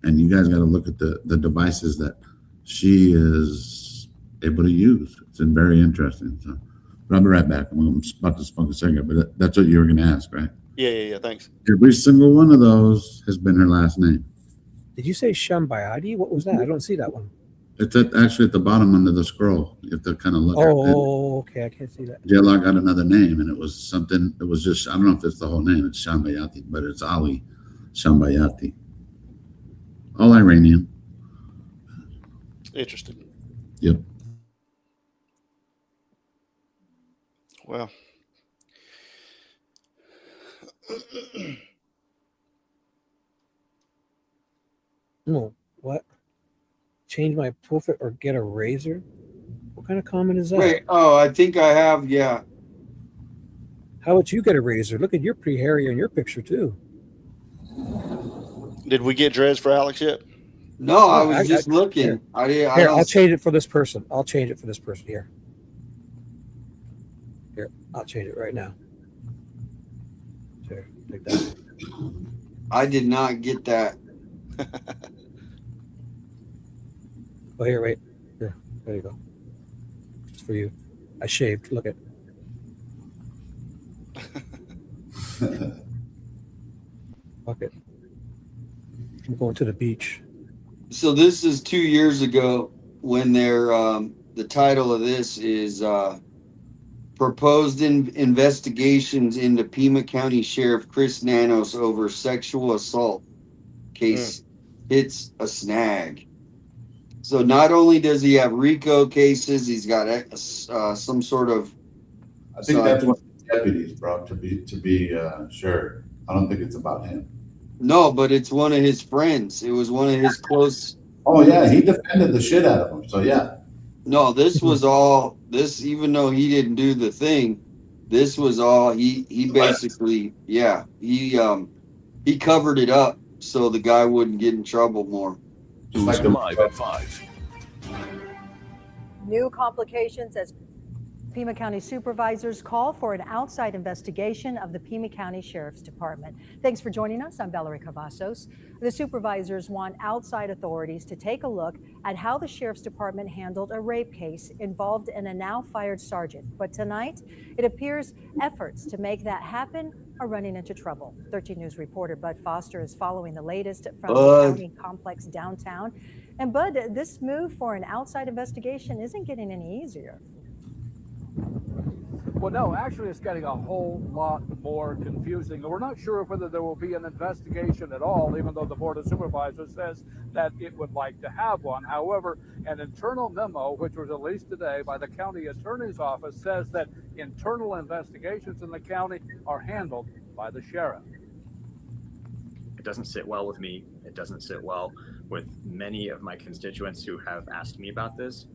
And you guys got to look at the devices that she is able to use. It's been very interesting. So, but I'll be right back. I'm about to smoke a cigarette, but that's what you were going to ask, right? Yeah. Thanks. Every single one of those has been her last name. Did you say Shambayati? What was that? I don't see that one. It's actually at the bottom under the scroll. You have to kind of look at it. Oh, okay. I can't see that. JLog got another name, and it was something. It was just, I don't know if it's the whole name. It's Shambayati, but it's Ali Shambayati. All Iranian. Interesting. Yep. Well. No, what? Change my profile or get a razor? What kind of comment is that? Wait, I think I have, yeah. How would you get a razor? Look at your pretty hairy on your picture too. Did we get dreads for Alex yet? No, I was just looking. Here, I'll change it for this person. Here, I'll change it right now. Here, like that. I did not get that. Oh, here, wait. Here, there you go. It's for you. I shaved. Look at. Fuck it. I'm going to the beach. So this is 2 years ago when their the title of this is proposed investigations into Pima County Sheriff Chris Nanos over sexual assault case hits a snag. So not only does he have RICO cases, he's got some sort of. I think that's one of the deputies, bro, to be sure. I don't think it's about him. No, but it's one of his friends. It was one of his close. Oh yeah, he defended the shit out of him. So yeah. No, this was all this. Even though he didn't do the thing, this was all he basically. Yeah, he covered it up so the guy wouldn't get in trouble more. News live at 5. New complications as Pima County supervisors call for an outside investigation of the Pima County Sheriff's Department. Thanks for joining us. I'm Valerie Cavazos. The supervisors want outside authorities to take a look at how the Sheriff's Department handled a rape case involved in a now fired sergeant. But tonight, it appears efforts to make that happen are running into trouble. 13 News reporter Bud Foster is following the latest from the county complex downtown. And Bud, this move for an outside investigation isn't getting any easier. Well, no, actually, it's getting a whole lot more confusing. We're not sure whether there will be an investigation at all, even though the Board of Supervisors says that it would like to have one. However, an internal memo, which was released today by the county attorney's office, says that internal investigations in the county are handled by the sheriff. It doesn't sit well with me. It doesn't sit well with many of my constituents who have asked me about this.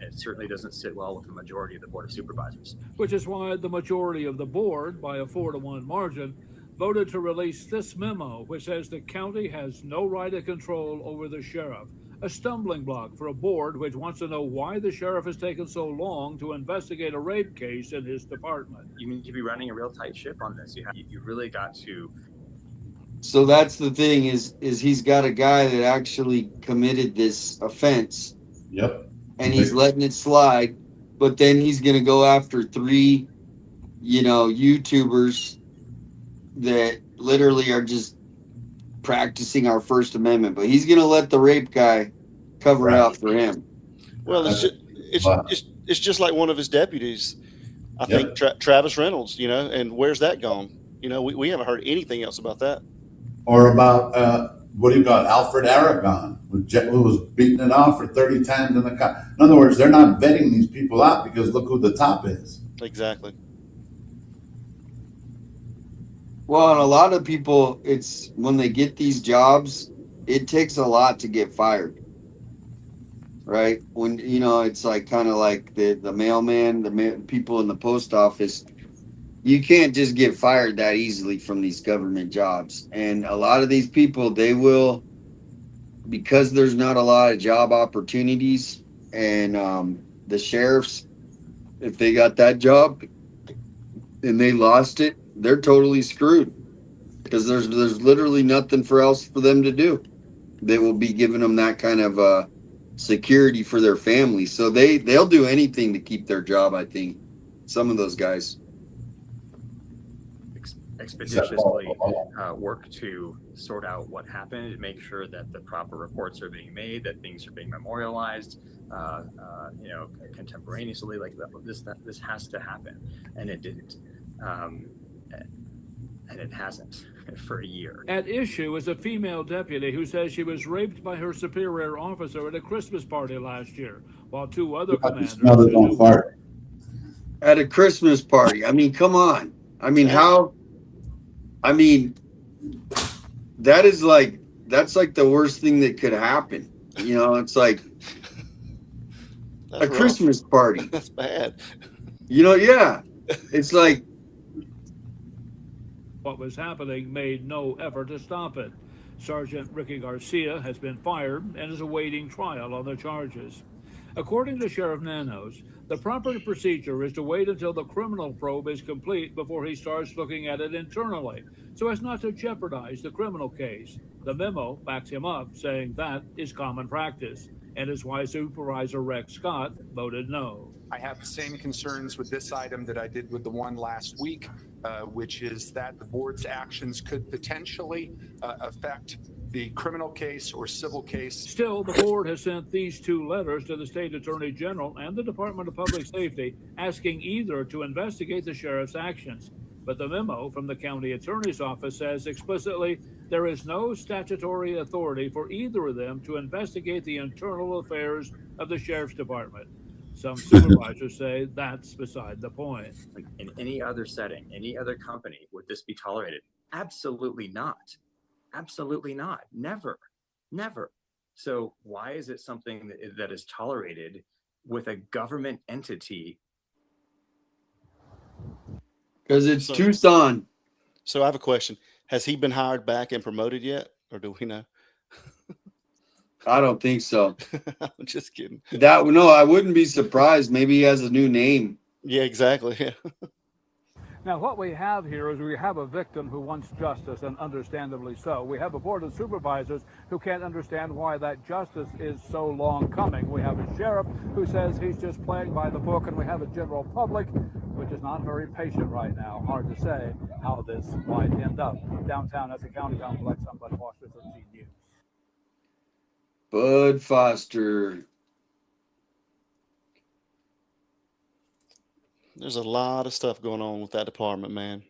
It certainly doesn't sit well with the majority of the Board of Supervisors. Which is why the majority of the board, by a 4-1 margin, voted to release this memo, which says the county has no right of control over the sheriff. A stumbling block for a board which wants to know why the sheriff has taken so long to investigate a rape case in his department. You need to be running a real tight ship on this. You really got to. So that's the thing is he's got a guy that actually committed this offense. Yep. And he's letting it slide, but then he's going to go after 3, YouTubers that literally are just practicing our First Amendment. But he's going to let the rape guy cover out for him. Well, it's just like one of his deputies, I think, Travis Reynolds. And where's that gone? We haven't heard anything else about that. Or about what do you got? Alfred Aragon, who was beating it off for 30 times in the car. In other words, they're not vetting these people out because look who the top is. Exactly. Well, and a lot of people, it's when they get these jobs, it takes a lot to get fired. Right? When, it's like kind of like the mailman, the people in the post office. You can't just get fired that easily from these government jobs. And a lot of these people, they will, because there's not a lot of job opportunities, and the sheriffs, if they got that job and they lost it, they're totally screwed because there's literally nothing else for them to do. They will be giving them that kind of security for their family. So they'll do anything to keep their job, I think, some of those guys. Expeditiously work to sort out what happened, make sure that the proper reports are being made, that things are being memorialized, contemporaneously. Like this has to happen, and it didn't, and it hasn't for a year. At issue is a female deputy who says she was raped by her superior officer at a Christmas party last year, while 2 other commanders at a Christmas party. I mean, come on. I mean, how? I mean, that's like the worst thing that could happen. It's like a Christmas party. That's bad. Yeah. It's like what was happening made no effort to stop it. Sergeant Ricky Garcia has been fired and is awaiting trial on the charges. According to Sheriff Nanos, the proper procedure is to wait until the criminal probe is complete before he starts looking at it internally, so as not to jeopardize the criminal case. The memo backs him up, saying that is common practice, and is why Supervisor Rex Scott voted no. I have the same concerns with this item that I did with the one last week, which is that the board's actions could potentially affect the criminal case or civil case. Still, the board has sent these 2 letters to the State Attorney General and the Department of Public Safety, asking either to investigate the sheriff's actions. But the memo from the county attorney's office says explicitly there is no statutory authority for either of them to investigate the internal affairs of the sheriff's department. Some supervisors say that's beside the point. In any other setting, any other company, would this be tolerated? Absolutely not. Absolutely not. Never. Never. So why is it something that is tolerated with a government entity? Because it's Tucson. So I have a question. Has he been hired back and promoted yet? Or do we know? I don't think so. I'm just kidding. No, I wouldn't be surprised. Maybe he has a new name. Yeah, exactly. Yeah. Now, what we have here is we have a victim who wants justice, and understandably so. We have a board of supervisors who can't understand why that justice is so long coming. We have a sheriff who says he's just playing by the book, and we have a general public which is not very patient right now. Hard to say how this might end up. Downtown Essex County Complex, I'm Bud Foster, 13 News. Bud Foster. There's a lot of stuff going on with that department, man.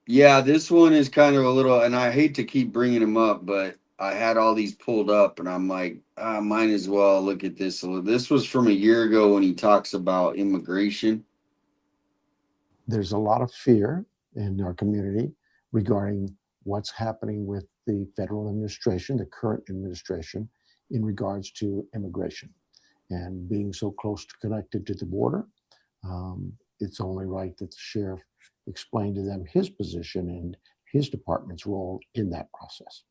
Yeah, this one is kind of a little, and I hate to keep bringing him up, but I had all these pulled up, and I'm like, I might as well look at this. This was from a year ago when he talks about immigration. There's a lot of fear in our community regarding what's happening with the federal administration, the current administration, in regards to immigration. And being so close to connected to the border, it's only right that the sheriff explain to them his position and his department's role in that process.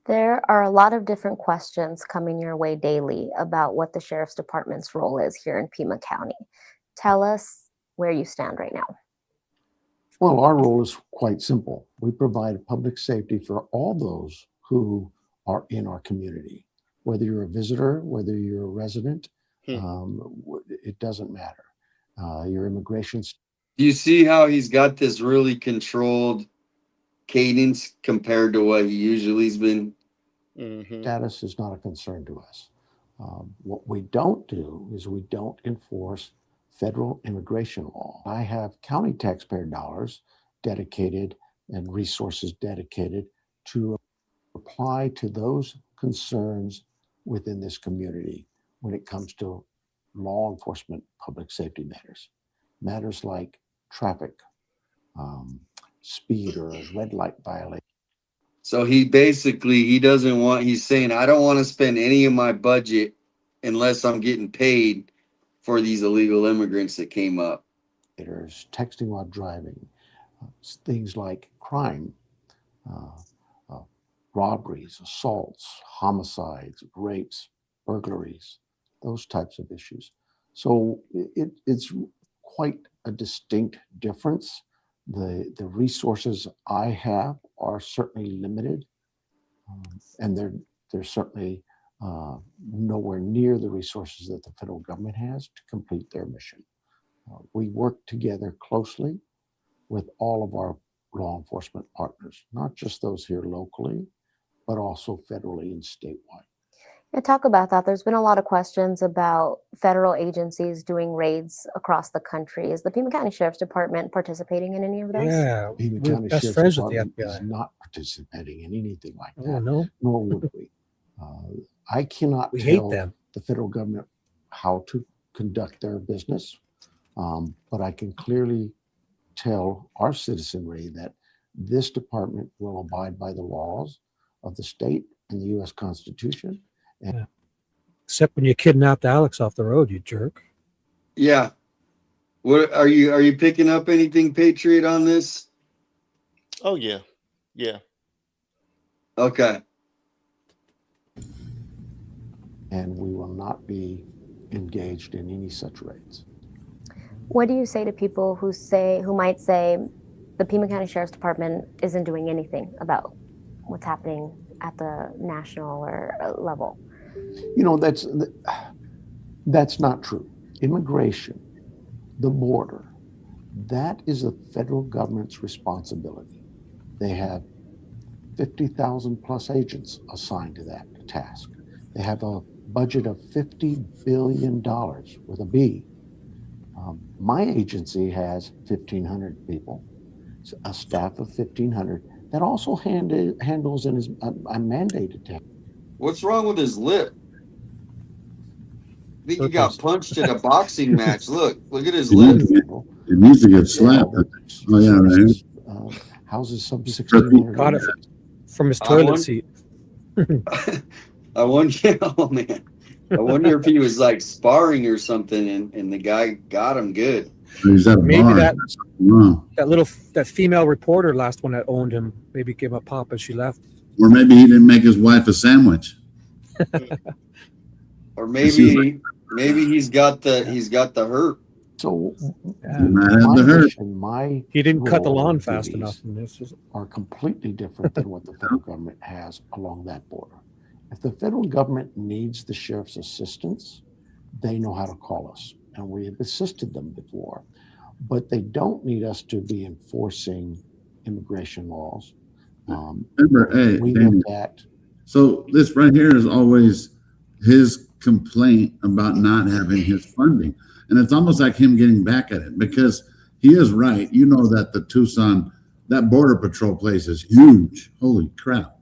There are a lot of different questions coming your way daily about what the sheriff's department's role is here in Pima County. Tell us where you stand right now. Well, our role is quite simple. We provide public safety for all those who are in our community. Whether you're a visitor, whether you're a resident, it doesn't matter. Your immigration. You see how he's got this really controlled cadence compared to what he usually's been? Status is not a concern to us. What we don't do is we don't enforce federal immigration law. I have county taxpayer dollars dedicated and resources dedicated to apply to those concerns within this community when it comes to law enforcement, public safety matters. Matters like traffic, speed or red light violation. So he doesn't want, he's saying, I don't want to spend any of my budget unless I'm getting paid for these illegal immigrants that came up. There's texting while driving, things like crime, robberies, assaults, homicides, rapes, burglaries, those types of issues. So it's quite a distinct difference. The resources I have are certainly limited, and they're certainly nowhere near the resources that the federal government has to complete their mission. We work together closely with all of our law enforcement partners, not just those here locally, but also federally and statewide. Yeah, talk about that. There's been a lot of questions about federal agencies doing raids across the country. Is the Pima County Sheriff's Department participating in any of those? Yeah, Pima we're County best Sheriff's friends with the Department FBI. is not participating in anything like that. Oh, no? Nor would we. I cannot We hate tell them. the federal government how to conduct their business, but I can clearly tell our citizenry that this department will abide by the laws of the state and the U.S. Constitution. Yeah. Except when you kidnapped Alex off the road, you jerk. Yeah. What are you picking up anything, Patriot, on this? Oh yeah. Yeah. Okay. And we will not be engaged in any such raids. What do you say to people who might say the Pima County Sheriff's Department isn't doing anything about what's happening at the national or level? You know, that's not true. Immigration, the border, that is the federal government's responsibility. They have 50,000 plus agents assigned to that task. They have a budget of $50 billion with a B. My agency has 1,500 people, a staff of 1,500 that also handles and is mandated to. What's wrong with his lip? I think he got punched at a boxing match. Look at his lip. It needs to get slapped. Oh yeah, right. Houses some 1,600. Caught it from his toilet seat. I wonder, oh man, I wonder if he was like sparring or something, and the guy got him good. Maybe that female reporter, last one that owned him, maybe gave him a pop as she left. Or maybe he didn't make his wife a sandwich. Or maybe he's got the hurt. So he didn't cut the lawn fast enough. Are completely different than what the federal government has along that border. If the federal government needs the sheriff's assistance, they know how to call us, and we have assisted them before. But they don't need us to be enforcing immigration laws. Remember, hey, Damian, so this right here is always his complaint about not having his funding. And it's almost like him getting back at it, because he is right. You know that the Tucson, that border patrol place is huge. Holy crap.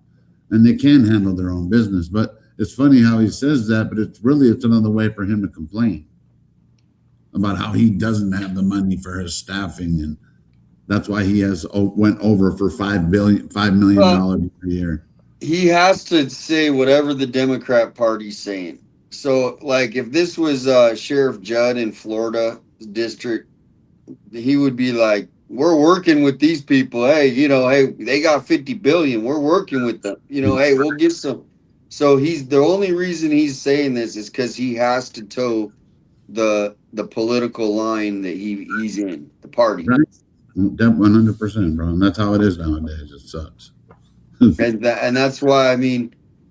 And they can handle their own business. But it's funny how he says that, but it's another way for him to complain about how he doesn't have the money for his staffing. And that's why he went over for $5 million a year. He has to say whatever the Democrat Party's saying. So, like, if this was Sheriff Judd in Florida district, he would be like, "We're working with these people. Hey, they got $50 billion. We're working with them. Hey, we'll get some." So the only reason he's saying this is because he has to toe the political line that he's in, the party. Right? 100%, bro. And that's how it is nowadays. It sucks. and that's why,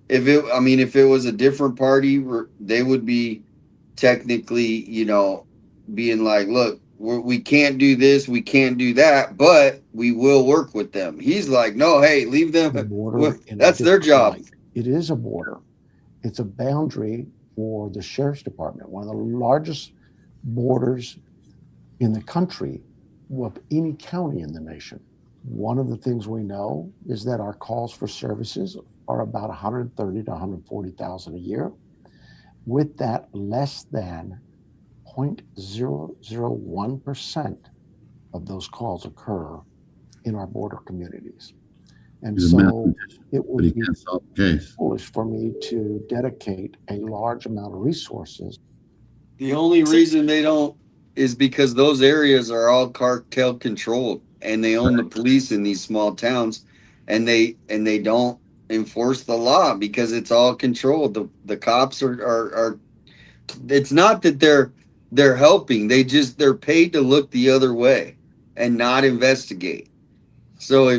if it was a different party, they would be technically, being like, look, we can't do this, we can't do that, but we will work with them. He's like, no, hey, leave them. That's their job. It is a border. It's a boundary for the sheriff's department, one of the largest borders in the country of any county in the nation. One of the things we know is that our calls for services are about 130 to 140,000 a year. With that, less than 0.001% of those calls occur in our border communities. And so it would be foolish for me to dedicate a large amount of resources. The only reason they don't is because those areas are all cartel controlled, and they own the police in these small towns, and they don't enforce the law because it's all controlled. The cops are it's not that they're helping, they're paid to look the other way and not investigate. So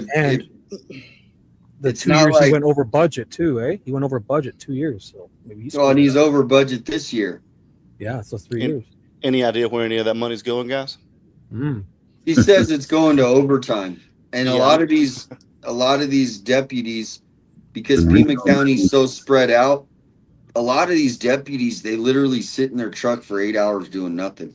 the 2 years he went over budget too, eh? He went over budget 2 years, so maybe and he's over budget this year. Yeah, so 3 years. Any idea where any of that money's going, guys? He says it's going to overtime, and a lot of these deputies, because Pima County's so spread out, a lot of these deputies, they literally sit in their truck for 8 hours doing nothing.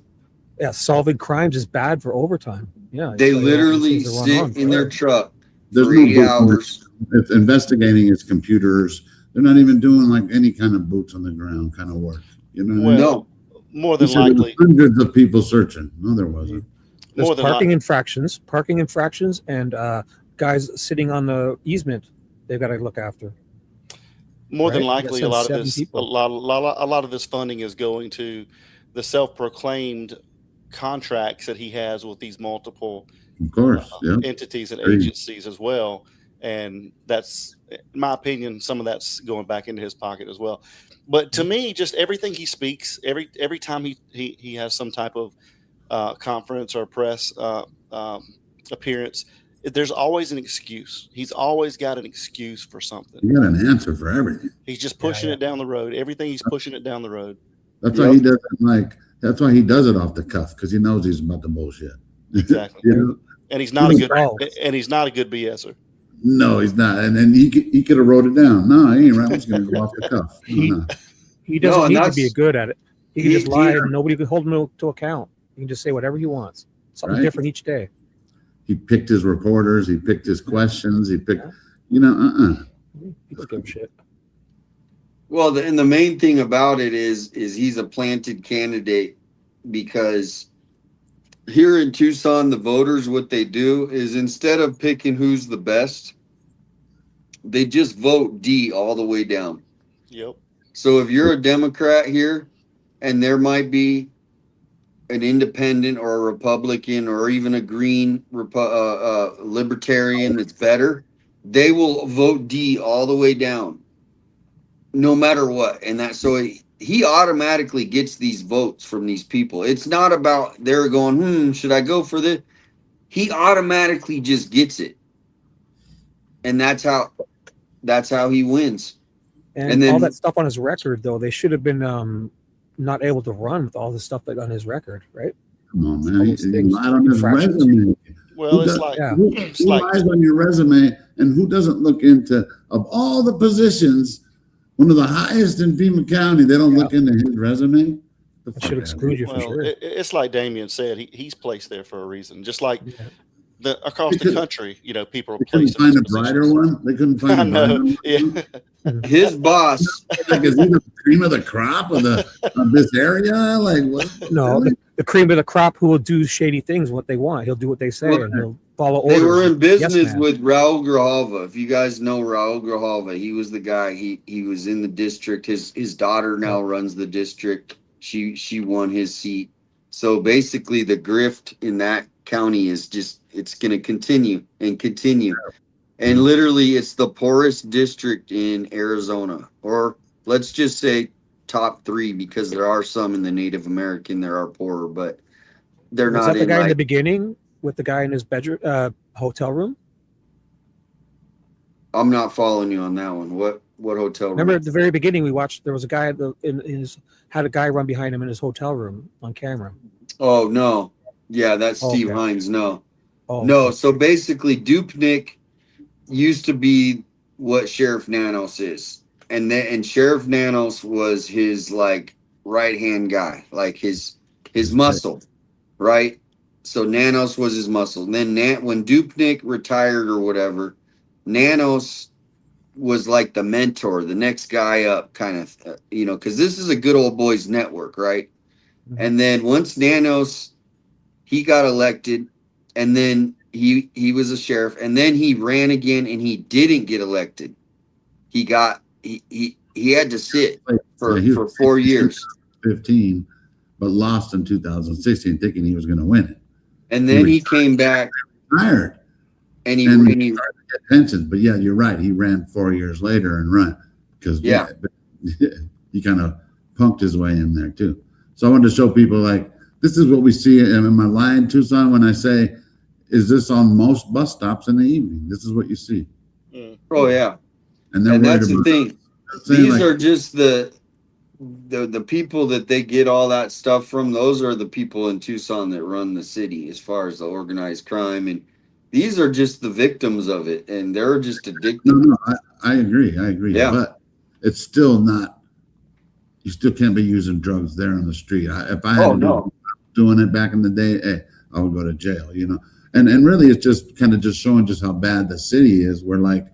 Yeah, solving crimes is bad for overtime. Yeah, they literally sit in their truck There's for no 8 hours. If investigating is computers, they're not even doing like any kind of boots on the ground kind of work. No. More than likely, hundreds of people searching. No, there wasn't. There's parking infractions, and guys sitting on the easement. They've got to look after. More than likely, a lot of this funding is going to the self-proclaimed contracts that he has with these multiple, entities and agencies as well. And that's, in my opinion, some of that's going back into his pocket as well. But to me, just everything he speaks, every time he has some type of conference or press appearance, there's always an excuse. He's always got an excuse for something. You got an answer for everything. He's just pushing it down the road. Everything he's pushing it down the road. That's why he does it that's why he does it off the cuff, because he knows he's about to bullshit. Exactly. And he's not a good BSer. No, he's not. And then he could have wrote it down. No, he ain't right. I'm just gonna go off the cuff. He doesn't need to be good at it. He can just lie and nobody can hold him to account. He can just say whatever he wants. Something different each day. He picked his reporters. He picked his questions. He picked, you know, He don't give a shit. Well, and the main thing about it is he's a planted candidate, because here in Tucson, the voters, what they do is instead of picking who's the best, they just vote D all the way down. Yep. So if you're a Democrat here and there might be an independent or a Republican or even a green libertarian that's better, they will vote D all the way down, no matter what. And that, so he automatically gets these votes from these people. It's not about they're going, should I go for this? He automatically just gets it. And that's how he wins. And all that stuff on his record, though, they should have been not able to run with all the stuff that on his record, right? Come on, man. He lied on his resume. Well, who it's does, like who lies on your resume, and who doesn't look into, of all the positions, one of the highest in Pima County, they don't look into his resume? That should exclude you for sure. It's like Damian said, he's placed there for a reason. Just like across the country, you know, people are placed. They couldn't find a brighter one. They couldn't find a brighter one. Yeah. His boss, like, is he the cream of the crop of this area? Like what? No, the cream of the crop who will do shady things what they want. He'll do what they say and he'll follow orders. They were in business Yes, with Raul Grijalva. If you guys know Raul Grijalva, he was the guy. He was in the district. His daughter now runs the district. She won his seat. So basically, the grift in that county is just, it's going to continue and continue. And literally, it's the poorest district in Arizona, or let's just say top 3, because there are some in the Native American that are poorer, but they're Was not that the in guy in like, the beginning with the guy in his bedroom, hotel room? I'm not following you on that one. What hotel room? Remember at the very beginning we watched, there was a guy had a guy run behind him in his hotel room on camera. Oh no. Yeah, that's Steve Okay. Hines. No. Oh, No, okay. so basically Dupnik used to be what Sheriff Nanos is. And Sheriff Nanos was his like right-hand guy, like his muscle, right? So Nanos was his muscle. And then when Dupnik retired or whatever, Nanos was like the mentor, the next guy up, kind of, because this is a good old boys network, right? And then once Nanos, he got elected, and then he was a sheriff, and then he ran again, and he didn't get elected. He had to sit for 4 years. 15, but lost in 2016, thinking he was going to win it. And then he came back, retired, and he started to get pensions. But yeah, you're right. He ran 4 years later and run because he kind of punked his way in there too. So I wanted to show people like this is what we see. Am I lying, Tucson, when I say, is this on most bus stops in the evening? This is what you see. Oh yeah, and that's the thing. These like, are just the people that they get all that stuff from. Those are the people in Tucson that run the city as far as the organized crime, and these are just the victims of it, and they're just addicted. No, I agree. Yeah. But it's still not. You still can't be using drugs there on the street. If I had doing it back in the day, I would go to jail. And really, it's just kind of just showing just how bad the city is. Where like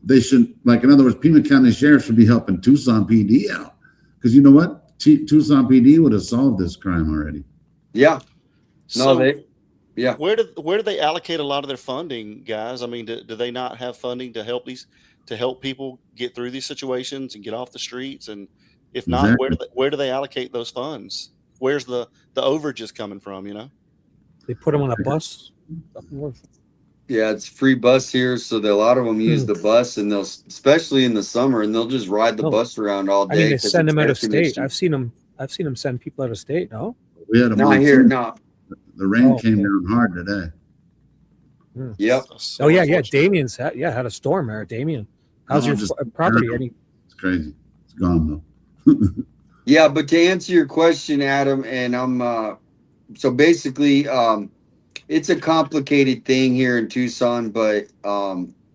they should, like in other words, Pima County Sheriff should be helping Tucson PD out, because you know what, Tucson PD would have solved this crime already. Yeah. Yeah. Where do they allocate a lot of their funding, guys? I mean, do they not have funding to help people get through these situations and get off the streets? And if not, Exactly. where do they allocate those funds? Where's the overages coming from? They put them on a bus up north. Yeah, it's free bus here, so a lot of them use the bus, and they'll, especially in the summer, and they'll just ride the bus around all day. I mean, they send them out of air state. conditioned. I've seen them send people out of state. No, We had a Not here, no. The rain came down hard today. Yep. Oh yeah. Damian's had a storm there. Damian, how's your property? It's crazy. It's gone though. Yeah, but to answer your question, Adam, and I'm so basically it's a complicated thing here in Tucson, but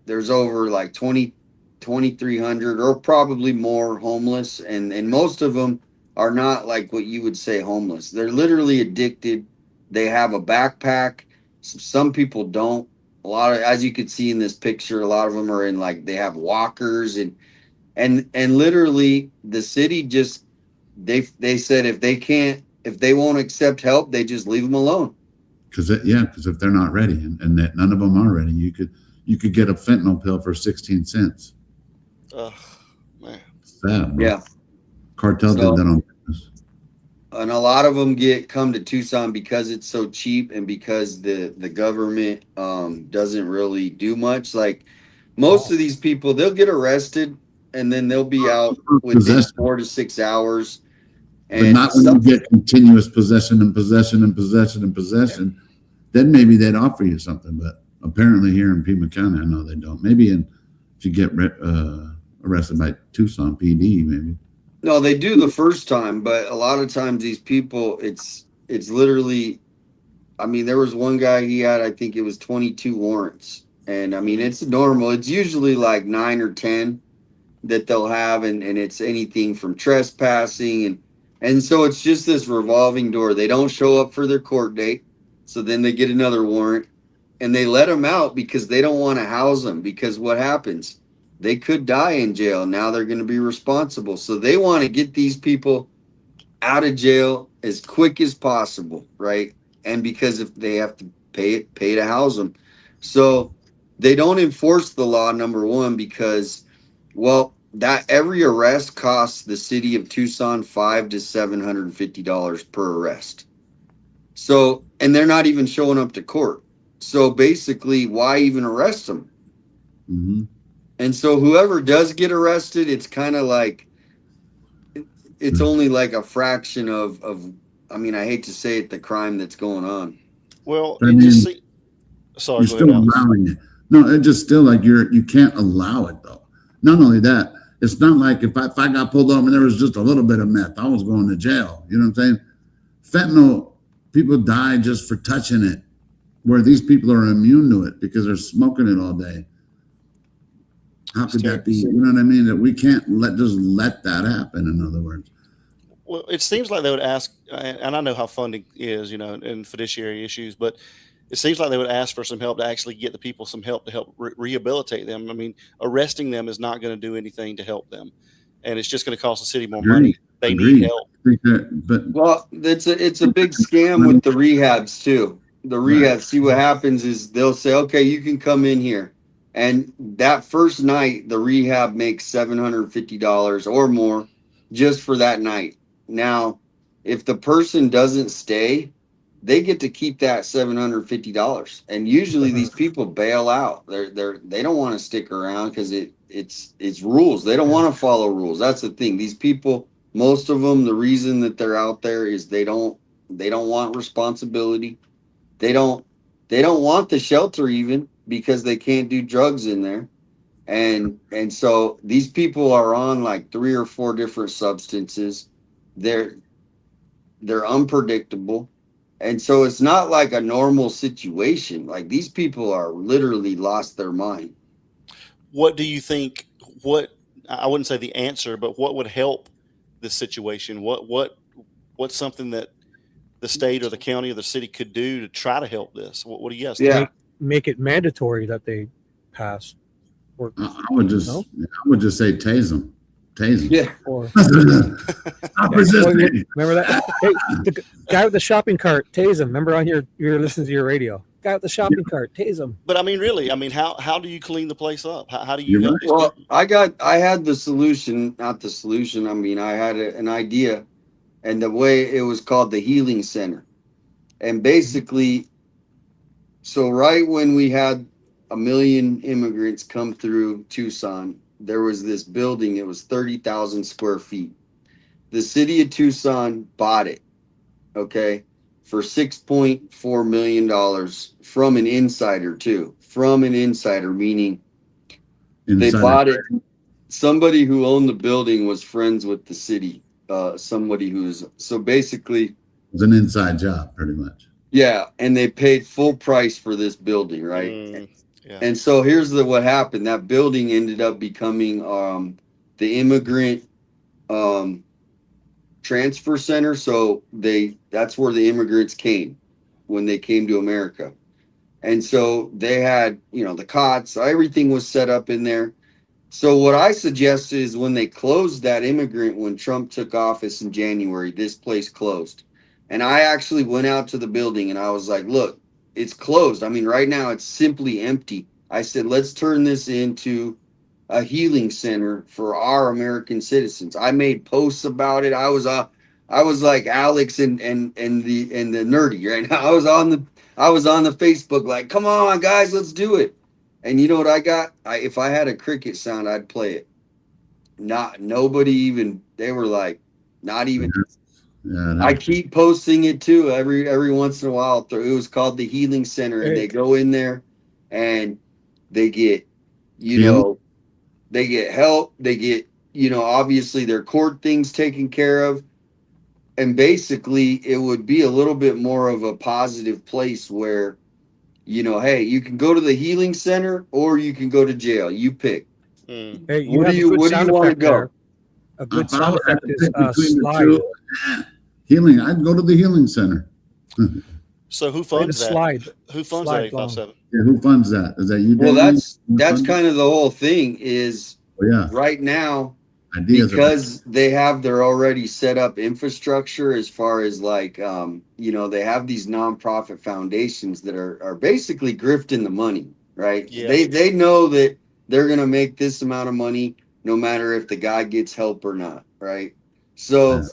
there's over like 2,300 or probably more homeless, and most of them are not like what you would say homeless. They're literally addicted. They have a backpack. Some people don't. A lot of, as you could see in this picture, a lot of them are in like they have walkers and literally the city just they said if they won't accept help, they just leave them alone. Because if they're not ready and that none of them are ready, you could get a fentanyl pill for 16 cents. Ugh, man. Sad, bro. Yeah. Cartel did that on purpose. And a lot of them come to Tucson because it's so cheap and because the government doesn't really do much. Like most of these people, they'll get arrested and then they'll be out within Possession. 4 to 6 hours. But And not when you get continuous possession and possession and possession and possession. Then maybe they'd offer you something. But apparently here in Pima County, I know they don't. Maybe if you get arrested by Tucson PD, maybe. No, they do the first time, but a lot of times these people, it's literally, I mean, there was one guy, he had, I think it was 22 warrants. And I mean, it's normal. It's usually like 9 or 10 that they'll have. And it's anything from trespassing. And so it's just this revolving door. They don't show up for their court date. So then they get another warrant and they let them out because they don't want to house them. Because what happens? They could die in jail. Now they're going to be responsible. So they want to get these people out of jail as quick as possible, right? And because if they have to pay to house them. So they don't enforce the law, number one, because, well, that every arrest costs the city of Tucson $500 to $750 per arrest. So, and they're not even showing up to court. So basically, why even arrest them? Mm-hmm. And so whoever does get arrested, it's kind of like, it's only like a fraction of, I mean, I hate to say it, the crime that's going on. Well, But I it mean, just sorry, you're go still ahead, Alex. allowing it. No, it's just still like you can't allow it though. Not only that, it's not like if I got pulled over and there was just a little bit of meth, I was going to jail. You know what I'm saying? Fentanyl, people die just for touching it, where these people are immune to it because they're smoking it all day. How could that be? You know what I mean? That we can't let that happen. In other words. Well, it seems like they would ask, and I know how funding is, and fiduciary issues, but it seems like they would ask for some help to actually get the people some help to help rehabilitate them. I mean, arresting them is not going to do anything to help them, and it's just going to cost the city more money. They need help. But well, it's a big scam with the rehabs too. The rehab, see what happens is they'll say, okay, you can come in here. And that first night, the rehab makes $750 or more just for that night. Now, if the person doesn't stay, they get to keep that $750. And usually these people bail out. They don't want to stick around because it's rules. They don't want to follow rules. That's the thing. These people, most of them, the reason that they're out there is they don't want responsibility. They don't want the shelter even because they can't do drugs in there. And so these people are on like 3 or 4 different substances. They're unpredictable. And so it's not like a normal situation. Like these people are literally lost their mind. What do you think? I wouldn't say the answer, but what would help this situation? What's something that the state or the county or the city could do to try to help this? What do you guys think? Make it mandatory that they pass. Or, I would just say tase them. Tase them. Yeah. Or stop resisting. Remember that? Hey, the guy with the shopping cart, tase him. Remember on you're listening to your radio. Guy with the shopping cart, tase him. But I mean, really, how do you clean the place up? How do you help these Well, people? I had the solution, not the solution. I mean, I had an idea, and the way it was called the Healing Center. And basically, so right when we had 1 million immigrants come through Tucson, there was this building. It was 30,000 square feet. The city of Tucson bought it, okay, for $6.4 million from an insider too. From an insider, meaning they bought it. Somebody who owned the building was friends with the city. Somebody who's so basically it's an inside job, pretty much. Yeah, and they paid full price for this building, right? Yeah. And so here's what happened. That building ended up becoming the immigrant transfer center. So that's where the immigrants came when they came to America. And so they had, you know, the cots, everything was set up in there. So what I suggested is when they closed that immigrant, when Trump took office in January, this place closed. And I actually went out to the building and I was like, look, it's closed. I mean, right now it's simply empty. I said, let's turn this into a healing center for our American citizens. I made posts about it. I was like Alex and the nerdy right now. I was on the Facebook like, come on guys, let's do it. And you know what I got? If I had a cricket sound, I'd play it. Nobody even. They were like, not even. Yeah, I keep posting it too every once in a while. It was called the Healing Center, and they go in there, and they get, you know, they get help. They get, you know, obviously their court things taken care of, and basically it would be a little bit more of a positive place where, you know, hey, you can go to the healing center or you can go to jail. You pick. Hey, you What have do a you good What do you sound want to effect go? there. A good sound effect is between the slide. two. Healing. I'd go to the healing center. So who Play the funds that? slide. Who funds Slide that 857? Yeah, who funds that? Is that you? Well, Damian? that's kind of the whole thing is right now, Ideas are because they have their already set up infrastructure as far as like, you know, they have these nonprofit foundations that are basically grifting the money, right? Yeah. They know that they're going to make this amount of money no matter if the guy gets help or not, right? So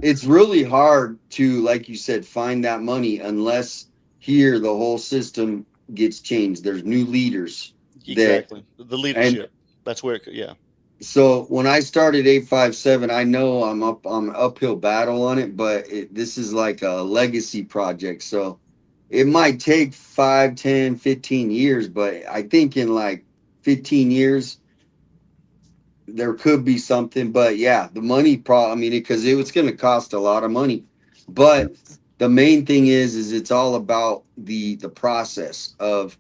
it's really hard to, like you said, find that money unless here the whole system gets changed. There's new leaders. Exactly. The And leadership. That's where yeah. so when I started 857, I know I'm uphill battle on it, but this is like a legacy project. So it might take 5, 10, 15 years, but I think in like 15 years, there could be something. But yeah, the money problem, I mean, because it was going to cost a lot of money. But the main thing is it's all about the process of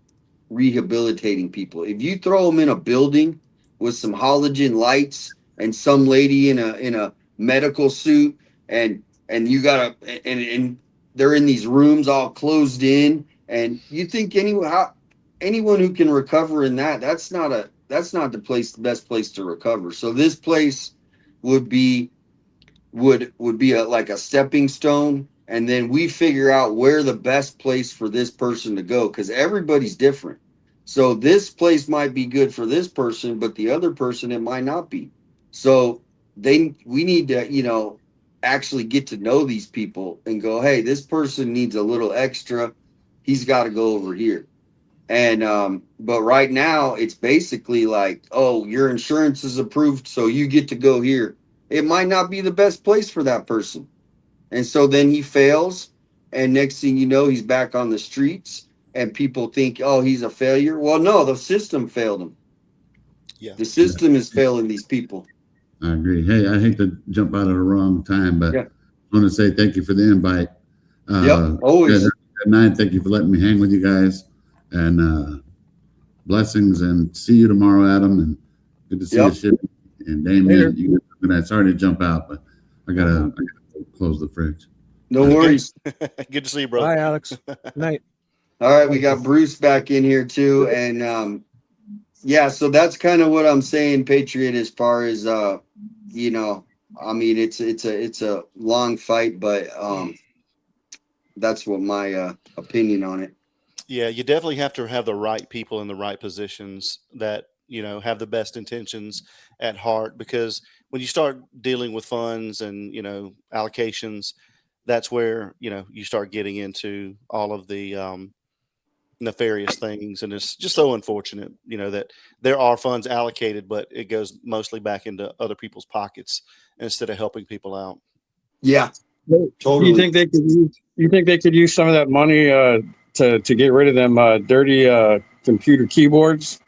rehabilitating people. If you throw them in a building with some halogen lights and some lady in a medical suit and you got and they're in these rooms all closed in, and you think anyone who can recover in that's not the best place to recover. So this place would be like a stepping stone, and then we figure out where the best place for this person to go, because everybody's different. So this place might be good for this person, but the other person it might not be. So we need to, you know, actually get to know these people and go, hey, this person needs a little extra, he's got to go over here. And but right now it's basically like, oh, your insurance is approved, so you get to go here. It might not be the best place for that person. And so then he fails, and next thing you know, he's back on the streets, and people think, oh, he's a failure. Well, no, the system failed him. Yeah. The system is failing these people. I agree. Hey, I hate to jump out at the wrong time, but Yeah. I want to say thank you for the invite. Always. Good night. Thank you for letting me hang with you guys, and blessings, and see you tomorrow, Adam, and good to see you, Shibby, and Damian. You guys, good night. Sorry to jump out, but I gotta close the fridge. No worries. Good to see you, bro. Bye, Alex. Good night. All right, we got Bruce back in here too, and yeah, so that's kind of what I'm saying, Patriot, as far as you know, I mean, it's a long fight, but that's what my opinion on it. Yeah, you definitely have to have the right people in the right positions that, you know, have the best intentions at heart, because when you start dealing with funds and, you know, allocations, that's where, you know, you start getting into all of the nefarious things. And it's just so unfortunate, you know, that there are funds allocated, but it goes mostly back into other people's pockets instead of helping people out. Yeah, totally. You think they could use some of that money to get rid of them dirty computer keyboards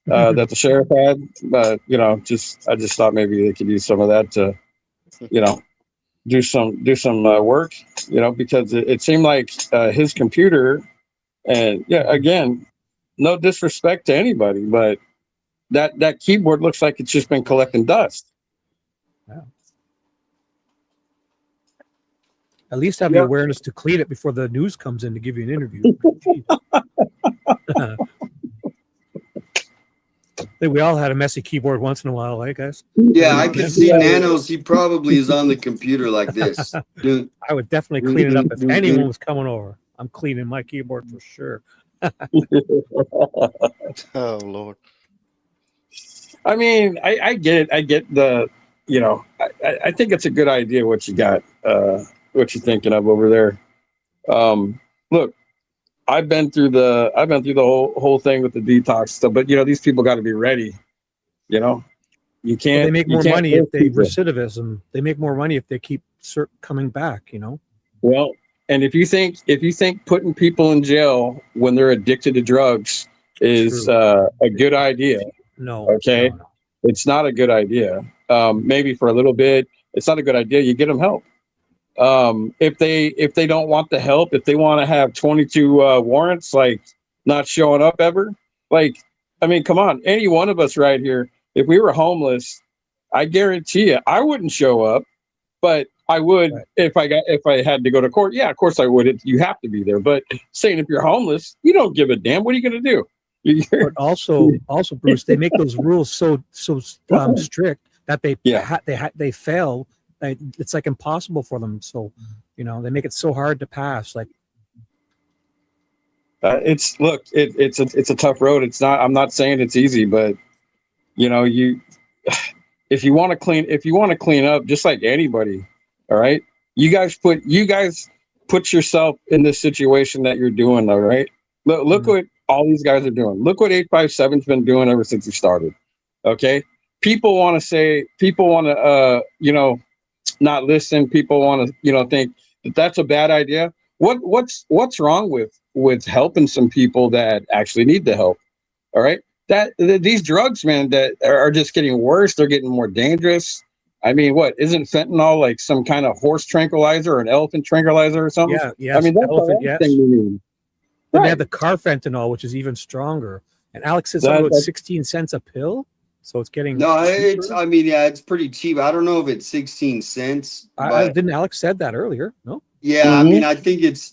that the sheriff had? You know, I just thought maybe they could use some of that to, you know, do some work. You know, because it seemed like his computer, and yeah, again, no disrespect to anybody, but that keyboard looks like it's just been collecting dust. At least have the awareness to clean it before the news comes in to give you an interview. I think we all had a messy keyboard once in a while, right, guys? Yeah, I could see Nanos. He probably is on the computer like this. Dude. I would definitely clean it up if anyone was coming over. I'm cleaning my keyboard for sure. Oh Lord. I mean, I get it. I get the, I think it's a good idea what you got, what you're thinking of over there. Look, I've been through the whole thing with the detox stuff, but these people got to be ready. You can't. Well, they make more money if they recidivism. They make more money if they keep coming back. Well, and if you think putting people in jail when they're addicted to drugs is a good idea, no. Okay, no. It's not a good idea. Maybe for a little bit, it's not a good idea. You get them help. If they don't want the help, if they want to have 22 warrants, like not showing up ever, like, I mean, come on, any one of us right here, if we were homeless, I guarantee you, I wouldn't show up, but I would if I had to go to court. Yeah, of course I would. You have to be there. But saying if you're homeless, you don't give a damn. What are you going to do? But also, Bruce, they make those rules so strict that they fail. It's like impossible for them. So, they make it so hard to pass. Like, it's a tough road. It's not. I'm not saying it's easy, but if you want to clean up, just like anybody, all right. You guys put yourself in this situation that you're doing. All right. Look what all these guys are doing. Look what 857's been doing ever since he started. Okay. People want to, not listen. People want to, think that that's a bad idea. What's wrong with helping some people that actually need the help? All right. These drugs, man, that are just getting worse. They're getting more dangerous. I mean, what isn't fentanyl like some kind of horse tranquilizer or an elephant tranquilizer or something? Yeah. Yes. I mean, that's elephant, the last thing we need. Then they have the carfentanil, which is even stronger. And Alex said something about 16 cents a pill. So it's getting it's pretty cheap. I don't know if it's 16 cents. Didn't Alex said that earlier? No. Yeah, I mean, I think it's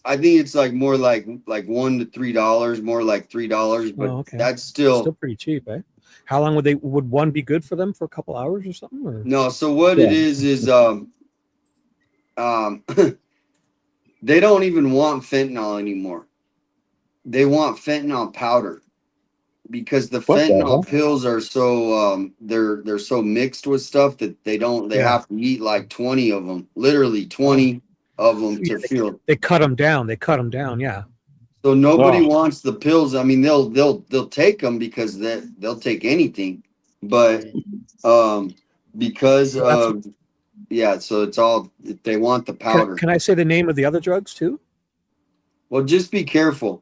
like more like $1 to $3, more like $3, but that's still pretty cheap, eh? How long would one be good for them for a couple hours or something? Or? No, so what it is they don't even want fentanyl anymore. They want fentanyl powder because the fentanyl pills are so they're so mixed with stuff that they have to eat like 20 of them, literally 20 of them to feel. They cut them down. Yeah. So nobody wants the pills. I mean, they'll take them because they'll take anything, but because of so it's all they want the powder. Can I say the name of the other drugs too? Well, just be careful.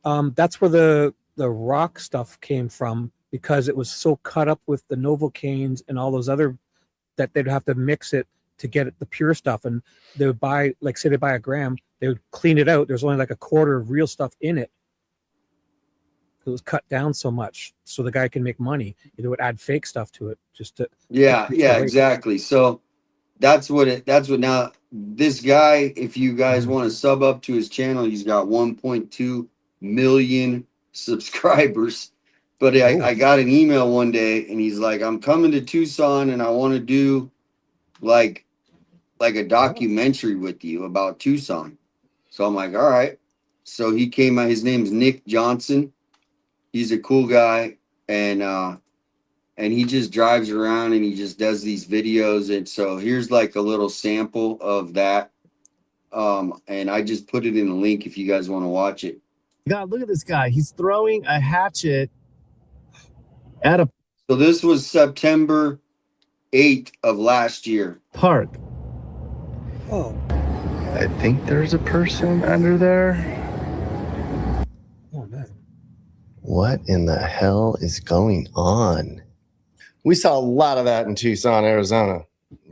That's where the rock stuff came from because it was so cut up with the Novocaines and all those other that they'd have to mix it to get the pure stuff, and they would buy, like, say they buy a gram, they would clean it out. There's only like a quarter of real stuff in it. It was cut down so much so the guy can make money. They would add fake stuff to it just to exactly. So that's what now this guy, if you guys want to sub up to his channel, he's got 1.2 million subscribers. But I got an email one day and he's like, I'm coming to Tucson and I want to do like a documentary with you about Tucson. So I'm like, all right. So he came out, his name's Nick Johnson. He's a cool guy, and he just drives around and he just does these videos. And so here's like a little sample of that. And I just put it in a link if you guys want to watch it. God, look at this guy. He's throwing a hatchet at a So this was September 8th of last year. Park. Oh. I think there's a person under there. Oh, man. What in the hell is going on? We saw a lot of that in Tucson, Arizona.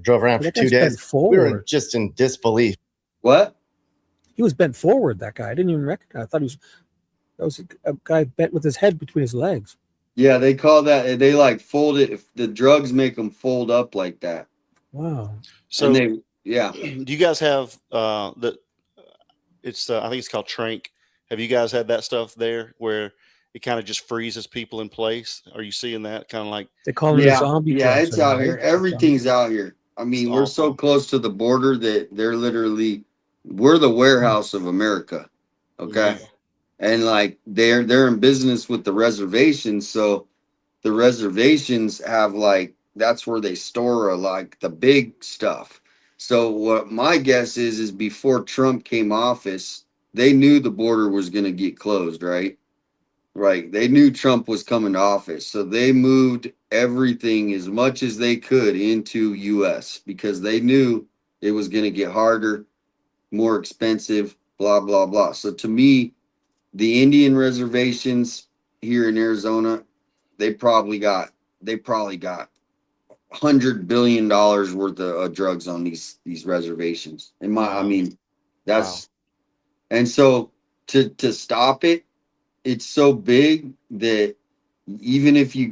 Drove around for 2 days. We were just in disbelief. What? He was bent forward, that guy. I didn't even recognize. I thought that was a guy bent with his head between his legs. Yeah, they call that, they like fold it. If the drugs make them fold up like that. Wow. So Yeah. Do you guys have the? It's I think it's called Trank. Have you guys had that stuff there where it kind of just freezes people in place? Are you seeing that kind of like? They call it a zombie. Yeah, drug, it's so, out right? here. Everything's out here. I mean, we're so close to the border that we're the warehouse of America. Okay. And like they're in business with the reservations. So the reservations have like, that's where they store like the big stuff. So what my guess is before Trump came office, they knew the border was going to get closed, right? Right. They knew Trump was coming to office. So they moved everything as much as they could into US because they knew it was going to get harder, more expensive, blah, blah, blah. So to me, the Indian reservations here in Arizona, they probably got $100 billion worth of drugs on these reservations. I mean, that's and so to stop it, it's so big that even if you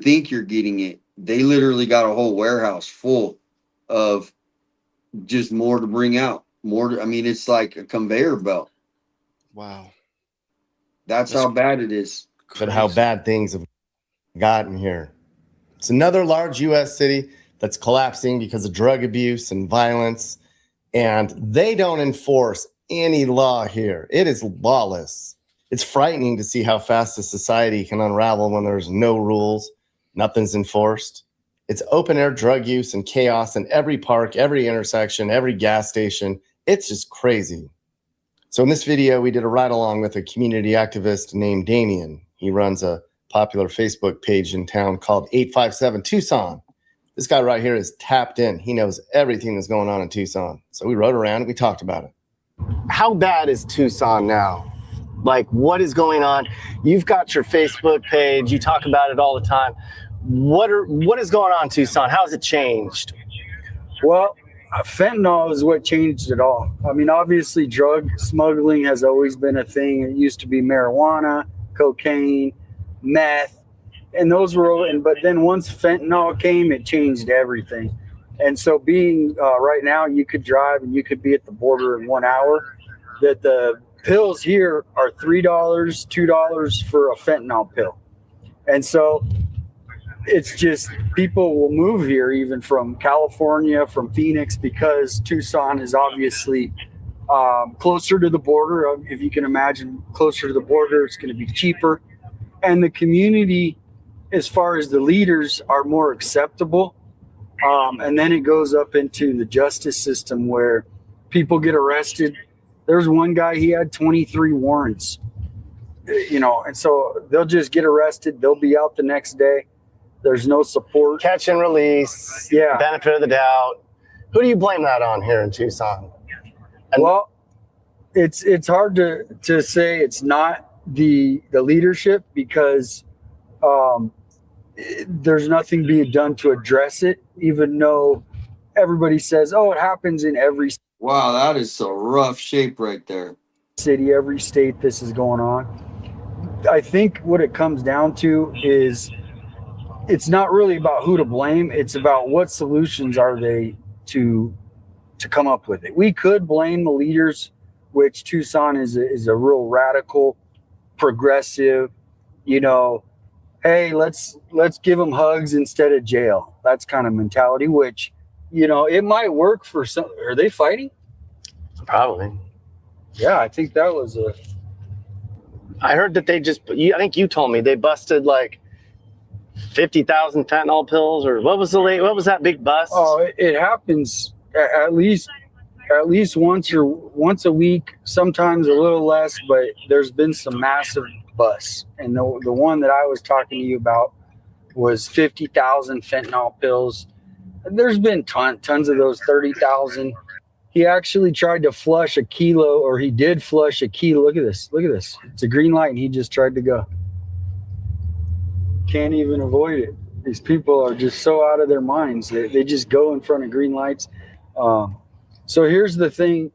think you're getting it, they literally got a whole warehouse full of just more to bring out. I mean, it's like a conveyor belt. Wow. That's how bad it is. But how bad things have gotten here. It's another large U.S. city that's collapsing because of drug abuse and violence, and they don't enforce any law here. It is lawless. It's frightening to see how fast a society can unravel when there's no rules, nothing's enforced. It's open-air drug use and chaos in every park, every intersection, every gas station. It's just crazy. So in this video, we did a ride-along with a community activist named Damian. He runs a popular Facebook page in town called 857 Tucson. This guy right here is tapped in. He knows everything that's going on in Tucson. So we rode around and we talked about it. How bad is Tucson now? Like, what is going on? You've got your Facebook page. You talk about it all the time. What is going on in Tucson? How has it changed? Well, fentanyl is what changed it all. I mean, obviously, drug smuggling has always been a thing. It used to be marijuana, cocaine, meth, and those were all. But then once fentanyl came, it changed everything. And so, being right now, you could drive and you could be at the border in 1 hour. That the pills here are $3, $2 for a fentanyl pill, and so it's just people will move here even from California, from Phoenix, because Tucson is obviously closer to the border. If you can imagine, closer to the border, it's going to be cheaper. And the community, as far as the leaders, are more acceptable. And then it goes up into the justice system where people get arrested. There's one guy, he had 23 warrants, and so they'll just get arrested. They'll be out the next day. There's no support. Catch and release. Yeah. Benefit of the doubt. Who do you blame that on here in Tucson? Well, it's hard to say it's not the leadership because there's nothing being done to address it, even though everybody says, oh, it happens in every Wow, that is a rough shape right there. City, every state this is going on. I think what it comes down to is it's not really about who to blame. It's about what solutions are they to come up with it. We could blame the leaders, which Tucson is a real radical, progressive, hey, let's give them hugs instead of jail. That's kind of mentality, which, it might work for some. Are they fighting? Probably. Yeah, I think that was I heard that I think you told me they busted like 50,000 fentanyl pills, or what was that big bust? Oh, it happens at least once a week, sometimes a little less, but there's been some massive busts. And the one that I was talking to you about was 50,000 fentanyl pills. There's been tons of those, 30,000. He actually tried to flush a kilo, or he did flush a kilo. Look at this. It's a green light and he just tried to go. Can't even avoid it. These people are just so out of their minds. They just go in front of green lights. So here's the thing.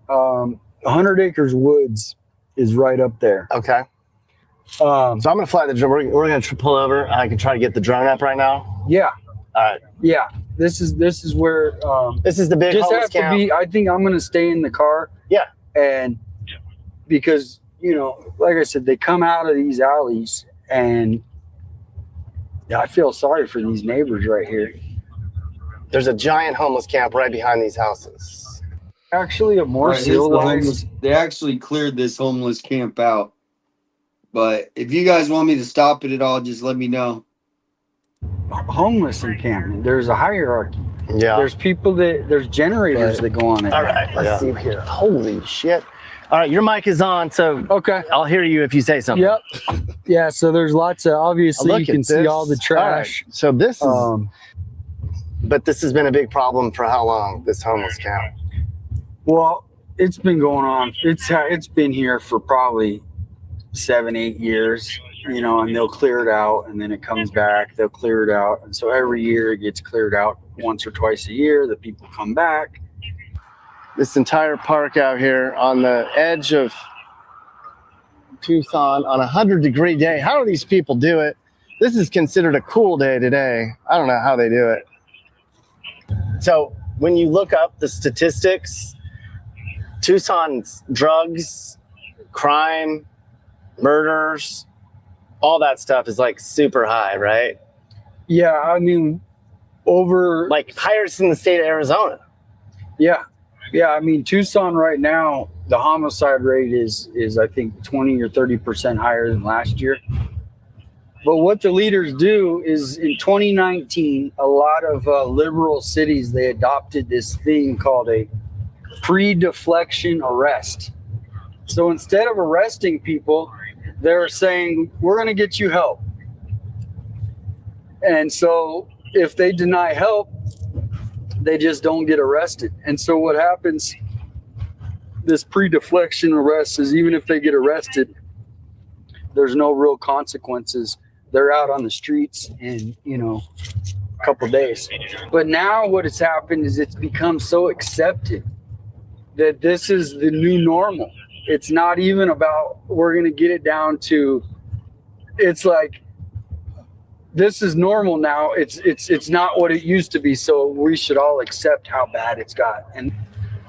100 Acres Woods is right up there. Okay. So I'm going to fly the drone. We're going to pull over. I can try to get the drone up right now. Yeah. All right. Yeah. This is where this is the big just homeless have to camp. be. I think I'm gonna stay in the car. Yeah. And because like I said, they come out of these alleys, and I feel sorry for these neighbors right here. There's a giant homeless camp right behind these houses. Actually, a more Right, here's the civilized. homeless- They actually cleared this homeless camp out. But if you guys want me to stop it at all, just let me know. Homeless encampment. There's a hierarchy. Yeah. There's people there's generators that go on it. All right, let's see here. Holy shit. All right, your mic is on, so okay. I'll hear you if you say something. Yep. Yeah, so there's lots of, obviously Look you at can see this. all the trash. All right, so this is, but this has been a big problem for how long, this homeless camp? Well, it's been going on. It's been here for probably 7-8 years, and they'll clear it out, and then it comes back. They'll clear it out, and so every year it gets cleared out once or twice a year. The people come back. This entire park out here on the edge of Tucson on a 100-degree day. How do these people do it? This is considered a cool day today. I don't know how they do it. So when you look up the statistics, Tucson's drugs, crime, murders, all that stuff is like super high, right? Yeah, I mean, over like highest in the state of Arizona. Yeah. Yeah, I mean, Tucson right now, the homicide rate is I think 20 or 30% higher than last year. But what the leaders do is in 2019, a lot of liberal cities, they adopted this thing called a pre-deflection arrest. So instead of arresting people, they're saying, we're going to get you help. And so if they deny help, they just don't get arrested. And so what happens, this pre-deflection arrest is even if they get arrested, there's no real consequences. They're out on the streets in, a couple days. But now what has happened is it's become so accepted that this is the new normal. It's not even about, we're going to get it down to, it's like, this is normal now. It's not what it used to be. So we should all accept how bad it's got. And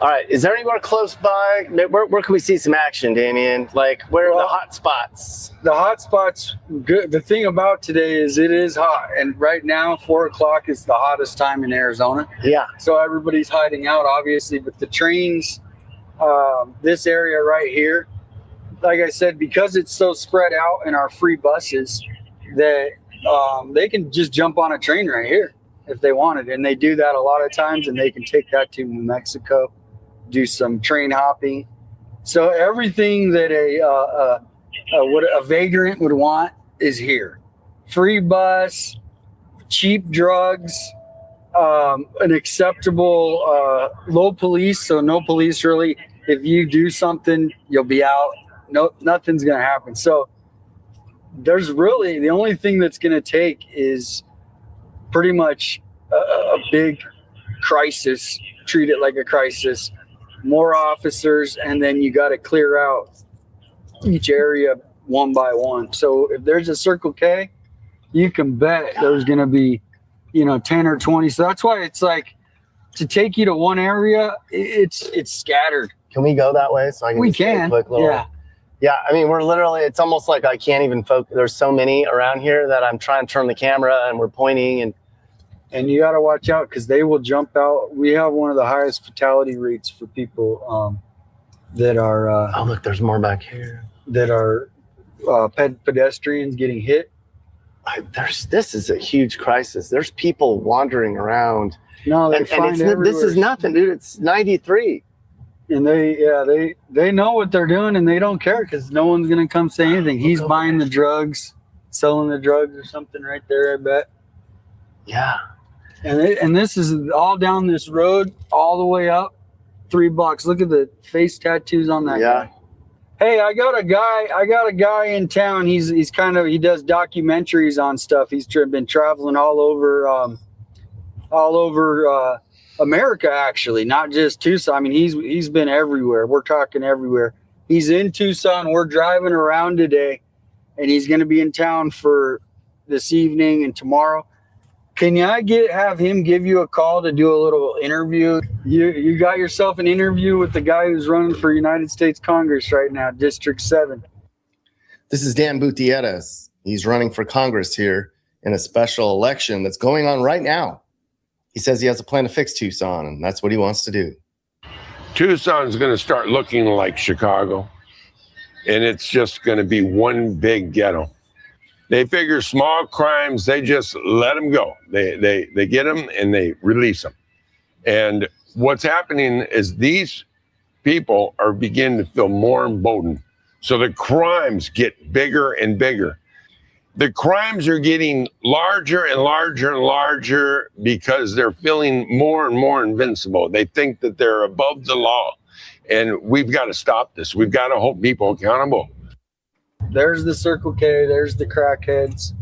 all right, is there anywhere close by? Where can we see some action, Damian? Like, where are the hot spots? The hot spots, good. The thing about today is it is hot. And right now, 4 o'clock is the hottest time in Arizona. Yeah. So everybody's hiding out, obviously. But the trains, this area right here, like I said, because it's so spread out in our free buses, that they can just jump on a train right here if they wanted. And they do that a lot of times, and they can take that to New Mexico, do some train hopping. So everything that a vagrant would want is here. Free bus, cheap drugs, an acceptable low police, so no police really. If you do something, you'll be out. No, nothing's gonna happen. So there's really, the only thing that's gonna take is pretty much a big crisis. Treat it like a crisis. More officers, and then you got to clear out each area one by one. So if there's a Circle K, you can bet there's going to be, 10 or 20. So that's why it's like, to take you to one area, it's scattered. Can we go that way? So I can We just get a can, quick little, yeah. Yeah, I mean, we're literally, it's almost like I can't even focus. There's so many around here that I'm trying to turn the camera and we're pointing and you got to watch out because they will jump out. We have one of the highest fatality rates for people that are. Oh, look, there's more back here. That are pedestrians getting hit. This is a huge crisis. There's people wandering around. No, they find everywhere. This is nothing, dude. It's 93. And they know what they're doing and they don't care because no one's gonna come say anything. He's buying the drugs, selling the drugs or something right there, I bet. Yeah. And this is all down this road, all the way up 3 blocks. Look at the face tattoos on that guy. Hey, I got a guy in town. He does documentaries on stuff. He's been traveling all over America, actually, not just Tucson. I mean, he's been everywhere. We're talking everywhere. He's in Tucson. We're driving around today, and he's going to be in town for this evening and tomorrow. Can have him give you a call to do a little interview? You got yourself an interview with the guy who's running for United States Congress right now, District 7. This is Dan Gutierrez. He's running for Congress here in a special election that's going on right now. He says he has a plan to fix Tucson, and that's what he wants to do. Tucson's going to start looking like Chicago, and it's just going to be one big ghetto. They figure small crimes, they just let them go. They get them and they release them. And what's happening is these people are beginning to feel more emboldened. So the crimes get bigger and bigger. The crimes are getting larger and larger and larger because they're feeling more and more invincible. They think that they're above the law. And we've got to stop this. We've got to hold people accountable. There's the Circle K, there's the crackheads.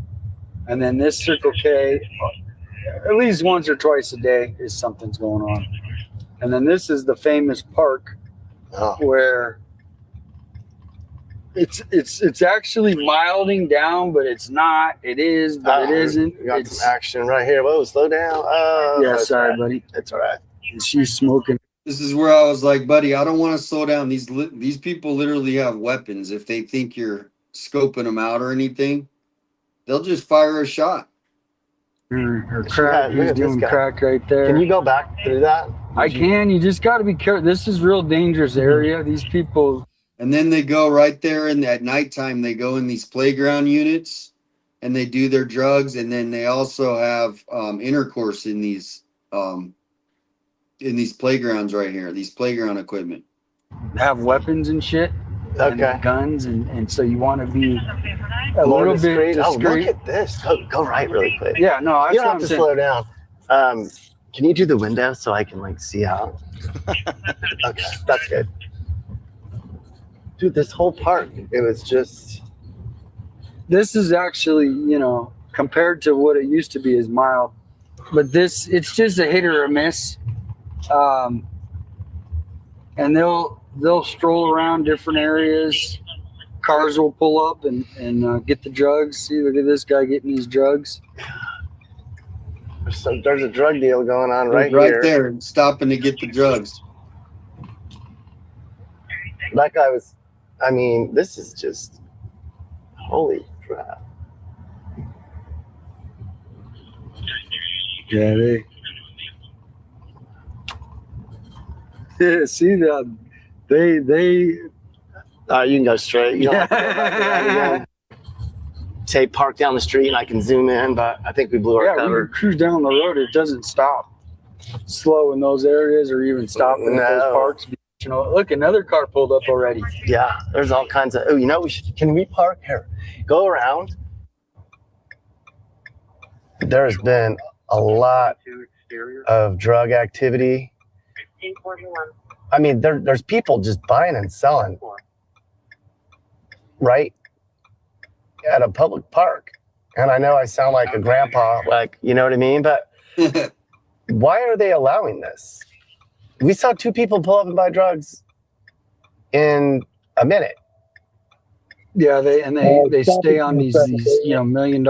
And then this Circle K, at least once or twice a day is something's going on. And then this is the famous park where it's actually milding down, but it's not. It is, but it isn't. We got some action right here. Whoa, slow down. Yeah, sorry, buddy. It's all right. She's smoking. This is where I was like, buddy, I don't want to slow down. These people literally have weapons. If they think you're scoping them out or anything, they'll just fire a shot. Her crack, he's doing crack right there. Can you go back through that? I can. You just got to be careful. This is real dangerous area. These people. And then they go right there, and at nighttime they go in these playground units, and they do their drugs, and then they also have intercourse in these playgrounds right here. These playground equipment Have weapons and shit. Okay. And guns, and so you want to be a More little discreet. bit discreet. Oh, look at this. Go right really quick. Yeah, no, that's you don't what have to I'm saying. slow down. Can you do the window so I can like see out? Okay, that's good. Dude, this whole park, it was just. This is actually, compared to what it used to be, is mild. But it's just a hit or a miss. And they'll stroll around different areas. Cars will pull up and get the drugs. See, look at this guy getting his drugs. There's a drug deal going on right here. There, stopping to get the drugs. That guy was, this is just, holy crap. Yeah, see that they you can go straight. You don't have to go back there. Say park down the street and I can zoom in, but I think we blew our cover. When you cruise down the road, it doesn't stop slow in those areas or even stop in those parks. Look, another car pulled up already. Yeah, there's all kinds of. Oh, can we park here? Go around. There's been a lot of drug activity. There's people just buying and selling right at a public park. And I know I sound like a grandpa, you know what I mean? But why are they allowing this? We saw 2 people pull up and buy drugs in a minute. Yeah, they stay on these $1 million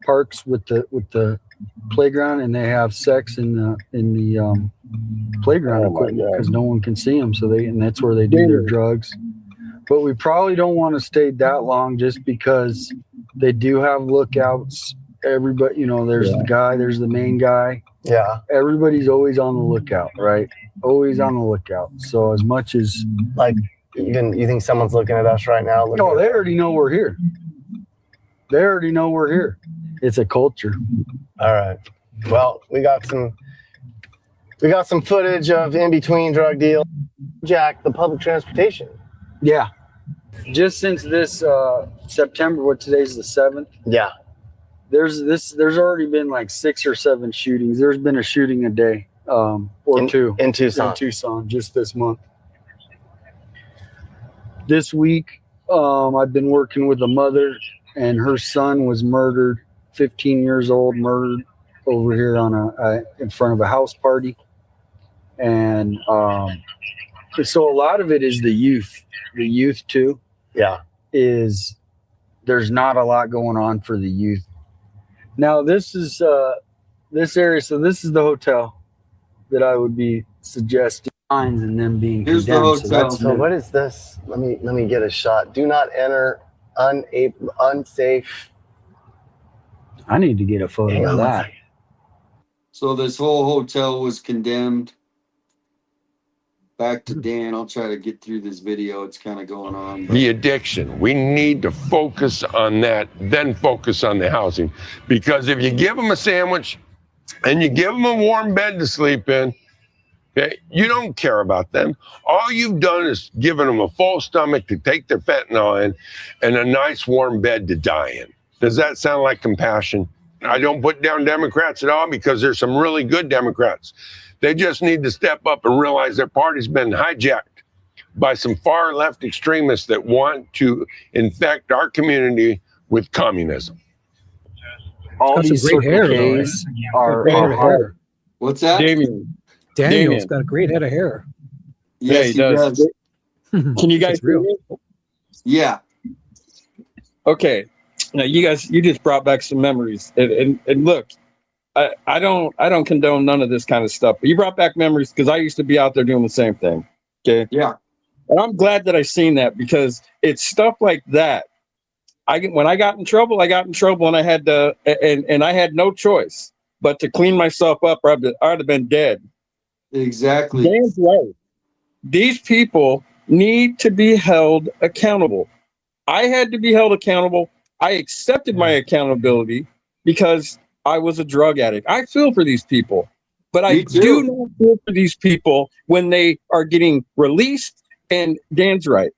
parks with the playground, and they have sex in the playground equipment because no one can see them. So that's where they do their drugs. But we probably don't want to stay that long just because they do have lookouts. Everybody, there's the guy, there's the main guy. Yeah. Everybody's always on the lookout, right? Always on the lookout. So as much as you think someone's looking at us right now? No, they already know we're here. They already know we're here. It's a culture. All right. Well, we got some footage of in between drug deal. Jack, the public transportation. Yeah. Just since this September, today's the 7th. Yeah. There's already been like 6 or 7 shootings. There's been a shooting a day, or 2 in Tucson. In Tucson, just this month. This week, I've been working with a mother, and her son was murdered, 15 years old, murdered over here in front of a house party. And so a lot of it is the youth too. Yeah. There's not a lot going on for the youth. Now this is this area. So this is the hotel that I would be suggesting fines and them being Here's the condemned. So hotel. that's So what is this? Let me get a shot. Do not enter unsafe. I need to get a photo Hang of on one that. second. So this whole hotel was condemned. Back to Dan. I'll try to get through this video. It's kind of going on. But The addiction. We need to focus on that, then focus on the housing. Because if you give them a sandwich and you give them a warm bed to sleep in, okay, you don't care about them. All you've done is given them a full stomach to take their fentanyl in and a nice warm bed to die in. Does that sound like compassion? I don't put down Democrats at all because there's some really good Democrats. They just need to step up and realize their party's been hijacked by some far left extremists that want to infect our community with communism. All Got some these great Circle hair, though, K's right? are Great head of hard. hair. what's that? Damian. Daniel's Damian. got a great head of hair. Yeah, Yes, he he does. does. Can you guys It's real. hear me? Yeah. Okay. Now you just brought back some memories. And look, I don't condone none of this kind of stuff. But you brought back memories because I used to be out there doing the same thing. Okay. Yeah. And I'm glad that I seen that because it's stuff like that. When I got in trouble, and I had to and I had no choice but to clean myself up or I'd have been dead. Exactly. Dan's right. These people need to be held accountable. I had to be held accountable. I accepted my accountability because I was a drug addict. I feel for these people, but I Me too. do not feel for these people when they are getting released. And Dan's right.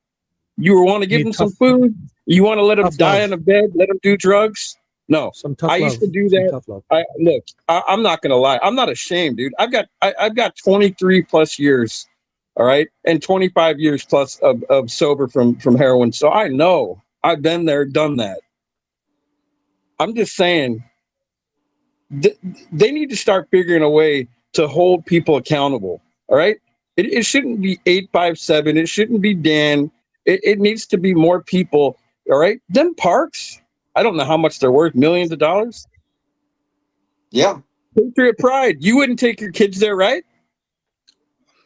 You want to give Need them tough- some food. You want to let them tough die love. in a bed, let them do drugs. No, Some tough I love. used to do Some that. tough love. I'm not gonna lie. I'm not ashamed, dude. I've got 23 plus years, all right, and 25 years plus of sober from heroin. So I know I've been there, done that. I'm just saying they need to start figuring a way to hold people accountable. All right, it shouldn't be 857. It shouldn't be Dan. It needs to be more people. All right, them parks. I don't know how much they're worth, millions of dollars. Yeah. Patriot Pride. You wouldn't take your kids there, right?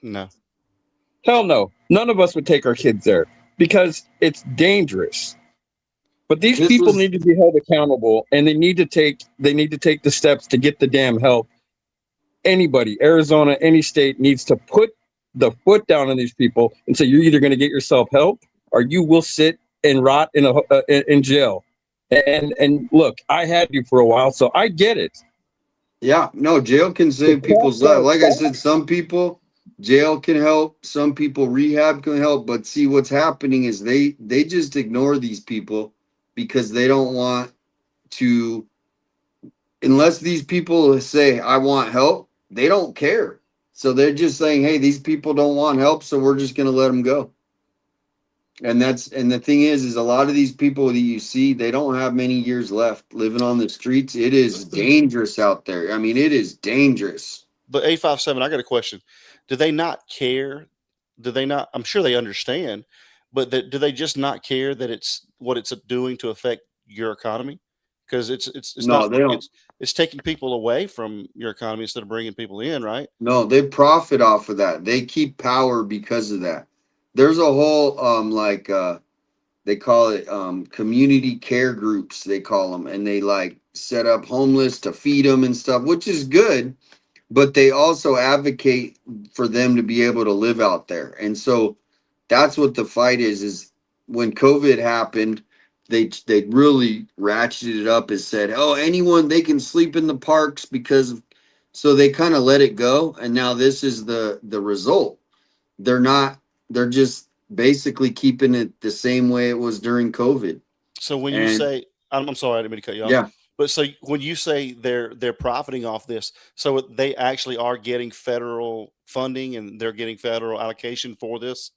No. Hell no. None of us would take our kids there because it's dangerous. But these This people was- need to be held accountable, and they need to take the steps to get the damn help. Anybody, Arizona, any state needs to put the foot down on these people and say you're either going to get yourself help or you will sit and rot in jail. And look, I had you for a while, so I get it. Yeah, no, jail can save people's lives. Like I said, some people jail can help, some people rehab can help, but see what's happening is they just ignore these people because they don't want to, unless these people say I want help, they don't care. So they're just saying, hey, these people don't want help, so we're just going to let them go. And the thing is a lot of these people that you see, they don't have many years left living on the streets. It is dangerous out there. I mean, it is dangerous. But 857, I got a question. Do they not care? Do they not? I'm sure they understand, but do they just not care that it's what it's doing to affect your economy? Because it's No, not. they don't. It's taking people away from your economy instead of bringing people in, right? No, they profit off of that. They keep power because of that. There's a whole they call it community care groups, they call them, and they like set up homeless to feed them and stuff, which is good, but they also advocate for them to be able to live out there. And so that's what the fight is when COVID happened, they really ratcheted it up and said, oh, anyone, they can sleep in the parks so they kind of let it go. And now this is the result. They're just basically keeping it the same way it was during COVID. So when you say, I'm sorry, I didn't mean to cut you off. Yeah. But so when you say they're profiting off this, so they actually are getting federal funding and they're getting federal allocation for this.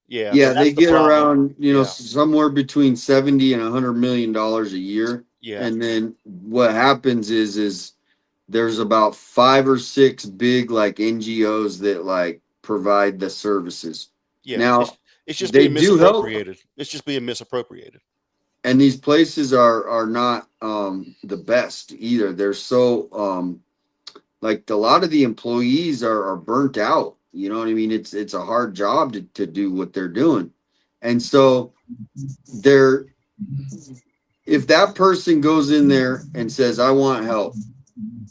Yeah. Yeah, that's they the get problem. around, somewhere between 70 and $100 million a year. Yeah. And then what happens is there's about 5 or 6 big like NGOs that like provide the services. Yeah. Now it's just they being do help, misappropriated. It's just being misappropriated. and these places are not the best either. They're so Like a lot of the employees are burnt out. You know what I mean? It's a hard job to do what they're doing. And so they're if that person goes in there and says, I want help,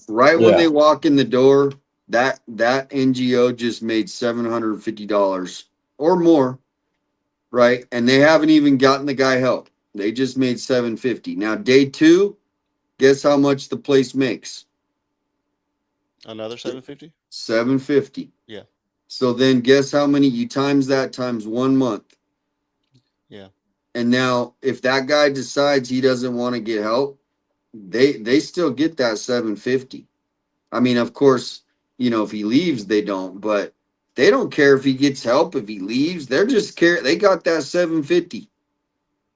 right when Yeah. they walk in the door, that NGO just made $750 or more, right? And they haven't even gotten the guy help. They just made $750. Now, day 2, guess how much the place makes? Another 750. $750. Yeah. So then guess how many you times that times 1 month. Yeah. And now if that guy decides he doesn't want to get help, they still get that 750. I mean, of course, you know, if he leaves, they don't, but they don't care if he gets help, if he leaves, they're just they got that 750.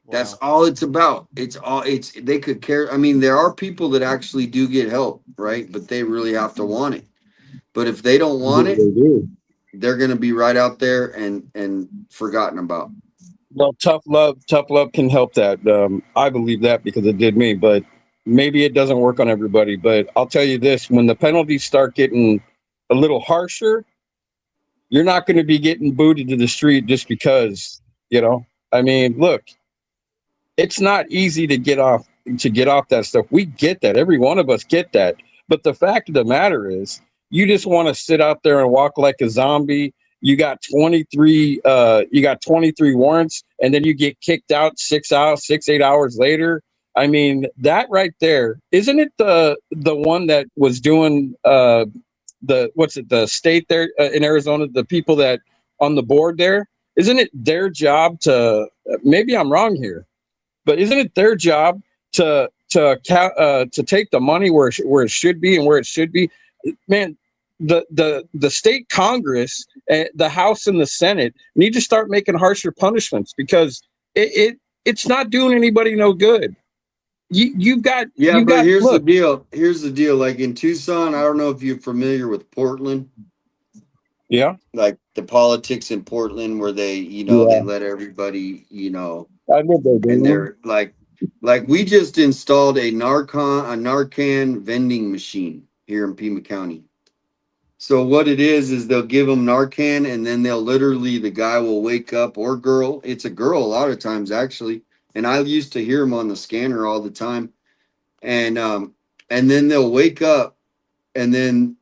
That's all it's about. They could care. I mean, there are people that actually do get help, right? But they really have to want it. But if they don't want it, they're going to be right out there and forgotten about. Well, tough love can help that. I believe that because it did me, but maybe it doesn't work on everybody. But I'll tell you this, when the penalties start getting a little harsher, you're not going to be getting booted to the street just because, you know, I mean, look, it's not easy to get off that stuff. We get that. Every one of us get that. But the fact of the matter is, you just want to sit out there and walk like a zombie. You got 23 warrants, and then you get kicked out 8 hours later. I mean, that right there, isn't it the one that was doing the state there in Arizona, the people that on the board there, isn't it their job to, maybe I'm wrong here, but isn't it their job to take the money where it should be and where it should be? Man, the state Congress, the House and the Senate need to start making harsher punishments because it's not doing anybody no good. You've got Here's look, the deal. Here's the deal. Like in Tucson, I don't know if you're familiar with Portland. Yeah. Like the politics in Portland where they, they let everybody, I live there, and they're like we just installed a Narcan vending machine here in Pima County. So what it is they'll give them Narcan and then they'll literally, the guy will wake up, or girl, it's a girl a lot of times actually. And I used to hear him on the scanner all the time. And then they'll wake up and then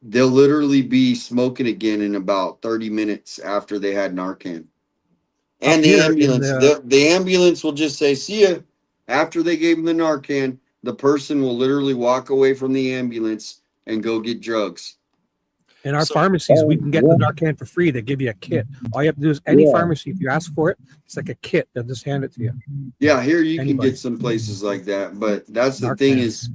they'll literally be smoking again in about 30 minutes after they had Narcan. And Up the here in ambulance, the- the ambulance will just say, see ya. After they gave them the Narcan, the person will literally walk away from the ambulance and go get drugs. In our pharmacies, we can get the Narcan for free. They give you a kit. All you have to do is any pharmacy, if you ask for it, it's like a kit. They'll just hand it to you. Yeah, here you Anybody. can get some places like that, but that's the thing is,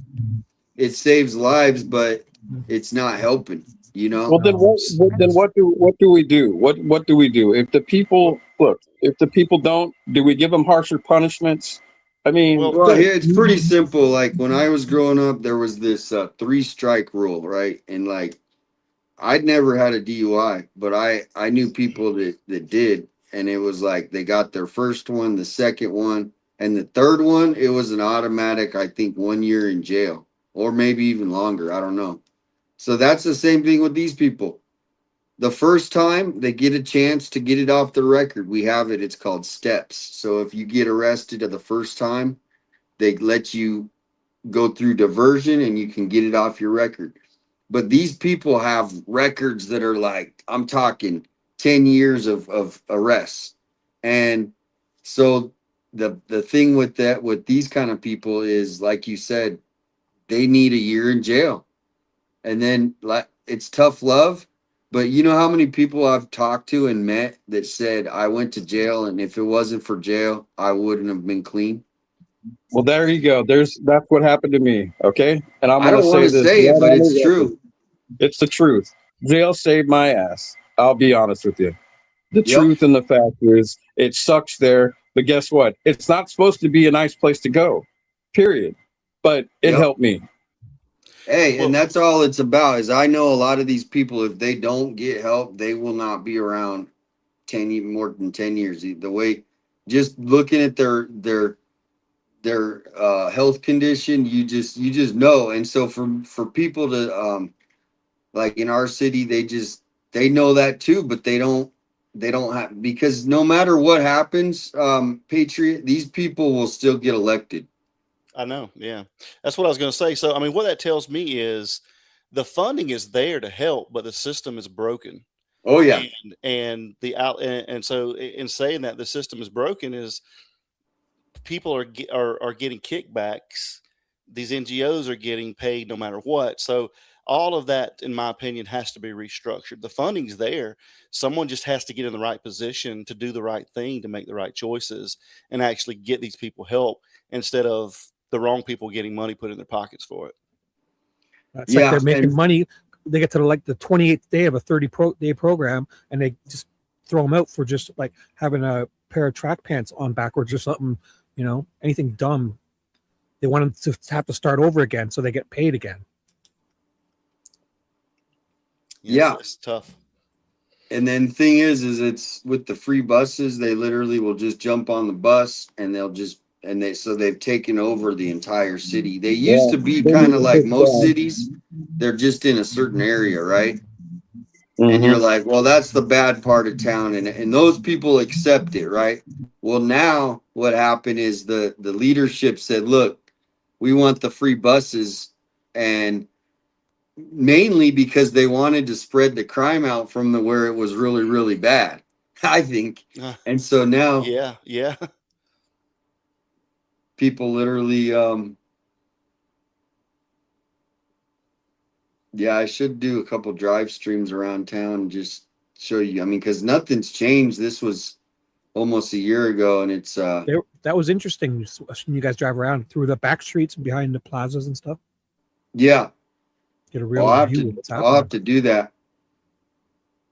it saves lives, but it's not helping. Well, then what do we do? What do we do if the people don't? Do we give them harsher punishments? I mean, well, here it's pretty simple. Like when I was growing up, there was this 3-strike rule, right? And like, I'd never had a DUI, but I knew people that did, and it was like they got their first one, the second one, and the third one. It was an automatic, I think, 1 year in jail, or maybe even longer. I don't know. So that's the same thing with these people. The first time they get a chance to get it off the record, we have it. It's called steps. So if you get arrested at the first time, they let you go through diversion and you can get it off your record. But these people have records that are like, I'm talking 10 years of arrests. And so the thing with these kind of people is, like you said, they need a year in jail. And then like it's tough love. But you know how many people I've talked to and met that said I went to jail, and if it wasn't for jail, I wouldn't have been clean. Well, there you go. That's what happened to me. Okay, and I'm I going don't to want to this say it, right but on the it's record. true. It's the truth. Jail saved my ass. I'll be honest with you. The Yep. truth and the fact is, it sucks there. But guess what? It's not supposed to be a nice place to go. Period. But it Yep. helped me. Hey, and that's all it's about. Is I know a lot of these people, if they don't get help, they will not be around more than 10 years. The way, just looking at their health condition, you just know. And so for people to Like in our city, they know that too, but they don't have, because no matter what happens, Patriot, these people will still get elected. I know. Yeah. That's what I was going to say. So, I mean, what that tells me is the funding is there to help, but the system is broken. Oh yeah. And so in saying that the system is broken is people are getting kickbacks. These NGOs are getting paid no matter what. So all of that, in my opinion, has to be restructured. The funding's there. Someone just has to get in the right position to do the right thing, to make the right choices, and actually get these people help instead of the wrong people getting money put in their pockets for it. It's like they're making money. They get to like the 28th day of a 30-day program, and they just throw them out for just like having a pair of track pants on backwards or something, you know, anything dumb. They want them to have to start over again, so they get paid again. Yeah. It's tough. And then the thing is it's with the free buses, they literally will just jump on the bus and so they've taken over the entire city. They used to be kind of like most cities. They're just in a certain area, right? And you're like, well, that's the bad part of town. And those people accept it, right? Well, now what happened is the leadership said, look, we want the free buses, and mainly because they wanted to spread the crime out from where it was really, really bad, I think. And so now yeah. People literally, I should do a couple drive streams around town and just show you. I mean, because nothing's changed. This was almost a year ago, and it's that was interesting when you guys drive around through the back streets and behind the plazas and stuff. Yeah. Get a real view of what's happening. I'll have to do that.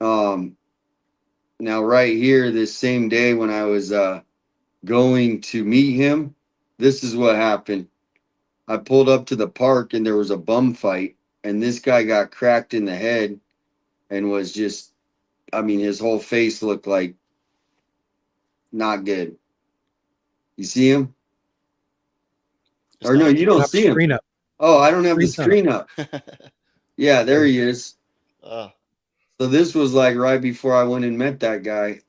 Now right here, this same day when I was going to meet him, this is what happened. I pulled up to the park and there was a bum fight, and this guy got cracked in the head and was just, I mean, his whole face looked like not good. You see him? Or no, you don't see him. Oh, I don't have the screen up. Yeah, there he is. So this was like right before I went and met that guy.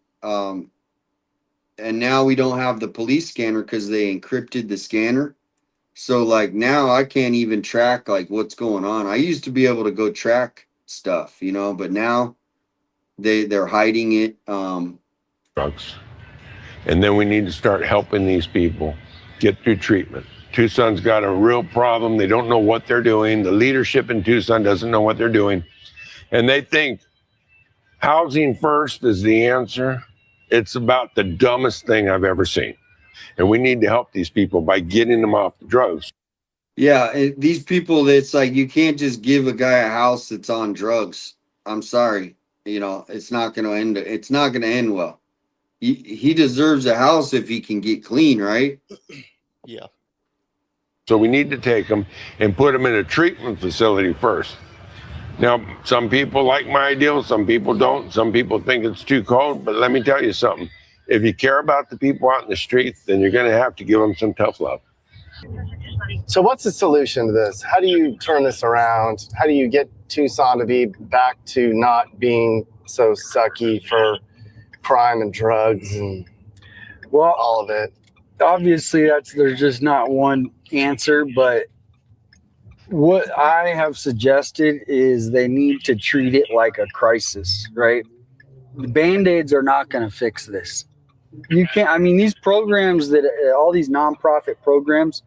And now we don't have the police scanner because they encrypted the scanner. So like now I can't even track like what's going on. I used to be able to go track stuff, you know, but now they're hiding it. Drugs. And then we need to start helping these people get through treatment. Tucson's got a real problem. They don't know what they're doing. The leadership in Tucson doesn't know what they're doing. And they think housing first is the answer. It's about the dumbest thing I've ever seen. And we need to help these people by getting them off the drugs. Yeah, these people, it's like you can't just give a guy a house that's on drugs. I'm sorry. You know, it's not going to end well. He deserves a house if he can get clean, right? Yeah. So we need to take them and put them in a treatment facility first. Now, some people like my ideal, some people don't. Some people think it's too cold, but let me tell you something. If you care about the people out in the streets, then you're going to have to give them some tough love. So what's the solution to this? How do you turn this around? How do you get Tucson to be back to not being so sucky for crime and drugs and all of it? Obviously, there's just not one answer, but what I have suggested is they need to treat it like a crisis, right? The Band-Aids are not going to fix this. You can't, I mean, these programs all these nonprofit programs,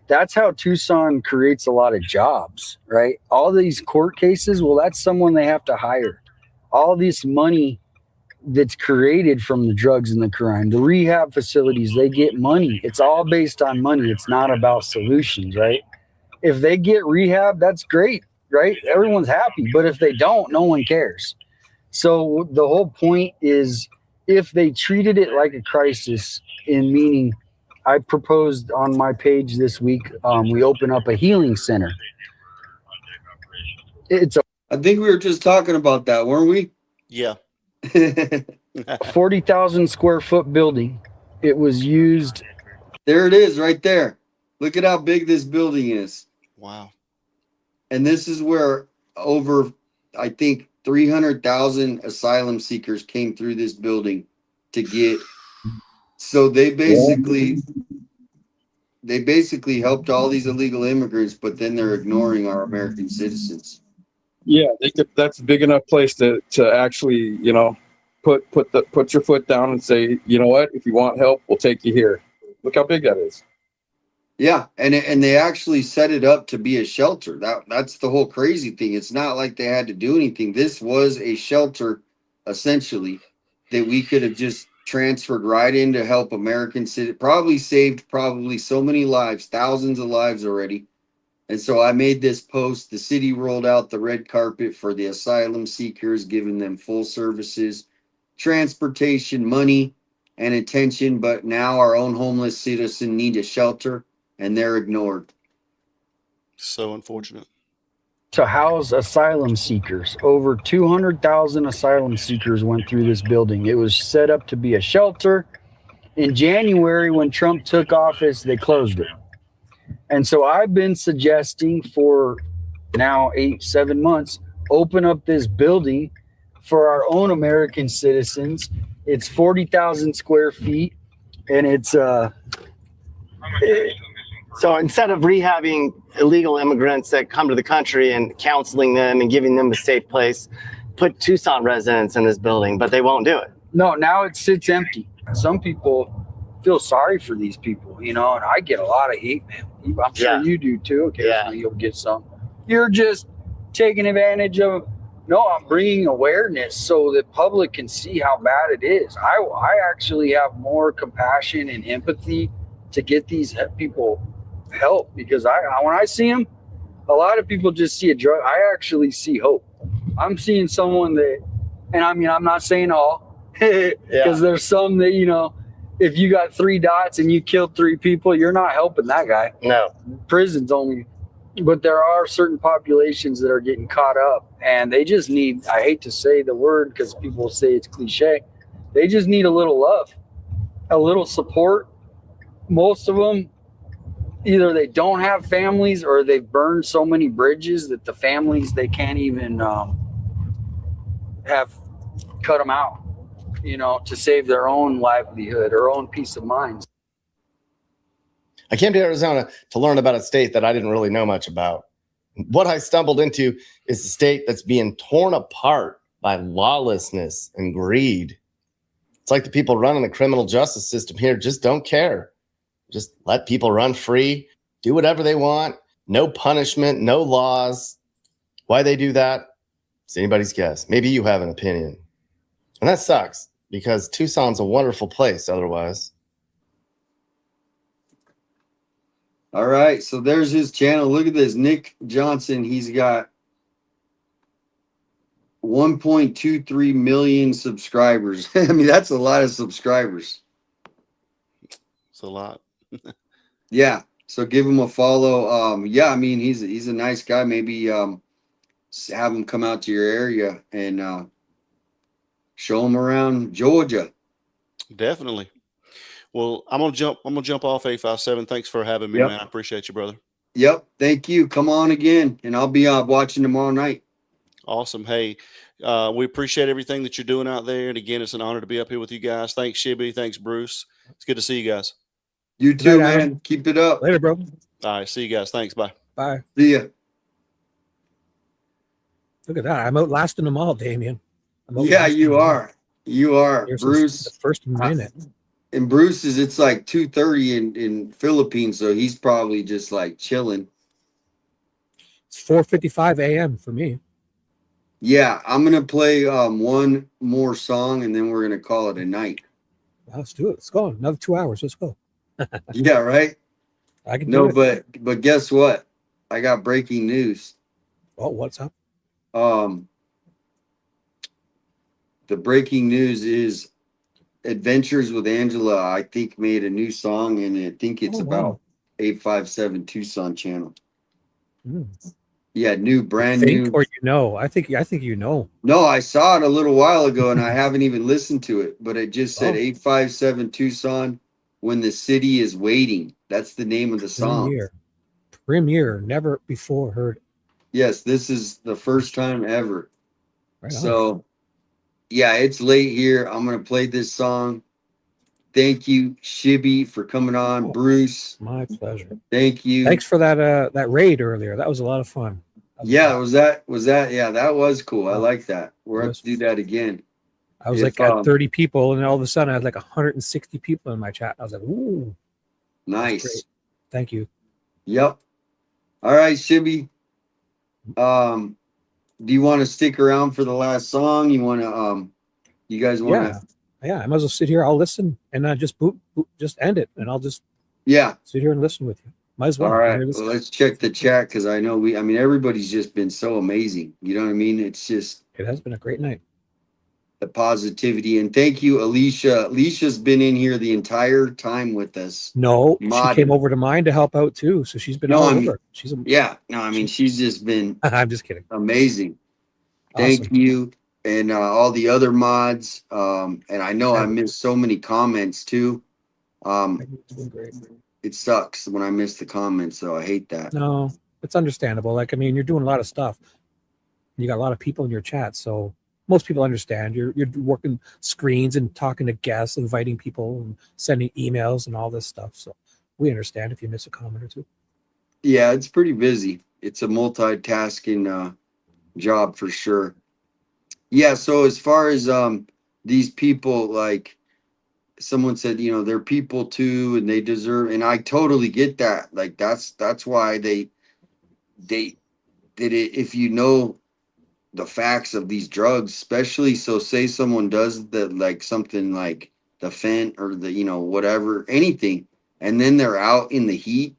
that's how Tucson creates a lot of jobs, right? All these court cases, well, that's someone they have to hire. All this money that's created from the drugs and the crime, the rehab facilities, they get money. It's all based on money. It's not about solutions, right? If they get rehab, that's great, right? Everyone's happy. But if they don't, no one cares. So the whole point is, if they treated it like a crisis, in meaning, I proposed on my page this week, we open up a healing center. I think we were just talking about that, weren't we? Yeah. 40,000 square foot building. It was used. There it is right there. Look at how big this building is. Wow. And this is where over, I think 300,000 asylum seekers came through this building to get. So they basically helped all these illegal immigrants, but then they're ignoring our American citizens. Yeah, that's a big enough place to actually, put your foot down and say, you know what, if you want help, we'll take you here. Look how big that is. Yeah, and they actually set it up to be a shelter. That's the whole crazy thing. It's not like they had to do anything. This was a shelter, essentially, that we could have just transferred right in to help American citizens. Probably saved so many lives, thousands of lives already. And so I made this post. The city rolled out the red carpet for the asylum seekers, giving them full services, transportation, money, and attention. But now our own homeless citizen need a shelter, and they're ignored. So unfortunate. To house asylum seekers. Over 200,000 asylum seekers went through this building. It was set up to be a shelter. In January, when Trump took office, they closed it. And so I've been suggesting for now 8-7 months, open up this building for our own American citizens. It's 40,000 square feet, and it's So instead of rehabbing illegal immigrants that come to the country and counseling them and giving them a safe place, put Tucson residents in this building, but they won't do it. No, now it sits empty. Some people feel sorry for these people, and I get a lot of hate, man. I'm sure you do too. Occasionally you'll get some. You're just taking advantage of. No, I'm bringing awareness so the public can see how bad it is. I actually have more compassion and empathy to get these people help, because when I see them, a lot of people just see a drug. I actually see hope. I'm seeing someone that, and I mean, I'm not saying all, because there's some that, if you got 3 dots and you killed 3 people, you're not helping that guy. No. Prison's only, but there are certain populations that are getting caught up, and they just need, I hate to say the word because people say it's cliche, they just need a little love, a little support. Most of them, either they don't have families or they've burned so many bridges that the families, they can't even have cut them out, to save their own livelihood or own peace of mind. I came to Arizona to learn about a state that I didn't really know much about. What I stumbled into is a state that's being torn apart by lawlessness and greed. It's like the people running the criminal justice system here just don't care. Just let people run free, do whatever they want, no punishment, no laws. Why they do that? It's anybody's guess. Maybe you have an opinion. And that sucks, because Tucson's a wonderful place otherwise. All right, so there's his channel. Look at this, Nick Johnson. He's got 1.23 million subscribers. I mean, that's a lot of subscribers. It's a lot. Yeah, so give him a follow. Yeah, I mean, he's a nice guy. Maybe have him come out to your area and show him around Georgia. Definitely. Well, I'm gonna jump off 857. Thanks for having me, man. I appreciate you, brother. Yep, thank you. Come on again, and I'll be watching tomorrow night. Awesome. Hey, we appreciate everything that you're doing out there. And again, it's an honor to be up here with you guys. Thanks, Shibby. Thanks, Bruce. It's good to see you guys. You too, man. Keep it up. Later, bro. All right. See you guys. Thanks. Bye. Bye. See ya. Look at that. I'm outlasting them all, Damian. Yeah, you are. You are. Here's Bruce. the first minute. And Bruce it's like 2:30 in Philippines, so he's probably just like chilling. It's 4:55 a.m. for me. Yeah, I'm gonna play one more song and then we're gonna call it a night. Well, let's do it. Let's go. Another 2 hours. Let's go. Yeah, right. I can do it. but guess what? I got breaking news. Oh, what's up? The breaking news is Adventures with Angela, I think, made a new song, and I think it's about 857 Tucson channel. Yeah, brand new. Or I think you know. No, I saw it a little while ago, and I haven't even listened to it. But it just said 857 Tucson, When the City is Waiting. That's the name of the song. Premiere. Never before heard Yes, this is the first time ever. Right on. So, yeah, it's late here. I'm going to play this song. Thank you, Shibby, for coming on. Bruce, My pleasure. thank you. Thanks for that raid earlier. That was a lot of fun. Yeah, was that? Yeah, that was cool. I like that. We'll have to do that again. I was If, like at 30 people, and all of a sudden I had like 160 people in my chat. I was like, ooh. Nice. Great. Thank you. Yep. All right, Shibby. Do you want to stick around for the last song? You want to you guys want to Yeah, I might as well sit here. I'll listen and just just end it, and I'll just sit here and listen with you. Might as well. All right, well, let's check the chat because I know everybody's just been so amazing. You know what I mean? It's just it has been a great night. The positivity, and thank you, Alicia. Alicia's been in here the entire time with us. No, she Modding. came over to mine to help out too, so she's been all over. She's she's just been. I'm just kidding. Amazing. Thank you, and all the other mods. And I know I missed so many comments too. It sucks when I miss the comments, so I hate that. No, it's understandable. Like, I mean, you're doing a lot of stuff. You got a lot of people in your chat, so most people understand. You're working screens and talking to guests, inviting people, and sending emails and all this stuff. So we understand if you miss a comment or two. Yeah, it's pretty busy. It's a multitasking job for sure. Yeah, so as far as these people, like someone said, they're people too, and they deserve, and I totally get that. Like that's why they did it. If you know the facts of these drugs, especially, so say someone does like something like the fent or the whatever, anything, and then they're out in the heat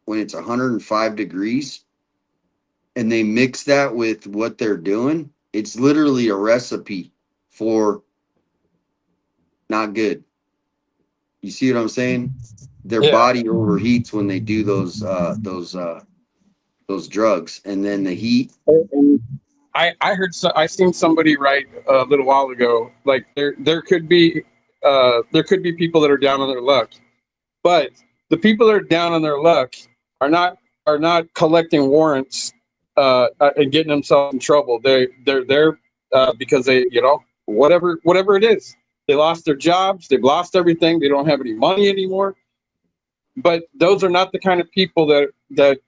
when it's 105 degrees and they mix that with what they're doing, it's literally a recipe for not good. You see what I'm saying? Their body overheats when they do those drugs, and then the heat. I heard I seen somebody write a little while ago, like there could be people that are down on their luck, but the people that are down on their luck are not collecting warrants and getting themselves in trouble. They're there because they whatever it is, they lost their jobs, they've lost everything, they don't have any money anymore. But those are not the kind of people that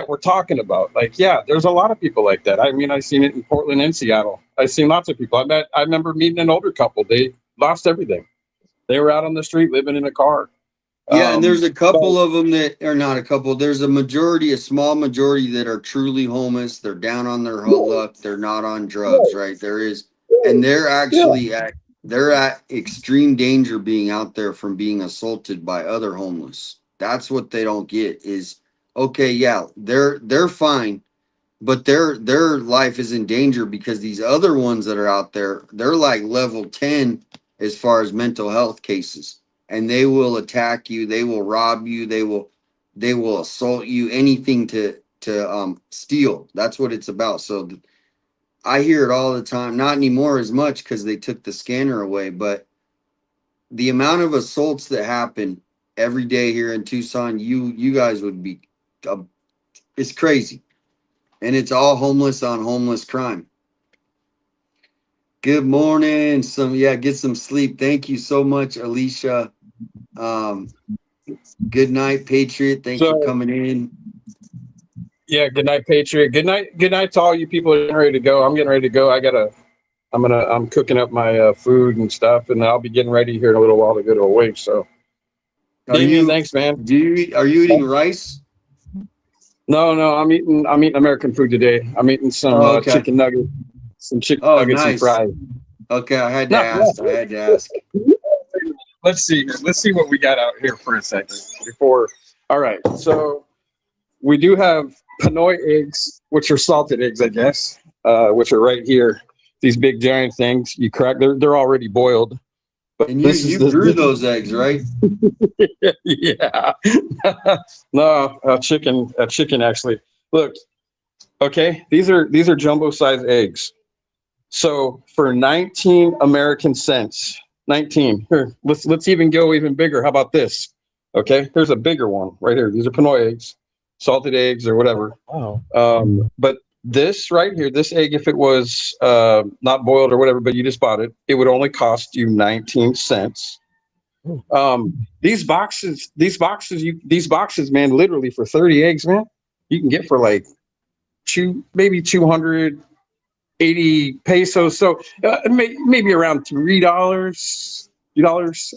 we're talking about. Like, yeah, there's a lot of people like that. I mean, I've seen it in Portland and Seattle. I've seen lots of people. I remember meeting an older couple. They lost everything. They were out on the street living in a car. Yeah, and there's a couple of them that are not a couple. There's a small majority that are truly homeless. They're down on their luck. They're not on drugs, right? There is, and they're actually they're at extreme danger being out there from being assaulted by other homeless. That's what they don't get is, okay, yeah, they're fine, but their life is in danger because these other ones that are out there, they're like level 10 as far as mental health cases, and they will attack you, they will rob you, they will assault you, anything to steal. That's what it's about. So I hear it all the time, not anymore as much because they took the scanner away, but the amount of assaults that happen every day here in Tucson, you guys would be it's crazy, and it's all homeless on homeless crime. Good morning. Get some sleep. Thank you so much, Alicia. Good night, Patriot. Thanks for coming in. Yeah, good night, Patriot. Good night to all you people getting ready to go. I'm getting ready to go. I'm cooking up my food and stuff, and I'll be getting ready here in a little while to go to a wake. So Damian, thanks, man. Are you eating rice? No, I'm eating American food today. I'm eating some chicken nuggets, nuggets and fries. Okay, I had to ask. Let's see what we got out here for a second all right, so we do have Pinoy eggs, which are salted eggs, I guess, which are right here. These big giant things you crack, they're already boiled. But and you grew those eggs, right? Yeah. No, a chicken actually. Look, okay, these are jumbo size eggs. So for 19 American cents, 19. Here, let's even go even bigger. How about this? Okay, here's a bigger one right here. These are Pinoy eggs. salted eggs or whatever. Wow. But this right here, this egg, if it was not boiled or whatever, but you just bought it, it would only cost you 19 cents. These boxes, man, literally for 30 eggs, man, you can get for like maybe 280 pesos. So maybe around $3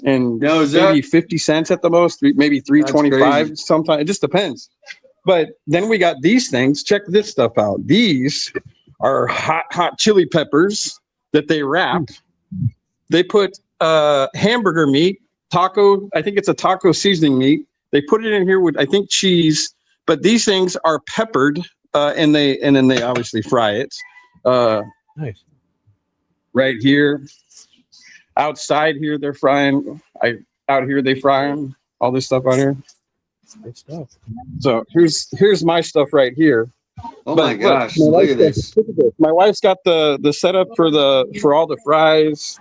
and maybe 50 cents at the most, maybe 325 sometimes. It just depends. But then we got these things. Check this stuff out. These are hot chili peppers that they wrap. They put hamburger meat, taco. I think it's a taco seasoning meat. They put it in here with, I think, cheese. But these things are peppered, and then they obviously fry it. Nice. Right here, outside here they're frying. Out here they fry them. All this stuff out here. Good stuff. So here's my stuff right here. Oh my gosh! Look at this. My wife's got the setup for all the fries.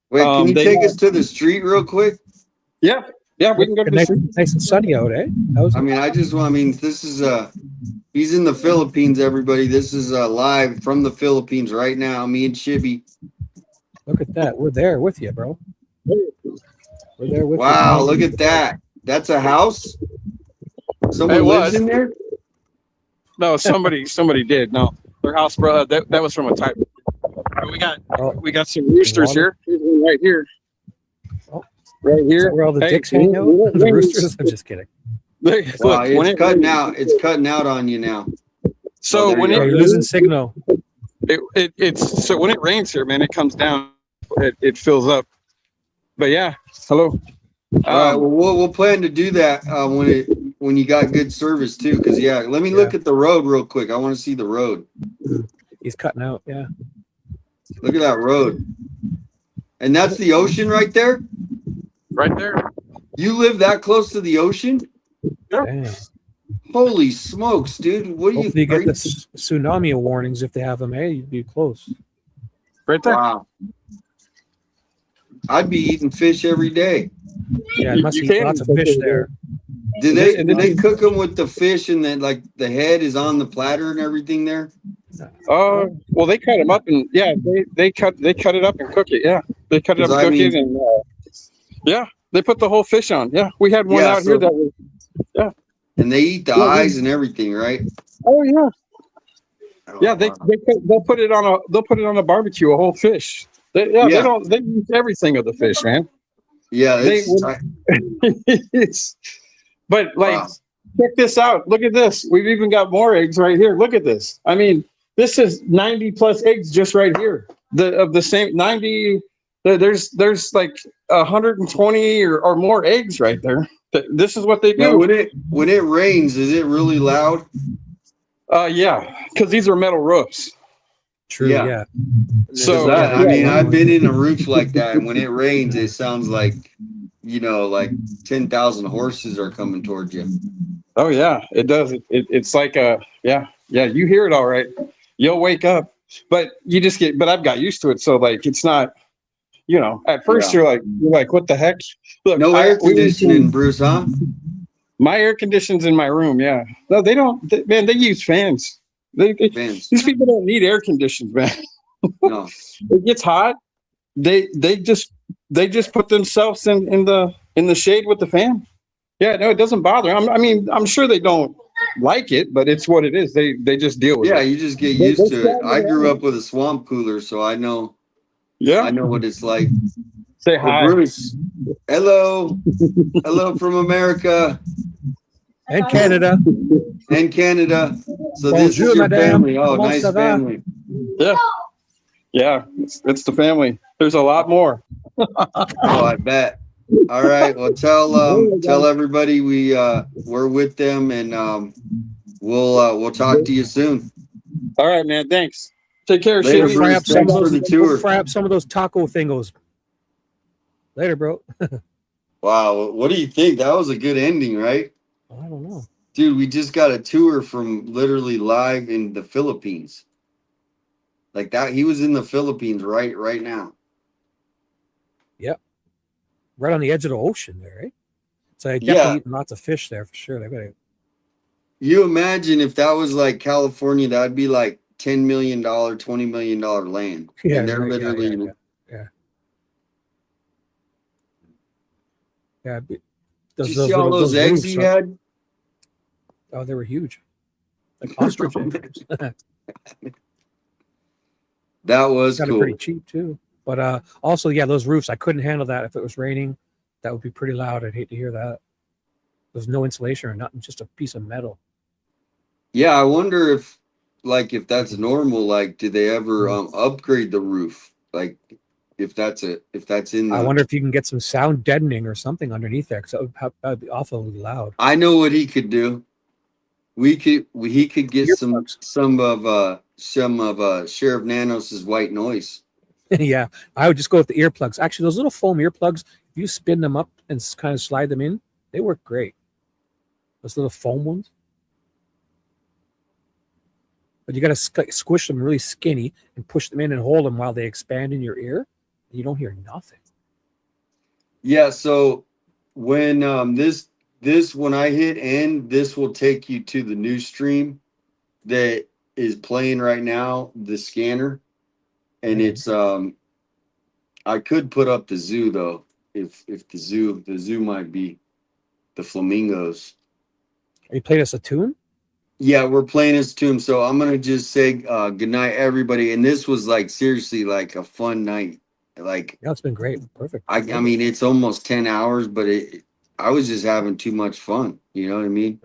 Wait, can you take us to the street real quick? Yeah, we can go to the street. Nice and sunny out, eh? This is he's in the Philippines, everybody. This is live from the Philippines right now. Me and Shibby. Look at that. We're there with you, bro. We're there with you. Wow, look at that. That's a house? Someone lives in there? No, somebody did. No, their house, bro. That was from a type. We got some roosters here. Here's one right here. Right here. Where all the dicks hang out? The roosters? I'm just kidding. Wow, it's cutting out. It's cutting out on you now. So when you're losing signal. It's so when it rains here, man, it comes down. It fills up. But yeah, hello. All right, well, we'll plan to do that when you got good service too. Because let me look at the road real quick. I want to see the road. He's cutting out. Yeah. Look at that road. And that's the ocean right there. Right there. You live that close to the ocean? Damn. Holy smokes, dude! What do Hopefully you get the tsunami warnings if they have them. Hey, you'd be close. Right there. Wow. I'd be eating fish every day. Yeah, it must eat lots of fish there. Do they cook them with the fish and then like the head is on the platter and everything there? Well, they cut them up and they cut it up and cook it. Yeah, they cut it up and cook it and they put the whole fish on. Yeah, we had one out here that was and they eat the eyes and everything, right? Oh yeah. Yeah, they'll put it on a barbecue, a whole fish. They use everything of the fish, man. Yeah, but like, check this out. Look at this. We've even got more eggs right here. Look at this. I mean, this is 90 plus eggs just right here. Of the same 90. There's like 120 or more eggs right there. This is what they do. Now, when it rains, is it really loud? Yeah, because these are metal roofs. True. Yeah. So I've been in a roof like that, and when it rains, it sounds like 10,000 horses are coming towards you. Oh yeah, it does. It's like you hear it all right. You'll wake up, but but I've got used to it. So like, it's not, at first you're like, what the heck? Look, no air conditioning, Bruce, huh? My air conditioning's in my room. Yeah. No, they don't. Man, they use fans. These people don't need air conditions, man. No. It gets hot. They just put themselves in the shade with the fan. Yeah, no, it doesn't bother. I'm sure they don't like it, but it's what it is. They just deal with it. Yeah, you just get used to it. I grew up with a swamp cooler, so I know. Yeah, I know what it's like. Say hi, Bruce. Hello, hello from America and Canada. So this is your family. Oh, nice family. Yeah, yeah, it's the family. There's a lot more. Oh, I bet. All right. Well, tell everybody we're with them, and we'll talk to you soon. All right, man. Thanks. Take care. Later, Shibby. Bruce. Thanks for the tour. Fry up some of those taco thingos. Later, bro. Wow. What do you think? That was a good ending, right? I don't know. Dude, we just got a tour from literally live in the Philippines. Like that, he was in the Philippines right now. Yep. Right on the edge of the ocean there, right? So they definitely eating lots of fish there for sure. You imagine if that was like California, that'd be like $10 million, $20 million land. Yeah, And they're right. literally Yeah. Did you see all those eggs he had? Oh, they were huge. Like ostrich eggs. That was Got cool. it pretty cheap too. But also, yeah, those roofs, I couldn't handle that if it was raining. That would be pretty loud. I'd hate to hear that. There's no insulation or nothing, just a piece of metal. Yeah, I wonder if that's normal. Like, do they ever upgrade the roof? Like, if that's in the. I wonder if you can get some sound deadening or something underneath there, because that would be awfully loud. I know what he could do. He could get some of Sheriff Nanos's white noise. Yeah, I would just go with the earplugs. Actually, those little foam earplugs, if you spin them up and kind of slide them in, they work great. Those little foam ones. But you got to squish them really skinny and push them in and hold them while they expand in your ear. You don't hear nothing. Yeah, so when this when I hit end, this will take you to the new stream that is playing right now, the scanner. And it's I could put up the zoo though, if the zoo might be the flamingos. Are you playing us a tune? Yeah, we're playing his tune. So I'm gonna just say good night, everybody. And this was like seriously like a fun night. Like, yeah, it's been great. Perfect. I mean, it's almost 10 hours, but I was just having too much fun. You know what I mean?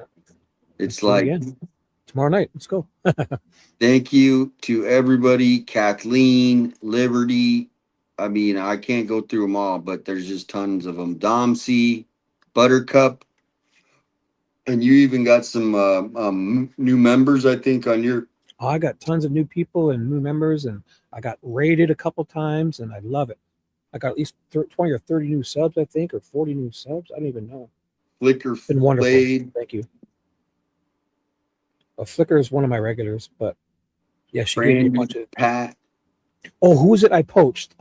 It's like tomorrow night. Let's go. Thank you to everybody, Kathleen, Liberty. I mean, I can't go through them all, but there's just tons of them. Dom C, Buttercup, and you even got some new members, I think, on your. Oh, I got tons of new people and new members, and I got rated a couple times, and I love it. I got at least 20 or 30 new subs, I think, or 40 new subs. I don't even know. Flicker it's been wonderful. Blade. Thank you. Flicker is one of my regulars, but yeah, she gave me a bunch of Pat. Oh, who is it I poached?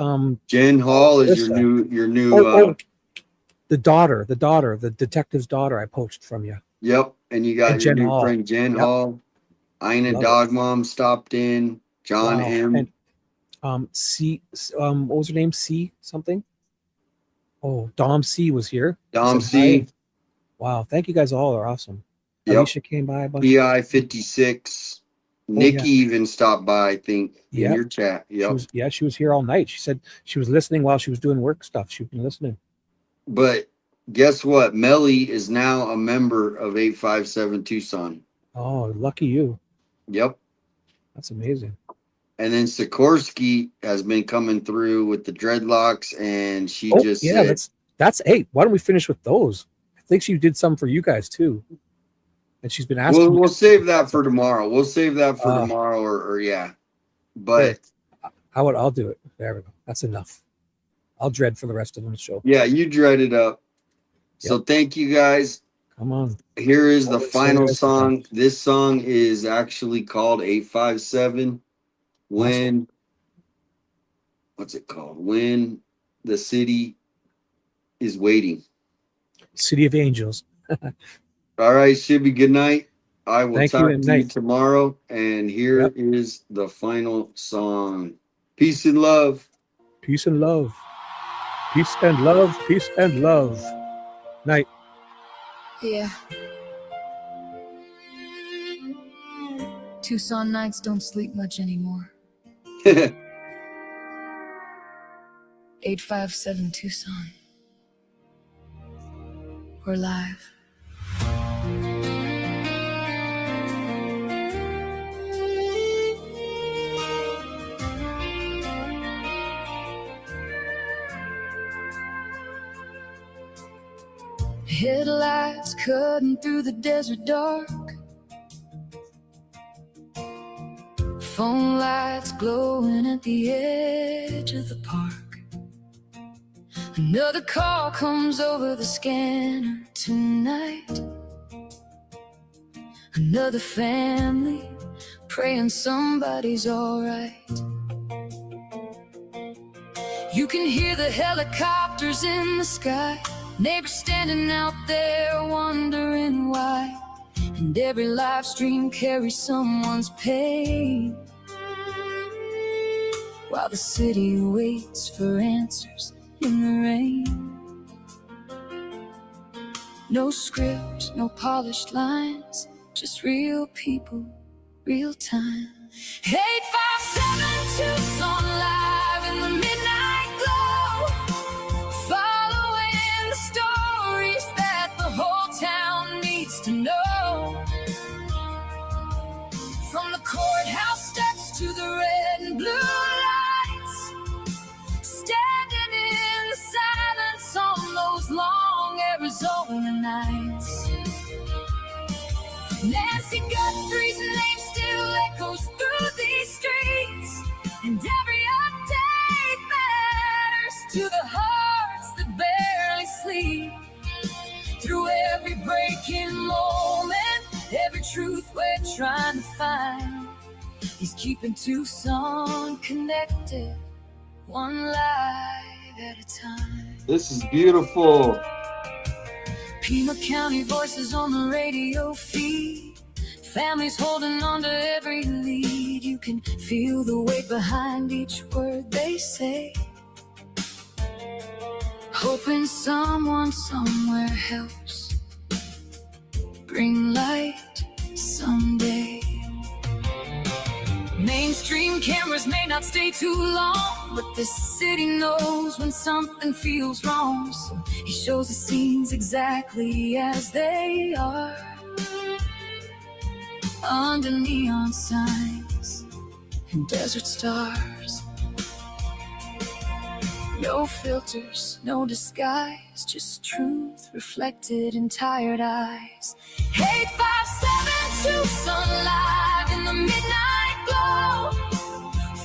Jen Hall is your new the daughter, the detective's daughter I poached from you. Yep, and you got And your Jen new Hall. friend Jen Yep. Hall. Ina Love Dog Mom stopped in. John Wow. M. And C what was her name? C something? Oh, Dom C was here. He Dom said C. hi. Wow, thank you guys all. Are awesome. Yep. Alicia came by a bunch. PI 56. Nikki even stopped by, I think, in Yep. your chat. Yep. She was here all night. She said she was listening while she was doing work stuff. She'd been listening. But guess what? Melly is now a member of 857 Tucson. Oh, lucky you. Yep. That's amazing. And then Sikorsky has been coming through with the dreadlocks, and she just yeah, said, that's eight. Why don't we finish with those? I think she did some for you guys too. And she's been asking. We'll save that for tomorrow. We'll save that for tomorrow, or yeah. But I'll do it. There we go. That's enough. I'll dread for the rest of the show. yeah, you dread it up. So thank you guys. Come on. Here is the Always final say song. This song is actually called 857. When what's it called? When the city is waiting. City of Angels. All right, Shibby, good night. I will Thank you, talk and to you night. tomorrow. And here is the final song. Peace and love. Peace and love. Peace and love. Peace and love. Night. Yeah. Tucson nights don't sleep much anymore. 857 Tucson. We're live. Headlights cutting through the desert dark. Phone lights glowing at the edge of the park. Another call comes over the scanner tonight. Another family praying somebody's alright. You can hear the helicopters in the sky. Neighbors standing out there wondering why. And and every live stream carries someone's pain. While the city waits for answers in the rain. No script, no polished lines, just real people, real time. 857 Tucson live in the midnight glow, following the stories that the whole town needs to know. From the courthouse steps to the red and blue lights, standing in the silence on those long Arizona nights. Nancy Guthrie's name still echoes through these streets, and every update matters to the hearts that barely sleep. Through every breaking moment, every truth we're trying to find, he's keeping Tucson connected, one life at a time. This is beautiful. Pima County voices on the radio feed, families holding on to every lead. You can feel the weight behind each word they say, hoping someone somewhere helps bring light someday. Mainstream cameras may not stay too long, but this city knows when something feels wrong. So he shows the scenes exactly as they are, under neon signs and desert stars. No filters, no disguise, just truth reflected in tired eyes. 857 Tucson live in the midnight glow,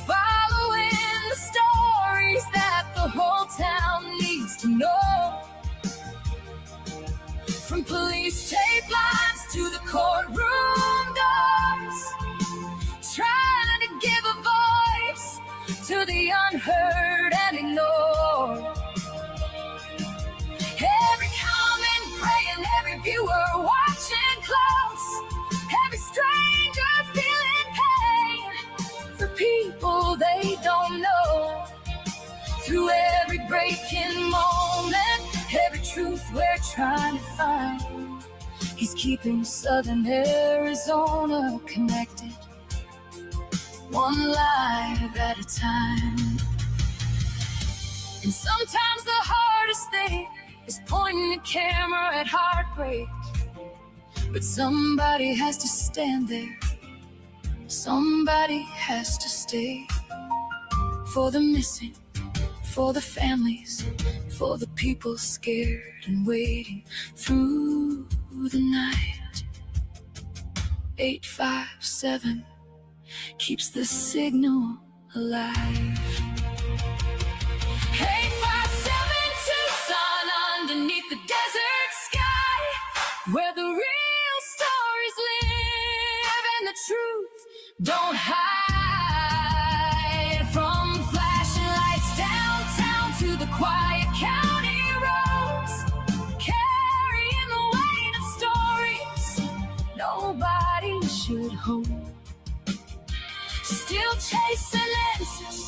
following the stories that the whole town needs to know. From police tape lines to the courtroom doors, trying to give a voice to the unheard and ignored. Every comment praying, every viewer watching close, every stranger feeling pain for people they don't know. Through every breaking moment, every truth we're trying to find, he's keeping Southern Arizona connected, one life at a time. And sometimes the hardest thing is pointing a camera at heartbreak, but somebody has to stand there, somebody has to stay, for the missing, for the families, for the people scared and waiting through the night. 857 keeps the signal alive. 857 Tucson, underneath the desert sky, where the real stories live and the truth don't hide. From flashing lights downtown to the quiet county roads, carrying the weight of stories nobody should hold. Still chasing answers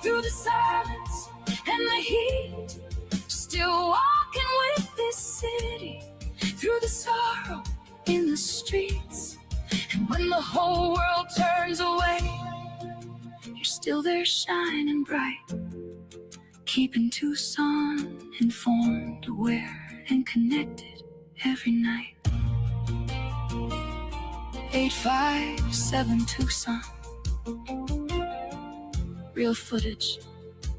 through the silence and the heat, still walking with this city through the sorrow in the streets. And when the whole world turns away, you're still there shining bright, keeping Tucson informed, aware, and connected every night. 857 Tucson. Real footage,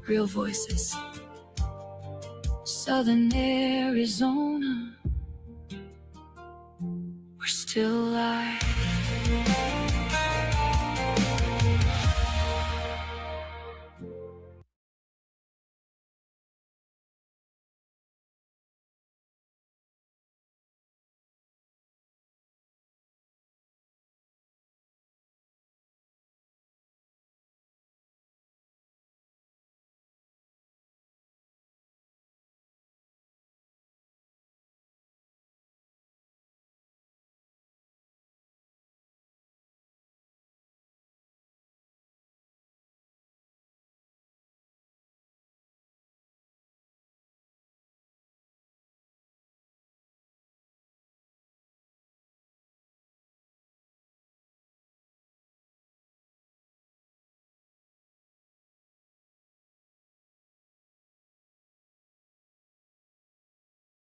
real voices. Southern Arizona, we're still alive.